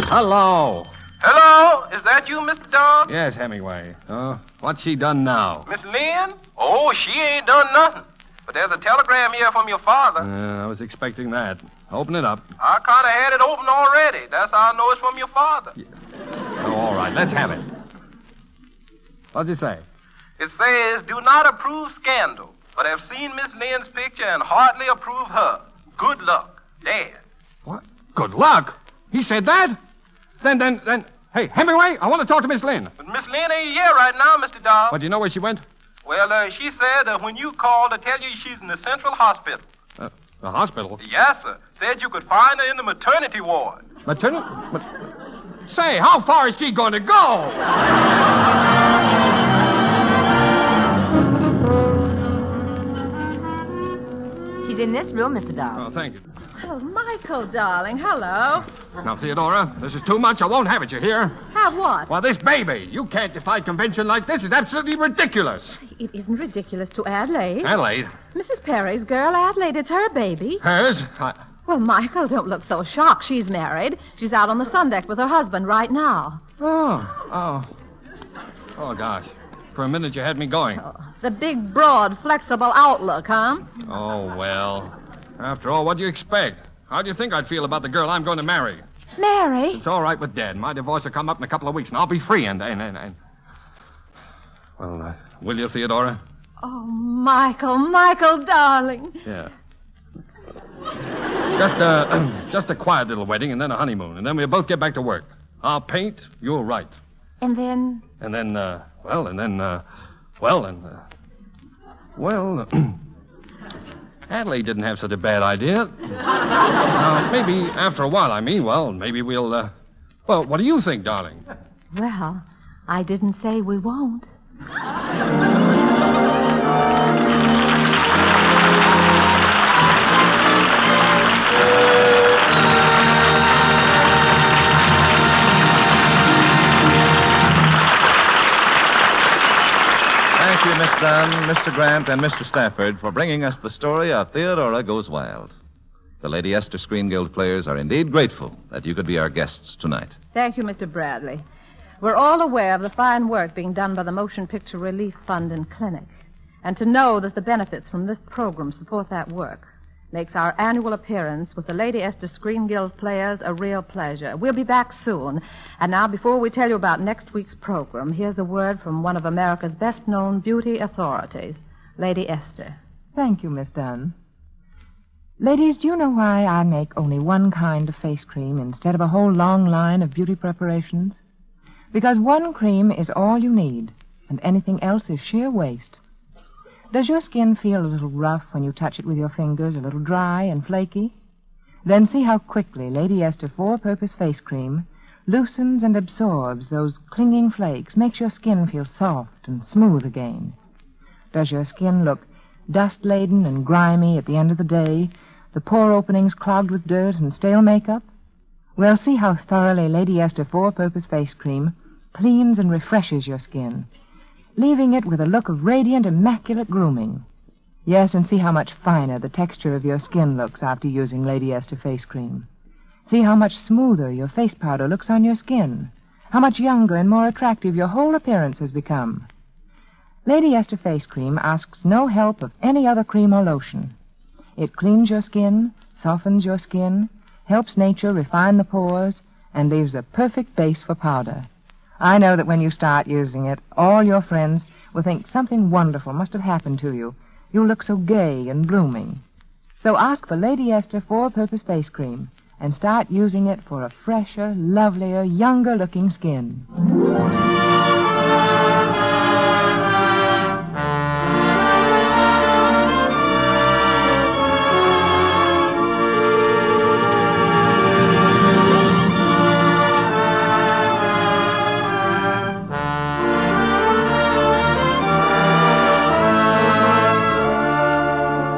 Hello. Hello, is that you, Mr. Dobbs? Yes, Hemingway. What's she done now? Miss Lynn? Oh, she ain't done nothing. But there's a telegram here from your father. I was expecting that. Open it up. I kind of had it open already. That's how I know it's from your father. Oh, all right. Let's have it. What's it say? It says, do not approve scandal, but have seen Miss Lynn's picture and heartily approve her. Good luck, Dad. What? Good luck? He said that? Then, hey, Hemingway, I want to talk to Miss Lynn. But Miss Lynn ain't here right now, Mr. Dobbs. But do you know where she went? Well, she said when you called to tell you she's in the Central Hospital. The hospital? Yes, sir. Said you could find her in the maternity ward. Say, how far is she going to go? She's in this room, Mr. Dobbs. Oh, thank you. Oh, Michael, darling, hello. Now, Theodora, this is too much. I won't have it, you hear? Have what? Well, this baby. You can't defy convention like this. It's absolutely ridiculous. It isn't ridiculous to Adelaide. Adelaide? Mrs. Perry's girl, Adelaide. It's her baby. Hers? Well, Michael, don't look so shocked. She's married. She's out on the sun deck with her husband right now. Oh, gosh. For a minute, you had me going. The big, broad, flexible outlook, huh? Oh, well. After all, what do you expect? How do you think I'd feel about the girl I'm going to marry? Marry? It's all right with Dad. My divorce will come up in a couple of weeks, and I'll be free, Well, will you, Theodora? Oh, Michael, darling. Yeah. Just a quiet little wedding and then a honeymoon, and then we'll both get back to work. I'll paint, you'll write. And then? Adelaide didn't have such a bad idea. Maybe after a while, maybe we'll, what do you think, darling? Well, I didn't say we won't. Thank you, Miss Dunn, Mr. Grant, and Mr. Stafford for bringing us the story of Theodora Goes Wild. The Lady Esther Screen Guild players are indeed grateful that you could be our guests tonight. Thank you, Mr. Bradley. We're all aware of the fine work being done by the Motion Picture Relief Fund and Clinic. And to know that the benefits from this program support that work makes our annual appearance with the Lady Esther Screen Guild players a real pleasure. We'll be back soon. And now, before we tell you about next week's program, here's a word from one of America's best-known beauty authorities, Lady Esther. Thank you, Miss Dunn. Ladies, do you know why I make only one kind of face cream instead of a whole long line of beauty preparations? Because one cream is all you need, and anything else is sheer waste. Does your skin feel a little rough when you touch it with your fingers, a little dry and flaky? Then see how quickly Lady Esther Four-Purpose Face Cream loosens and absorbs those clinging flakes, makes your skin feel soft and smooth again. Does your skin look dust-laden and grimy at the end of the day, the pore openings clogged with dirt and stale makeup? Well, see how thoroughly Lady Esther Four-Purpose Face Cream cleans and refreshes your skin, leaving it with a look of radiant, immaculate grooming. Yes, and see how much finer the texture of your skin looks after using Lady Esther Face Cream. See how much smoother your face powder looks on your skin, how much younger and more attractive your whole appearance has become. Lady Esther Face Cream asks no help of any other cream or lotion. It cleans your skin, softens your skin, helps nature refine the pores, and leaves a perfect base for powder. I know that when you start using it, all your friends will think something wonderful must have happened to you. You look so gay and blooming. So ask for Lady Esther Four-Purpose Face Cream and start using it for a fresher, lovelier, younger-looking skin.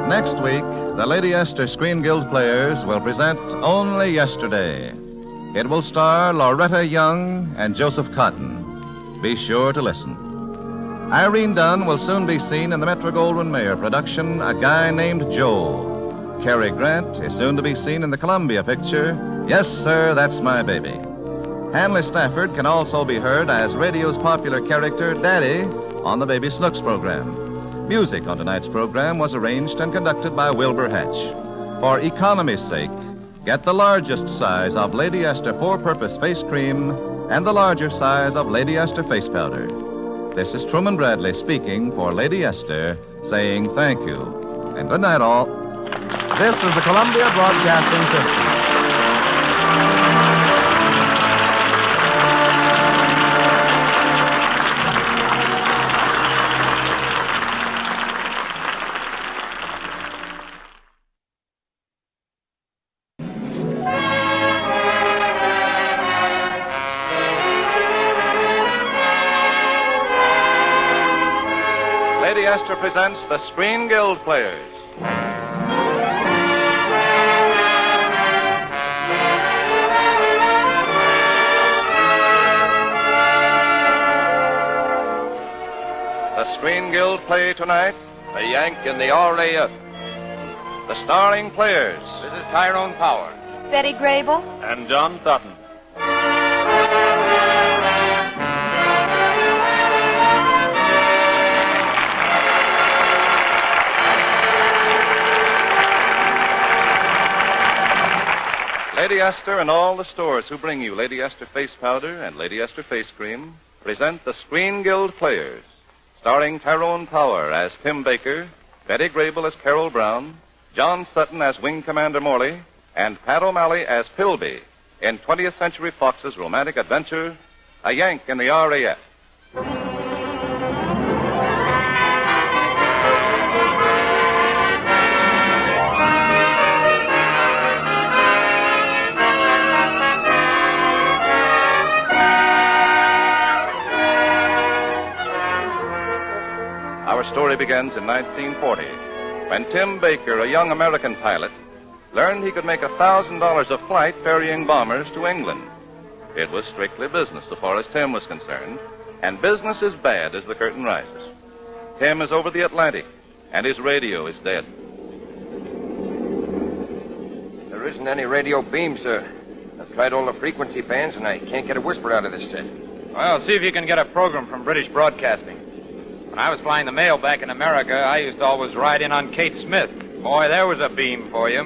Next week, the Lady Esther Screen Guild players will present Only Yesterday. It will star Loretta Young and Joseph Cotton. Be sure to listen. Irene Dunn will soon be seen in the Metro-Goldwyn-Mayer production, A Guy Named Joe. Cary Grant is soon to be seen in the Columbia picture, Yes, Sir, That's My Baby. Hanley Stafford can also be heard as radio's popular character, Daddy, on the Baby Snooks program. Music on tonight's program was arranged and conducted by Wilbur Hatch. For economy's sake, get the largest size of Lady Esther Four-Purpose Face Cream and the larger size of Lady Esther Face Powder. This is Truman Bradley speaking for Lady Esther, saying thank you. And good night, all. This is the Columbia Broadcasting System. Lady Esther presents the Screen Guild players. The Screen Guild play tonight, The Yank and the RAF. The starring players. This is Tyrone Power. Betty Grable. And John Thutton. Lady Esther and all the stores who bring you Lady Esther Face Powder and Lady Esther Face Cream present the Screen Guild players, starring Tyrone Power as Tim Baker, Betty Grable as Carol Brown, John Sutton as Wing Commander Morley, and Pat O'Malley as Pilby in 20th Century Fox's romantic adventure, A Yank in the RAF. Our story begins in 1940, when Tim Baker, a young American pilot, learned he could make $1,000 a flight ferrying bombers to England. It was strictly business so far as Tim was concerned, and business is bad as the curtain rises. Tim is over the Atlantic, and his radio is dead. There isn't any radio beam, sir. I've tried all the frequency bands, and I can't get a whisper out of this set. Well, see if you can get a program from British Broadcasting. When I was flying the mail back in America, I used to always ride in on Kate Smith. Boy, there was a beam for you.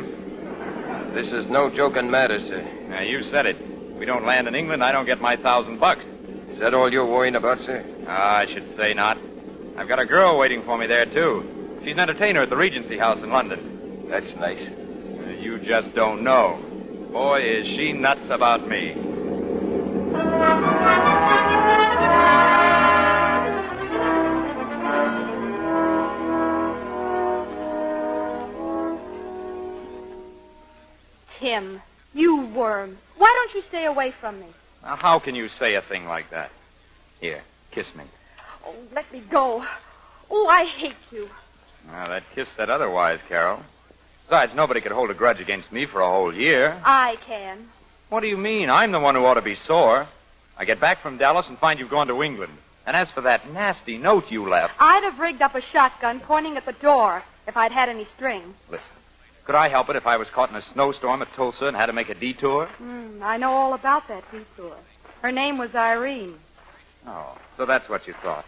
This is no joking matter, sir. Now, you said it. If we don't land in England, I don't get my $1,000. Is that all you're worrying about, sir? I should say not. I've got a girl waiting for me there, too. She's an entertainer at the Regency House in London. That's nice. You just don't know. Boy, is she nuts about me. Tim, you worm. Why don't you stay away from me? Now, how can you say a thing like that? Here, kiss me. Oh, let me go. Oh, I hate you. Now, that kiss said otherwise, Carol. Besides, nobody could hold a grudge against me for a whole year. I can. What do you mean? I'm the one who ought to be sore. I get back from Dallas and find you've gone to England. And as for that nasty note you left... I'd have rigged up a shotgun pointing at the door if I'd had any string. Listen, could I help it if I was caught in a snowstorm at Tulsa and had to make a detour? I know all about that detour. Her name was Irene. Oh, so that's what you thought.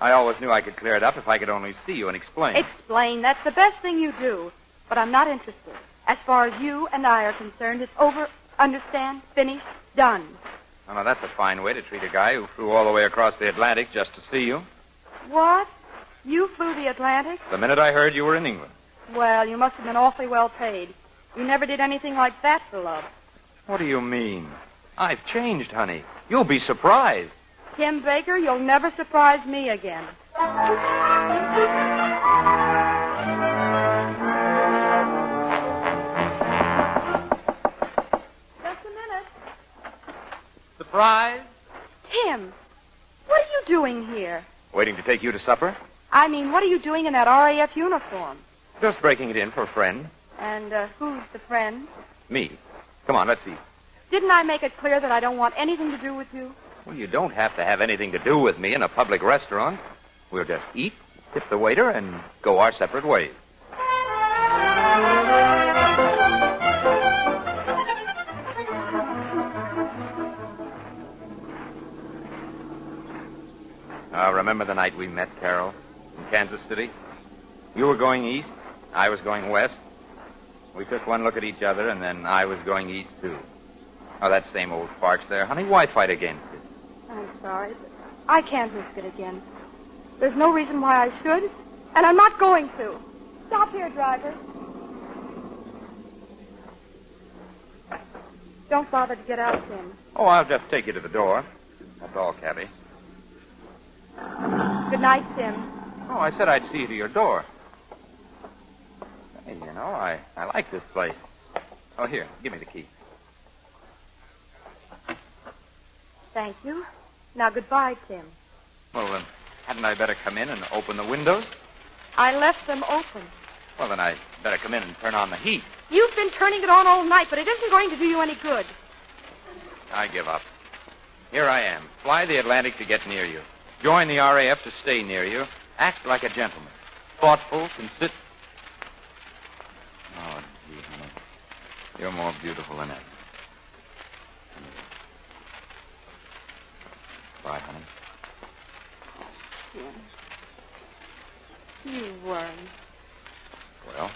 I always knew I could clear it up if I could only see you and explain. Explain. That's the best thing you do. But I'm not interested. As far as you and I are concerned, it's over. Understand? Finished. Done. Oh, now, that's a fine way to treat a guy who flew all the way across the Atlantic just to see you. What? You flew the Atlantic? The minute I heard you were in England. Well, you must have been awfully well paid. You never did anything like that for love. What do you mean? I've changed, honey. You'll be surprised. Tim Baker, you'll never surprise me again. Just a minute. Surprise? Tim, what are you doing here? Waiting to take you to supper? I mean, what are you doing in that RAF uniform? Just breaking it in for a friend. And who's the friend? Me. Come on, let's eat. Didn't I make it clear that I don't want anything to do with you? Well, you don't have to have anything to do with me in a public restaurant. We'll just eat, tip the waiter, and go our separate ways. Remember the night we met, Carol, in Kansas City? You were going east, I was going west. We took one look at each other, and then I was going east, too. Oh, that same old farce there. Honey, why fight against it? I'm sorry, but I can't risk it again. There's no reason why I should, and I'm not going to. Stop here, driver. Don't bother to get out, Tim. Oh, I'll just take you to the door. That's all, Cabby. Good night, Tim. Oh, I said I'd see you to your door. Hey, you know, I like this place. Oh, here, give me the key. Thank you. Now, goodbye, Tim. Well, hadn't I better come in and open the windows? I left them open. Well, then I'd better come in and turn on the heat. You've been turning it on all night, but it isn't going to do you any good. I give up. Here I am. Fly the Atlantic to get near you. Join the RAF to stay near you. Act like a gentleman. Thoughtful, considerate. Oh, gee, honey. You're more beautiful than ever. Bye, honey. Yeah. You worm. Well,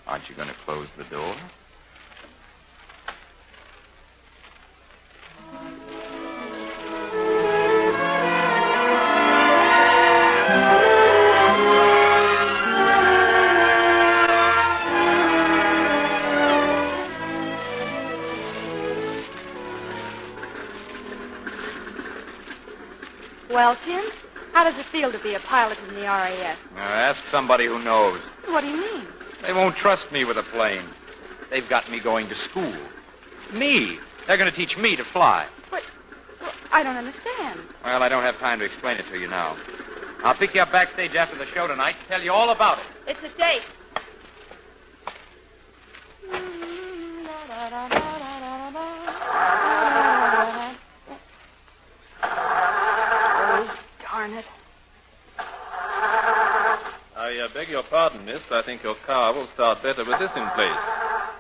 aren't you going to close the door? Well, Tim, how does it feel to be a pilot in the RAF? Now, ask somebody who knows. What do you mean? They won't trust me with a plane. They've got me going to school. Me. They're going to teach me to fly. Well, I don't understand. Well, I don't have time to explain it to you now. I'll pick you up backstage after the show tonight and tell you all about it. It's a date. Oh, darn it. I beg your pardon, miss. I think your car will start better with this in place.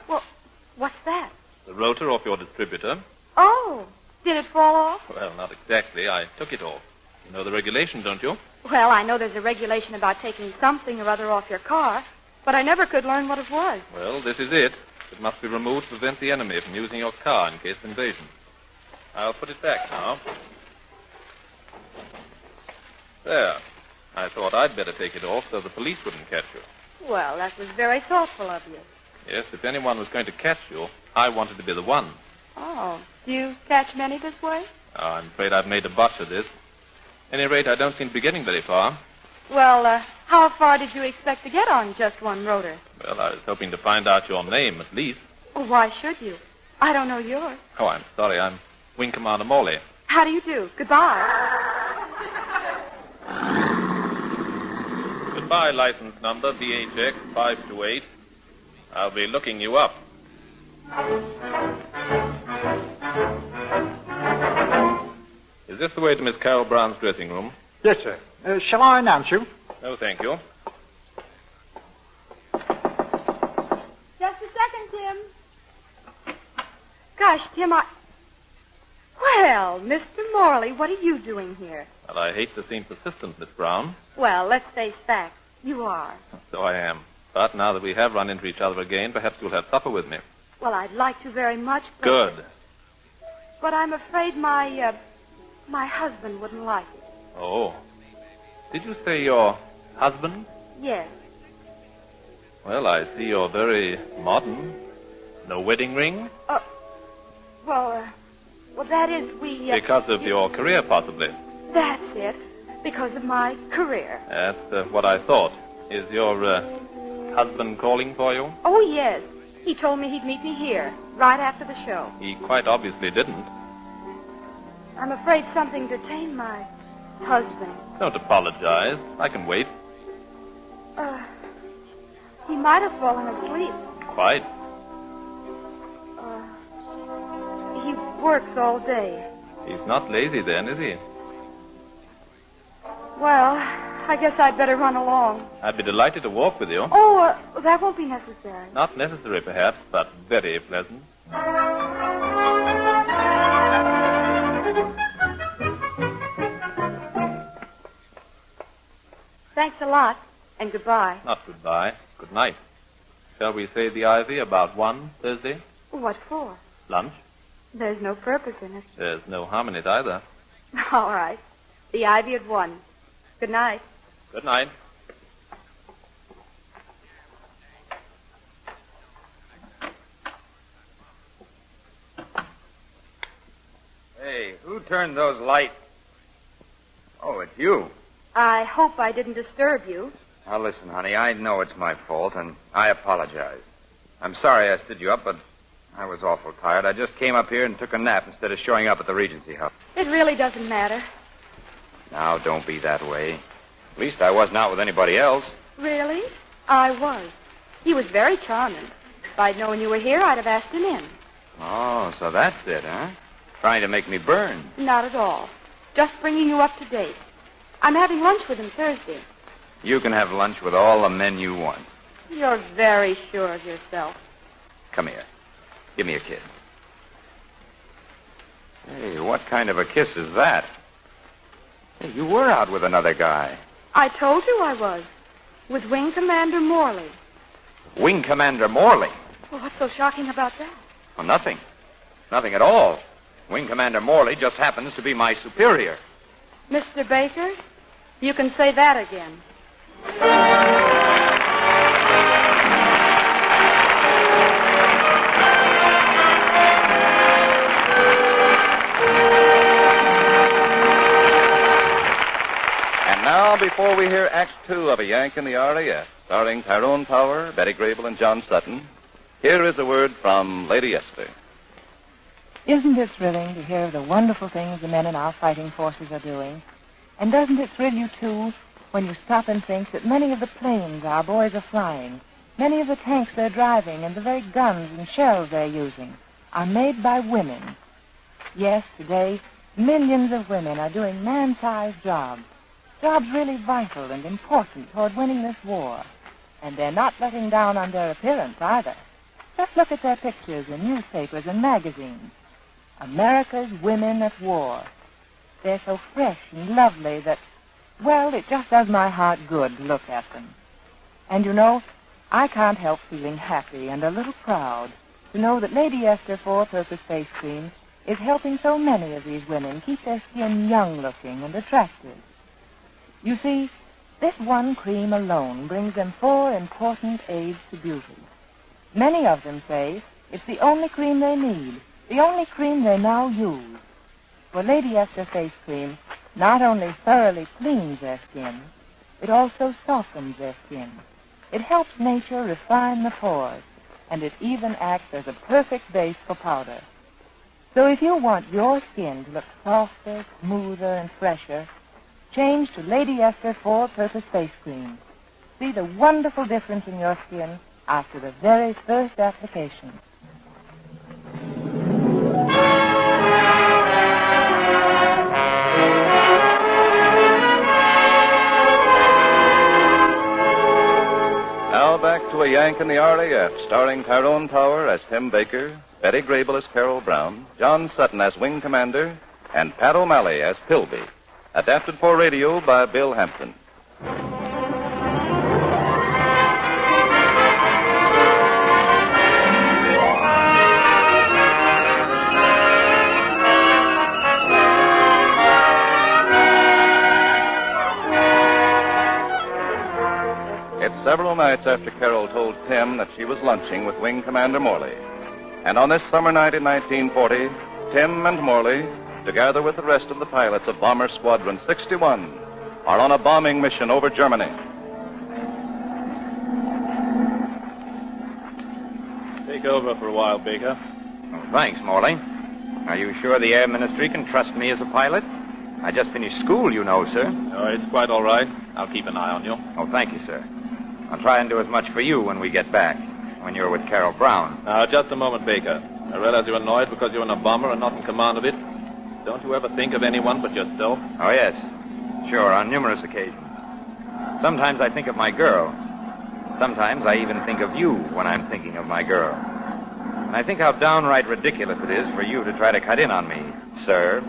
Well, what's that? The rotor off your distributor. Oh, did it fall off? Well, not exactly. I took it off. You know the regulation, don't you? Well, I know there's a regulation about taking something or other off your car, but I never could learn what it was. Well, this is it. It must be removed to prevent the enemy from using your car in case of invasion. I'll put it back now. There. I thought I'd better take it off so the police wouldn't catch you. Well, that was very thoughtful of you. Yes, if anyone was going to catch you, I wanted to be the one. Oh, do you catch many this way? Oh, I'm afraid I've made a botch of this. At any rate, I don't seem to be getting very far. Well, how far did you expect to get on just one rotor? Well, I was hoping to find out your name, at least. Well, why should you? I don't know yours. Oh, I'm sorry. I'm Wing Commander Morley. How do you do? Goodbye. Goodbye, license number BHX 528. I'll be looking you up. Is this the way to Miss Carol Brown's dressing room? Yes, sir. Shall I announce you? No, thank you. Just a second, Tim. Gosh, Tim, Well, Mr. Morley, what are you doing here? Well, I hate to seem persistent, Miss Brown. Well, let's face facts. You are. So I am. But now that we have run into each other again, perhaps you'll have supper with me. Well, I'd like to very much, but... Good. But I'm afraid my husband wouldn't like it. Oh. Did you say your husband? Yes. Well, I see you're very modern. No wedding ring? Well, that is, we... Because of your career, possibly. That's it. Because of my career. That's what I thought. Is your husband calling for you? Oh, yes. He told me he'd meet me here, right after the show. He quite obviously didn't. I'm afraid something detained my husband. Don't apologize. I can wait. He might have fallen asleep. Quite. He works all day. He's not lazy then, is he? Well, I guess I'd better run along. I'd be delighted to walk with you. Oh, that won't be necessary. Not necessary, perhaps, but very pleasant. Thanks a lot, and goodbye. Not goodbye. Good night. Shall we say the Ivy about 1 Thursday? What for? Lunch? There's no purpose in it. There's no harm in it either. All right. The Ivy at 1. Good night. Good night. Hey, who turned those lights? Oh, it's you. I hope I didn't disturb you. Now, listen, honey, I know it's my fault, and I apologize. I'm sorry I stood you up, but I was awful tired. I just came up here and took a nap instead of showing up at the Regency House. It really doesn't matter. Now, don't be that way. At least I wasn't out with anybody else. Really? I was. He was very charming. If I'd known you were here, I'd have asked him in. Oh, so that's it, huh? Trying to make me burn. Not at all. Just bringing you up to date. I'm having lunch with him Thursday. You can have lunch with all the men you want. You're very sure of yourself. Come here. Give me a kiss. Hey, what kind of a kiss is that? Hey, you were out with another guy. I told you I was. With Wing Commander Morley. Wing Commander Morley? Well, what's so shocking about that? Well, nothing. Nothing at all. Wing Commander Morley just happens to be my superior. Mr. Baker, you can say that again. before we hear Act 2 of A Yank in the RAF, starring Tyrone Power, Betty Grable, and John Sutton, here is a word from Lady Esther. Isn't it thrilling to hear of the wonderful things the men in our fighting forces are doing? And doesn't it thrill you, too, when you stop and think that many of the planes our boys are flying, many of the tanks they're driving, and the very guns and shells they're using are made by women? Yes, today, millions of women are doing man-sized jobs, jobs really vital and important toward winning this war. And they're not letting down on their appearance either. Just look at their pictures in newspapers and magazines. America's women at war. They're so fresh and lovely that, well, it just does my heart good to look at them. And you know, I can't help feeling happy and a little proud to know that Lady Esther Four-Purpose Face Cream is helping so many of these women keep their skin young-looking and attractive. You see, this one cream alone brings them 4 important aids to beauty. Many of them say it's the only cream they need, the only cream they now use. For Lady Esther Face Cream not only thoroughly cleans their skin, it also softens their skin. It helps nature refine the pores, and it even acts as a perfect base for powder. So if you want your skin to look softer, smoother, and fresher, change to Lady Esther Four-Purpose Face Cream. See the wonderful difference in your skin after the very first application. Now back to A Yank in the RAF, starring Tyrone Power as Tim Baker, Betty Grable as Carol Brown, John Sutton as Wing Commander, and Pat O'Malley as Pilby. Adapted for radio by Bill Hampton. It's several nights after Carol told Tim that she was lunching with Wing Commander Morley. And on this summer night in 1940, Tim and Morley, together with the rest of the pilots of Bomber Squadron 61, are on a bombing mission over Germany. Take over for a while, Baker. Oh, thanks, Morley. Are you sure the Air Ministry can trust me as a pilot? I just finished school, you know, sir. Oh, it's quite all right. I'll keep an eye on you. Oh, thank you, sir. I'll try and do as much for you when we get back, when you're with Carol Brown. Now, just a moment, Baker. I realize you're annoyed because you're in a bomber and not in command of it. Don't you ever think of anyone but yourself? Oh, yes. Sure, on numerous occasions. Sometimes I think of my girl. Sometimes I even think of you when I'm thinking of my girl. And I think how downright ridiculous it is for you to try to cut in on me, sir.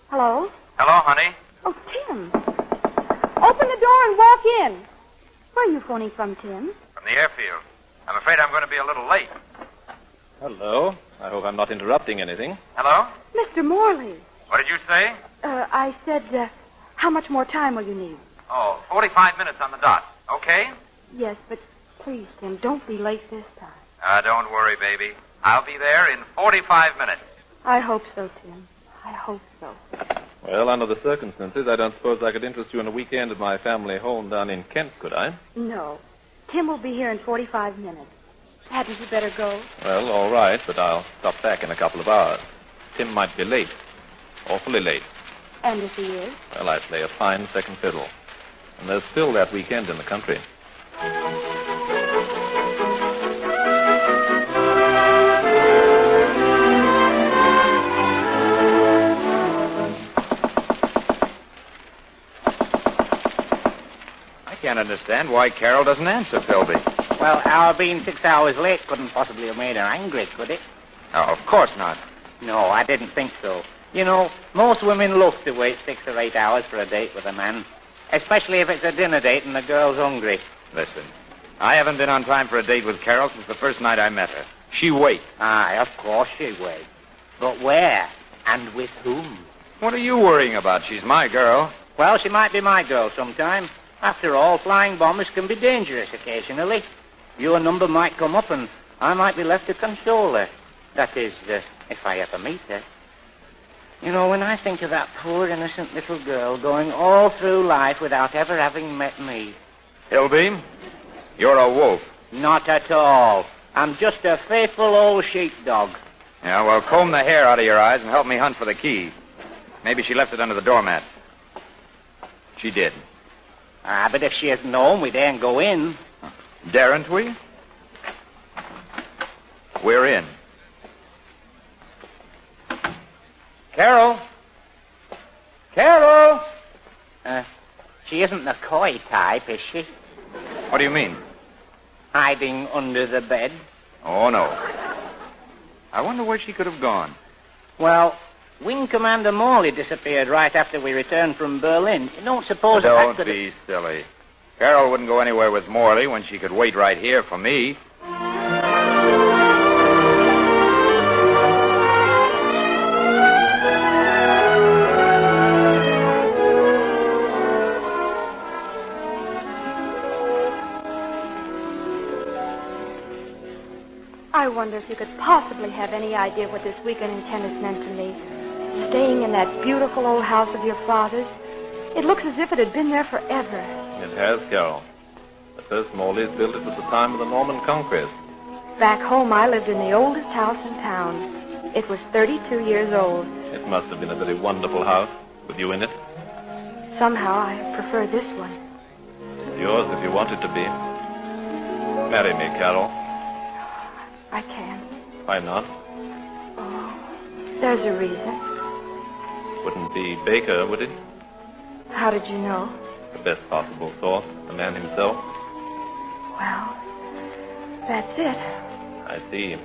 Hello? Hello, honey. Oh, Tim. Open the door and walk in. Where are you phoning from, Tim? From the airfield. I'm afraid I'm going to be a little late. Hello. I hope I'm not interrupting anything. Hello? Mr. Morley. What did you say? I said, how much more time will you need? Oh, 45 minutes on the dot. Okay? Yes, but please, Tim, don't be late this time. Don't worry, baby. I'll be there in 45 minutes. I hope so, Tim. I hope so. Well, under the circumstances, I don't suppose I could interest you in a weekend at my family home down in Kent, could I? No. Tim will be here in 45 minutes. Hadn't you better go? Well, all right, but I'll stop back in a couple of hours. Tim might be late. Awfully late. And if he is? Well, I play a fine second fiddle. And there's still that weekend in the country. I can't understand why Carol doesn't answer, Philby. Well, our being 6 hours late couldn't possibly have made her angry, could it? Oh, of course not. No, I didn't think so. You know, most women love to wait 6 or 8 hours for a date with a man, especially if it's a dinner date and the girl's hungry. Listen, I haven't been on time for a date with Carol since the first night I met her. She waits. Aye, of course she waits. But where? And with whom? What are you worrying about? She's my girl. Well, she might be my girl sometime. After all, flying bombers can be dangerous occasionally. Your number might come up and I might be left to console her. That is, if I ever meet her. You know, when I think of that poor, innocent little girl going all through life without ever having met me. Hillbeam, you're a wolf. Not at all. I'm just a faithful old sheepdog. Yeah, well, comb the hair out of your eyes and help me hunt for the key. Maybe she left it under the doormat. She did. Ah, but if she isn't home, we daren't go in. Daren't we? We're in. Carol? Carol? She isn't the coy type, is she? What do you mean? Hiding under the bed. Oh, no. I wonder where she could have gone. Well, Wing Commander Morley disappeared right after we returned from Berlin. You don't suppose Don't that could be silly. Carol wouldn't go anywhere with Morley when she could wait right here for me. I wonder if you could possibly have any idea what this weekend in Kent has meant to me. Staying in that beautiful old house of your father's. It looks as if it had been there forever. It has, Carol. The first Morleys built it at the time of the Norman Conquest. Back home, I lived in the oldest house in town. It was 32 years old. It must have been a very wonderful house with you in it. Somehow, I prefer this one. It's yours if you want it to be. Marry me, Carol. I can't. Why not? There's a reason. Wouldn't be Baker, would it? How did you know? The best possible source, the man himself. Well, that's it. I see.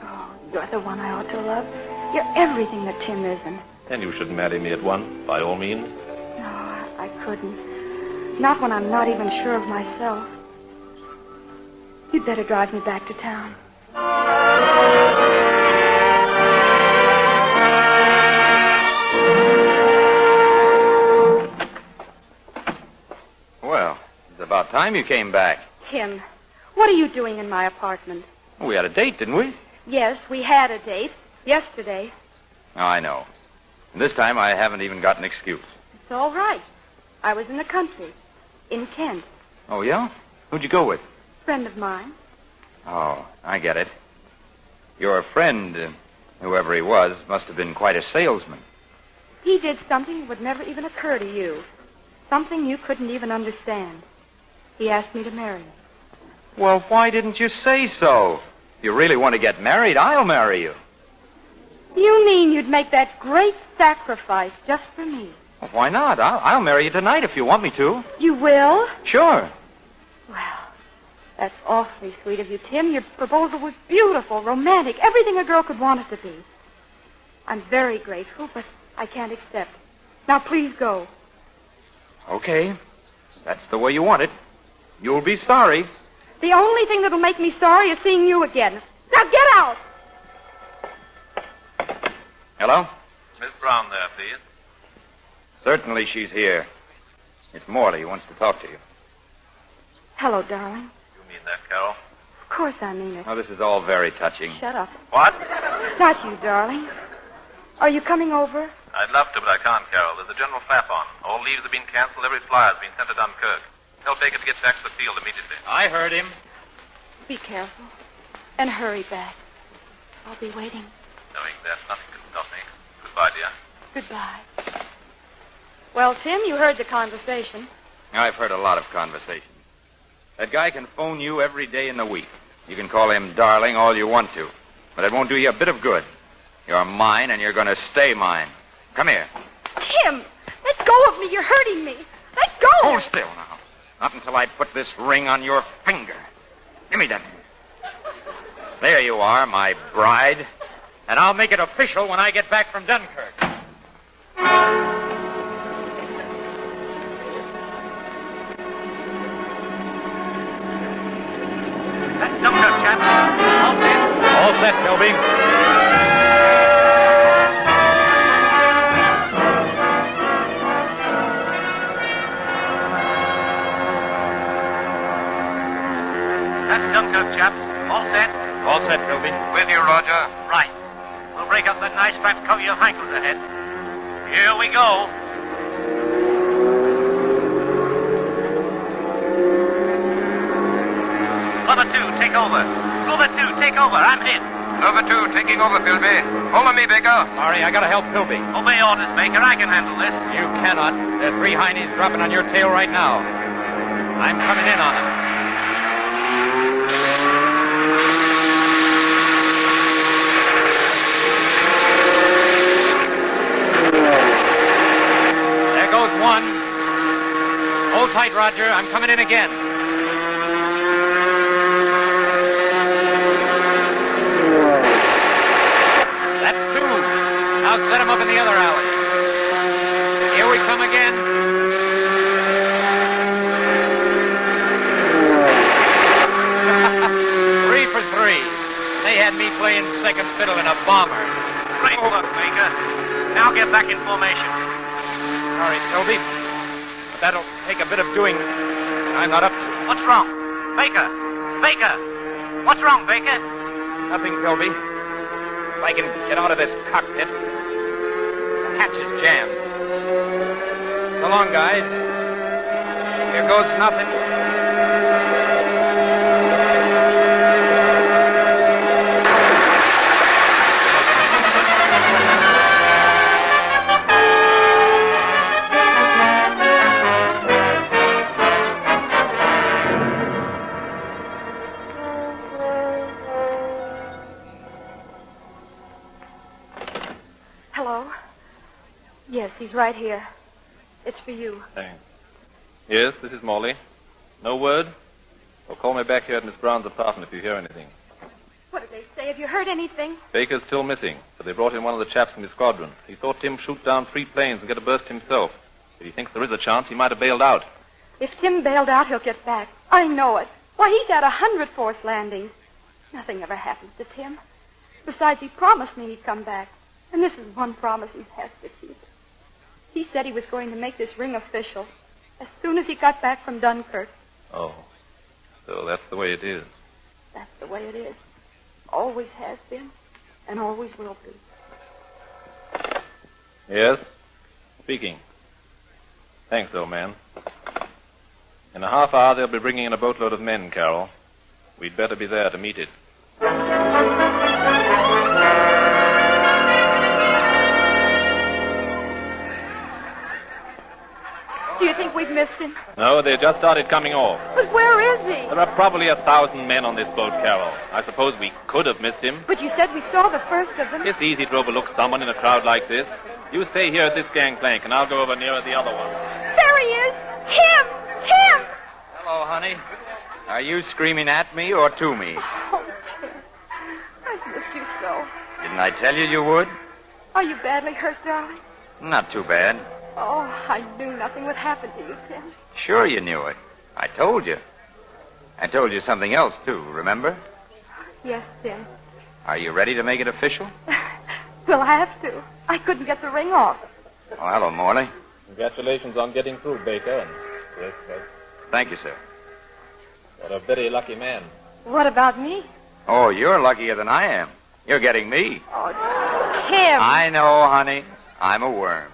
Oh, you're the one I ought to love. You're everything that Tim isn't. Then you should marry me at once, by all means. No, I couldn't. Not when I'm not even sure of myself. You'd better drive me back to town. Well, it's about time you came back. Tim, what are you doing in my apartment? We had a date, didn't we? Yes, we had a date. Yesterday. Oh, I know. And this time I haven't even got an excuse. It's all right. I was in the country. In Kent. Oh, yeah? Who'd you go with? Friend of mine. Oh, I get it. Your friend, whoever he was, must have been quite a salesman. He did something that would never even occur to you. Something you couldn't even understand. He asked me to marry him. Well, why didn't you say so? If you really want to get married, I'll marry you. You mean you'd make that great sacrifice just for me? Well, why not? I'll marry you tonight if you want me to. You will? Sure. Well, that's awfully sweet of you, Tim. Your proposal was beautiful, romantic, everything a girl could want it to be. I'm very grateful, but I can't accept. Now, please go. Okay. That's the way you want it. You'll be sorry. The only thing that'll make me sorry is seeing you again. Now, get out! Hello? Miss Brown there, please. Certainly she's here. It's Morley who wants to talk to you. Hello, darling. You mean that, Carol? Of course I mean it. Oh, this is all very touching. Shut up. What? Not you, darling. Are you coming over? I'd love to, but I can't, Carol. There's a general flap on. All leaves have been canceled. Every flyer's been sent to Dunkirk. Tell Baker to get back to the field immediately. I heard him. Be careful. And hurry back. I'll be waiting. Knowing that, nothing can stop me. Goodbye, dear. Goodbye. Well, Tim, you heard the conversation. I've heard a lot of conversations. That guy can phone you every day in the week. You can call him darling all you want to. But it won't do you a bit of good. You're mine, and you're going to stay mine. Come here. Tim, let go of me. You're hurting me. Let go. Hold still now. Not until I put this ring on your finger. Give me that. There you are, my bride. And I'll make it official when I get back from Dunkirk. That's Dunkirk, chap. All set. All set, Kelby. That's Dunkirk, chaps. All set? All set, Philby. With you, Roger. Right. We'll break up that nice fat covey of hankles ahead. Here we go. Number 2, take over. Number 2, take over. I'm hit. Number 2, taking over, Philby. Hold on me, Baker. Sorry, I gotta help Philby. Obey orders, Baker. I can handle this. You cannot. There are 3 heinies dropping on your tail right now. I'm coming in on them. There goes one. Hold tight, Roger. I'm coming in again. That's 2. Now set them up in the other alley. Here we come again. 3 for 3. They had me playing second fiddle in a bomber. Great work, Baker. Now get back in formation. Sorry, Philby, but that'll take a bit of doing I'm not up to. What's wrong? Baker! Baker! What's wrong, Baker? Nothing, Philby. If I can get out of this cockpit, the hatch is jammed. So long, guys. Here goes nothing. Yes, he's right here. It's for you. Thanks. Yes, this is Morley. No word? Well, call me back here at Miss Brown's apartment if you hear anything. What did they say? Have you heard anything? Baker's still missing, but they brought in one of the chaps from the squadron. He saw Tim shoot down 3 planes and get a burst himself. If he thinks there is a chance, he might have bailed out. If Tim bailed out, he'll get back. I know it. Why, he's had 100 force landings. Nothing ever happens to Tim. Besides, he promised me he'd come back. And this is one promise he has to keep. He said he was going to make this ring official as soon as he got back from Dunkirk. Oh, so that's the way it is. That's the way it is. Always has been, and always will be. Yes? Speaking. Thanks, old man. In a half hour, they'll be bringing in a boatload of men, Carol. We'd better be there to meet it. Do you think we've missed him? No, they just started coming off. But where is he? There are probably 1,000 men on this boat, Carol. I suppose we could have missed him. But you said we saw the first of them. It's easy to overlook someone in a crowd like this. You stay here at this gangplank, and I'll go over nearer the other one. There he is! Tim! Tim! Hello, honey. Are you screaming at me or to me? Oh, Tim. I've missed you so. Didn't I tell you you would? Are you badly hurt, darling? Not too bad. Oh, I knew nothing would happen to you, Tim. Sure you knew it. I told you. I told you something else, too, remember? Yes, Tim. Are you ready to make it official? We'll have to. I couldn't get the ring off. Oh, hello, Morley. Congratulations on getting through, Baker. Yes, sir. Thank you, sir. What a very lucky man. What about me? Oh, you're luckier than I am. You're getting me. Oh, Tim. I know, honey. I'm a worm.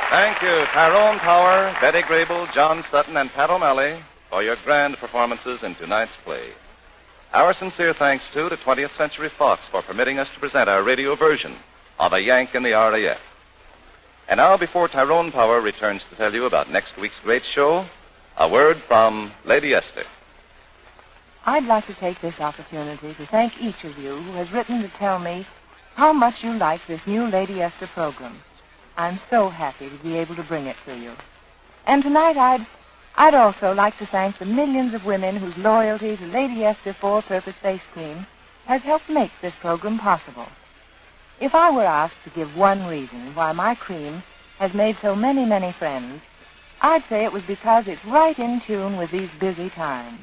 Thank you, Tyrone Power, Betty Grable, John Sutton, and Pat O'Malley for your grand performances in tonight's play. Our sincere thanks, too, to 20th Century Fox for permitting us to present our radio version of A Yank in the RAF. And now, before Tyrone Power returns to tell you about next week's great show, a word from Lady Esther. I'd like to take this opportunity to thank each of you who has written to tell me how much you like this new Lady Esther program. I'm so happy to be able to bring it to you. And tonight I'd also like to thank the millions of women whose loyalty to Lady Esther Four-Purpose Face Cream has helped make this program possible. If I were asked to give one reason why my cream has made so many, many friends, I'd say it was because it's right in tune with these busy times.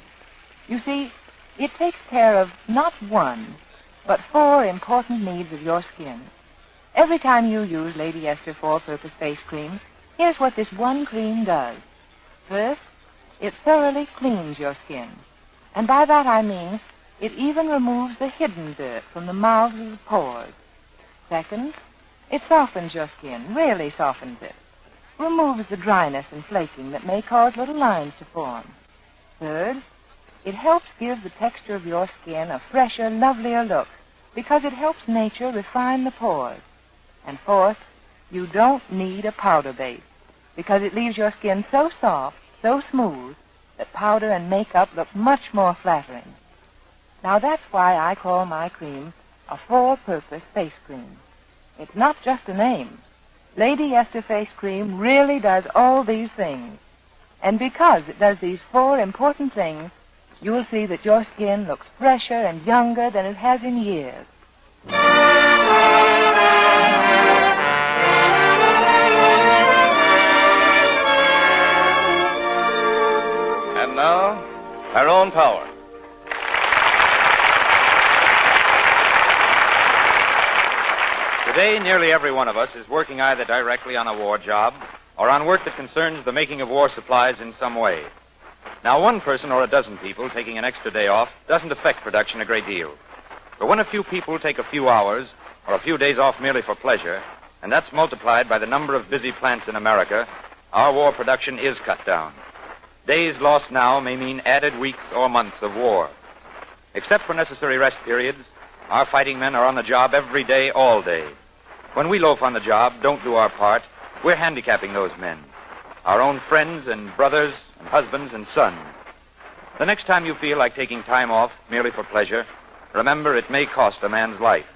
You see, it takes care of not one, but 4 important needs of your skin. Every time you use Lady Esther 4-Purpose Face Cream, here's what this one cream does. First, it thoroughly cleans your skin. And by that I mean it even removes the hidden dirt from the mouths of the pores. Second, it softens your skin, really softens it. Removes the dryness and flaking that may cause little lines to form. Third, it helps give the texture of your skin a fresher, lovelier look because it helps nature refine the pores. And fourth, you don't need a powder base because it leaves your skin so soft, so smooth, that powder and makeup look much more flattering. Now that's why I call my cream a 4-Purpose Face Cream. It's not just a name. Lady Esther Face Cream really does all these things. And because it does these 4 important things, you'll see that your skin looks fresher and younger than it has in years. And now, Her Own Power. Today, nearly every one of us is working either directly on a war job or on work that concerns the making of war supplies in some way. Now, one person or a dozen people taking an extra day off doesn't affect production a great deal. But when a few people take a few hours or a few days off merely for pleasure, and that's multiplied by the number of busy plants in America, our war production is cut down. Days lost now may mean added weeks or months of war. Except for necessary rest periods, our fighting men are on the job every day, all day. When we loaf on the job, don't do our part, we're handicapping those men, our own friends and brothers and husbands and sons. The next time you feel like taking time off merely for pleasure, remember it may cost a man's life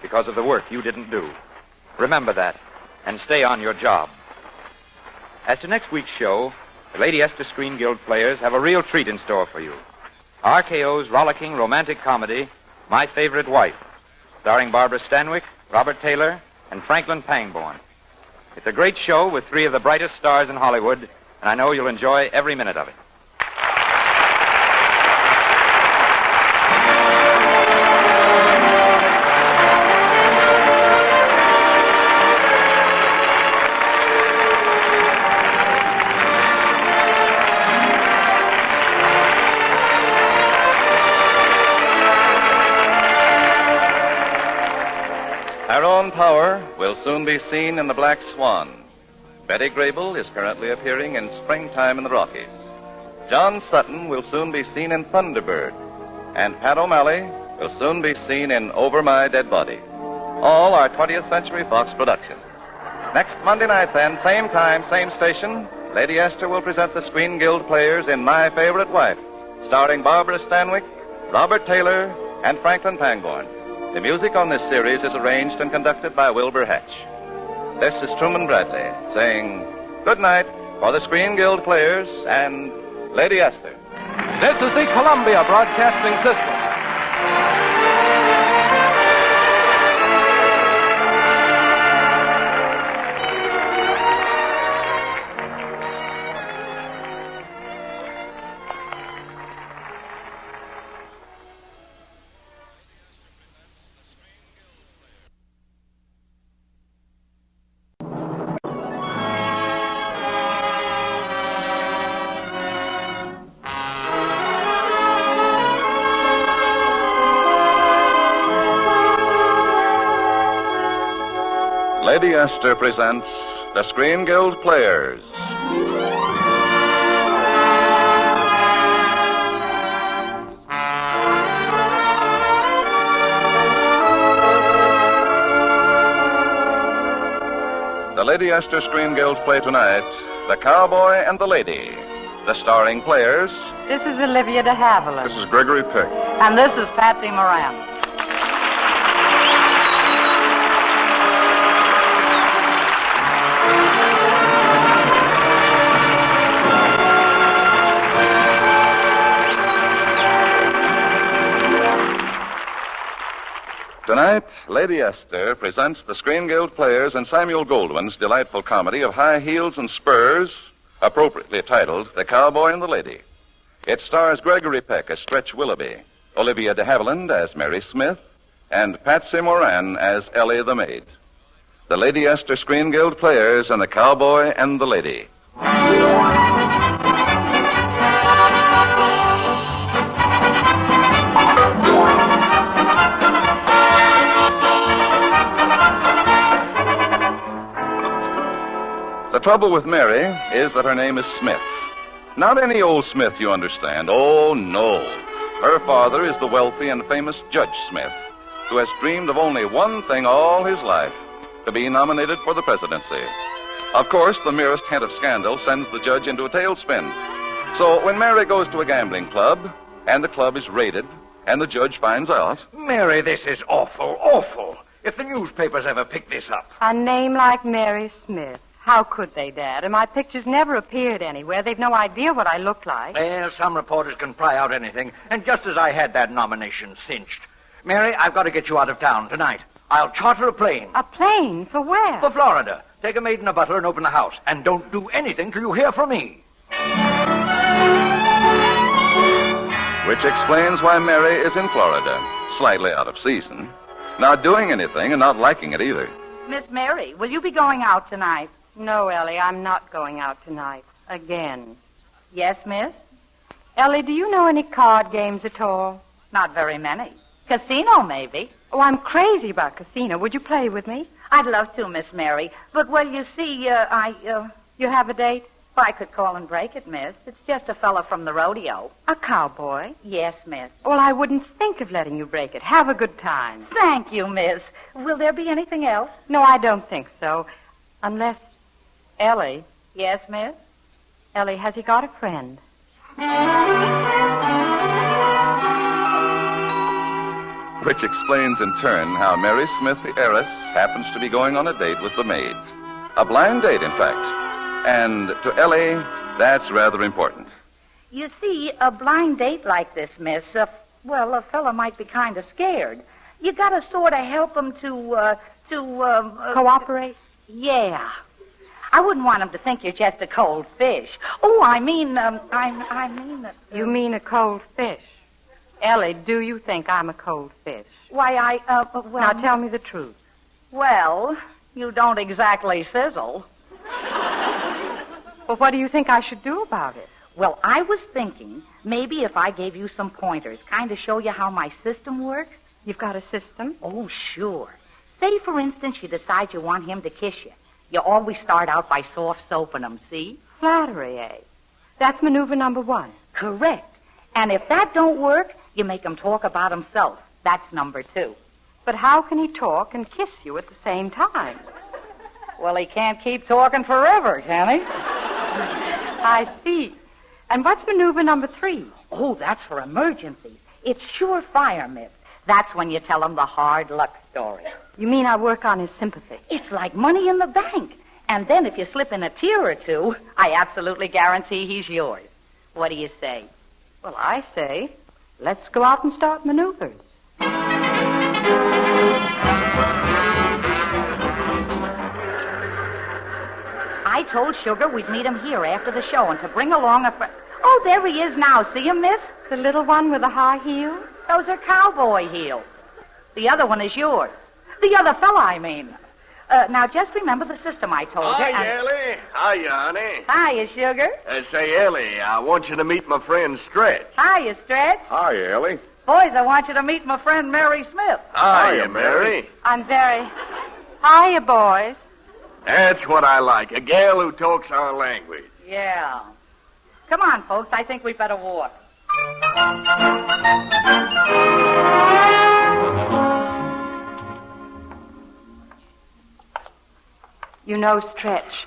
because of the work you didn't do. Remember that, and stay on your job. As to next week's show, the Lady Esther Screen Guild players have a real treat in store for you. RKO's rollicking romantic comedy, My Favorite Wife, starring Barbara Stanwyck, Robert Taylor, and Franklin Pangborn. It's a great show with 3 of the brightest stars in Hollywood, and I know you'll enjoy every minute of it. Her Own Power will soon be seen in The Black Swan. Betty Grable is currently appearing in Springtime in the Rockies. John Sutton will soon be seen in Thunderbird. And Pat O'Malley will soon be seen in Over My Dead Body. All are 20th Century Fox productions. Next Monday night then, same time, same station, Lady Esther will present the Screen Guild players in My Favorite Wife, starring Barbara Stanwyck, Robert Taylor, and Franklin Pangborn. The music on this series is arranged and conducted by Wilbur Hatch. This is Truman Bradley saying good night for the Screen Guild players and Lady Esther. This is the Columbia Broadcasting System. Lady Esther presents the Screen Guild Players. The Lady Esther Screen Guild play tonight, The Cowboy and the Lady. The starring players. This is Olivia de Havilland. This is Gregory Peck. And this is Patsy Moran. Tonight, Lady Esther presents the Screen Guild players and Samuel Goldwyn's delightful comedy of High Heels and Spurs, appropriately titled The Cowboy and the Lady. It stars Gregory Peck as Stretch Willoughby, Olivia de Havilland as Mary Smith, and Patsy Moran as Ellie the Maid. The Lady Esther Screen Guild Players and The Cowboy and the Lady. The trouble with Mary is that her name is Smith. Not any old Smith, you understand. Oh, no. Her father is the wealthy and famous Judge Smith, who has dreamed of only one thing all his life, to be nominated for the presidency. Of course, the merest hint of scandal sends the judge into a tailspin. So when Mary goes to a gambling club, and the club is raided, and the judge finds out... Mary, this is awful, awful. If the newspapers ever pick this up. A name like Mary Smith. How could they, Dad? And my pictures never appeared anywhere. They've no idea what I look like. Well, some reporters can pry out anything. And just as I had that nomination cinched. Mary, I've got to get you out of town tonight. I'll charter a plane. A plane? For where? For Florida. Take a maid and a butler and open the house. And don't do anything till you hear from me. Which explains why Mary is in Florida, slightly out of season, not doing anything and not liking it either. Miss Mary, will you be going out tonight? No, Ellie, I'm not going out tonight. Again. Yes, miss? Ellie, do you know any card games at all? Not very many. Casino, maybe. Oh, I'm crazy about casino. Would you play with me? I'd love to, Miss Mary. But, well, you see, You have a date? Well, I could call and break it, miss. It's just a fella from the rodeo. A cowboy? Yes, miss. Well, I wouldn't think of letting you break it. Have a good time. Thank you, miss. Will there be anything else? No, I don't think so. Unless... Ellie. Yes, miss? Ellie, has he got a friend? Which explains in turn how Mary Smith, the heiress, happens to be going on a date with the maid. A blind date, in fact. And to Ellie, that's rather important. You see, a blind date like this, miss, a fella might be kind of scared. You gotta sort of help him to cooperate? Yeah. I wouldn't want him to think you're just a cold fish. Oh, I mean... You mean a cold fish? Ellie, do you think I'm a cold fish? Why, Now, tell me the truth. Well, you don't exactly sizzle. Well, what do you think I should do about it? Well, I was thinking maybe if I gave you some pointers, kind of show you how my system works. You've got a system? Oh, sure. Say, for instance, you decide you want him to kiss you. You always start out by soft soaping him, see? Flattery, eh? That's maneuver number 1. Correct. And if that don't work, you make him talk about himself. That's number 2. But how can he talk and kiss you at the same time? Well, he can't keep talking forever, can he? I see. And what's maneuver number 3? Oh, that's for emergencies. It's surefire, miss. That's when you tell him the hard luck story. You mean I work on his sympathy? It's like money in the bank. And then if you slip in a tear or two, I absolutely guarantee he's yours. What do you say? Well, I say, let's go out and start maneuvers. I told Sugar we'd meet him here after the show and to bring along a friend. Oh, there he is now. See him, miss? The little one with the high heels? Those are cowboy heels. The other one is yours. The other fella, I mean. Now, just remember the system I told you. Hi, Ellie. Hiya, honey. Hiya, Sugar. Say, Ellie, I want you to meet my friend Stretch. Hiya, Stretch. Hi, Ellie. Boys, I want you to meet my friend Mary Smith. Hiya, Mary. I'm very... Hiya, boys. That's what I like, a gal who talks our language. Yeah. Come on, folks. I think we'd better walk. You know, Stretch,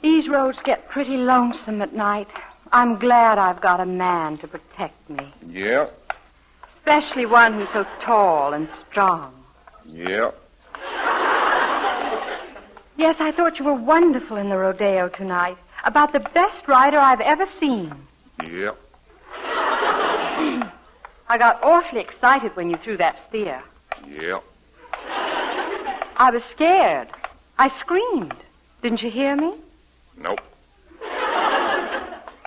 these roads get pretty lonesome at night. I'm glad I've got a man to protect me. Yeah. Especially one who's so tall and strong. Yeah. Yes, I thought you were wonderful in the rodeo tonight. About the best rider I've ever seen. Yeah. I got awfully excited when you threw that steer. Yeah. I was scared. I screamed. Didn't you hear me? Nope.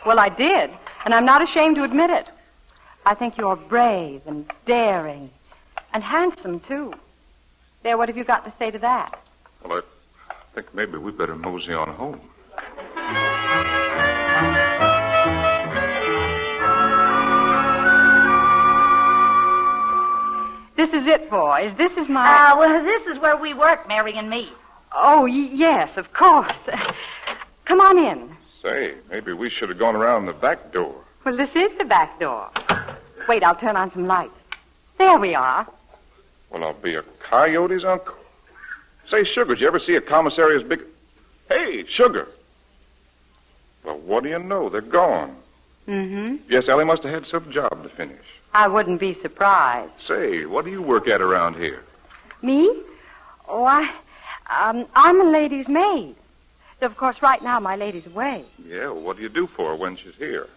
Well, I did, and I'm not ashamed to admit it. I think you're brave and daring and handsome, too. There, what have you got to say to that? Well, I think maybe we better mosey on home. This is it, boys. This is my... well, this is where we work, Mary and me. Oh, yes, of course. Come on in. Say, maybe we should have gone around the back door. Well, this is the back door. Wait, I'll turn on some light. There we are. Well, I'll be a coyote's uncle. Say, Sugar, did you ever see a commissary as big... Hey, Sugar. Well, what do you know? They're gone. Mm-hmm. Yes, Ellie must have had some job to finish. I wouldn't be surprised. Say, what do you work at around here? Me? Oh, I'm a lady's maid. Of course, right now, my lady's away. Yeah, well, what do you do for her when she's here?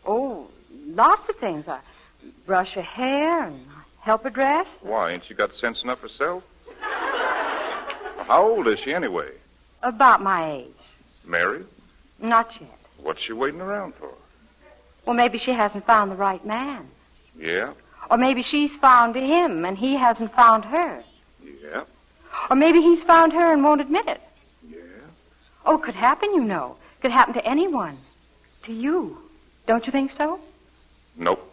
Oh, lots of things. I brush her hair and help her dress. Why, ain't she got sense enough herself? Well, how old is she anyway? About my age. Married? Not yet. What's she waiting around for? Well, maybe she hasn't found the right man. Yeah? Or maybe she's found him and he hasn't found her. Yeah? Or maybe he's found her and won't admit it. Yeah? Oh, could happen, you know. Could happen to anyone. To you. Don't you think so? Nope.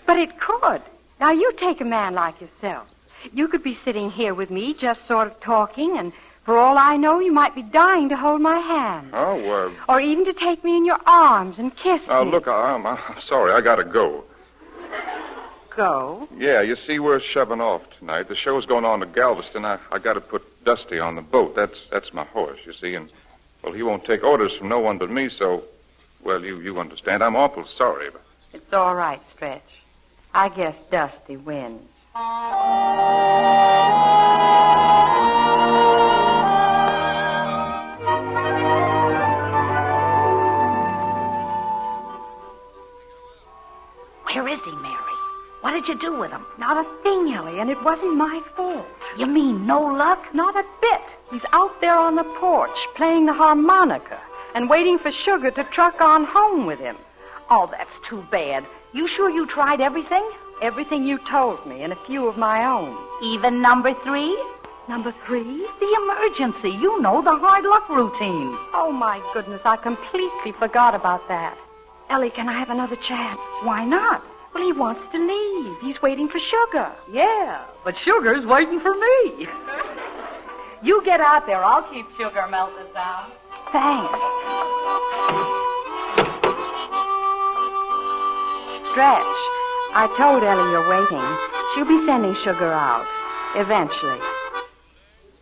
But it could. Now, you take a man like yourself. You could be sitting here with me, just sort of talking, and for all I know, you might be dying to hold my hand. Oh, Or even to take me in your arms and kiss me. Look, I'm sorry. I gotta go. Go? Yeah, you see, we're shoving off tonight. The show's going on to Galveston. I gotta put Dusty on the boat. That's my horse, you see, and, well, he won't take orders from no one but me, so, well, you understand. I'm awful sorry, but... It's all right, Stretch. I guess Dusty wins. Where is he, Mary? What did you do with him? Not a thing, Ellie, and it wasn't my fault. You mean no luck? Not a bit. He's out there on the porch playing the harmonica and waiting for Sugar to truck on home with him. Oh, that's too bad. You sure you tried everything? Everything you told me and a few of my own. Even number 3? Number 3? The emergency. You know, the hard luck routine. Oh, my goodness, I completely forgot about that. Ellie, can I have another chance? Why not? Well, he wants to leave. He's waiting for Sugar. Yeah, but Sugar's waiting for me. You get out there. I'll keep Sugar melted down. Thanks. Stretch, I told Ellie you're waiting. She'll be sending Sugar out. Eventually.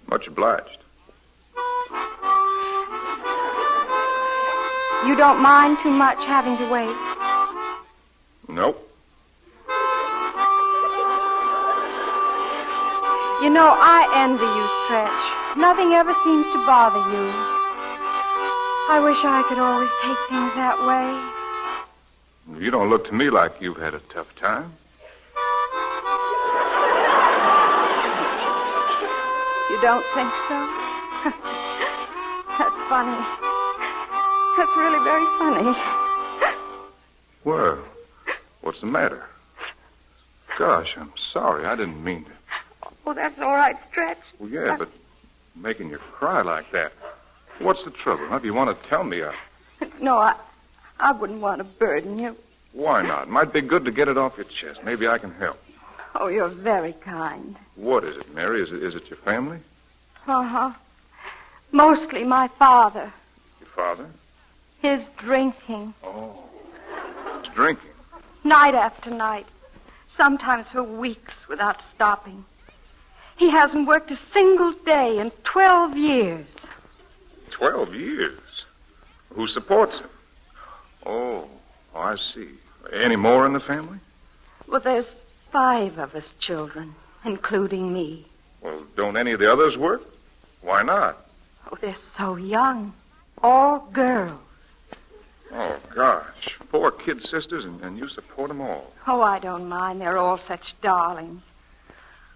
Much obliged. You don't mind too much having to wait? Nope. You know, I envy you, Stretch. Nothing ever seems to bother you. I wish I could always take things that way. You don't look to me like you've had a tough time. You don't think so? That's funny. That's really very funny. Well, what's the matter? Gosh, I'm sorry. I didn't mean to. Oh, that's all right, Stretch. Well, yeah, but making you cry like that. What's the trouble? If you want to tell me, No, I wouldn't want to burden you. Why not? Might be good to get it off your chest. Maybe I can help. Oh, you're very kind. What is it, Mary? Is it your family? Uh-huh. Mostly my father. Your father? His drinking. Oh. He's drinking. Night after night. Sometimes for weeks without stopping. He hasn't worked a single day in 12 years. 12 years? Who supports him? Oh, I see. Any more in the family? Well, there's 5 of us children, including me. Well, don't any of the others work? Why not? Oh, they're so young. All girls. Oh, gosh. 4 kid sisters, and you support them all. Oh, I don't mind. They're all such darlings.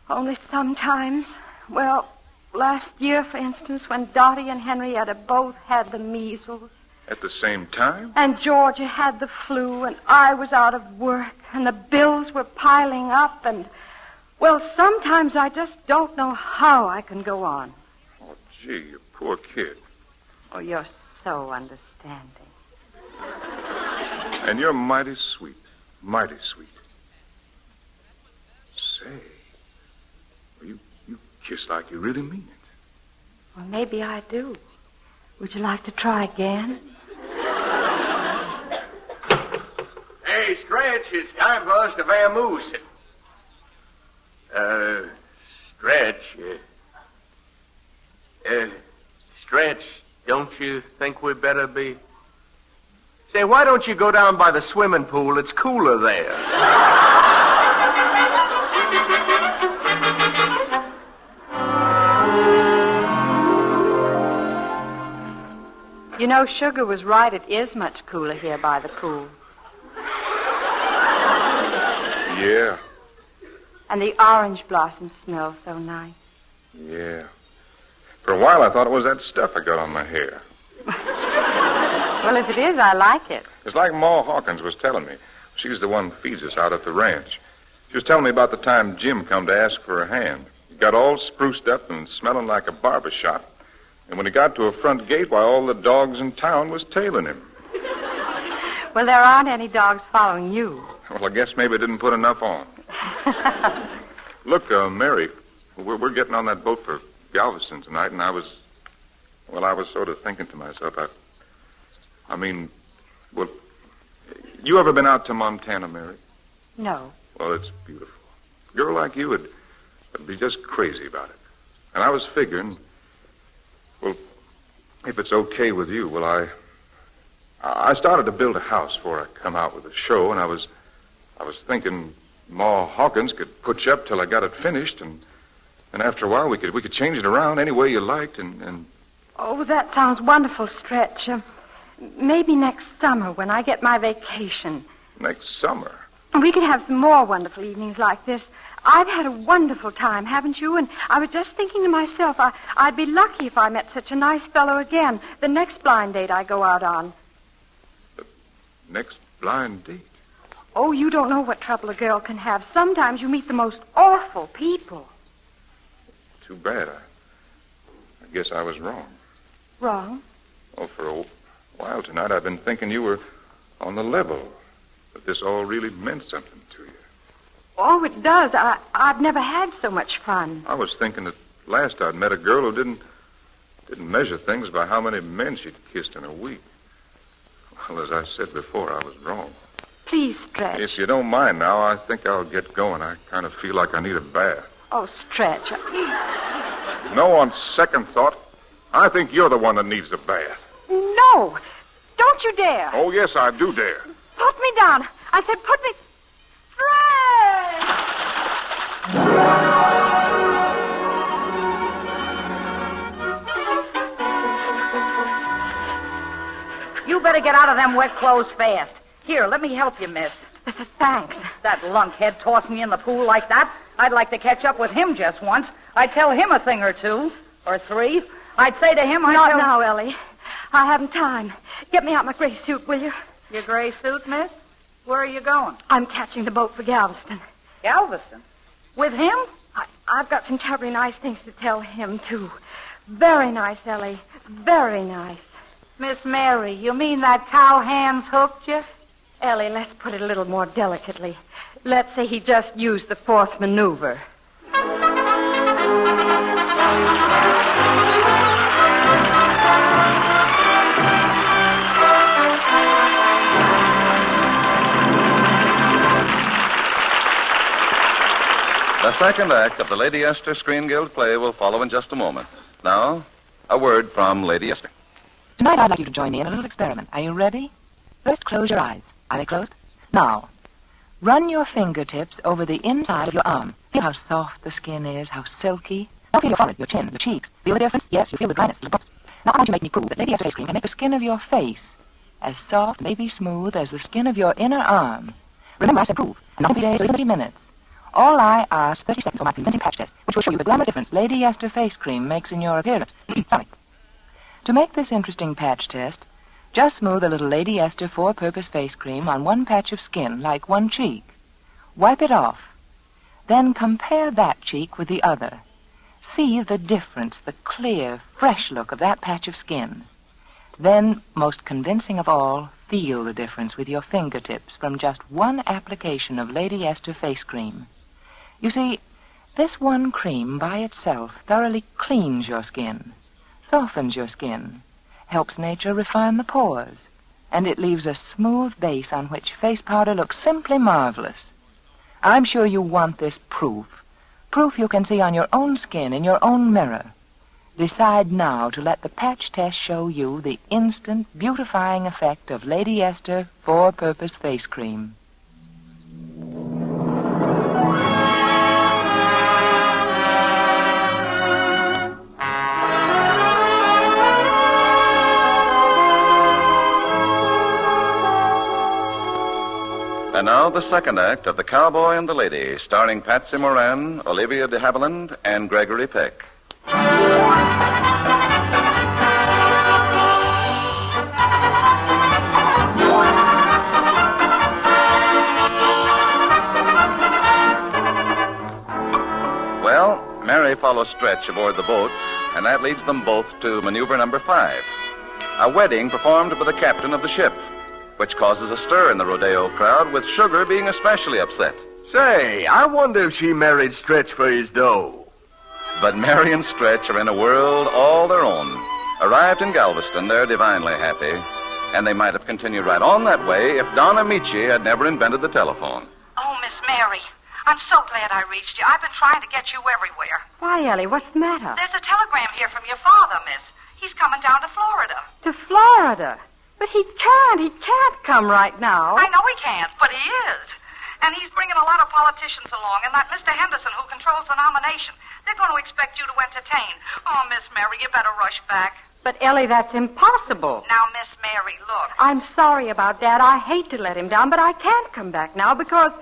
Only sometimes, well, last year, for instance, when Dottie and Henrietta both had the measles, At the same time? And Georgia had the flu, and I was out of work, and the bills were piling up, and, well, sometimes I just don't know how I can go on. Oh, gee, you poor kid. Oh, you're so understanding. And you're mighty sweet. Mighty sweet. Say, you kiss like you really mean it. Well, maybe I do. Would you like to try again? Hey, Stretch, it's time for us to vamoose. Stretch. Stretch, don't you think we better be... Say, why don't you go down by the swimming pool? It's cooler there. You know, Sugar was right. It is much cooler here by the pool. Yeah. And the orange blossoms smell so nice. Yeah. For a while, I thought it was that stuff I got on my hair. Well, if it is, I like it. It's like Ma Hawkins was telling me. She's the one who feeds us out at the ranch. She was telling me about the time Jim come to ask for a hand. He got all spruced up and smelling like a barber shop. And when he got to a front gate, why, all the dogs in town was tailing him. Well, there aren't any dogs following you. Well, I guess maybe I didn't put enough on. Look, Mary, we're getting on that boat for Galveston tonight, and I was sort of thinking to myself, well, you ever been out to Montana, Mary? No. Well, it's beautiful. A girl like you would be just crazy about it. And I was figuring, well, if it's okay with you, well, I started to build a house before I come out with a show, and I was thinking Ma Hawkins could put you up till I got it finished, and after a while we could change it around any way you liked, and... Oh, that sounds wonderful, Stretch. Maybe next summer when I get my vacation. Next summer? We could have some more wonderful evenings like this. I've had a wonderful time, haven't you? And I was just thinking to myself, I'd be lucky if I met such a nice fellow again. The next blind date I go out on. The next blind date? Oh, you don't know what trouble a girl can have. Sometimes you meet the most awful people. Too bad. I guess I was wrong. Wrong? Oh, for a while tonight I've been thinking you were on the level. That this all really meant something to you. Oh, it does. I've never had so much fun. I was thinking that last I'd met a girl who didn't measure things by how many men she'd kissed in a week. Well, as I said before, I was wrong. Please, Stretch. If you don't mind now, I think I'll get going. I kind of feel like I need a bath. Oh, Stretch. No, on second thought, I think you're the one that needs a bath. No. Don't you dare. Oh, yes, I do dare. Put me down. I said put me... Stretch! You better get out of them wet clothes fast. Here, let me help you, miss. Thanks. That lunkhead tossing you in the pool like that. I'd like to catch up with him just once. I'd tell him a thing or two. Or three. I'd say to him... Not now, Ellie. I haven't time. Get me out my gray suit, will you? Your gray suit, miss? Where are you going? I'm catching the boat for Galveston. Galveston? With him? I've got some terribly nice things to tell him, too. Very nice, Ellie. Very nice. Miss Mary, you mean that cowhand's hooked you? Ellie, let's put it a little more delicately. Let's say he just used the fourth maneuver. The second act of the Lady Esther Screen Guild play will follow in just a moment. Now, a word from Lady Esther. Tonight I'd like you to join me in a little experiment. Are you ready? First, close your eyes. Are they closed? Now, run your fingertips over the inside of your arm. Feel how soft the skin is, how silky. Now feel your forehead, your chin, your cheeks. Feel the difference? Yes, you feel the dryness, the bumps. Now I want you to make me prove that Lady Esther Face Cream can make the skin of your face as soft, maybe smooth, as the skin of your inner arm. Remember, I said prove, and not 3 days or even 3 minutes. All I ask, 30 seconds on my convincing patch test, which will show you the glamorous difference Lady Esther Face Cream makes in your appearance. Sorry. To make this interesting patch test, Just smooth a little Lady Esther four-purpose face cream on one patch of skin, like one cheek. Wipe it off. Then compare that cheek with the other. See the difference, the clear, fresh look of that patch of skin. Then, most convincing of all, feel the difference with your fingertips from just one application of Lady Esther face cream. You see, this one cream by itself thoroughly cleans your skin, softens your skin, helps nature refine the pores, and it leaves a smooth base on which face powder looks simply marvelous. I'm sure you want this proof you can see on your own skin in your own mirror. Decide now to let the patch test show you the instant beautifying effect of Lady Esther four-purpose face cream. And now the second act of The Cowboy and the Lady, starring Patsy Moran, Olivia de Havilland, and Gregory Peck. Well, Mary follows Stretch aboard the boat, and that leads them both to maneuver number 5, a wedding performed by the captain of the ship, which causes a stir in the rodeo crowd, with Sugar being especially upset. Say, I wonder if she married Stretch for his dough. But Mary and Stretch are in a world all their own. Arrived in Galveston, they're divinely happy, and they might have continued right on that way if Don Amici had never invented the telephone. Oh, Miss Mary, I'm so glad I reached you. I've been trying to get you everywhere. Why, Ellie, what's the matter? There's a telegram here from your father, miss. He's coming down to Florida. To Florida? But he can't come right now. I know he can't, but he is. And he's bringing a lot of politicians along, and that Mr. Henderson who controls the nomination. They're going to expect you to entertain. Oh, Miss Mary, you better rush back. But, Ellie, that's impossible. Now, Miss Mary, look. I'm sorry about Dad. I hate to let him down, but I can't come back now because...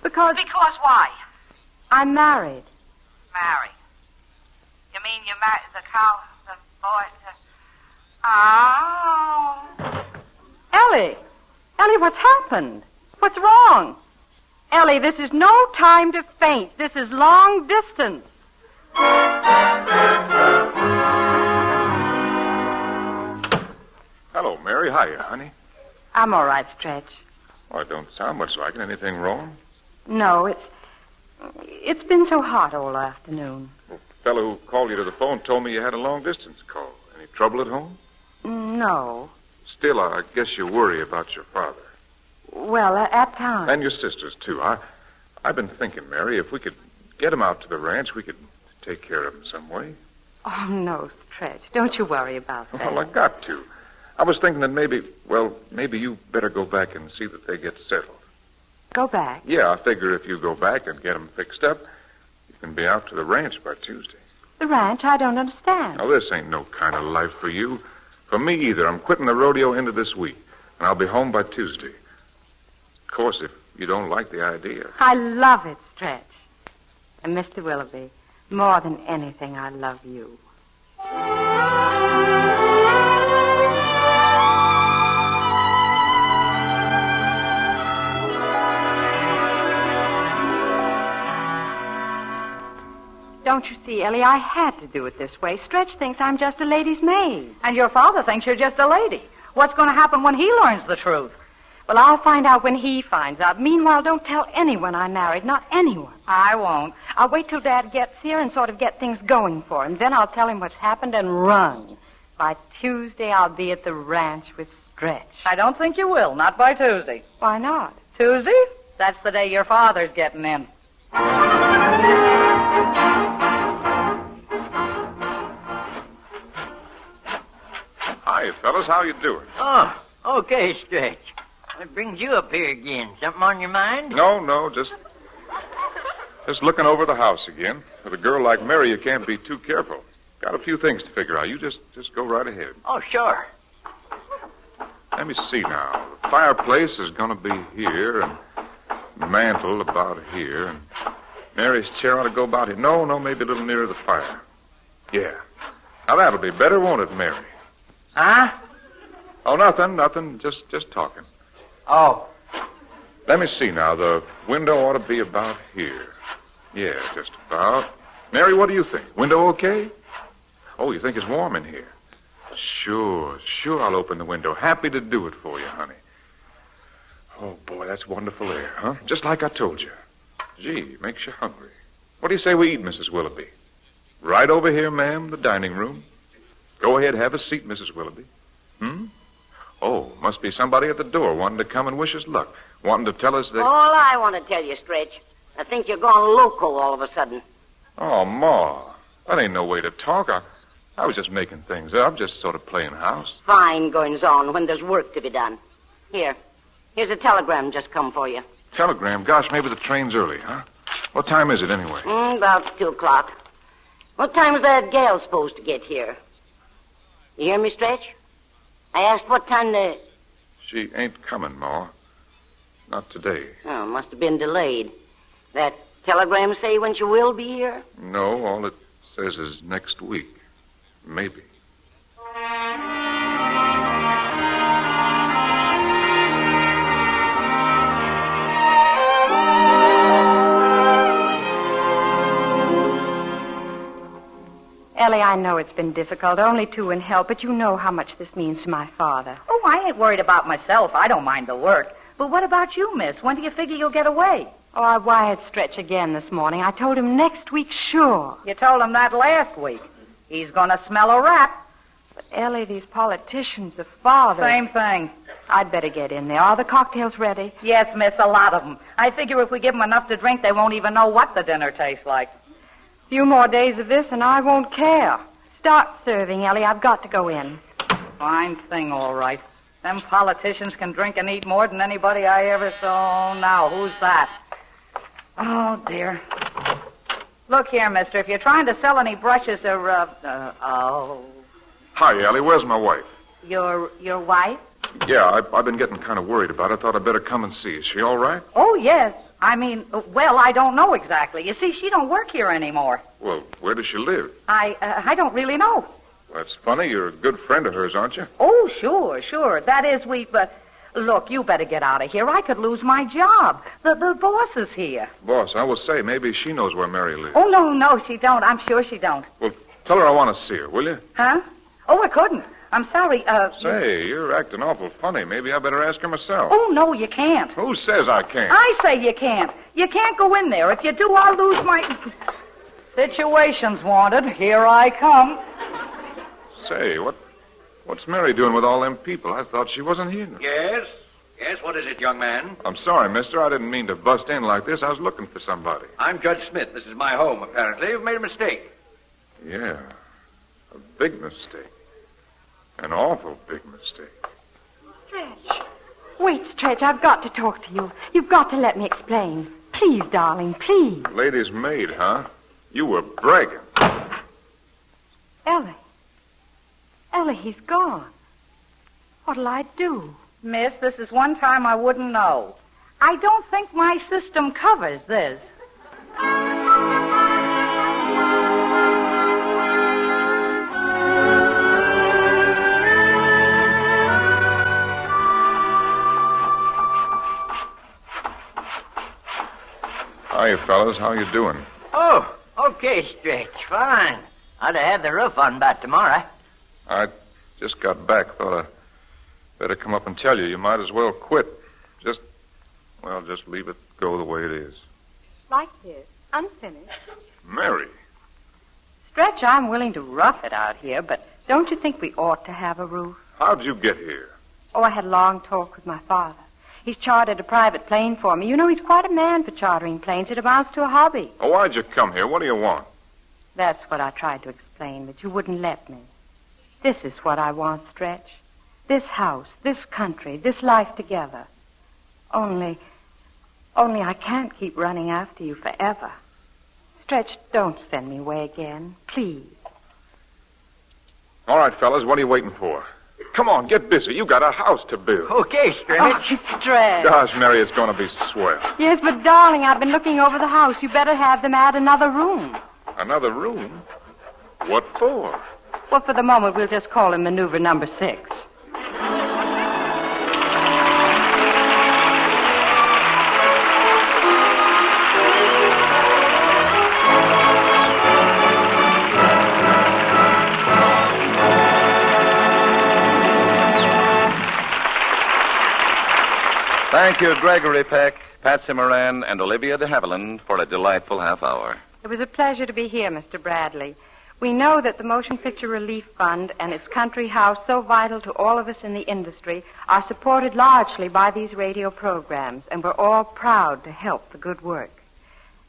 Because why? I'm married. Married? You mean you married the boy... Oh. Ellie, what's happened? What's wrong? Ellie, this is no time to faint. This is long distance. Hello, Mary. Hiya, honey. I'm all right, Stretch. Oh, it don't sound much like it. Anything wrong? No, it's been so hot all afternoon. The fellow who called you to the phone told me you had a long-distance call. Any trouble at home? No. Still, I guess you worry about your father. Well, at times. And your sisters, too. I've been thinking, Mary, if we could get him out to the ranch, we could take care of him some way. Oh, no, Stretch. Don't you worry about that. Well, I got to. I was thinking that maybe you better go back and see that they get settled. Go back? Yeah, I figure if you go back and get them fixed up, you can be out to the ranch by Tuesday. The ranch? I don't understand. Now, this ain't no kind of life for you. For me either. I'm quitting the rodeo into this week, and I'll be home by Tuesday. Of course, if you don't like the idea. I love it, Stretch. And Mr. Willoughby, more than anything, I love you. Don't you see, Ellie, I had to do it this way. Stretch thinks I'm just a lady's maid. And your father thinks you're just a lady. What's going to happen when he learns the truth? Well, I'll find out when he finds out. Meanwhile, don't tell anyone I'm married, not anyone. I won't. I'll wait till Dad gets here and sort of get things going for him. Then I'll tell him what's happened and run. By Tuesday, I'll be at the ranch with Stretch. I don't think you will, not by Tuesday. Why not? Tuesday? That's the day your father's getting in. Hi, fellas. How you doing? Oh, okay, Stretch. What brings you up here again? Something on your mind? No, just looking over the house again. With a girl like Mary, you can't be too careful. Got a few things to figure out. You just go right ahead. Oh, sure. Let me see now. The fireplace is going to be here, and the mantel about here, and Mary's chair ought to go about here. No, maybe a little nearer the fire. Yeah. Now, that'll be better, won't it, Mary? Huh? Oh, nothing. Just talking. Oh. Let me see now. The window ought to be about here. Yeah, just about. Mary, what do you think? Window okay? Oh, you think it's warm in here? Sure, I'll open the window. Happy to do it for you, honey. Oh, boy, that's wonderful air, huh? Just like I told you. Gee, makes you hungry. What do you say we eat, Mrs. Willoughby? Right over here, ma'am, the dining room. Go ahead, have a seat, Mrs. Willoughby. Oh, must be somebody at the door wanting to come and wish us luck. Wanting to tell us that... All I want to tell you, Stretch, I think you're gone loco all of a sudden. Oh, Ma, that ain't no way to talk. I was just making things up, just sort of playing house. Fine goings on when there's work to be done. Here's a telegram just come for you. Telegram? Gosh, maybe the train's early, huh? What time is it, anyway? About 2 o'clock. What time is that gal supposed to get here? You hear me, Stretch? I asked what time the... She ain't coming, Ma. Not today. Oh, must have been delayed. That telegram say when she will be here? No, all it says is next week. Maybe. Ellie, I know it's been difficult, only two in help, but you know how much this means to my father. Oh, I ain't worried about myself. I don't mind the work. But what about you, miss? When do you figure you'll get away? Oh, I wired Stretch again this morning. I told him next week, sure. You told him that last week. He's going to smell a rat. But, Ellie, these politicians, the fathers... Same thing. I'd better get in there. Are the cocktails ready? Yes, miss, a lot of them. I figure if we give them enough to drink, they won't even know what the dinner tastes like. A few more days of this, and I won't care. Start serving, Ellie. I've got to go in. Fine thing, all right. Them politicians can drink and eat more than anybody I ever saw. Now, who's that? Oh, dear. Look here, mister. If you're trying to sell any brushes or, Hi, Ellie. Where's my wife? Your wife? Yeah, I've been getting kind of worried about it. Thought I'd better come and see. Is she all right? Oh, yes. I mean, well, I don't know exactly. You see, she don't work here anymore. Well, where does she live? I don't really know. That's funny. You're a good friend of hers, aren't you? Oh, sure. That is, look, you better get out of here. I could lose my job. The boss is here. Boss, I will say, maybe she knows where Mary lives. Oh, no, she don't. I'm sure she don't. Well, tell her I want to see her, will you? Huh? Oh, I couldn't. I'm sorry, Say, you're acting awful funny. Maybe I better ask her myself. Oh, no, you can't. Who says I can't? I say you can't. You can't go in there. If you do, I'll lose my... Situations wanted. Here I come. Say, what's Mary doing with all them people? I thought she wasn't here. Yes, what is it, young man? I'm sorry, mister. I didn't mean to bust in like this. I was looking for somebody. I'm Judge Smith. This is my home, apparently. You've made a mistake. Yeah, a big mistake. An awful big mistake. Stretch. Wait, Stretch. I've got to talk to you. You've got to let me explain. Please, darling, please. Lady's maid, huh? You were bragging. Ellie, he's gone. What'll I do? Miss, this is one time I wouldn't know. I don't think my system covers this. Hiya, fellas. How you doing? Oh, okay, Stretch. Fine. I'd have the roof on by tomorrow. I just got back. Thought I'd better come up and tell you. You might as well quit. Just leave it go the way it is. Like this, unfinished. Mary. Stretch, I'm willing to rough it out here, but don't you think we ought to have a roof? How'd you get here? Oh, I had a long talk with my father. He's chartered a private plane for me. You know, he's quite a man for chartering planes. It amounts to a hobby. Oh, why'd you come here? What do you want? That's what I tried to explain, but you wouldn't let me. This is what I want, Stretch. This house, this country, this life together. Only I can't keep running after you forever. Stretch, don't send me away again, please. All right, fellas, what are you waiting for? Come on, get busy. You got a house to build. Okay, Stretch. Oh, Stretch. Gosh, Mary, it's going to be swell. Yes, but darling, I've been looking over the house. You better have them add another room. Another room? What for? Well, for the moment, we'll just call him maneuver number 6. Thank you, Gregory Peck, Patsy Moran, and Olivia de Havilland for a delightful half hour. It was a pleasure to be here, Mr. Bradley. We know that the Motion Picture Relief Fund and its country house, so vital to all of us in the industry, are supported largely by these radio programs, and we're all proud to help the good work.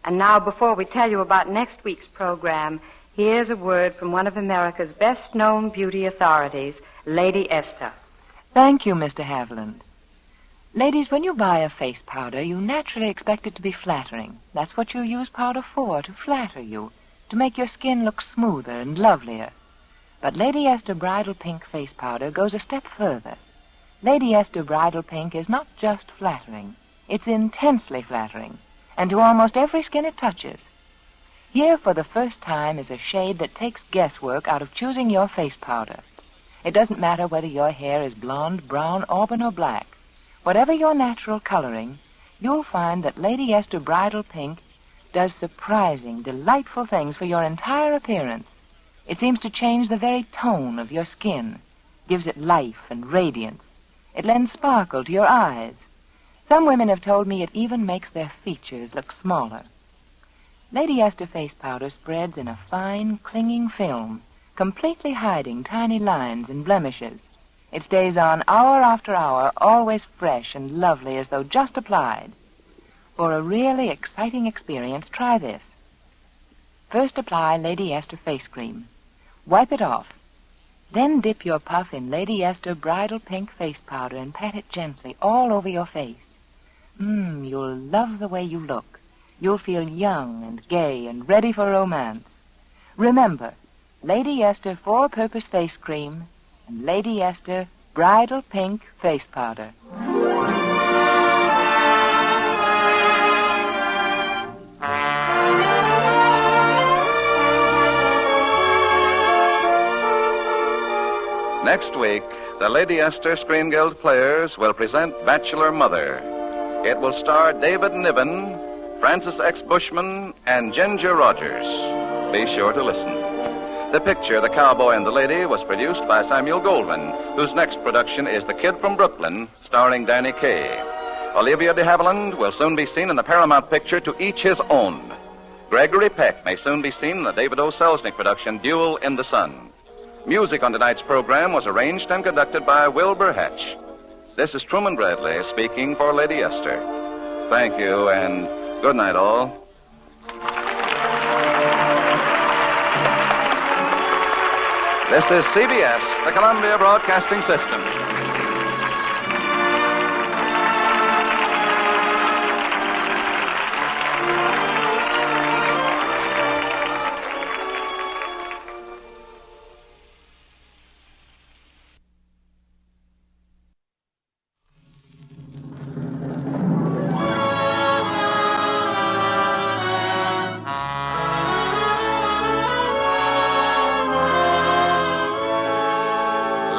And now, before we tell you about next week's program, here's a word from one of America's best-known beauty authorities, Lady Esther. Thank you, Mr. Haviland. Ladies, when you buy a face powder, you naturally expect it to be flattering. That's what you use powder for, to flatter you, to make your skin look smoother and lovelier. But Lady Esther Bridal Pink Face Powder goes a step further. Lady Esther Bridal Pink is not just flattering. It's intensely flattering, and to almost every skin it touches. Here, for the first time, is a shade that takes guesswork out of choosing your face powder. It doesn't matter whether your hair is blonde, brown, auburn, or black. Whatever your natural coloring, you'll find that Lady Esther Bridal Pink does surprising, delightful things for your entire appearance. It seems to change the very tone of your skin, gives it life and radiance. It lends sparkle to your eyes. Some women have told me it even makes their features look smaller. Lady Esther Face Powder spreads in a fine, clinging film, completely hiding tiny lines and blemishes. It stays on hour after hour, always fresh and lovely as though just applied. For a really exciting experience, try this. First apply Lady Esther face cream. Wipe it off. Then dip your puff in Lady Esther Bridal Pink Face Powder and pat it gently all over your face. You'll love the way you look. You'll feel young and gay and ready for romance. Remember, Lady Esther Four-Purpose Face Cream and Lady Esther Bridal Pink Face Powder. Next week, the Lady Esther Screen Guild Players will present Bachelor Mother. It will star David Niven, Francis X. Bushman, and Ginger Rogers. Be sure to listen. The picture, The Cowboy and the Lady, was produced by Samuel Goldwyn, whose next production is The Kid from Brooklyn, starring Danny Kaye. Olivia de Havilland will soon be seen in the Paramount picture To Each His Own. Gregory Peck may soon be seen in the David O. Selznick production Duel in the Sun. Music on tonight's program was arranged and conducted by Wilbur Hatch. This is Truman Bradley speaking for Lady Esther. Thank you, and good night, all. This is CBS, the Columbia Broadcasting System.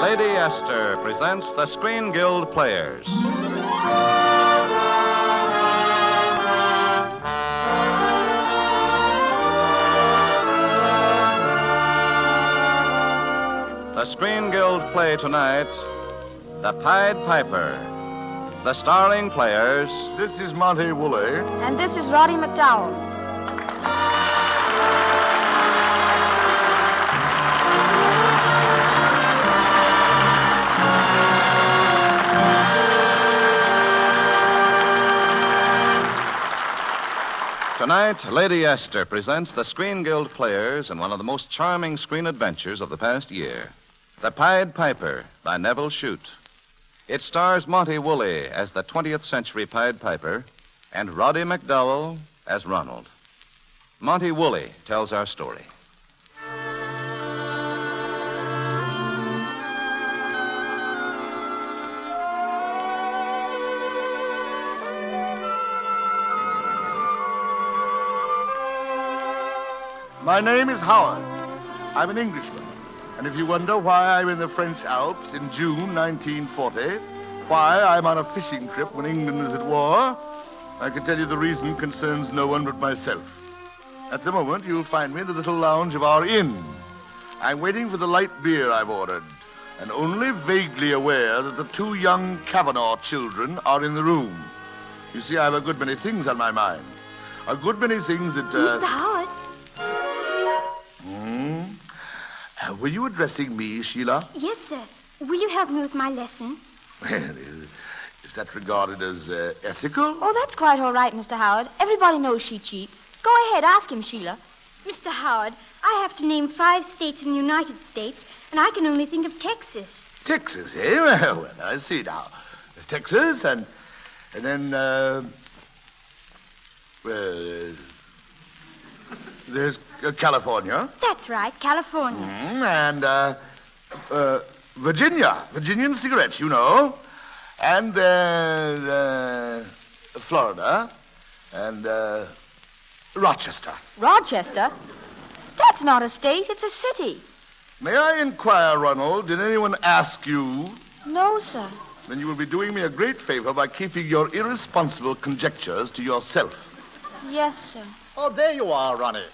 Lady Esther presents the Screen Guild Players. The Screen Guild play tonight, The Pied Piper. The starring players... This is Monty Woolley. And this is Roddy McDowell. Tonight, Lady Esther presents the Screen Guild Players in one of the most charming screen adventures of the past year, The Pied Piper by Neville Shute. It stars Monty Woolley as the 20th century Pied Piper and Roddy McDowell as Ronald. Monty Woolley tells our story. My name is Howard. I'm an Englishman. And if you wonder why I'm in the French Alps in June 1940, why I'm on a fishing trip when England is at war, I can tell you the reason concerns no one but myself. At the moment, you'll find me in the little lounge of our inn. I'm waiting for the light beer I've ordered. and only vaguely aware that the two young Kavanaugh children are in the room. You see, I have a good many things on my mind. A good many things that... Mr. Howard? Were you addressing me, Sheila? Yes, sir. Will you help me with my lesson? Well, is that regarded as ethical? Oh, that's quite all right, Mr. Howard. Everybody knows she cheats. Go ahead, ask him, Sheila. Mr. Howard, I have to name 5 states in the United States, and I can only think of Texas. Texas, eh? Well, I see now. Texas, and then, there's California. That's right, California. And, Virginia. Virginian cigarettes, you know. And there's, Florida. And, Rochester. Rochester? That's not a state, it's a city. May I inquire, Ronald, did anyone ask you? No, sir. Then you will be doing me a great favor by keeping your irresponsible conjectures to yourself. Yes, sir. Oh, there you are, Ronnie.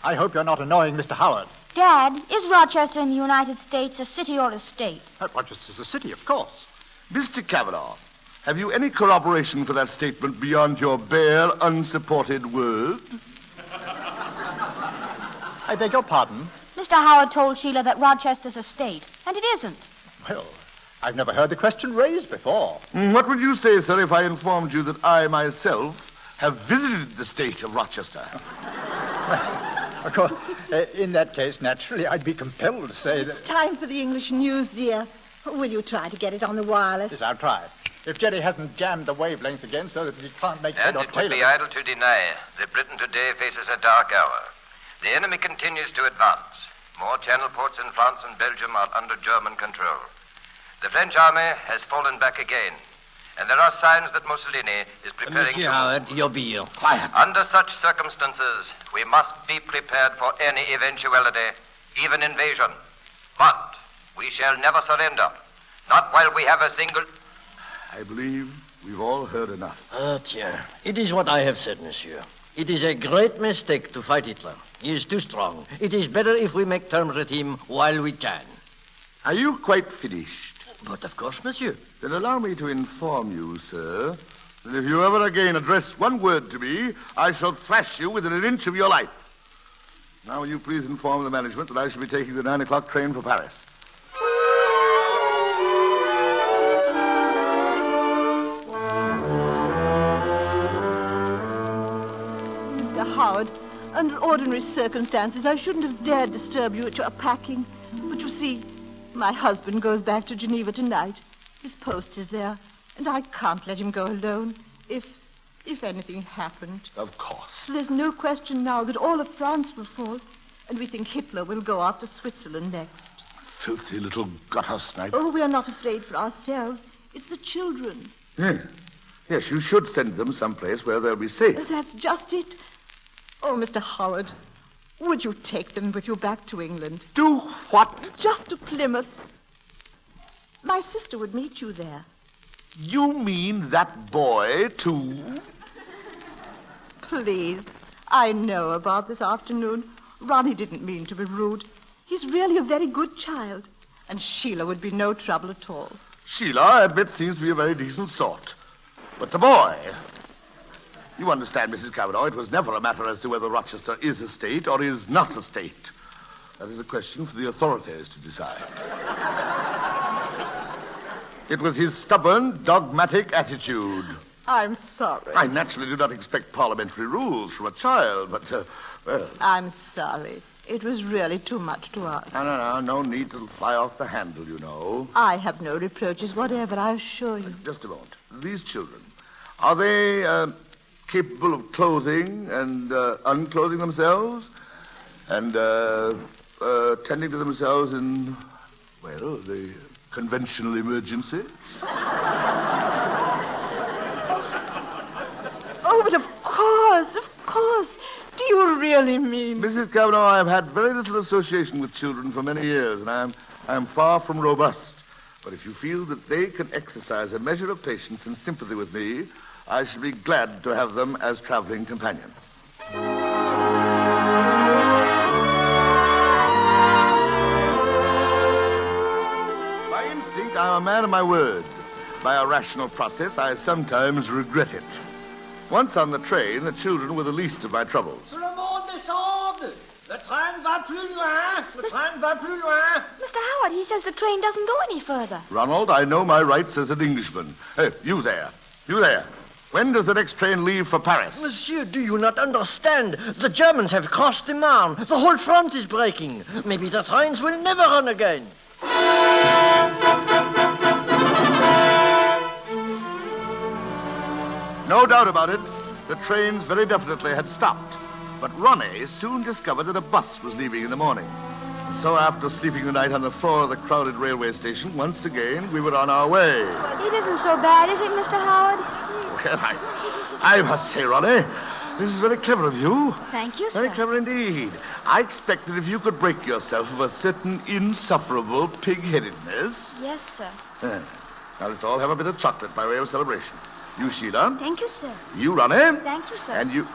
I hope you're not annoying Mr. Howard. Dad, is Rochester in the United States a city or a state? Rochester's a city, of course. Mr. Kavanaugh, have you any corroboration for that statement beyond your bare, unsupported word? I beg your pardon? Mr. Howard told Sheila that Rochester's a state, and it isn't. Well, I've never heard the question raised before. What would you say, sir, if I informed you that I myself have visited the state of Rochester? Of course, in that case, naturally, I'd be compelled to say that... It's time for the English news, dear. Will you try to get it on the wireless? Yes, I'll try. If Jerry hasn't jammed the wavelengths again so that he can't make head And or it tail would of be idle to deny that Britain today faces a dark hour. The enemy continues to advance. More channel ports in France and Belgium are under German control. The French army has fallen back again, and there are signs that Mussolini is preparing Monsieur to... Howard, your bill. Quiet. Under such circumstances, we must be prepared for any eventuality, even invasion. But we shall never surrender, not while we have a single... I believe we've all heard enough. Tiens, it is what I have said, monsieur. It is a great mistake to fight Hitler. He is too strong. It is better if we make terms with him while we can. Are you quite finished? But of course, monsieur. Then allow me to inform you, sir, that if you ever again address one word to me, I shall thrash you within an inch of your life. Now will you please inform the management that I shall be taking the 9 o'clock train for Paris. Howard, under ordinary circumstances, I shouldn't have dared disturb you at your packing. But you see, my husband goes back to Geneva tonight. His post is there, and I can't let him go alone if anything happened. Of course. There's no question now that all of France will fall, and we think Hitler will go after Switzerland next. Filthy little gutter snipe. Oh, we are not afraid for ourselves. It's the children. Yes, you should send them someplace where they'll be safe. That's just it. Oh, Mr. Howard, would you take them with you back to England? Do what? Just to Plymouth. My sister would meet you there. You mean that boy, too? Please. I know about this afternoon. Ronnie didn't mean to be rude. He's really a very good child. And Sheila would be no trouble at all. Sheila, I admit, seems to be a very decent sort. But the boy... You understand, Mrs. Cavanaugh, it was never a matter as to whether Rochester is a state or is not a state. That is a question for the authorities to decide. It was his stubborn, dogmatic attitude. I'm sorry. I naturally do not expect parliamentary rules from a child, but, well... I'm sorry. It was really too much to ask. No need to fly off the handle, you know. I have no reproaches whatever, I assure you. Just a moment. These children, are they... capable of clothing and unclothing themselves and tending to themselves in, well, the conventional emergencies? Oh, but of course. Do you really mean... Mrs. Cavanaugh, I have had very little association with children for many years, and I am far from robust. But if you feel that they can exercise a measure of patience and sympathy with me, I shall be glad to have them as traveling companions. My I'm a man of my word. By a rational process, I sometimes regret it. Once on the train, the children were the least of my troubles. Tout le monde descende. Le train va plus loin. Le train va plus loin. Mr. Howard, he says the train doesn't go any further. Ronald, I know my rights as an Englishman. Hey, you there. You there. When does the next train leave for Paris? Monsieur, do you not understand? The Germans have crossed the Marne. The whole front is breaking. Maybe the trains will never run again. No doubt about it. The trains very definitely had stopped. But Ronnie soon discovered that a bus was leaving in the morning. And so after sleeping the night on the floor of the crowded railway station, once again we were on our way. It isn't so bad, is it, Mr. Howard? Well, I must say, Ronnie, this is very clever of you. Thank you, sir. Very clever indeed. I expected if you could break yourself of a certain insufferable pig-headedness. Yes, sir. Now let's all have a bit of chocolate by way of celebration. You, Sheila. Thank you, sir. You, Ronnie. Thank you, sir. And you...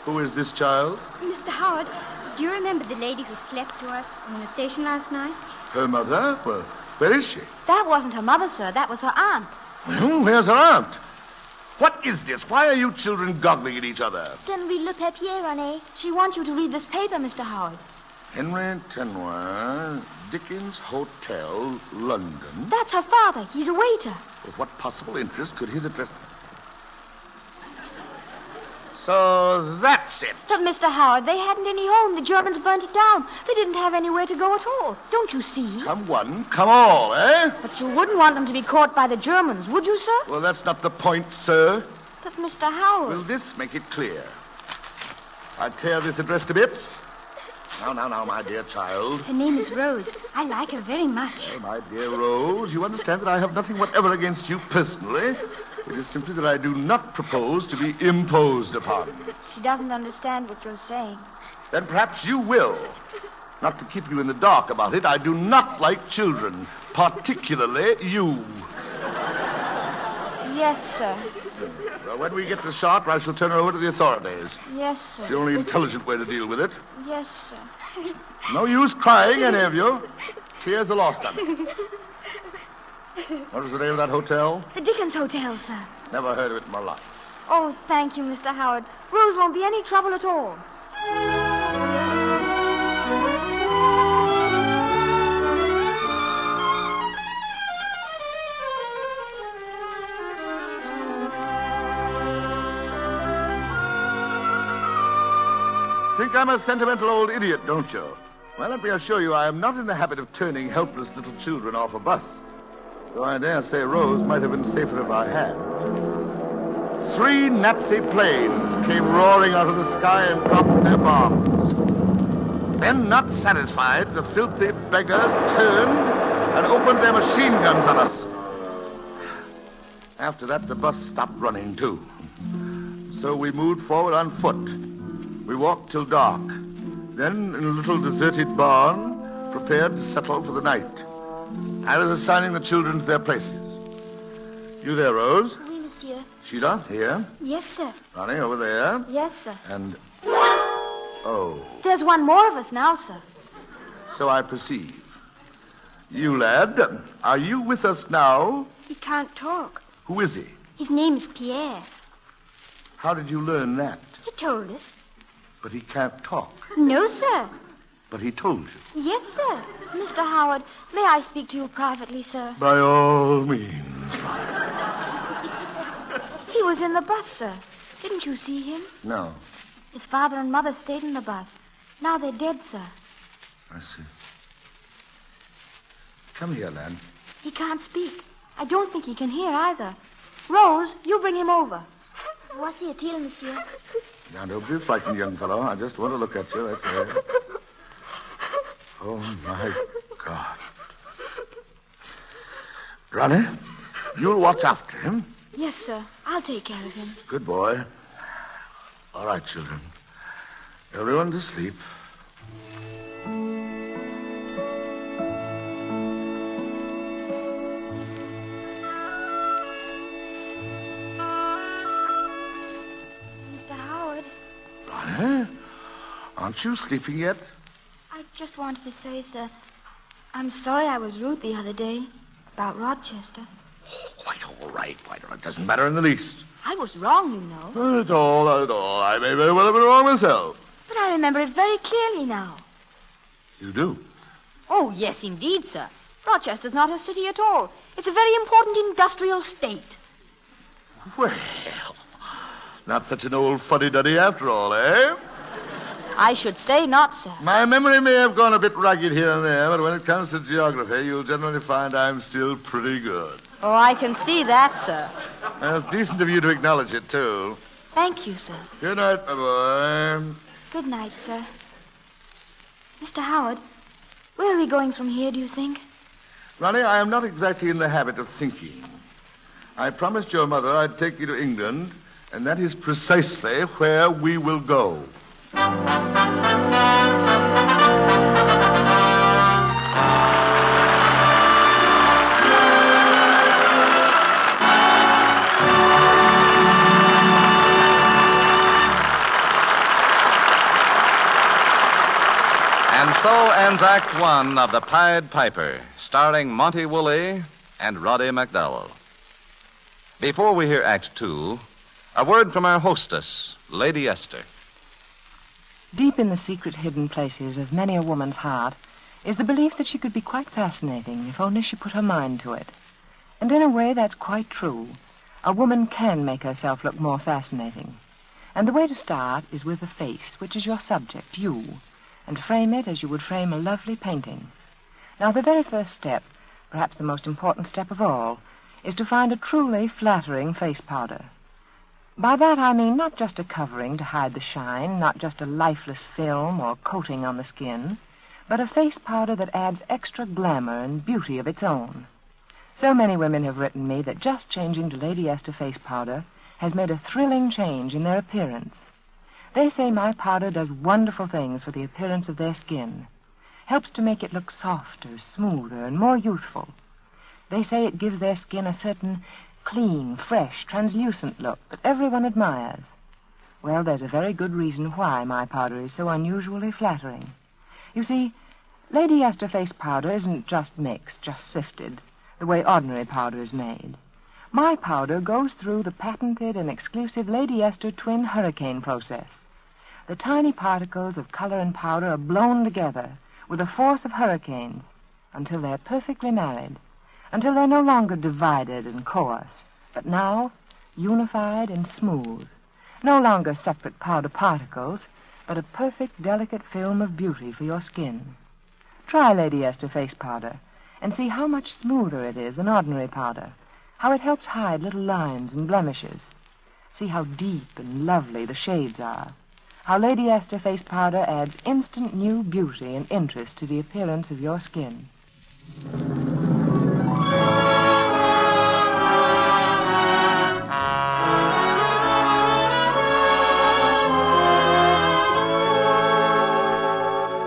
Who is this child? Mr. Howard, do you remember the lady who slept to us in the station last night? Her mother? Well, where is she? That wasn't her mother, sir. That was her aunt. Well, where's her aunt? What is this? Why are you children goggling at each other? Then read Le Papier, René. She wants you to read this paper, Mr. Howard. Henry Tenoir, Dickens Hotel, London. That's her father. He's a waiter. With what possible interest could his address... So that's it. But, Mr. Howard, they hadn't any home. The Germans burnt it down. They didn't have anywhere to go at all. Don't you see? Come one, come all, eh? But you wouldn't want them to be caught by the Germans, would you, sir? Well, that's not the point, sir. But, Mr. Howard... Will this make it clear? I tear this address to bits. Now, my dear child. Her name is Rose. I like her very much. Well, my dear Rose, you understand that I have nothing whatever against you personally. It is simply that I do not propose to be imposed upon. She doesn't understand what you're saying. Then perhaps you will. Not to keep you in the dark about it, I do not like children, particularly you. Yes, sir. Well, when we get to Chartres, I shall turn her over to the authorities. Yes, sir. It's the only intelligent way to deal with it. Yes, sir. No use crying, any of you. Tears are lost on me. What was the name of that hotel? The Dickens Hotel, sir. Never heard of it in my life. Oh, thank you, Mr. Howard. Rose won't be any trouble at all. Think I'm a sentimental old idiot, don't you? Well, let me assure you, I am not in the habit of turning helpless little children off a bus. Though I dare say Rose might have been safer if I had. 3 Nazi planes came roaring out of the sky and dropped their bombs. Then, not satisfied, the filthy beggars turned and opened their machine guns on us. After that, the bus stopped running, too. So we moved forward on foot. We walked till dark. Then, in a little deserted barn, prepared to settle for the night. I was assigning the children to their places. You there, Rose? Oui, monsieur. Sheila, here. Yes, sir. Ronnie, over there. Yes, sir. And... Oh. There's one more of us now, sir. So I perceive. You, lad, are you with us now? He can't talk. Who is he? His name is Pierre. How did you learn that? He told us. But he can't talk. No, sir. But he told you. Yes, sir. Mr. Howard, may I speak to you privately, sir? By all means. He was in the bus, sir. Didn't you see him? No. His father and mother stayed in the bus. Now they're dead, sir. I see. Come here, lad. He can't speak. I don't think he can hear either. Rose, you bring him over. Voici est-il, monsieur? Now, don't be frightened, young fellow. I just want to look at you. That's it. Oh, my God. Ronnie, you'll watch after him. Yes, sir. I'll take care of him. Good boy. All right, children. Everyone to sleep. Mr. Howard. Ronnie, aren't you sleeping yet? I just wanted to say, sir, I'm sorry I was rude the other day about Rochester. Quite all right. It doesn't matter in the least. I was wrong, you know. Not at all. I may very well have been wrong myself. But I remember it very clearly now. You do? Oh, yes, indeed, sir. Rochester's not a city at all. It's a very important industrial state. Well, not such an old fuddy-duddy after all, eh? I should say not, sir. My memory may have gone a bit ragged here and there, but when it comes to geography, you'll generally find I'm still pretty good. Oh, I can see that, sir. It's decent of you to acknowledge it, too. Thank you, sir. Good night, my boy. Good night, sir. Mr. Howard, where are we going from here, do you think? Ronnie, I am not exactly in the habit of thinking. I promised your mother I'd take you to England, and that is precisely where we will go. And so ends Act One of The Pied Piper, starring Monty Woolley and Roddy McDowell. Before we hear Act Two, a word from our hostess, Lady Esther. Deep in the secret hidden places of many a woman's heart is the belief that she could be quite fascinating if only she put her mind to it. And in a way, that's quite true. A woman can make herself look more fascinating. And the way to start is with the face, which is your subject, you, and frame it as you would frame a lovely painting. Now, the very first step, perhaps the most important step of all, is to find a truly flattering face powder. By that I mean not just a covering to hide the shine, not just a lifeless film or coating on the skin, but a face powder that adds extra glamour and beauty of its own. So many women have written me that just changing to Lady Esther face powder has made a thrilling change in their appearance. They say my powder does wonderful things for the appearance of their skin, helps to make it look softer, smoother, and more youthful. They say it gives their skin a certain clean, fresh, translucent look that everyone admires. Well, there's a very good reason why my powder is so unusually flattering. You see, Lady Esther face powder isn't just mixed, just sifted, the way ordinary powder is made. My powder goes through the patented and exclusive Lady Esther twin hurricane process. The tiny particles of color and powder are blown together with the force of hurricanes until they're perfectly married, until they're no longer divided and coarse, but now unified and smooth. No longer separate powder particles, but a perfect, delicate film of beauty for your skin. Try Lady Esther face powder and see how much smoother it is than ordinary powder, how it helps hide little lines and blemishes. See how deep and lovely the shades are, how Lady Esther face powder adds instant new beauty and interest to the appearance of your skin.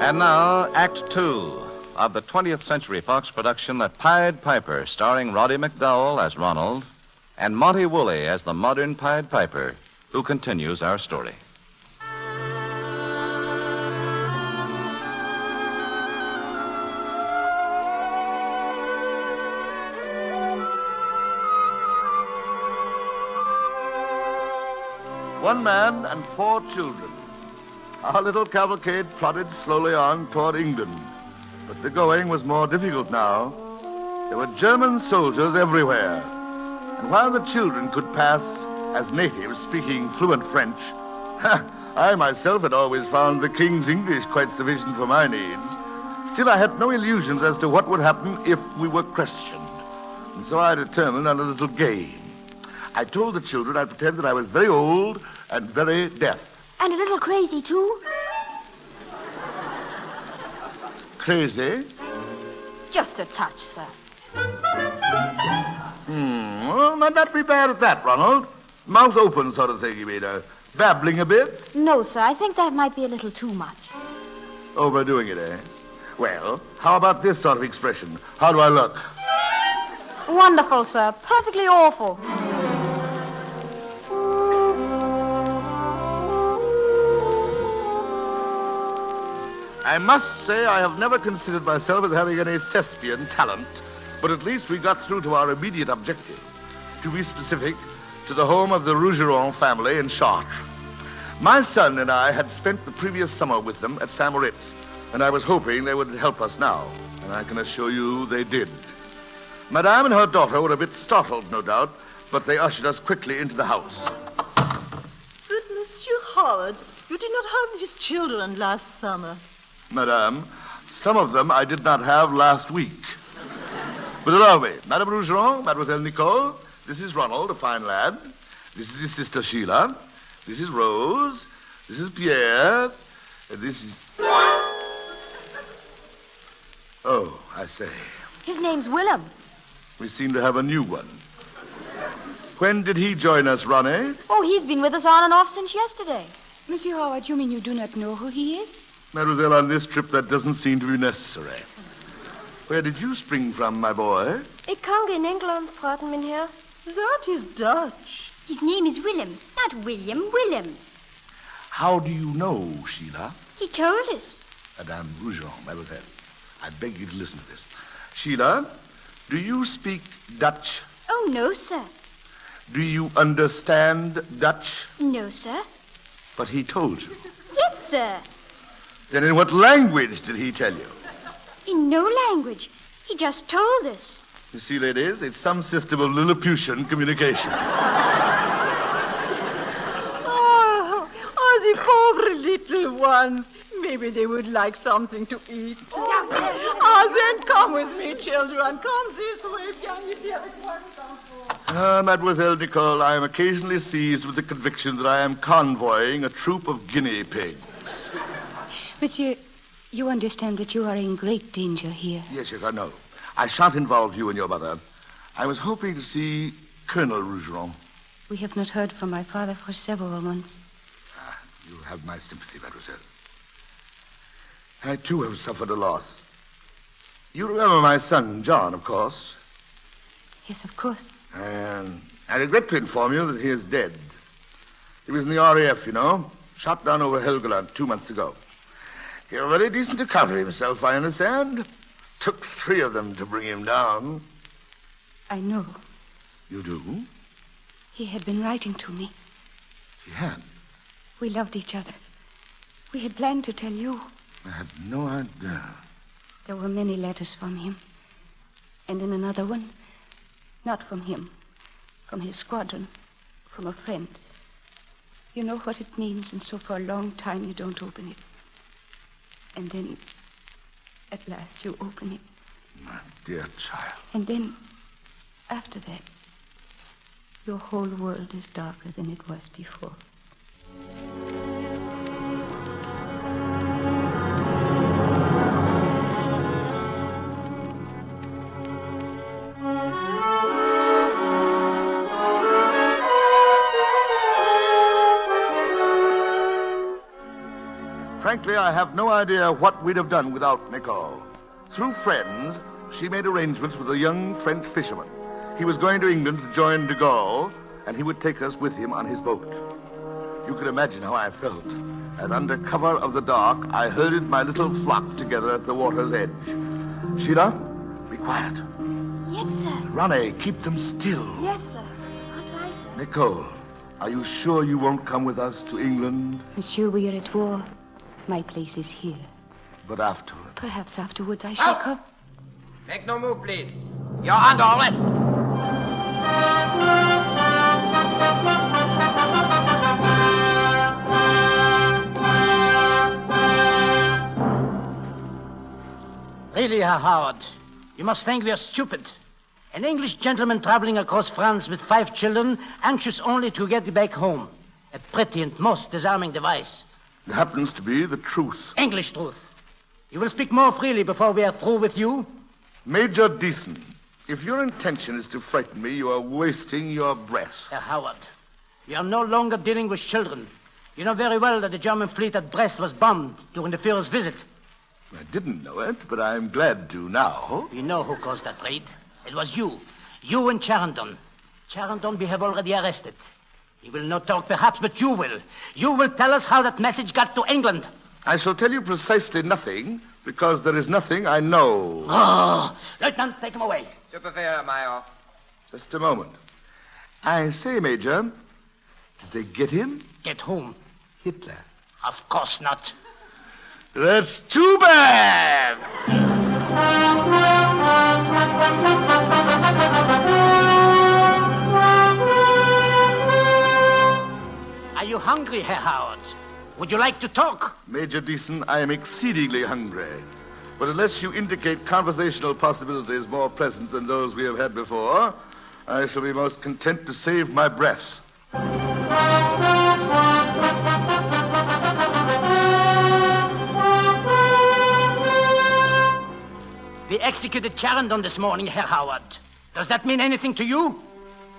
And now, Act Two of the 20th Century Fox production, The Pied Piper, starring Roddy McDowell as Ronald and Monty Woolley as the modern Pied Piper, who continues our story. One man and 4 children. Our little cavalcade plodded slowly on toward England. But the going was more difficult now. There were German soldiers everywhere. And while the children could pass as natives speaking fluent French, I myself had always found the King's English quite sufficient for my needs. Still, I had no illusions as to what would happen if we were questioned. And so I determined on a little game. I told the children I'd pretend that I was very old and very deaf. And a little crazy, too? Crazy? Just a touch, sir. Well, might not be bad at that, Ronald. Mouth open sort of thing, you mean? Babbling a bit? No, sir. I think that might be a little too much. Overdoing it, eh? Well, how about this sort of expression? How do I look? Wonderful, sir. Perfectly awful. I must say I have never considered myself as having any thespian talent, but at least we got through to our immediate objective. To be specific, to the home of the Rougeron family in Chartres. My son and I had spent the previous summer with them at St. Moritz, and I was hoping they would help us now, and I can assure you they did. Madame and her daughter were a bit startled, no doubt, but they ushered us quickly into the house. But, Monsieur Howard, you did not have these children last summer. Madame, some of them I did not have last week. But allow me, Madame Rougeron, Mademoiselle Nicole, this is Ronald, a fine lad. This is his sister Sheila. This is Rose. This is Pierre. And this is... Oh, I say. His name's Willem. We seem to have a new one. When did he join us, Ronnie? Oh, he's been with us on and off since yesterday. Monsieur Howard, you mean you do not know who he is? Mademoiselle, on this trip that doesn't seem to be necessary. Where did you spring from, my boy? Ik kan geen Englands praten, meneer. That is Dutch. His name is Willem, not William, Willem. How do you know, Sheila? He told us. Madame Rougeron, mademoiselle, I beg you to listen to this. Sheila, do you speak Dutch? Oh, no, sir. Do you understand Dutch? No, sir. But he told you. Yes, sir. Then in what language did he tell you? In no language. He just told us. You see, ladies, it's some system of Lilliputian communication. Oh, the poor little ones. Maybe they would like something to eat. Then come with me, children. Come this way. Mademoiselle Nicole, I am occasionally seized with the conviction that I am convoying a troop of guinea pigs. Monsieur, you understand that you are in great danger here. Yes, I know. I shan't involve you and your mother. I was hoping to see Colonel Rougeron. We have not heard from my father for several months. You have my sympathy, mademoiselle. I, too, have suffered a loss. You remember my son, John, of course? Yes, of course. And I regret to inform you that he is dead. He was in the RAF, you know, shot down over Helgoland 2 months ago. He had a very decent account of himself, I understand. Took 3 of them to bring him down. I know. You do? He had been writing to me. He had? We loved each other. We had planned to tell you. I had no idea. There were many letters from him. And in another one, not from him, from his squadron, from a friend. You know what it means, and so for a long time you don't open it. And then, at last, you open it. My dear child. And then, after that, your whole world is darker than it was before. Frankly, I have no idea what we'd have done without Nicole. Through friends, she made arrangements with a young French fisherman. He was going to England to join de Gaulle, and he would take us with him on his boat. You can imagine how I felt, as under cover of the dark, I herded my little flock together at the water's edge. Sheila, be quiet. Yes, sir. Ronnie, keep them still. Yes, sir. I'll try, sir. Nicole, are you sure you won't come with us to England? Monsieur, we are at war. My place is here. But afterward? Perhaps afterwards I shall come. Make no move, please. You're under arrest. Really, Herr Howard, you must think we are stupid. An English gentleman traveling across France with 5 children, anxious only to get back home. A pretty and most disarming device. It happens to be the truth. English truth. You will speak more freely before we are through with you. Major Deason, if your intention is to frighten me, you are wasting your breath. Herr Howard, we are no longer dealing with children. You know very well that the German fleet at Brest was bombed during the Führer's visit. I didn't know it, but I'm glad to now. We know who caused that raid. It was you. You and Charendon. Charendon we have already arrested. He will not talk perhaps, but you will. You will tell us how that message got to England. I shall tell you precisely nothing, because there is nothing I know. Oh, Lieutenant, take him away. Superfair, Major. Just a moment. I say, Major, did they get him? Get whom? Hitler. Of course not. That's too bad! Are you hungry, Herr Howard? Would you like to talk? Major Deason, I am exceedingly hungry. But unless you indicate conversational possibilities more present than those we have had before, I shall be most content to save my breath. We executed Charendon this morning, Herr Howard. Does that mean anything to you?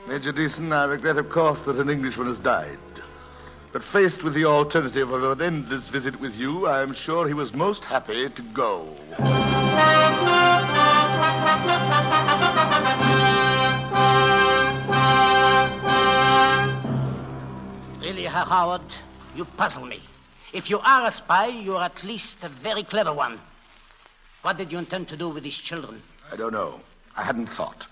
Major Deason, I regret, of course, that an Englishman has died. But faced with the alternative of an endless visit with you, I am sure he was most happy to go. Really, Herr Howard, you puzzle me. If you are a spy, you are at least a very clever one. What did you intend to do with these children? I don't know. I hadn't thought.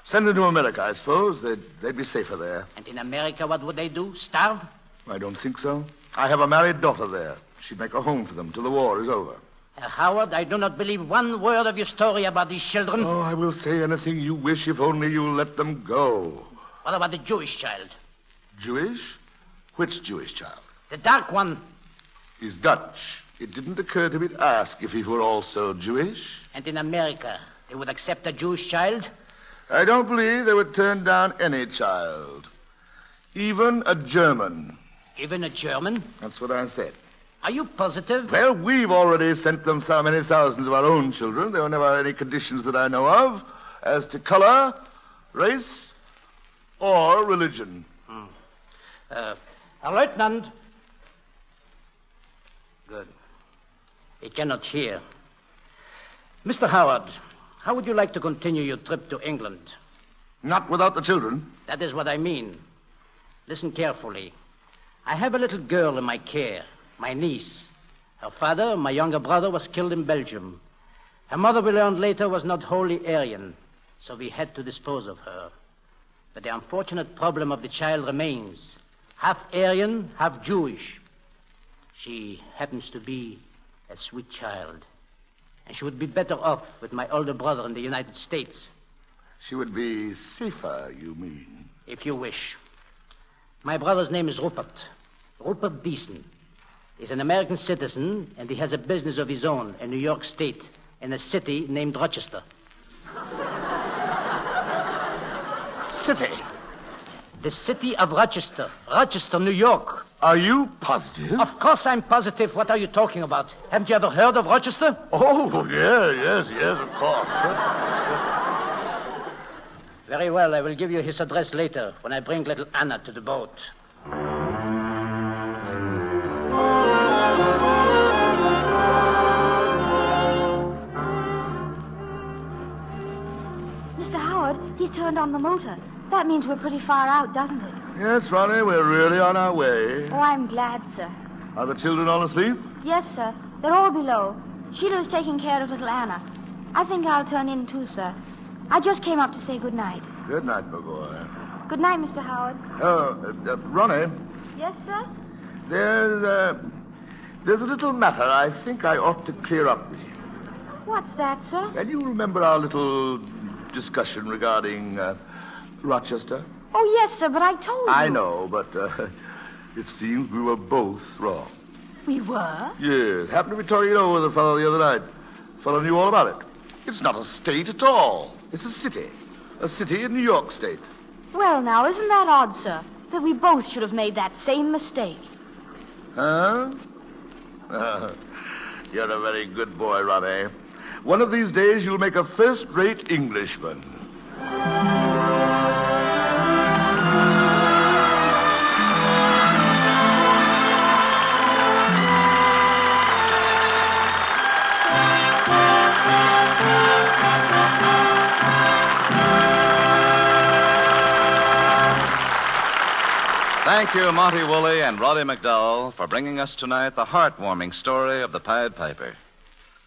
Send them to America, I suppose. They'd be safer there. And in America, what would they do? Starve? I don't think so. I have a married daughter there. She'd make a home for them till the war is over. Herr Howard, I do not believe one word of your story about these children. Oh, I will say anything you wish if only you'll let them go. What about the Jewish child? Jewish? Which Jewish child? The dark one. He's Dutch. It didn't occur to me to ask if he were also Jewish. And in America, they would accept a Jewish child? I don't believe they would turn down any child. Even a German. Even a German? That's what I said. Are you positive? Well, we've already sent them so many thousands of our own children. There were never any conditions that I know of as to color, race, or religion. Lieutenant. Good. He cannot hear. Mr. Howard, how would you like to continue your trip to England? Not without the children. That is what I mean. Listen carefully. I have a little girl in my care, my niece. Her father, my younger brother, was killed in Belgium. Her mother, we learned later, was not wholly Aryan, so we had to dispose of her. But the unfortunate problem of the child remains. Half Aryan, half Jewish. She happens to be a sweet child. And she would be better off with my older brother in the United States. She would be safer, you mean? If you wish. My brother's name is Rupert. Rupert Deason. He's an American citizen, and he has a business of his own in New York State, in a city named Rochester. City? The city of Rochester. Rochester, New York. Are you positive? Of course I'm positive. What are you talking about? Haven't you ever heard of Rochester? Oh, yes, of course. Very well, I will give you his address later when I bring little Anna to the boat. Mr. Howard, he's turned on the motor. That means we're pretty far out, doesn't it? Yes, Ronnie, we're really on our way. Oh, I'm glad, sir. Are the children all asleep? Yes, sir. They're all below. Sheila's taking care of little Anna. I think I'll turn in too, sir. I just came up to say good night. Good night, my boy. Good night, Mr. Howard. Ronnie. Yes, sir? There's a little matter I think I ought to clear up with you. What's that, sir? Can you remember our little discussion regarding Rochester? Oh, yes, sir, but I told you. I know, but it seems we were both wrong. We were? Yes. Happened to be talking it over with a fellow the other night. The fellow knew all about it. It's not a state at all. It's a city. A city in New York State. Well, now, isn't that odd, sir? That we both should have made that same mistake. Huh? You're a very good boy, Ronnie. One of these days you'll make a first-rate Englishman. Thank you, Monty Woolley and Roddy McDowell, for bringing us tonight the heartwarming story of the Pied Piper.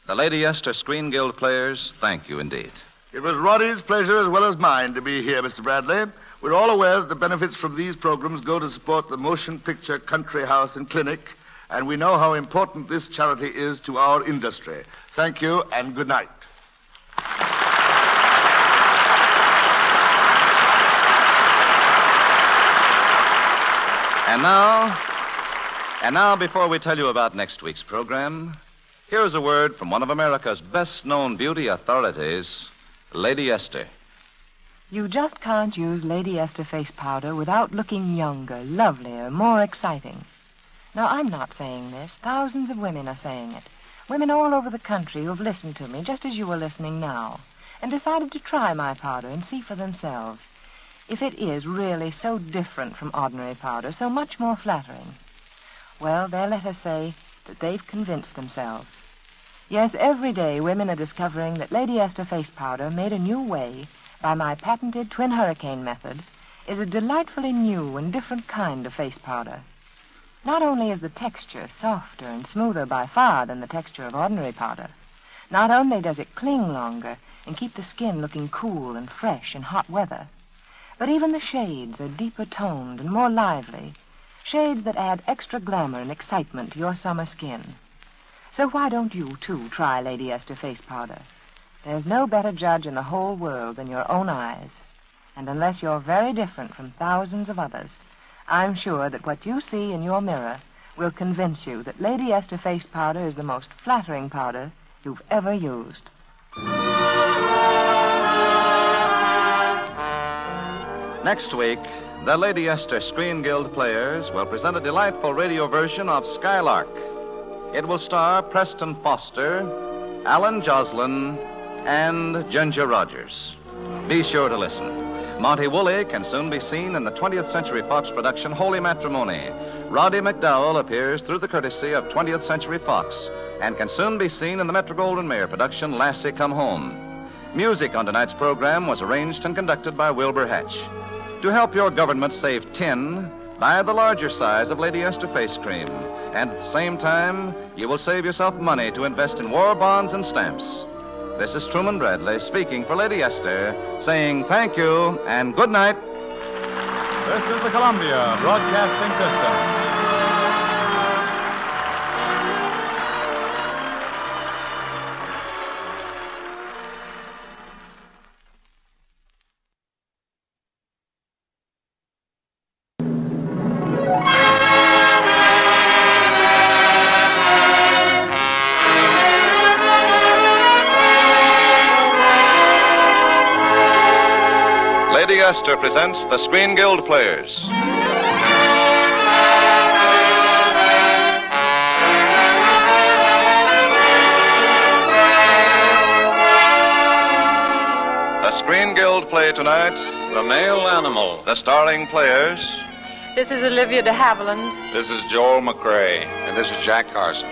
The Lady Esther Screen Guild players, thank you indeed. It was Roddy's pleasure as well as mine to be here, Mr. Bradley. We're all aware that the benefits from these programs go to support the Motion Picture Country House and Clinic, and we know how important this charity is to our industry. Thank you, and good night. And now, before we tell you about next week's program, here's a word from one of America's best-known beauty authorities, Lady Esther. You just can't use Lady Esther face powder without looking younger, lovelier, more exciting. Now, I'm not saying this. Thousands of women are saying it. Women all over the country who have listened to me, just as you are listening now, and decided to try my powder and see for themselves if it is really so different from ordinary powder, so much more flattering. Well, their letters say that they've convinced themselves. Yes, every day women are discovering that Lady Esther face powder, made a new way by my patented twin hurricane method, is a delightfully new and different kind of face powder. Not only is the texture softer and smoother by far than the texture of ordinary powder, not only does it cling longer and keep the skin looking cool and fresh in hot weather, but even the shades are deeper toned and more lively, shades that add extra glamour and excitement to your summer skin. So why don't you, too, try Lady Esther face powder? There's no better judge in the whole world than your own eyes. And unless you're very different from thousands of others, I'm sure that what you see in your mirror will convince you that Lady Esther face powder is the most flattering powder you've ever used. Next week, the Lady Esther Screen Guild players will present a delightful radio version of Skylark. It will star Preston Foster, Alan Joslin, and Ginger Rogers. Be sure to listen. Monty Woolley can soon be seen in the 20th Century Fox production Holy Matrimony. Roddy McDowell appears through the courtesy of 20th Century Fox and can soon be seen in the Metro-Goldwyn-Mayer production Lassie Come Home. Music on tonight's program was arranged and conducted by Wilbur Hatch. To help your government save tin, buy the larger size of Lady Esther face cream. And at the same time, you will save yourself money to invest in war bonds and stamps. This is Truman Bradley speaking for Lady Esther, saying thank you and good night. This is the Columbia Broadcasting System. Lady Esther presents the Screen Guild Players. The Screen Guild play tonight, The Male Animal. The starring players. This is Olivia de Havilland. This is Joel McCrae. And this is Jack Carson.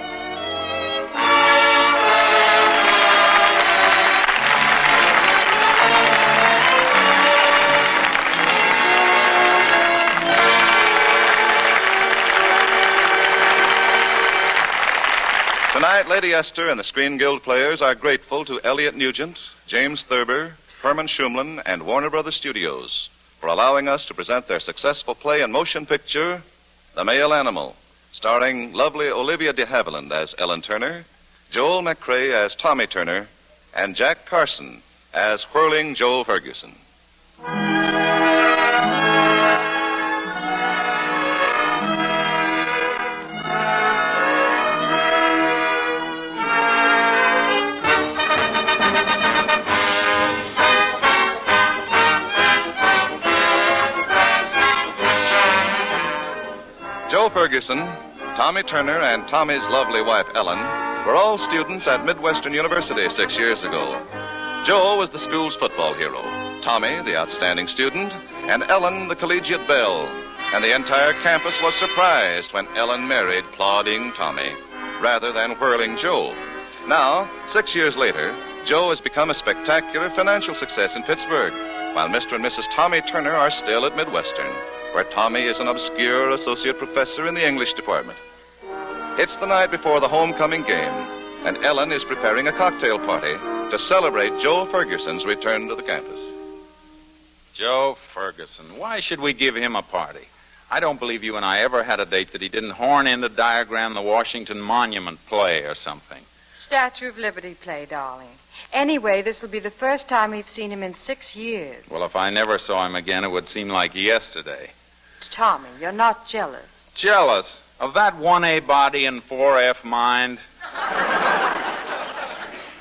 Tonight, Lady Esther and the Screen Guild players are grateful to Elliot Nugent, James Thurber, Herman Schumlin, and Warner Brothers Studios for allowing us to present their successful play and motion picture, The Male Animal, starring lovely Olivia de Havilland as Ellen Turner, Joel McCrae as Tommy Turner, and Jack Carson as Whirling Joe Ferguson. Joe Ferguson, Tommy Turner, and Tommy's lovely wife, Ellen, were all students at Midwestern University 6 years ago. Joe was the school's football hero, Tommy, the outstanding student, and Ellen, the collegiate belle. And the entire campus was surprised when Ellen married plodding Tommy rather than whirling Joe. Now, 6 years later, Joe has become a spectacular financial success in Pittsburgh, while Mr. and Mrs. Tommy Turner are still at Midwestern. where Tommy is an obscure associate professor in the English department. It's the night before the homecoming game, and Ellen is preparing a cocktail party to celebrate Joe Ferguson's return to the campus. Joe Ferguson. Why should we give him a party? I don't believe you and I ever had a date that he didn't horn in to diagram the Washington Monument play or something. Statue of Liberty play, darling. Anyway, this will be the first time we've seen him in 6 years. Well, if I never saw him again, it would seem like yesterday. Tommy, you're not jealous. Jealous? Of that 1A body and 4F mind?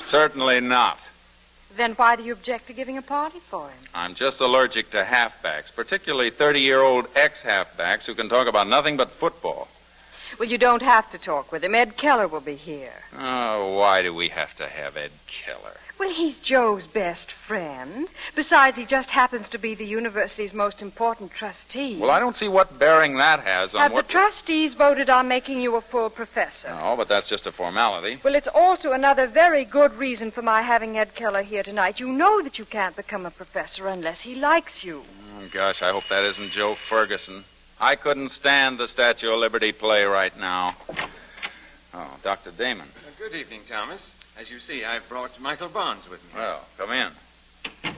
Certainly not. Then why do you object to giving a party for him? I'm just allergic to halfbacks, particularly 30-year-old ex-halfbacks who can talk about nothing but football. Well, you don't have to talk with him. Ed Keller will be here. Oh, why do we have to have Ed Keller? Well, he's Joe's best friend. Besides, he just happens to be the university's most important trustee. Well, I don't see what bearing that has on Have what... the trustees voted on making you a full professor? No, but that's just a formality. Well, it's also another very good reason for my having Ed Keller here tonight. You know that you can't become a professor unless he likes you. Oh, gosh, I hope that isn't Joe Ferguson. I couldn't stand the Statue of Liberty play right now. Oh, Dr. Damon. Good evening, Thomas. As you see, I've brought Michael Barnes with me. Well, come in. You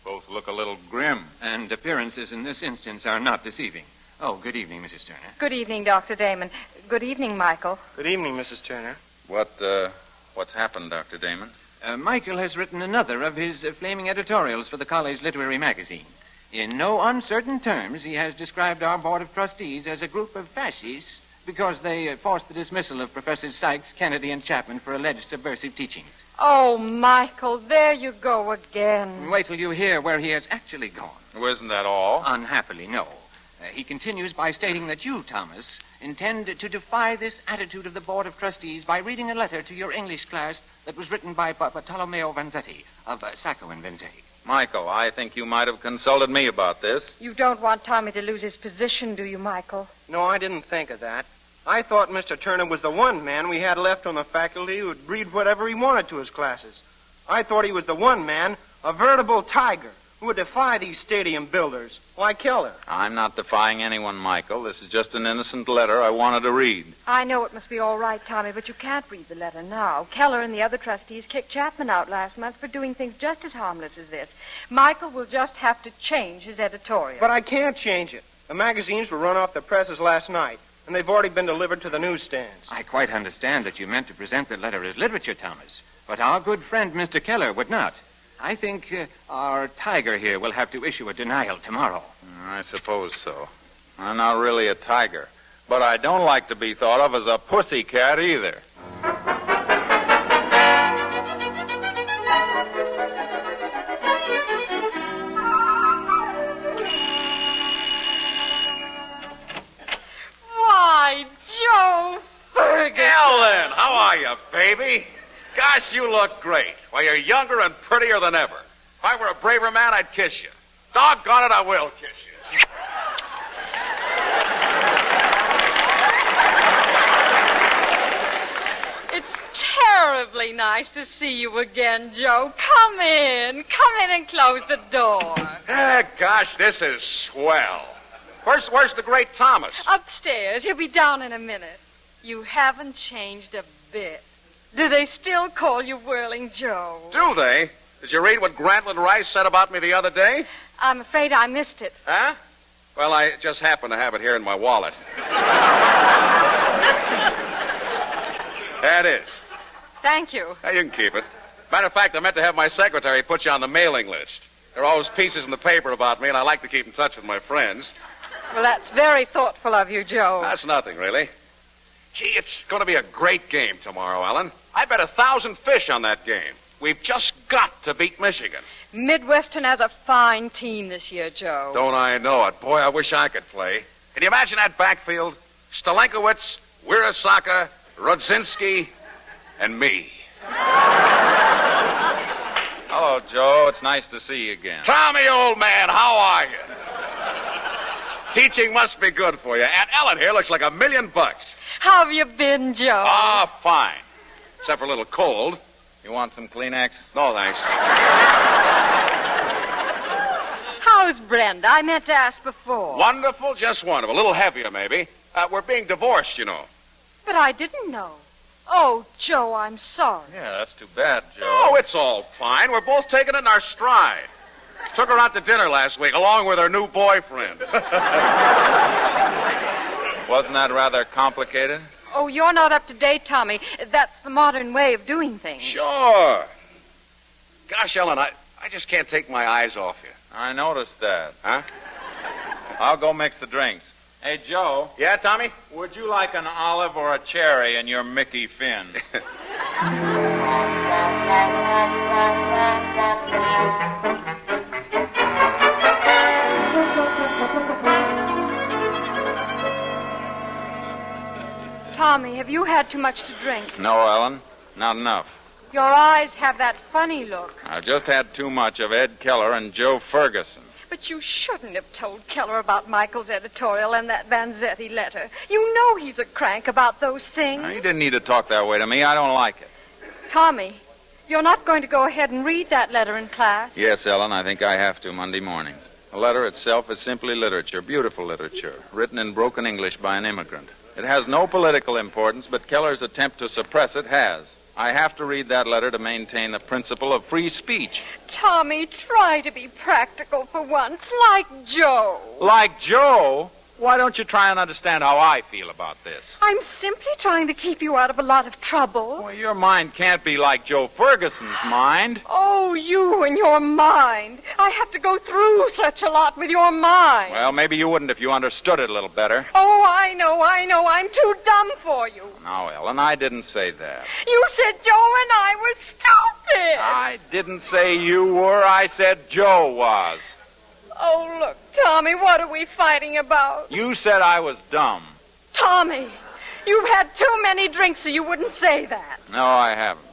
both look a little grim. And appearances in this instance are not deceiving. Oh, good evening, Mrs. Turner. Good evening, Dr. Damon. Good evening, Michael. Good evening, Mrs. Turner. What's happened, Dr. Damon? Michael has written another of his flaming editorials for the college literary magazine. In no uncertain terms, he has described our board of trustees as a group of fascists because they forced the dismissal of Professors Sykes, Kennedy, and Chapman for alleged subversive teachings. Oh, Michael, there you go again. Wait till you hear where he has actually gone. Well, isn't that all? Unhappily, no. He continues by stating that you, Thomas, intend to defy this attitude of the Board of Trustees by reading a letter to your English class that was written by Bartolomeo Vanzetti of Sacco and Vanzetti. Michael, I think you might have consulted me about this. You don't want Tommy to lose his position, do you, Michael? No, I didn't think of that. I thought Mr. Turner was the one man we had left on the faculty who would read whatever he wanted to his classes. I thought he was the one man, a veritable tiger, who would defy these stadium builders, like Keller. I'm not defying anyone, Michael. This is just an innocent letter I wanted to read. I know it must be all right, Tommy, but you can't read the letter now. Keller and the other trustees kicked Chapman out last month for doing things just as harmless as this. Michael will just have to change his editorial. But I can't change it. The magazines were run off the presses last night, and they've already been delivered to the newsstands. I quite understand that you meant to present the letter as literature, Thomas, but our good friend Mr. Keller would not. I think our tiger here will have to issue a denial tomorrow. I suppose so. I'm not really a tiger, but I don't like to be thought of as a pussycat either. Why, Joe Ferguson! Ellen, how are you, baby? Gosh, you look great. Why, you're younger and prettier than ever. If I were a braver man, I'd kiss you. Doggone it, I will kiss you. It's terribly nice to see you again, Joe. Come in and close the door. Gosh, this is swell. Where's the great Thomas? Upstairs. He'll be down in a minute. You haven't changed a bit. Do they still call you Whirling Joe? Do they? Did you read what Grantland Rice said about me the other day? I'm afraid I missed it. Huh? Well, I just happen to have it here in my wallet. That is. Thank you. Now, you can keep it. Matter of fact, I meant to have my secretary put you on the mailing list. There are always pieces in the paper about me, and I like to keep in touch with my friends. Well, that's very thoughtful of you, Joe. That's nothing, really. Gee, it's going to be a great game tomorrow, Ellen. I bet 1,000 fish on that game. We've just got to beat Michigan. Midwestern has a fine team this year, Joe. Don't I know it? Boy, I wish I could play. Can you imagine that backfield? Stalenkowitz, Wirasaka, Rodzinski, and me. Hello, Joe. It's nice to see you again. Tommy, old man, how are you? Teaching must be good for you. And Ellen here looks like $1 million. How have you been, Joe? Ah, fine. Except for a little cold. You want some Kleenex? No, thanks. How's How's Brenda? I meant to ask before. Wonderful, just wonderful. A little heavier, maybe. We're being divorced, you know. But I didn't know. Oh, Joe, I'm sorry. Yeah, that's too bad, Joe. Oh, it's all fine. We're both taking it in our stride. Took her out to dinner last week, along with her new boyfriend. Wasn't that rather complicated? Oh, you're not up to date, Tommy. That's the modern way of doing things. Sure. Gosh, Ellen, I just can't take my eyes off you. I noticed that. Huh? I'll go mix the drinks. Hey, Joe. Yeah, Tommy? Would you like an olive or a cherry in your Mickey Finn? Tommy, have you had too much to drink? No, Ellen. Not enough. Your eyes have that funny look. I've just had too much of Ed Keller and Joe Ferguson. But you shouldn't have told Keller about Michael's editorial and that Vanzetti letter. You know he's a crank about those things. Now, you didn't need to talk that way to me. I don't like it. Tommy, you're not going to go ahead and read that letter in class? Yes, Ellen, I think I have to Monday morning. The letter itself is simply literature, beautiful literature, written in broken English by an immigrant. It has no political importance, but Keller's attempt to suppress it has. I have to read that letter to maintain the principle of free speech. Tommy, try to be practical for once, like Joe. Like Joe? Why don't you try and understand how I feel about this? I'm simply trying to keep you out of a lot of trouble. Well, your mind can't be like Joe Ferguson's mind. Oh, you and your mind. I have to go through such a lot with your mind. Well, maybe you wouldn't if you understood it a little better. Oh, I know. I'm too dumb for you. No, Ellen, I didn't say that. You said Joe and I were stupid. I didn't say you were. I said Joe was. Oh, look, Tommy, what are we fighting about? You said I was dumb. Tommy, you've had too many drinks so you wouldn't say that. No, I haven't.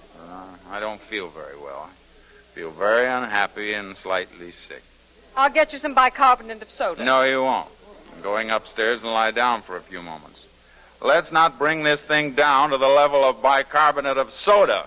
I don't feel very well. I feel very unhappy and slightly sick. I'll get you some bicarbonate of soda. No, you won't. I'm going upstairs and lie down for a few moments. Let's not bring this thing down to the level of bicarbonate of soda.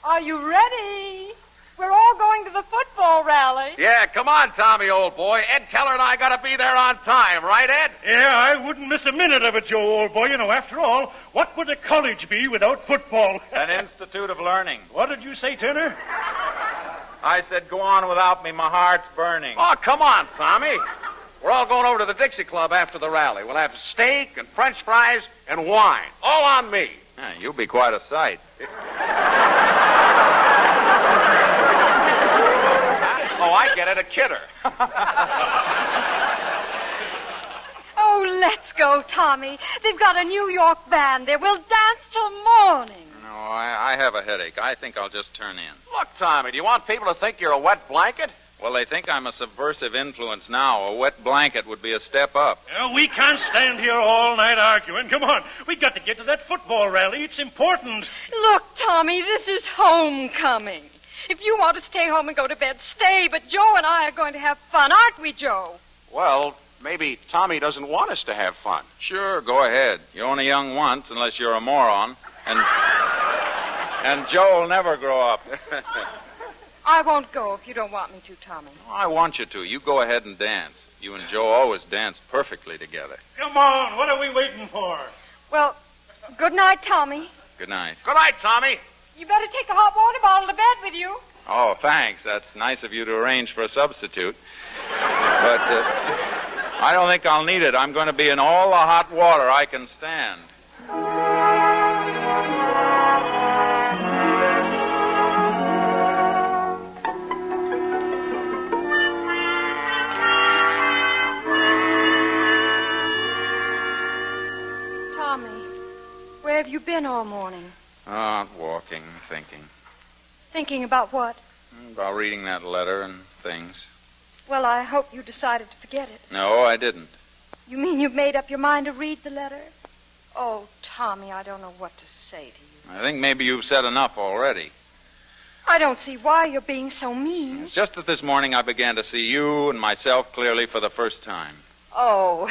Are you ready? We're all going to the football rally. Yeah, come on, Tommy, old boy. Ed Keller and I got to be there on time, right, Ed? Yeah, I wouldn't miss a minute of it, Joe, old boy. You know, after all, what would a college be without football? An institute of learning. What did you say, Turner? I said, go on without me. My heart's burning. Oh, come on, Tommy. We're all going over to the Dixie Club after the rally. We'll have steak and French fries and wine. All on me. Yeah, you'll be quite a sight. Oh, I get it, a kidder. Oh, let's go, Tommy. They've got a New York band there. We'll dance till morning. No, I have a headache. I think I'll just turn in. Look, Tommy, do you want people to think you're a wet blanket? Well, they think I'm a subversive influence now. A wet blanket would be a step up. We can't stand here all night arguing. Come on. We got to get to that football rally. It's important. Look, Tommy, this is homecoming. If you want to stay home and go to bed, stay. But Joe and I are going to have fun, aren't we, Joe? Well, maybe Tommy doesn't want us to have fun. Sure, go ahead. You're only young once, unless you're a moron. And Joe will never grow up. I won't go if you don't want me to, Tommy. I want you to. You go ahead and dance. You and Joe always dance perfectly together. Come on. What are we waiting for? Well, good night, Tommy. Good night. Good night, Tommy. You better take a hot water bottle to bed with you. Oh, thanks. That's nice of you to arrange for a substitute. But I don't think I'll need it. I'm going to be in all the hot water I can stand. Where have you been all morning? Walking, thinking. Thinking about what? About reading that letter and things. Well, I hope you decided to forget it. No, I didn't. You mean you've made up your mind to read the letter? Oh, Tommy, I don't know what to say to you. I think maybe you've said enough already. I don't see why you're being so mean. It's just that this morning I began to see you and myself clearly for the first time. Oh,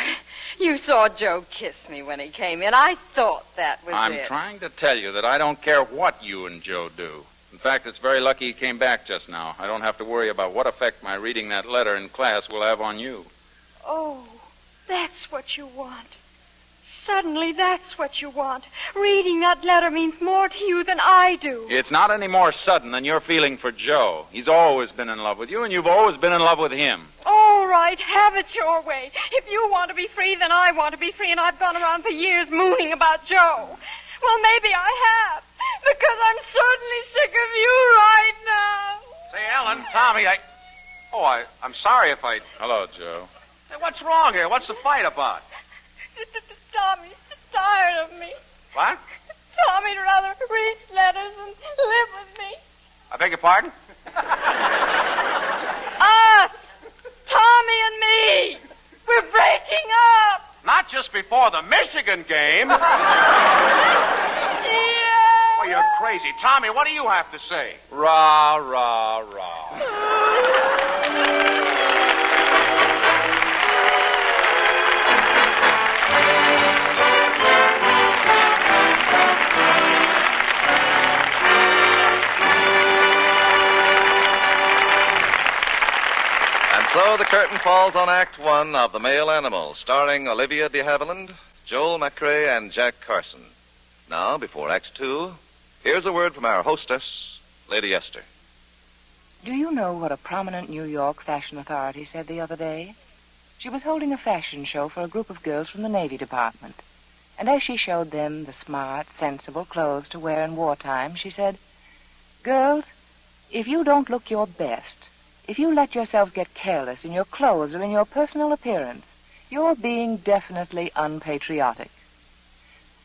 you saw Joe kiss me when he came in. I thought that was I'm it. trying to tell you that I don't care what you and Joe do. In fact, it's very lucky he came back just now. I don't have to worry about what effect my reading that letter in class will have on you. Oh, that's what you want. Suddenly, that's what you want. Reading that letter means more to you than I do. It's not any more sudden than your feeling for Joe. He's always been in love with you, and you've always been in love with him. All right, have it your way. If you want to be free, then I want to be free, and I've gone around for years mooning about Joe. Well, maybe I have, because I'm certainly sick of you right now. Say, Ellen, Tommy, I'm sorry if I... Hello, Joe. Hey, what's wrong here? What's the fight about? Tommy's tired of me. What? Tommy'd rather read letters and live with me. I beg your pardon? Us! Tommy and me! We're breaking up! Not just before the Michigan game. Yeah! Well, you're crazy. Tommy, what do you have to say? Rah, rah, rah. So the curtain falls on Act One of The Male Animal, starring Olivia de Havilland, Joel McCrea, and Jack Carson. Now, before Act Two, here's a word from our hostess, Lady Esther. Do you know what a prominent New York fashion authority said the other day? She was holding a fashion show for a group of girls from the Navy Department. And as she showed them the smart, sensible clothes to wear in wartime, she said, "Girls, if you don't look your best, if you let yourselves get careless in your clothes or in your personal appearance, you're being definitely unpatriotic."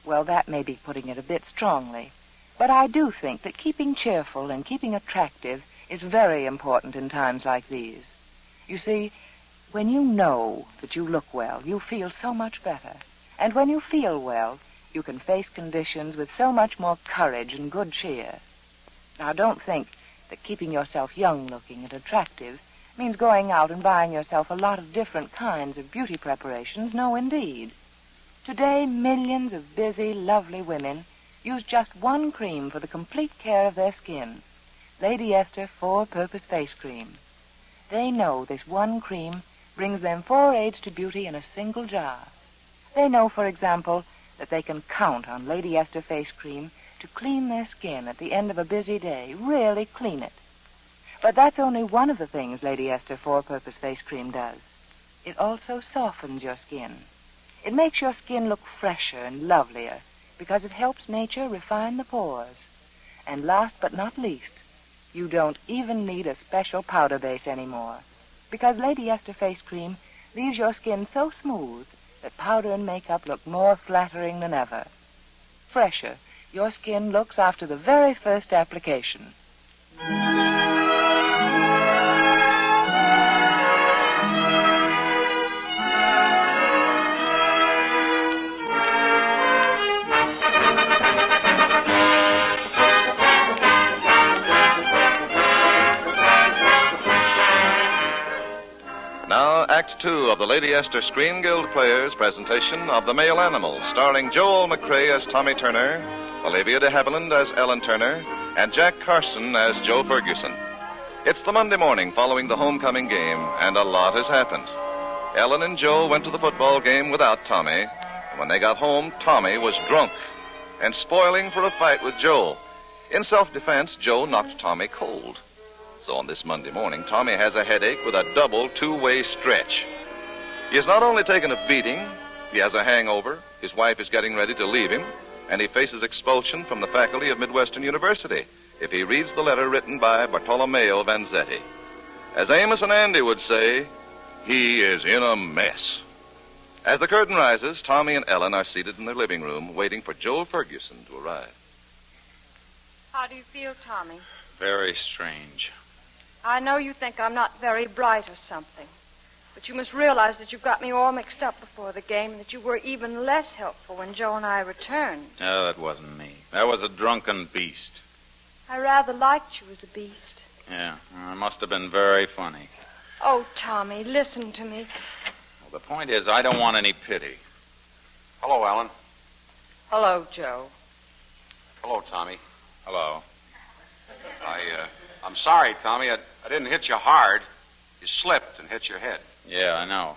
Well, that may be putting it a bit strongly, but I do think that keeping cheerful and keeping attractive is very important in times like these. You see, when you know that you look well, you feel so much better. And when you feel well, you can face conditions with so much more courage and good cheer. Now, don't think that keeping yourself young-looking and attractive means going out and buying yourself a lot of different kinds of beauty preparations. No, indeed. Today, millions of busy, lovely women use just one cream for the complete care of their skin, Lady Esther 4-Purpose Face Cream. They know this one cream brings them 4 aids to beauty in a single jar. They know, for example, that they can count on Lady Esther Face Cream to clean their skin at the end of a busy day, really clean it. But that's only one of the things Lady Esther 4-Purpose Face Cream does. It also softens your skin. It makes your skin look fresher and lovelier because it helps nature refine the pores. And last but not least, you don't even need a special powder base anymore because Lady Esther Face Cream leaves your skin so smooth that powder and makeup look more flattering than ever. Fresher your skin looks after the very first application. Now, Act Two of the Lady Esther Screen Guild Players' presentation of The Male Animal, starring Joel McCrea as Tommy Turner, Olivia de Havilland as Ellen Turner, and Jack Carson as Joe Ferguson. It's the Monday morning following the homecoming game, and a lot has happened. Ellen and Joe went to the football game without Tommy. When they got home, Tommy was drunk and spoiling for a fight with Joe. In self-defense, Joe knocked Tommy cold. So on this Monday morning, Tommy has a headache with a double two-way stretch. He has not only taken a beating, he has a hangover, his wife is getting ready to leave him, and he faces expulsion from the faculty of Midwestern University if he reads the letter written by Bartolomeo Vanzetti. As Amos and Andy would say, he is in a mess. As the curtain rises, Tommy and Ellen are seated in their living room waiting for Joe Ferguson to arrive. How do you feel, Tommy? Very strange. I know you think I'm not very bright or something, but you must realize that you got me all mixed up before the game and that you were even less helpful when Joe and I returned. No, that wasn't me. That was a drunken beast. I rather liked you as a beast. Yeah, it must have been very funny. Oh, Tommy, listen to me. Well, the point is, I don't want any pity. Hello, Ellen. Hello, Joe. Hello, Tommy. Hello. I'm sorry, Tommy. I didn't hit you hard. You slipped and hit your head. Yeah, I know.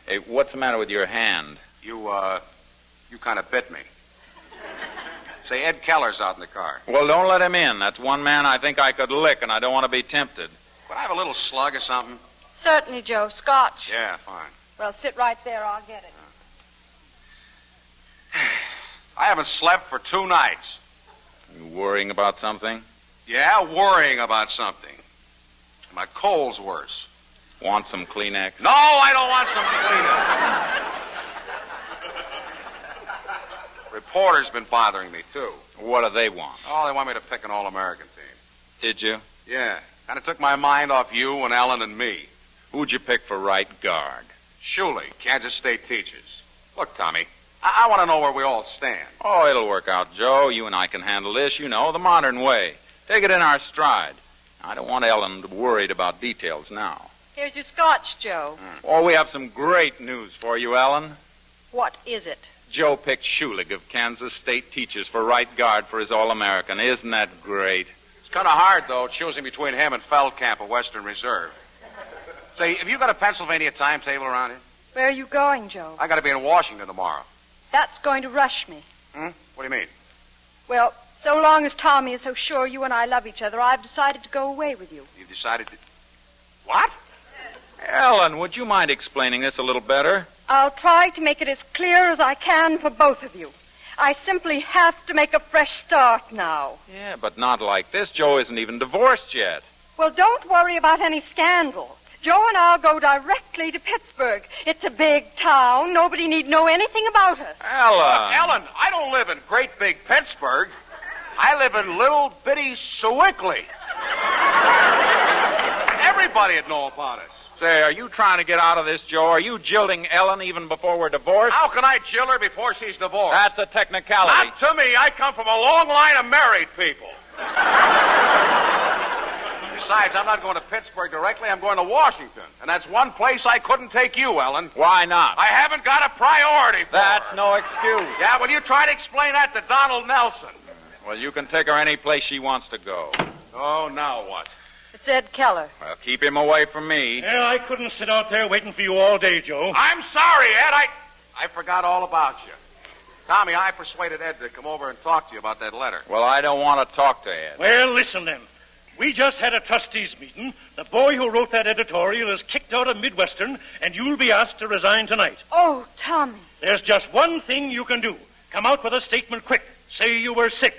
Hey, what's the matter with your hand? You kind of bit me. Say, Ed Keller's out in the car. Well, don't let him in. That's one man I think I could lick, and I don't want to be tempted. Would I have a little slug or something? Certainly, Joe. Scotch. Yeah, fine. Well, sit right there. I'll get it. I haven't slept for 2 nights. You worrying about something? Yeah, worrying about something. My cold's worse. Want some Kleenex? No, I don't want some Kleenex. Reporters been bothering me, too. What do they want? Oh, they want me to pick an All-American team. Did you? Yeah. Kind of took my mind off you and Ellen and me. Who'd you pick for right guard? Shuley, Kansas State teachers. Look, Tommy, I want to know where we all stand. Oh, it'll work out, Joe. You and I can handle this, the modern way. Take it in our stride. I don't want Ellen worried about details now. Here's your scotch, Joe. Oh, we have some great news for you, Ellen. What is it? Joe picked Schulig of Kansas State teachers for right guard for his All-American. Isn't that great? It's kind of hard, though, choosing between him and Feldkamp of Western Reserve. Say, have you got a Pennsylvania timetable around here? Where are you going, Joe? I got to be in Washington tomorrow. That's going to rush me. What do you mean? Well, so long as Tommy is so sure you and I love each other, I've decided to go away with you. You've decided to... What? Ellen, would you mind explaining this a little better? I'll try to make it as clear as I can for both of you. I simply have to make a fresh start now. Yeah, but not like this. Joe isn't even divorced yet. Well, don't worry about any scandal. Joe and I'll go directly to Pittsburgh. It's a big town. Nobody need know anything about us. Ellen! Look, Ellen, I don't live in great big Pittsburgh. I live in little bitty Sewickley. Everybody'd know about us. Say, are you trying to get out of this, Joe? Are you jilting Ellen even before we're divorced? How can I jill her before she's divorced? That's a technicality. Not to me. I come from a long line of married people. Besides, I'm not going to Pittsburgh directly. I'm going to Washington. And that's one place I couldn't take you, Ellen. Why not? I haven't got a priority for That's her. no excuse. Yeah, well, you try to explain that to Donald Nelson. Well, you can take her any place she wants to go. Oh, now what? It's Ed Keller. Well, keep him away from me. Well, I couldn't sit out there waiting for you all day, Joe. I'm sorry, Ed. I forgot all about you. Tommy, I persuaded Ed to come over and talk to you about that letter. Well, I don't want to talk to Ed. Well, listen then. We just had a trustees meeting. The boy who wrote that editorial is kicked out of Midwestern, and you'll be asked to resign tonight. Oh, Tommy. There's just one thing you can do. Come out with a statement quick. Say you were sick.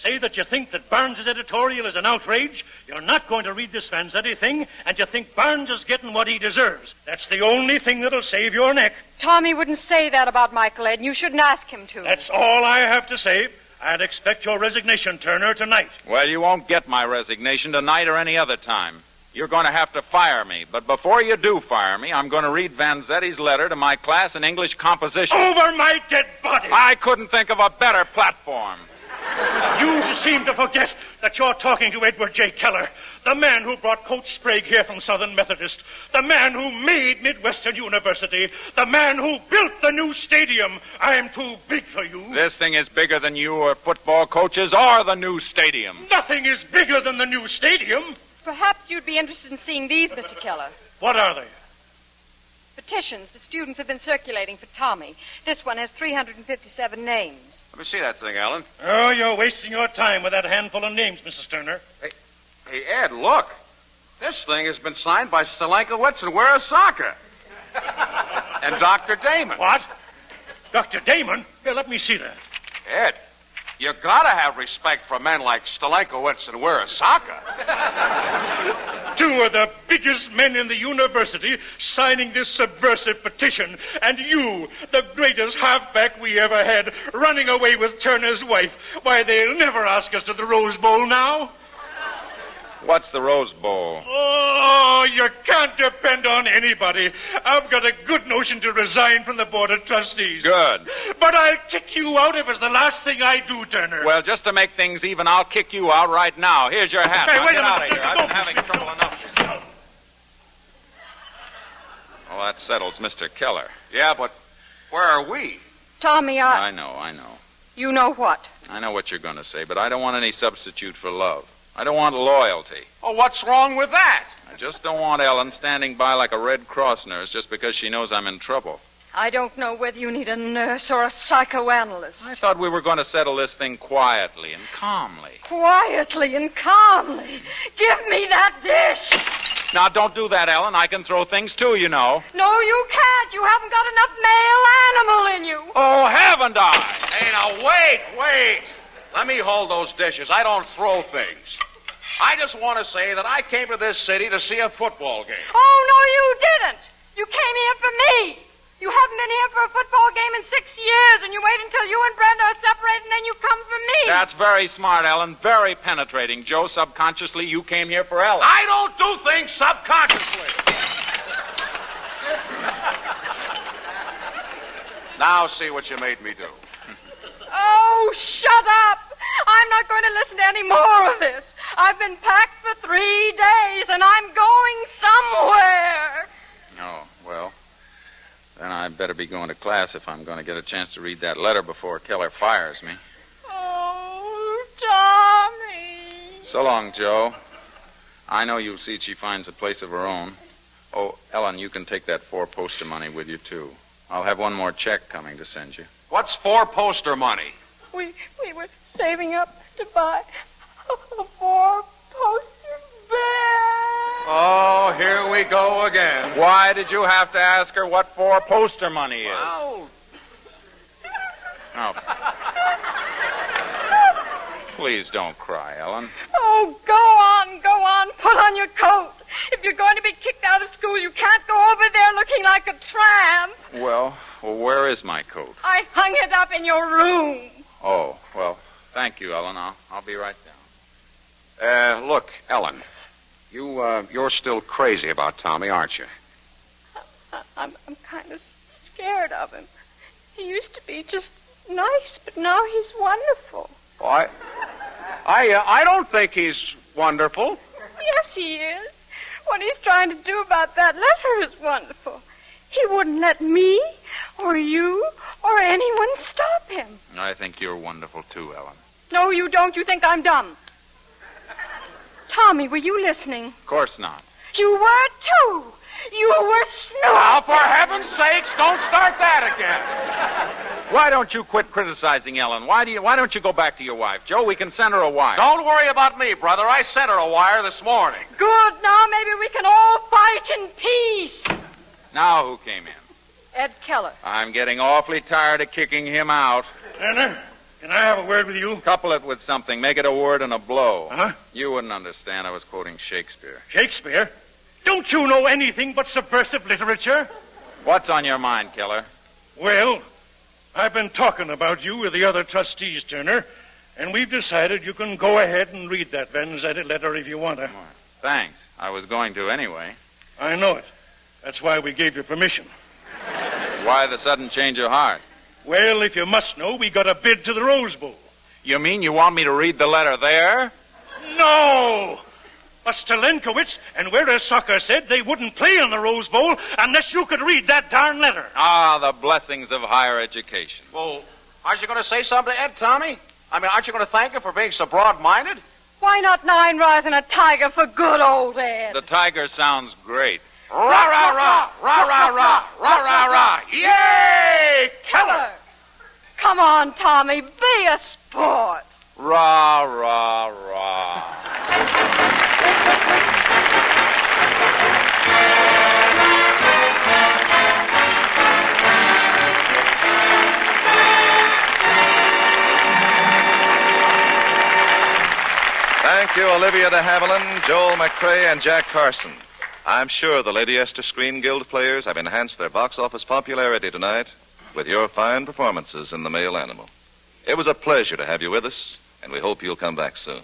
Say that you think that Barnes' editorial is an outrage. You're not going to read this Vanzetti thing, and you think Barnes is getting what he deserves. That's the only thing that'll save your neck. Tommy wouldn't say that about Michael, Ed, and you shouldn't ask him to. That's all I have to say. I'd expect your resignation, Turner, tonight. Well, you won't get my resignation tonight or any other time. You're going to have to fire me. But before you do fire me, I'm going to read Vanzetti's letter to my class in English composition. Over my dead body! I couldn't think of a better platform. You seem to forget that you're talking to Edward J. Keller, the man who brought Coach Sprague here from Southern Methodist, the man who made Midwestern University, the man who built the new stadium. I'm too big for you. This thing is bigger than you or football coaches or the new stadium. Nothing is bigger than the new stadium. Perhaps you'd be interested in seeing these, Mr. Keller. What are they? Petitions the students have been circulating for Tommy. This one has 357 names. Let me see that thing, Ellen. Oh, you're wasting your time with that handful of names, Mrs. Turner. Hey, Ed, look. This thing has been signed by Stalankowitz and Wirasaka. And Dr. Damon. What? Dr. Damon? Here, let me see that. Ed, you gotta have respect for men like Stalankowitz and Wirasaka. Two of the biggest men in the university signing this subversive petition, and you, the greatest halfback we ever had, running away with Turner's wife. Why, they'll never ask us to the Rose Bowl now. What's the Rose Bowl? Oh, you can't depend on anybody. I've got a good notion to resign from the Board of Trustees. Good. But I'll kick you out if it's the last thing I do, Turner. Well, just to make things even, I'll kick you out right now. Here's your hat. Hey, Now wait get a out minute. of here. I've been having trouble enough. Well, that settles Mr. Keller. Yeah, but where are we? Tommy, I know. You know what? I know what you're going to say, but I don't want any substitute for love. I don't want loyalty. Oh, what's wrong with that? I just don't want Ellen standing by like a Red Cross nurse just because she knows I'm in trouble. I don't know whether you need a nurse or a psychoanalyst. I thought we were going to settle this thing quietly and calmly. Quietly and calmly. Give me that dish. Now, don't do that, Ellen. I can throw things, too, you know. No, you can't. You haven't got enough male animal in you. Oh, haven't I? Hey, now, wait. Let me hold those dishes. I don't throw things. I just want to say that I came to this city to see a football game. Oh, no, you didn't. You came here for me. You haven't been here for a football game in 6 years, and you wait until you and Brenda are separated, and then you come for me. That's very smart, Ellen. Very penetrating. Joe, subconsciously, you came here for Ellen. I don't do things subconsciously. Now see what you made me do. Oh, shut up. I'm not going to listen to any more of this. I've been packed for 3 days, and I'm going somewhere. Oh, well, then I'd better be going to class if I'm going to get a chance to read that letter before Keller fires me. Oh, Tommy. So long, Joe. I know you'll see she finds a place of her own. Oh, Ellen, you can take that 4-poster money with you, too. I'll have one more check coming to send you. What's 4-poster money? We were saving up to buy a 4-poster bed. Oh, here we go again. Why did you have to ask her what 4-poster money is? Well... Oh. Please don't cry, Ellen. Oh, go on. Put on your coat. If you're going to be kicked out of school, you can't go over there looking like a tramp. Well, where is my coat? I hung it up in your room. Oh, well, thank you, Ellen. I'll be right down. Look, Ellen, you're still crazy about Tommy, aren't you? I'm kind of scared of him. He used to be just nice, but now he's wonderful. Well, I don't think he's wonderful. Yes, he is. What he's trying to do about that letter is wonderful. He wouldn't let me or you or anyone stop him. I think you're wonderful, too, Ellen. No, you don't. You think I'm dumb. Tommy, were you listening? Of course not. You were, too. You were snooping. Now, for heaven's sakes, don't start that again. Why don't you quit criticizing Ellen? Why don't you go back to your wife? Joe, we can send her a wire. Don't worry about me, brother. I sent her a wire this morning. Good. Now maybe we can all fight in peace. Now who came in? Ed Keller. I'm getting awfully tired of kicking him out. Anna, can I have a word with you? Couple it with something. Make it a word and a blow. Uh-huh. You wouldn't understand. I was quoting Shakespeare. Shakespeare? Don't you know anything but subversive literature? What's on your mind, Keller? Well, I've been talking about you with the other trustees, Turner, and we've decided you can go ahead and read that Vanzetti letter if you want to. Thanks. I was going to anyway. I know it. That's why we gave you permission. Why the sudden change of heart? Well, if you must know, we got a bid to the Rose Bowl. You mean you want me to read the letter there? No! But Stalenkowitz and Whereas Soccer said they wouldn't play in the Rose Bowl unless you could read that darn letter. Ah, the blessings of higher education. Well, aren't you going to say something to Ed, Tommy? I mean, aren't you going to thank him for being so broad-minded? Why not 9 rising a tiger for good old Ed? The tiger sounds great. Rah, rah, rah, rah, rah, rah, rah, rah, rah. Yay, Keller! Come on, Tommy, be a sport. Rah, rah, rah. Thank you, Olivia de Havilland, Joel McCrae, and Jack Carson. I'm sure the Lady Esther Screen Guild players have enhanced their box office popularity tonight with your fine performances in The Male Animal. It was a pleasure to have you with us, and we hope you'll come back soon.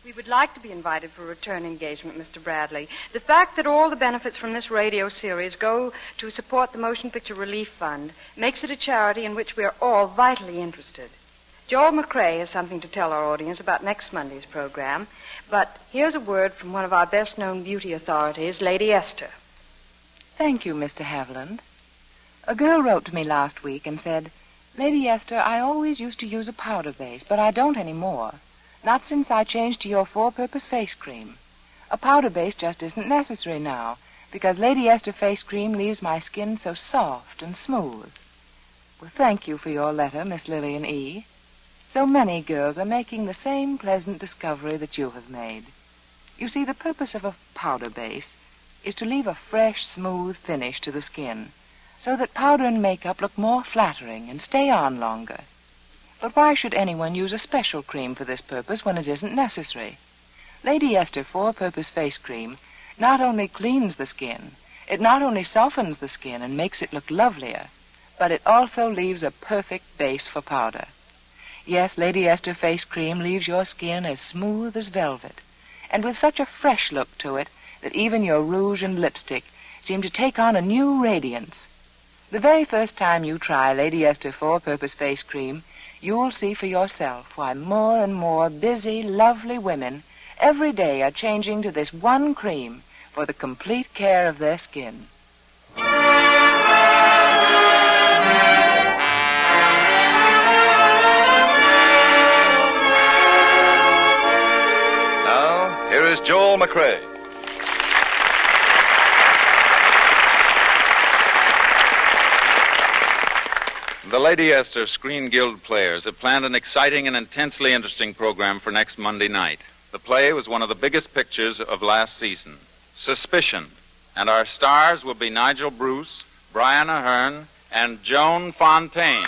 We would like to be invited for a return engagement, Mr. Bradley. The fact that all the benefits from this radio series go to support the Motion Picture Relief Fund makes it a charity in which we are all vitally interested. Joel McCrae has something to tell our audience about next Monday's program, but here's a word from one of our best-known beauty authorities, Lady Esther. Thank you, Mr. Haviland. A girl wrote to me last week and said, Lady Esther, I always used to use a powder base, but I don't anymore. Not since I changed to your four-purpose face cream. A powder base just isn't necessary now, because Lady Esther face cream leaves my skin so soft and smooth. Well, thank you for your letter, Miss Lillian E. So many girls are making the same pleasant discovery that you have made. You see, the purpose of a powder base is to leave a fresh, smooth finish to the skin, so that powder and makeup look more flattering and stay on longer. But why should anyone use a special cream for this purpose when it isn't necessary? Lady Esther four-purpose face cream not only cleans the skin, it not only softens the skin and makes it look lovelier, but it also leaves a perfect base for powder. Yes, Lady Esther face cream leaves your skin as smooth as velvet, and with such a fresh look to it that even your rouge and lipstick seem to take on a new radiance. The very first time you try Lady Esther four-purpose face cream, you'll see for yourself why more and more busy, lovely women every day are changing to this one cream for the complete care of their skin. Now, here is Joel McCrae. The Lady Esther Screen Guild Players have planned an exciting and intensely interesting program for next Monday night. The play was one of the biggest pictures of last season, Suspicion, and our stars will be Nigel Bruce, Brian Ahern, and Joan Fontaine.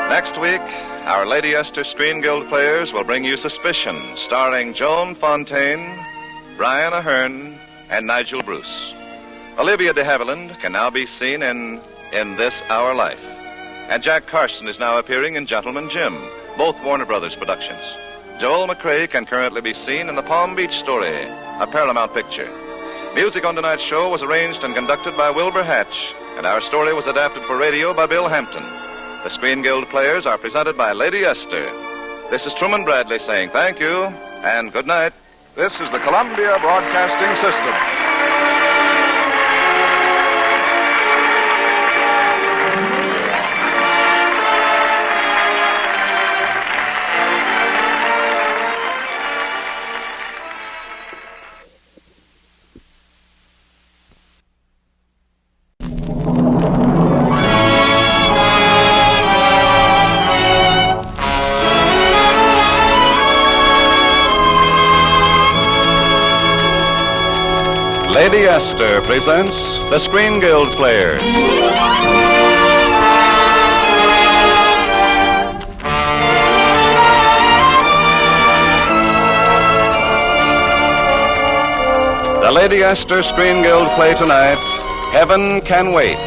Next week, our Lady Esther Screen Guild Players will bring you Suspicion, starring Joan Fontaine, Brian Ahern, and Nigel Bruce. Olivia de Havilland can now be seen in This Our Life. And Jack Carson is now appearing in Gentleman Jim, both Warner Brothers productions. Joel McCrae can currently be seen in The Palm Beach Story, a Paramount picture. Music on tonight's show was arranged and conducted by Wilbur Hatch, and our story was adapted for radio by Bill Hampton. The Screen Guild Players are presented by Lady Esther. This is Truman Bradley saying thank you and good night. This is the Columbia Broadcasting System. Lady Esther presents the Screen Guild Players. The Lady Esther Screen Guild play tonight, Heaven Can Wait.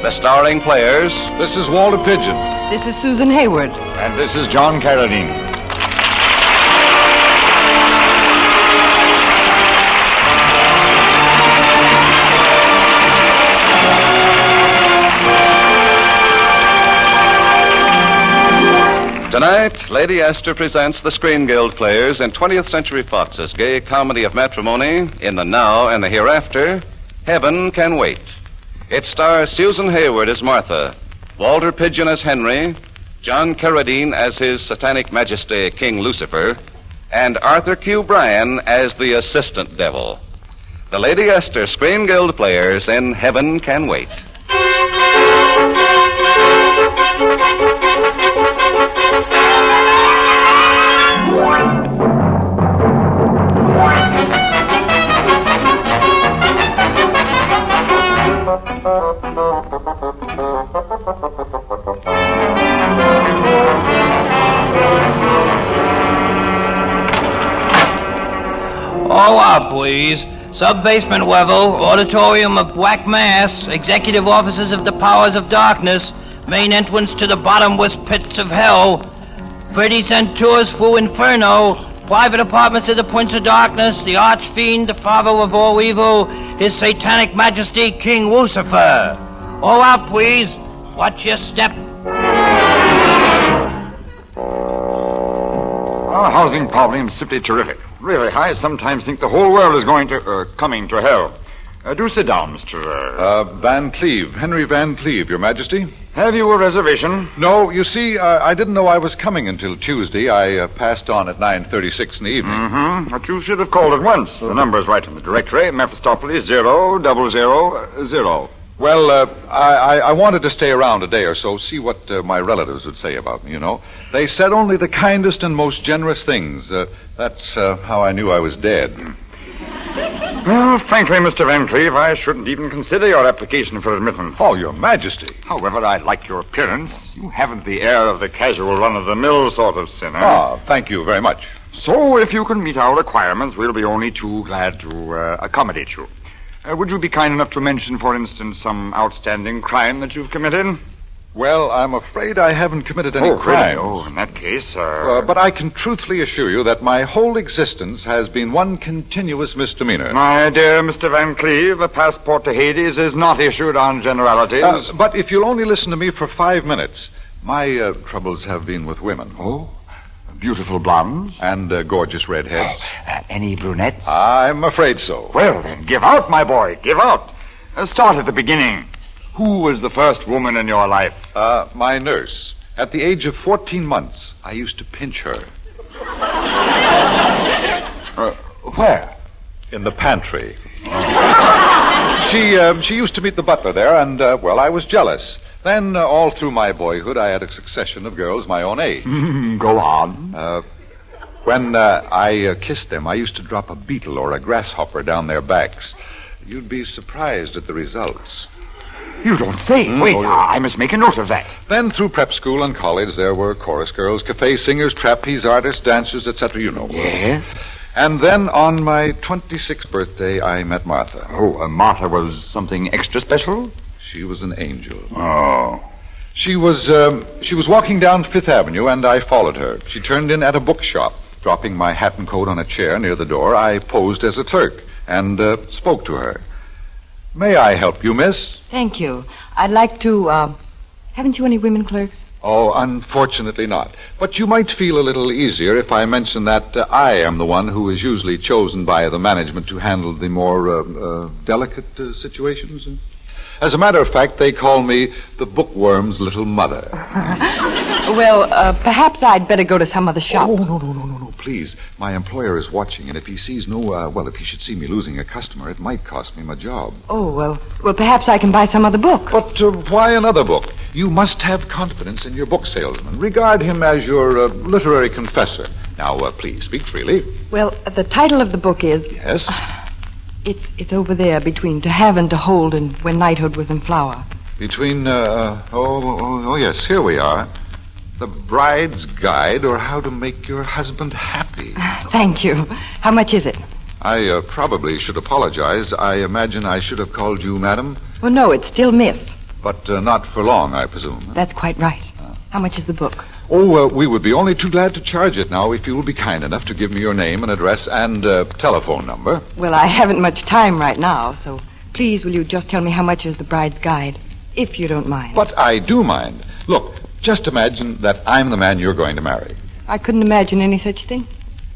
The starring players. This is Walter Pigeon. This is Susan Hayward. And this is John Carradine. Tonight, Lady Esther presents the Screen Guild Players in 20th Century Fox's gay comedy of matrimony, In the Now and the Hereafter, Heaven Can Wait. It stars Susan Hayward as Martha, Walter Pigeon as Henry, John Carradine as His Satanic Majesty King Lucifer, and Arthur Q. Bryan as the Assistant Devil. The Lady Esther Screen Guild Players in Heaven Can Wait. floor, please. Sub-basement level, auditorium of Black Mass, executive offices of the powers of darkness, main entrance to the bottomless pits of hell, 30-cent tours through Inferno, private apartments of the Prince of Darkness, the Archfiend, the Father of all evil, His Satanic Majesty, King Lucifer. All out, please. Watch your step. Our housing problem is simply terrific. Really, I sometimes think the whole world is coming to hell. Do sit down, Mr. Van Cleve. Henry Van Cleve, Your Majesty. Have you a reservation? No, you see, I didn't know I was coming until Tuesday. I passed on at 9:36 in the evening. Mm-hmm. But you should have called at once. The number's right in the directory. Mephistopheles 0000. Well, I wanted to stay around a day or so, see what my relatives would say about me, you know. They said only the kindest and most generous things. That's how I knew I was dead. Well, frankly, Mr. Van Cleve, I shouldn't even consider your application for admittance. Oh, Your Majesty. However, I like your appearance. You haven't the air of the casual run-of-the-mill sort of sinner. Ah, thank you very much. So, if you can meet our requirements, we'll be only too glad to accommodate you. Would you be kind enough to mention, for instance, some outstanding crime that you've committed? Well, I'm afraid I haven't committed any crimes. Really? Oh, in that case, but I can truthfully assure you that my whole existence has been one continuous misdemeanor. My dear Mr. Van Cleve, a passport to Hades is not issued on generalities. But if you'll only listen to me for 5 minutes, my troubles have been with women. Oh? Beautiful blondes? And gorgeous redheads. Any brunettes? I'm afraid so. Well, then, give out, my boy, give out. Start at the beginning. Who was the first woman in your life? My nurse. At the age of 14 months, I used to pinch her. Where? In the pantry. She used to meet the butler there, and, I was jealous. Then, all through my boyhood, I had a succession of girls my own age. Go on. When I kissed them, I used to drop a beetle or a grasshopper down their backs. You'd be surprised at the results. You don't say. Wait, I must make a note of that. Then, through prep school and college, there were chorus girls, cafe singers, trapeze artists, dancers, etc., you know. Yes. And then, on my 26th birthday, I met Martha. Oh, Martha was something extra special? She was an angel. Oh. She was walking down Fifth Avenue, and I followed her. She turned in at a bookshop. Dropping my hat and coat on a chair near the door, I posed as a clerk and spoke to her. May I help you, miss? Thank you. I'd like to, haven't you any women clerks? Oh, unfortunately not. But you might feel a little easier if I mention that I am the one who is usually chosen by the management to handle the more delicate situations. As a matter of fact, they call me the bookworm's little mother. Well, perhaps I'd better go to some other shop. Oh, no, please. My employer is watching, and if he sees if he should see me losing a customer, it might cost me my job. Oh, well, perhaps I can buy some other book. But why another book? You must have confidence in your book salesman. Regard him as your literary confessor. Now, please, speak freely. Well, the title of the book is... Yes? It's over there between To Have and To Hold and When Knighthood Was in Flower. Between, yes, here we are. The Bride's Guide, or How to Make Your Husband Happy. Thank you. How much is it? I probably should apologize. I imagine I should have called you Madam. Well, no, it's still Miss. But not for long, I presume. That's quite right. How much is the book? Oh, we would be only too glad to charge it now if you will be kind enough to give me your name and address and telephone number. Well, I haven't much time right now, so please will you just tell me how much is The Bride's Guide, if you don't mind. But I do mind. Look, just imagine that I'm the man you're going to marry. I couldn't imagine any such thing.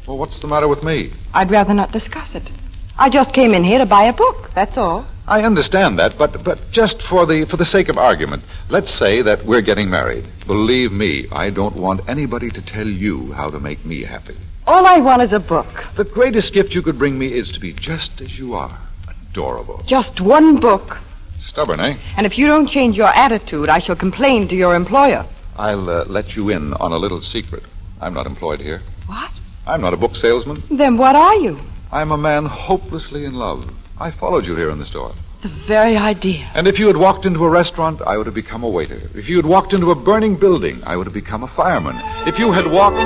Well, what's the matter with me? I'd rather not discuss it. I just came in here to buy a book, that's all. I understand that, but just for the sake of argument, let's say that we're getting married. Believe me, I don't want anybody to tell you how to make me happy. All I want is a book. The greatest gift you could bring me is to be just as you are. Adorable. Just one book. Stubborn, eh? And if you don't change your attitude, I shall complain to your employer. I'll let you in on a little secret. I'm not employed here. What? I'm not a book salesman. Then what are you? I'm a man hopelessly in love. I followed you here in the store. The very idea. And if you had walked into a restaurant, I would have become a waiter. If you had walked into a burning building, I would have become a fireman. If you had walked...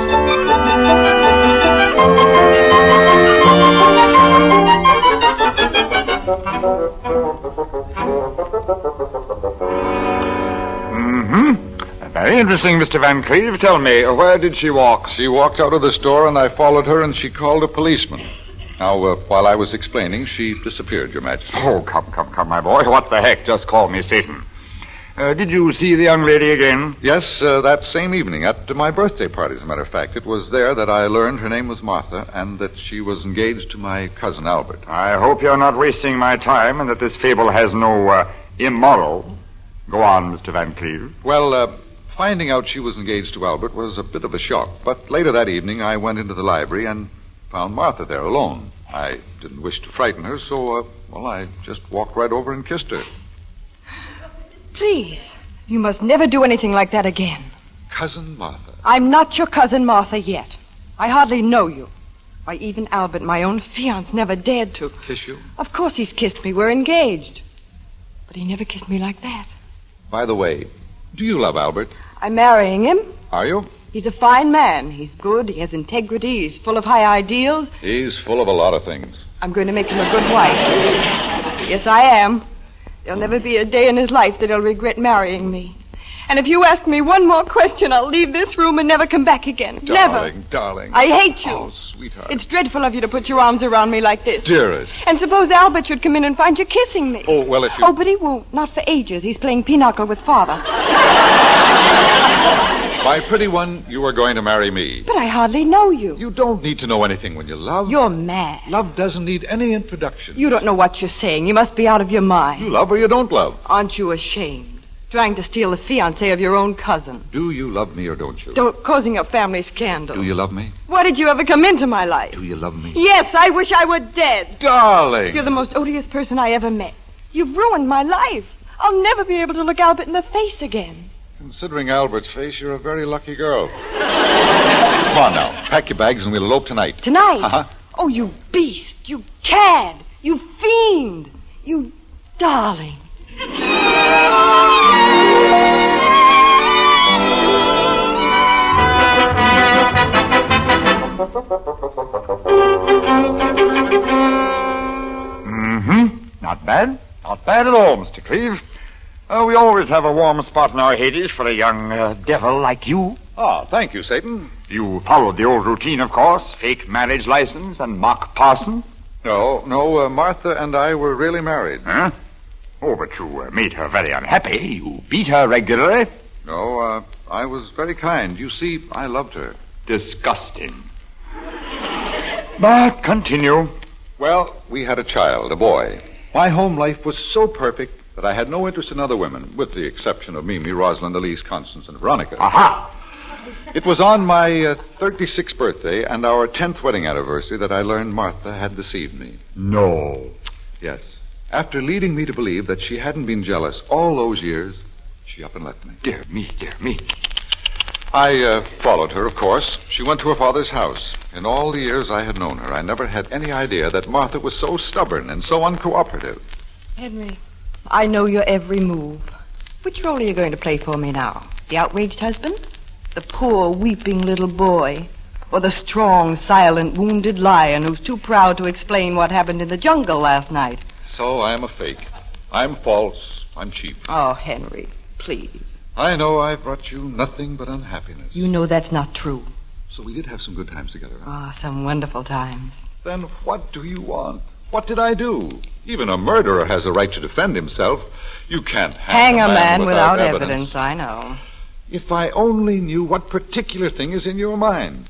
Very interesting, Mr. Van Cleve. Tell me, where did she walk? She walked out of the store, and I followed her, and she called a policeman. Now, while I was explaining, she disappeared, Your Majesty. Oh, come, my boy. What the heck? Just call me Satan. Did you see the young lady again? Yes, that same evening at my birthday party, as a matter of fact. It was there that I learned her name was Martha and that she was engaged to my cousin Albert. I hope you're not wasting my time and that this fable has no immoral. Go on, Mr. Van Cleve. Well, finding out she was engaged to Albert was a bit of a shock. But later that evening, I went into the library and found Martha there alone. I didn't wish to frighten her, so, I just walked right over and kissed her. Please, you must never do anything like that again. Cousin Martha. I'm not your cousin Martha yet. I hardly know you. Why, even Albert, my own fiancé, never dared to. Kiss you? Of course he's kissed me. We're engaged. But he never kissed me like that. By the way, do you love Albert? I'm marrying him. Are you? He's a fine man. He's good. He has integrity. He's full of high ideals. He's full of a lot of things. I'm going to make him a good wife. Yes, I am. There'll never be a day in his life that he'll regret marrying me. And if you ask me one more question, I'll leave this room and never come back again. Never. Darling. I hate you. Oh, sweetheart. It's dreadful of you to put your arms around me like this. Dearest. And suppose Albert should come in and find you kissing me. Oh, well, if you... Oh, but he won't. Not for ages. He's playing pinochle with Father. My pretty one, you are going to marry me. But I hardly know you. You don't need to know anything when you love. You're mad. Love doesn't need any introduction. You don't know what you're saying. You must be out of your mind. You love or you don't love. Aren't you ashamed? Trying to steal the fiancé of your own cousin. Do you love me or don't you? Causing a family scandal. Do you love me? Why did you ever come into my life? Do you love me? Yes, I wish I were dead. Darling. You're the most odious person I ever met. You've ruined my life. I'll never be able to look Albert in the face again. Considering Albert's face, you're a very lucky girl. Come on now. Pack your bags and we'll elope tonight. Tonight? Uh-huh. Oh, you beast. You cad. You fiend. You darling. Not bad. Not bad at all, Mr. Cleve. We always have a warm spot in our Hades for a young devil like you. Ah, thank you, Satan. You followed the old routine, of course. Fake marriage license and mock parson. No, Martha and I were really married. Huh? Oh, but you made her very unhappy. You beat her regularly. No, I was very kind. You see, I loved her. Disgusting. But continue. Well, we had a child, a boy. My home life was so perfect that I had no interest in other women, with the exception of Mimi, Rosalind, Elise, Constance, and Veronica. Aha! It was on my 36th birthday and our 10th wedding anniversary that I learned Martha had deceived me. No. Yes. After leading me to believe that she hadn't been jealous all those years, she up and left me. Dear me, dear me. I followed her, of course. She went to her father's house. In all the years I had known her, I never had any idea that Martha was so stubborn and so uncooperative. Henry, I know your every move. Which role are you going to play for me now? The outraged husband? The poor, weeping little boy? Or the strong, silent, wounded lion who's too proud to explain what happened in the jungle last night? So I am a fake. I'm false. I'm cheap. Oh, Henry, please. I know I've brought you nothing but unhappiness. You know that's not true. So we did have some good times together, huh? Oh, some wonderful times. Then what do you want? What did I do? Even a murderer has a right to defend himself. You can't hang a man without evidence, I know. If I only knew what particular thing is in your mind.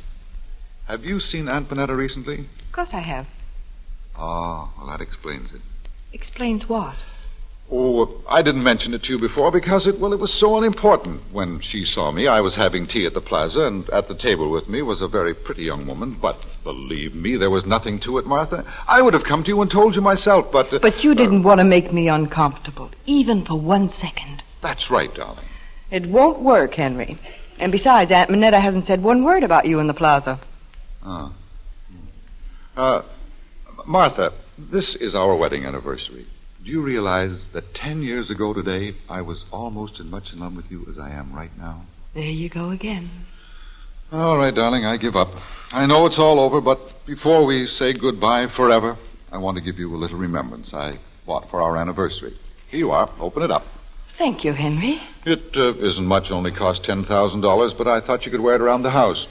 Have you seen Aunt Bonetta recently? Of course I have. Oh, well, that explains it. Explains what? Oh, I didn't mention it to you before because it was so unimportant. When she saw me, I was having tea at the plaza, and at the table with me was a very pretty young woman. But believe me, there was nothing to it, Martha. I would have come to you and told you myself, but... But you didn't want to make me uncomfortable, even for 1 second. That's right, darling. It won't work, Henry. And besides, Aunt Minetta hasn't said one word about you in the plaza. Martha, this is our wedding anniversary. Do you realize that 10 years ago today, I was almost as much in love with you as I am right now? There you go again. All right, darling, I give up. I know it's all over, but before we say goodbye forever, I want to give you a little remembrance I bought for our anniversary. Here you are. Open it up. Thank you, Henry. It isn't much, only cost $10,000, but I thought you could wear it around the house.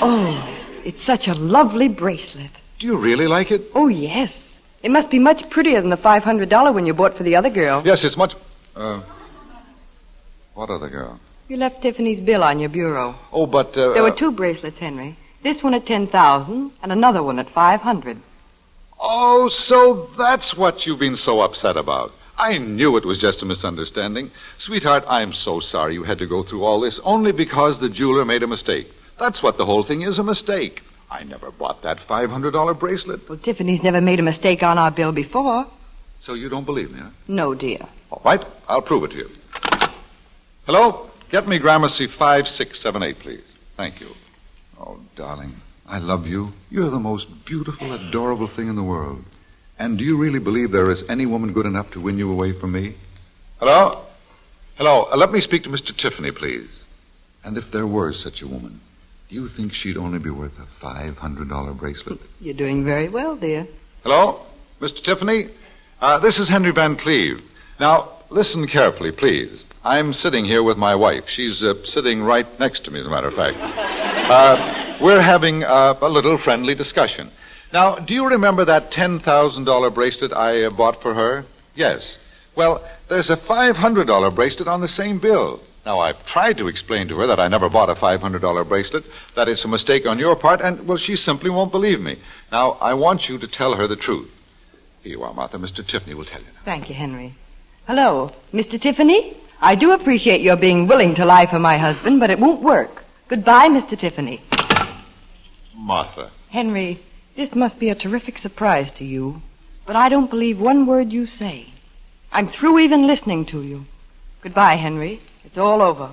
Oh, it's such a lovely bracelet. Do you really like it? Oh, yes. It must be much prettier than the $500 one you bought for the other girl. Yes, it's much... What other girl? You left Tiffany's bill on your bureau. Oh, but... There were 2 bracelets, Henry. This one at $10,000 and another one at $500. Oh, so that's what you've been so upset about. I knew it was just a misunderstanding. Sweetheart, I'm so sorry you had to go through all this only because the jeweler made a mistake. That's what the whole thing is, a mistake. I never bought that $500 bracelet. Well, Tiffany's never made a mistake on our bill before. So you don't believe me, huh? No, dear. All right, I'll prove it to you. Hello? Get me Gramercy 5678, please. Thank you. Oh, darling, I love you. You're the most beautiful, adorable thing in the world. And do you really believe there is any woman good enough to win you away from me? Hello? Hello, let me speak to Mr. Tiffany, please. And if there were such a woman, do you think she'd only be worth a $500 bracelet? You're doing very well, dear. Hello? Mr. Tiffany? This is Henry Van Cleve. Now, listen carefully, please. I'm sitting here with my wife. She's sitting right next to me, as a matter of fact. We're having a little friendly discussion. Now, do you remember that $10,000 bracelet I bought for her? Yes. Well, there's a $500 bracelet on the same bill. Now, I've tried to explain to her that I never bought a $500 bracelet, that it's a mistake on your part, and, well, she simply won't believe me. Now, I want you to tell her the truth. Here you are, Martha. Mr. Tiffany will tell you now. Thank you, Henry. Hello, Mr. Tiffany? I do appreciate your being willing to lie for my husband, but it won't work. Goodbye, Mr. Tiffany. Martha. Henry, this must be a terrific surprise to you, but I don't believe one word you say. I'm through even listening to you. Goodbye, Henry. It's all over.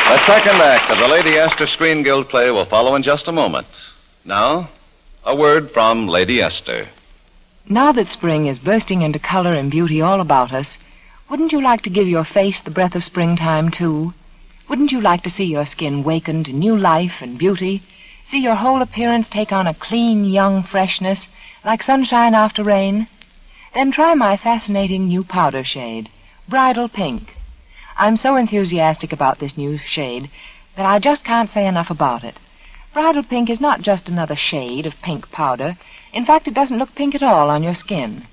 The second act of the Lady Esther Screen Guild play will follow in just a moment. Now, a word from Lady Esther. Now that spring is bursting into color and beauty all about us, wouldn't you like to give your face the breath of springtime, too? Wouldn't you like to see your skin waken to new life and beauty? See your whole appearance take on a clean, young freshness, like sunshine after rain? Then try my fascinating new powder shade, Bridal Pink. I'm so enthusiastic about this new shade that I just can't say enough about it. Bridal Pink is not just another shade of pink powder. In fact, it doesn't look pink at all on your skin.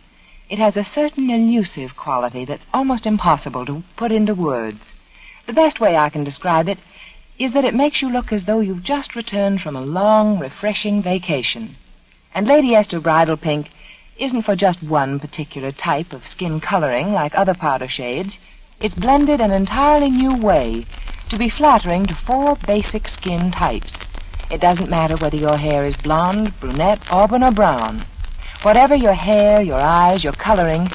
It has a certain elusive quality that's almost impossible to put into words. The best way I can describe it is that it makes you look as though you've just returned from a long, refreshing vacation. And Lady Esther Bridal Pink isn't for just one particular type of skin coloring like other powder shades. It's blended an entirely new way to be flattering to 4 basic skin types. It doesn't matter whether your hair is blonde, brunette, auburn, or brown. Whatever your hair, your eyes, your coloring,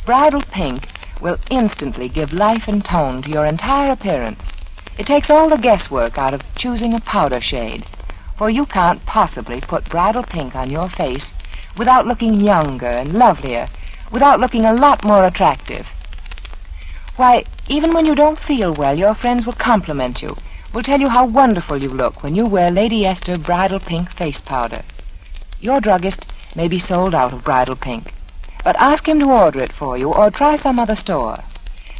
Bridal Pink will instantly give life and tone to your entire appearance. It takes all the guesswork out of choosing a powder shade, for you can't possibly put Bridal Pink on your face without looking younger and lovelier, without looking a lot more attractive. Why, even when you don't feel well, your friends will compliment you, will tell you how wonderful you look when you wear Lady Esther Bridal Pink face powder. Your druggist may be sold out of Bridal Pink, but ask him to order it for you or try some other store.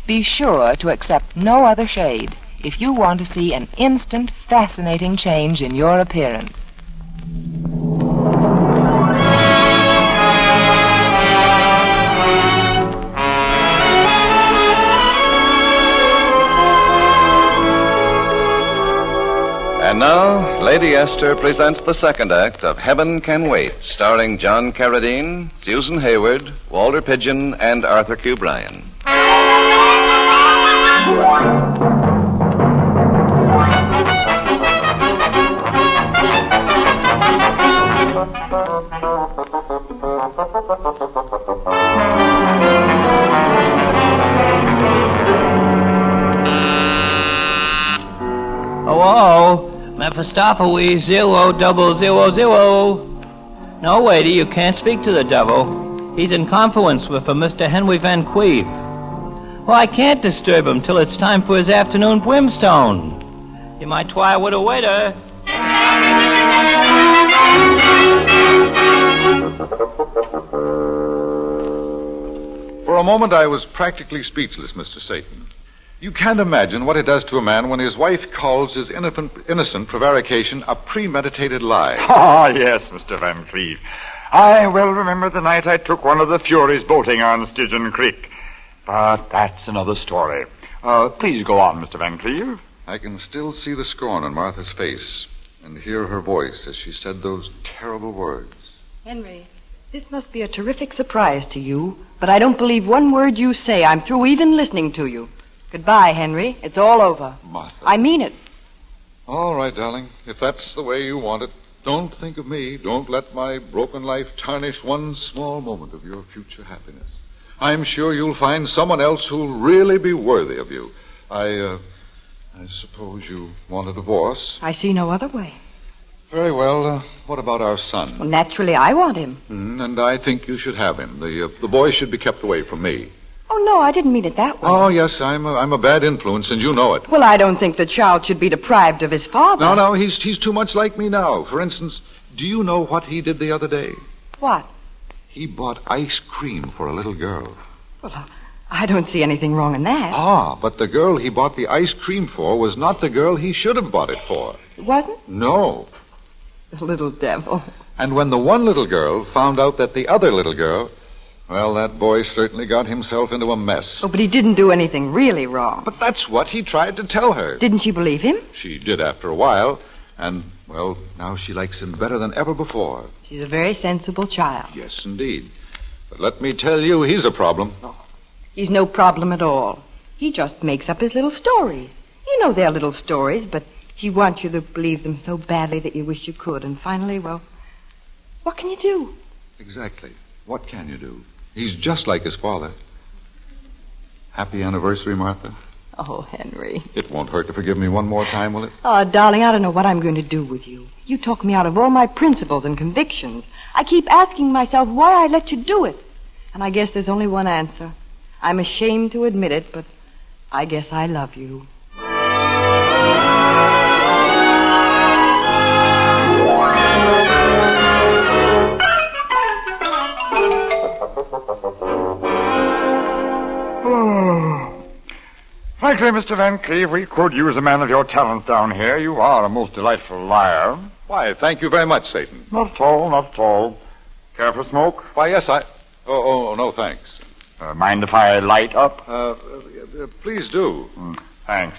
Be sure to accept no other shade if you want to see an instant, fascinating change in your appearance. And now, Lady Esther presents the second act of Heaven Can Wait, starring John Carradine, Susan Hayward, Walter Pidgeon, and Arthur Q. Bryan. Hello? Mephistopheles 0000. No, lady, you can't speak to the devil. He's in conference with a Mr. Henry Van Cleve. Well, I can't disturb him till it's time for his afternoon brimstone. You might try with a waiter. For a moment, I was practically speechless, Mr. Satan. You can't imagine what it does to a man when his wife calls his innocent prevarication a premeditated lie. Ah, yes, Mr. Van Cleve. I well remember the night I took one of the Furies boating on Stygian Creek. But that's another story. Please go on, Mr. Van Cleve. I can still see the scorn on Martha's face and hear her voice as she said those terrible words. Henry, this must be a terrific surprise to you, but I don't believe one word you say. I'm through even listening to you. Goodbye, Henry. It's all over. Martha. I mean it. All right, darling. If that's the way you want it, don't think of me. Don't let my broken life tarnish one small moment of your future happiness. I'm sure you'll find someone else who'll really be worthy of you. I suppose you want a divorce. I see no other way. Very well. What about our son? Well, naturally, I want him. And I think you should have him. The boy should be kept away from me. Oh, no, I didn't mean it that way. Oh, yes, I'm a bad influence, and you know it. Well, I don't think the child should be deprived of his father. No, he's too much like me now. For instance, do you know what he did the other day? What? He bought ice cream for a little girl. Well, I don't see anything wrong in that. Ah, but the girl he bought the ice cream for was not the girl he should have bought it for. It wasn't? No. The little devil. And when the one little girl found out that the other little girl... Well, that boy certainly got himself into a mess. Oh, but he didn't do anything really wrong. But that's what he tried to tell her. Didn't she believe him? She did after a while. And, well, now she likes him better than ever before. She's a very sensible child. Yes, indeed. But let me tell you, he's a problem. Oh, he's no problem at all. He just makes up his little stories. You know they're little stories, but he wants you to believe them so badly that you wish you could. And finally, well, what can you do? Exactly. What can you do? He's just like his father. Happy anniversary, Martha. Oh, Henry. It won't hurt to forgive me one more time, will it? Oh, darling, I don't know what I'm going to do with you. You talk me out of all my principles and convictions. I keep asking myself why I let you do it. And I guess there's only one answer. I'm ashamed to admit it, but I guess I love you. Frankly, Mr. Van Cleve, we could use a man of your talents down here. You are a most delightful liar. Why, thank you very much, Satan. Not at all, not at all. Care for smoke? Why, yes, Oh, no, thanks. Mind if I light up? Please do. Thanks.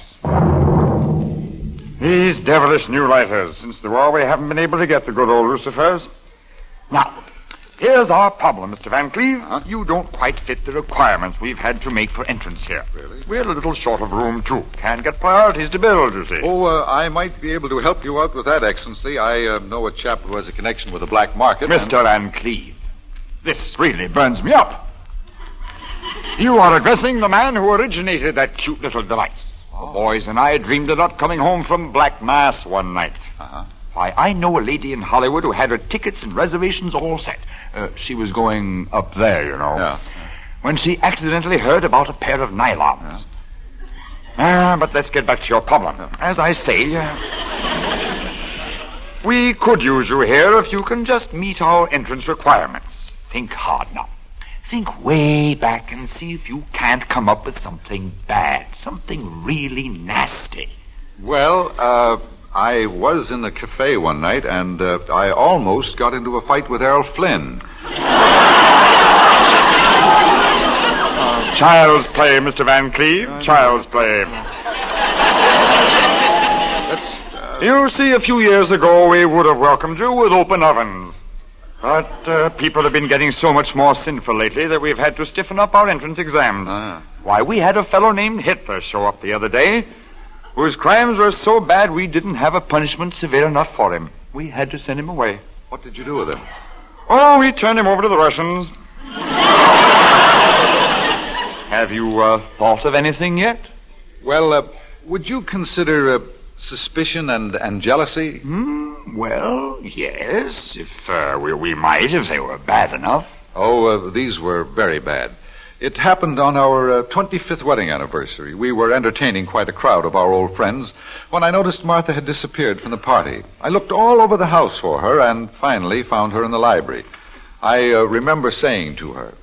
These devilish new lighters. Since the war, we haven't been able to get the good old lucifers. Now, here's our problem, Mr. Van Cleve. Huh? You don't quite fit the requirements we've had to make for entrance here. Really? We're a little short of room, too. Can't get priorities to build, you see. Oh, I might be able to help you out with that, Excellency. I know a chap who has a connection with the black market. Mr. Van Cleve, this really burns me up. You are addressing the man who originated that cute little device. The boys and I dreamed of not coming home from Black Mass one night. Uh-huh. Why, I know a lady in Hollywood who had her tickets and reservations all set. She was going up there, you know. Yeah. When she accidentally heard about a pair of nylons. But let's get back to your problem. As I say, we could use you here if you can just meet our entrance requirements. Think hard now. Think way back and see if you can't come up with something bad, something really nasty. Well, I was in the cafe one night, and I almost got into a fight with Errol Flynn. Child's play, Mr. Van Cleve. Child's play. You see, a few years ago, we would have welcomed you with open ovens. But people have been getting so much more sinful lately that we've had to stiffen up our entrance exams. Why, we had a fellow named Hitler show up the other day, whose crimes were so bad we didn't have a punishment severe enough for him. We had to send him away. What did you do with him? Oh, we turned him over to the Russians. Have you thought of anything yet? Well, would you consider suspicion and jealousy? Well, yes, if we might, if they were bad enough. Oh, these were very bad. It happened on our 25th wedding anniversary. We were entertaining quite a crowd of our old friends when I noticed Martha had disappeared from the party. I looked all over the house for her and finally found her in the library. I remember saying to her,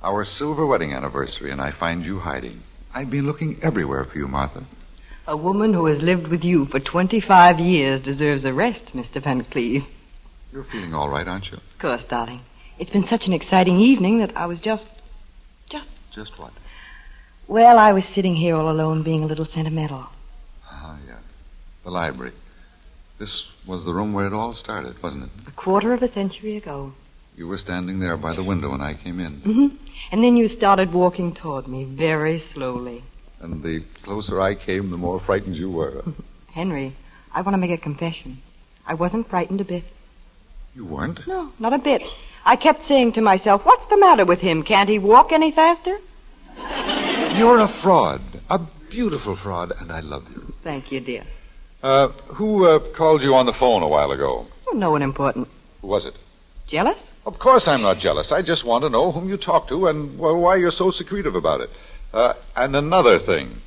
"Our silver wedding anniversary, and I find you hiding. I've been looking everywhere for you, Martha." A woman who has lived with you for 25 years deserves a rest, Mr. Van Cleve. You're feeling all right, aren't you? Of course, darling. It's been such an exciting evening that I was just... Just what? Well, I was sitting here all alone being a little sentimental. Ah, yeah. The library. This was the room where it all started, wasn't it? A quarter of a century ago. You were standing there by the window when I came in. Mm-hmm. And then you started walking toward me very slowly. And the closer I came, the more frightened you were. Henry, I want to make a confession. I wasn't frightened a bit. You weren't? No, not a bit. I kept saying to myself, what's the matter with him? Can't he walk any faster? You're a fraud. A beautiful fraud, and I love you. Thank you, dear. Who called you on the phone a while ago? Well, no one important. Who was it? Jealous? Of course I'm not jealous. I just want to know whom you talked to and why you're so secretive about it. And another thing.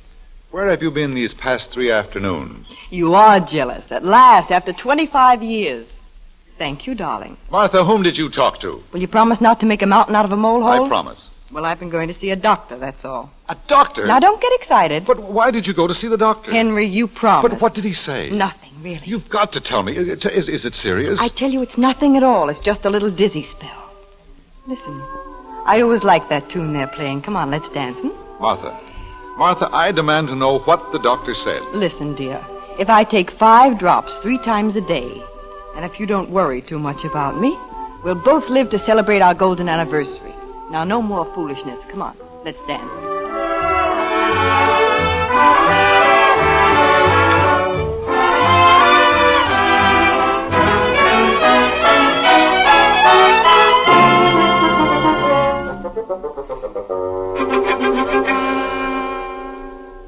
Where have you been these past 3 afternoons? You are jealous. At last, after 25 years. Thank you, darling. Martha, whom did you talk to? Will you promise not to make a mountain out of a molehill? I promise. Well, I've been going to see a doctor, that's all. A doctor? Now, don't get excited. But why did you go to see the doctor? Henry, you promised. But what did he say? Nothing, really. You've got to tell me. Is it serious? I tell you, it's nothing at all. It's just a little dizzy spell. Listen, I always like that tune they're playing. Come on, let's dance, Martha, I demand to know what the doctor said. Listen, dear, if I take 5 drops 3 times a day, and if you don't worry too much about me, we'll both live to celebrate our golden anniversary. Now, no more foolishness. Come on, let's dance.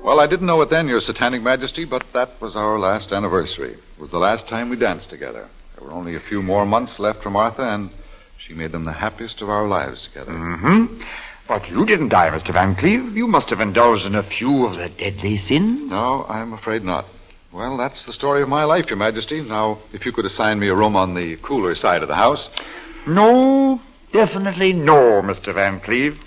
Well, I didn't know it then, Your Satanic Majesty, but that was our last anniversary. It was the last time we danced together. There were only a few more months left for Martha, and she made them the happiest of our lives together. Mm-hmm. But you didn't die, Mr. Van Cleve. You must have indulged in a few of the deadly sins. No, I'm afraid not. Well, that's the story of my life, Your Majesty. Now, if you could assign me a room on the cooler side of the house. No, definitely no, Mr. Van Cleve.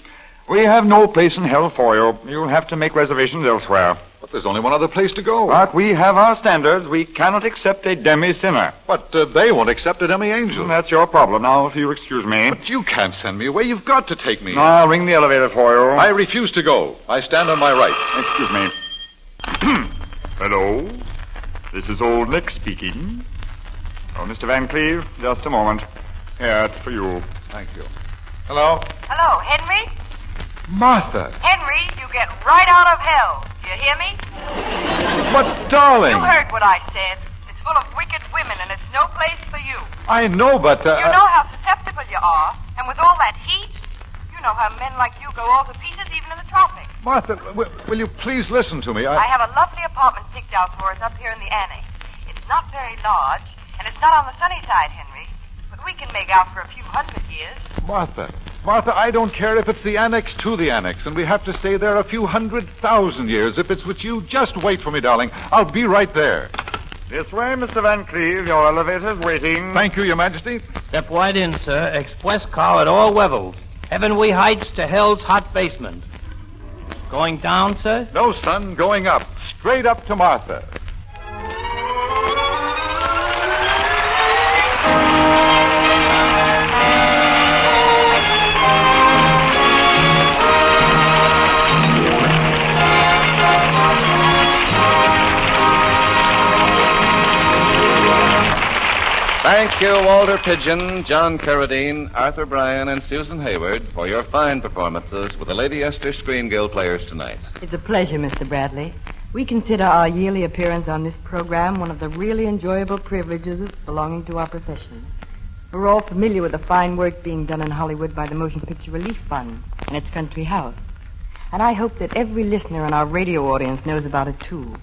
We have no place in hell for you. You'll have to make reservations elsewhere. But there's only one other place to go. But we have our standards. We cannot accept a demi-sinner. But they won't accept a demi-angel. That's your problem. Now, if you excuse me. But you can't send me away. You've got to take me. I'll ring the elevator for you. I refuse to go. I stand on my right. Excuse me. Hello? This is Old Nick speaking. Oh, Mr. Van Cleve, just a moment. Here, it's for you. Thank you. Hello? Hello, Henry? Martha. Henry, you get right out of hell. Do you hear me? But, darling. You heard what I said. It's full of wicked women, and it's no place for you. I know, but... You know how susceptible you are, and with all that heat, you know how men like you go all to pieces even in the tropics. Martha, will you please listen to me? I have a lovely apartment picked out for us up here in the annex. It's not very large, and it's not on the sunny side, Henry, but we can make out for a few 100 years. Martha, I don't care if it's the annex to the annex, and we have to stay there a few 100,000 years. If it's with you, just wait for me, darling. I'll be right there. This way, Mr. Van Cleve. Your elevator's waiting. Thank you, Your Majesty. Step right in, sir. Express car at all levels. Heavenly heights to hell's hot basement. Going down, sir? No, son, going up. Straight up to Martha. Thank you, Walter Pidgeon, John Carradine, Arthur Bryan, and Susan Hayward for your fine performances with the Lady Esther Screen Guild players tonight. It's a pleasure, Mr. Bradley. We consider our yearly appearance on this program one of the really enjoyable privileges belonging to our profession. We're all familiar with the fine work being done in Hollywood by the Motion Picture Relief Fund and its country house. And I hope that every listener in our radio audience knows about it, too.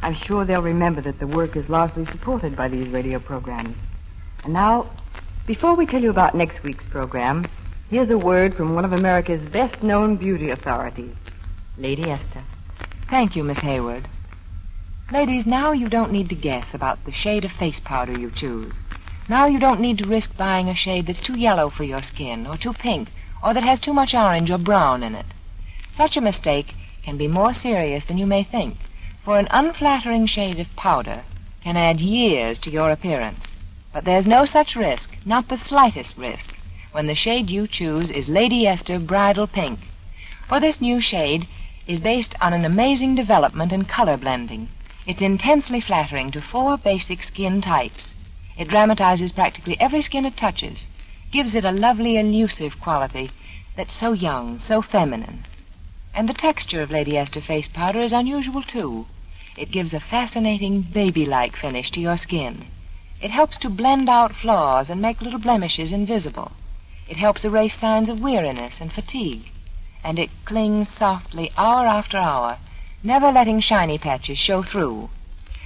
I'm sure they'll remember that the work is largely supported by these radio programs. And now, before we tell you about next week's program, Here's a word from one of America's best-known beauty authorities, Lady Esther. Thank you, Miss Hayward. Ladies, now you don't need to guess about the shade of face powder you choose. Now you don't need to risk buying a shade that's too yellow for your skin, or too pink, or that has too much orange or brown in it. Such a mistake can be more serious than you may think, for an unflattering shade of powder can add years to your appearance. But there's no such risk, not the slightest risk, when the shade you choose is Lady Esther Bridal Pink. For this new shade is based on an amazing development in color blending. It's intensely flattering to 4 basic skin types. It dramatizes practically every skin it touches, gives it a lovely, elusive quality that's so young, so feminine. And the texture of Lady Esther face powder is unusual, too. It gives a fascinating, baby-like finish to your skin. It helps to blend out flaws and make little blemishes invisible. It helps erase signs of weariness and fatigue. And it clings softly hour after hour, never letting shiny patches show through.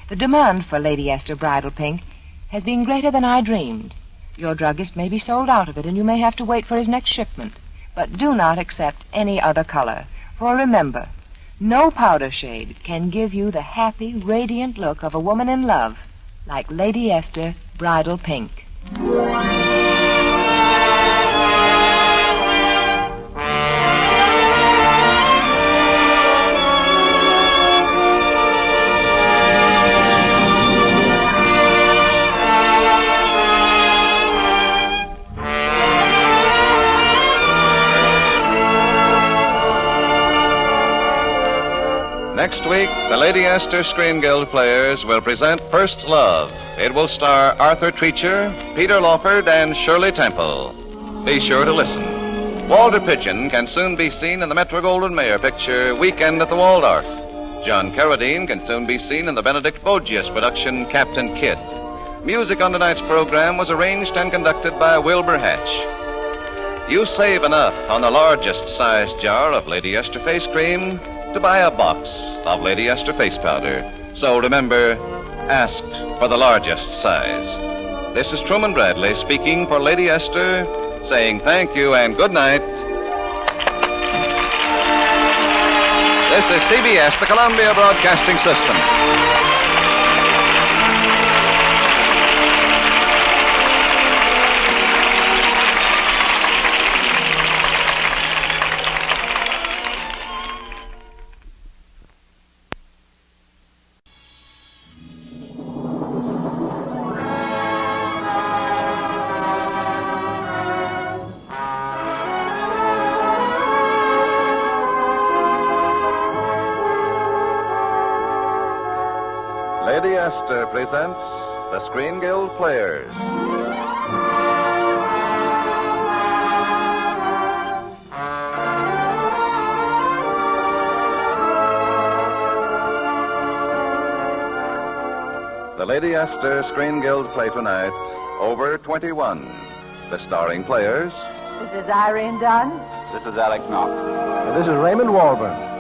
The demand for Lady Esther Bridal Pink has been greater than I dreamed. Your druggist may be sold out of it, and you may have to wait for his next shipment. But do not accept any other color, for remember, no powder shade can give you the happy, radiant look of a woman in love like Lady Esther Bridal Pink. Next week, the Lady Esther Screen Guild Players will present First Love. It will star Arthur Treacher, Peter Lawford, and Shirley Temple. Be sure to listen. Walter Pidgeon can soon be seen in the Metro-Goldwyn-Mayer picture Weekend at the Waldorf. John Carradine can soon be seen in the Benedict Bogius production Captain Kidd. Music on tonight's program was arranged and conducted by Wilbur Hatch. You save enough on the largest size jar of Lady Esther face cream to buy a box of Lady Esther face powder. So remember, ask for the largest size. This is Truman Bradley speaking for Lady Esther, saying thank you and good night. This is CBS, the Columbia Broadcasting System. Lady Esther presents the Screen Guild Players. The Lady Esther Screen Guild play tonight, Over 21. The starring players. This is Irene Dunn. This is Alec Knox. And this is Raymond Walburn.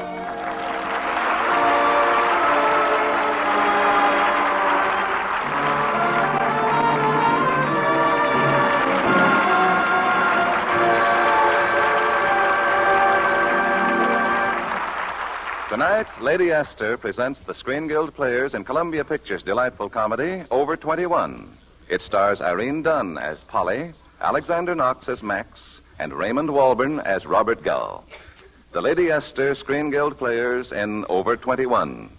Tonight, Lady Esther presents the Screen Guild Players in Columbia Pictures' delightful comedy, Over 21. It stars Irene Dunn as Polly, Alexander Knox as Max, and Raymond Walburn as Robert Gull. The Lady Esther Screen Guild Players in Over 21.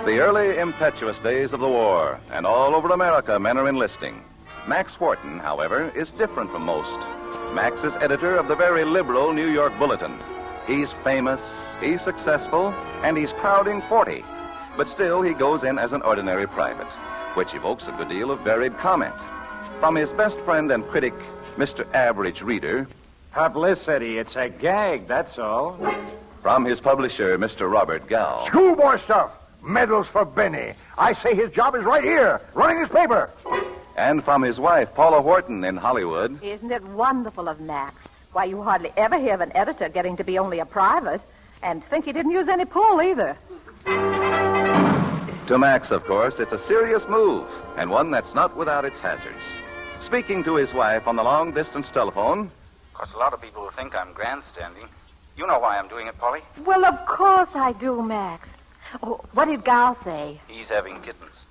The early impetuous days of the war, and all over America men are enlisting. Max Wharton, however, is different from most. Max is editor of the very liberal New York Bulletin. He's famous, he's successful, and he's crowding 40. But still, he goes in as an ordinary private, which evokes a good deal of varied comment. From his best friend and critic, Mr. Average Reader. Publicity, it's a gag, that's all. From his publisher, Mr. Robert Gull. Schoolboy stuff. Medals for Benny. I say his job is right here, running his paper. And from his wife, Paula Wharton, in Hollywood. Isn't it wonderful of Max? Why, you hardly ever hear of an editor getting to be only a private, and think he didn't use any pull either. To Max, of course, it's a serious move, and one that's not without its hazards. Speaking to his wife on the long-distance telephone. Of course, a lot of people will think I'm grandstanding. You know why I'm doing it, Polly? Well, of course I do, Max. Oh, what did Gal say? He's having kittens.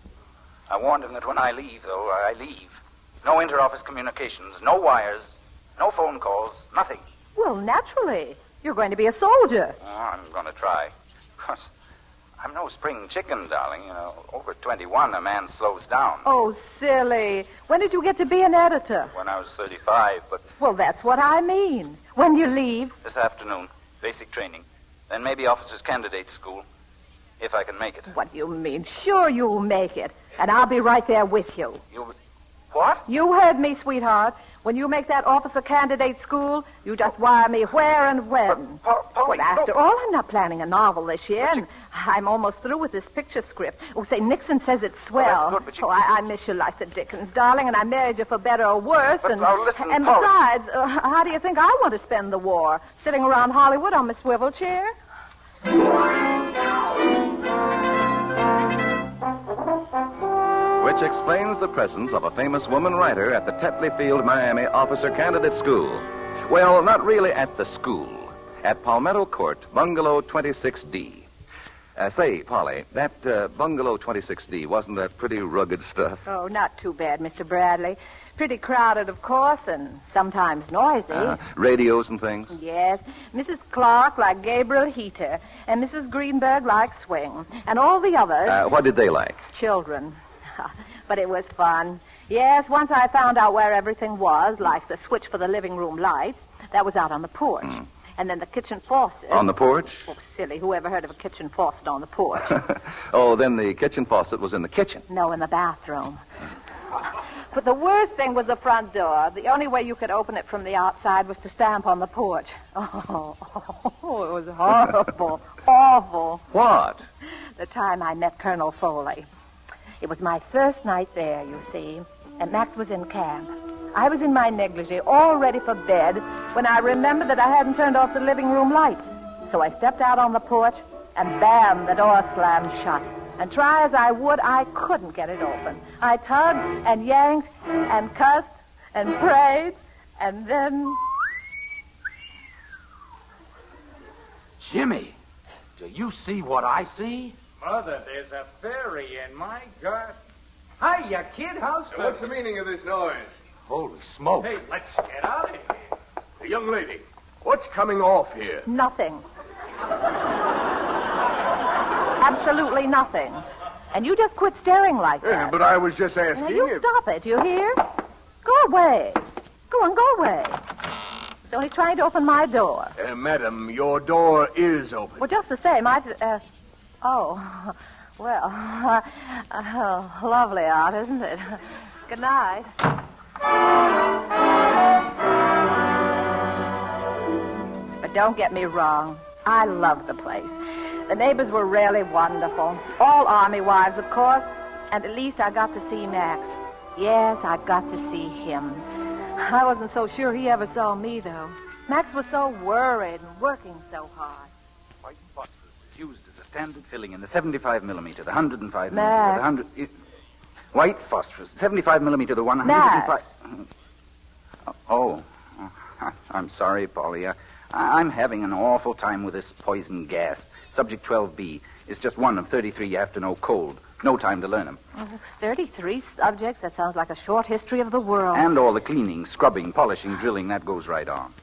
I warned him that when I leave, though, I leave. No inter-office communications, no wires, no phone calls, nothing. Well, naturally. You're going to be a soldier. Oh, I'm going to try. Of course, I'm no spring chicken, darling. You know, over 21, a man slows down. Oh, silly. When did you get to be an editor? When I was 35, but... Well, that's what I mean. When do you leave? This afternoon. Basic training. Then maybe officer's candidate school. If I can make it. What do you mean? Sure you'll make it. And I'll be right there with you. What? You heard me, sweetheart. When you make that officer candidate school, you just wire me where and when. Well, after all, I'm not planning a novel this year, and I'm almost through with this picture script. Oh, say, Nixon says it's swell. Well, that's good, but I miss you like the dickens, darling, and I married you for better or worse. But now listen, and Polly. besides, how do you think I want to spend the war? Sitting around Hollywood on my swivel chair? Which explains the presence of a famous woman writer at the Tetley Field, Miami Officer Candidate School. Well, not really at the school. At Palmetto Court, Bungalow 26D. Say, Polly, that Bungalow 26D, wasn't that pretty rugged stuff? Oh, not too bad, Mr. Bradley. Pretty crowded, of course, and sometimes noisy. Radios and things? Yes. Mrs. Clark like Gabriel Heater, and Mrs. Greenberg like Swing, and all the others... What did they like? Children. But it was fun. Yes, once I found out where everything was, like the switch for the living room lights, that was out on the porch. And then the kitchen faucet. On the porch? Oh, silly. Who ever heard of a kitchen faucet on the porch? Oh, then the kitchen faucet was in the kitchen. No, in the bathroom. But the worst thing was the front door. The only way you could open it from the outside was to stamp on the porch. Oh, it was horrible. Awful. What? The time I met Colonel Foley. It was my first night there, you see, and Max was in camp. I was in my negligee, all ready for bed, when I remembered that I hadn't turned off the living room lights. So I stepped out on the porch, and bam, the door slammed shut. And try as I would, I couldn't get it open. I tugged and yanked and cussed and prayed, and then... Jimmy, do you see what I see? Mother, there's a fairy in my garden. Hiya, kid. How's Now, what's the meaning of this noise? Holy smoke. Hey, let's get out of here. The young lady, what's coming off here? Nothing. Absolutely nothing. And you just quit staring like that. Yeah, but I was just asking Now, you if... stop it, you hear? Go away. Go on, go away. It's only trying to open my door. Madam, your door is open. Well, just the same, Oh, well, lovely out, isn't it? Good night. But don't get me wrong. I loved the place. The neighbors were really wonderful. All Army wives, of course. And at least I got to see Max. Yes, I got to see him. I wasn't so sure he ever saw me, though. Max was so worried and working so hard. White phosphorus is used as a standard filling in the 75 millimeter, the 105 Max. millimeter, the 100... White phosphorus, 75 millimeter, the 105... Max. Oh, I'm sorry, Polly. I'm having an awful time with this poison gas. Subject 12B is just one of 33 you have to know cold. No time to learn them. 33 subjects? That sounds like a short history of the world. And all the cleaning, scrubbing, polishing, drilling, that goes right on.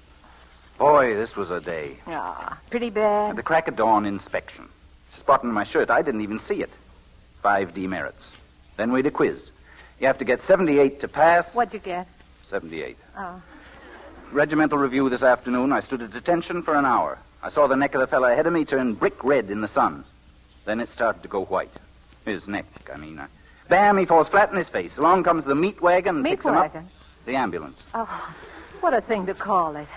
Boy, this was a day. Ah, pretty bad. The crack of dawn inspection. Spot in my shirt, I didn't even see it. 5 demerits. Then we had a quiz. You have to get 78 to pass. What'd you get? 78. Oh. Regimental review this afternoon. I stood at attention for an hour. I saw the neck of the fellow ahead of me turn brick red in the sun. Then it started to go white. His neck, I mean. Bam, he falls flat in his face. Along comes the meat wagon and Meat picks him up. wagon? The ambulance. Oh, what a thing to call it.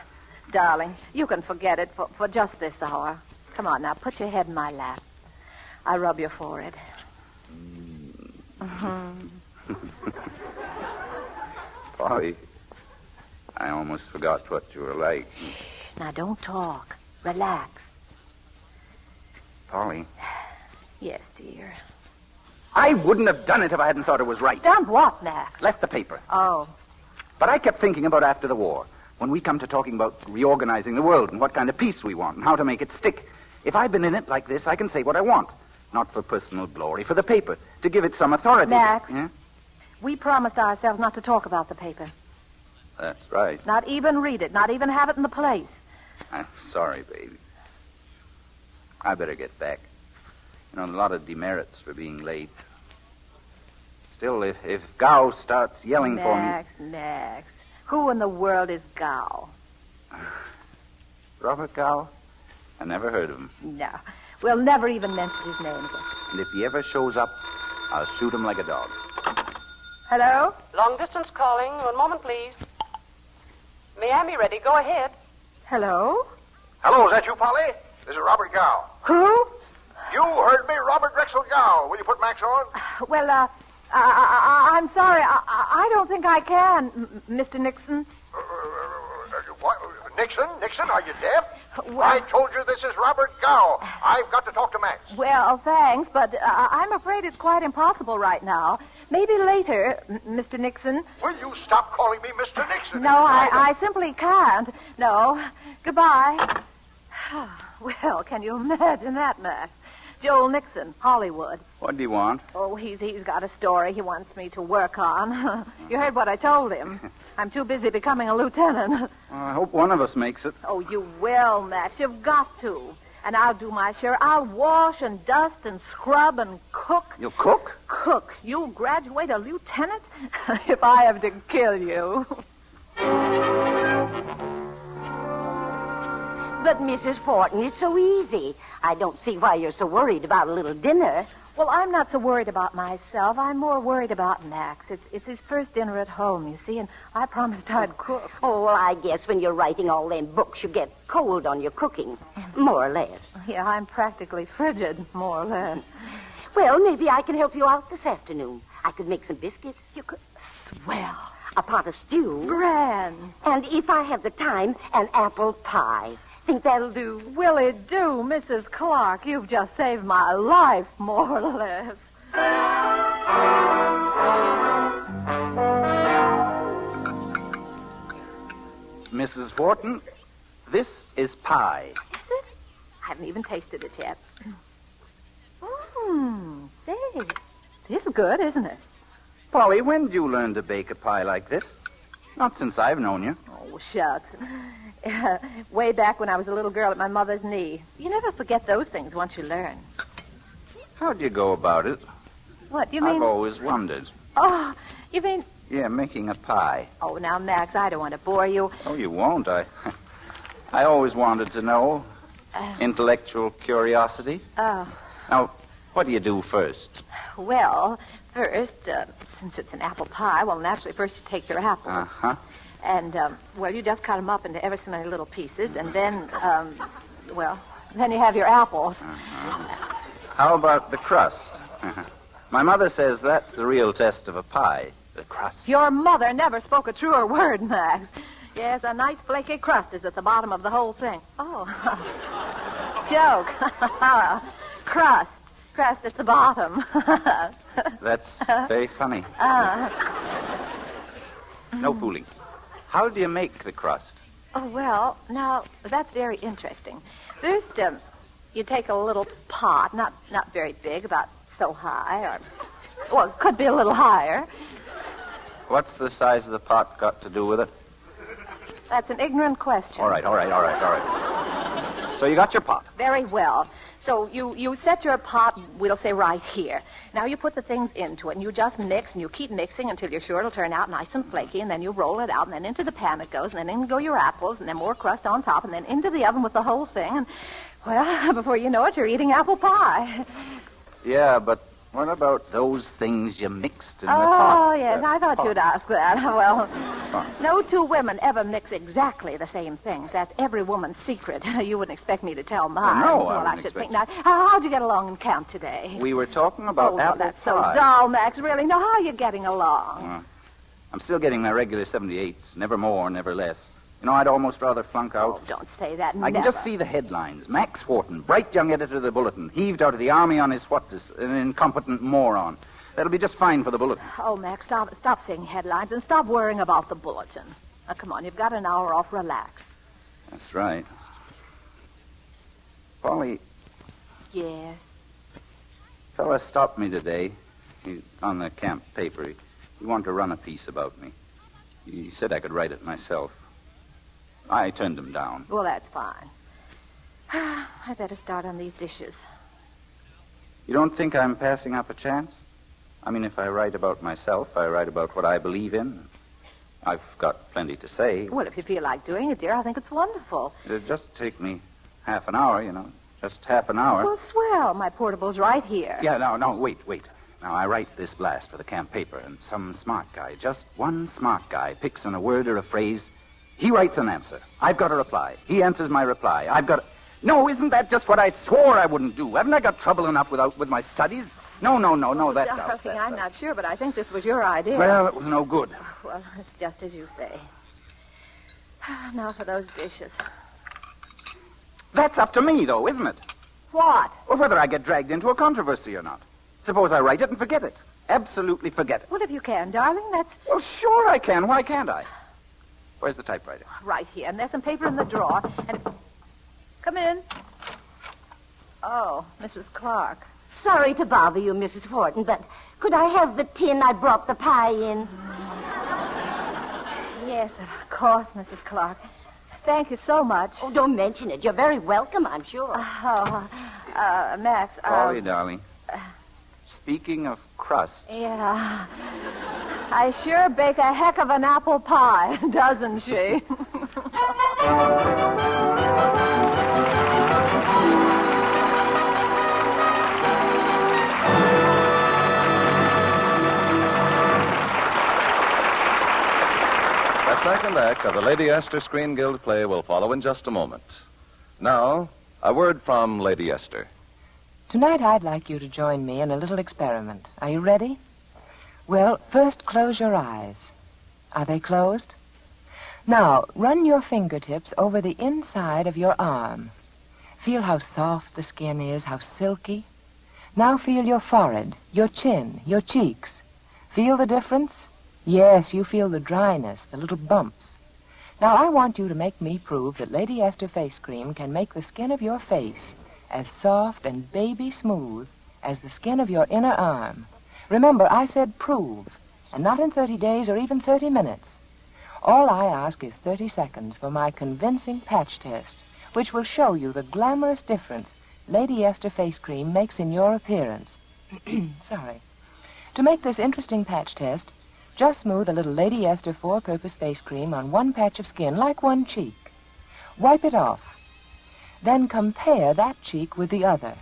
Darling, you can forget it for just this hour. Come on now, put your head in my lap. I rub your forehead. Polly, I almost forgot what you were like. Now, don't talk. Relax. Polly, Yes, dear. I wouldn't have done it if I hadn't thought it was right. Done what, Max? Left the paper. Oh. But I kept thinking about after the war, when we come to talking about reorganizing the world and what kind of peace we want and how to make it stick. If I've been in it like this, I can say what I want. Not for personal glory, for the paper, to give it some authority. Max, Yeah? we promised ourselves not to talk about the paper. That's right. Not even read it, not even have it in the place. I'm sorry, baby. I better get back. A lot of demerits for being late. Still, if Gow starts yelling for me... Max, who in the world is Gow? Robert Gow? I never heard of him. No, we'll never even mention his name again. And if he ever shows up, I'll shoot him like a dog. Hello? Long distance calling. 1 moment, please. Miami ready. Go ahead. Hello? Hello, is that you, Polly? This is Robert Gow. Who? You heard me, Robert Drexel Gow. Will you put Max on? Well, I'm sorry. I don't think I can, Mr. Nixon. What? Nixon? Nixon, are you deaf? Well, I told you this is Robert Gow. I've got to talk to Max. Well, thanks, but I'm afraid it's quite impossible right now. Maybe later, Mr. Nixon. Will you stop calling me Mr. Nixon? No, I simply can't. No. Goodbye. Well, can you imagine that, Max? Joel Nixon, Hollywood. What do you want? Oh, he's got a story he wants me to work on. You heard what I told him. I'm too busy becoming a lieutenant. Well, I hope one of us makes it. Oh, you will, Max. You've got to. And I'll do my share. I'll wash and dust and scrub and cook. You'll cook? Cook. You'll graduate a lieutenant if I have to kill you. But, Mrs. Fortin, it's so easy. I don't see why you're so worried about a little dinner. Well, I'm not so worried about myself. I'm more worried about Max. It's his first dinner at home, you see, and I promised I'd cook. Oh, well, I guess when you're writing all them books, you get cold on your cooking, more or less. Yeah, I'm practically frigid, more or less. Well, maybe I can help you out this afternoon. I could make some biscuits. You could... Swell. A pot of stew. Grand. And if I have the time, an apple pie. Think that'll do? Will it do, Mrs. Clark? You've just saved my life, more or less. Mrs. Wharton, this is pie. Is it? I haven't even tasted it yet. Say, it's good, isn't it? Polly, when did you learn to bake a pie like this? Not since I've known you. Oh, shucks. Way back when I was a little girl at my mother's knee. You never forget those things once you learn. How do you go about it? What, you mean? I've always wondered. Oh, you mean... Yeah, making a pie. Oh, now, Max, I don't want to bore you. Oh, you won't. I always wanted to know. Intellectual curiosity. Oh. Now, what do you do first? Well, first, since it's an apple pie, well, naturally, first you take your apples. Uh-huh. And, well, you just cut them up into ever so many little pieces, and then, then you have your apples. Uh-huh. How about the crust? My mother says that's the real test of a pie, the crust. Your mother never spoke a truer word, Max. Yes, a nice flaky crust is at the bottom of the whole thing. Oh, joke. Crust at the bottom. That's very funny. No fooling. How do you make the crust? Oh, well, now, that's very interesting. First, you take a little pot, not very big, about so high, or, well, it could be a little higher. What's the size of the pot got to do with it? That's an ignorant question. All right. So you got your pot. Very well. So you set your pot, we'll say, right here. Now you put the things into it, and you just mix, and you keep mixing until you're sure it'll turn out nice and flaky, and then you roll it out, and then into the pan it goes, and then in go your apples, and then more crust on top, and then into the oven with the whole thing, and, well, before you know it, you're eating apple pie. Yeah, but what about those things you mixed in the pot? Oh, yes, I thought you'd ask that. Well, no two women ever mix exactly the same things. That's every woman's secret. You wouldn't expect me to tell mine. No, well, I should wouldn't think not. How'd you get along in camp today? We were talking about apple that's pie. so dull, Max. Really? Now, how are you getting along? I'm still getting my regular 78s, never more, never less. You know, I'd almost rather flunk out. Oh, don't say that. I can just see the headlines. Max Wharton, bright young editor of the Bulletin, heaved out of the army on his an incompetent moron. That'll be just fine for the Bulletin. Oh, Max, stop seeing headlines and stop worrying about the Bulletin. Now, come on, you've got an hour off. Relax. That's right. Polly, Yes. fella stopped me today. He's on the camp paper. He wanted to run a piece about me. He said I could write it myself. I turned him down. Well, that's fine. I better start on these dishes. You don't think I'm passing up a chance? I mean, if I write about myself, I write about what I believe in. I've got plenty to say. Well, if you feel like doing it, dear, I think it's wonderful. It'll just take me half an hour, you know. Just half an hour. Well, swell. My portable's right here. Yeah, no, wait. Now, I write this blast for the camp paper, and some smart guy, just one smart guy, picks on a word or a phrase. He writes an answer. I've got a reply. He answers my reply. No, isn't that just what I swore I wouldn't do? Haven't I got trouble enough with my studies? No, that's out. Darling, I'm not sure, but I think this was your idea. Well, it was no good. Well, it's just as you say. Now for those dishes. That's up to me, though, isn't it? What? Or whether I get dragged into a controversy or not. Suppose I write it and forget it. Absolutely forget it. Well, if you can, darling, that's... Well, sure I can. Why can't I? Where's the typewriter? Right here, and there's some paper in the drawer, and... Come in. Oh, Mrs. Clark. Sorry to bother you, Mrs. Wharton, but could I have the tin I brought the pie in? Yes, of course, Mrs. Clark. Thank you so much. Oh, don't mention it. You're very welcome, I'm sure. Max, Polly, darling. Speaking of crust... Yeah. I sure bake a heck of an apple pie, doesn't she? The second act of the Lady Esther Screen Guild play will follow in just a moment. Now, a word from Lady Esther. Tonight I'd like you to join me in a little experiment. Are you ready? Well, first close your eyes. Are they closed? Now, run your fingertips over the inside of your arm. Feel how soft the skin is, how silky. Now feel your forehead, your chin, your cheeks. Feel the difference? Yes, you feel the dryness, the little bumps. Now, I want you to make me prove that Lady Esther Face Cream can make the skin of your face as soft and baby smooth as the skin of your inner arm. Remember, I said prove, and not in 30 days or even 30 minutes. All I ask is 30 seconds for my convincing patch test, which will show you the glamorous difference Lady Esther Face Cream makes in your appearance. Sorry. To make this interesting patch test, just smooth a little Lady Esther four-purpose face cream on one patch of skin, like one cheek. Wipe it off. Then compare that cheek with the other.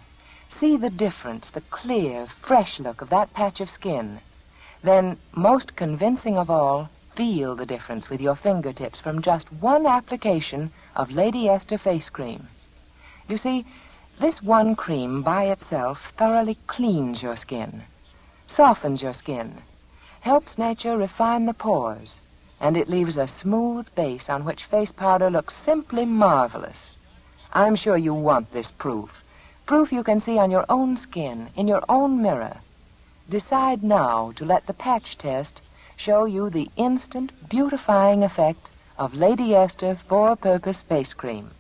See the difference, the clear, fresh look of that patch of skin. Then, most convincing of all, feel the difference with your fingertips from just one application of Lady Esther face cream. You see, this one cream by itself thoroughly cleans your skin, softens your skin, helps nature refine the pores, and it leaves a smooth base on which face powder looks simply marvelous. I'm sure you want this proof. Proof you can see on your own skin, in your own mirror. Decide now to let the patch test show you the instant beautifying effect of Lady Esther four-purpose face cream.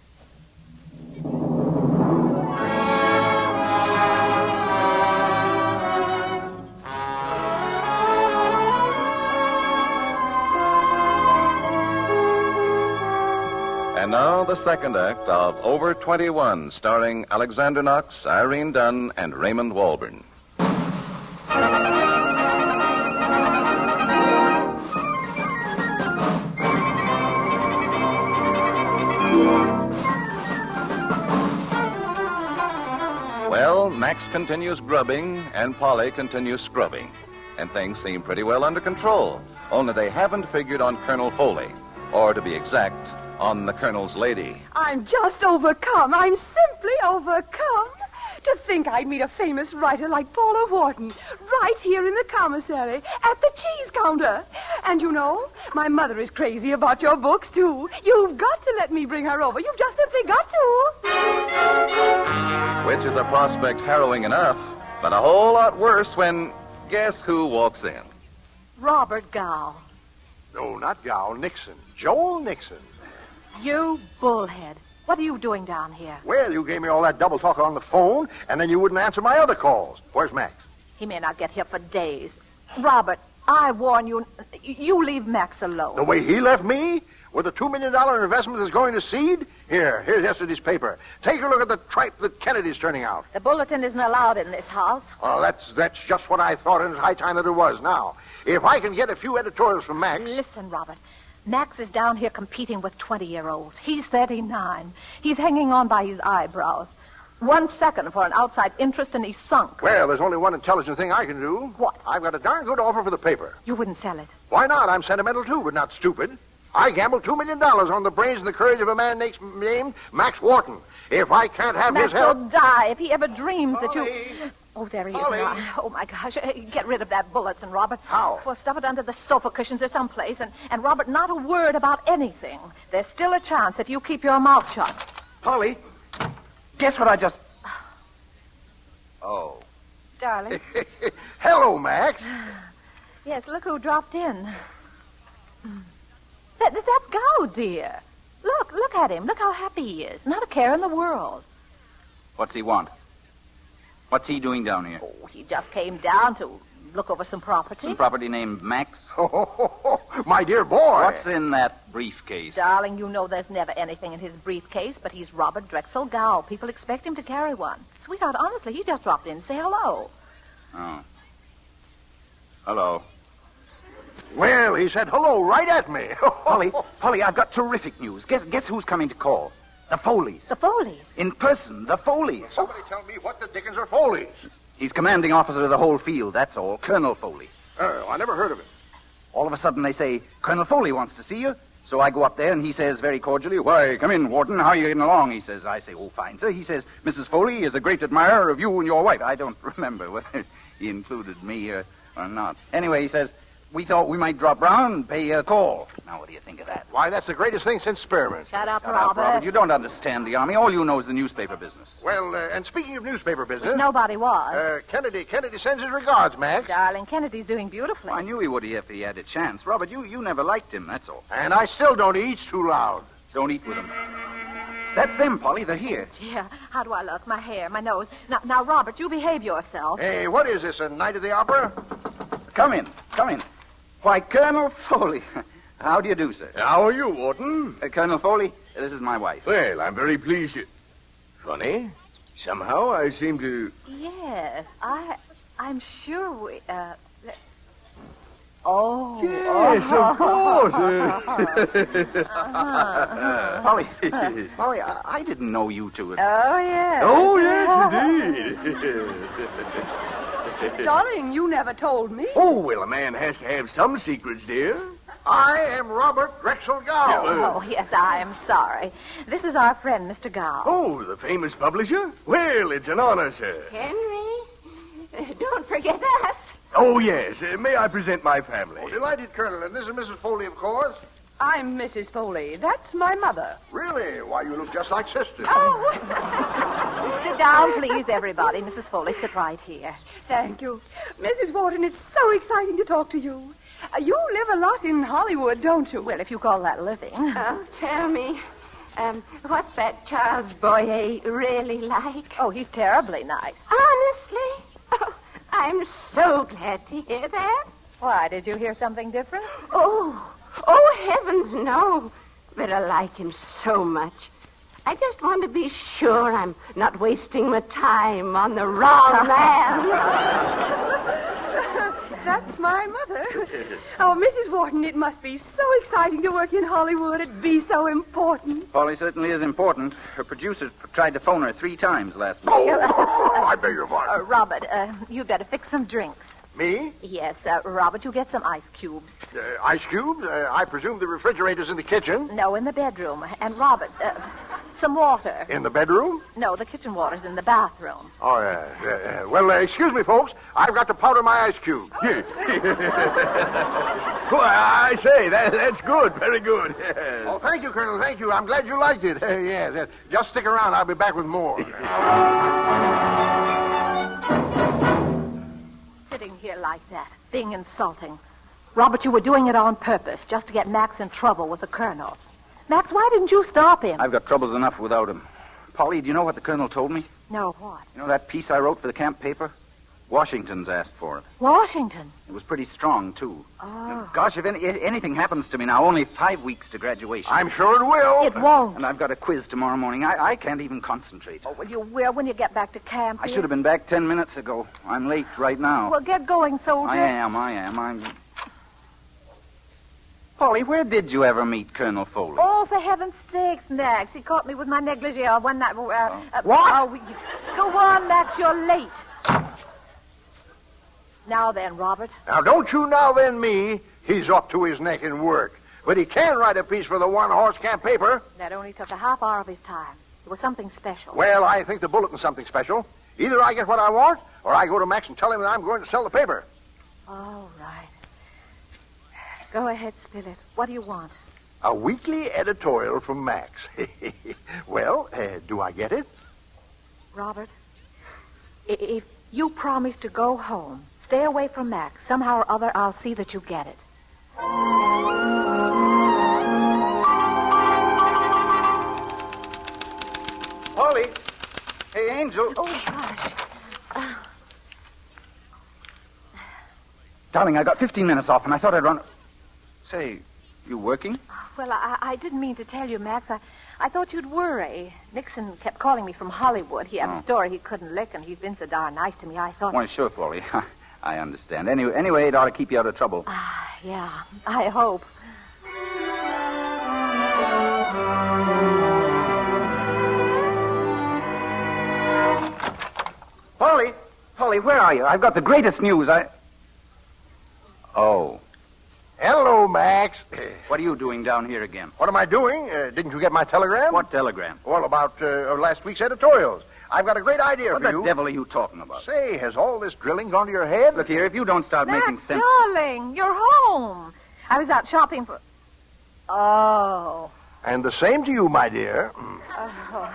And now the second act of Over 21, starring Alexander Knox, Irene Dunn, and Raymond Walburn. Well, Max continues grubbing, and Polly continues scrubbing. And things seem pretty well under control, only they haven't figured on Colonel Foley, or to be exact, on the Colonel's lady. I'm just overcome. I'm simply overcome. To think I'd meet a famous writer like Paula Wharton right here in the commissary at the cheese counter. And you know, my mother is crazy about your books, too. You've got to let me bring her over. You've just simply got to. Which is a prospect harrowing enough, but a whole lot worse when guess who walks in? Robert Gow. No, not Gow. Nixon. Joel Nixon. You bullhead. What are you doing down here? Well, you gave me all that double talk on the phone, and then you wouldn't answer my other calls. Where's Max? He may not get here for days. Robert, I warn you, you leave Max alone. The way he left me? With a $2 million investment that's going to seed? Here's yesterday's paper. Take a look at the tripe that Kennedy's turning out. The bulletin isn't allowed in this house. Well, that's just what I thought, and it's high time that it was now. If I can get a few editorials from Max... Listen, Robert. Max is down here competing with 20-year-olds. He's 39. He's hanging on by his eyebrows. 1 second for an outside interest, and he's sunk. Well, there's only one intelligent thing I can do. What? I've got a darn good offer for the paper. You wouldn't sell it. Why not? I'm sentimental, too, but not stupid. I gambled $2 million on the brains and the courage of a man named Max Wharton. If I can't have his help... Max will die if he ever dreams that you... Oh, there he is now. Oh, my gosh. Get rid of that bulletin, Robert. How? Well, stuff it under the sofa cushions or someplace. And Robert, not a word about anything. There's still a chance if you keep your mouth shut. Polly, guess what I just... Oh. Darling. Hello, Max. Yes, look who dropped in. That's Gow, dear. Look at him. Look how happy he is. Not a care in the world. What's he want? What's he doing down here? Oh, he just came down to look over some property. Some property named Max? Oh, my dear boy. What's in that briefcase? Darling, you know there's never anything in his briefcase, but he's Robert Drexel Gow. People expect him to carry one. Sweetheart, honestly, he just dropped in to say hello. Oh. Hello. Well, he said hello right at me. Polly, I've got terrific news. Guess who's coming to call? The Foleys. The Foleys? In person, the Foleys. Somebody tell me what the dickens are Foleys. He's commanding officer of the whole field, that's all. Colonel Foley. Oh, I never heard of him. All of a sudden they say, Colonel Foley wants to see you. So I go up there and he says very cordially, why, come in, Wharton, how are you getting along? He says, I say, oh, fine, sir. He says, Mrs. Foley is a great admirer of you and your wife. I don't remember whether he included me or not. Anyway, he says, we thought we might drop round and pay you a call. Now, what do you think of that? Why, that's the greatest thing since spearmint. Shut up, Shut up, Robert. Robert. You don't understand the Army. All you know is the newspaper business. Well, and speaking of newspaper business... Which nobody was. Kennedy sends his regards, Max. Darling, Kennedy's doing beautifully. I knew he would if he had a chance. Robert, you never liked him, that's all. And I still don't eat too loud. Don't eat with him. That's them, Polly. They're here. Dear, how do I look? My hair, my nose. Now, Robert, you behave yourself. Hey, what is this, a night at the opera? Come in. Why, Colonel Foley. How do you do, sir? How are you, Wharton? Colonel Foley, this is my wife. Well, I'm very pleased to... Funny. Somehow I seem to... Yes, I'm sure we, Oh. Yes, of course. Polly, I didn't know you two. Oh, yes. Oh, yes, indeed. Darling, you never told me. Oh, well, a man has to have some secrets, dear. I am Robert Drexel Gow. Oh, yes, I am sorry. This is our friend, Mr. Gow. Oh, the famous publisher? Well, it's an honor, sir. Henry, don't forget us. Oh, yes. May I present my family? Oh, delighted, Colonel. And this is Mrs. Foley, of course. I'm Mrs. Foley. That's my mother. Really? Why, you look just like sisters. Oh. Sit down, please, everybody. Mrs. Foley, sit right here. Thank you. Mrs. Wharton, it's so exciting to talk to you. You live a lot in Hollywood, don't you? Well, if you call that living. Oh, tell me, what's that Charles Boyer really like? Oh, he's terribly nice. Honestly? Oh, I'm so glad to hear that. Why, did you hear something different? Oh, heavens, no. But I like him so much. I just want to be sure I'm not wasting my time on the wrong man. That's my mother. Oh, Mrs. Wharton, it must be so exciting to work in Hollywood. It'd be so important. Polly certainly is important. Her producer tried to phone her 3 times last week. Oh, I beg your pardon. Robert, you'd better fix some drinks. Me? Yes, Robert, you get some ice cubes. Ice cubes? I presume the refrigerator's in the kitchen. No, in the bedroom. And Robert, some water. In the bedroom? No, the kitchen water's in the bathroom. Oh, yeah. Well, excuse me, folks. I've got to powder my ice cube. Well, I say, that's good. Very good. Oh, thank you, Colonel. Thank you. I'm glad you liked it. Yes. Just stick around. I'll be back with more. Sitting here like that, being insulting. Robert, you were doing it on purpose, just to get Max in trouble with the Colonel. Max, why didn't you stop him? I've got troubles enough without him. Polly, do you know what the Colonel told me? No, what? You know that piece I wrote for the camp paper? Washington's asked for it. Washington? It was pretty strong, too. Oh. Gosh, if anything happens to me now, only 5 weeks to graduation. I'm sure it will. It won't. And I've got a quiz tomorrow morning. I can't even concentrate. Oh, well, you will when you get back to camp. I should have been back 10 minutes ago. I'm late right now. Well, get going, soldier. I am. Polly, where did you ever meet Colonel Foley? Oh, for heaven's sakes, Max. He caught me with my negligee one night. What? Go on, Max. You're late. Now then, Robert. Now, don't you now then me. He's up to his neck in work. But he can write a piece for the one-horse camp paper. That only took a half hour of his time. It was something special. Well, I think the bulletin's something special. Either I get what I want, or I go to Max and tell him that I'm going to sell the paper. All right. Go ahead, spill it. What do you want? A weekly editorial from Max. Well, do I get it? Robert, if you promise to go home, stay away from Max, somehow or other I'll see that you get it. Polly! Hey, Angel. Oh, gosh. Darling, I got 15 minutes off, and I thought I'd run... Say, you working? Well, I didn't mean to tell you, Max. I thought you'd worry. Nixon kept calling me from Hollywood. He had a story he couldn't lick, and he's been so darn nice to me, I thought... Why, sure, Polly. I understand. Anyway, it ought to keep you out of trouble. Yeah, I hope. Polly, where are you? I've got the greatest news. Oh. Hello, Max. What are you doing down here again? What am I doing? Didn't you get my telegram? What telegram? Well, about last week's editorials. I've got a great idea What for the you. devil are you talking about? Say, has all this drilling gone to your head? Look here, if you don't start Max, making sense... darling, you're home. I was out shopping for... Oh. And the same to you, my dear. Oh.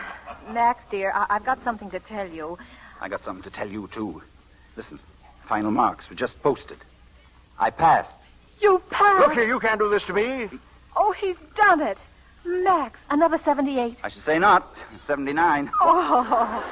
Max, dear, I've got something to tell you. I got something to tell you, too. Listen, final marks were just posted. I passed. You passed? Look here, you can't do this to me. Oh, he's done it. Max, another 78. I should say not. 79. Oh.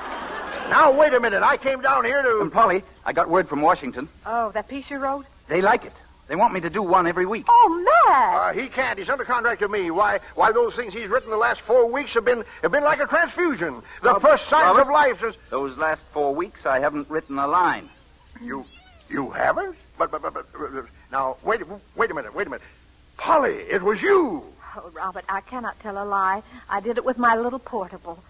Now, wait a minute. I came down here to... And, Polly, I got word from Washington. Oh, that piece you wrote? They like it. They want me to do one every week. Oh, Max! He can't. He's under contract to me. Why, those things he's written the last 4 weeks have been like a transfusion. The first signs of life is... Those last 4 weeks, I haven't written a line. You haven't? But now, wait a minute. Polly, it was you. Oh, Robert, I cannot tell a lie. I did it with my little portable.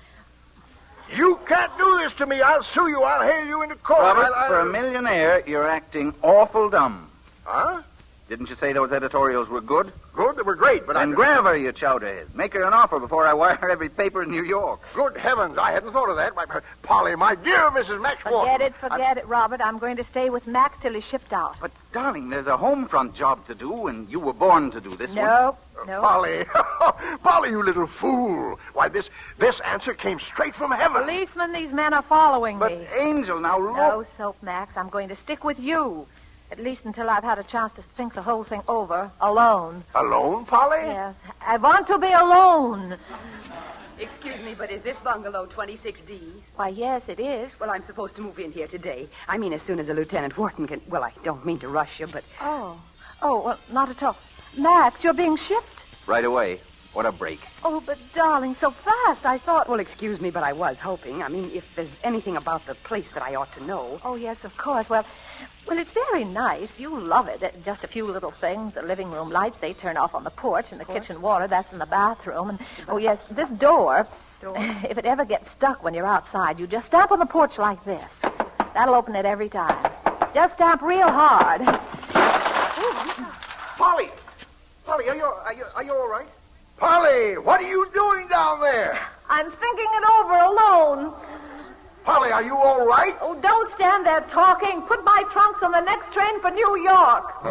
You can't do this to me. I'll sue you. I'll hail you into court. Robert, for a millionaire, you're acting awful dumb. Huh? Didn't you say those editorials were good? Good? They were great, but then grab her, you chowderhead. Make her an offer before I wire every paper in New York. Good heavens, I hadn't thought of that. Polly, my dear Mrs. Max Wharton. Forget it, Robert. I'm going to stay with Max till he's shipped out. But, darling, there's a home front job to do, and you were born to do this one. No. Polly. Polly, you little fool. Why, this answer came straight from heaven. Policeman, these men are following me. But, Angel, now look. No soap, Max. I'm going to stick with you. At least until I've had a chance to think the whole thing over, alone. Alone, Polly? Yes. I want to be alone. Excuse me, but is this bungalow 26D? Why, yes, it is. Well, I'm supposed to move in here today. I mean, as soon as a Lieutenant Wharton can... Well, I don't mean to rush you, but... Oh, well, not at all. Max, you're being shipped? Right away. What a break. Oh, but, darling, so fast. I thought... Well, excuse me, but I was hoping. I mean, if there's anything about the place that I ought to know... Oh, yes, of course. Well, it's very nice. You love it. Just a few little things. The living room lights, they turn off on the porch, and the kitchen water, that's in the bathroom. And, oh, yes, this door, if it ever gets stuck when you're outside, you just stamp on the porch like this. That'll open it every time. Just stamp real hard. Polly, are you all right? Polly, what are you doing down there? I'm thinking it over alone. Polly, are you all right? Oh, don't stand there talking. Put my trunks on the next train for New York.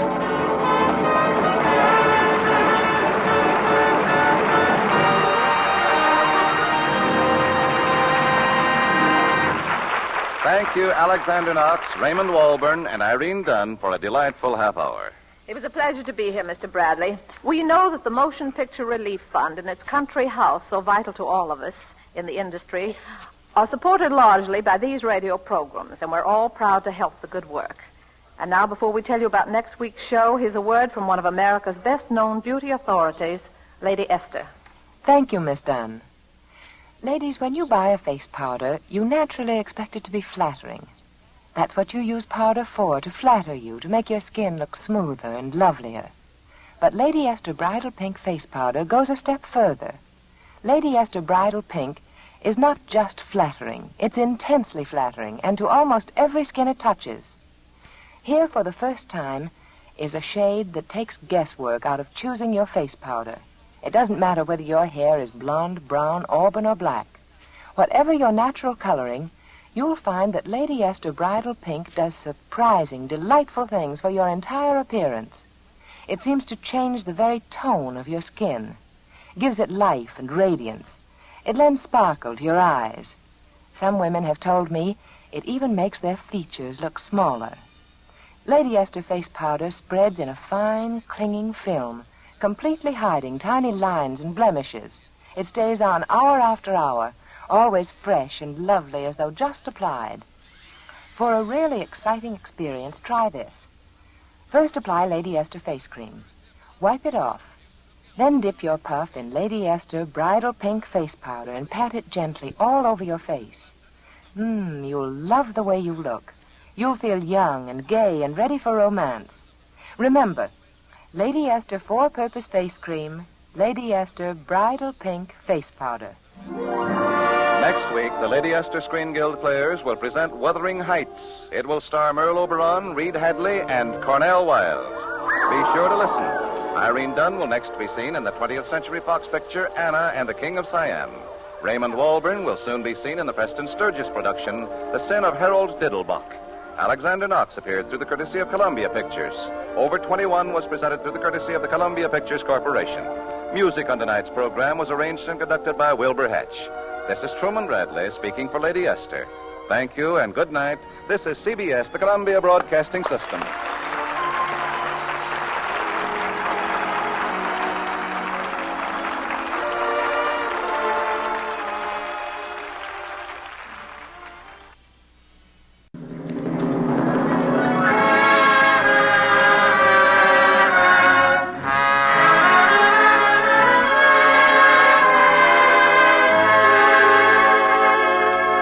Thank you, Alexander Knox, Raymond Walburn, and Irene Dunn for a delightful half hour. It was a pleasure to be here, Mr. Bradley. We know that the Motion Picture Relief Fund and its country house, so vital to all of us in the industry, are supported largely by these radio programs, and we're all proud to help the good work. And now, before we tell you about next week's show, here's a word from one of America's best-known beauty authorities, Lady Esther. Thank you, Miss Dunn. Ladies, when you buy a face powder, you naturally expect it to be flattering. That's what you use powder for, to flatter you, to make your skin look smoother and lovelier. But Lady Esther Bridal Pink Face Powder goes a step further. Lady Esther Bridal Pink is not just flattering, it's intensely flattering, and to almost every skin it touches. Here, for the first time, is a shade that takes guesswork out of choosing your face powder. It doesn't matter whether your hair is blonde, brown, auburn, or black. Whatever your natural coloring, you'll find that Lady Esther Bridal Pink does surprising, delightful things for your entire appearance. It seems to change the very tone of your skin, gives it life and radiance. It lends sparkle to your eyes. Some women have told me it even makes their features look smaller. Lady Esther face powder spreads in a fine, clinging film, completely hiding tiny lines and blemishes. It stays on hour after hour, always fresh and lovely as though just applied. For a really exciting experience, try this. First, apply Lady Esther face cream. Wipe it off. Then dip your puff in Lady Esther Bridal Pink face powder and pat it gently all over your face. You'll love the way you look. You'll feel young and gay and ready for romance. Remember, Lady Esther Four-Purpose Face Cream, Lady Esther Bridal Pink Face Powder. Next week, the Lady Esther Screen Guild players will present Wuthering Heights. It will star Merle Oberon, Reed Hadley, and Cornell Wilde. Be sure to listen. Irene Dunn will next be seen in the 20th Century Fox picture Anna and the King of Siam. Raymond Walburn will soon be seen in the Preston Sturgis production, The Sin of Harold Diddlebuck. Alexander Knox appeared through the courtesy of Columbia Pictures. Over 21 was presented through the courtesy of the Columbia Pictures Corporation. Music on tonight's program was arranged and conducted by Wilbur Hatch. This is Truman Bradley speaking for Lady Esther. Thank you and good night. This is CBS, the Columbia Broadcasting System.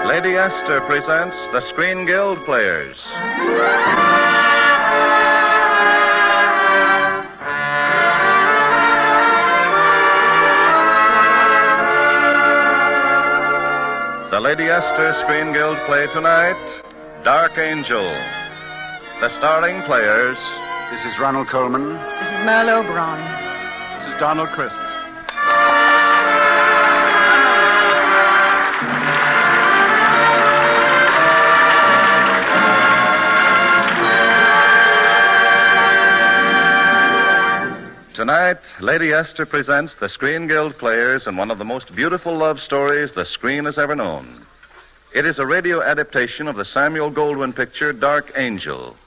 Lady Esther presents the Screen Guild Players. The Lady Esther Screen Guild play tonight, Dark Angel. The starring players. This is Ronald Coleman. This is Merle Oberon. This is Donald Crisp. Tonight, Lady Esther presents the Screen Guild players in one of the most beautiful love stories the screen has ever known. It is a radio adaptation of the Samuel Goldwyn picture Dark Angel,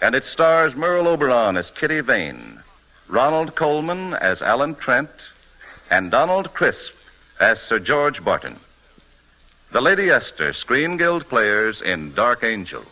and it stars Merle Oberon as Kitty Vane, Ronald Coleman as Alan Trent, and Donald Crisp as Sir George Barton. The Lady Esther Screen Guild players in Dark Angel.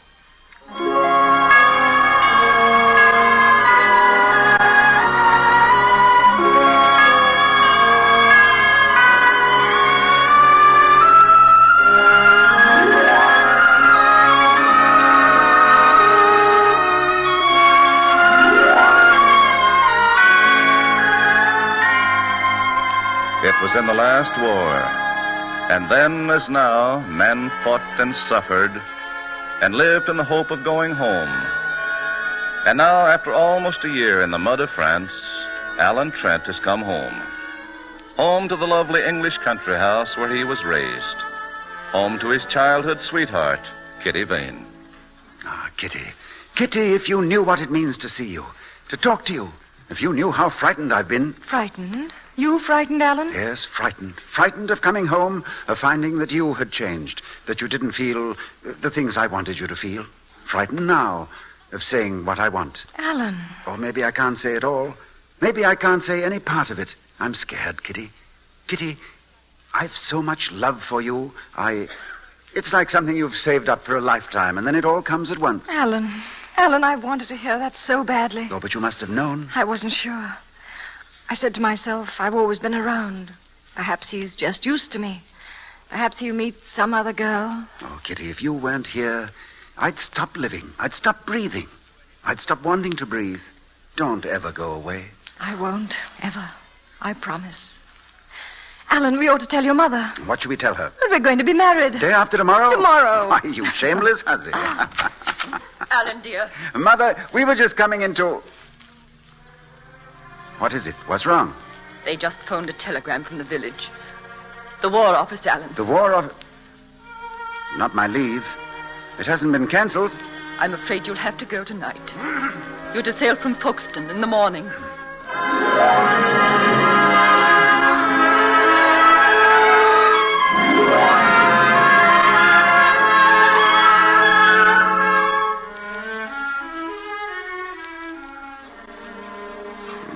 It was in the last war, and then, as now, men fought and suffered and lived in the hope of going home. And now, after almost a year in the mud of France, Alan Trent has come home. Home to the lovely English country house where he was raised. Home to his childhood sweetheart, Kitty Vane. Ah, Kitty. Kitty, if you knew what it means to see you, to talk to you, if you knew how frightened I've been. Frightened? You frightened, Alan? Yes, frightened. Frightened of coming home, of finding that you had changed, that you didn't feel the things I wanted you to feel. Frightened now of saying what I want. Alan. Or maybe I can't say it all. Maybe I can't say any part of it. I'm scared, Kitty. Kitty, I've so much love for you. It's like something you've saved up for a lifetime, and then it all comes at once. Alan, I wanted to hear that so badly. Oh, but you must have known. I wasn't sure. I said to myself, I've always been around. Perhaps he's just used to me. Perhaps he'll meet some other girl. Oh, Kitty, if you weren't here, I'd stop living. I'd stop breathing. I'd stop wanting to breathe. Don't ever go away. I won't, ever. I promise. Alan, we ought to tell your mother. What should we tell her? That we're going to be married. Day after tomorrow? Tomorrow. Why, you shameless hussy. Alan, dear. Mother, we were just coming into... What is it? What's wrong? They just phoned a telegram from the village. The War Office, Alan. The War Office? Not my leave. It hasn't been cancelled. I'm afraid you'll have to go tonight. You're to sail from Folkestone in the morning.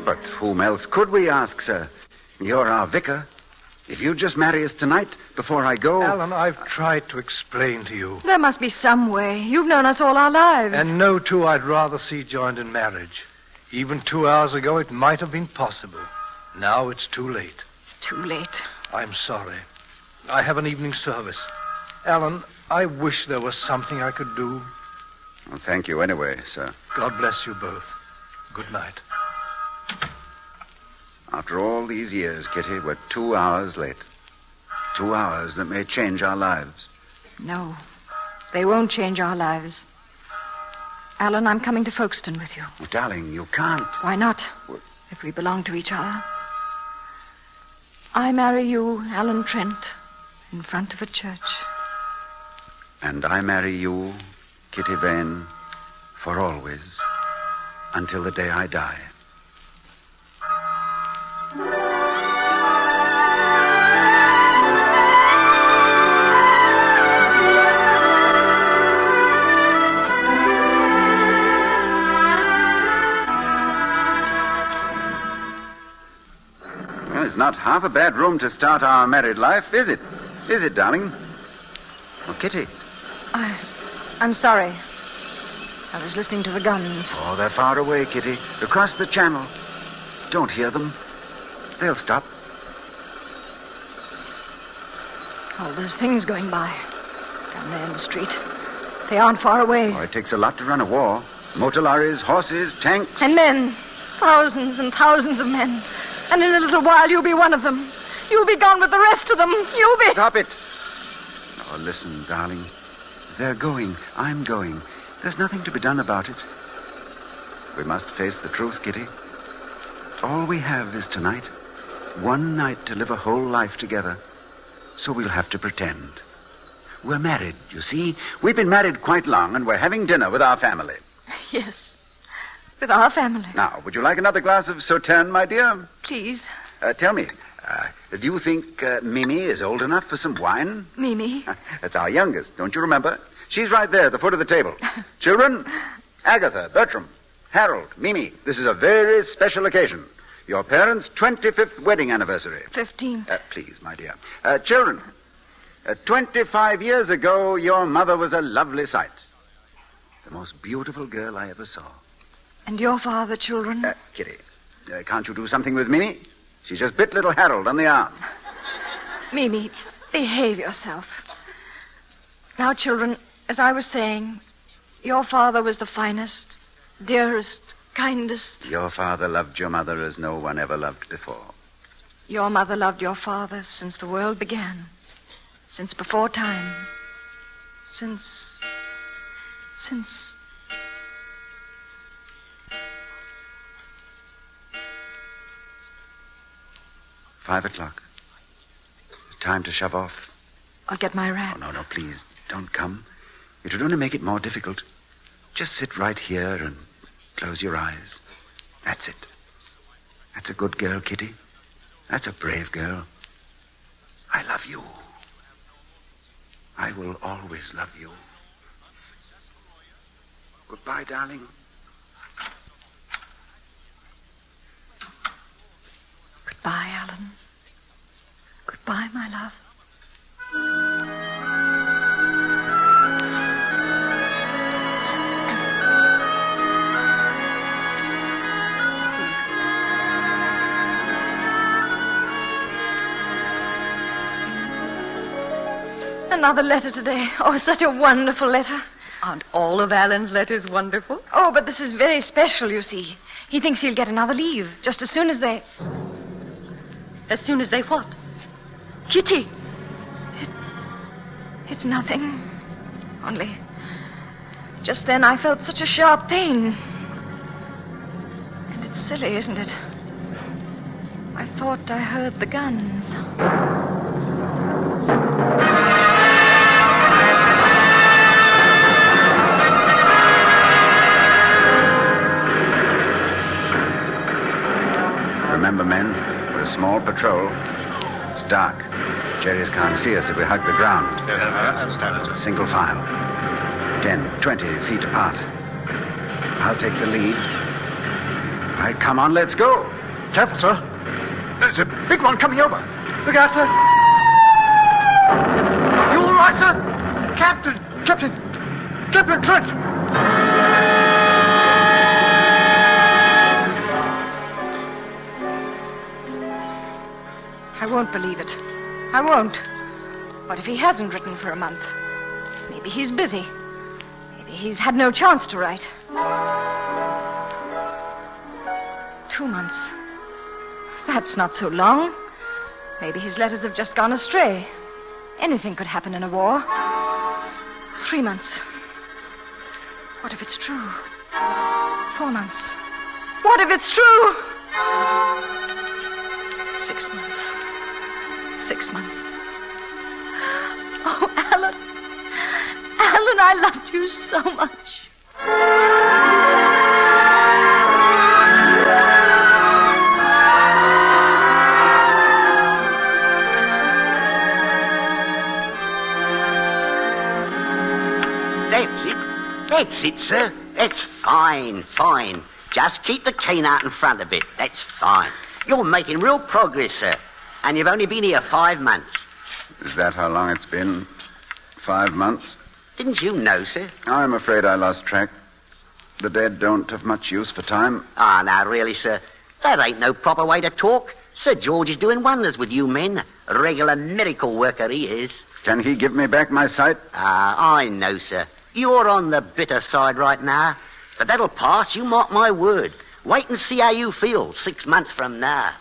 But whom else could we ask, sir? You're our vicar. If you just marry us tonight, before I go... Alan, I've tried to explain to you. There must be some way. You've known us all our lives. And no two I'd rather see joined in marriage. Even 2 hours ago, it might have been possible. Now it's too late. Too late. I'm sorry. I have an evening service. Alan, I wish there was something I could do. Well, thank you anyway, sir. God bless you both. Good night. After all these years, Kitty, we're 2 hours late. 2 hours that may change our lives. No, they won't change our lives. Alan, I'm coming to Folkestone with you. Oh, darling, you can't. Why not? If we belong to each other. I marry you, Alan Trent, in front of a church. And I marry you, Kitty Vane, for always, until the day I die. Well, it's not half a bad room to start our married life, is it? Is it, darling? Oh, Kitty. I'm sorry. I was listening to the guns. Oh, they're far away, Kitty. Across the channel. Don't hear them. They'll stop. All those things going by. Down there in the street. They aren't far away. Oh, it takes a lot to run a war. Motor lorries, horses, tanks. And men. Thousands and thousands of men. And in a little while, you'll be one of them. You'll be gone with the rest of them. You'll be... Stop it. Oh, listen, darling. They're going. I'm going. There's nothing to be done about it. We must face the truth, Kitty. All we have is tonight. One night to live a whole life together. So we'll have to pretend. We're married, you see. We've been married quite long, and we're having dinner with our family. Yes. With our family. Now, would you like another glass of Sauterne, my dear? Please. Tell me, do you think Mimi is old enough for some wine? Mimi? That's our youngest, don't you remember? She's right there at the foot of the table. Children, Agatha, Bertram, Harold, Mimi, this is a very special occasion. Your parents' 25th wedding anniversary. 15th. Please, my dear. Children, 25 years ago, your mother was a lovely sight. The most beautiful girl I ever saw. And your father, children? Kitty, can't you do something with Mimi? She just bit little Harold on the arm. Mimi, behave yourself. Now, children, as I was saying, your father was the finest, dearest, kindest. Your father loved your mother as no one ever loved before. Your mother loved your father since the world began. Since before time. Since... 5 o'clock. Time to shove off. I'll get my wrap. Oh, no, please, don't come. It would only make it more difficult. Just sit right here and close your eyes. That's it. That's a good girl, Kitty. That's a brave girl. I love you. I will always love you. Goodbye, darling. Goodbye, Alan. Goodbye, my love. Another letter today. Oh, such a wonderful letter. Aren't all of Alan's letters wonderful? Oh, but this is very special, you see. He thinks he'll get another leave just as soon as they... As soon as they what? Kitty! It's nothing. Only... just then I felt such a sharp pain. And it's silly, isn't it? I thought I heard the guns. Remember, men, we're a small patrol. It's dark. Jerry's can't see us if we hug the ground. Single file. 10, 20 feet apart. I'll take the lead. All right, come on, let's go. Careful, sir. There's a big one coming over. Look out, sir. You all right, sir? Captain Trent. I won't believe it. I won't. What if he hasn't written for a month? Maybe he's busy. Maybe he's had no chance to write. 2 months. That's not so long. Maybe his letters have just gone astray. Anything could happen in a war. 3 months. What if it's true? 4 months. What if it's true? 6 months. 6 months. Oh, Alan. Alan, I loved you so much. That's it, sir. That's fine. Just keep the cane out in front of it. That's fine. You're making real progress, sir. And you've only been here 5 months. Is that how long it's been? 5 months? Didn't you know, sir? I'm afraid I lost track. The dead don't have much use for time. Ah, now, really, sir. That ain't no proper way to talk. Sir George is doing wonders with you men. A regular miracle worker he is. Can he give me back my sight? Ah, I know, sir. You're on the bitter side right now. But that'll pass, you mark my word. Wait and see how you feel 6 months from now.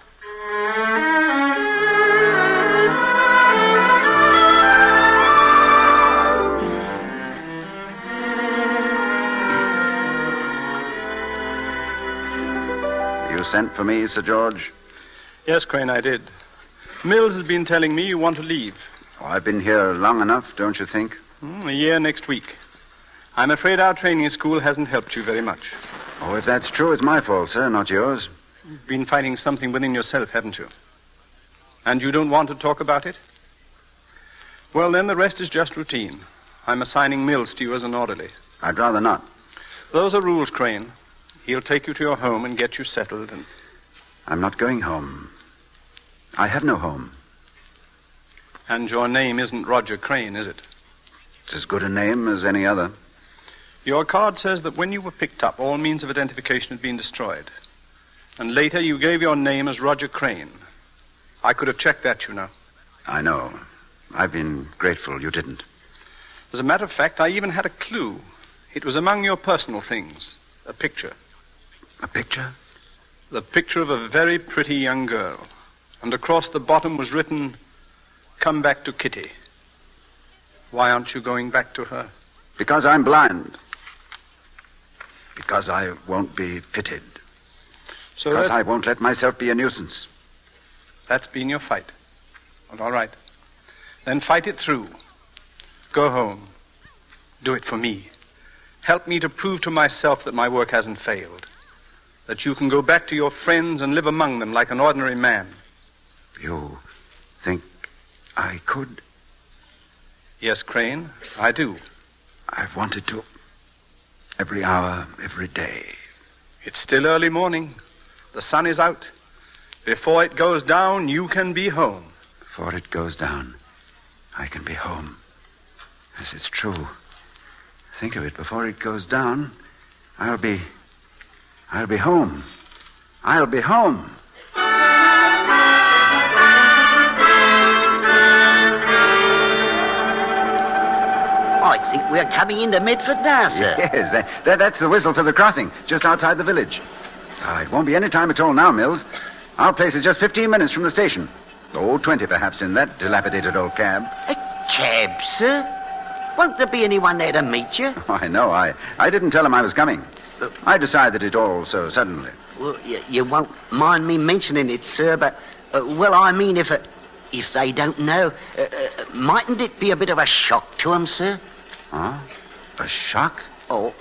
You sent for me, Sir George? Yes, Crane, I did. Mills has been telling me you want to leave. Oh, I've been here long enough, don't you think? A year next week. I'm afraid our training school hasn't helped you very much. Oh, if that's true, it's my fault, sir, not yours. You've been fighting something within yourself, haven't you? And you don't want to talk about it? Well, then the rest is just routine. I'm assigning Mills to you as an orderly. I'd rather not. Those are rules, Crane. He'll take you to your home and get you settled and... I'm not going home. I have no home. And your name isn't Roger Crane, is it? It's as good a name as any other. Your card says that when you were picked up, all means of identification had been destroyed. And later you gave your name as Roger Crane. I could have checked that, you know. I know. I've been grateful you didn't. As a matter of fact, I even had a clue. It was among your personal things. A picture. A picture? The picture of a very pretty young girl. And across the bottom was written, "Come back to Kitty." Why aren't you going back to her? Because I'm blind. Because I won't be pitied. So because I won't let myself be a nuisance. That's been your fight. Well, all right. Then fight it through. Go home. Do it for me. Help me to prove to myself that my work hasn't failed. That you can go back to your friends and live among them like an ordinary man. You think I could? Yes, Crane, I do. I've wanted to. Every hour, every day. It's still early morning. The sun is out. Before it goes down, you can be home. Before it goes down, I can be home. Yes, it's true. Think of it. Before it goes down, I'll be home. I'll be home. I think we're coming into Medford now, sir. Yes, that's the whistle for the crossing, just outside the village. It won't be any time at all now, Mills. Our place is just 15 minutes from the station. 20 perhaps in that dilapidated old cab. A cab, sir? Won't there be anyone there to meet you? Oh, I know. I didn't tell him I was coming. I decided it all so suddenly. Well, you won't mind me mentioning it, sir, but, I mean, if they don't know, mightn't it be a bit of a shock to them, sir? Huh? A shock? Oh,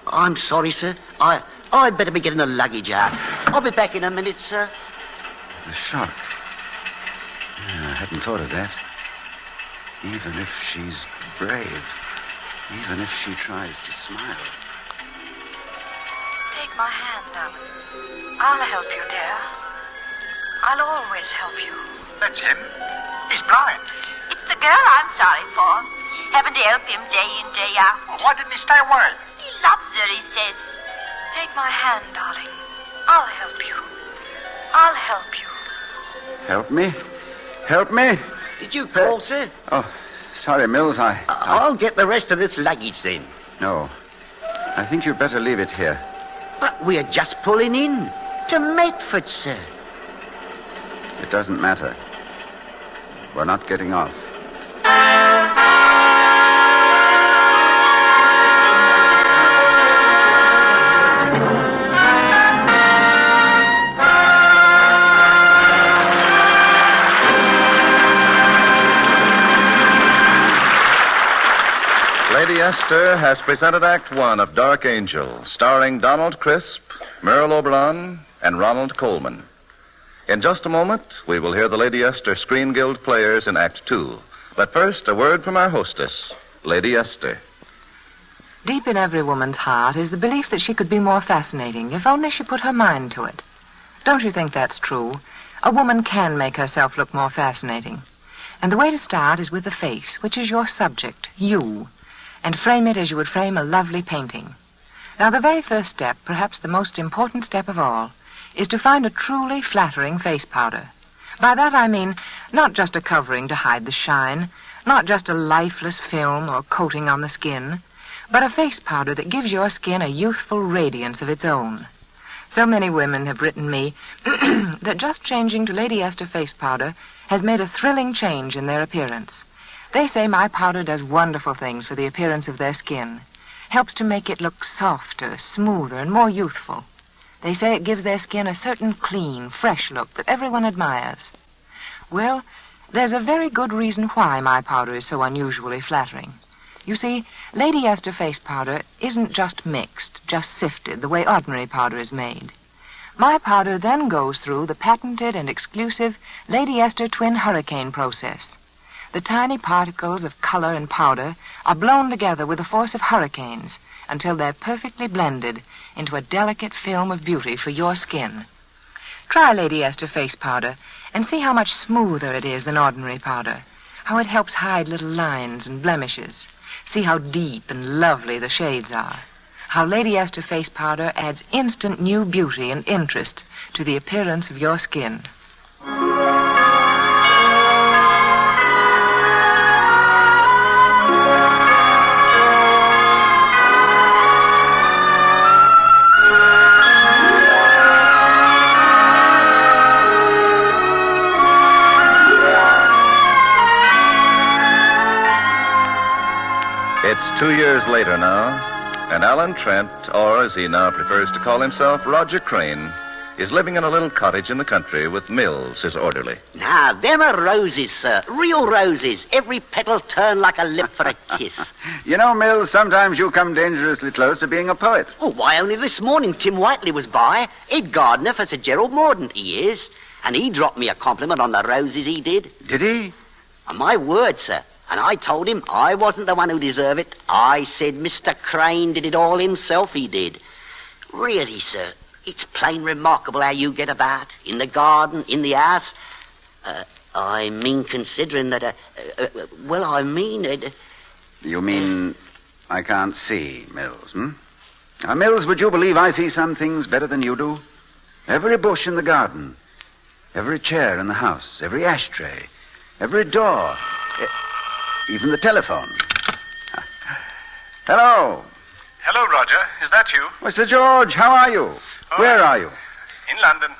I'm sorry, sir. I'd better be getting the luggage out. I'll be back in a minute, sir. A shock? Yeah, I hadn't thought of that. Even if she's brave, even if she tries to smile. Take my hand, darling. I'll help you, dear. I'll always help you. That's him. He's blind. It's the girl I'm sorry for. Having to help him day in, day out. Well, why didn't he stay away? He loves her, he says. Take my hand, darling. I'll help you. I'll help you. Help me? Help me? Did you call, sir? Oh, sorry, Mills. I'll get the rest of this luggage then. No. I think you'd better leave it here. But we're just pulling in to Medford, sir. It doesn't matter. We're not getting off. Lady Esther has presented Act One of Dark Angel, starring Donald Crisp, Merle Oberon, and Ronald Coleman. In just a moment, we will hear the Lady Esther Screen Guild players in Act Two. But first, a word from our hostess, Lady Esther. Deep in every woman's heart is the belief that she could be more fascinating if only she put her mind to it. Don't you think that's true? A woman can make herself look more fascinating. And the way to start is with the face, which is your subject, you, and frame it as you would frame a lovely painting. Now, the very first step, perhaps the most important step of all, is to find a truly flattering face powder. By that I mean not just a covering to hide the shine, not just a lifeless film or coating on the skin, but a face powder that gives your skin a youthful radiance of its own. So many women have written me that just changing to Lady Esther face powder has made a thrilling change in their appearance. They say my powder does wonderful things for the appearance of their skin, helps to make it look softer, smoother, and more youthful. They say it gives their skin a certain clean, fresh look that everyone admires. Well, there's a very good reason why my powder is so unusually flattering. You see, Lady Esther face powder isn't just mixed, just sifted, the way ordinary powder is made. My powder then goes through the patented and exclusive Lady Esther Twin Hurricane process. The tiny particles of color and powder are blown together with the force of hurricanes until they're perfectly blended into a delicate film of beauty for your skin. Try Lady Esther face powder and see how much smoother it is than ordinary powder, how it helps hide little lines and blemishes. See how deep and lovely the shades are, how Lady Esther face powder adds instant new beauty and interest to the appearance of your skin. It's 2 years later now, and Alan Trent, or as he now prefers to call himself, Roger Crane, is living in a little cottage in the country with Mills, his orderly. Now, them are roses, sir. Real roses. Every petal turned like a lip for a kiss. You know, Mills, sometimes you come dangerously close to being a poet. Oh, why, only this morning Tim Whiteley was by. Head gardener for Sir Gerald Mordaunt, he is. And he dropped me a compliment on the roses, he did. Did he? On my word, sir. And I told him I wasn't the one who deserved it. I said Mr. Crane did it all himself, he did. Really, sir, it's plain remarkable how you get about. In the garden, in the house. I mean, considering that, You mean I can't see, Mills, hmm? Now, Mills, would you believe I see some things better than you do? Every bush in the garden, every chair in the house, every ashtray, every door, even the telephone. Hello. Hello, Roger. Is that you? Well, Sir George, how are you? Where are you? In London.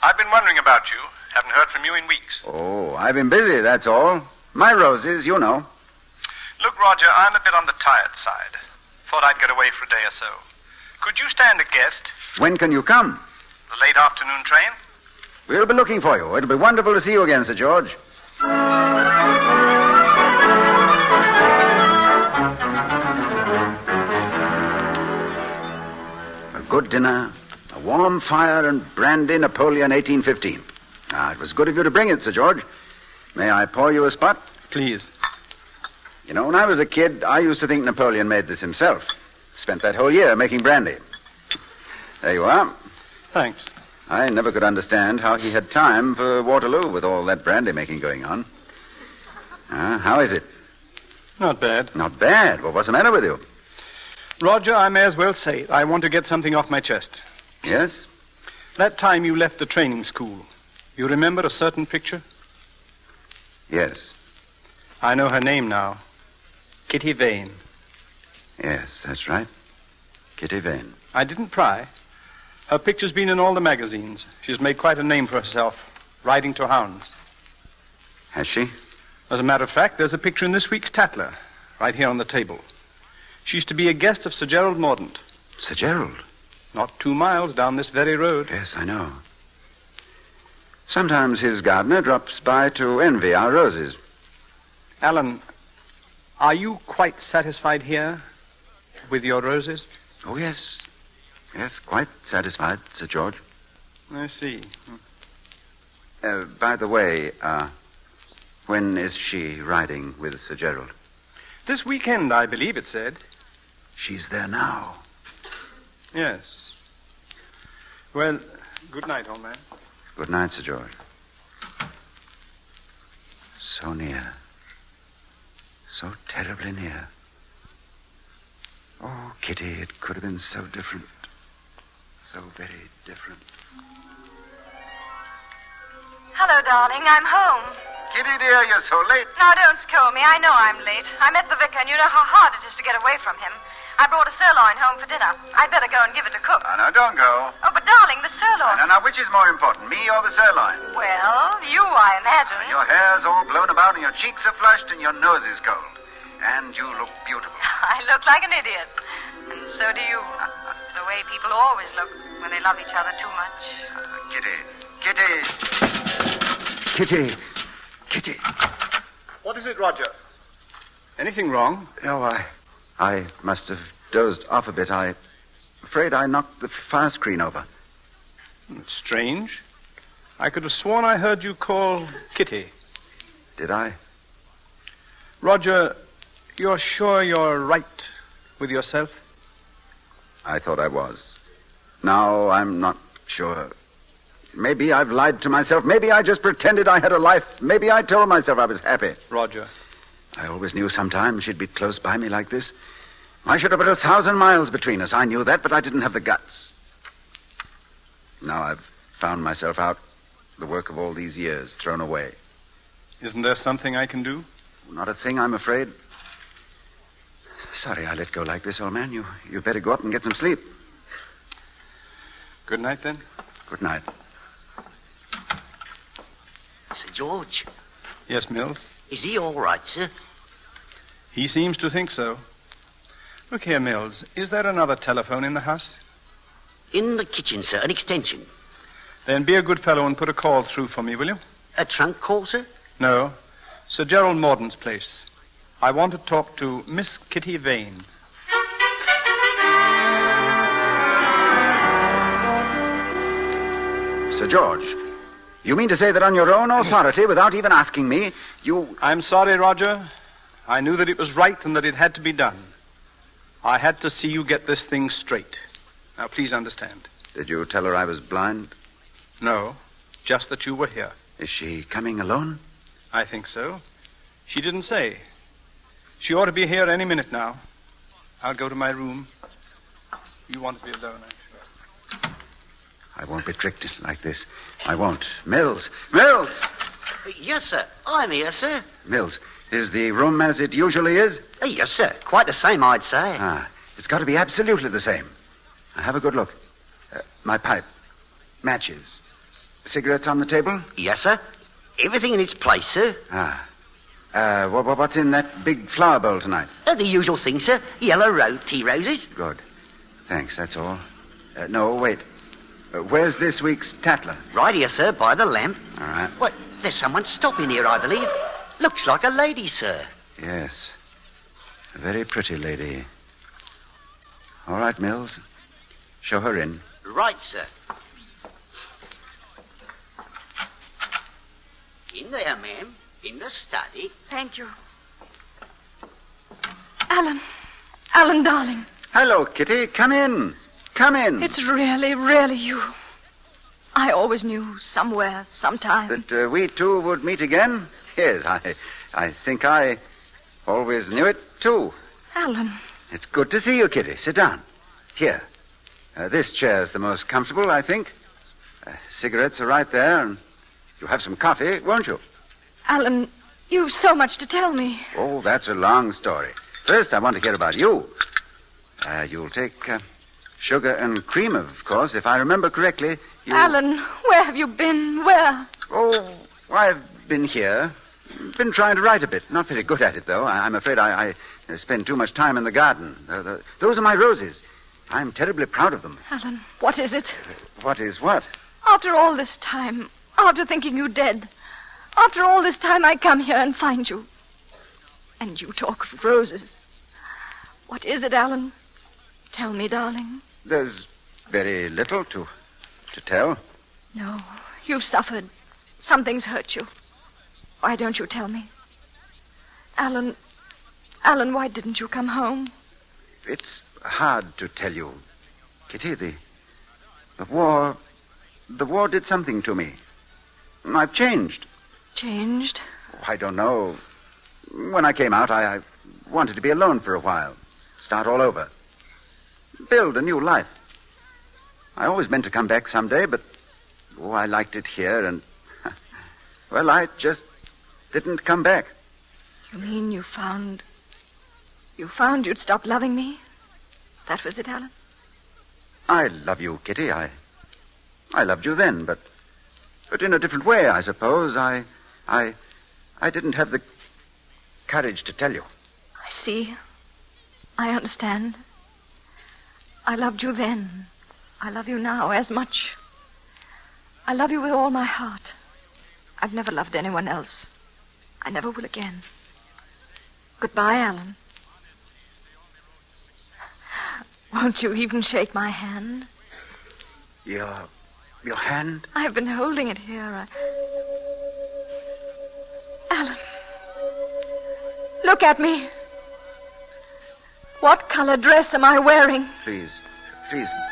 I've been wondering about you. Haven't heard from you in weeks. Oh, I've been busy, that's all. My roses, you know. Look, Roger, I'm a bit on the tired side. Thought I'd get away for a day or so. Could you stand a guest? When can you come? The late afternoon train? We'll be looking for you. It'll be wonderful to see you again, Sir George. A good dinner, a warm fire, and brandy Napoleon 1815. It was good of you to bring it, Sir George. May I pour you a spot? Please. You know, when I was a kid, I used to think Napoleon made this himself. Spent that whole year making brandy. There you are. Thanks. I never could understand how he had time for Waterloo with all that brandy making going on. How is it? Not bad. Not bad? Well, what's the matter with you? Roger, I may as well say it. I want to get something off my chest. Yes? That time you left the training school, you remember a certain picture? Yes. I know her name now. Kitty Vane. Yes, that's right. Kitty Vane. I didn't pry. Her picture's been in all the magazines. She's made quite a name for herself, riding to hounds. Has she? As a matter of fact, there's a picture in this week's Tatler, right here on the table. She's to be a guest of Sir Gerald Mordaunt. Sir Gerald? Not 2 miles down this very road. Yes, I know. Sometimes his gardener drops by to envy our roses. Alan, are you quite satisfied here with your roses? Oh, yes. Yes, quite satisfied, Sir George. I see. By the way, when is she riding with Sir Gerald? This weekend, I believe it said. She's there now. Yes. Well, good night, old man. Good night, Sir George. So near. So terribly near. Oh, Kitty, it could have been so different. So very different. Hello, darling. I'm home. Kitty, dear, you're so late. Now, don't scold me. I know I'm late. I met the vicar, and you know how hard it is to get away from him. I brought a sirloin home for dinner. I'd better go and give it to cook. No, don't go. Oh, but darling, the sirloin. Now, which is more important, me or the sirloin? Well, you, I imagine. Your hair's all blown about, and your cheeks are flushed, and your nose is cold. And you look beautiful. I look like an idiot. And so do you. The way people always look when they love each other too much. Kitty. Kitty. Kitty. Kitty. What is it, Roger? Anything wrong? No, I must have dozed off a bit. I'm afraid I knocked the fire screen over. It's strange. I could have sworn I heard you call Kitty. Did I? Roger, you're sure you're right with yourself? I thought I was. Now I'm not sure. Maybe I've lied to myself. Maybe I just pretended I had a life. Maybe I told myself I was happy. Roger. I always knew sometime she'd be close by me like this. I should have put 1,000 miles between us. I knew that, but I didn't have the guts. Now I've found myself out, the work of all these years thrown away. Isn't there something I can do? Not a thing, I'm afraid. Sorry I let go like this, old man. You better go up and get some sleep. Good night, then. Good night. Sir George? Yes, Mills? Is he all right, sir? He seems to think so. Look here, Mills. Is there another telephone in the house? In the kitchen, sir. An extension. Then be a good fellow and put a call through for me, will you? A trunk call, sir? No. Sir Gerald Morden's place. I want to talk to Miss Kitty Vane. Sir George, you mean to say that on your own authority, without even asking me, you... I'm sorry, Roger. I knew that it was right and that it had to be done. I had to see you get this thing straight. Now, please understand. Did you tell her I was blind? No, just that you were here. Is she coming alone? I think so. She didn't say. She ought to be here any minute now. I'll go to my room. You want to be alone, I'm sure. I won't be tricked like this. I won't. Mills! Mills! Yes, sir. I'm here, sir. Mills, is the room as it usually is? Yes, sir. Quite the same, I'd say. Ah, it's got to be absolutely the same. Now, have a good look. My pipe. Matches. Cigarettes on the table? Yes, sir. Everything in its place, sir. What's in that big flower bowl tonight? The usual thing, sir. Yellow tea roses. Good. Thanks, that's all. No, wait. Where's this week's Tatler? Right here, sir, by the lamp. All right. What? There's someone stopping here, I believe. Looks like a lady, sir. Yes. A very pretty lady. All right, Mills. Show her in. Right, sir. In there, ma'am. In the study. Thank you. Alan. Alan, darling. Hello, Kitty. Come in. Come in. It's really, really you. I always knew somewhere, sometime. That we two would meet again? Yes, I think I always knew it, too. Alan. It's good to see you, Kitty. Sit down. Here. This chair's the most comfortable, I think. Cigarettes are right there, and you'll have some coffee, won't you? Alan, you've so much to tell me. Oh, that's a long story. First, I want to hear about you. You'll take sugar and cream, of course, if I remember correctly. Alan, where have you been? Where? Oh, I've been here. Been trying to write a bit. Not very good at it, though. I'm afraid I spend too much time in the garden. Those are my roses. I'm terribly proud of them. Alan, what is it? What is what? After all this time, after thinking you dead, after all this time I come here and find you. And you talk of roses. What is it, Alan? Tell me, darling. There's very little to tell. No, you've suffered. Something's hurt you. Why don't you tell me? Alan, why didn't you come home? It's hard to tell you, Kitty. The war did something to me. I've changed. Changed? I don't know. When I came out, I wanted to be alone for a while. Start all over. Build a new life. I always meant to come back someday, but, I liked it here, and, well, I just didn't come back. You mean you found you'd stopped loving me? That was it, Alan? I love you, Kitty. I loved you then, but in a different way, I suppose. I didn't have the courage to tell you. I see. I understand. I loved you then. I love you now as much. I love you with all my heart. I've never loved anyone else. I never will again. Goodbye, Alan. Won't you even shake my hand? Your hand? I've been holding it here. Alan, look at me. What color dress am I wearing? Please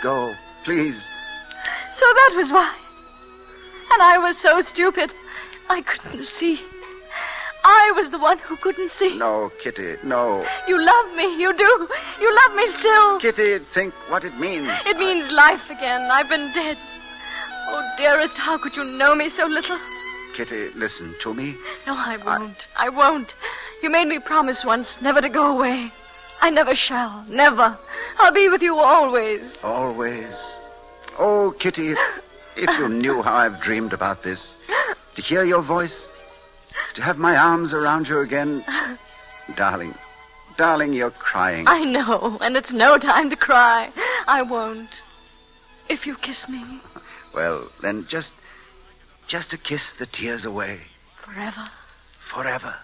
go. Please. So that was why. And I was so stupid. I couldn't see. I was the one who couldn't see. No, Kitty, no. You love me, you do. You love me still. Kitty, think what it means. It means life again. I've been dead. Oh, dearest, how could you know me so little? Kitty, listen to me. No, I won't. I won't. You made me promise once never to go away. I never shall. Never. I'll be with you always. Always? Oh, Kitty, if you knew how I've dreamed about this. To hear your voice. To have my arms around you again. Darling, you're crying. I know, and it's no time to cry. I won't. If you kiss me. Well, then just to kiss the tears away. Forever? Forever.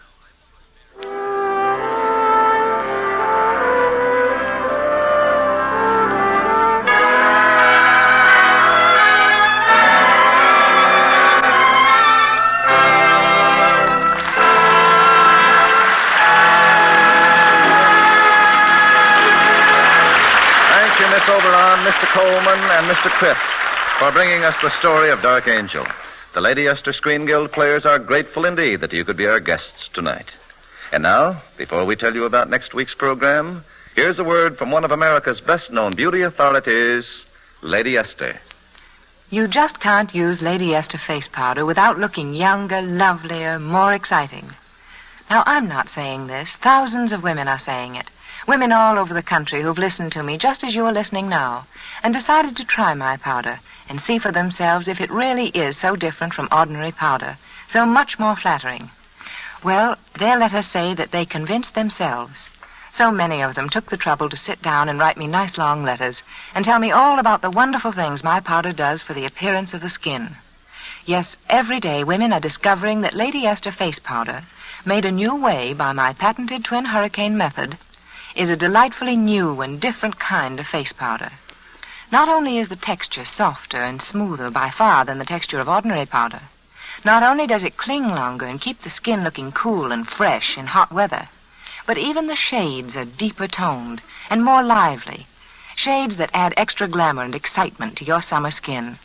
Miss Oberon, Mr. Coleman, and Mr. Crisp for bringing us the story of Dark Angel. The Lady Esther Screen Guild players are grateful indeed that you could be our guests tonight. And now, before we tell you about next week's program, here's a word from one of America's best-known beauty authorities, Lady Esther. You just can't use Lady Esther face powder without looking younger, lovelier, more exciting. Now, I'm not saying this. Thousands of women are saying it. Women all over the country who've listened to me just as you are listening now and decided to try my powder and see for themselves if it really is so different from ordinary powder, so much more flattering. Well, they'll let us say that they convinced themselves. So many of them took the trouble to sit down and write me nice long letters and tell me all about the wonderful things my powder does for the appearance of the skin. Yes, every day women are discovering that Lady Esther face powder, made a new way by my patented twin hurricane method, is a delightfully new and different kind of face powder. Not only is the texture softer and smoother by far than the texture of ordinary powder, not only does it cling longer and keep the skin looking cool and fresh in hot weather, but even the shades are deeper toned and more lively, shades that add extra glamour and excitement to your summer skin.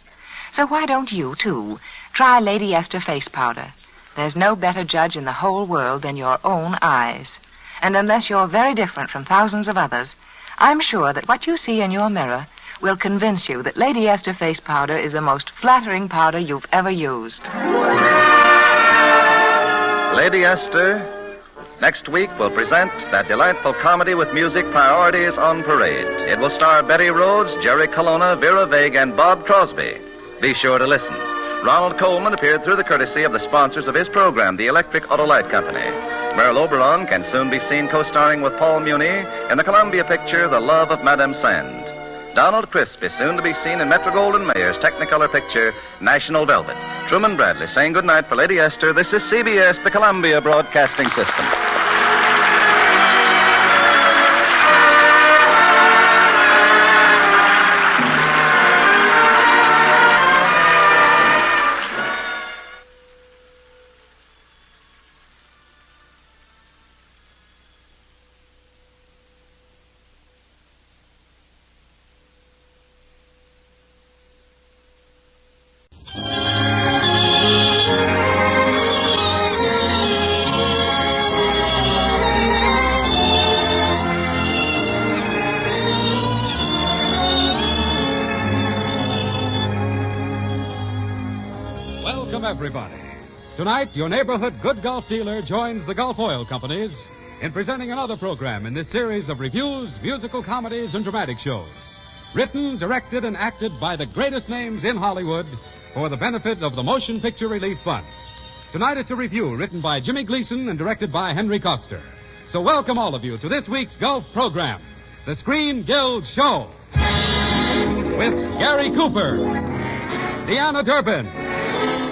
So why don't you, too, try Lady Esther face powder? There's no better judge in the whole world than your own eyes. And unless you're very different from thousands of others, I'm sure that what you see in your mirror will convince you that Lady Esther face powder is the most flattering powder you've ever used. Lady Esther, next week we'll present that delightful comedy with music, Priorities on Parade. It will star Betty Rhodes, Jerry Colonna, Vera Vague, and Bob Crosby. Be sure to listen. Ronald Coleman appeared through the courtesy of the sponsors of his program, the Electric Autolite Company. Merle Oberon can soon be seen co-starring with Paul Muni in the Columbia picture, The Love of Madame Sand. Donald Crisp is soon to be seen in Metro-Goldwyn-Mayer's Technicolor picture, National Velvet. Truman Bradley saying goodnight for Lady Esther. This is CBS, the Columbia Broadcasting System. Everybody. Tonight, your neighborhood good golf dealer joins the Gulf Oil Companies in presenting another program in this series of reviews, musical comedies, and dramatic shows. Written, directed, and acted by the greatest names in Hollywood for the benefit of the Motion Picture Relief Fund. Tonight, it's a review written by Jimmy Gleason and directed by Henry Coster. So welcome all of you to this week's Gulf program, the Screen Guild Show. With Gary Cooper, Deanna Durbin,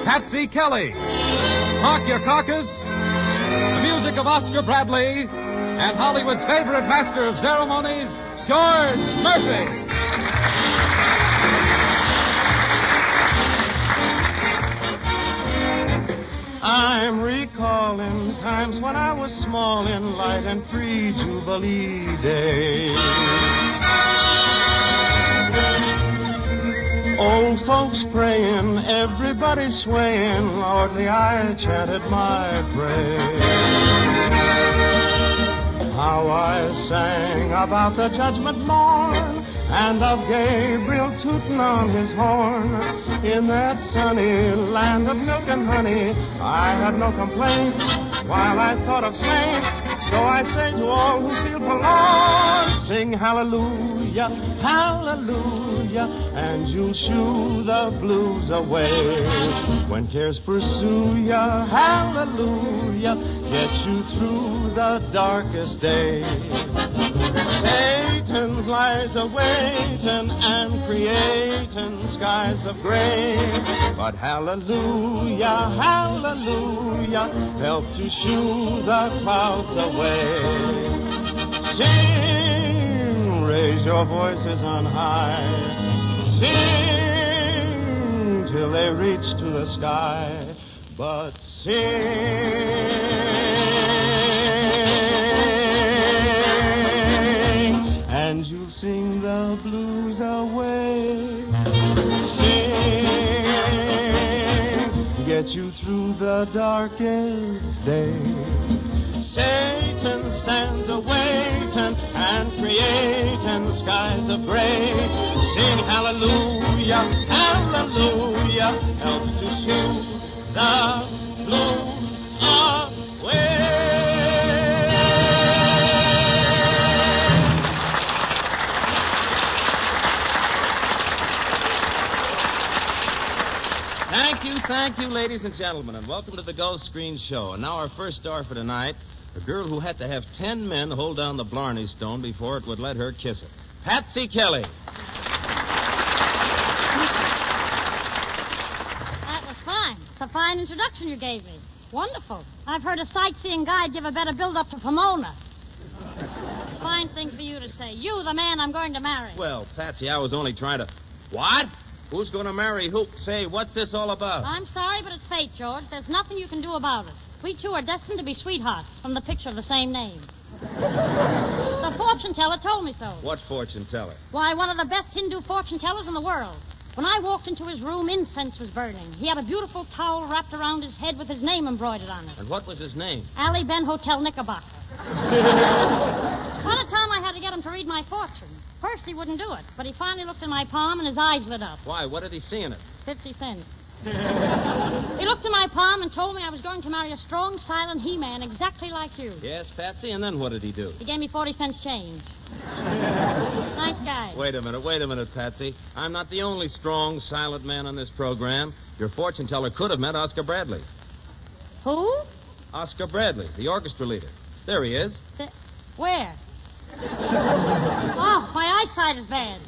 Patsy Kelly, Park Your Caucus, the music of Oscar Bradley, and Hollywood's favorite master of ceremonies, George Murphy. I'm recalling times when I was small in light and free Jubilee days. Old folks praying, everybody swaying, Lordly, I chanted my praise. How I sang about the judgment morn, and of Gabriel tooting on his horn. In that sunny land of milk and honey, I had no complaints while I thought of saints. So I say to all who feel forlorn, Sing hallelujah, hallelujah, and you'll shoo the blues away. When cares pursue ya, hallelujah, get you through the darkest day. Satan's lies awaiting and creating skies of gray. But hallelujah, hallelujah, help to shoo the clouds away. Sing, raise your voices on high. Sing till they reach to the sky. But sing, and you'll sing the blues away. Sing, get you through the darkest day. Satan stands awaiting and creating skies of gray. Sing hallelujah, hallelujah, helps to shoo the blues away. Thank you, ladies and gentlemen, and welcome to the Gulf Screen Show. And now our first star for tonight, a girl who had to have 10 men hold down the Blarney Stone before it would let her kiss it. Patsy Kelly. That was fine. It's a fine introduction you gave me. Wonderful. I've heard a sightseeing guide give a better build-up to Pomona. Fine thing for you to say. You, the man I'm going to marry. Well, Patsy, I was only trying to... What? Who's going to marry who? Say, what's this all about? I'm sorry, but it's fate, George. There's nothing you can do about it. We two are destined to be sweethearts from the picture of the same name. The fortune teller told me so. What fortune teller? Why, one of the best Hindu fortune tellers in the world. When I walked into his room, incense was burning. He had a beautiful towel wrapped around his head with his name embroidered on it. And what was his name? Ali Ben Hotel Knickerbocker. One time I had to get him to read my fortune. First he wouldn't do it, but he finally looked in my palm and his eyes lit up. Why? What did he see in it? 50 cents. He looked in my palm and told me I was going to marry a strong, silent he-man exactly like you. Yes, Patsy, and then what did he do? He gave me 40 cents change. Nice guy. Wait a minute, Patsy. I'm not the only strong, silent man on this program. Your fortune teller could have met Oscar Bradley. Who? Oscar Bradley, the orchestra leader. There he is. Where? Oh, my eyesight is bad.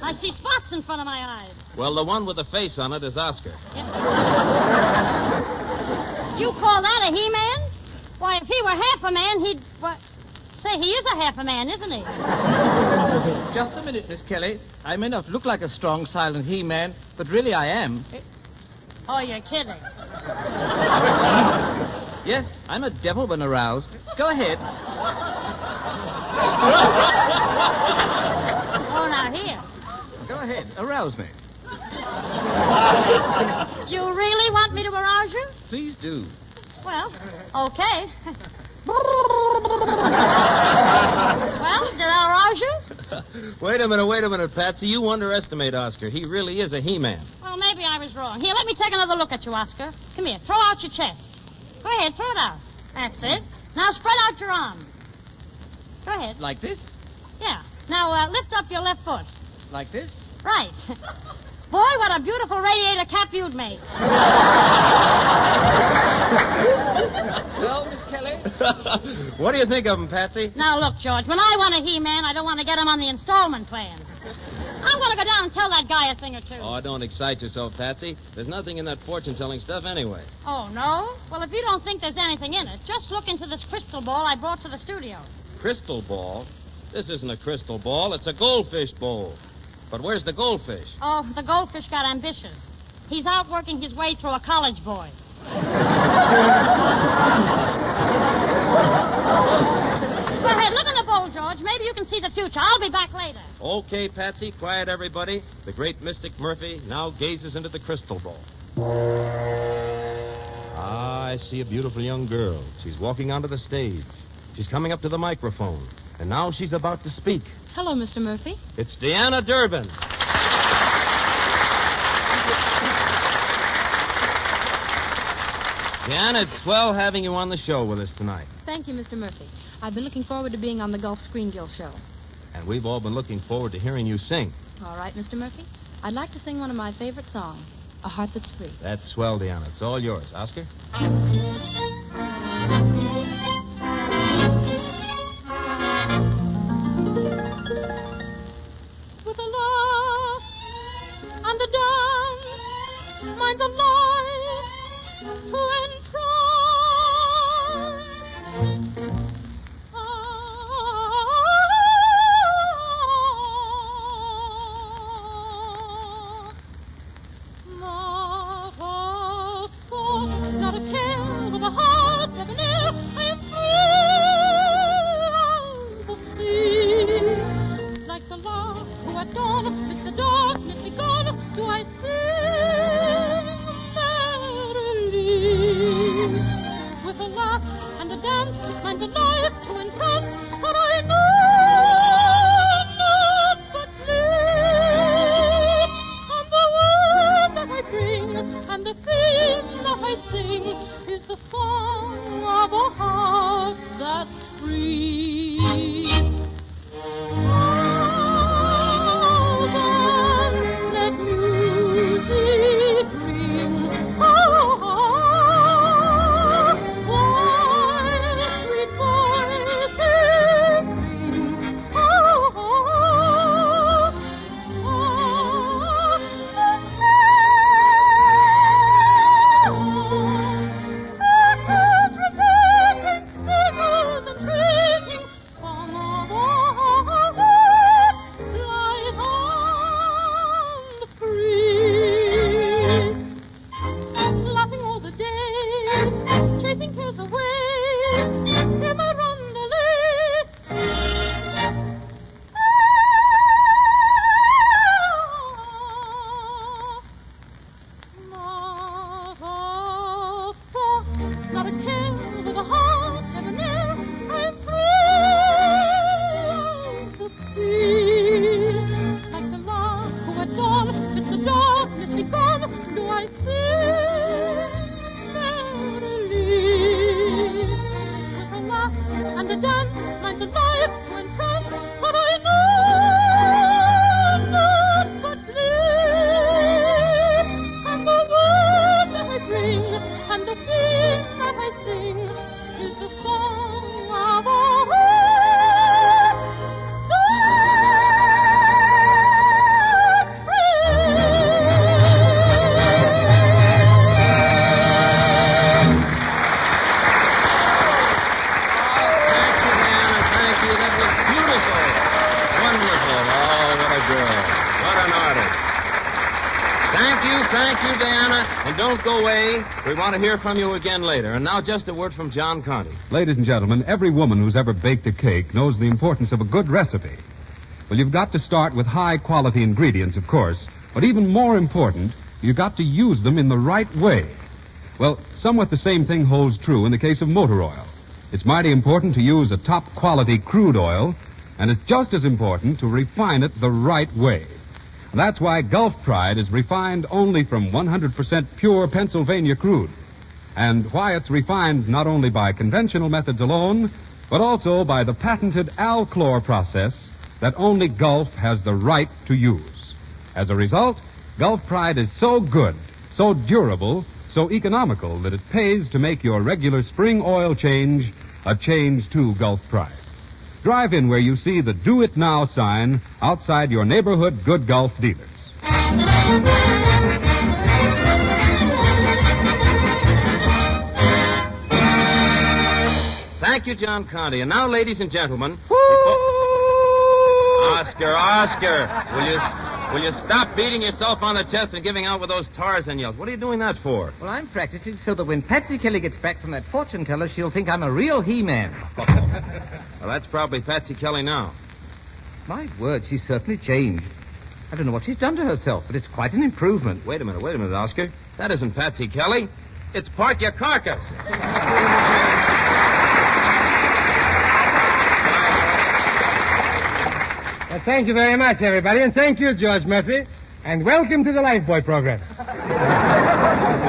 I see spots in front of my eyes. Well, the one with the face on it is Oscar. You call that a he-man? Why, if he were half a man, he'd... What? Say, he is a half a man, isn't he? Just a minute, Miss Kelly. I may not look like a strong, silent he-man, but really I am. Oh, you're kidding. Yes, I'm a devil when aroused. Go ahead. Oh, now here. Go ahead. Arouse me. You really want me to arouse you? Please do. Well, okay. Well, did I arouse you? Wait a minute, Patsy. You underestimate Oscar. He really is a he-man. Well, maybe I was wrong. Here, let me take another look at you, Oscar. Come here. Throw out your chest. Go ahead, throw it out. That's it. Now spread out your arms. Go ahead. Like this? Yeah. Now lift up your left foot. Like this? Right. Boy, what a beautiful radiator cap you'd make. Well, Miss Kelly? What do you think of him, Patsy? Now, look, George, when I want a he-man, I don't want to get him on the installment plan. I'm going to go down and tell that guy a thing or two. Oh, don't excite yourself, Patsy. There's nothing in that fortune-telling stuff anyway. Oh, no? Well, if you don't think there's anything in it, just look into this crystal ball I brought to the studio. Crystal ball? This isn't a crystal ball. It's a goldfish bowl. But where's the goldfish? Oh, the goldfish got ambitious. He's out working his way through a college boy. Go ahead, look in the bowl, George. Maybe you can see the future. I'll be back later. Okay, Patsy. Quiet, everybody. The great mystic Murphy now gazes into the crystal ball. Ah, I see a beautiful young girl. She's walking onto the stage. She's coming up to the microphone. And now she's about to speak. Hello, Mr. Murphy. It's Deanna Durbin. Deanna, it's swell having you on the show with us tonight. Thank you, Mr. Murphy. I've been looking forward to being on the Gulf Screen Guild show. And we've all been looking forward to hearing you sing. All right, Mr. Murphy. I'd like to sing one of my favorite songs, A Heart That's Free. That's swell, Deanna. It's all yours. Oscar? With a laugh and a dance, mind the light to entrance. Not a care with a heart debonair, I am free as the sea. Like the lark who at dawn, with the darkness be gone, do I sing merrily. With a laugh and a dance, mind the light to entrance, but I know not but live. And the word that I bring, and the theme that I sing, is the song of a heart that's free. Oh, then let music ring. Oh, while sweet voices sing. Oh, laughing all the day, chasing cares away, in my roundelay. Not a thought, not a care, with a heart debonair, I am free as the sea. Like the lark who at dawn, with the darkness be gone, do I sing merrily. With a laugh and a dance, like the light to entrance, but I know not but live. And the word that I bring, and the theme that I sing, is the song of a heart that's Thank you. That was beautiful. Wonderful. Oh, what a girl. What an artist. Thank you, Diana. And don't go away. We want to hear from you again later. And now just a word from John Conte. Ladies and gentlemen, every woman who's ever baked a cake knows the importance of a good recipe. Well, you've got to start with high-quality ingredients, of course. But even more important, you've got to use them in the right way. Well, somewhat the same thing holds true in the case of motor oil. It's mighty important to use a top-quality crude oil, and it's just as important to refine it the right way. That's why Gulf Pride is refined only from 100% pure Pennsylvania crude, and why it's refined not only by conventional methods alone, but also by the patented Alchlor process that only Gulf has the right to use. As a result, Gulf Pride is so good, so durable, so economical that it pays to make your regular spring oil change a change to Gulf Pride. Drive in where you see the Do It Now sign outside your neighborhood Good Gulf dealers. Thank you, John Conte. And now, ladies and gentlemen... Oscar, will you stop beating yourself on the chest and giving out with those Tarzan yells? What are you doing that for? Well, I'm practicing so that when Patsy Kelly gets back from that fortune teller, she'll think I'm a real He-Man. Well, that's probably Patsy Kelly now. My word, she's certainly changed. I don't know what she's done to herself, but it's quite an improvement. Wait a minute, Oscar. That isn't Patsy Kelly. It's Park Your Carcass. Well, thank you very much, everybody, and thank you, George Murphy, and welcome to the Lifebuoy program.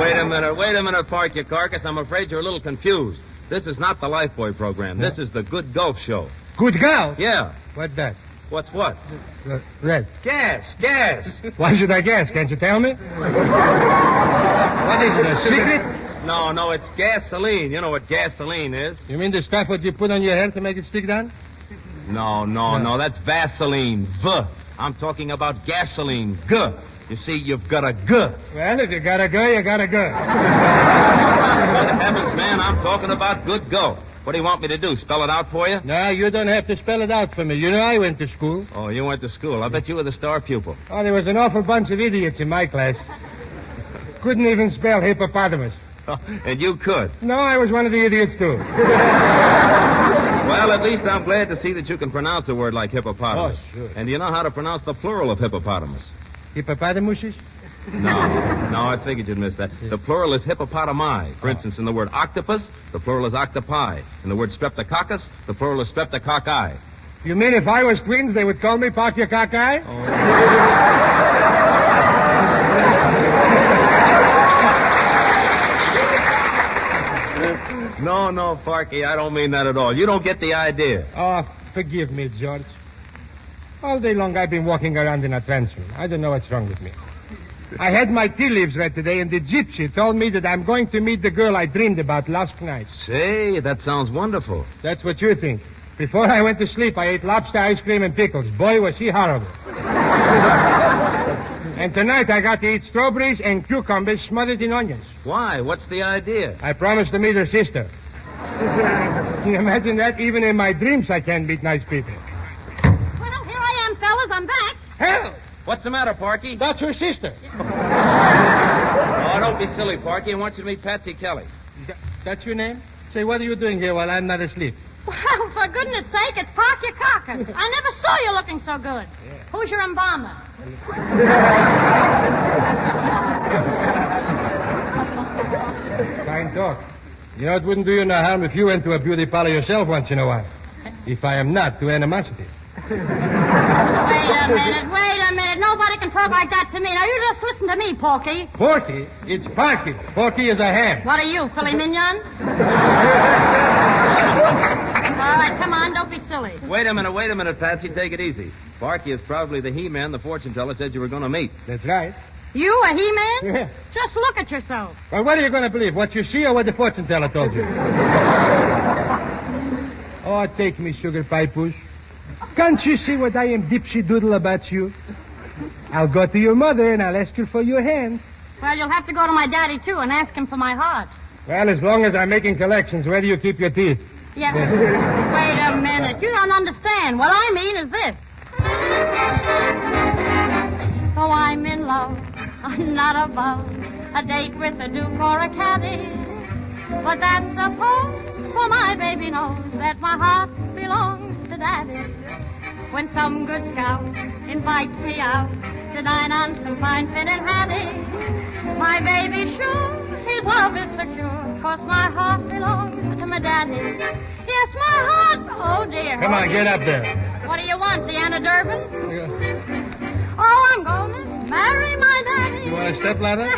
Wait a minute, Park Your Carcass. I'm afraid you're a little confused. This is not the Lifebuoy program. No. This is the Good Gulf Show. Good Gulf? Yeah. What's that? What's what? Red. Gas. Why should I guess? Can't you tell me? What is it, a secret? No, it's gasoline. You know what gasoline is. You mean the stuff what you put on your hair to make it stick down? No, that's Vaseline. I'm talking about gasoline. You see, you've got a G. Well, if you got a G, you got a G. Good heavens, man, I'm talking about good go. What do you want me to do, spell it out for you? No, you don't have to spell it out for me. You know I went to school. Oh, you went to school. I bet you were the star pupil. Oh, there was an awful bunch of idiots in my class. Couldn't even spell hippopotamus. And you could. No, I was one of the idiots, too. Well, at least I'm glad to see that you can pronounce a word like hippopotamus. Oh, sure. And do you know how to pronounce the plural of hippopotamus? Hippopotamuses? No, I figured you'd miss that. The plural is hippopotami. For instance, in the word octopus, the plural is octopi. In the word streptococcus, the plural is streptococci. You mean if I was twins, they would call me Parkyococci? No, Parky, I don't mean that at all. You don't get the idea. Oh, forgive me, George. All day long I've been walking around in a trance. I don't know what's wrong with me. I had my tea leaves read today, and the gypsy told me that I'm going to meet the girl I dreamed about last night. Say, that sounds wonderful. That's what you think. Before I went to sleep, I ate lobster ice cream and pickles. Boy, was she horrible. And tonight I got to eat strawberries and cucumbers smothered in onions. Why? What's the idea? I promised to meet her sister. Can you imagine that? Even in my dreams I can't meet nice people. Well, here I am, fellas. I'm back. Hell! What's the matter, Parky? That's her sister. Oh, don't be silly, Parky. I want you to meet Patsy Kelly. That's your name? Say, what are you doing here while I'm not asleep? Well, for goodness sake, it's Parkyococus. I never saw you looking so good. Yeah. Who's your embalmer? Fine talk. You know, it wouldn't do you no harm if you went to a beauty parlor yourself once in a while. If I am not to animosity. Wait a minute. Nobody can talk like that to me. Now, you just listen to me, Porky. Porky? It's Parky. Porky is a ham. What are you, filet mignon? All right, come on, don't be silly. Wait a minute, Patsy. Take it easy. Parky is probably the he-man the fortune teller said you were going to meet. That's right. You, a he-man? Yeah. Just look at yourself. Well, what are you going to believe? What you see or what the fortune teller told you? Oh, take me, sugar pie puss. Can't you see what I am dipsy doodle about you? I'll go to your mother and I'll ask her for your hand. Well, you'll have to go to my daddy, too, and ask him for my heart. Well, as long as I'm making collections, where do you keep your teeth? Yeah. Wait a minute. You don't understand. What I mean is this. Oh, I'm in love. I'm not above a date with a duke or a caddy. But that's suppose, for my baby knows that my heart belongs to daddy. When some good scout invites me out to dine on some fine fitted hattie, my baby sure his love is secure, 'cause my heart belongs to my daddy. Yes, my heart. Oh, dear. Come on, get up there. What do you want, the Anna Durbin? Oh, I'm going to marry my daddy. You want a stepladder?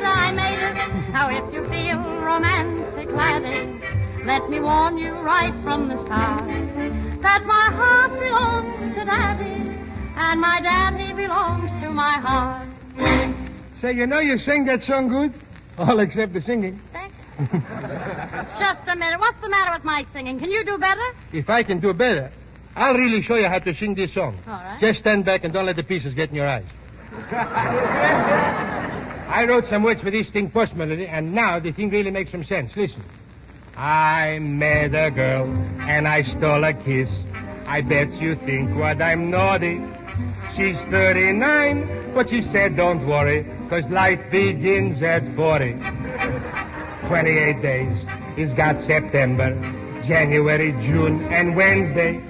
I made it. Now, if you feel romantic, laddie, let me warn you right from the start that my heart belongs to daddy, and my daddy belongs to my heart. Say, you know you sing that song good? All except the singing. Thanks. Just a minute. What's the matter with my singing? Can you do better? If I can do better, I'll really show you how to sing this song. All right. Just stand back and don't let the pieces get in your eyes. I wrote some words for this thing post melody, and now the thing really makes some sense. Listen. I met a girl, and I stole a kiss. I bet you think what I'm naughty. She's 39, but she said don't worry, 'cause life begins at 40. 28 days, it's got September, January, June, and Wednesday.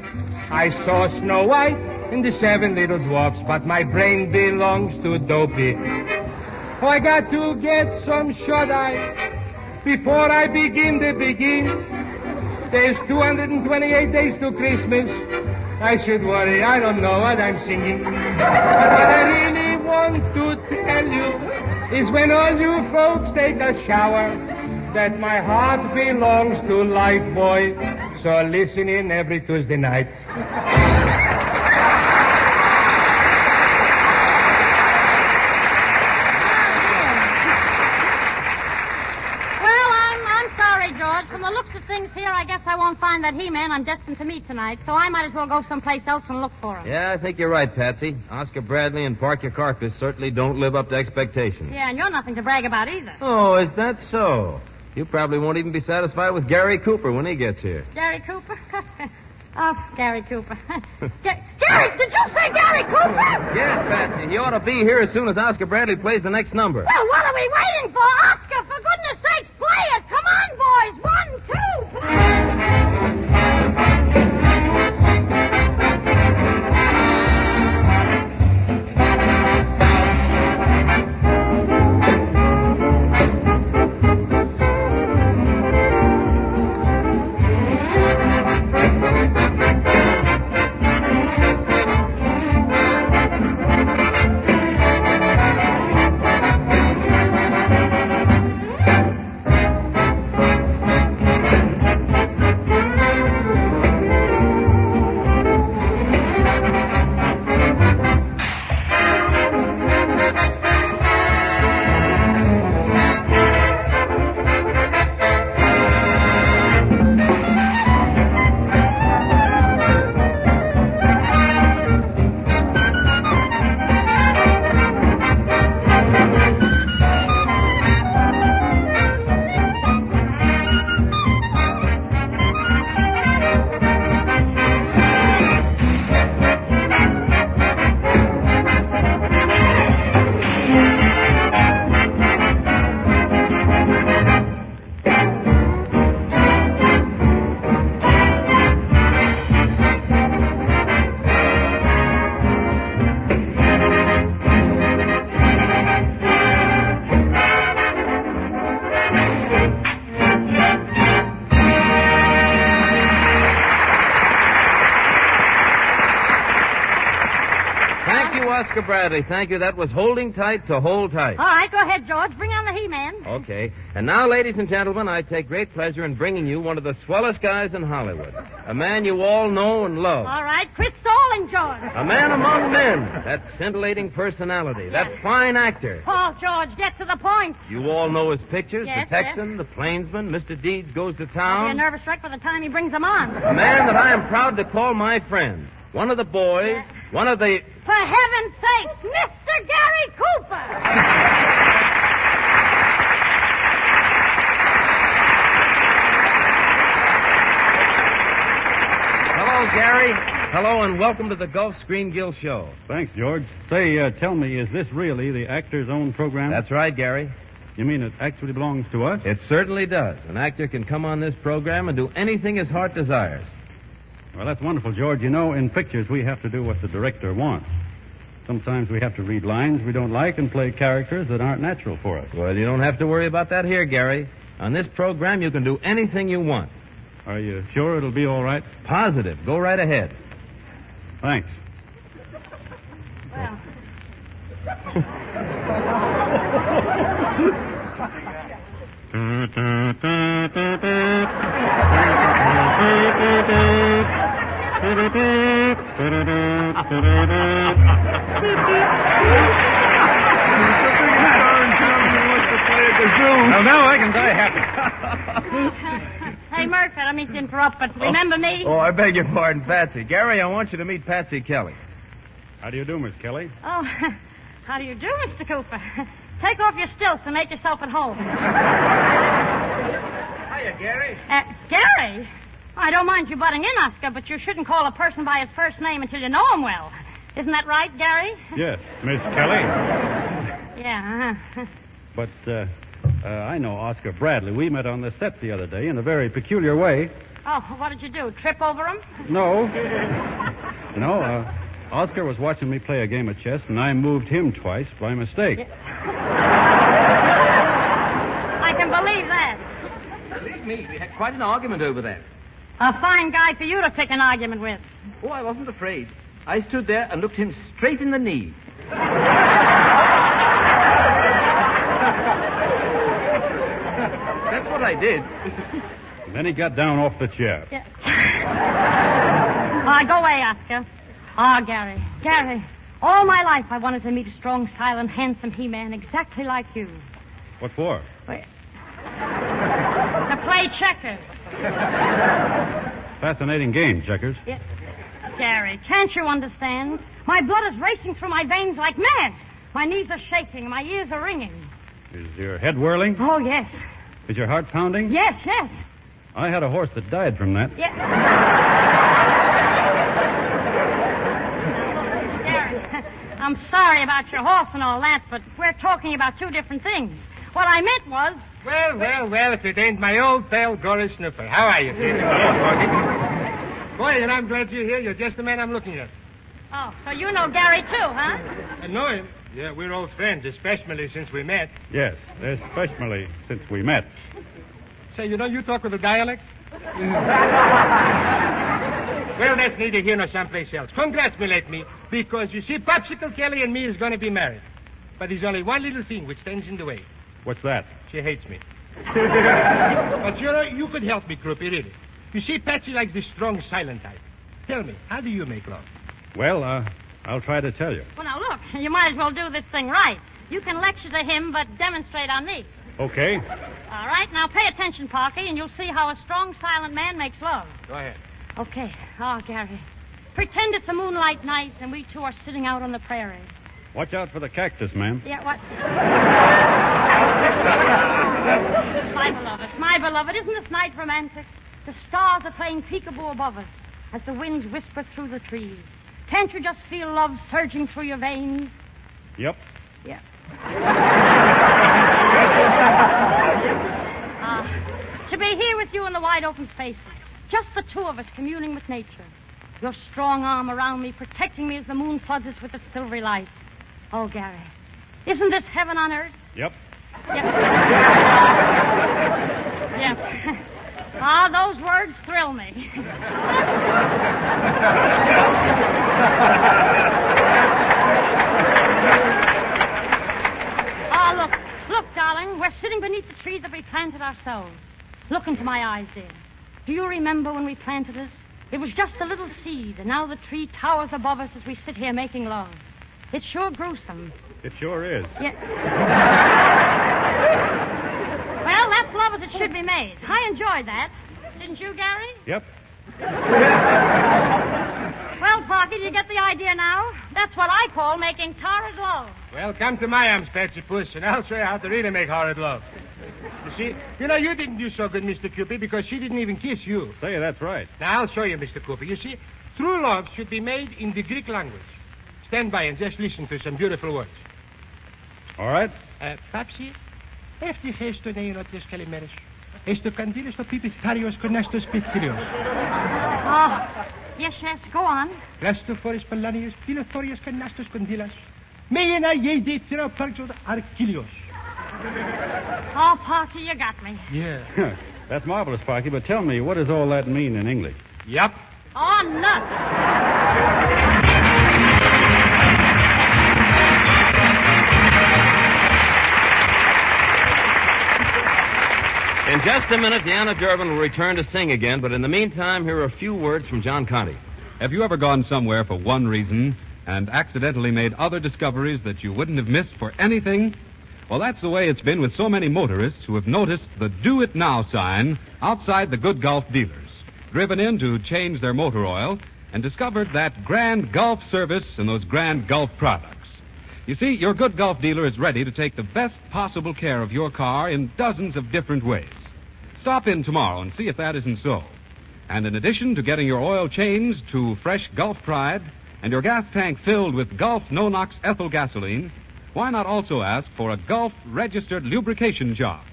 I saw Snow White and the 7 little dwarfs, but my brain belongs to Dopey. Oh, I got to get some shut-eye before I begin to begin. There's 228 days to Christmas. I should worry, I don't know what I'm singing. What I really want to tell you is when all you folks take a shower, that my heart belongs to Lifebuoy. So listen in every Tuesday night. find that He-Man I'm destined to meet tonight, so I might as well go someplace else and look for him. Yeah, I think you're right, Patsy. Oscar Bradley and Park Your Carcass certainly don't live up to expectations. Yeah, and you're nothing to brag about either. Oh, is that so? You probably won't even be satisfied with Gary Cooper when he gets here. Gary Cooper? Oh, Gary Cooper. Gary, did you say Gary Cooper? Yes, Patsy. He ought to be here as soon as Oscar Bradley plays the next number. Well, what are we waiting for? Oscar, for goodness sakes, play it. Come on, boys. 1, 2, play. Oscar Bradley, thank you. That was Holding Tight to Hold Tight. All right, go ahead, George. Bring on the He-Man. Okay. And now, ladies and gentlemen, I take great pleasure in bringing you one of the swellest guys in Hollywood. A man you all know and love. All right, quit stalling, George. A man among men. That scintillating personality. That fine actor. Oh, George, get to the point. You all know his pictures. Yes, the Texan, the Plainsman, Mr. Deeds Goes to Town. I'll be a nervous wreck by the time he brings them on. A man that I am proud to call my friend. One of the boys. One of the... For heaven's sakes, Mr. Gary Cooper! Hello, Gary. Hello, and welcome to the Gulf Screen Guild Show. Thanks, George. Say, tell me, is this really the actor's own program? That's right, Gary. You mean it actually belongs to us? It certainly does. An actor can come on this program and do anything his heart desires. Well, that's wonderful, George. You know, in pictures, we have to do what the director wants. Sometimes we have to read lines we don't like and play characters that aren't natural for us. Well, you don't have to worry about that here, Gary. On this program, you can do anything you want. Are you sure it'll be all right? Positive. Go right ahead. Thanks. Well... Well, now I can die happy. Hey, Murph, I don't mean to interrupt, but remember me? Oh, I beg your pardon, Patsy. Gary, I want you to meet Patsy Kelly. How do you do, Miss Kelly? Oh, how do you do, Mr. Cooper? Take off your stilts and make yourself at home. Hiya, Gary. Gary? I don't mind you butting in, Oscar, but you shouldn't call a person by his first name until you know him well. Isn't that right, Gary? Yes, Miss Kelly. Yeah, But, I know Oscar Bradley. We met on the set the other day in a very peculiar way. Oh, what did you do? Trip over him? No. No, Oscar was watching me play a game of chess, and I moved him twice by mistake. I can believe that. Believe me, we had quite an argument over that. A fine guy for you to pick an argument with. Oh, I wasn't afraid. I stood there and looked him straight in the knee. That's what I did. And then he got down off the chair. Yeah. Go away, Oscar. Gary. Gary, all my life I wanted to meet a strong, silent, handsome He-Man exactly like you. What for? To play checkers. fascinating game, Checkers. Yeah. Gary, can't you understand? My blood is racing through my veins like mad. My knees are shaking. My ears are ringing. Is your head whirling? Oh, yes. Is your heart pounding? Yes, yes. I had a horse that died from that. Yeah. Gary, I'm sorry about your horse and all that, but we're talking about two different things. What I meant was... Well, if it ain't my old pal, Doris Sniffer. How are you, Peter? Boy, and I'm glad you're here. You're just the man I'm looking at. Oh, so you know Gary, too, huh? I know him. Yeah, we're old friends, especially since we met. Yes, especially since we met. Say, you talk with a dialect? Well, that's neither here nor someplace else. Congratulate me, because you see, Popsicle Kelly and me is going to be married. But there's only one little thing which stands in the way. What's that? She hates me. But you could help me, Croupy, really. You see, Patsy likes the strong, silent type. Tell me, how do you make love? Well, I'll try to tell you. Well, now, look, you might as well do this thing right. You can lecture to him, but demonstrate on me. Okay. All right, now pay attention, Parky, and you'll see how a strong, silent man makes love. Go ahead. Okay. Oh, Gary. Pretend it's a moonlight night, and we two are sitting out on the prairie. Watch out for the cactus, ma'am. Yeah, what? My beloved, isn't this night romantic? The stars are playing peekaboo above us as the winds whisper through the trees. Can't you just feel love surging through your veins? Yep. Yeah. To be here with you in the wide open spaces, just the two of us communing with nature. Your strong arm around me, protecting me as the moon floods us with its silvery light. Oh, Gary, isn't this heaven on earth? Yep. Yep. Those words thrill me. Look, darling, we're sitting beneath the trees that we planted ourselves. Look into my eyes, dear. Do you remember when we planted it? It was just a little seed, and now the tree towers above us as we sit here making love. It's sure gruesome. It sure is. Yeah. Well, that's love as it should be made. I enjoyed that. Didn't you, Gary? Yep. Well, Parky, do you get the idea now? That's what I call making torrid love. Well, come to my arms, Patsy Puss, and I'll show you how to really make horrid love. You see, you didn't do so good, Mr. Cooper, because she didn't even kiss you. Say, that's right. Now, I'll show you, Mr. Cooper. You see, true love should be made in the Greek language. Stand by and just listen to some beautiful words. All right. Papsi, efti hesto neinotis kalimeris. Esto candilis to pipitharios connestos pitilios. Oh, yes, go on. Plastoforis palanius pilothorius canastos condilas. Meina yedi theroparchod archilios. Oh, Parky, you got me. Yeah. That's marvelous, Parky, but tell me, what does all that mean in English? Yup. Oh, nuts. In just a minute, Deanna Durbin will return to sing again, but in the meantime, here are a few words from John Conte. Have you ever gone somewhere for one reason and accidentally made other discoveries that you wouldn't have missed for anything? Well, that's the way it's been with so many motorists who have noticed the Do It Now sign outside the Good Gulf dealers, driven in to change their motor oil, and discovered that grand Gulf service and those grand Gulf products. You see, your Good Gulf dealer is ready to take the best possible care of your car in dozens of different ways. Stop in tomorrow and see if that isn't so. And in addition to getting your oil changed to fresh Gulf Pride and your gas tank filled with Gulf No-Nox ethyl gasoline, why not also ask for a Gulf registered lubrication job?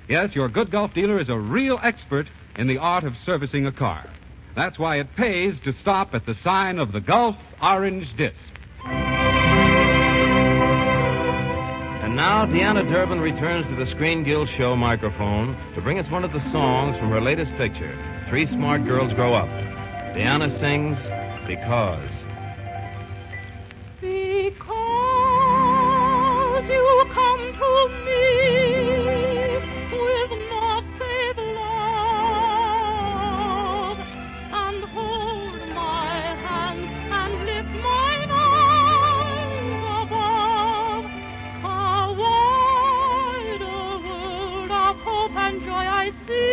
Yes, your Good Gulf dealer is a real expert in the art of servicing a car. That's why it pays to stop at the sign of the Gulf Orange Disc. And now, Deanna Durbin returns to the Screen Guild show microphone to bring us one of the songs from her latest picture, Three Smart Girls Grow Up. Deanna sings, Because. Because you come to me with not faith love and hold my hand and lift mine eyes above. How wide a world of hope and joy I see.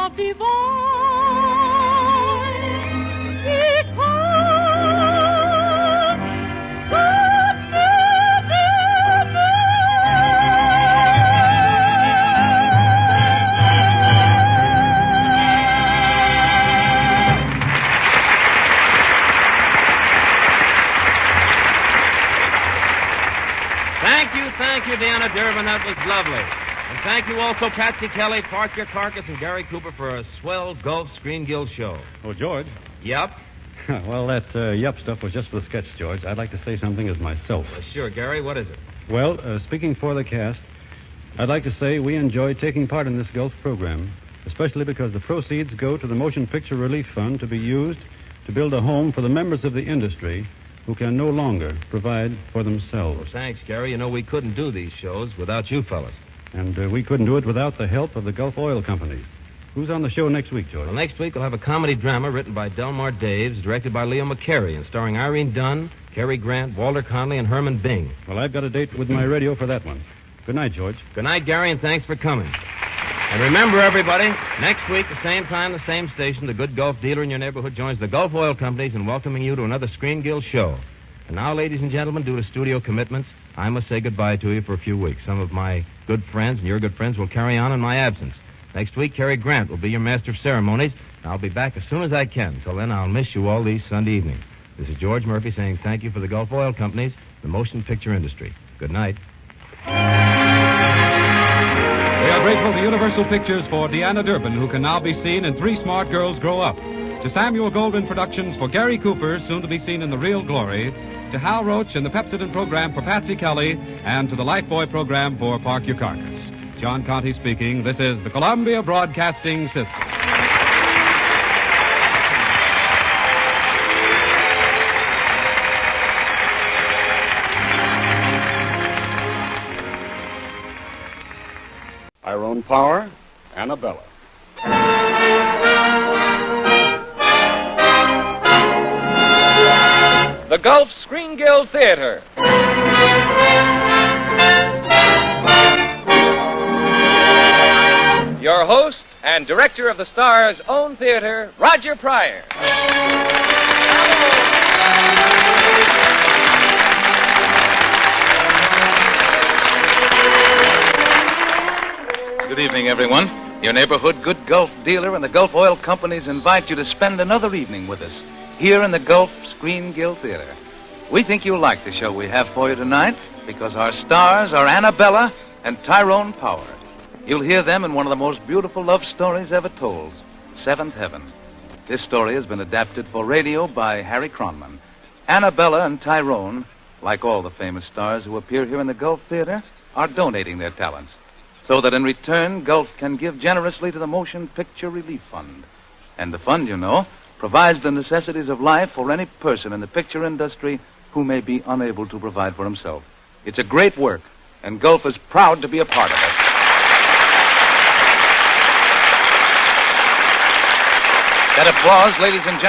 love divine, because God made it. Thank you, Deanna Durbin. That was lovely. And thank you also, Patsy Kelly, Parker Carcass, and Gary Cooper for a swell Gulf Screen Guild show. Oh, George. Yep. Well, that yup stuff was just for the sketch, George. I'd like to say something as myself. Sure, Gary. What is it? Well, speaking for the cast, I'd like to say we enjoy taking part in this Gulf program, especially because the proceeds go to the Motion Picture Relief Fund to be used to build a home for the members of the industry who can no longer provide for themselves. Well, thanks, Gary. You know, we couldn't do these shows without you fellas. And we couldn't do it without the help of the Gulf Oil Companies. Who's on the show next week, George? Well, next week we'll have a comedy drama written by Delmar Daves, directed by Leo McCarey, and starring Irene Dunn, Cary Grant, Walter Conley, and Herman Bing. Well, I've got a date with my radio for that one. Good night, George. Good night, Gary, and thanks for coming. And remember, everybody, next week, the same time, the same station, the good Gulf dealer in your neighborhood joins the Gulf Oil Companies in welcoming you to another Screen Guild show. And now, ladies and gentlemen, due to studio commitments, I must say goodbye to you for a few weeks. Some of my good friends and your good friends will carry on in my absence. Next week, Cary Grant will be your master of ceremonies. I'll be back as soon as I can. Till then, I'll miss you all these Sunday evenings. This is George Murphy saying thank you for the Gulf Oil Companies, the motion picture industry. Good night. We are grateful to Universal Pictures for Deanna Durbin, who can now be seen in Three Smart Girls Grow Up. To Samuel Goldwyn Productions for Gary Cooper, soon to be seen in The Real Glory. To Hal Roach in the Pepsodent program for Patsy Kelly. And to the Lifebuoy program for Park Your Carcass. John Conte speaking. This is the Columbia Broadcasting System. Tyrone Power, Annabella. The Gulf Screen Guild Theater. Your host and director of the Star's own theater, Roger Pryor. Good evening, everyone. Your neighborhood good Gulf dealer and the Gulf Oil Companies invite you to spend another evening with us here in the Gulf Screen Guild Theater. We think you'll like the show we have for you tonight because our stars are Annabella and Tyrone Power. You'll hear them in one of the most beautiful love stories ever told, Seventh Heaven. This story has been adapted for radio by Harry Cronman. Annabella and Tyrone, like all the famous stars who appear here in the Gulf Theater, are donating their talents so that in return, Gulf can give generously to the Motion Picture Relief Fund. And the fund, you know, provides the necessities of life for any person in the picture industry who may be unable to provide for himself. It's a great work, and Gulf is proud to be a part of it. That applause, ladies and gentlemen.